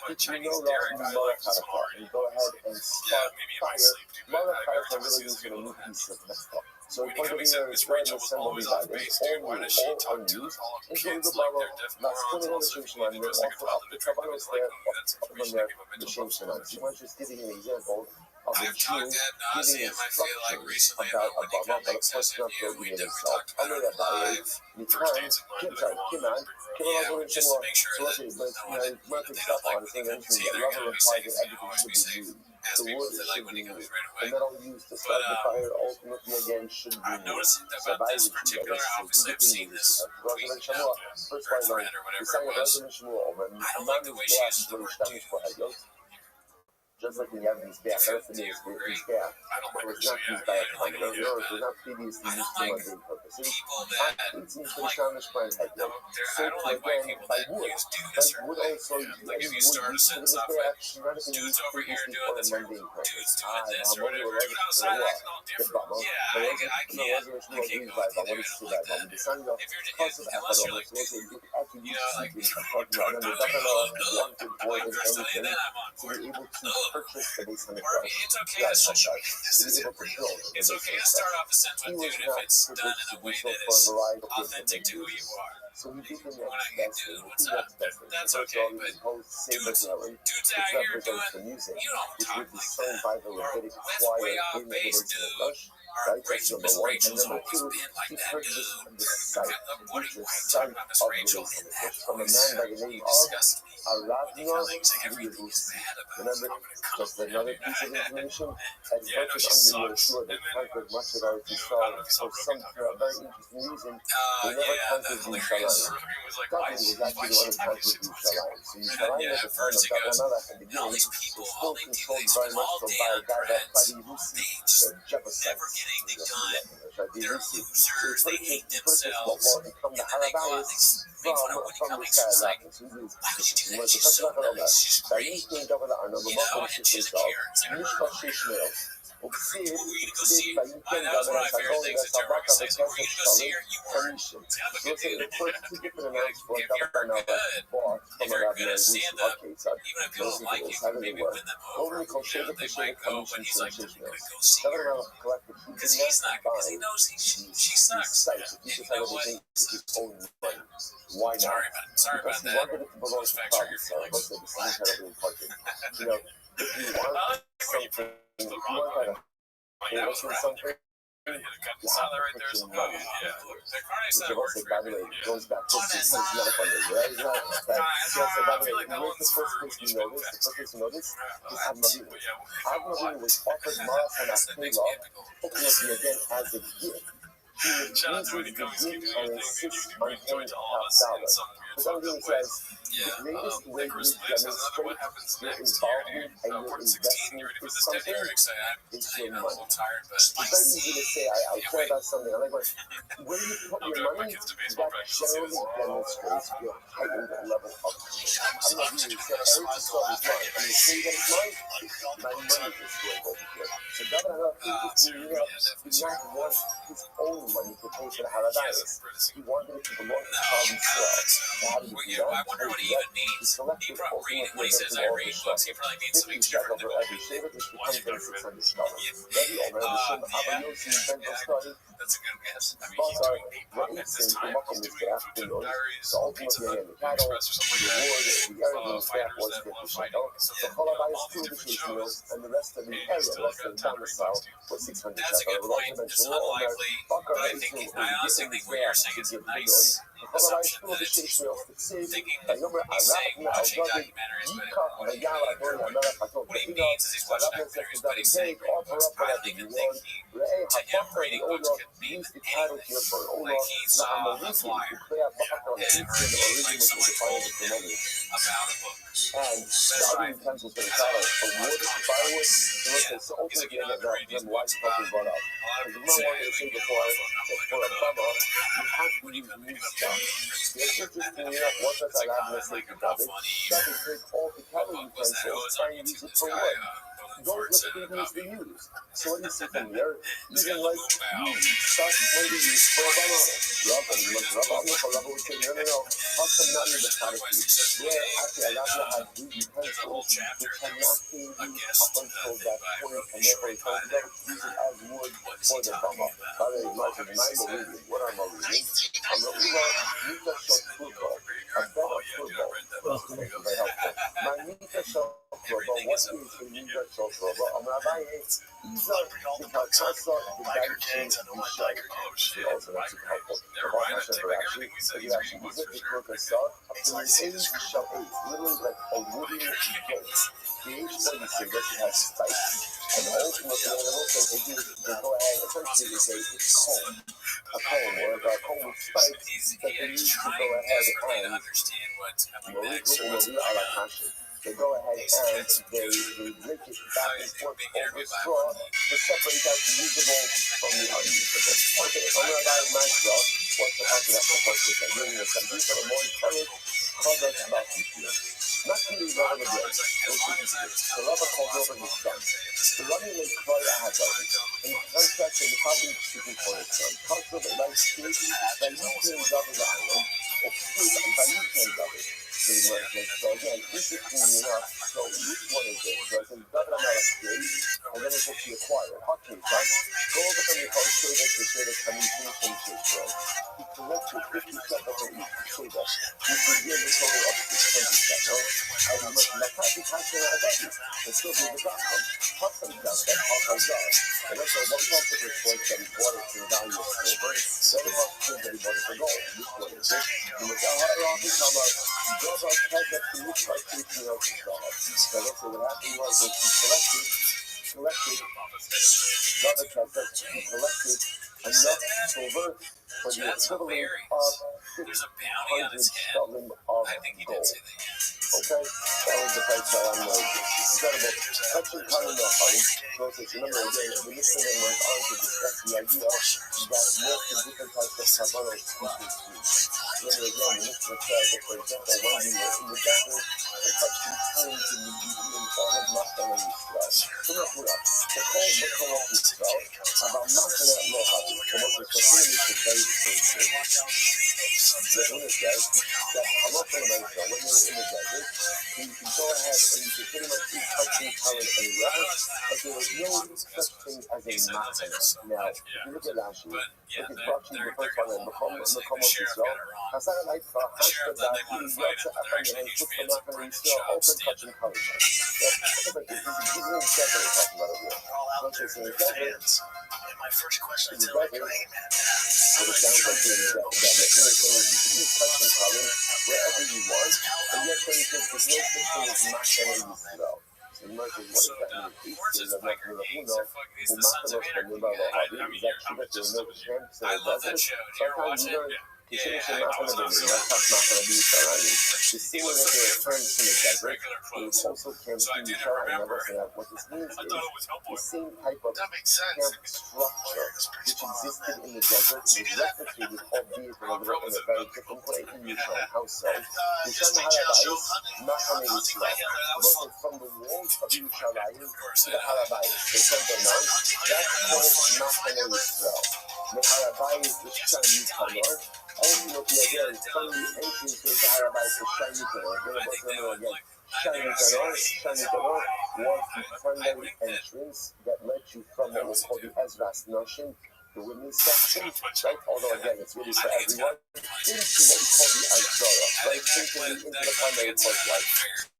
But did you know that in Marakataka, and go ahead and spark fire. Marakataka really means a new piece of metal. So in point of view, it's right in the assembly by this, all unused, including the Bama, that's putting on the Shimshon, and offer up the Kabbalah there, up on there, the Shimshon. So I'm just giving an example of a Jew giving instructions about a Bama, but of course not building it himself. I'm going to evaluate the time, Kiman, Kiman, so let's see, but marking stuff on, it's mentioning that Rabbi implies that everything should be used. The wood should be used. The metal used to start the fire ultimately again should be used. So by this particular office, I've seen this first by learning, the sign of Resident Shmuel, when man is gas, when Shtamish for Hayot, just like when you have these gas, that's the name of this gas. It was not used by a common, it was not previously used for mundane purposes. It seems to be Shtamish for Hayot. So again, by wood also, wood used for this gas, not even used previously for a mundane purpose. Now, when you were ready to go up, the Bama, there wasn't much more used by Bama, what is it by Bama? The sign of cause of Akadom, so it's actually used to be a partner, and the Bama wanted more than anything to be able to purchase the base on the Or it's okay to start. This isn't real. It's okay to start off a sentence, dude, if it's done in a way that is authentic to who you are. So he did the When I next get best dude, thing. what's up? That's okay, but dudes out here doing, the music, you don't which talk would be like sung that. by the Or Rabbinic that's choir way off in the base, Middle dude. Lush. Or Right, that's Rachel, number Miss one. Rachel's And number always two, been like he that, purchased dude. the site, What which are you is talking site about, Miss of the Rachel, base in on the that from a voice? man by the You name of disgust me. When you Aravna like say everything is bad about Remember, it. just another piece of information, as Yeah, no, much she as under sucks. Yeshua, they conquered much of Eretz Yisrael for some very interesting reason. They never Yeah, conquered the hilarious Yerushalayim. Rogan was like, David was actually the one who conquered Yerushalayim. So Yerushalayim yeah, at the at time first of he goes, David at the and all beginning these was people, still all they do, controlled they very spend much all so day by a on guy that breads. Fadi Rusi, They just the Jebusites. never get anything done. They're So losers. They hate themselves. what will become And the then they go out and Harabayas they make fun of Woody from the Cummings. It's like, Skyrockets. why would you do that? She's so nice. She's great. You know, and she's a carrot. It's like, who were you to go see her? That was one of my favorite things that Joe Rogan says. Who were you to go see her? You weren't. Have a good day. If you're good, if you're good at stand-up, even if people don't like you, you can maybe win them over. You know, they might go, but he's like, I'm going to go see her. Because he's not, because he knows she sucks. And you know what? Why not? Sorry about Because he that. wanted it to belong Let's to fact check Christ. your So feelings. most of this is incredibly important. You know, if you I want like when you something, put if the you wrong want one. to Yeah, I was listen to rapping. something, The sound right there is the money. Yeah. The carne which asada I works say, for by the way, everything. goes back to Carne it's not asada. funny, right? It's not that. Yes, by I the feel way, like that where's the one's first for when person you you know spend this? The first person you know this is Ad Mavinu. But yeah, Ad Mavinu was offered Marathon that's the next Akela, typical. ultimately again as a gift. He Shout out to uses Woody the Cummings. Keep gift doing and your thing, dude. insists You on bring joy paying to all of us in $5. some weird But fucked then up he way. says, the Yeah. greatest way you Licorice Lips is another what demonstrate happens your next year, involvement dude. and your Port 16, you investment ready for in this, Debbie? something Or excited? is You your know, a little money. tired, but It's very easy to say, I care about something. I'm like, but when you put I'm your driving my money, kids to baseball that practice. Let's see this. generally demonstrates your heightened level of commitment. I'm not really saying Eretz Yisrael is mine. And you say that it's mine, my money is going over here. So David HaMelech did not want his own money to pay for the Harabayas. He wanted it to belong to Klal Yisrael. So how did he do that? I wonder what he even means. He probably, when he says I read books, he probably means something different than what we $50 becomes $600. Maybe over the Shem Abba Yossi Ben Dostari. That's a good guess. I mean, he's doing 8 podcasts this time. He's doing Food Tube Diaries, Pizza Hut, Express, or something like that. Fighters that love fighting. So, all these different shows. And the rest of the area, rest of the domicile was $600. That's a good point. It's unlikely, but I honestly think what you're saying is a nice assumption that it's thinking that he's saying watching documentaries, but what he means is he's watching documentaries, but he's saying, I don't even think to him, reading books could mean anything. Like he saw a flyer and or he like someone told him about a book. And the other utensils for the salad, for wood, firewood, so ultimately I get them why it's fucking brought up. Because remember what I said before, that for a bummer, you have to use new stuff. It's interesting enough, once that's allowed to say to David, that is take all the calorie utensils, try and use it for wood. Those are the things they use. So what do you see from there? Even like you start when you use for a bummer, Rabbi would say, no, how come not in the category? Yeah, actually, Allah had these utensils which had not been used up until that point, and therefore he told them to use it as wood for the bummer. By the way, Mark, what am I reading? I'm reading Mita Shot Football, a better football. Very helpful. My Mita Shot Football, what is a Mita Shot Football? I'm Rabbi, these are the Kalkasa, the Daichi, the Shai. Also, that's super helpful. The Bahamasha actually, you actually use it to cook a sauce up to an 8 shell 8, literally like a wooden gate. The H-46 actually has spikes, and ultimately, what they also do is they go ahead, essentially they say it's a comb, or a comb with spikes that they use to go ahead and they go ahead and they break it back and forth over straw to separate out the usable from the unusable. Okay, I'm going to buy my straw. What's the heck is that supposed to be? I'm doing this. I'm doing some more color. Called out about you. Not really love of the bread. The lover called over his son. The Rabbi made cry Ahadav. In contrast to the Rabbi speaking for his son. Talks of it like speech that you can love the island, or speak by you can love it. So again, interestingly enough, So which one is it? So I said, David Amelech created, and then it says he acquired. Okay, right? Go over from the whole Sheva to Sheva coming from Israel. He collected 50 shekels from each Sheva, which would give a total of 600 shekels. And he must Makati Kasher Abadi, and still be the Gacham. Hakam Gacham, Hakam Gacham. And also, one concept is point that he bought it for the value of silver. The other concept is that he bought it for gold. Which one is it? And with our Rabbi come up, God has that to meet by teaching of God. So let's say what happened was that he collected, God has he collected enough silver for the equivalent of 600 shekels of gold. Okay, that was the price that I'm going to do. Incredible. Touching Kali Nochali. So remember again, the Mishnah then went on to discuss the idea that most of different types of kavanos people use. Remember again, the Mishnah says that, for example, when you were in the desert, the touching Kali can be eaten in all of Matan and Yisrael. So not put up. The call Matan of Yisrael about Matan and Lohavi. So what the Sofim is very important. The Buddha says that Hamot and Maisha, when you're in the desert, you can go ahead and you can pretty much eat touching current anywhere, but there is no such thing as a machana. Now, if you look at Rashi, look at Rashi, the first one, and Makom of Yisrael, Hasar Alaitcha, Hashtadah, Yotza Acham, and put the machana Yisrael, open touching current. So, look at this, this is an example we're talking about over here. Let's say, so in the desert, My first question is so it sounds like that Medina is saying you can use touching current wherever you want, and yet then he says there's no such thing as machana Yisrael. So the Gemara says, what does that mean? He says, I'm not going to know. Umachanos Benimba Lohavi is actually that there are no camps in the desert. Sometimes you learn to finish a machana Benimba, not touch machana B'Yisharayim. To see that there are terms in the desert, but it's also camps in Yisharayim. Now listen, what this means is the same type of camp structure which existed in the desert was replicated, albeit in a very different way in Yisrael. How so? Yisrael Harabayis, Machane Yisrael. But from the walls of Yisrael to the Harabayis, the Temple Mount, that's called Machane Yisrael. The Harabayis is Shani Kanor. Ultimately, again, from the entrance to the Harabayis is Shani Kanor. Remember again, Shani Kanor was the primary entrance that led you from what was called the Ezras Noshim, the women's section, right? Although again, it's really for everyone, into what we call the Azara, right? Into the primary courtyard.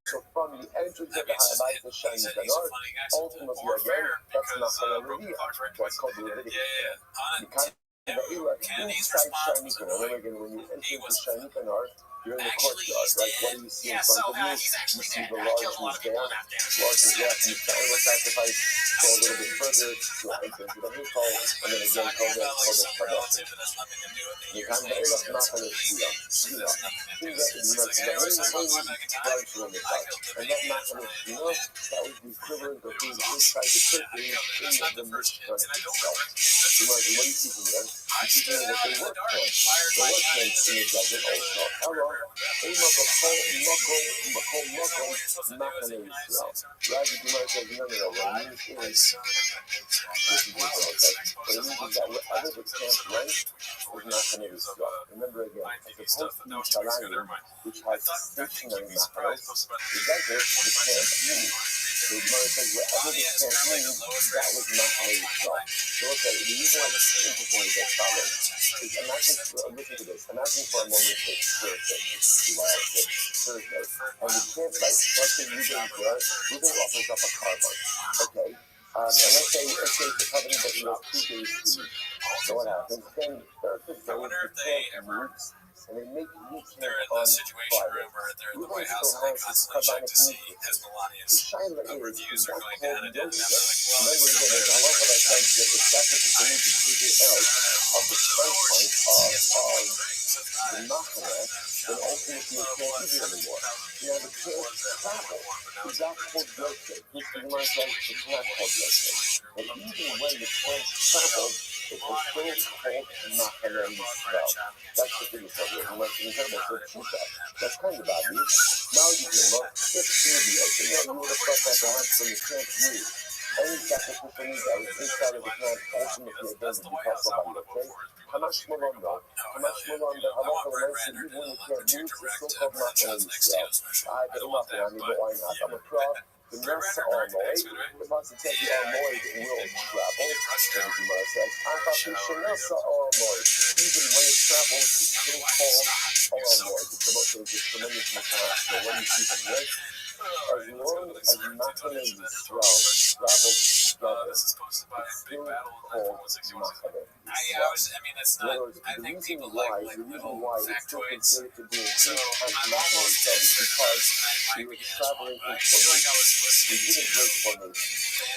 So from the entrance of the Harabayis to Shani Kanor, ultimately again, that's Machane Reviyah. That's called the Levitic. Inside Shani Kanor, remember again, when you enter into Shani Kanor, you're in the courtyard, right? What do you see in front of you? You see the large mizbeach, you animal sacrifice, go a little bit further, you'll enter into the Mikol, and then again, go there, Kodesh. You can't get enough Machane Shira. And that Machane Shira, that was the equivalent of being inside the curtain in the Mishkan itself. What are you teaching them? You're teaching them that they work camps. They work camps in the desert also. Hello. Machane Yisrael. Rabbi Gemara says, no. What it means is, this is what it says. What it means is that wherever the camp went was Machane Yisrael. Remember again, as opposed to Yerushalayim, which has stationary machanos, the desert, the camp moved. So Gemara says, wherever the camp moved, that was Machane Yisrael. So okay, the reason why this is interesting is as follows. Imagine, listen to this. Imagine for a moment it's Thursday. Thursday. And the campsite, let's say Ruben offers up a carbine. Okay. And let's say it's a company that he has 2 days to eat. So what happens? Then Thursday, the camp moves, and they make meat camp on Friday. Ruben still has his carbonic meat. The Shaila is that called Yosef. Remember again, there's a halacha that says that the sacrifice need to take it out of the front point of the machane, then ultimately you can't eat it anymore. Now the camp travel is not called Yosef. This is my say it's not called Yosef. But even when the camp traveled, it was still called Machane Yisrael. That's the thing about it. And that's incredible. So that's kind of obvious. Now you can look, it's going to be okay. You would have thought that perhaps when the camp moved, Any sacrificial meat that was inside of the camp ultimately again would be passed by you, okay? Hamash Molondo, Hamash Molondo, Halacha Lemesa, you wouldn't care moves the so-called Machane Yisrael. I don't know, I mean, why not? I'm a crowd. The Nasa Armoid, the Master says the Armoid will travel. The Gemara says, Nasa Armoid, even when it travels, it's still called Armoid. It's about to be tremendous mechanics. So what do you see from this? As long as Machane Yisrael travels together, it's still called Machane Yisrael. In other words, the reason why it's still considered to be a peace Machane Yisrael is because we were traveling in formation. We didn't break formation.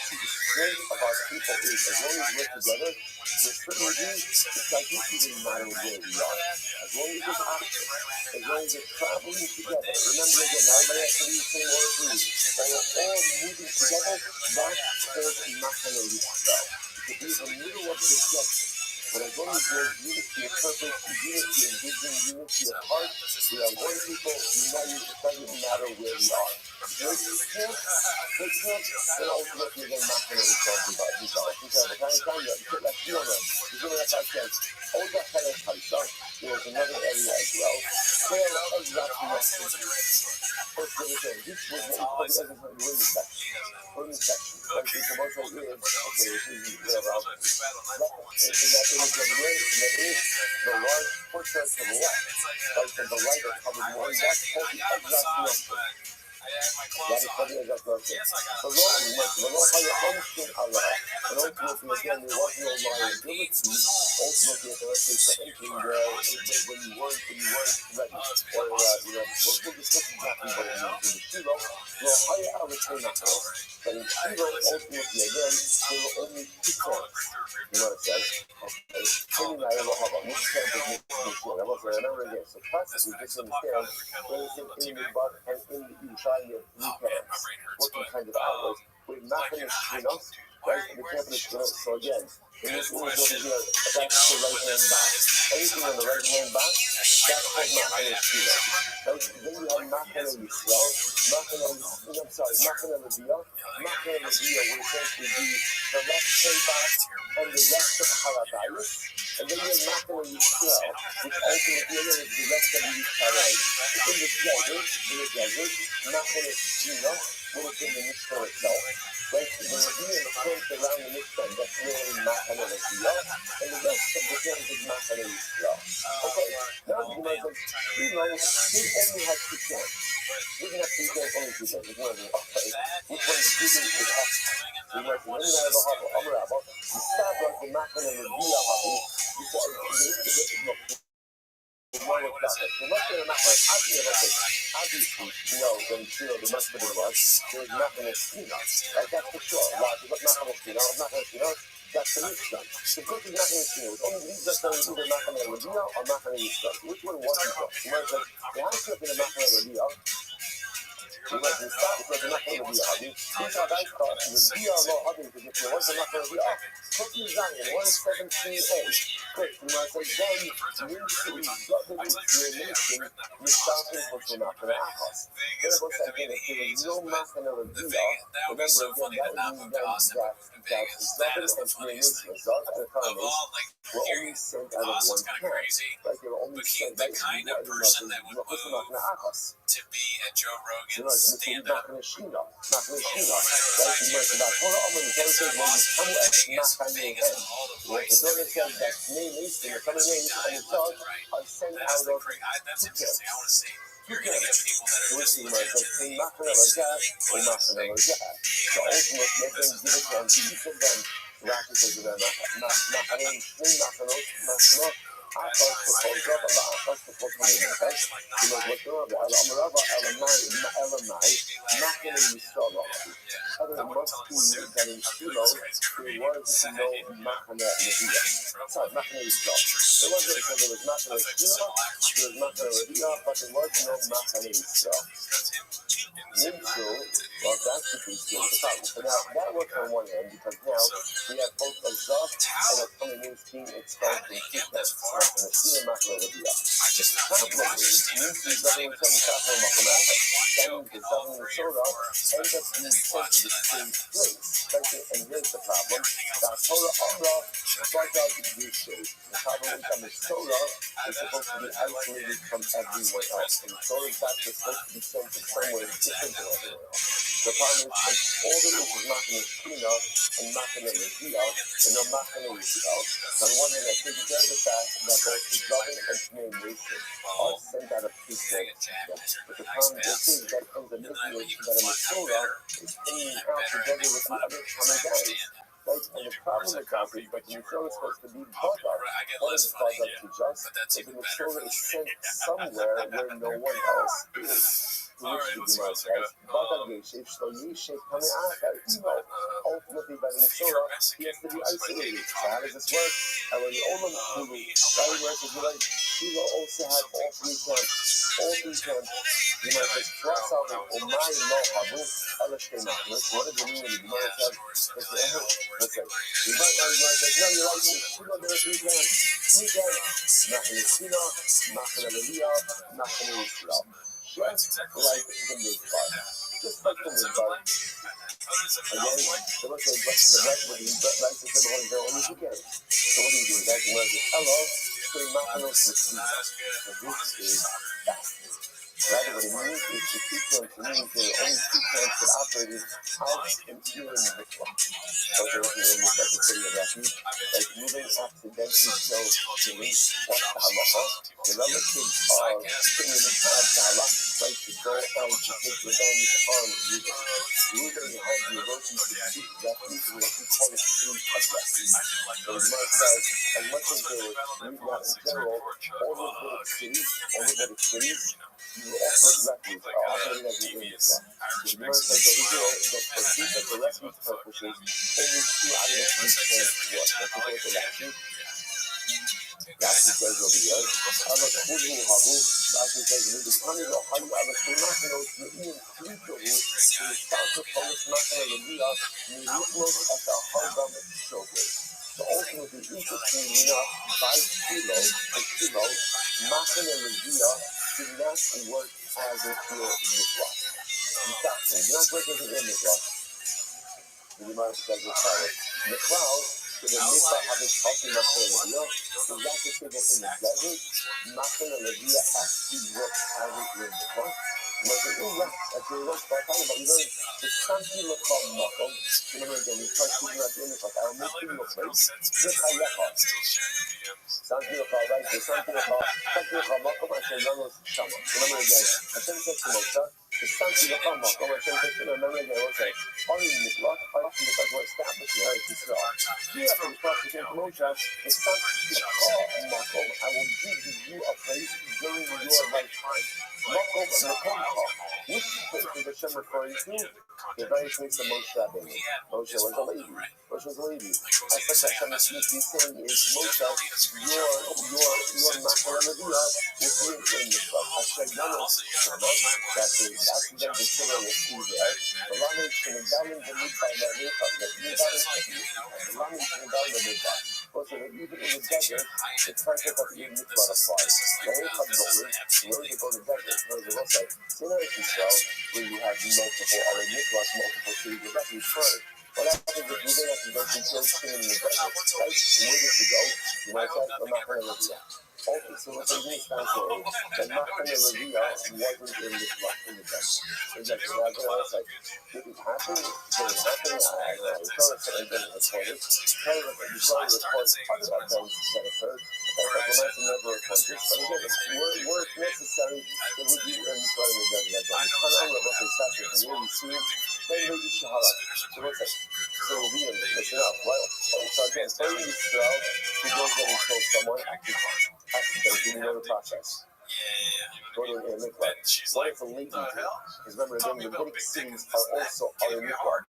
The strength of our people is, as long as we're together, to a certain degree, it's like it doesn't matter where we are. As long as there's action, as long as we're traveling together. Remember again, everybody has to be the same order for you. When we're all moving together, that's called Machane Yisrael. It could be in the middle of the objective. But as long as there's unity of purpose, unity of vision, unity of heart, we are one people, united, it doesn't matter where we are. They can't, then ultimately they're not going to be talking about these guys. Because the time you put that feeling on, you know what I said, Oda Helen Kaisa, there's another area as well. There are exactly nothing. First thing is, this was what we call the learning section. Like the commercial is, okay, this is whatever else. And that is the large portion to the left. Like to the right is covered more. That's called the exact nothing. That is called the exact nothing. The law is like, the law how you function Allah. And ultimately, again, there was no liability. Ultimately, let's say something when you weren't ready. Or, we'll discuss exactly what it means in the Shiva. Well, how you allocate that law. But in Shiva, ultimately, again, there were only two camps. You know what it says? Okay. Maybe I don't know how about this camp is Mishkan. I was remember again. So practically, just understand, when it's in the Bud and in the Yerushalayim, you have three camps. Working kind of hours. We're not going to screen us, right? The camp is going to, so again, in this image over here, that's the right hand back. Anything on the right hand back, that's called Machane Yisrael. Right? Then you have Machane Yisrael, Machane Leviyah. Machane Leviyah will essentially be the left hand back and the rest of Harabayis. And then you have Machane Yisrael, which ultimately is the rest of the Yisrael. In the desert, Machane Shina will have been the Mishkan itself. Right, the Leviyah camps around the Mishkan, that's really Machane Leviyah, and the rest of the camp is Machane Yisrael. Okay, now you might say, we only have two camps. We can have two camps, only two camps. Okay, which one is bigger to us? We might say, let me have a harbor, Amrabba, you start like the Machane Leviyah harbor, you say, the one with that. The rest of the Machane, obviously, when the rest of the was, there's Machane Shina. Like, that's for sure. Why? Because Machane Shina, that's the Mishkan. The good is Machane Shina. It only leaves us on either Machane Leviyah or Machane Yisrael. Which one was it? You might say, the answer to the Machane Leviyah, you might say, stop because the Machane Leviyah. These are guys called Leviyah Lo Hadin, because if there was a Machane Leviyah, Cookie Zion, 117A. Quick, you might say, then you got the nation, you start people to Machane Achos. Then it looks like, again, if there was no Machane Leviyah, remember again, that would mean that Zebin and Creation, Zod and Economist, were only sent out of one camp. Like they were only sent out of one camp. To be at Joe You know, Rogan's it's stand-up. Machane Shina. Right? You might say, that's what I'm going to tell you, when you come at Machane Hen. Right? The Torah says that Name Nation, the coming names, and the Zod are sent out of That's two interesting. I camps. want to see. You're going to get people that are Which just you might say, Machane Leviyah or Machane Leviyah. So ultimately, they can give it down to each of them. Rashi says to them, Machane Shina, Achos for Kozov, Achos for Kokonim. You know what they're about. Amarava Elamai, Machane Yisrael. Other must be that in Shiloh, there was no Machane Leviyah. Sorry, Machane Yisrael. There was Machane Shina, there was Machane Leviyah, but there was no Machane Yisrael. well, that's the piece of the problem. So now, that works on one hand, because now we have both a Zot and a Kohanim being expelled from two camps. And a Sina Machlo Rabia. The problem is, Nimsu doesn't return the Chachar Makom Echad. That means the Zot and the Torah end up being sent to the same place. And here's the problem. The Torah Amra brought out the Jewish state. The problem is that the Torah is supposed to be isolated from everyone else. And the Torah is actually supposed to be sent to somewhere different than everyone else. The problem is that all there is Machane Shina and Machane Revi'ah, and no Machane Revi'ah. On one hand, I think it's the fact that both the Rabbi and Pnei Nation are sent out of peace. But the problem is that comes a manipulation that in the Torah is hanging out together with the other common guys. Right? And the problem with that is that the Torah is supposed to be Badar. What is Badar to just? But the Torah is sent somewhere where no one else is. Ultimately, by the Torah, he has to be isolated. So how does this work? And when the Olam Hulu, that works is like, Shiva also had all three camps. All three camps. You might just cross out the Omai Lo Habu, Elishke Machmas. What does it mean when the Gemara says, listen, the Gemara says, no, you're right, Shiva, there are three camps. Three camps. Machane Shina, Machane Revi'ah, Machane Yisrael. Just like the Midbar. Just like the Midbar. Again, the right to say the one there only you can. So what do you do? That's where the hello, say Machanos with you. So this is fasting. Right? What it means is the two camps, it means there are only two camps that operated out and here in the clock. So there was a second city of refuge, like moving accidentally so to me, what's the halacha? The relatives are sitting in the halacha. Right, to go on to take revenge on Reuben. Reuben has the ability to seek refuge in what we call a street of refuge. So as Mark says, as much as there was not in general, all the Vedic cities, you offered refuge, are operating as an infra. The Gemara says over here that for food that for refuge purposes, only 2 out of the 3 camps work. That's the word of refuge. That's the says over here. Allah Kudu Habu. That's the says with the Kani Lo Hayu Allah Kumachinos Me'im Klitohu to start to polish Machane Leviah Me'ikmos at the Harbam Shogre. So ultimately, interestingly enough, by kilo, Machane Leviah did not work as a pure mitzvah. In fact, you're not working as a mitzvah. The Gemara says it's solid. The cloud, so the mitzvah have its talking Machane Leviah. So that's to say that in the desert, Machane Leviah actually works as a pure mitzvah. But the actually works by time, but we learn the Santi Lakam Makom. Remember again, we try to figure out the end of it. I'll make you look like this Hayacha. Santi Lakam, right? The Santi Lakam Makom, I say, Ramos Shama. Remember again, I think it's Moshe. The Santi Lakam Makom, I think it's remember again, we'll say, Ari Mitlach, Ari Mitlach, we're establishing Eretz Yisrael. Here, I'm talking to Moshe, the Santi Lakam Makom, I will give you a place during your lifetime. Makom Makom, which place is Hashem referring to? The very place of Moshe Rabbeinu. Moshe was a lady. Moshe was a lady. I think Hashem is saying is Moshe, your Machane Leviah will be in the club. Hashem Yanos, that's the children will see there. The Lami Shinagalim, the Midbar, the Lami Shinagalim, the Midbar. Also, that even in the desert, the concept of being mitzvah applies. Where you go to the desert, where the website, in Eretz Yisrael, where you have multiple other mitzvahs, multiple cities of refuge first. What happens if you don't have to go to the desert, right? Where did you go? You might say, I'm not going to live here. Okay, so what they mean stands for is that Machane Leviah wasn't in the desert. Exactly. Now, I did it happen? I don't know. Torah said it didn't report it. Torah reports other events that occurred. But never reports this. But again, were it necessary, there would be a mitzvah in the desert. The Hanan of Rosh Hashanah, and here we see it, then maybe Shaharat. So what's that? So we listen up. So again, Torah Yisrael, he goes and he kills someone accidentally, you know the process. Go to a mikvah. What if a lady did? Because remember, again, the Vedic cities are also a mikvah.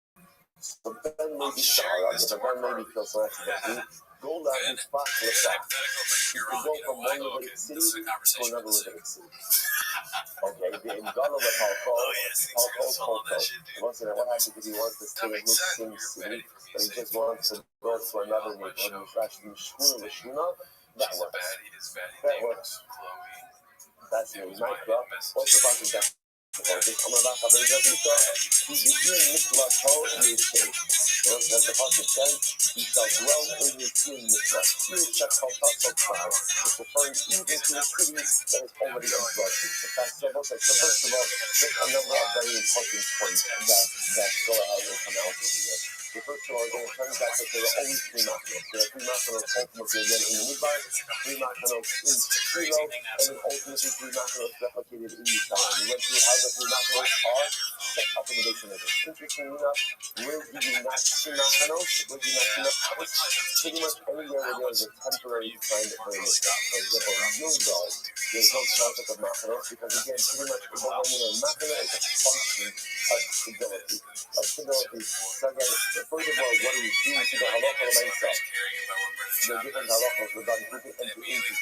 So then maybe Shahara, if a man maybe kills someone accidentally, go down and spot yourself. You can go from one Levitic city to another Levitic city. Okay, getting gone with Halko. Oh yes, things are gonna fall on that shit, dude. What happens if he wants to stay That in makes his sense. same You're city, ready for me but he to just say wants to go to another neighborhood, and he's actually shkuna l'shkuna? That she's a works. baddie. His baddie That name works. was Chloe. That's It the was my micro. message. What's the fucking that? This Amavach Abedavika, he became Miklat Ho Yeshe. As the Pasuk says, he shall dwell in his own Miklat. Here, Shekhaltaso Cloud is referring even to a city that is already exalted. So first of all, there's a number of very important points that go out and come out of here. The first of all, we're going to turn back that there are always three machanos. There are three machanos ultimately again in the Midbar, three machanos in Shiloh, and then ultimately three machanos replicated in Yisrael. We went through how the three machanos are set up in the Beis Hamikdash. Interestingly enough, where do you not see machanos? Where do you not see machanos? Pretty much anywhere where there is a temporary kind of a mikvah. For example, in Gilgal, there's no concept of machanos because again, pretty much machana is a function of stability. So again, furthermore, what do we see? We see the halacha of myself. The different halachas regarding who can enter into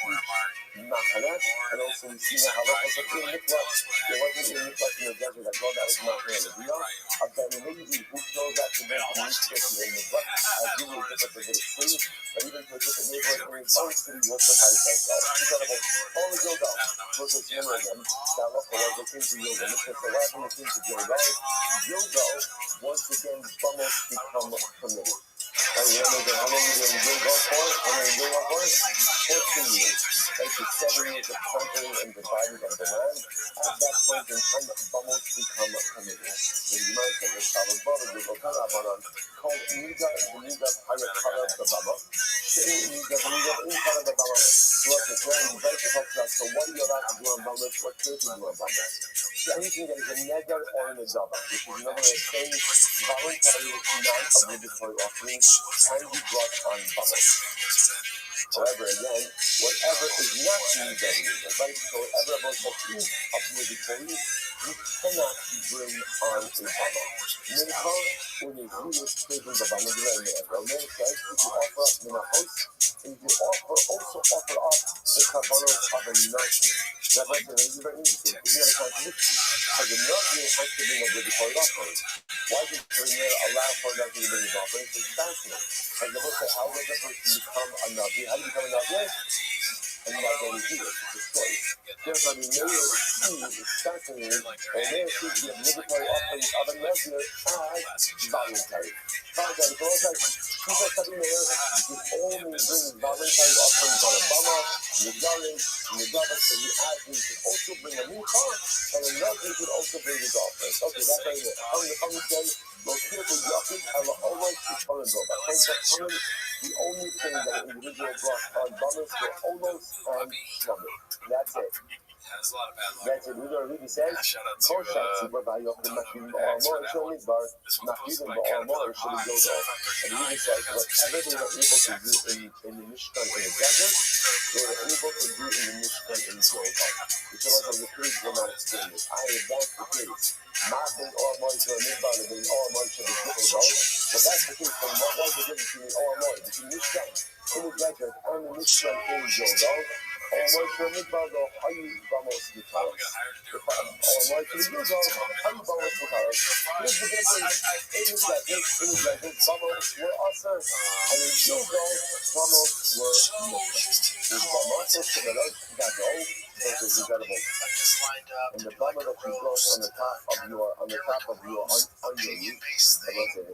machana, and also we see the halachas of the mikvah. There wasn't a mikvah in the desert that God that was machana the real. A Ben Levi who chose that to make the mikvah to the mikvah, as you were different to the city, but even to a different neighborhood in his own city, was the Paisai God. Incredible. All the Gilgal was a one of them. The halacha was the king to Gilgal. Mikvah Salah was the king to Gilgal. Gilgal once again almost become permitted. And remember how long we were in Gilgal for? 14 years. After 7 years of conquering and dividing of the land, at that point in time, almost become permitted. So you might say this Shabbat Gilgal Kanabanan called Nida Hayakara Babama. Nida Inkara Babama. So what the Quran invites to talk about, so what are you allowed to do on Bamas? What can't you do on Bamas? So anything that is a neder or an adaba, which is another saying voluntary non-obligatory offerings, can be brought on Bamas. However, again, whatever is not neder, right? So whatever of those things obligatory, you cannot bring on a Bama. Mincha, when you do this, taking the Bama, Roman says, if you offer up Minachos, and if you also offer up the Karbanos of a Nazi. That makes it very interesting. It's not a contradiction. Because the Nazi has to bring obligatory offerings. Why does the Premier allow for a Nazi to bring his offerings? It's fascinating. Because the book says, how does a person become a Nazi? How do you become a Nazi? And you might go to do it. It's a choice. Therefore, the Mayor is fascinating. The Mayor sees the obligatory offerings of a Nazi as voluntary. Voluntary. So it's like, he's like the Mayor, you can only bring voluntary offerings on a Bama, Nidarim, Nidavas, but you add him to also bring a Mincha, and a Nazi could also bring his offerings. Okay, that's how you know. The Bama says, Lokiru Yachid, Ela Olay, Shikorengo. By Chaim the only thing that an individual brought on Bamas were Olos and Shlamim. That's it. That's a lot of bad luck. That's it. We know Rabbi says, Shout out Kol to Shatzi Babayok Machim Ba'amor Shel Midbar, Machim Ba'amor Shel Yodor. And Rabbi says, whatever they were able to do in the Mishkan in the desert, they were able to do in the Mishkan in Gilgal. Which of us has a pretty dramatic statement. If that's the case, Ma'abin O'amor Shel Midbar, and Bin O'amor Shel Gilgal. So that's the case. Then what was the difference between O'amor, between Mishkan in the desert and the Mishkan in Gilgal? O'amor Shel Midbar, the Hayu Bamos Mitaros. O'amor Shel Gilgal, Hayu Bamos Mitaros. Here's the difference. In the desert, Bamos were Asar, and in Gilgal, Bamos were Mukha. The Bamos of Shemiros, Gadol, those are incredible. And the Bama that you brought on the top of your onion,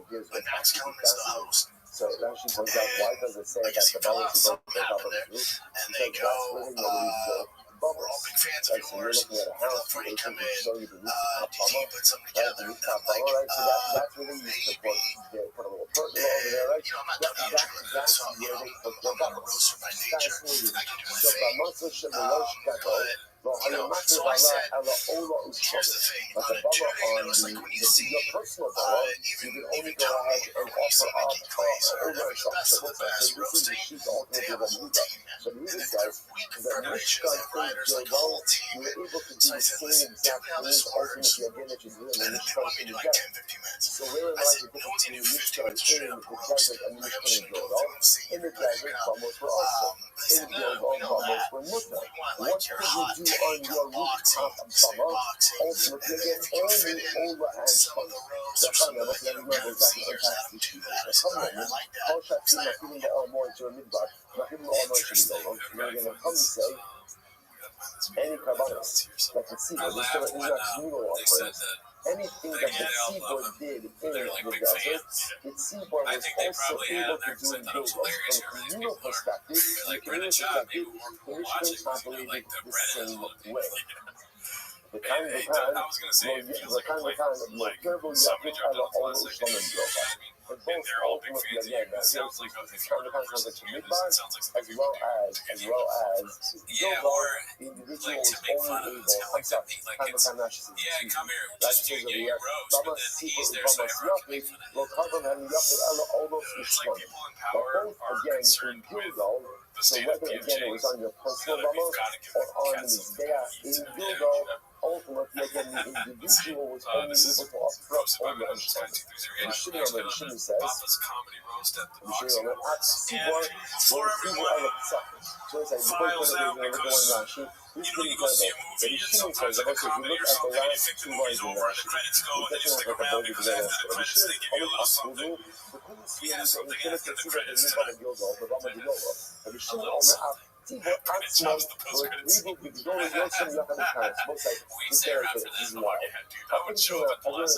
here's what actually fascinating. So it actually points out, why does it say that the bubbles you brought on top of the roof? Because that's really nobody's built bubbles. Right, so you're looking at a house, they can show you the rooftop bubble, right, the rooftop bubble, right, so that's where they used to put a little pergola over there, right, that's where they put the bubbles. Fascinating. So Bamasa Shemirosh Gadol, but the bubble on your personal bubble, you can only go ahead and offer up over a shop. So this is the sheet ultimately of Muda. So Muda says that Mishkan in Gilgal, you were able to do the same exact thing ultimately again that you do in the Mishkan in the desert. So wherein lies the difference between Mishkan in the desert and Mishkan in Gilgal? In the desert, bubbles were also. In Gilgal, bubbles were Muda. What could you do on your rooftop bummer, ultimately again, only over and come. The family was letting know exactly what taxi people. Come on, how shall I not giving the all more to a midbar? Not giving the all more to the go. You're going to come and say, any carbonates that the seabird, these are communal offerings. Anything that the seabird did in the desert, the seabird was also able to do in Gilgal. From a communal perspective, from a community perspective, the Michigan operated the same way. The kind of time, terrible Yakut ala all Shalom Global. But both ultimately again, here's kind of sounds like Midbar, as well as Gilgal, the individual was only able, I'm sorry, kind of time that's just over here. Bama Sipur, Bama Snapik, Lokabam and Yakut ala all those Ishwan. But both again in Gilgal, so whether again it was on your personal Bama or on there in Gilgal, ultimately, again, the individual was only able to offer up all the understanding. The Shimon says, the Shimon at Sibor, where Sibor are the Tzachim. So it's like, because they're going to go on Rashi, this is pretty incredible. But the Shimon says, that if you look at the last 2 lines in Rashi, it's actually like a bogey for that answer. The Shimon is only Askudu, the Kudu Siyam, the Infinite Tzibor, the Midbar of Gilgal, the Rama Gilgal, but the Shimon only at Tibor Atzman, Rebu Bigdol Yosem Yakam Karas. Both like, this character is wild. I think everyone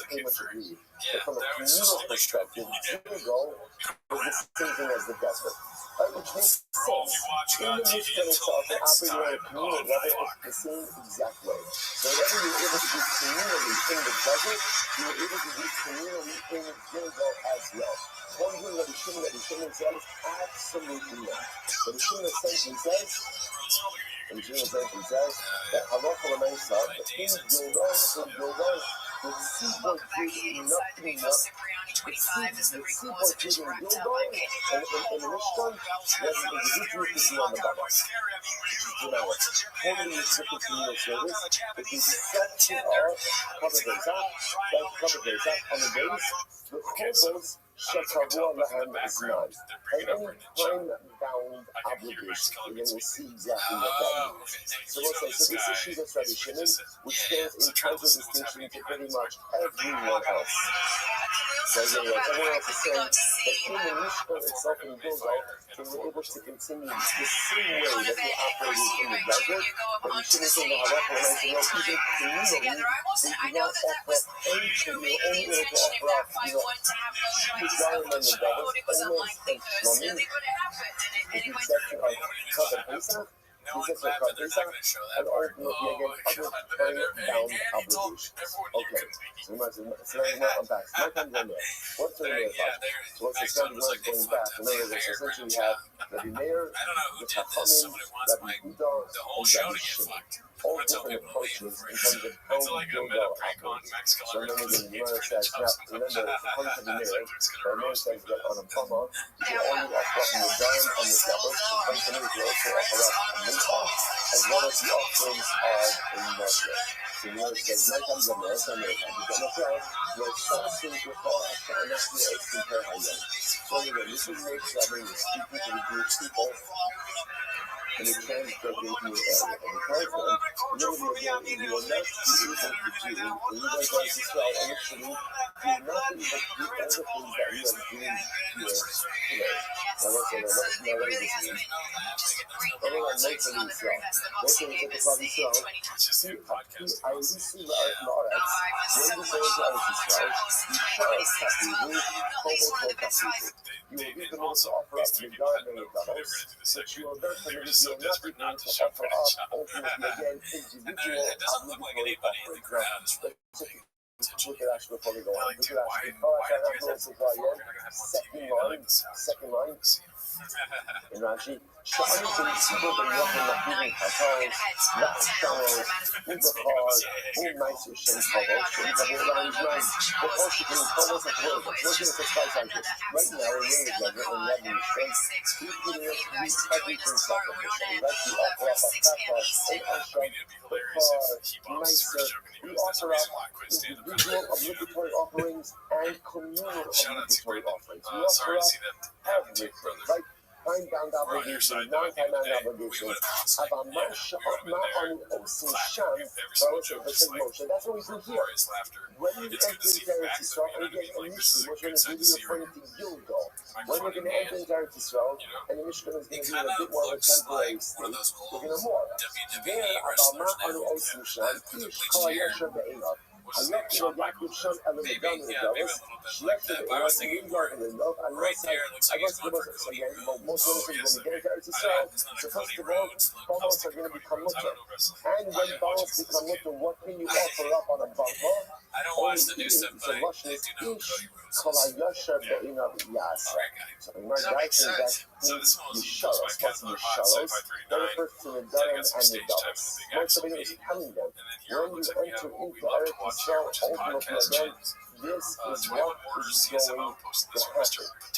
pretty much agreed that from a communal perspective, Gilgal is the same thing as the desert. Which makes sense. In the Michigan itself, they operate on a communal level the same exact way. So whatever you were able to do communally in the desert, you were able to do communally in Gilgal as well. One thing that the Shimon says, absolutely not. But the Shimon essentially says, that Halacha L'Meisa, that in Gilgal, the seabird did nothing enough. The seabird did in Gilgal, and in the Mishkan, was an individual to be on the Baba. Totally restricted communal service, but the exception of cover days on the days, the Chobos, Shekavua Lahem is none. And any time-bound obligation, we're going to see exactly what that means. So we'll say, so this issue that's Rabbi Shimon, which stands in contradistinction to pretty much everyone else. So anyway, everyone else is saying that in the Mishkan itself in Gilgal, they were able to continue the same way that they operated in the desert, but you shouldn't say the Halacha when I say, no, even communally, they do not offer any communal, only able to offer up, Yisrael and the brothers, almost and Shlomi, with the exception of Chava Pesach, and ultimately again other time-bound obligations. Okay, so we might unpack. My time's on there. What's the Meir about? So what's the Sunday one going back? In other words, essentially we have Rabbi Meir, the Chachamim, Rabbi Yehuda, and Rabbi Shimon. All different approaches in terms of how Gilgal operates. So remember the Gemara says, now remember, according to the Meir says that on a bama, you can only offer up the Nadarim and the Dabbos, and to me you can also offer up a Mincha, as well as the offerings of a Nazir. So the Meir says, my time's on there, so I'm going to come up here, where Sasin Yechal Hasha Anachni Eitzim Per Hayom. So anyway, this is Meir Shabbat, is speaking to the Jewish people, and it translates into an area. And the concept, remember again, you will not be able to do, when you guys are Israel, initially, you will not be able to do all the things that we are doing here today. Now let's say, now let me listen. Everyone makes an Israel. Let's say it's a Klal Yisrael. I listen to La'aretz. When you say it's Israel, you shall Kafivu, Kobol Kafivu. You will be able to offer up the God and the Davos, but you will definitely be not be able to offer up ultimately again individual obligatory offerings. Look at actually before we go on. Look at actually, second line. In Rashi, Sha'ani bin Tzibur ben Yochel Nachivin Chazals, La'asharos, Ubachar, Umaisu Shem Chavos, Shem Chavos La'anjman, Bechol Shekin Chavos HaTvor, we're going to say something. Right now, we're in the Rabbi Strength, he's giving us everything sacrificial. Like we offer up a Kafar, a Ashram, Bechar, Meiser, we offer up individual obligatory offerings and communal obligatory offerings. We offer up everything, right? time bound obligation, non-time bound obligation. About my on Osim Sham, motion. That's what we do here. When you enter into Eretz Yisrael, and again, initially, we're going to give you referring to Gilgal. When you're going to enter into Eretz Yisrael, and the Mishkan is going to be in a bit more of a temporary state, we're going to more. There, about my on Osim Sham, Ish Kol Yasher Be'elav. I left to Yaakov Sham Elamidam in the Davos. She left to the Eretz Yisrael in the Love. I lost the most again. Most of the things when we get into Eretz Yisrael, so first of all, Bamos are going to become mutter. And when Bamos become mutter, what can you offer up on a Bama? I don't watch the new stuff, but I do know Cody Rhodes. So my guy says that you shut us, what's the shallows? Then the first to the Durham and the Davos. Most of it is telling them, when you enter into Eretz Yisrael, ultimately again, this is what is going to happen.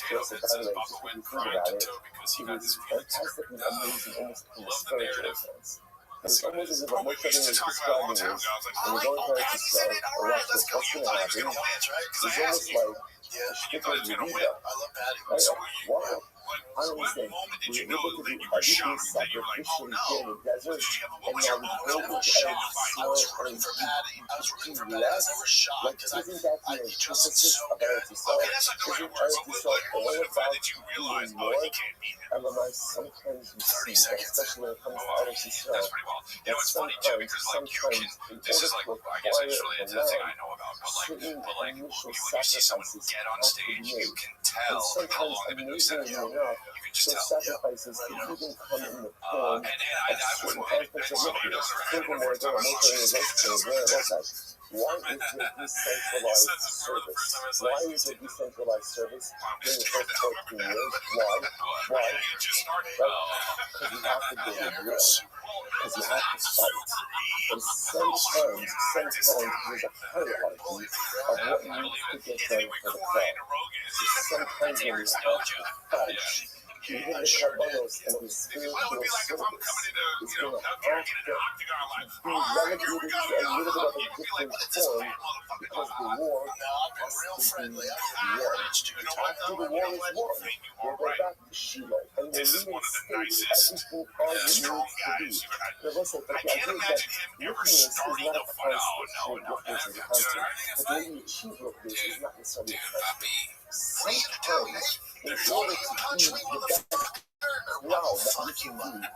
Yes, by the way, if you think about it, it is fantastically amazing almost in a spiritual sense. It's almost as if what Moshe is describing is, when you go into Eretz Yisrael, or watch this, what's going to happen, it's almost like a shtickle of Yehuda. Right? Why? I understand. We were able to do everything sacrificially here in the desert, and now we go into Eretz Yisrael and do less. Like, isn't that the antithesis of Eretz Yisrael? Isn't Eretz Yisrael all about doing more? And sometimes we see that, especially when it comes to Eretz Yisrael, that sometimes in order to acquire the land, certain initial sacrifices have to be made. And sometimes, amazingly enough, those sacrifices can even come in the form of certain aspects of life. Furthermore, there are most of why is there decentralized service? Why is there decentralized service during the first 14 years? Why? Right? Because you have to go to war. Because you have to fight. And sometimes there's a hierarchy of what needs to get done for the crowd. So sometimes when you have to fight, even the Kabbalos and the spiritual service is going to have to be relegated to a little bit of a different form because the war has to be won. After the war is won, we'll go back to Shiloh and we'll reinstate everything as it needs to be. Now listen, but the idea is that witness is not a constant. Witness is a constant. But the way you achieve witness is not necessarily a constant. Sometimes, in order to be the best crowd that you can be,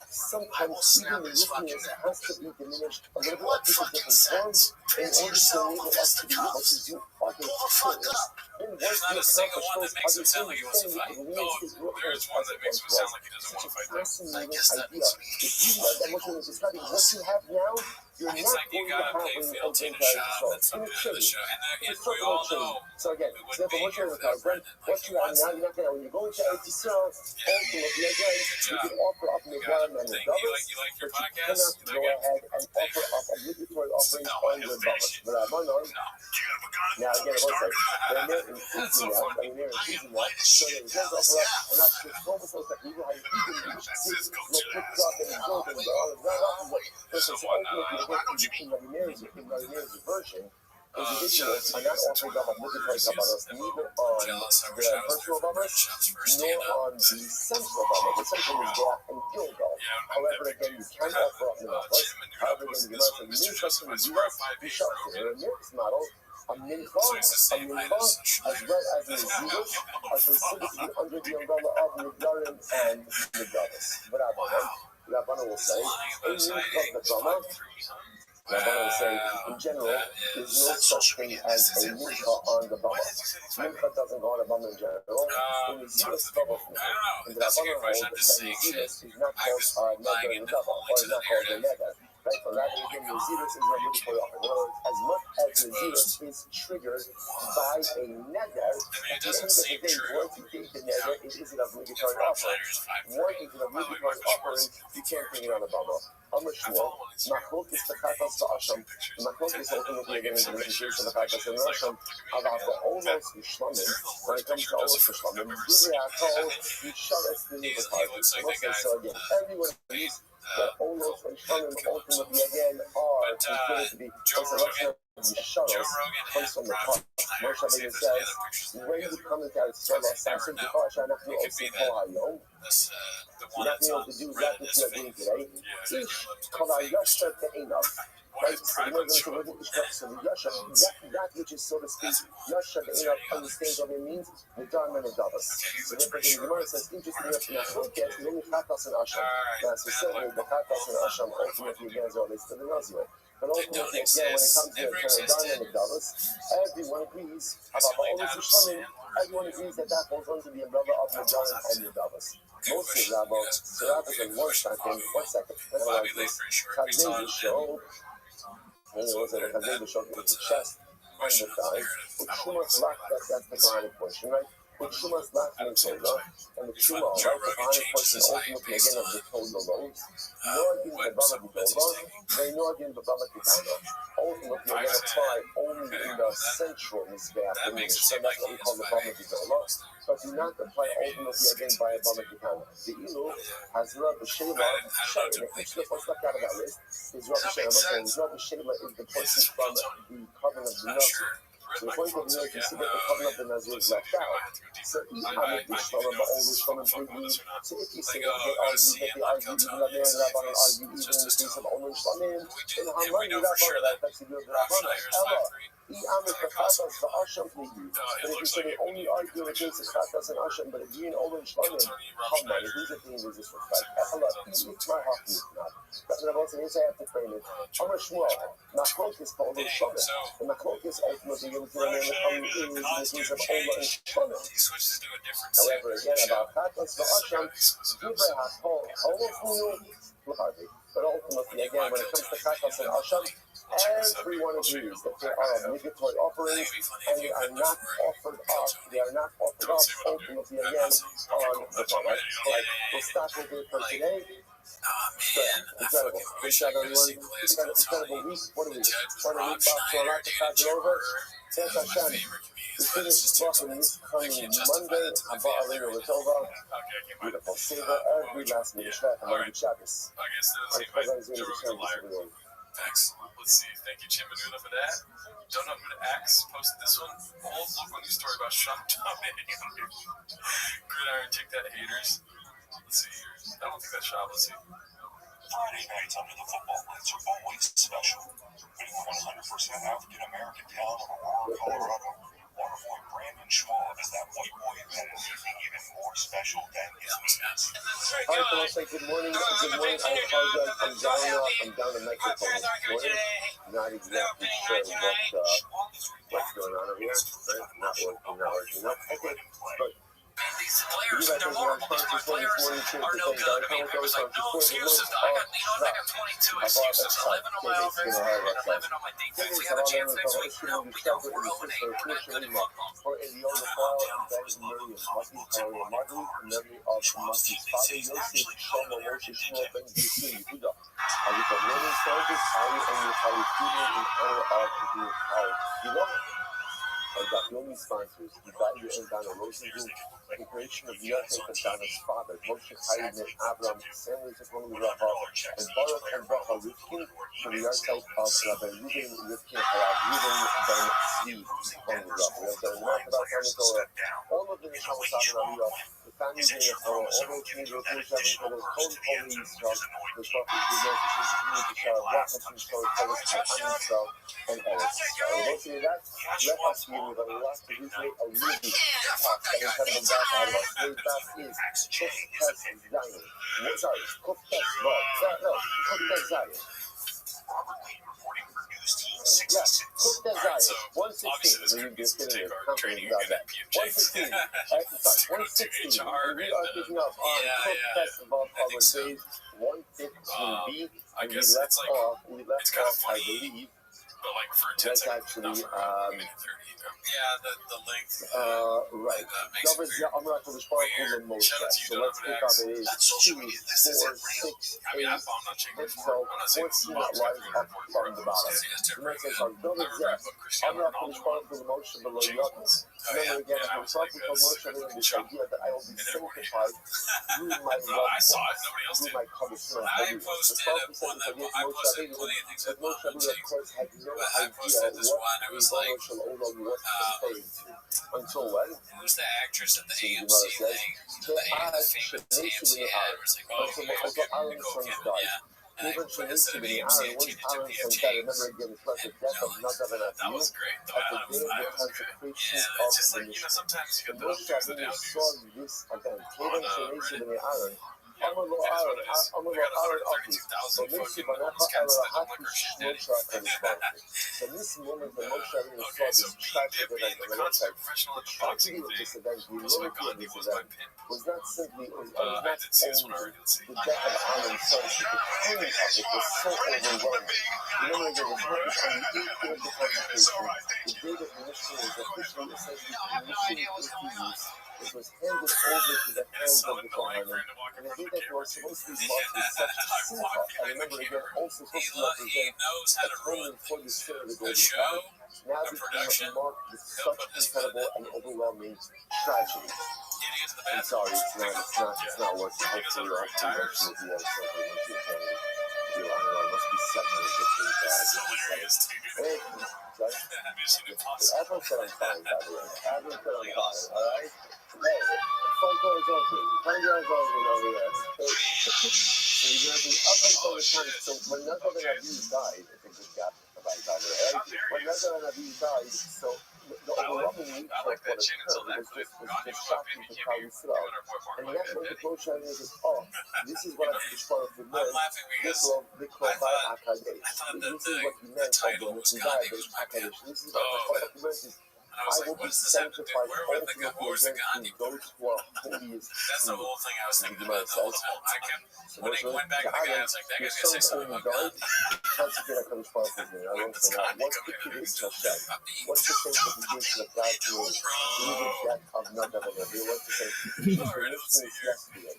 sometimes even the witness has to be diminished a little bit of different forms in order to enable us to be able to do other things. There's not a single one that makes him sound like he wants to fight. Oh, there's one that makes him sound like he doesn't want to fight. I guess that makes me. If you know that what you're describing, what you have now, you're not it's like you going to gotta have pay when you fealty enter to into shop. Eretz That's Yisrael. something to the show. And we all know. So again, we so wouldn't be what here you're for that describing, friend. what you have now, you're not going to, when you go into Eretz Yisrael, ultimately again, you can offer up Nedarim and Nedarim, You like your but you podcast? cannot go ahead and offer up obligatory offerings on your Nedarim. But Rabbanon, now again, what's that? They're infusing that, so they just offer up, and that's just almost like people have even reached six, no put up and building, this is ultimately what you can Rabbi's version. Individuals are not offering up obligatory kabbalas neither on the personal kabbalas nor on the central kabbalah. The central is Gah and Gilgal. However, again, you can offer up kabbalas. However, again, you must have new custom in the U.S. You shall see a mixed model. A mincha, as well as the Zivus, are considered to be under the umbrella of Nedarim and Nedarim. But Rabbanan will say, a mincha of the Brahma. Rabbanan will say, in general, there's no such thing as a mincha on the Bama. Mincha doesn't go on the Bama in general. In the Zivus, double mincha. And the Rabbanan holds that the Zivus is not called Neder in the Bama, or is not called the Neder. Right, so rather again, the Zivus is a obligatory offer. In other words, as much as the Zivus is triggered by a Neder, at the end of the day, once you take the Neder, it is an obligatory offering. Once it's an obligatory offering, you can't bring it on the Bama. Amashua, Machlok is the Chatas to Asham. Machlok is ultimately again in the institution of the Chatas and Asham. About the almost Ishlamim, when it comes to almost Ishlamim, Givri Akol, Yishares the Nivotah. So again, everyone agrees that almost Ishlamim ultimately again are considered to be resurrection of Yishares, comes from the heart. Moshe Rabbeinu says, when you come into Eretz Yisrael, Sasim Tikar Shanachnu Osim Kol Hayom, That's the one You're not that's able on to do Reddit. that That's you're fake. doing today. Yeah, Ich kann ein Yasha to enough. One Right? is So private show. that which is, so to speak, Yasha to enough understands what it means. The Dharma and Davos. So therefore, the Gemara says, interesting enough, Nachloket is only Chatas and Asham. Now, so certainly the Chatas and Asham ultimately again is relates to the Nazir. But ultimately, again, when it comes to the Dharma and Davos, everyone agrees about all the Shlamim. Everyone agrees that that falls under the umbrella of the Dharma and the Davos. Mostly Rabbi, so Rabbi said, one second, analyze this. Chazay show, and it was a Chazay show in the chest and the thighs. With Shumas lach, that's the Quranic portion, right? With Shumas lach and Torah, and the Shuma, right? The Quranic portion ultimately again of the Torah loaves. Norgin Baba Bidova, they Norgin Baba Kitana. Ultimately again apply only in the central Mizbeach, in the so that's what we call the Baba Bidova. But do not apply ultimately again by a Baba Kitana. The Ilu has Rabbi Sheva, each of what's left out of that list is Rabbi Sheva, and Rabbi Sheva is the portion from the covenant of the Nazir. So the point of the Nazir, you see that the covenant of the Nazir is left out. So if you say that they argue, even Rabbi and Rabbi argue, even in the case of Omer Shlamim, then Hamani Rabbi, that's the good Rabbi. But if you say they only argue in the case of Chatas and Asham, but if you and Omer Shlamim, Hamani, who's it being disrespect? It's my heart, not. That's what I'm also going to say, I have to frame it. Omer Shmuel, Machlokes for Omer Shlamim. The Machlokes ultimately gives the name in the case of Omer and Shlamim. However, again, about Chatas and Asham, but ultimately, again, when it comes to Chatas and Asham, everyone agrees that they are obligatory offerings and they are not offered up. They are not offered up ultimately again on the Bama. We'll stop with it for today. Incredible. Good job, everyone. Incredible week. What a week. What a week, Bob. So a lot to catch it over. Thanks, Hashem. We finish talking this coming Monday. I'm Ba'alina Latova. Beautiful. Savor every last minute. Shvat. I'm on the Shabbos. Thanks. Let's see. Thank you, Chimanula, for that. Don't know who to ask. Posted this one. Old local news story about Sean dominating Gridiron. Take that, haters. Let's see here. I don't think that's Sean. Let's see. Friday nights under the football lights are always special. Being 100% African American town of Aurora, Colorado. Wonderful Brandon Schwab is that white boy that is even more special than his means. All right, folks, say good morning. Good morning. I apologize. I'm down the microphone this morning. Not exactly sure what's going on over here. Right? Not working. Okay, but These players, they're horrible. These players are no good. I mean, everyone's like, no excuses. I got 22 excuses. 11 on my offense, 11 on my defense. We have a chance next week. No, we don't. We're 0-8. We're not good at football. For Elion Paul, Ben Miriam, Lucky Tario, Martin, memory of Lucky's father, Yosef, Shlomo, Moshe, Shmuel, Ben Yisrael, Yehuda. Are we commemorating soldiers? Are we on the Palestinian in honor of the Palestinian? And Dapiomi sponsors, Divayu and Dana Rosenblum, the creation of Yosef and Dana's father, Moshe Chaim and Avram, Samuel Zechron Rafa, and Baruch and Bracha Rivkin, from the archetype of Rabbi Reuben Rivkin, Reuben Ben Tzvi, Zechron Rafa. We have done enough about Talmud Torah. All of the Neshama Sabin Aliyah, the family day of Torah, all those communities, those Shavim Torah, Kol Holy Yisrael, the Prophet, the Moses, the community Shah, Rachman Torah, Torah, Am Yisrael, and Eretz Yisrael. We'll see that. Let us be with a lot to recreate a really tough and incredible back out of us. Today's back is Kuf Tes Zion. Sorry, Kuf Tes Vav. No, Kuf Tes Zion. Yeah, Kuf Tes Zion. 116. We just getting a confidence about that. 116. 116. And we are picking up on Kuf Tes Vav our days 115B. And we left off, I believe. But like for that's actually minute 30. Yeah, the length. Right. I'm not going to spoil the most. So let's pick up it is 2, 4, 6, 8. So 14 lines up from the bottom. The next is on double Z. I'm not going to spoil the motion below Yotnas. Remember again, I'm talking about Moshe Rabbeinu, this idea that I will be sanctified through my loved ones, through my Kadoshim HaChadim. The Prophet said this idea to Moshe Rabbeinu, but Moshe Rabbeinu, of course, had no idea what Ribono Shel Olam was referring to. Until when? Who's the actress at the So the AMC Gemara says, thing? The famous AMC ad where it's like, oh, okay, also Aaron's sons died. And Even put instead of Aaron, AMC, once change it to Aaron's sons PFG. died, remember again, it's like the death of Nadav and That Abihu, was great. at the day of the consecration Yeah, of it's just the like, Mishkan. sometimes you The get the Moshe updos and Rabbeinu downdos. saw this event. Kevan Shenesi B'nei Aaron, Amar lo It is Aaron, what it is. Amar We lo got Aaron 132,000 Api, fucking Banesu homeless Banecha cats Ela that don't like Haki our shit, daddy. Shmosha HaKadosh Baruch Hu. So in this moment when Moshe Rabbeinu saw Okay, so this tragic being event the on the concert website, professional the in the boxing tragedy of thing this event, the was what enormity of Gandhi this was my event, pin. was not simply, was I not did see this one only already. Let's see. the death of Aaron's sons, but the timing of it was so overwhelming. Remember again, this happened on the 8th day of the consecration, the day that the Mishkan was officially essentially initiated into use. It was handed over to the hands of the Kohanim, and the day that was supposed to be marked with such simcha, and remember again, also supposed to represent knows how to run atonement for the sin of the a golden show, calf, now a production. became marked with such incredible and overwhelming tragedy. Getting into the I'm bathroom. sorry, it's not working. Hopefully you'll have to mention it the other side of the family. I don't know, it must be second or just really bad. This is hilarious, dude. Hey, sorry. Mission Impossible. Everyone said I'm fine, by the way. Everyone said I'm fine, alright? Hey, the front door is open. Turn your eyes open over there. So you're going to be up until the time. So when Nadav and Abihu died, it's a good gap, by the way, right? When Nadav and Abihu died, so the overwhelming nature of what occurred was just shocking to Klal Yisrael. And that moment Moshe Rabbeinu says, oh, this is what HaKadosh Baruch Hu meant, Dikro HaKadosh. This is what he meant by the Messiah, HaKadosh. This is what HaKadosh meant is, And I was I will like, what be does this have to do? sanctified Where the ultimately Gandhi against those who are holiest. That's the whole thing I was thinking Gemara about the whole says. time. I kept, So when they went back to the guy, I was like, that your guy's gonna say sons something only about died. Gandhi. Consecrate HaKadosh Baruch Hu. I don't say that. What's the Kiddush Hashem? What's the sanctification of God's name? Through the death of Nadav and Abihu. What's the sanctification? Alright, let's see here. Yesterday.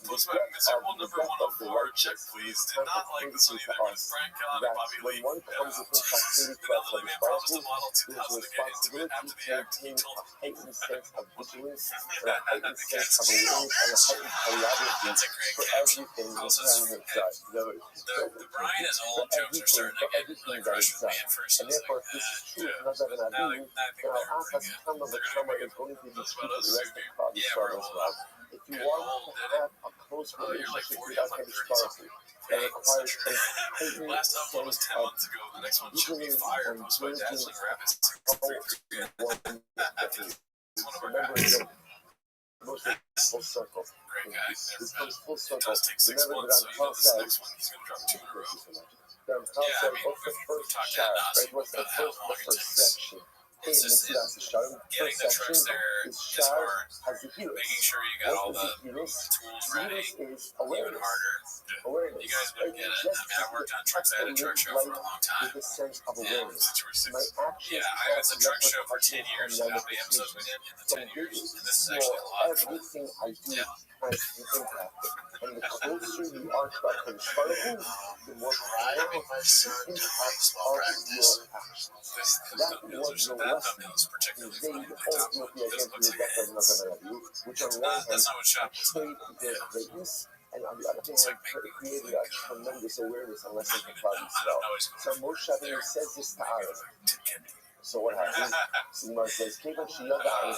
Post my miserable number 104, check please. Did not like this one either with Frank Kahn and Bobby When Lee. one comes into proximity to Vanilla HaKadosh Layman Baruch promised Hu, the model there is a 2000 to get into it responsibility after to the act. He maintain told a heightened sense of vigilance and a the heightened sense cats. of awareness and a heightened choreography That's a great for caption. everything Also, inside inside. the Brian is old jokes are starting to get like crushed with me at first. And I was therefore, like, if this is true, yeah. Nadav and Now Abihu, I think then they're I'll ask pretty us good. some of the Shema is going to be That's true about to us the two, rest of dude. Klal Yeah, Yisrael we're as old. well. If you You're want old, to did it? have a close Oh, you're like relationship 40, with I'm like HaKadosh 30 Baruch something. Hu, that requires a heightened Last upload was 10 sense of months ago. The next one should be vigilance fire. and Posted by diligence. Dazzling Rabbit Oh, 633. One of our remember guys. again, most of it full circle. Great guy. This Never met comes him. full It circle. does take 6 Remember months, so that you know Paul this said, next one he's going to drop 2 in a row. Then Paul Yeah, I said, mean, what's the we first talked shot, ad nauseam right? What's the about how long it first takes. section? It's In just Mesilas Yesharim, getting first the trucks section there is is Shar hard. has the heroes. Making sure you got all What the is the heroes? tools ready. Heroes is Even awareness. harder. Awareness. You guys wouldn't get it. I mean, I worked on trucks. I had a truck show for a long time. With a sense of Yeah, awareness. since you were 6. My actions Yeah, I was a truck show for 10 years. So how many episodes we did in the 10 years? And this is actually a lot. Everything I do Yeah. has an impact. And the closer you are to HaKadosh Baruch Hu, the more pronounced the impact of your actions. That was the lesson conveyed ultimately against the death of Nadav and Abihu, which on one hand That's not what shop was. portrayed their greatness, and on the other hand created a tremendous awareness and lesson for Klal Yisrael. So Moshe Rabbeinu says this to Aaron. So what happens? So Gemara says, "Kevan sheyada Aaron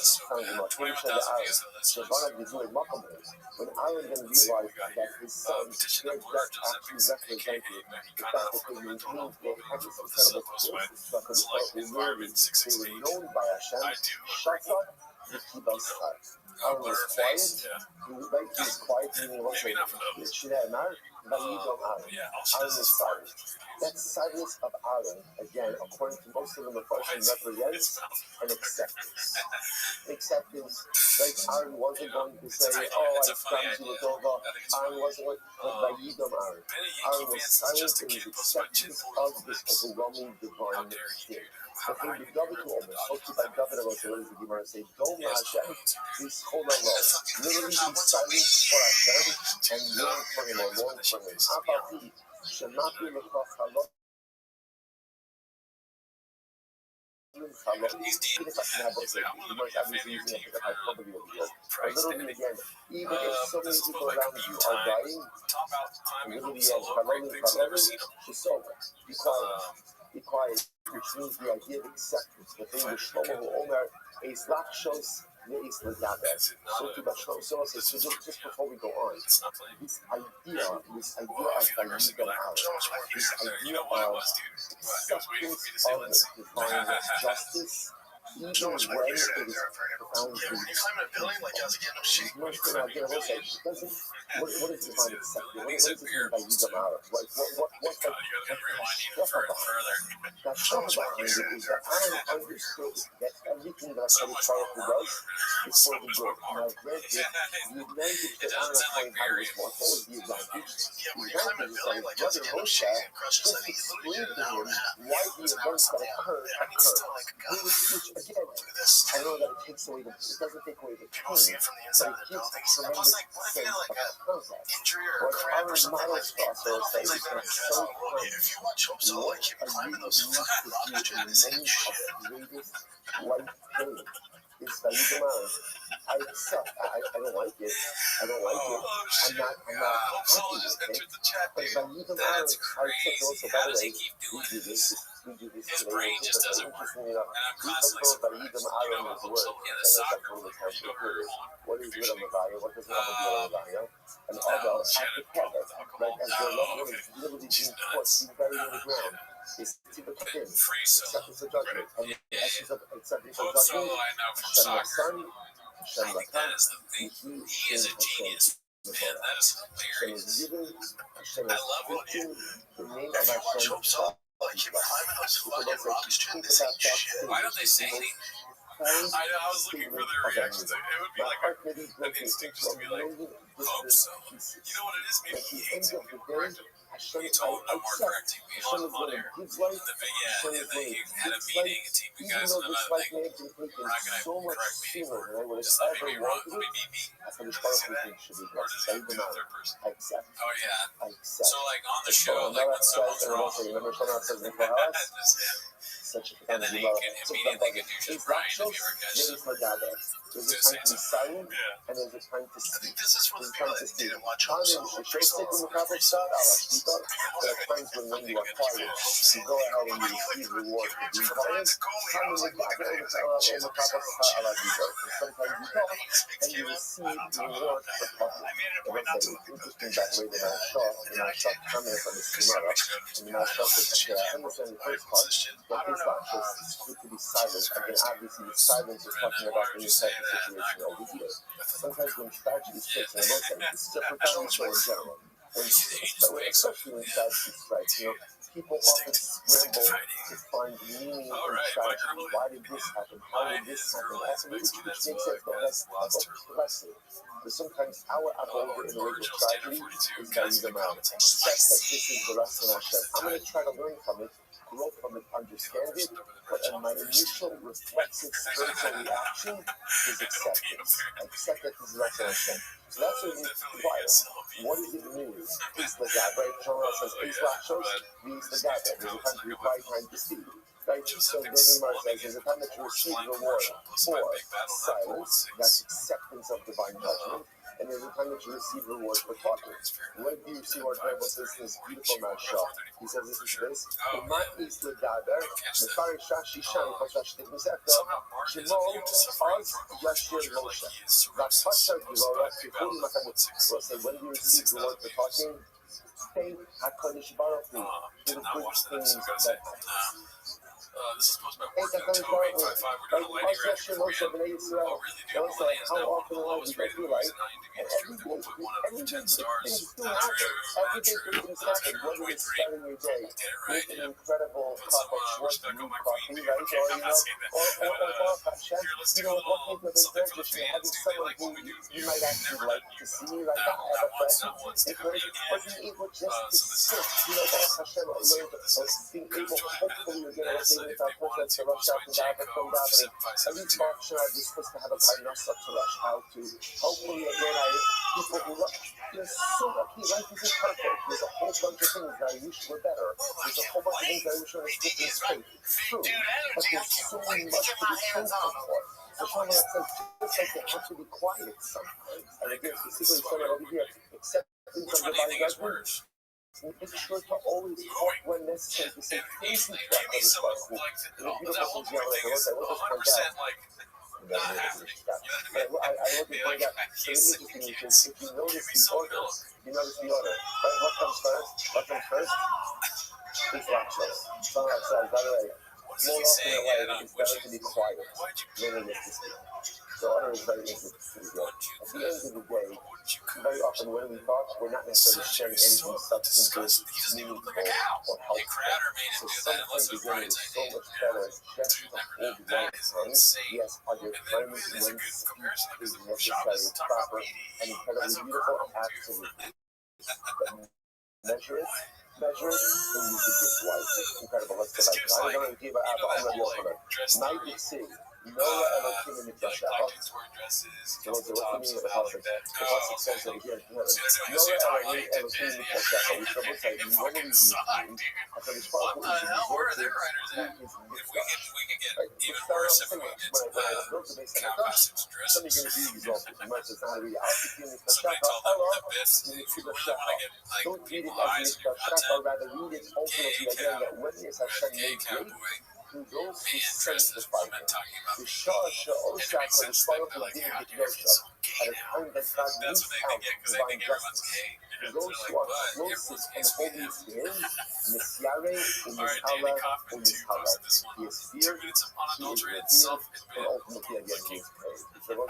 Kevan sheyada Aaron shevanav gizui makom." When Aaron then realized that his sons, their death actually represented the fact that they maintained their habits of incredible closeness to HaKadosh Baruch Hu, they were known by Hashem. Shafat v'kibas chai. Aaron was quiet. He was quiet, meaning what? Shneimar vayidom Aaron. Aaron was silent. That silence of Aaron, again, according to most of the Mepharshim, represents an acceptance. Acceptance, like Aaron wasn't going to say, oh, I promise you it's over. Aaron wasn't going to vayidom Aaron. Aaron was silent in his acceptance of this overwhelming divine spirit. But when the David to almost, also by David about the words of the Gemara say, Dom Hashem, this whole love. Literally be silent for Hashem and yearn for him or long for him. Apathy, Shemati Lekach Halot. He's deep. He's like, I'm going to be a fan of your team. Price literally, again, even if so many This is people like around you are dying, talk about timing. literally, Solo, great things, never seen him. it's over. Be quiet. Be quiet, which means the idea of acceptance. The thing with Shlomo Omer is Lakshos Neis Legabe. So to the Shlomo. So just before we go on, this idea of Vayidam Aleph, this idea of acceptance of divine justice, even when it is profoundly. Yeah, when you climb in a building, like, how's it getting up shit? What is divine acceptance? What is Vayidam Aleph? What's that stuff behind it is that Aaron understood that everything that HaKadosh Baruch Hu does is for the good. Now, granted, the advantage that Aaron Cohen had was what was the advantage? Yeah, when you climb in a building, like, how's it getting up Moshe shit? Crushes, just I think he literally explained did to an hour him and a half. why the events that occurred. I mean, still, like, God, Which again, look at this. I know that it takes away it doesn't take away the You don't see pain, it from the but inside it of the gives building. tremendous Plus, like, what if you sense had, like, of a concept. injury or a What cramp our or something, like, model also little things says like is that. that so If you watch Hope Solo, like, you're climbing those fucking rocks, trying to see shit. greatest life pain is Vayidam Aleph. I accept. I don't like it. I don't like it. I'm not Hope Solo happy just with it. entered the chat, But dude. Vayidam That's Aleph, I accept also, crazy. by How the does he way, keep doing we do this? this His today. brain just doesn't work. Interestingly enough, And I'm we constantly compare surprised. Vayidam You know Aleph how as Hope word. Solo, yeah, And the that's soccer, what it's you know, her what is contribution. Ridam Avaya? What does Ridam Avaya? And No, although she at had the a problem head, with alcohol. right, as their loved Oh, one okay. is literally She's being caught, nuts. being buried in the ground, is Tzibakatim, Free solo. acceptance of judgment, and Yeah, the essence of acceptance of Hope Solo, judgment, I know from Hashem soccer. Son, Hashem I think that Latan, is the thing. He is a genius. Man, that is Hashem hilarious. is giving, Hashem I is love what speaking, the name If of you watch Hashem. Hope Solo, like, you're climbing those fucking rocks, trying to see shit. Why don't they say anything? I know, I was looking for their reactions. It would be like an instinct just to be like, hope so. You know what it is? Maybe he hates it. People correct him. He told him no more correcting me on air. And he had a meeting and team, you guys, I'm not like, we're not going to correct me anymore. Just let me be wrong. Let me be me. Or does he do the third person? Oh, yeah. So, like, on the show, like, when someone's wrong, and then he can immediately get you right if you ever catch them. There's a time to be silent, and there's a time to I speak. think this is for the people that didn't watch Hope There Solo. are times when you are quiet, you go ahead and you receive reward for being quiet. Sometimes you talk, and you talk, and you receive reward for talking. It's interesting that way that I shot comments on this tomorrow, and I shot this, okay, I understand the first part, but it's not just good to be silent. Again, obviously, the silence is talking about the type of situation over here. Sometimes when tragedy strikes an emotion, it's just a profound story in general. Especially when tragedy strikes, people often scramble to find meaning in tragedy. Why did this happen? How did this happen? Which makes sense, but that's a lesson. But sometimes our avodah in the wake of tragedy is Vayidam Aleph. Accept that this is the lesson Hashem. I'm going to try to learn from it, grow from it, understand it, but my initial reflexive spiritual reaction is acceptance. I accept that this is the lesson Hashem. So that's what it means to fire. What does it mean? Peace the God, right? John says, peace lachos means the God. There's a time to reply, time to speak. Right? So then Neymar says, there's a time that you receive reward for silence, that's acceptance of divine judgment. And there's a time that you receive reward for talking. When do you see what Rabbi says in this beautiful masha? He says this is this. Umat is the daber, Mefarish Rashi Shani Pashash Tikmisefta, Shimon Az Yashir Moshe. That's Pasha Gvora, Kikuli Makamut. We'll say, when do you receive reward for talking? Thank HaKadosh Baruch Hu for the good things that this is posted by Work on 20855. We're doing a lighting record for you. Oh, really? Do you have now one of the lowest rated movies in IMDb history with 1.1 out of 10 stars. True. That's true. Wait, three. Get it right. Yeah. Put some respect on my queen. Okay, I'm not saying that. But if you're listening to a little something for the fans, dude, they like what we do. You've never done music. Not once, not once. Two, but again. So this is. Good. Enjoy that. Hopefully you're going to take this every function I was supposed to have a parnasa to rush out to. Hopefully, again, people who love. You're so lucky. Life isn't perfect. There's a whole bunch of things that I wish were better. There's a whole bunch of things that I wish were straight. It's true. But there's so much to be thankful for. So someone that says, just like they have to be quiet sometimes. And again, specifically someone over here, accepting from the body judgment. Make sure to always talk when necessary to say things like that. If you don't want to yell at the Lord, I will just point out. I want to point out something interesting because if you notice the order, right? What comes first? It's Lachos. Some ourselves, by the way, more often than not, it's better to be quiet than it is to speak. The order is very interesting. At the end of the day, very often when we talk, we're not necessarily sharing anything substantive, meaningful, or helpful. So sometimes again, it's so much better just to hold one tongue. Yes, are there times when speech is necessary, proper, and incredibly beautiful? Absolutely. But measure it, and use it just wisely. Incredible. Let's go back. I'm going to give Night at sea. Noah Elohim in the Pasuk. So what's the meaning of the Pasuk? The Pasuk says over here, Noah Elohim in the Pasuk. We should say, normally we use after this part, what is the writers at? If we could get even worse if we get something going to be exalted. You might just not read somebody told them the bits, if you really want to get like people eyes on your content, or rather read it ultimately again that when is Hashem made great through those who sanctify him. The Shah Osaka was part of the Din of Yosha at a time that God leaves out divine justice. For those who are closest and holiest to him, Misyare, Umishala, Umishala. He is feared, he is revered, and ultimately again he is praised. So when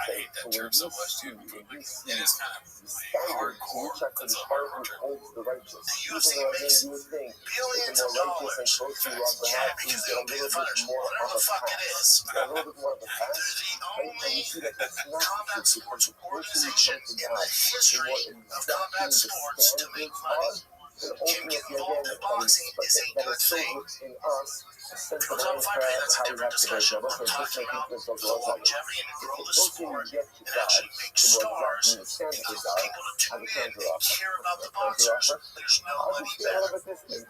we see the standard to which I could aspire who holds the righteous, even though again you would think the more righteous and closer you are, perhaps you get a little bit more of a pass. And we see that that's not the truth, because the closer we come to God, the more exacting the standards are, then ultimately again that is so in us a sense of own prayer and how we have to go to God. So just making themselves all like it. The closer we get to God, the more exacting the standards are, as a counter offer. I'll just get a little bit this thing. I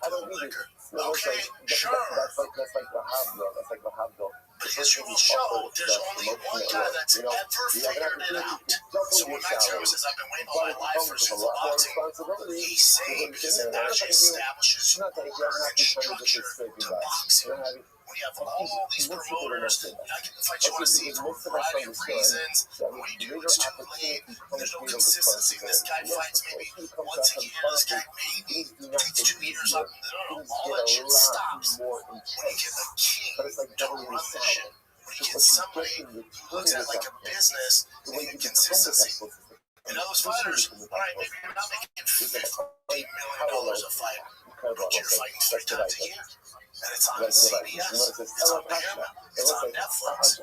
don't need it. No, that's like the Havdol. That's like the Havdol. But history will show there's only one guy that's ever figured it out. So when Max Rose says, I've been waiting all my life for Super Boxing, he's saying because it actually establishes your courage, structure to boxing. When you have all these promoters, I get the fight you want to see for a variety of reasons. What do you do? It's too late. There's no consistency. This guy fights maybe once a year. This guy maybe takes 2 years up. No. All that shit stops when you get the king to run the shit. When you get somebody who looks at it like a business and you get consistency. And those fighters, all right, maybe you're not making $50 million a fight, but you're fighting 3 times a year. And it's on CBS, it's on Paramount, it's on Netflix.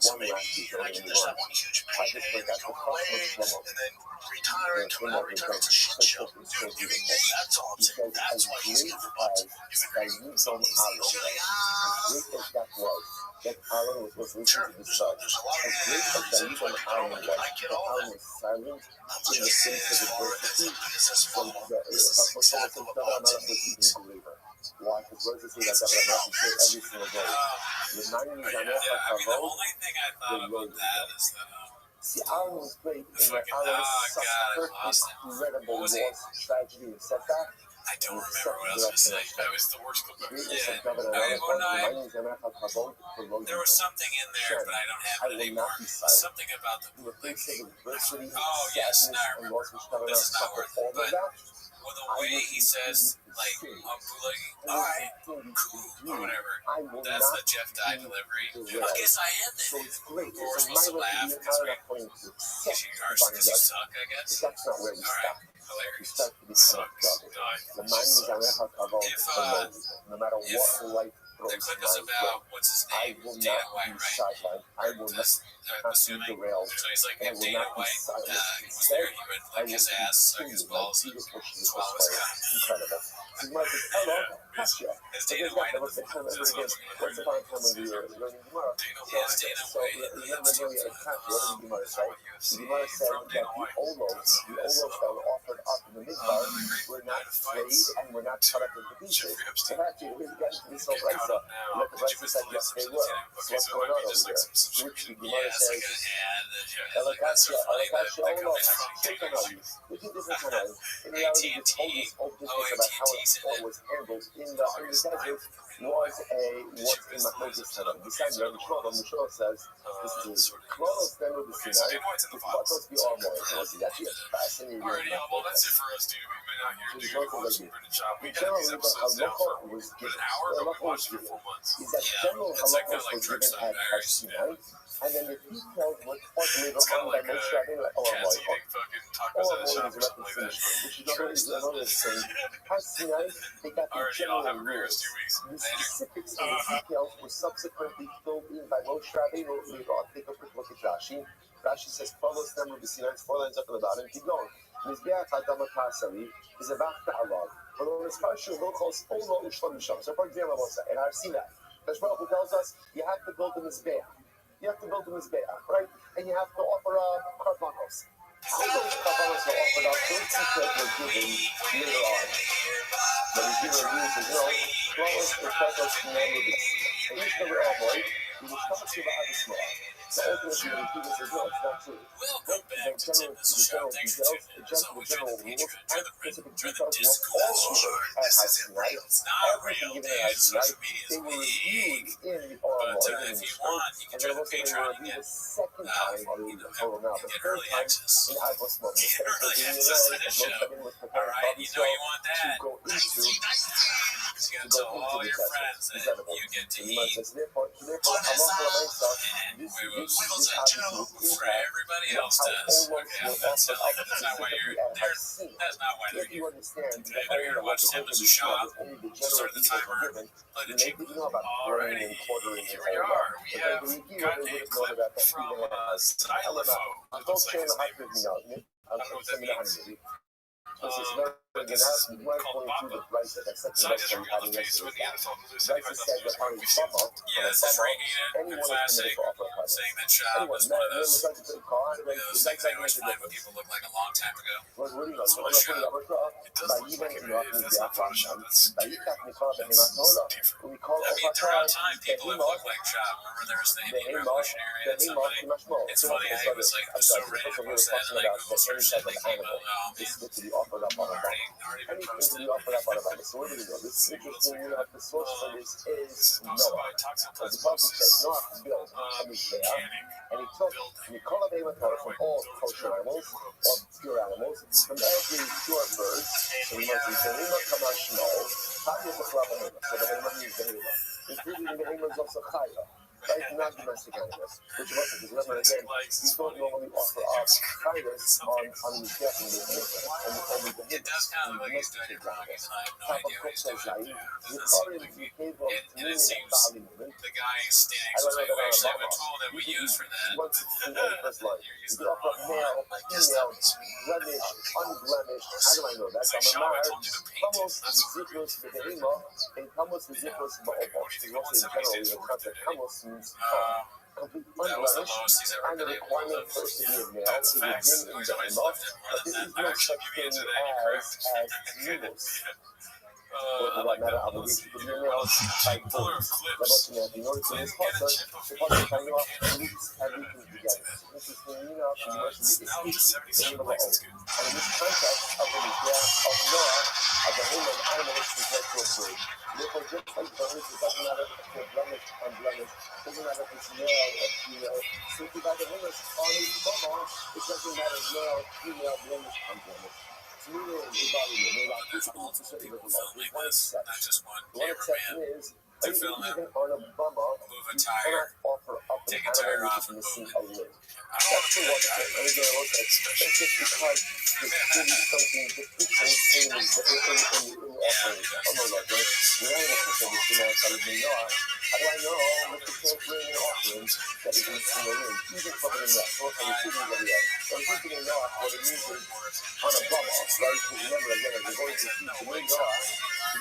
So maybe you're not getting that one huge payday and then going away and then retiring, coming out, retiring. It's a shit show. Dude, that's all I'm saying. That's why he's good for boxing. Some of these things, that Alan was listening to the song. As great as that from Alan was, that Alan was silent in the face of adversity. From the believer. Why? Because what does it say that God will every single day? The 90s, the only thing I thought about that is that see, Alan was great in that Alan suffered incredible loss, tragedy, and setback. I don't remember what else was saying. That was the worst clip ever. Yeah. There was something in there, but I don't have it anymore. Something about the oh yes, now I remember. This is not worth it. But well, the way he says, like, alright, cool, or whatever. That's the Jeff Dye delivery. I guess I am then. We're supposed to laugh because you suck, I guess. Alright. Hilarious. Sucks. The 90s no matter what life the clip is about what's his name? Dana White, right? I will not assuming. So he's like, if Dana White was there, he would lick his ass, suck his balls, and swallow his cum. The Gemara says, "Hello, Kasha." Is So Dana there's got White to in the look at film? Once That's what I was upon going a to time when we were learning Gemara. Is Dana White in the Remember Epstein going at Kasha, what did the Gemara say? UFC? The Gemara said From that Dana the White. Olos that were offered up in the Midbar were not flayed and were not cut up into pieces. So actually, we're getting to this whole Brisa. Look, the Brisa said yes, they were. So what's going on over there? Which the Gemara says, Elakasha, Olo, Shekanayu. Which is different Kanayu. In reality, this whole business about how it was handled in the desert was in Machlokas Tanam. Besides, the Mishnah says, this is Klonos then with the Sinai, with Klonos the Armory. So this is actually a fascinating Well, that's it for us, dude. We've been out here doing watching British Chop. We got these episodes now for an hour, but we watched it for 4 months. Is that general It's like halachos kind of like was given Tricks at Diaries. Sinai, and then the details were taught later It's kind on of by like Moshe Rabbeinu at cats Armory. eating fucking tacos at a shop or something like that. Which is another thing. At Sinai, they got the Already, I'll general have a beer in rules. 2 weeks. The specifics of the details were subsequently filled in by Moshe Rabbeinu later on. Take a quick look at Rashi. Rashi says, "Follows them with the Sinai." 4 lines up in the bottom. Keep going. Mizbeach Hadam Kasari is a Bach Ta'alav. But on this Parsha, no calls Olo Ushlam Misham. So, for example, in our Sinai, Kadosh Baruch Hu tells us you have to build a Mizbeach. You have to build a Mizbeach, right? And you have to offer karbanos. How those karbanos are offered up, those details were given later on. But the Gemara uses, Klonos and Karbanos can handle this. And each of the Armory, he was coming to the other small. So ultimately, the people says, no, it's not true. Welcome back to Tim Missile Show. Thanks for tuning in. As always, try to engage you. Enjoy the Discord. This is in Reels, not real. They use social media as big. But if you want, you can join the Patreon and get, get early access. Get early access to the show. All right, you know you want that. Because you got to tell all your friends that you get to eat on this island. And Wiggles and Joe for everybody else does. Okay, that's not why you're there. That's not why they're here. They're here to watch Tim Missile Shop. Start the timer. Play the jingle. Alrighty, here we are. We have gotten a clip from Xylophone. It looks like his name is. I don't know what that means. But this is called Bappa. So I just revealed the face of the Neanderthal who lives 75,000 years ago. Yeah, this is reheated, a classic, saying that Shop was one of those things I always find when people look like a long time ago. That's what I showed. It does look like it. If that's not Photoshop, that's different. I mean, throughout time, people have looked like Shop. Remember there was the Indian Revolutionary and somebody. It's funny, I was like, it was so random. I was that, and like Google search and they came up, oh man. Already been posted. So what do we do? This is interesting. The source for this is Noah. As the Bible says, Noah built a Mizbeach, and he took Mikol HaBeimot from all kosher animals, or pure animals, from every pure bird, so he must be Behema Kamashmo, Chaya B'chla Behema, so Behema means Behema, including the Behemas of Chaya. Right, not domestic animals, which wasn't, because remember again, we don't normally offer up kindness on the death and the It does kind of look like he's doing it wrong, and I have no idea what he's doing. And it seems the guy is standing, so like, we actually have a tool that we use for that. You're using the wrong one. I guess that was me. Blemished, unblemished, how do I know that? It's like Shop, I told you to paint it. That's what we're doing. Complete that was the unblemished, lowest he's ever and the been able to requirement live. first to be a male That's to facts. begin in He's the always mouth, lived it more but than this that. is I'm no actually such giving thing into that. You're correct. as needles. I like that one. Let's see. Puller of clips. In order to Clean this get a process, chip of the meat process on the off can. roots everything together. Interestingly enough, It's now up to 77 likes. It's good. and in this context of the Mizbeach of Noah, of the human animal is compared to a bird. Therefore, just like birds, it doesn't matter if they're blemished, unblemished, it doesn't matter if it's male or female. Simply by the humus on his bummer, it doesn't matter male, female, blemished, unblemished. It's really a volume. But there's multiple people filming this, not just one cameraman. Is To film it, even on a bummer, move a tire, offer up take an a tire animal off which and is missing move a limb. I don't want That's to the be one that guy. thing. And again, look, that's just because there's clearly something deficient in the offering. Oh no, Lord, we're not able to say this tonight, so let me know. How do I know with the can't bring an offering that is missing a limb? Even from the neck, or from the kidney that we have. But if you know what it means on a bummer, right? Because remember, again, if you're going to teach the new Noah,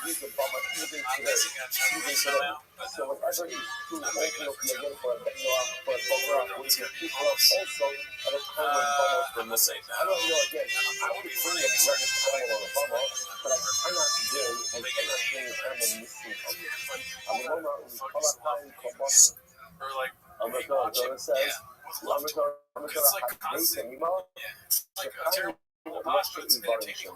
He's a bummer even I'm today. guessing I'm trying to Even reach today. somehow, but So whatever is true, not big open enough up for your two. way for a for a bummer will be people up also at a time when bummers I'm were gonna say looking. no. I don't know again. I don't I know. It would would be bring funny a if you started blemish playing animal on a bummer, but I cannot bring an animal missing on me. I'm a bummer with color time combustion. Or like I'm a watching. it says, With love to it. I'm a It's like hot base constant. anymore. Yeah. It's like a terrible boss, but it's entertaining.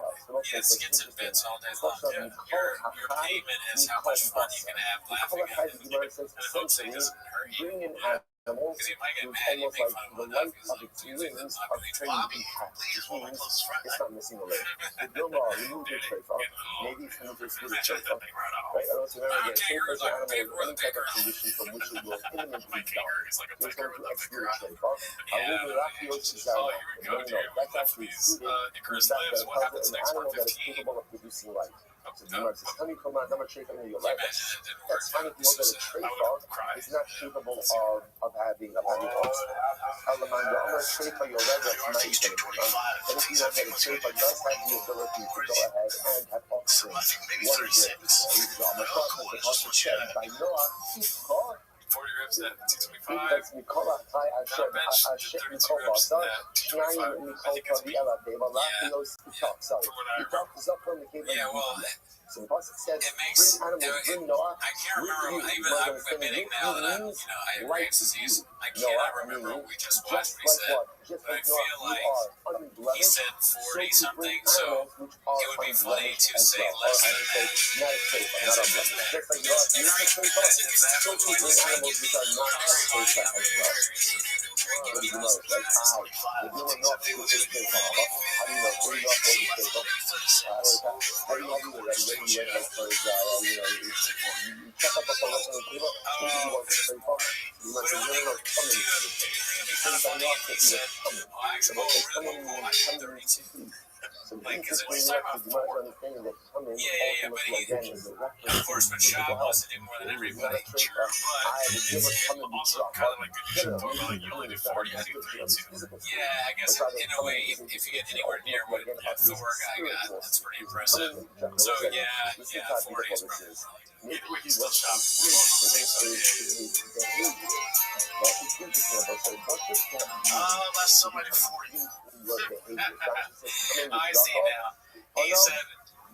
Yes, it gets in bits all day long. Yeah. Your payment is how much fun you can have laughing at it. And hopefully it doesn't hurt you. Bringing Yeah. animals Because you might get is mad, you almost make like fun of the one life because of its it's usually limbs not of really training Bobby. cat. Please, Which one of my means closest friends. it's not missing a leg. The Dilma removed the tray from. Maybe it's going to just do the tray from. Right? I don't remember again. Tray for animal is any type of condition from which it will imminently die. It's like a It's pecker going to with a exclude pecker. tray from. Yeah. Oh, you're good, dude. That's actually excluded. Icarus That lives. What happens an next animal that is 115? capable of producing life. So the Can marks is honeycomb on number tray from your life. imagine it didn't work That's funny out. if you know that a tray frog is not capable of having oxygen. Alamanda, I'm going to tray for your leg. That's not even and if you know that a tray frog does have the ability to go ahead and have oxygen, what is it? I'm a process of oxygen by Noah, he's called 40 reps at 225. because Nicola I shit Nicola so nine Nicola the elevator Lapios talk sorry he talks up from the cable. Yeah, well, so the boss says it makes. bring animals bring Noah I can't remember. Even I'm admitting now that I'm, I have Graves' disease. I cannot remember what we just watched. What he said. But I feel like he said 40 something, so it would be funny to say less than that. Because if it's better, if that's an example of the animals which are not like, because it's talking about four. Yeah, but of course, when Shaw wants to do more than everybody, sure, but it's also kind of like good to talk about, like, you only do 40, I do 32. Yeah, I guess in a way, if you get anywhere near what Thor guy got, that's pretty impressive. So, yeah, 40 is probably we can still shop. Last somebody 40. I see now.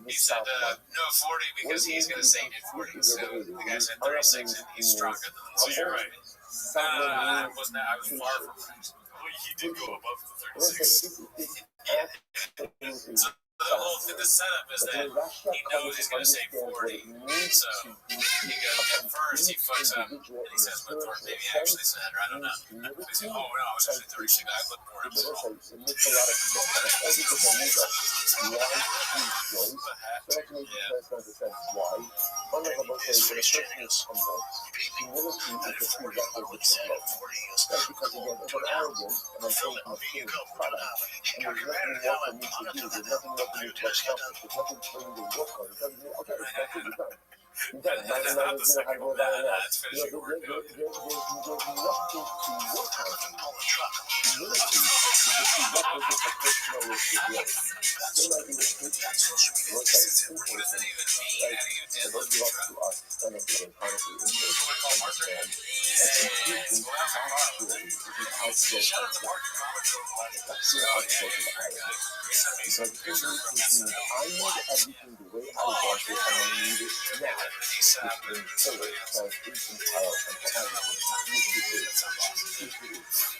He said no 40 because he's going to say he did 40. So the guy said 36 and he's stronger than them. So you're right. I was far from that. Well, he did go above the 36. So the setup is that he knows he's going to say 40. So at first he fucks up and he says what Thor maybe actually said, or I don't know. He said, oh no, I was actually 36. I looked more up.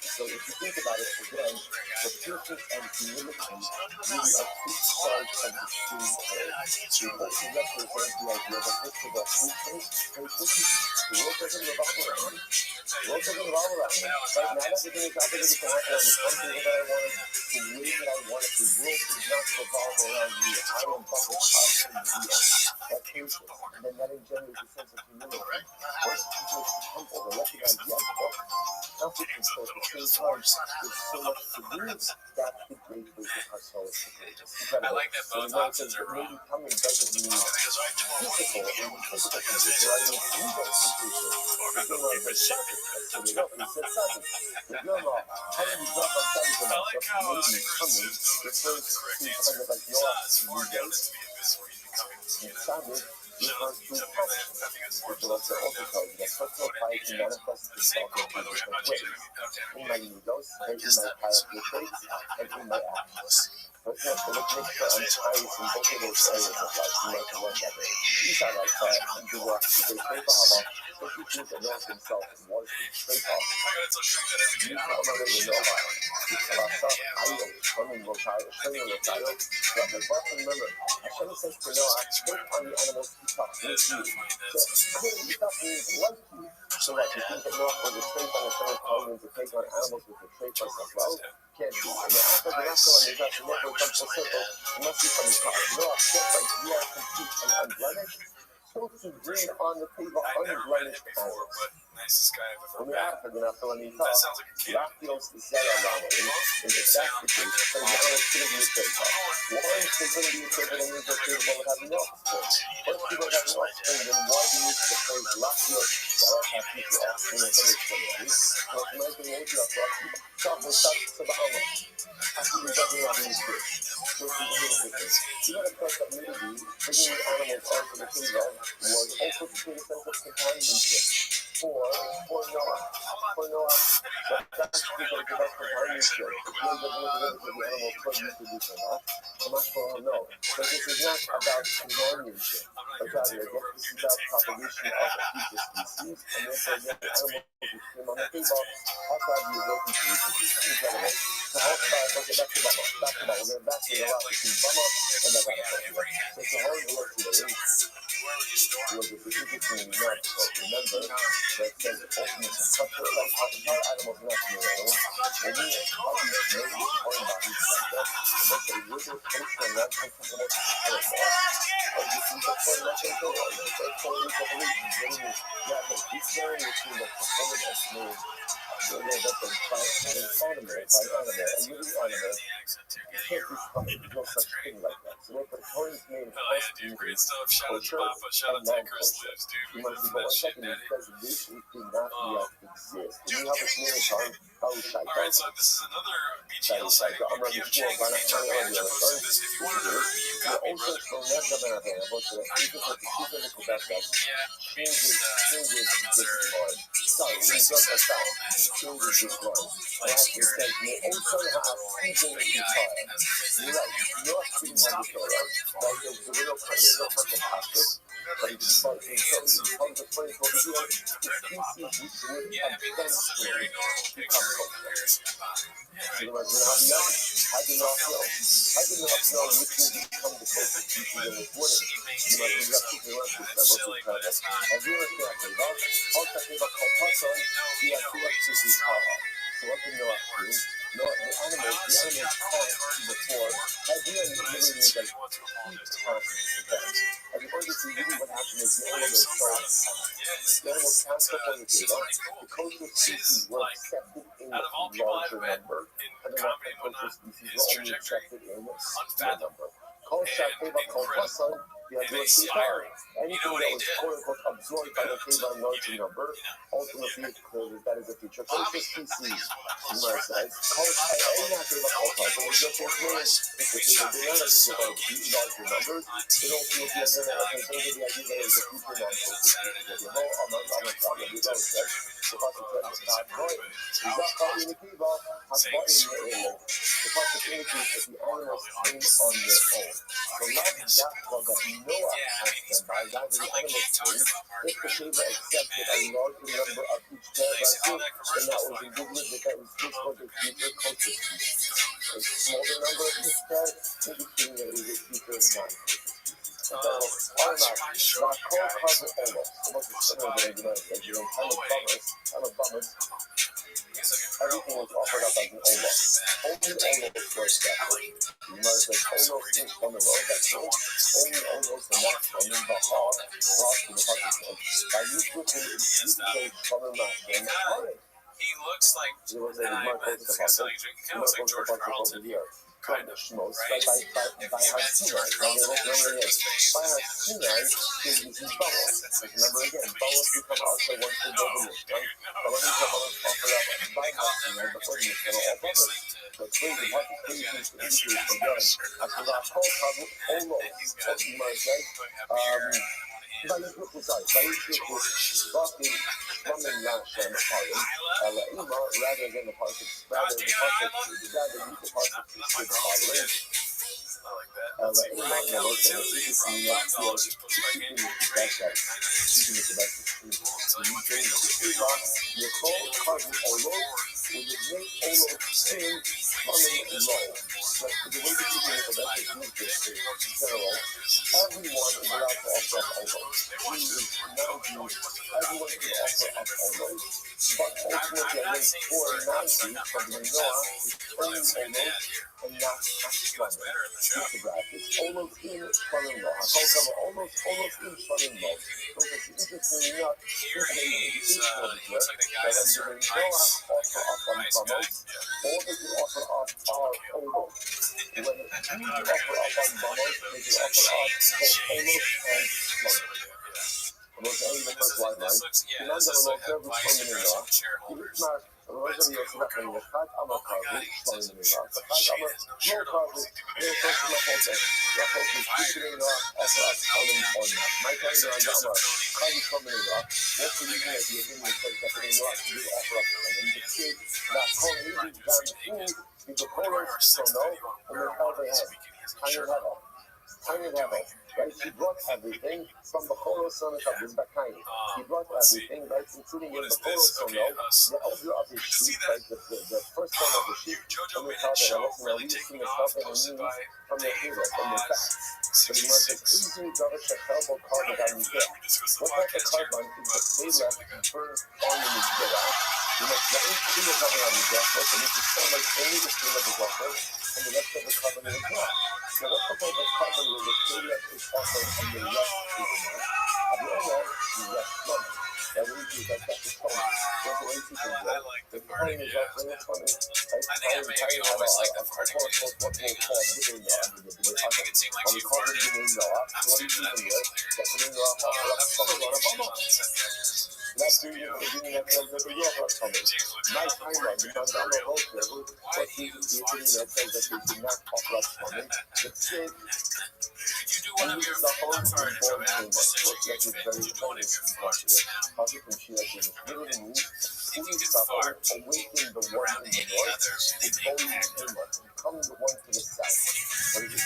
So if you think about it again, the patience and humility really are two sides of the same coin. We both represent the idea that this is a the world doesn't revolve around me. The world doesn't revolve around me. Right now, everything is obligated to happen on the country that I want, the way that I want it. The world does not revolve around me. I am but the cause of the real. That patience, and then that engenders a sense of humility. First, people are humble. They recognize, yes, confidence, but at the same time, there's so much to lose. That's the great way that our soul is incredible. I like that both options are wrong. Maybe coming doesn't mean physical and physical condition. I mean, you don't condition. The girl is sudden. That's what he said sudden. The girl, how do you drop on sudden enough? Maybe coming refers to kind of like your Sabbath refers to passion, which also tells you that personal piety manifests itself in two different ways. In my needles, and in my character traits, and in my actions. Personal commitment to I'm pious in both of those areas of life. You might work at it. These are like and do work to be straight off. So he thinks that knows himself and wants to straight off. You come over to know about it. It's about self-idol, coming rotayo, showing rotayo. But the bottom remember, Hashem says to Noah, take on the animals to talk with you. So clearly stuff means like you. So that you think that Noah was a trait on Hashem calling him to take on animals with a trait for self-love? Can't be. And the after the last one is that the never comes full circle, unless you come in talk. Noah said that you are complete and unblemished. So to bring on the table unblemished animals. Nicest guy I've ever When met. after the after when he talks, That sounds like a kid. Raphael's Zera Ramari, and if that's the case, then the animals couldn't be a trait. Why is there going to be a trait that means that they're going to have an offspring? Once people have an offspring, then why do you use the phrase Raphael's Zera have future offspring and other things? Well, American Road, you have to talk with such to the Alma. After you got me on these fish, so to the hill. You got to trust that maybe bringing the animals onto the table was also to create a sense of companionship. For Noah, that's because of that companionship. It's not that the animal could reproduce or not. I'm not sure how no. But this is not about companionship. But rather, this is about propagation of a future species, and therefore, the animals who swim on the table have to have the ability to reproduce. Incredible. So, how about, okay, back to Bama. We're going back to the last between Bama and the Bama. So, it's a horrible look today. Was it interesting enough to remember that says ultimate structure like how animals not new animals, and we how we made this foreign bodies like that, but they would have placed on that principle of animal. And this is the point that they go on. It's a totally separate. Yeah, but this very between the performance of smooth. So yeah, that's a animal, and living animal. There's no such thing like that. So what the Torah's name is Great stuff. Shout out to kosher Papa. Shout out and to Chris non-kosher. Lives, dude. You We must love be that one shit, second, Daddy. preservation do not yet exist. And you have a community called Alright, so this is another BTL sighting. BPF Chang, HR manager, posted this. If you wanted to hurt me, you got me, brother. I do not know which will become the closest species in this water. You must be left to the rest of the level. As you were saying, how to give a compassion, we are two species power. So what do you know after? No, the animals can't before. I do really need like as opposed to really what happened is the animals the animals can't step on the table. The coastal species were accepted in a larger number, and the non-coastal species were only accepted in a smaller number. Anything that was quote-unquote absorbed by the table in larger number, ultimately it's clear that that is a future coastal species. You might say, larger numbers, they don't feel the idea that it is a future the possibility that the animals came on their own. So not that what Noah asked them by that the animals came, if the table accepted a larger number of each pair by group, then that was indicative that that was just for the future culture species. A smaller number of each pair indicating that it was a future non-culture. So, not cover almost. What is similar to the United States, you know, kind of bummers. Everything was offered up as an Ola. Only Olos were accepted. You might have said Olos is from the road, that's true. Only Olos were not from the Bahar, brought to the Pakistan. By usual to from the Master. He looks like It was a Marcos the Pastor. He kind of looks like George Carlton. Kind of schmoes, by Hasinai, by Hasinai, is Bawa. Remember again, Bawas become also once they go to Mishkan, but when you come on offer up by Hasinai, before the Mishkan, all Bawas, the crazy part is crazy things to indicate again. After that whole problem, Olo, what you might say, Vayishluchu fucking Shlomin Lashem Harim, Elaima, rather than the part rather use the part to the following. Elaima, never say, it is not your keeping it the best at keeping it the best at you bring the your whole carbon Olo, will you make Olo sin coming low. But the way to keep it the best is in general. Everyone is allowed to offer up Olo. Everyone can offer up Olo. But ultimately, against 490 from the Noah is only Olo and not Ashkelon. With the brackets, Olo's in Shvarim-Lo. I call them Olo's in Shvarim-Lo. So it's interesting enough, this is a indication over here that when the Noah offer up on Bamos, all that you offer up are Olo. When you offer up on Bamos, they can offer up both Olo and Shvarim. The first line, right? Finanda lo serve Shvarim-Lo. It's Rosario Sinakan Yachat Amakavu, Shvarim-Lo. Yachat Amakavu, their first Lapote. Lapote is featuring offer up Shvarim-Lo. My time there on Amar, Kavu Shvarim-Lo. What's the reason that you're giving the first Shvarim-Lo to do offer up Shvarim? The kid that called me down food is the chorus, so no, and then how they have. Tiny level. Right? He brought everything from the Cholos son of Bakayim. He brought everything, right, including in the Cholos son, the elder of his sheep, right, the first one of the sheep, and we thought that I wasn't releasing the stuff and the news from the hero, from the facts. But he was easy to have a terrible carbon on the hill. What type of carbon is the clay left burned on in the hill? You must not include the carbon on the death, but you need to celebrate only the clay of the water, and the rest of the carbon is not. So what's the type of carbon where the clay left is offered and the rest is not? The other is rest not. That really is that's the point. That's the way to do it. The point is that when it's funny, I have a quote what we'll call giving the other. We call it giving the up. What do you do here? Get the giving the up on a bubble. That's the giving that the offer coming. My timeline, because I'm a host level, but the giving that says that they did not offer up coming. The kid and this is the whole important thing that is very important in Russia. Positive Shia is literally fully suffer, awaken the one in the north, is only Tamar, and come the one to the south. But it is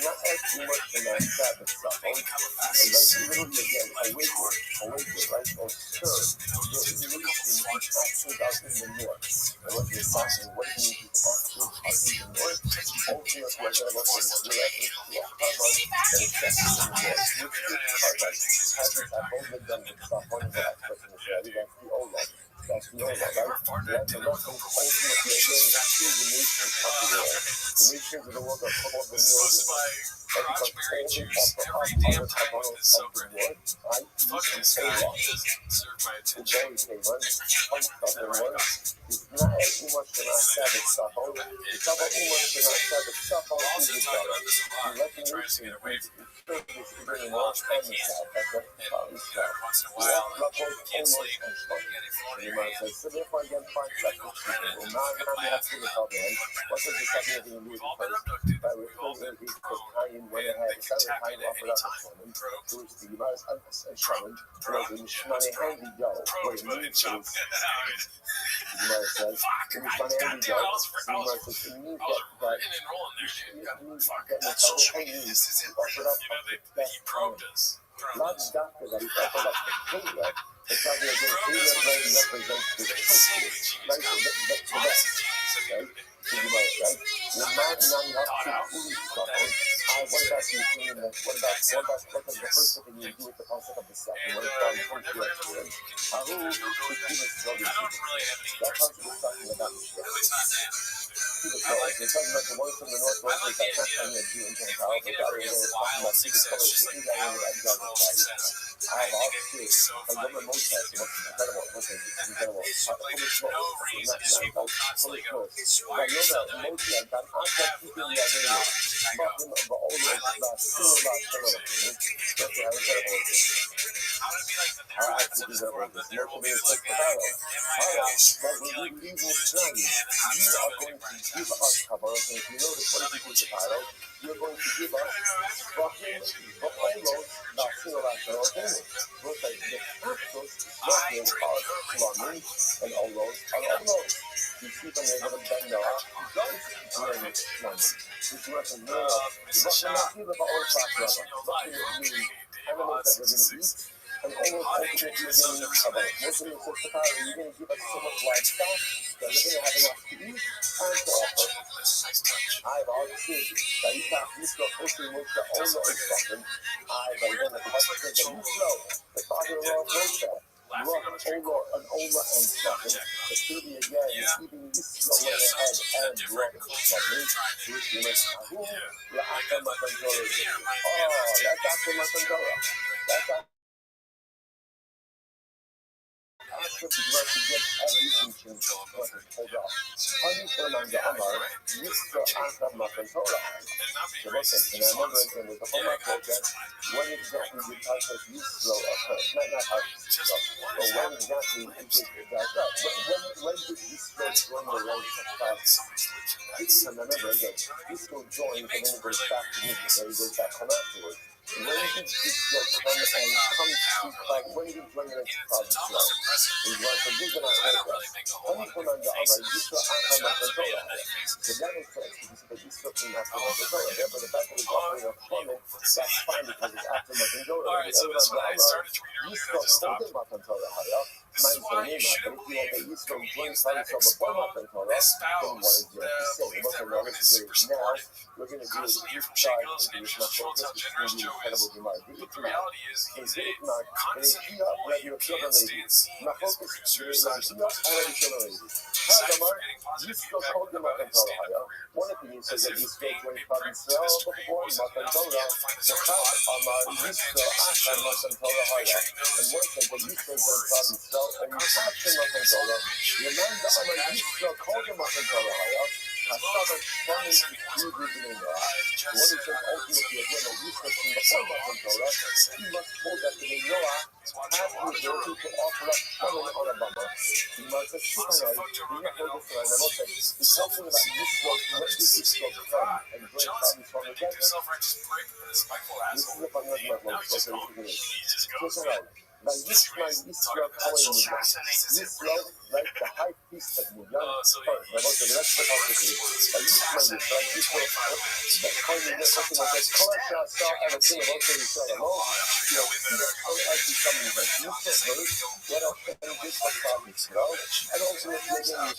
not as too much in that Sabbath stuff. And like literally again, awaken, right? Or stir your relation with actions out in the north. And what you're talking, what it means is actions out in the north. Ultimately, what that was is directly to a carbon that is set in the north. Which is carbon hasn't abundant done with stuff. One of the expression is ready, that's the old one. That's the old one, right? Then the Russians ultimately again to the nations of the world. The nations of the world are full of the millions. Because all they offer up are the carbonos of the world, i.e. and Torah. The very same one, the one, is not as much in our Sabbath Sahel. It's about much in our Sabbath Sahel is the better. And let the nations is bringing more on the south. That's what the Father said. Almost and Shlomo. You might say, so therefore again, 5 seconds. Well, now we have to look up in. What does this have anything to do with the first? By referring to because Cain went ahead, Cain offered up a Shlomo, to which the Gemara and Shlomo was in Shmani Handy Go. What it means is, the Gemara says, in Shmani Handy Go, the Gemara says, it means that he offered up the best kind. Not doctor that he offered up the Kingdom. It's not that the Kingdom represents the truth, right? The best, right? The Gemara, right? The man not to fully suffer. What about the Kingdom? What about the first thing you do with the concept of the second? What about the first reaction? Who is Kingdom's brother? That concept is talking about the Shia. They're talking about the ones from the northwest, that's not talking about Jew and Gentile, but rather they're talking about people color, sitting down in the exile of Christ. I have also so a funny. government test. It's incredible. Listen, it's incredible. It's like there's no reason. Just people constantly go, why are you so doing? I would be like the derivatives from the there will be like in my house we're killing people and how to stop it in print Give us coverage. You know the political title. You're going to give us fucking Ba'olos National Things. Look like the Axos, Russian are slumming, and all those are all those. You see them able to bend their arms. Don't bring slumming. It's Russian more. Russian not even Ba'olos Russian. Russian means animals that we're going to eat. And all those ultimately are going to eat cover. Most of the Sophisticated, you're going to give us so much livestock that we're going to have enough to eat and to offer. I've always said that you can't miss the pushing with the owner of something. I've done the question that you know, the father of Moshe, an owner and something, the city again, even this slow ahead and rock something, which you make who? The Aka Matantora. Oh, that's Aka Matantora. That's Aka. After the work to get everything changed, what is pulled off. Honey Fernand Amar, Mr. Aka Matantora. So listen, and I remember again with the Homa project, when exactly the type of use flow occurs, not how to slow, but when exactly is it that up? When did this flow join the range of thousands? This time I remember again, this flow joins and then it goes back to music, and it goes back home afterwards. When did this flow come and come to cloud? When did it join the range of cloud flow? It was a good one I heard that. Honey Fernand Amar, Mr. Aka Matantora. The level text is that this flow came after Matantora. Therefore, the fact that it's offering a comment, that's fine because it's after Matantora. Alright, so this one I started to read earlier and I just stopped. This is why you shouldn't believe comedians that explode, espouse the belief that Rogan is super supportive. Constantly hear from Shane Gillis and Amy Schultz how generous Joe is. But the reality is he's a condescending boy you can't stand seeing his producer side of the puzzle. Aside from getting positive feedback about his stand-up career. As if being a prick to the straight wasn't enough, he had to find a sore spot for Red Man to make some shows featuring those who and you capture Matantora, you land the Amayisra called the Matantora, Kasaba Shani Yudu in the eye. What is it ultimately again a Yisra from the whole Matantora? He must hold that the Noah has the ability to offer up Shaman on a bummer. He must have Shikanai, the Yahweh Israel, and also he's talking about Yisra, when did Yisra come and bring families from the desert? This is a fundamental question. Now, Yisra calling me Yisra, like the high priest of Mulan. Let's the Yisra, that calling me this, something like this. Color saw and a thing about the Yisra alone. You know, actually something like Yisra verse, what else can you do for problems, you know? And also, if you're going to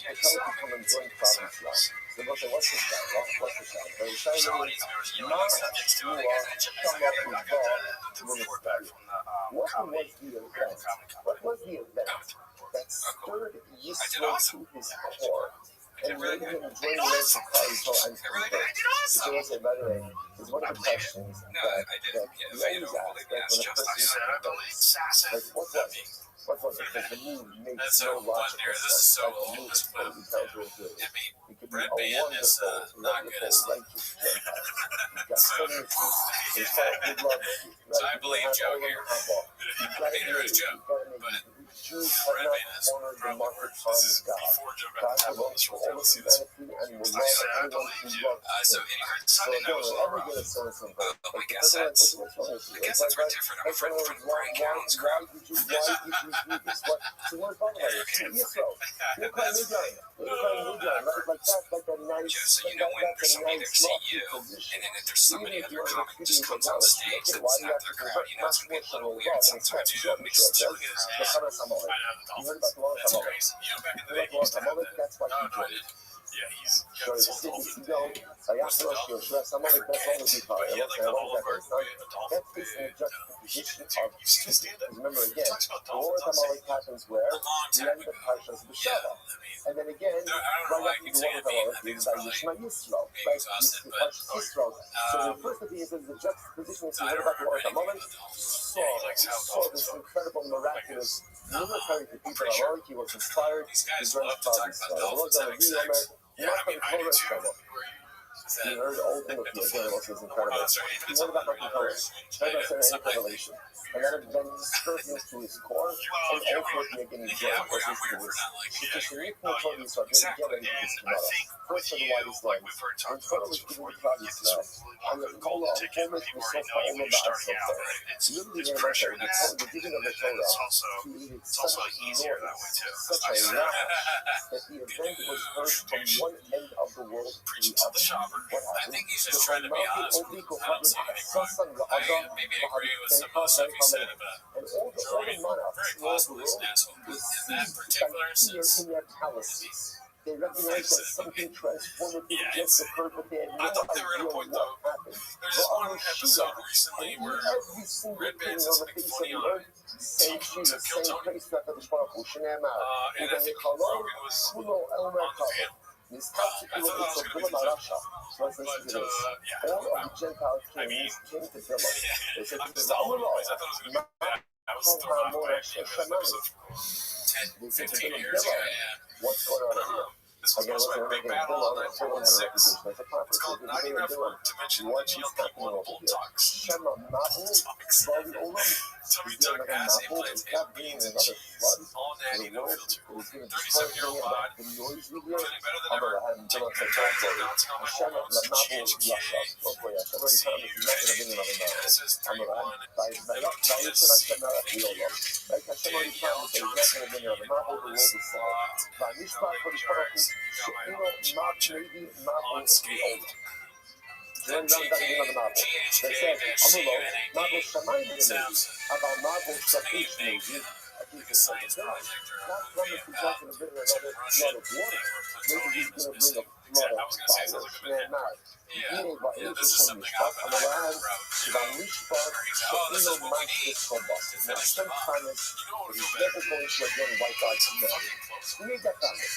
come and join problems, you know? So what's the sound? What's the sound? The sound is not come up with God. What was the event? What was the event that stirred Yisro to his core and made him join the ranks of Kaiso and convert? So I say, by the way, is one of the questions that you always ask, like when a person is like, what was it? Because the move makes no logical sense. Like the move is totally counterintuitive. It could be a wonderful, righteous Gentile. You've got so many things. There's good love. So I believe Joe here. I mean, there is Joe, but Jews have not cornered the market on God. God will love for all of humanity and will love everyone who loves so him. Sunday night was Every good is so simple. my guess that's very different. I'm a friend from Brain County. Why did you do this? What? So we're talking about it. Yisro. You're calling me down. You're calling me down. Like that's like a nice, So you know when there's somebody there to see you, and then if there's somebody other comic just comes on the stage that's after the crowd, you know it's gonna be a little weird sometimes. You know, it makes it silly as you heard about the long that's crazy. You know, back in the day, you used to have that's why no, I did. Yeah, he's got Što je his whole svi dolphin si dao, a ja sam rošio, što ja sam onaj bez ono bihao, but he evo like se, the evo Olive ga, Garden bit, a dolphin that is bit. in the juxtaposition Dude, of you used to stand up. remember again, Talks about all dolphins. the time always happens where A long the time end of ago. Parshas Yeah, B'Shava. I mean, And then again, I don't know right why I after keep the saying one of being. I our think is it's by probably Yishma Yisrael, being right? exhausted, It's but Parshas Yisrael. So the first thing is the juxtaposition is so I what don't about the remember one at the anything moment. about dolphins. Saw, Yeah, he likes how saw dolphins this fuck. incredible, miraculous military defeat pretty of sure. Amalek. He was inspired. These He guys learned love to talk Father's about story. dolphins having sex. Yeah, I mean, I do too. Who are you? Is He that heard all things the again, it was Oh, incredible. that's right. He heard about Michael Cohen. Heard about Sarah Something I think Revelation. And that then disturbed him to his core, and ultimately again he joined. I'm weird for not liking Because it. the Nick told me so I didn't get any of this And I tomorrow. think First of with all, you, his like legs. we've heard And talked Torah about was this giving before, me you Travis get this left. really And long the golden Torah ticket. almost People was already so know you far when you're starting out, right? It's Literally, there's pressure in that. the And it's Torah also to eat it's also easier that way too. such a rush that the event was heard from one end of the world to Preaching the to the other. shopper. What I happened? think he's just trying to be honest with you. I don't see anything wrong. I mean, maybe I agree with some of the stuff he said about And all the Jordan. monarchs Very in all the possible he's world an asshole, but in that received particular by fear instance, in their palaces. They recognized that something transformative Yeah, just it's- occurred, but they had no I thought they were idea gonna point what though. happened. There's this one episode recently where Every single Red thing Band's on the something face of funny the on earth, same TV Jesus, to kill same Tony. praise to HaKadosh Baruch Hu, Shnei Amar. And I think Rogan was Kulo Elmer on the Kavod. panel. This I thought that was gonna be Bilam the Arasha. Let's listen to But this. yeah, All of the Gentile I mean, kings came to Bilam. They said I'm to just the all over the Amullah, place. I thought it was gonna be bad. I was thrown off by it. That episode from 10, 15 years ago. Yeah. what's going on here? This was supposed to be a big battle on 9/11/6. It's called not enough dimensional GLP-1 bull talks. Shema Mahu, Bali Olam. Somebody took acid implants and beans and cheese, all natty, no filter. 37-year-old bod, feeling better than ever, taking your time to bouncing on my hormones, GHK, SS31, unscathed. Then like a science project or a movie about some Russian thing where plutonium is missing. I was going to say it sounds like a bit. Yeah, this is something Oppenheimer wrote too. Where he's like, oh, this is what we need to finish the bomb. You know what would feel better? Some fucking close. We need that promise.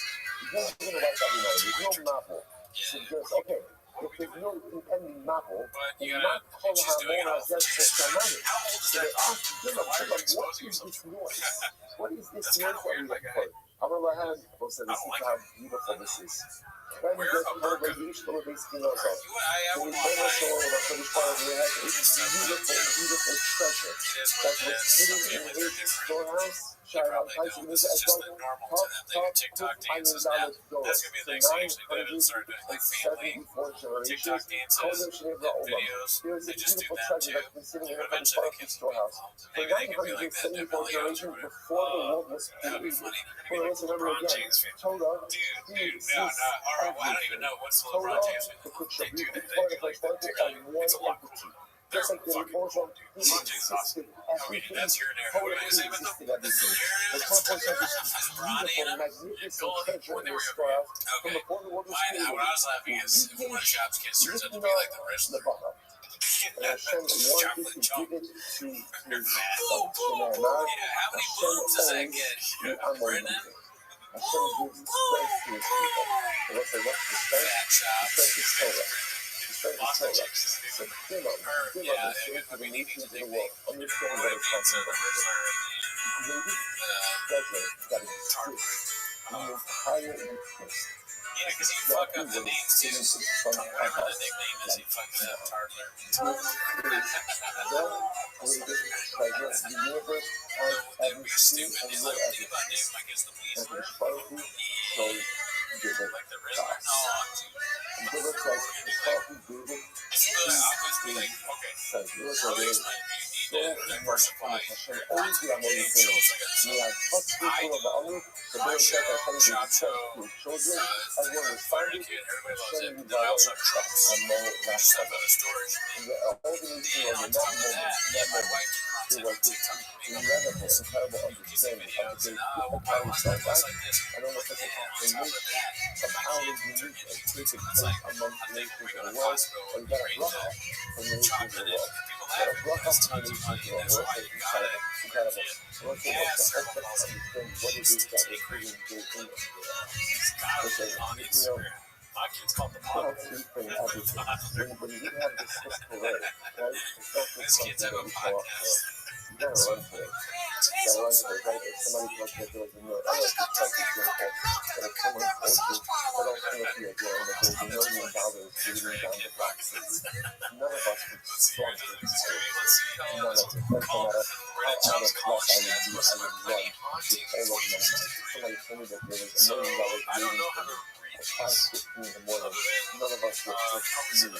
You're going to wipe out humanity. There's no novel. So just, okay, if there's no impending novel, But you then gotta, not call she's doing it all for just Shammai. How old is So that they dog? asked Bilam, Why are you what exposing is yourself this to noise? What is this That's noise kinda that weird, we like, heard? Abraham said, I this don't is like how beautiful this is. When Wear this a burqa. Bilam basically knows that. I So would we want tell us all my about the Father, we have a beautiful treasure it is that what it was is. Some sitting in families are his different. storehouse. They probably don't. This is just the normal to them. They do TikTok dances now. That's gonna be the next thing I actually do. Start doing like family TikTok dances and videos. They just do them too. But eventually the kids will be involved. Maybe they can be like that Millions or whatever. That would be funny. They're gonna be like the LeBron James fan. Dude, no. All right, well, I don't even know what's the LeBron James fan. They do that. They do like that TikTok. It's a lot cooler. They're fucking cool, dude. LeBron James is awesome. Okay, that's your narrative. What are you gonna say about the narrative? Is Bronny in them? When they were younger. Okay. What I was laughing is if one of Shop's kids turns out to be like the wrestler. Chocolate chunk. Boom, boom, boom. Yeah, how many booms does that get? Brendan? Boom, boom, boom. Fat Shop. Boston chicks isn't even we need to nickname Roy being the wrestler yeah, because you fuck up the names too. Whatever the nickname is, you fuck it up, Tartler. We're stupid. It's like, think about names like it's the Weasler. Like the Riddler. No, dude. Obviously, like, okay. Let me explain. You need to diversify your content. Okay, so it's like I do. My show, Shop Show, Spider Kid, everybody loves it. Then I also have trucks. Stuff out of storage. On top of that, my wife it was this incredible understanding of the different values of life and almost such an affirmation of how unique and taking place amongst nations in the world, and got a bracha from the nations in the world. Got a bracha from the nations in the world. Incredible. I want to help us understand what it is that we're doing in because, My kids call the how everything, when you have this physical way, right? It's not just something that we call you gotta run for it. You gotta run for it, right? If somebody tells you that there was a million, I like this perfect example, that if someone told you that ultimately again that there's $1 million leading down the black sea, none of us would struggle to do it. None of us. Doesn't matter how out of luck I would be, I would run with all of my mind. If somebody told me that there was $1 million waiting for me at 5:15 in the morning, none of us would just move.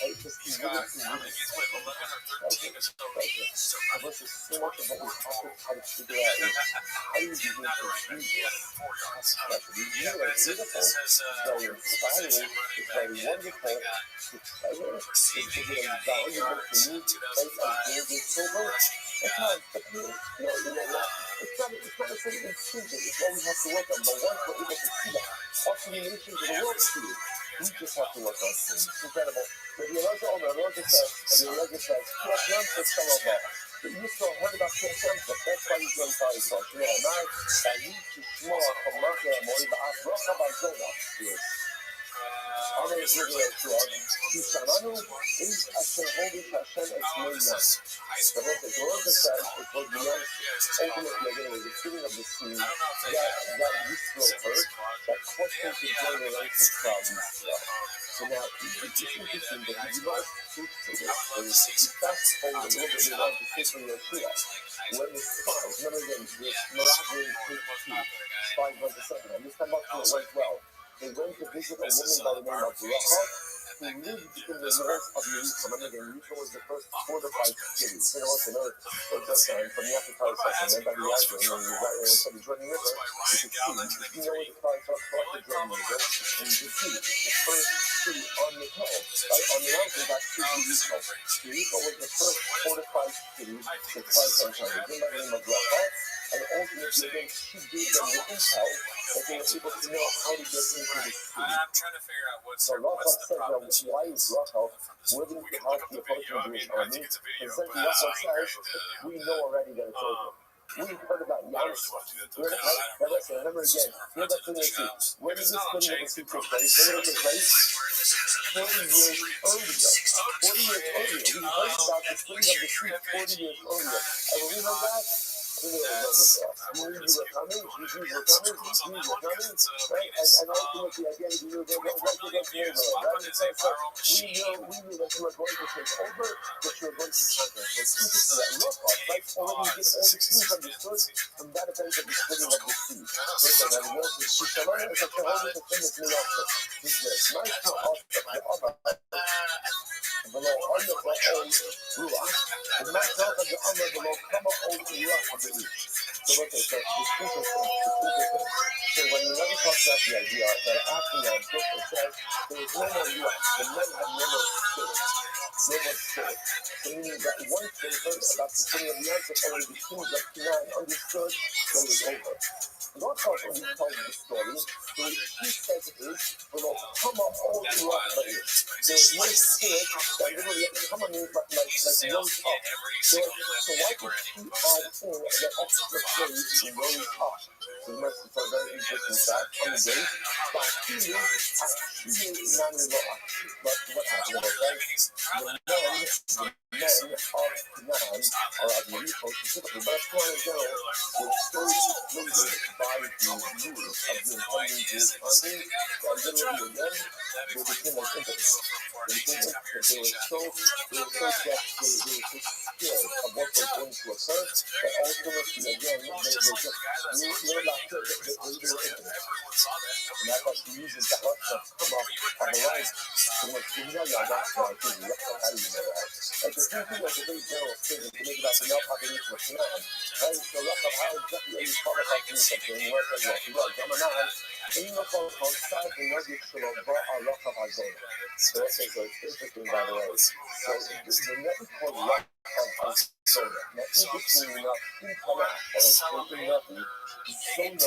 Right? Just be really Unless there's so much of what we have to try to figure out is how do you begin to do this? That's special. It's really beautiful. It's very inspiring. It's very wonderful. It's pleasure. It's very valuable to me. Right? I'm being sober. It's not, it's not a certain stupid. It's what we have to work on. But once we're able to see that, also the nations of the world see it. We just have to work on things. It's incredible. But the Elijah says, Kiat for some of us. But you still heard about Kiat Yamsuf. That's why he's going to tell you so. You know, now, I need to small from Machia Mori, but I've brought up my Jonah. Yes. I'm going to give you a club. Kishananu is Asher Holy Hashem Esmeinan. The Lord says, it was beyond ultimately again, it was the feeling of the sea that Yisro heard, that questioned to join the life of God Yisro. So now, it's interesting that he devised truth to this, and he fast forward a little bit without the case of Yeshua. When the spies, remember again, this miraculous spies went to second, and this time up to it went well. They went to visit a woman by the name of Rachel, who lived in the north of Jerusalem. Remember again, Jerusalem was the first fortified city. You know what's another from the African section, then by the Yazoo, and then you got from the Jordan River, you can see, you know where the spies are across the Jordan River, and you can see the first city on the hill, right? On the mountain, that's Jericho. Jericho was the first fortified city the spies had found. It was by the name of Rachel. And ultimately, again, she gave them the intel that they were able to know how to get into the city. So Rachel said, why is Rachel willing to help the opposing Jewish army? And since Rachel says, we know already that it's over. We heard about Yamsuf. Remember again, here's that thing they see. When did this thing of the sea take place? When did it take place? 40 years earlier. 40 years earlier. We heard about the thing of the sea 40 years earlier. And when we heard that, we knew it was over for us. We knew you were coming, right? And ultimately, again, we knew that we knew that you were going to take over, that you were going to conquer. So it's interesting that Rachel, right, already get all the things understood from that event of the splitting of the sea. Listen, and we also see Shalom is such a whole different thing as me also. He's nice to us, the other. Below under the old ruach, and myself of the under below come up old ruach of the east. So look at that, it's interesting. So when you never talk about the idea that after that book it says there was no more ruach, the men had no more spirit. No more spirit. So meaning that once they heard about the thing of the answer, only the kings of Canaan understood that it was over. Not how when he tells the story, the way he says it is, will come up all throughout the year. There is no spirit that literally come on me like rose up. So why could he add in the extra phrase rose up? So you must have very interesting fact on the day. But he is actually non-law. But what happened about that? The men of Canaan are of Jericho specifically, but as far as general, were so inflated by the news of the impending Jewish army that literally again, they became like infants. They were so scared of what was going to occur that ultimately again, they were infants. And that's why she uses that word to come up on the right. So much, you know, that's why she's how do you know that? Like the same thing, like a very general statement to make about the male population of Canaan, right? So how exactly are you qualified to do something? Where it says, well, Gemini, and you know, called Sai and Yogi Shalom, Rachav Hazon. So it's interesting, by the way. So the name is called Rachav Hazon. zona. Na internet, zona can mean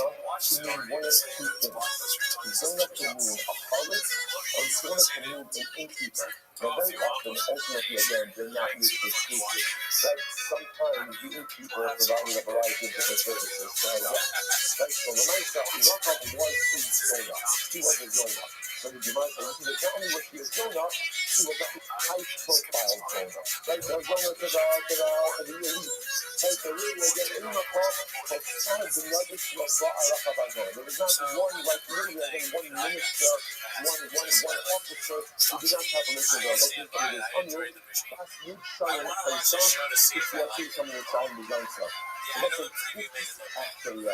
one of two things. Zona can mean a harlot, or zona can mean an innkeeper. Now, very often, ultimately, again, they're not mutually exclusive. Right? Sometimes the innkeeper provided a variety of different services. Right? So when I saw Yaakov was a zona, he was a zona. But the Gemara says, not only was he a zona, he was a high-profile zona. Right? The zona to the elite. Right? So really, again, in the call, there was not one, like literally, again, one minister, one officer who did not have a mission there. But he's coming to his under, that's huge shine and so, if you actually come in and sign the young stuff. So that's actually,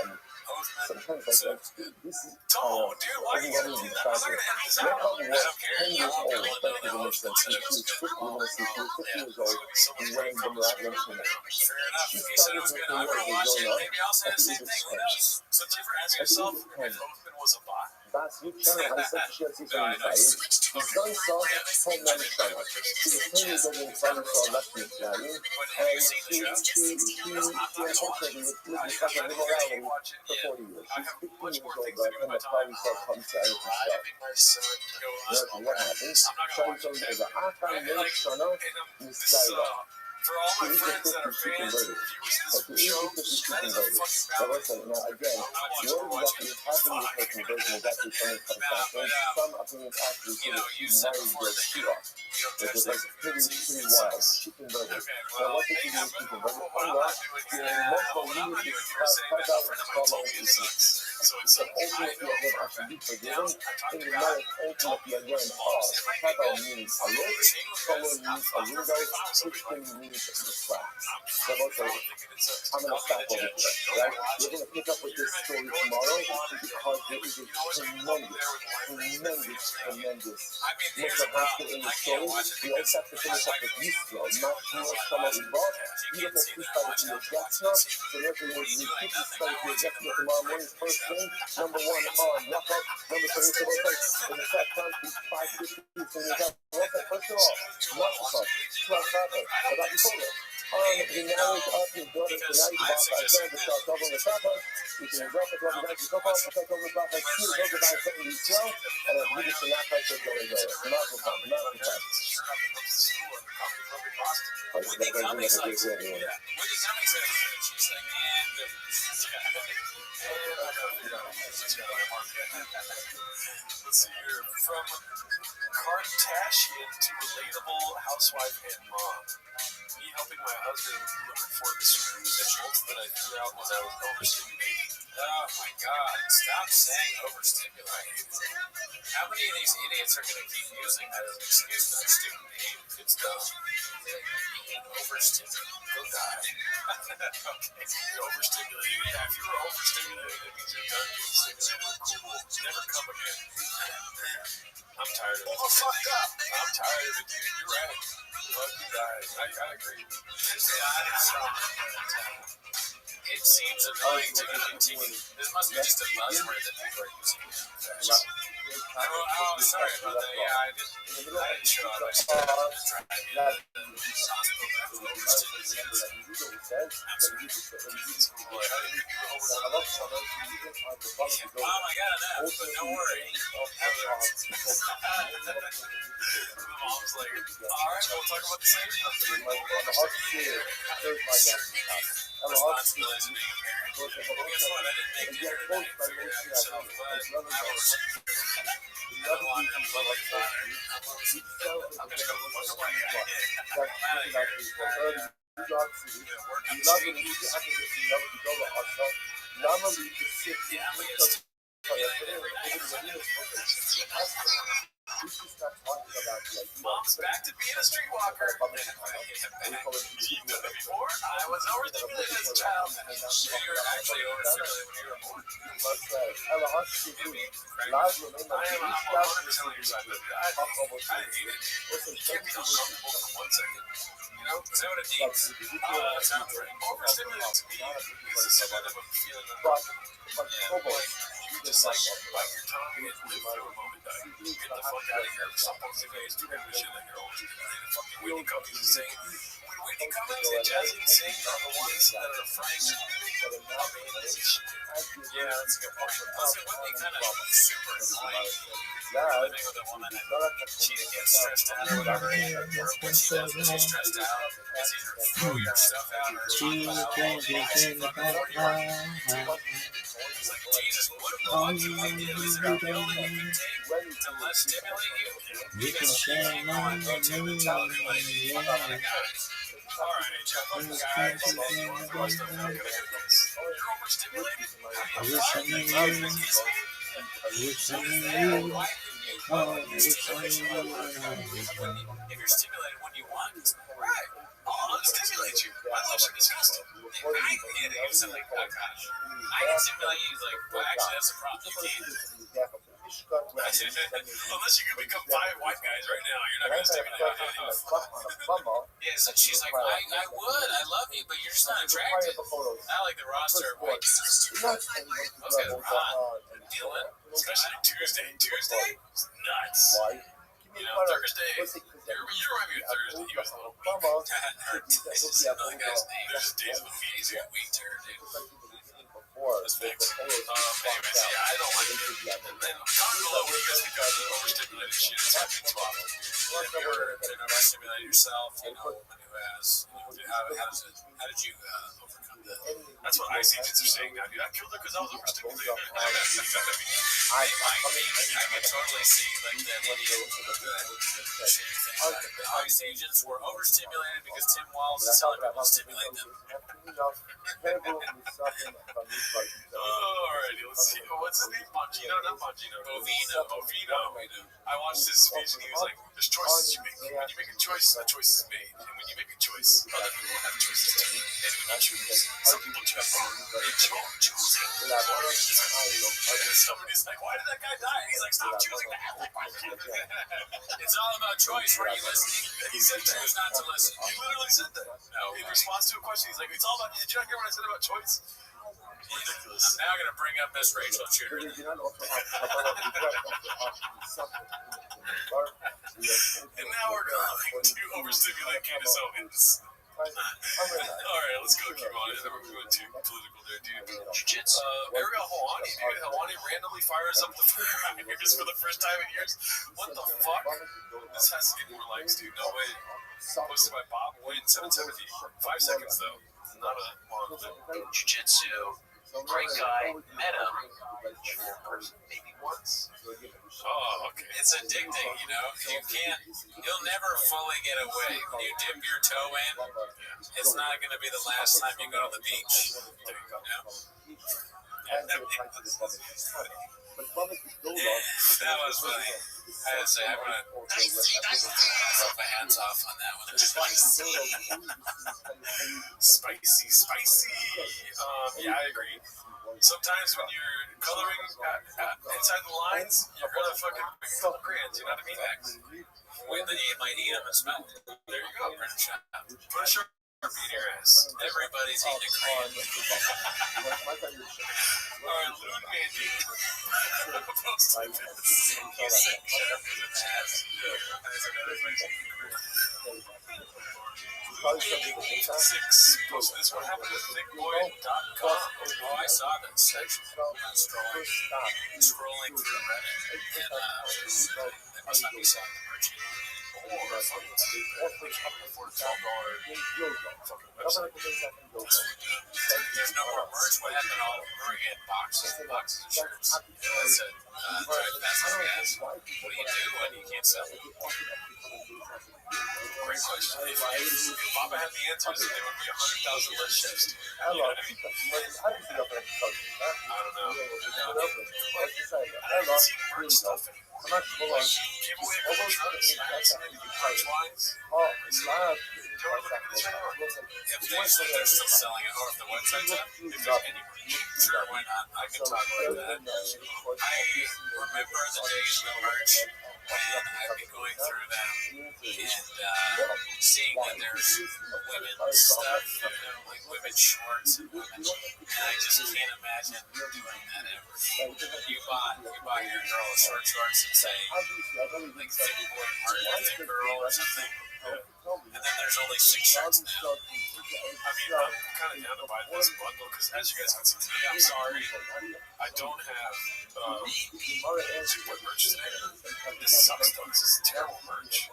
sometimes like this is overwhelming and tragic. Yaakov was 10 years old, especially in this sense. He was 50, we're going to see, he was 50 years old when the miraculous came out. He started his career as a Jonah at the age of 10. At the age of 10. That's you can have such a his son saw home man Shana. He was 10 years old when his son saw left in Israel, and he unfortunately was living stuck in immorality for 40 years. He's 15 years old by the time that probably saw come to Eretz Yisrael. What happens? Shana says, "As a Akan Mei Shana Nisgaira." For all my friends that are fans and viewers of this show, that is a fucking valid. Now again, what exactly happened with her conversion is actually something comes out. Some opinions actually say that she married their Shira, which is like pretty wild. She converted. Now what did she do when she converted? Allah, most of the leaders cut out follow the so ultimately again I should be forgiven. In the marriage, ultimately again, Chava means a rope, follow means a window, Christian means the slats. So okay, I'm going to stop over here, right? We're going to pick up with this story tomorrow because there is a tremendous Mr. Hospital in the story. We also have to finish up with Yisro, not more summer we bought. You don't know who started in your Jacksna, so therefore we quickly started your Jacksna tomorrow morning. First thing, number one on Yaakov, number 3 to the place. In the fact, time to 5:50, so you got first of all, Yaakov, about the photo. On the marriage of his daughter tonight, about I said the start over the top of, you can drop it over the top of, take over the top of, see it over by 72, and then leave it to not touch it, go. Mazel tov. Wendy Cummings likes it. Wendy Cummings likes it. She's like, let's see here. From Kardashian to relatable housewife and mom. Me helping my husband look for the screws and bolts that I threw out when I was overstimulated. Oh my God, stop saying overstimulated. How many of these idiots are going to keep using that as an excuse for their stupid behavior? It's dumb. Overstimulated. Go die. Okay, you're overstimulated. Yeah, if you were overstimulated, it means you're done doing things that are cool. Never come again. I'm tired of it. Fucked up. I'm tired of it, dude. You're right. Fuck you guys. I agree. It seems annoying to continue. This must be just a buzzword that people are using. Oh, sorry about that. Yeah, I didn't show up. I started driving. Mom, I got an F, but don't worry. Mom's like, alright, we'll talk about the same stuff. Responsibilities of being a parent. Well, guess what? I didn't make dinner tonight. Figured it out yourself, but I was I'm gonna go look away. I'm out of here. Mom's back to being a streetwalker. You've done it before. I was overstimulated as a child. You were actually overstimulated when you were born. I'm 100% on your side. I hate it. You can't be uncomfortable for 1 second. You know, is that what it needs? Sounds right. Overstimulated to me is a symptom of a feeling of, yeah, like, you just like bite your tongue and live through a moment, dog. Get the fuck out of here. Stop posting face to the shit that you're overstimulated. Fucking Whitney Cummings is saying. When Whitney Cummings and Jasmine Singh are the ones that are afraid to yeah, that's a good point. Plus, Whitney kind of super annoying. Living with a woman and she gets stressed out or whatever. Or what she does when she's stressed out is either throw your stuff out or talk about all the things you fucking for you. It's like, Jesus, what do you want to do? Is there a pill that you can take to less stimulate you? Because she can't go on YouTube and tell everybody, fuck all the guys. Alright, Jeff, fucking guys, you want to throw stuff out? You're overstimulated? If you're stimulated, when you want, right? I'll stimulate you. My lips are disgusting. I can't even sound like, oh gosh. I can stimulate you. Like, well, actually, that's a problem. You can't. Unless you can become 5 white guys right now, you're not going to stimulate me. Yeah, so she's like, I would. I love you, but you're just not attractive. I like the roster of white dudes. Those guys are hot. Dealing. Especially Tuesday. Tuesday? Nuts. You know, Thursday. You remind me of Thursday. He was a little weak. This is another guy's name. There's just days with me. He's a weak terror, dude. That's fixed. Anyways, yeah, I don't like it. And then comment below what you guys think of the overstimulated shit. It's happening too often. If you're overstimulated yourself, you know, woman who has, you know, how did you overcome that? That's what ice agents are saying now, dude. I killed her because I was overstimulated. I can totally see, like, the video of the ice agents were overstimulated because Tim Walz is telling people to stimulate them. Alrighty, let's see. What's his name? Bongino? Not Bongino. Ovino. I watched his speech and he was like, there's choices you make. When you make a choice is made. And when you make a choice, other people have choices too. And when you choose, some people choose wrong. They choose. Somebody's like, why did that guy die? And he's like, stop choosing that. It's all about choice. Were you listening? He said choose not to listen. He literally said that. No. In response to a question, he's like, it's all about, did you not hear what I said about choice? Ridiculous. I'm now going to bring up Miss Rachel Tudor. And now we're going to overstimulate Candace Owens. Alright, let's go keep on. Then we're going to political there, dude. Jiu-jitsu. Ariel Helwani, dude. Helwani randomly fires up the fires for the first time in years. What the fuck? This has to get more likes, dude. No way. Posted by Bob Wynn, 770. 5 seconds, though. Not a long clip. Jiu-jitsu. Great guy. Met him. Maybe once. Oh, okay. It's addicting, you know. You'll never fully get away. When you dip your toe in, it's not going to be the last time you go to the beach. There you go. That was funny. I had to say, I'm going to put my hands off on that one. Spicy. Yeah, I agree. Sometimes when you're coloring inside the lines, you're going to fucking color crayons, you know what I mean? When then you might eat them and smell them. There you go, print shot. Put a Sharpie in your ass. Everybody's eating a crayon. Alright, Loon Mandy. Posted this. He's sick. Sharpie in his ass. That's another thing. Six. Posted this. What happened to thickboy.com? Oh, I saw that section. I'm scrolling through Reddit. And they must not be selling the merch. Or fucking they can't afford a $12 fucking website. There's no more merch. What happened? All we're getting boxes of shirts. That said, drive past the gas. What do you do when you can't sell it? Great question. If Papa had the answers, there would be 100,000 less chefs. You know what I mean? I don't know. I haven't seen merch stuff anymore. Like, giveaway of trucks, merch wines. If they're still selling it, or if the website's up, if there's any merch, sure, why not? I can talk about that. I remember the days when merch I've been going through them and seeing that there's women's stuff, like women's shorts and women, and I just can't imagine doing that ever. You buy your girl a shorts and say, like, thick boy party, thick girl or something, and then there's only 6 shirts now. I mean, I'm kind of down to buy this bundle because, as you guys can see today, I'm sorry, I don't have super merch today. This sucks though. This is terrible merch.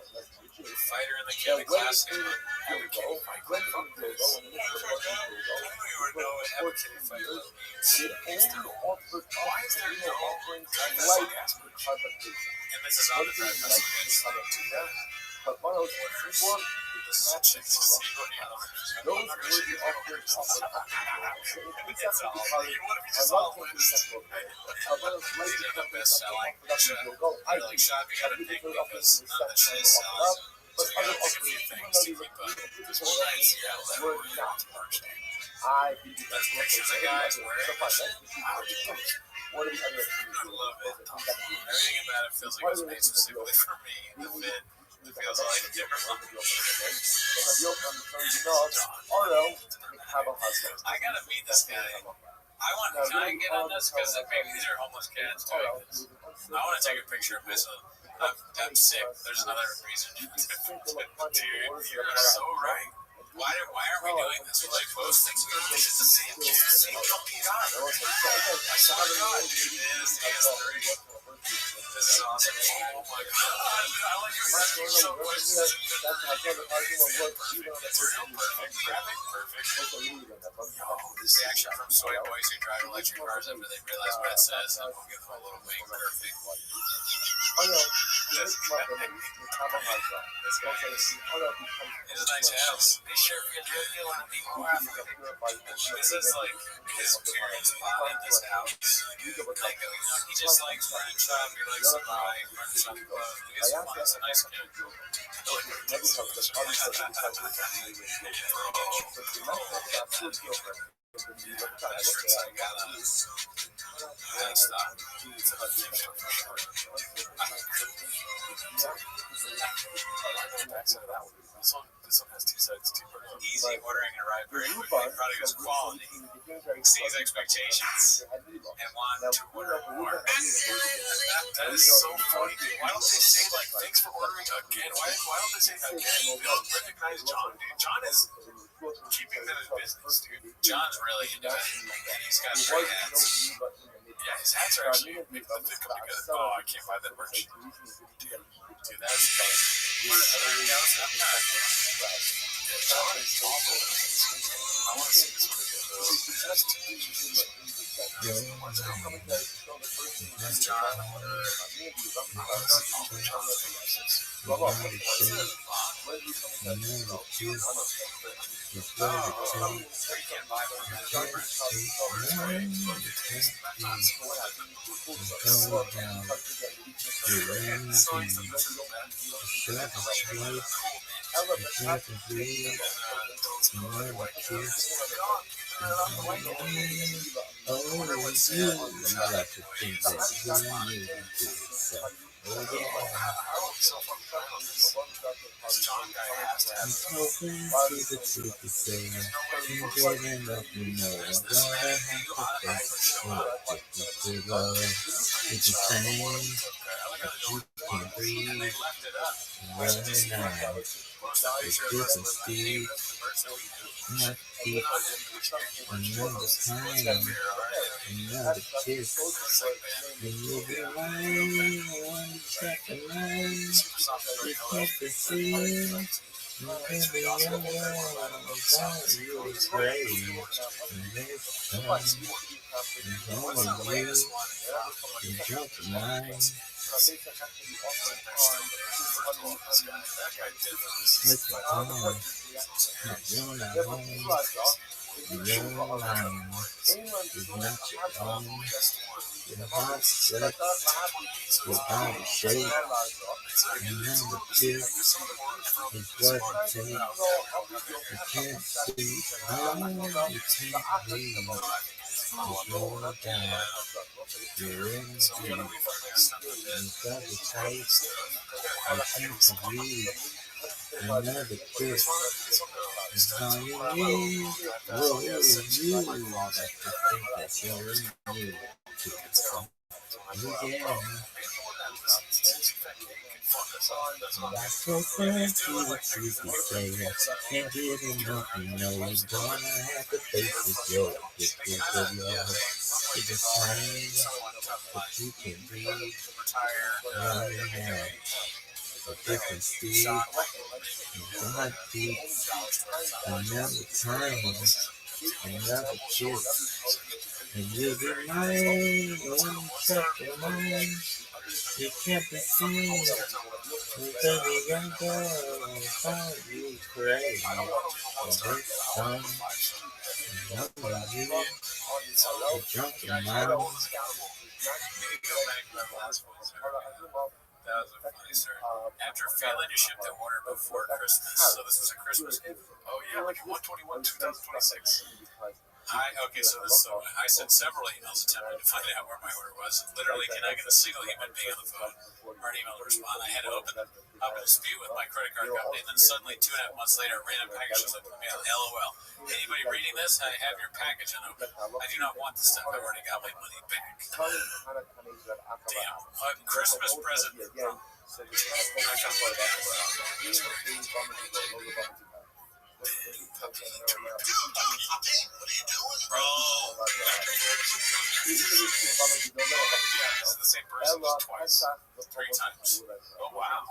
Fighter in the Kelly Classic. Every kitty fight club, fuck this. I don't even know what Ever Kitty Fight Club means. Why is there no Drive Festival gas merch? And this is on the Drive Festival gas. This is a chick to see what you know. It's all. What if you just all list? These are the best selling. Like shop, you gotta pick because none of the shit is selling. So you gotta pick a few things to keep up. This one night, that we're not marching. There's pictures of guys wearing it. I love it. Everything about it feels like it was made specifically for me. The fit. It feels like a different one. I gotta meet this guy. Can I get on this? Because maybe these are homeless cats doing this. I want to take a picture of myself. I'm sick. There's another reason. Dude, you're so right. Why aren't we doing this? We're like posting. It's the same company guy. I saw the guy, dude. It is the S3. This is awesome. Oh my god. I like your graphic. So perfect. Perfect. Yo, this is actually from soy boys who drive electric cars after they realize what it says. And we'll give them a little wing. Perfect. This guy is a nice house. They sure feel good. You want to be more African. This is like his parents bought this house. Like, he just likes French shop. He likes to buy French shop clothes. He's a nice kid. That shirt's I got stop. It's a thing for sure. This one has 2 sides, 2 parts. Easy ordering and arrive very quickly. Product is quality. Exceeds expectations. And want to order more. That is so funny, dude. Why don't they say, like, thanks for ordering again? Why don't they say again? They don't recognize John, dude. John is keeping them in business, dude. John's really into it. And he's got great hats. Yeah, his hats are actually make the fit come together. Oh, I can't buy that merch. Dude, that's funny. John is awful. I want to see this one again, though. That's John. got the taste. I can't believe another kiss is all you need. Whoa, you like to think that you're in me. Yeah. That's so fancy what you can say. Can't get enough, you know you're gonna have to face it. Yo, this is the love. It's the time that you can be. Running out a different speed. God deep. Another time. Another kiss. And you'll be mine when you touch your mind. You can't be seen. Because a young girl found you crazy. And this song, another you, you're drunk in mind. After failing to ship that order before Christmas, so this was a Christmas gift. Oh yeah, like 1/21/2026. So I sent several emails attempting to find out where my order was. Literally, can I get a single human being on the phone or an email to respond? I had to open up a dispute with my credit card company, and then suddenly 2.5 months later, a random package shows up in the mail. LOL. Anybody reading this? I have your package unopened. I do not want this stuff. I've already got my money back. Damn. A Christmas present from Bro. This is the same person twice. 3 times. Oh, wow.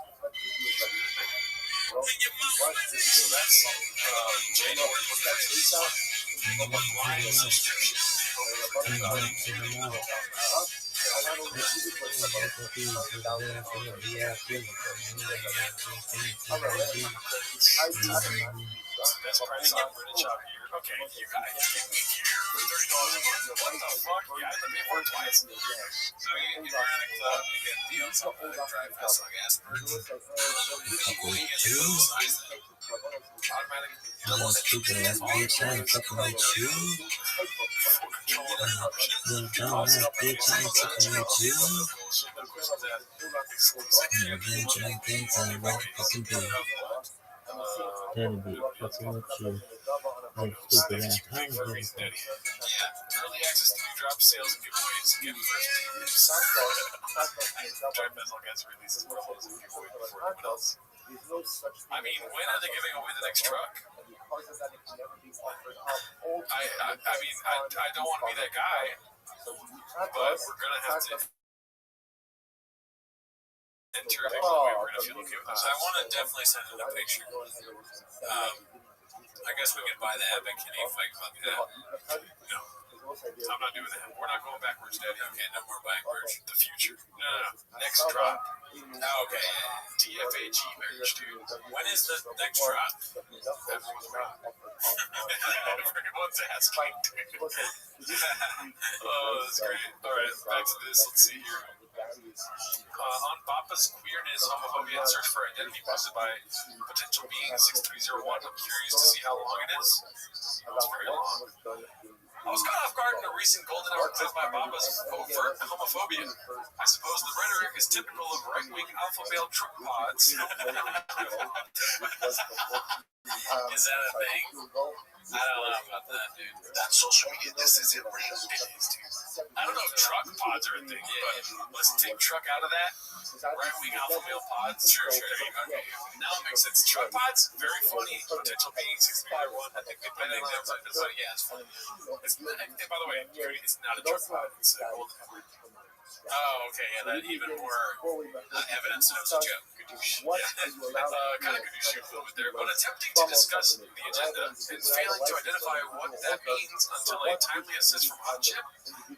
So that's January 21st. What line is subscription? Best price on British shop here. Okay, you guys give me gear for $30 a month. What the fuck? Yeah, I had to pay for it twice. So you run a club, you get deals on the drive vessel gas birds. You get those size that automatically That'll be fucking with you. Like stupid ass. I don't give a fuck. Yeah, early access to new drop sales and giveaways. Get first tips. Drive vessel gas releases promos and giveaway before anyone else. I mean, when are they giving away the next truck? I don't want to be that guy, but we're gonna have to enter a giveaway. We're gonna feel okay with this. I want to definitely send in a picture. I guess we could buy the Epic Kenny Fight Club. Yeah. No. I'm not doing that. We're not going backwards, Daddy. Okay, no more buying merch. The future. No. Next drop. Oh, okay. TFAG merch, dude. When is the next drop? Everyone's asking, dude. Oh, that's great. Alright, back to this. Let's see here. On Bappa's queerness, homophobia, and search for identity posted by potential being 6301. I'm curious to see how long it is. It's very long. I was caught off guard in a recent golden hour clip by Bappa's overt homophobia. I suppose the rhetoric is typical of right-wing alpha male truck pods. Is that a thing? I don't know about that, dude. That social media, this isn't real. I don't know if truck pods are a thing, but let's take truck out of that. Right-wing alpha male pods? Sure. Okay. Now it makes sense. Truck pods? Very funny. Potential being 6301. I think they put an example of it. So yeah, it's funny. By the way, it's not a truck pod. It's a golden hour. Oh, okay. Yeah, that even more evidence that it was a joke. Gadoosh. Yeah. Kind of gadoosh a little bit there. But attempting to discuss the agenda and failing to identify what that means until a timely assist from Hot Chip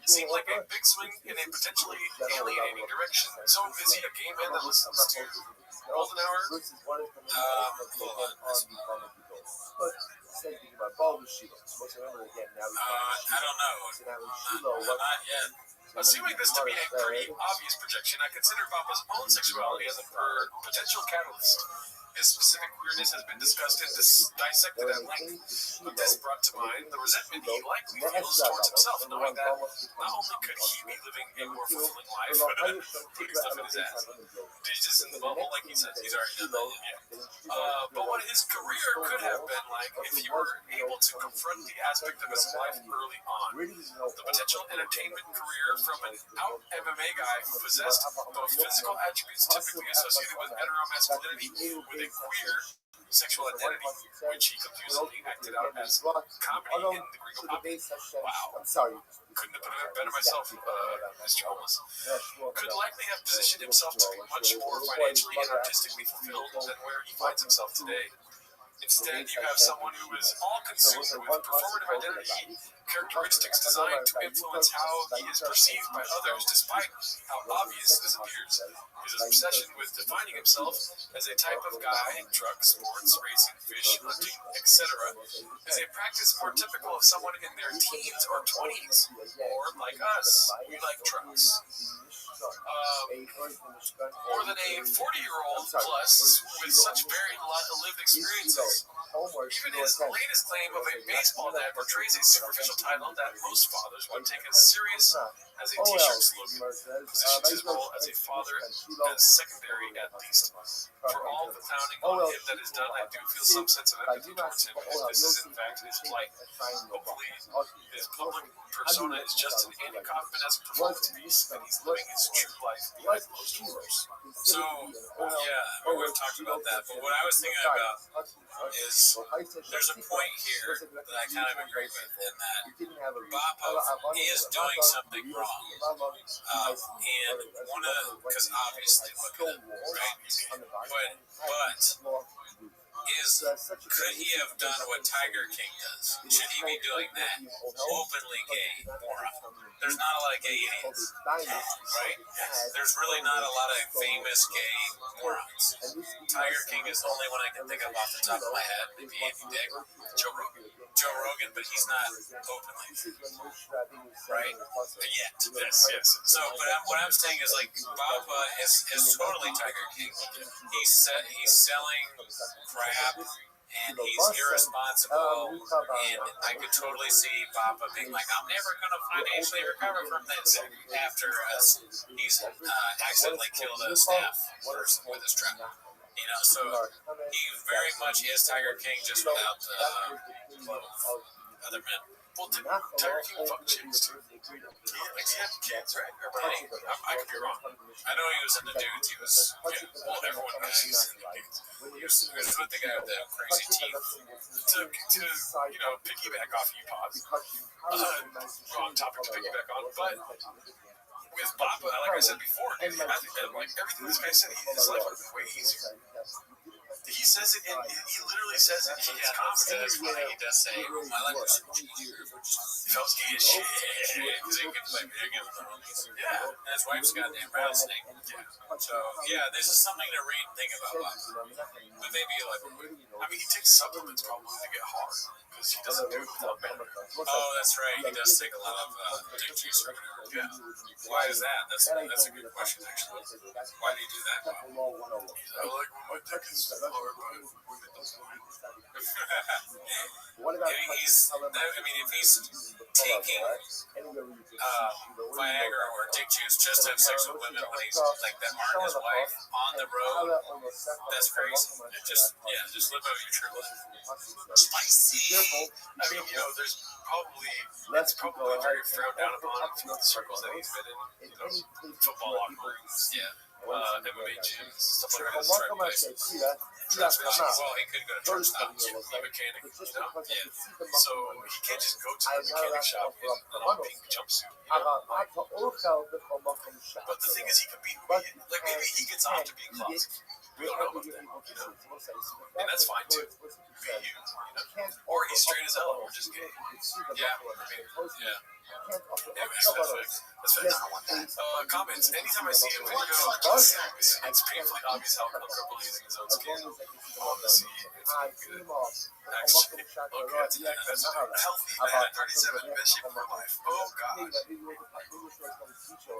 seemed like a big swing in a potentially alienating direction. So is he a gay man that listens to Golden Hour? Hold on. I don't know. Not yet. Assuming this to be a pretty obvious projection, I consider Bappa's own sexuality as a potential catalyst. His specific queerness has been discussed and dissected at length, but this brought to mind the resentment he likely feels towards himself, knowing that not only could he be living a more fulfilling life, putting stuff in his ass, digits in the bubble, like he says, he's already done that, yeah. But what his career could have been like if he were able to confront the aspect of his life early on. The potential entertainment career from an out MMA guy who possessed both physical attributes typically associated with heteromasculinity with a queer sexual identity, which he confusedly acted out as comedy in the Gringo Poppy. Wow. Couldn't have put it better myself, Mr. Holmes. Could likely have positioned himself to be much more financially and artistically fulfilled than where he finds himself today. Instead, you have someone who is all consumed with performative identity, characteristics designed to influence how he is perceived by others, despite how obvious this appears. His obsession with defining himself as a type of guy, truck, sports, racing, fish, hunting, etc., is a practice more typical of someone in their teens or 20s, or like us, we like trucks. More than a 40-year-old plus with such very lived experiences. Even his latest claim of a baseball dad portrays a superficial title that most fathers would take as serious as a t-shirt slogan. Positions his role as a father as secondary at least. For all the clowning on him that is done, I do feel some sense of empathy towards him, if this is in fact his plight. Hopefully, his public persona is just an Andy Kaufman-esque performance piece, and he's living his true life behind closed doors. So, yeah, we've talked about that, but what I was thinking about is there's a point here that I kind of agree with, in that Bopov is doing something wrong. And one of, because obviously, look at it, right? But could he have done what Tiger King does? Should he be doing that? Openly gay moron. There's not a lot of gay idiots, right? There's really not a lot of famous gay morons. Tiger King is the only one I can think of off the top of my head. Maybe Andy Dick, Joe Rogan, but he's not openly, right? Yet, yes. So, but what I'm saying is, like, Bob is totally Tiger King. He's selling crap, and he's irresponsible, and I could totally see Papa being like, I'm never going to financially recover from this after he's accidentally killed a staff person with his trap. You know, so he very much is Tiger King, just without the other men. Well, Tiger King fucked chicks too. He had kids, right? Or I could be wrong. I know he was into dudes. He was, well, everyone knows he's into dudes. He was with the guy with the crazy teeth. To piggyback off you, Pops. Wrong topic to piggyback on, but with Papa, like I said before, I think that, like, everything this guy said, his life would have been way easier. He says it, and he literally says it. He's confident. He does say, my life was so much easier. If I was gay as shit, because he could play video games. Yeah, and his wife's goddamn rattlesnake. Yeah. So, yeah, this is something to read and think about. But maybe, like, I mean, he takes supplements probably to get hard, because he doesn't do club better. Oh, that's right. He does take a lot of dick juice or whatever. Yeah. Why is that? That's a good question, actually. Why do you do that? I like when my dick is hard, but women don't like if he's taking Viagra or dick juice just to have sex with women when he's like that aren't his wife on the road, that's crazy. Just live out your true life. Spicy. I mean, it's probably very frowned down upon in the circles that he's been in. Football locker rooms. Yeah. MMA gyms, stuff like that. Well, he could go to truck stops, be a mechanic, Yeah. So he can't just go to the mechanic shop in a pink jumpsuit, But the thing is, he could be, like, maybe he gets off to being closeted. We don't know about that, And that's fine too. Be you, Or he's straight as hell, or just gay. Yeah. That's fair. Comments. Anytime I see a video, it's painfully obvious how uncomfortable using his own skin. Obviously, it's good. Actually, that's healthy, man. 37, best shape of her life. Oh, God.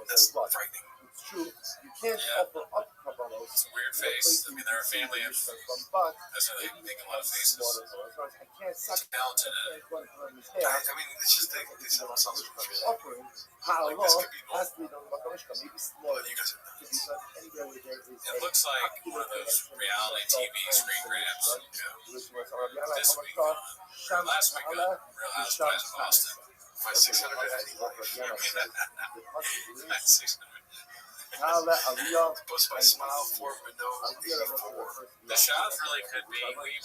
That's frightening. It's true. You can't offer up karbanos. It's a weird face. I mean, they're a family of. But That's how they make a lot of faces. I can't suck. Talented at it. I mean, it's just these are songs are really Offering like this could be has to be done by Kamishka, maybe smaller. you guys are To be done anywhere where there is It looks like one of those reality TV screen grabs. This week on, last week on Real Housewives of Austin. My 600 That's 600. Post my smile for window 84. The shots really could be. We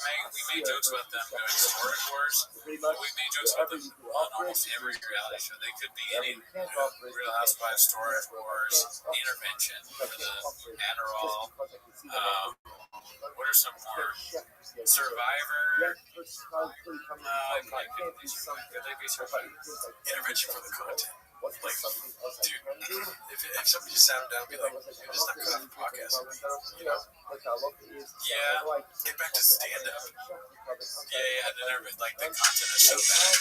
made jokes about them doing storage wars. We made jokes about them on almost every reality show. They could be any Real Housewives storage wars, intervention for the Adderall. What are some more? Survivor. Could they be Survivor? Intervention for the content. Like, dude, if somebody just sat him down and be like, you're just not good at the podcast, you know? Yeah. Get back to stand up. Yeah, and then everybody, like, the content is so bad.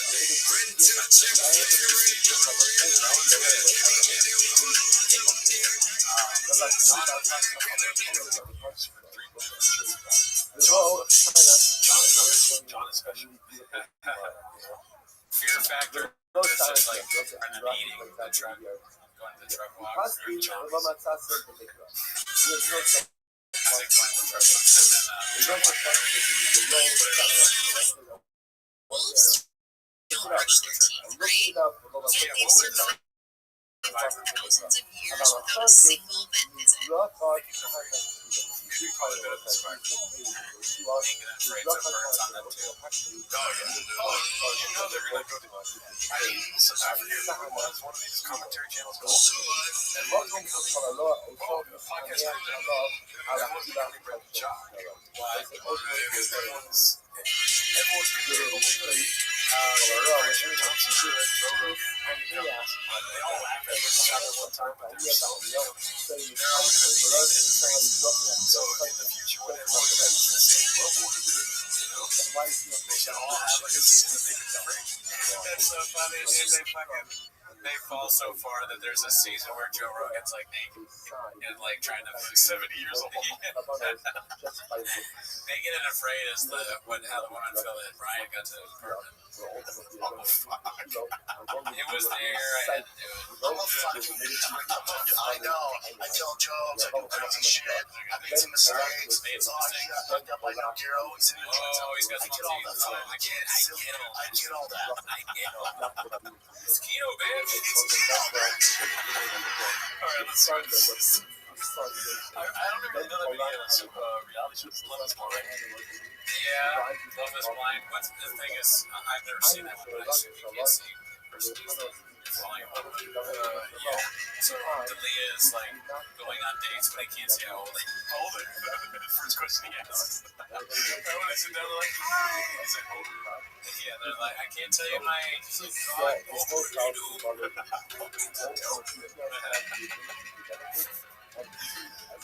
John is special. Fear Factor. It's just like Brendan eating the truck, going to the truck walk. Through John's. I think going to the truck walk. Wolves don't brush their teeth, right? Yet they've survived thousands of years without a single vet visit. Maybe probably better than Survivor. Making it afraid of birds on them too. You know they're going to go to South Africa. One of these commentary channels called and welcome to the podcast. Everyone's becoming Brendan Jock. Why? Because everyone's getting they all laugh at each other one time, but they're so they're all going to be so in the future when everyone's going to say they should all have like a season that they can break. That's so funny. They fall so far that there's a season where Joe Rogan's like naked and like trying to 70 years old again. Naked and Afraid is how the women feel that Ryan got to his apartment. Oh fuck! It was there. I had to do it. I know. I tell jokes. I do crazy shit. I made some mistakes. I hooked up my Nogero. He's got some teeth. I get all that. It's keto, bitch. Alright, let's start this. I don't even know that many reality shows. Love is Blind. Yeah, Love is Blind. What's the thing is, I've never seen that one, but I assume you can't see volume. Yeah. So Dalia is like going on dates, but I can't see how old they are. The first question he asks. When I sit down, they're like, hi. He's like, oh. Yeah, they're like, I can't tell you my age. He's like, what do you do?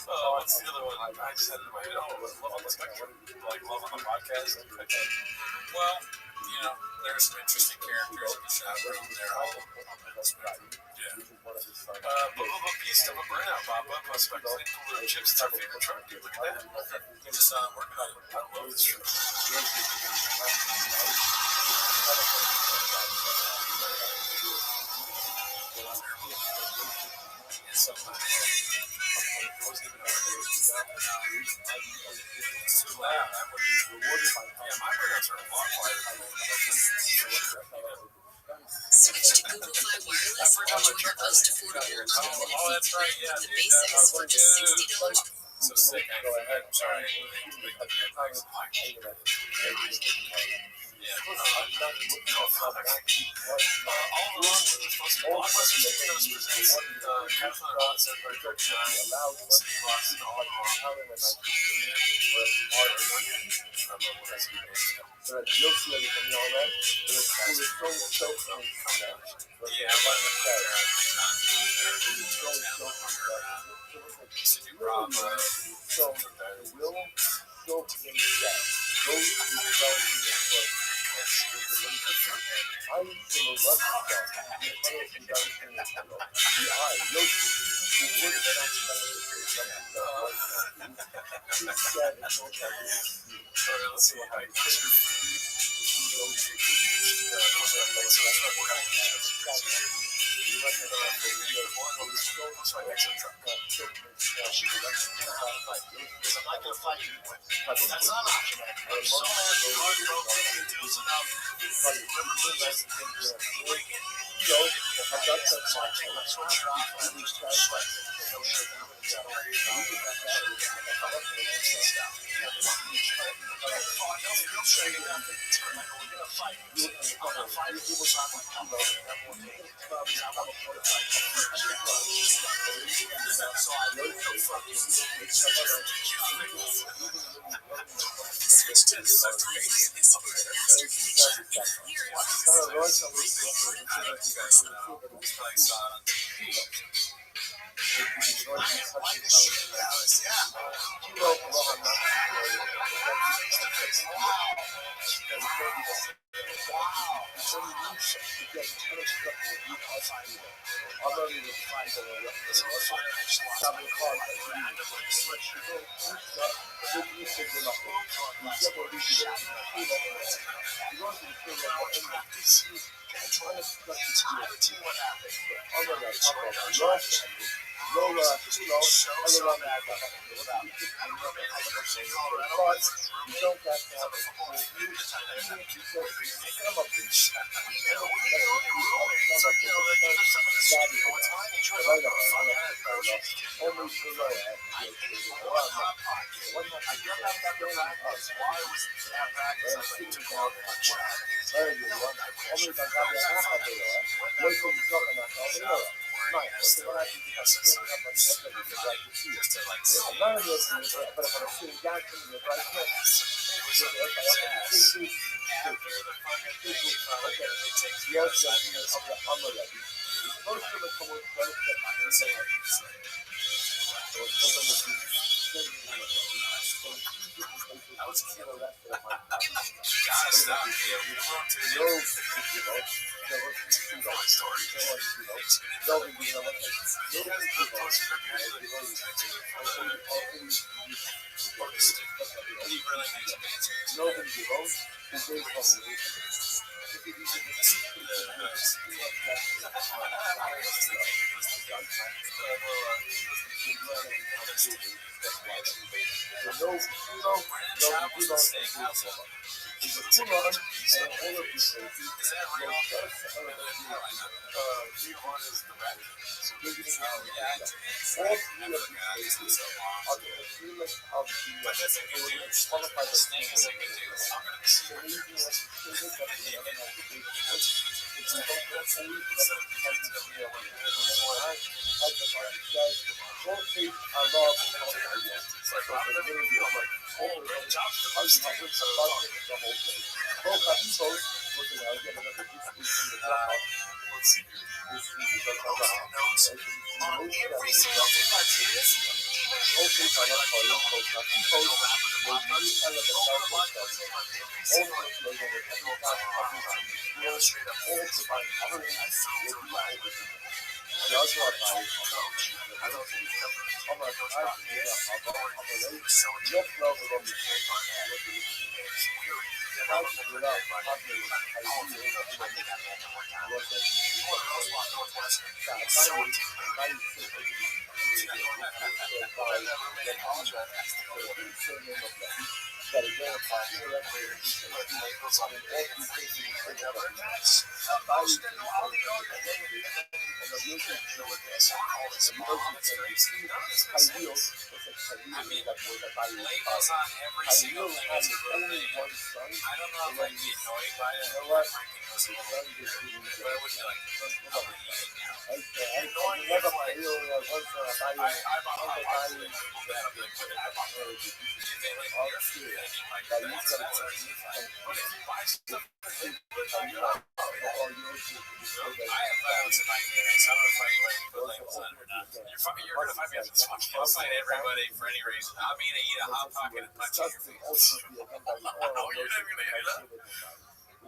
What's the other one? I just had it in my head. Love on the Spectrum. Like Love on the Podcast. Well, you know, there's some interesting characters in the shop room. They're all on the Spectrum. Yeah. Beast of a Burnout pop up on Spectrum. Cooler Chips. It's our favorite truck. Dude, look at that. They're just working on it. I love this truck. It's so fun. It's too loud. Yeah, my burnouts are a lot quieter. Switch to Google Fi Wireless and join the most affordable unlimited That's right. Yeah, the basics for just $60. So sick. I'm sorry. Yeah. All along, Blockbuster Studios presents Catherine Robinson by Dirk Shine, City Blocks, and All Along. Let's see. That's not an option. I'm so mad you already broke the deals enough.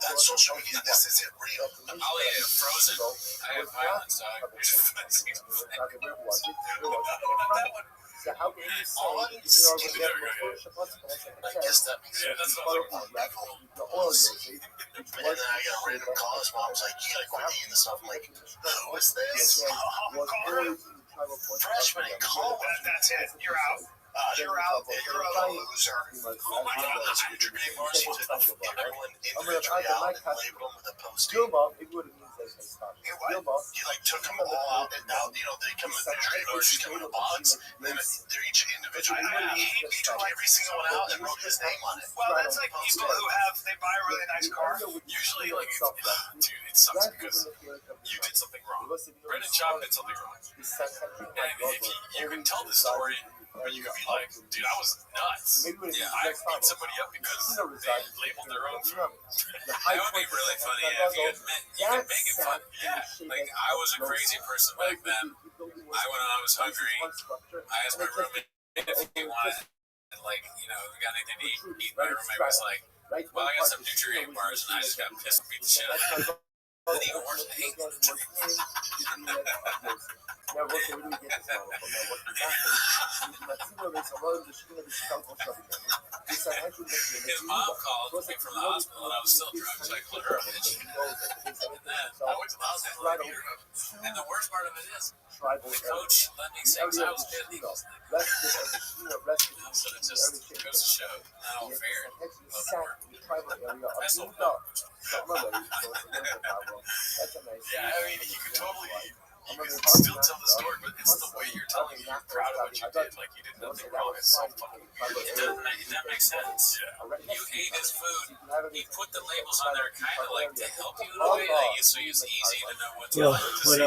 That's social media. This isn't real. I'll eat it frozen. I have violence, dog. Not that one. So how can you say All you I'm know scared when you have of, a Shabbat I guess that makes Yeah, sense. that's the what oil goes, And then I got a random call. His mom's like, you gotta quit eating this stuff. I'm like, who is this? Freshman in college. That's it. You're out. You're out. You're a loser. Oh my God, that's a tribute Washington. Everyone individually out and labeled them with a post-it. Gilma, it would have means they stop. Gilma, You like took them all out and now, you know, they come in the trade or just come in a box. And then they're each individual. He took every single one out and wrote his name on it. Well, that's like people who they buy a really nice car. Usually, like, dude, it sucks because you did something wrong. Brendan Schaub did something wrong. And if you can tell the story, or you can be like, dude, I was nuts. Yeah, I beat somebody up because they labeled their own food. That would be really funny if you could make it fun. Yeah, like I was a crazy person back then. When I was hungry, I asked my roommate if he wanted, like, you know, we got anything to eat. My roommate was like, well, I got some nutrient bars, and I just got pissed and beat the shit out of him. Then he orange hate. His mom called me from the hospital, and I was still drunk, so I called her a bitch. And then I went to the hospital and beat her up. And the worst part of it is, the coach let me say, because I was good at Eagles. So it just goes to show, not all fair. I still know. Yeah, I mean, you could totally, you could still tell the story, but it's the way you're telling it. You're proud of what you did. Like, you did nothing wrong. It's so fucking weird. That makes sense. Yeah. You ate his food. He put the labels on there kind of like to help you in a way. Like, so it's easy to know what's Yo, like to what see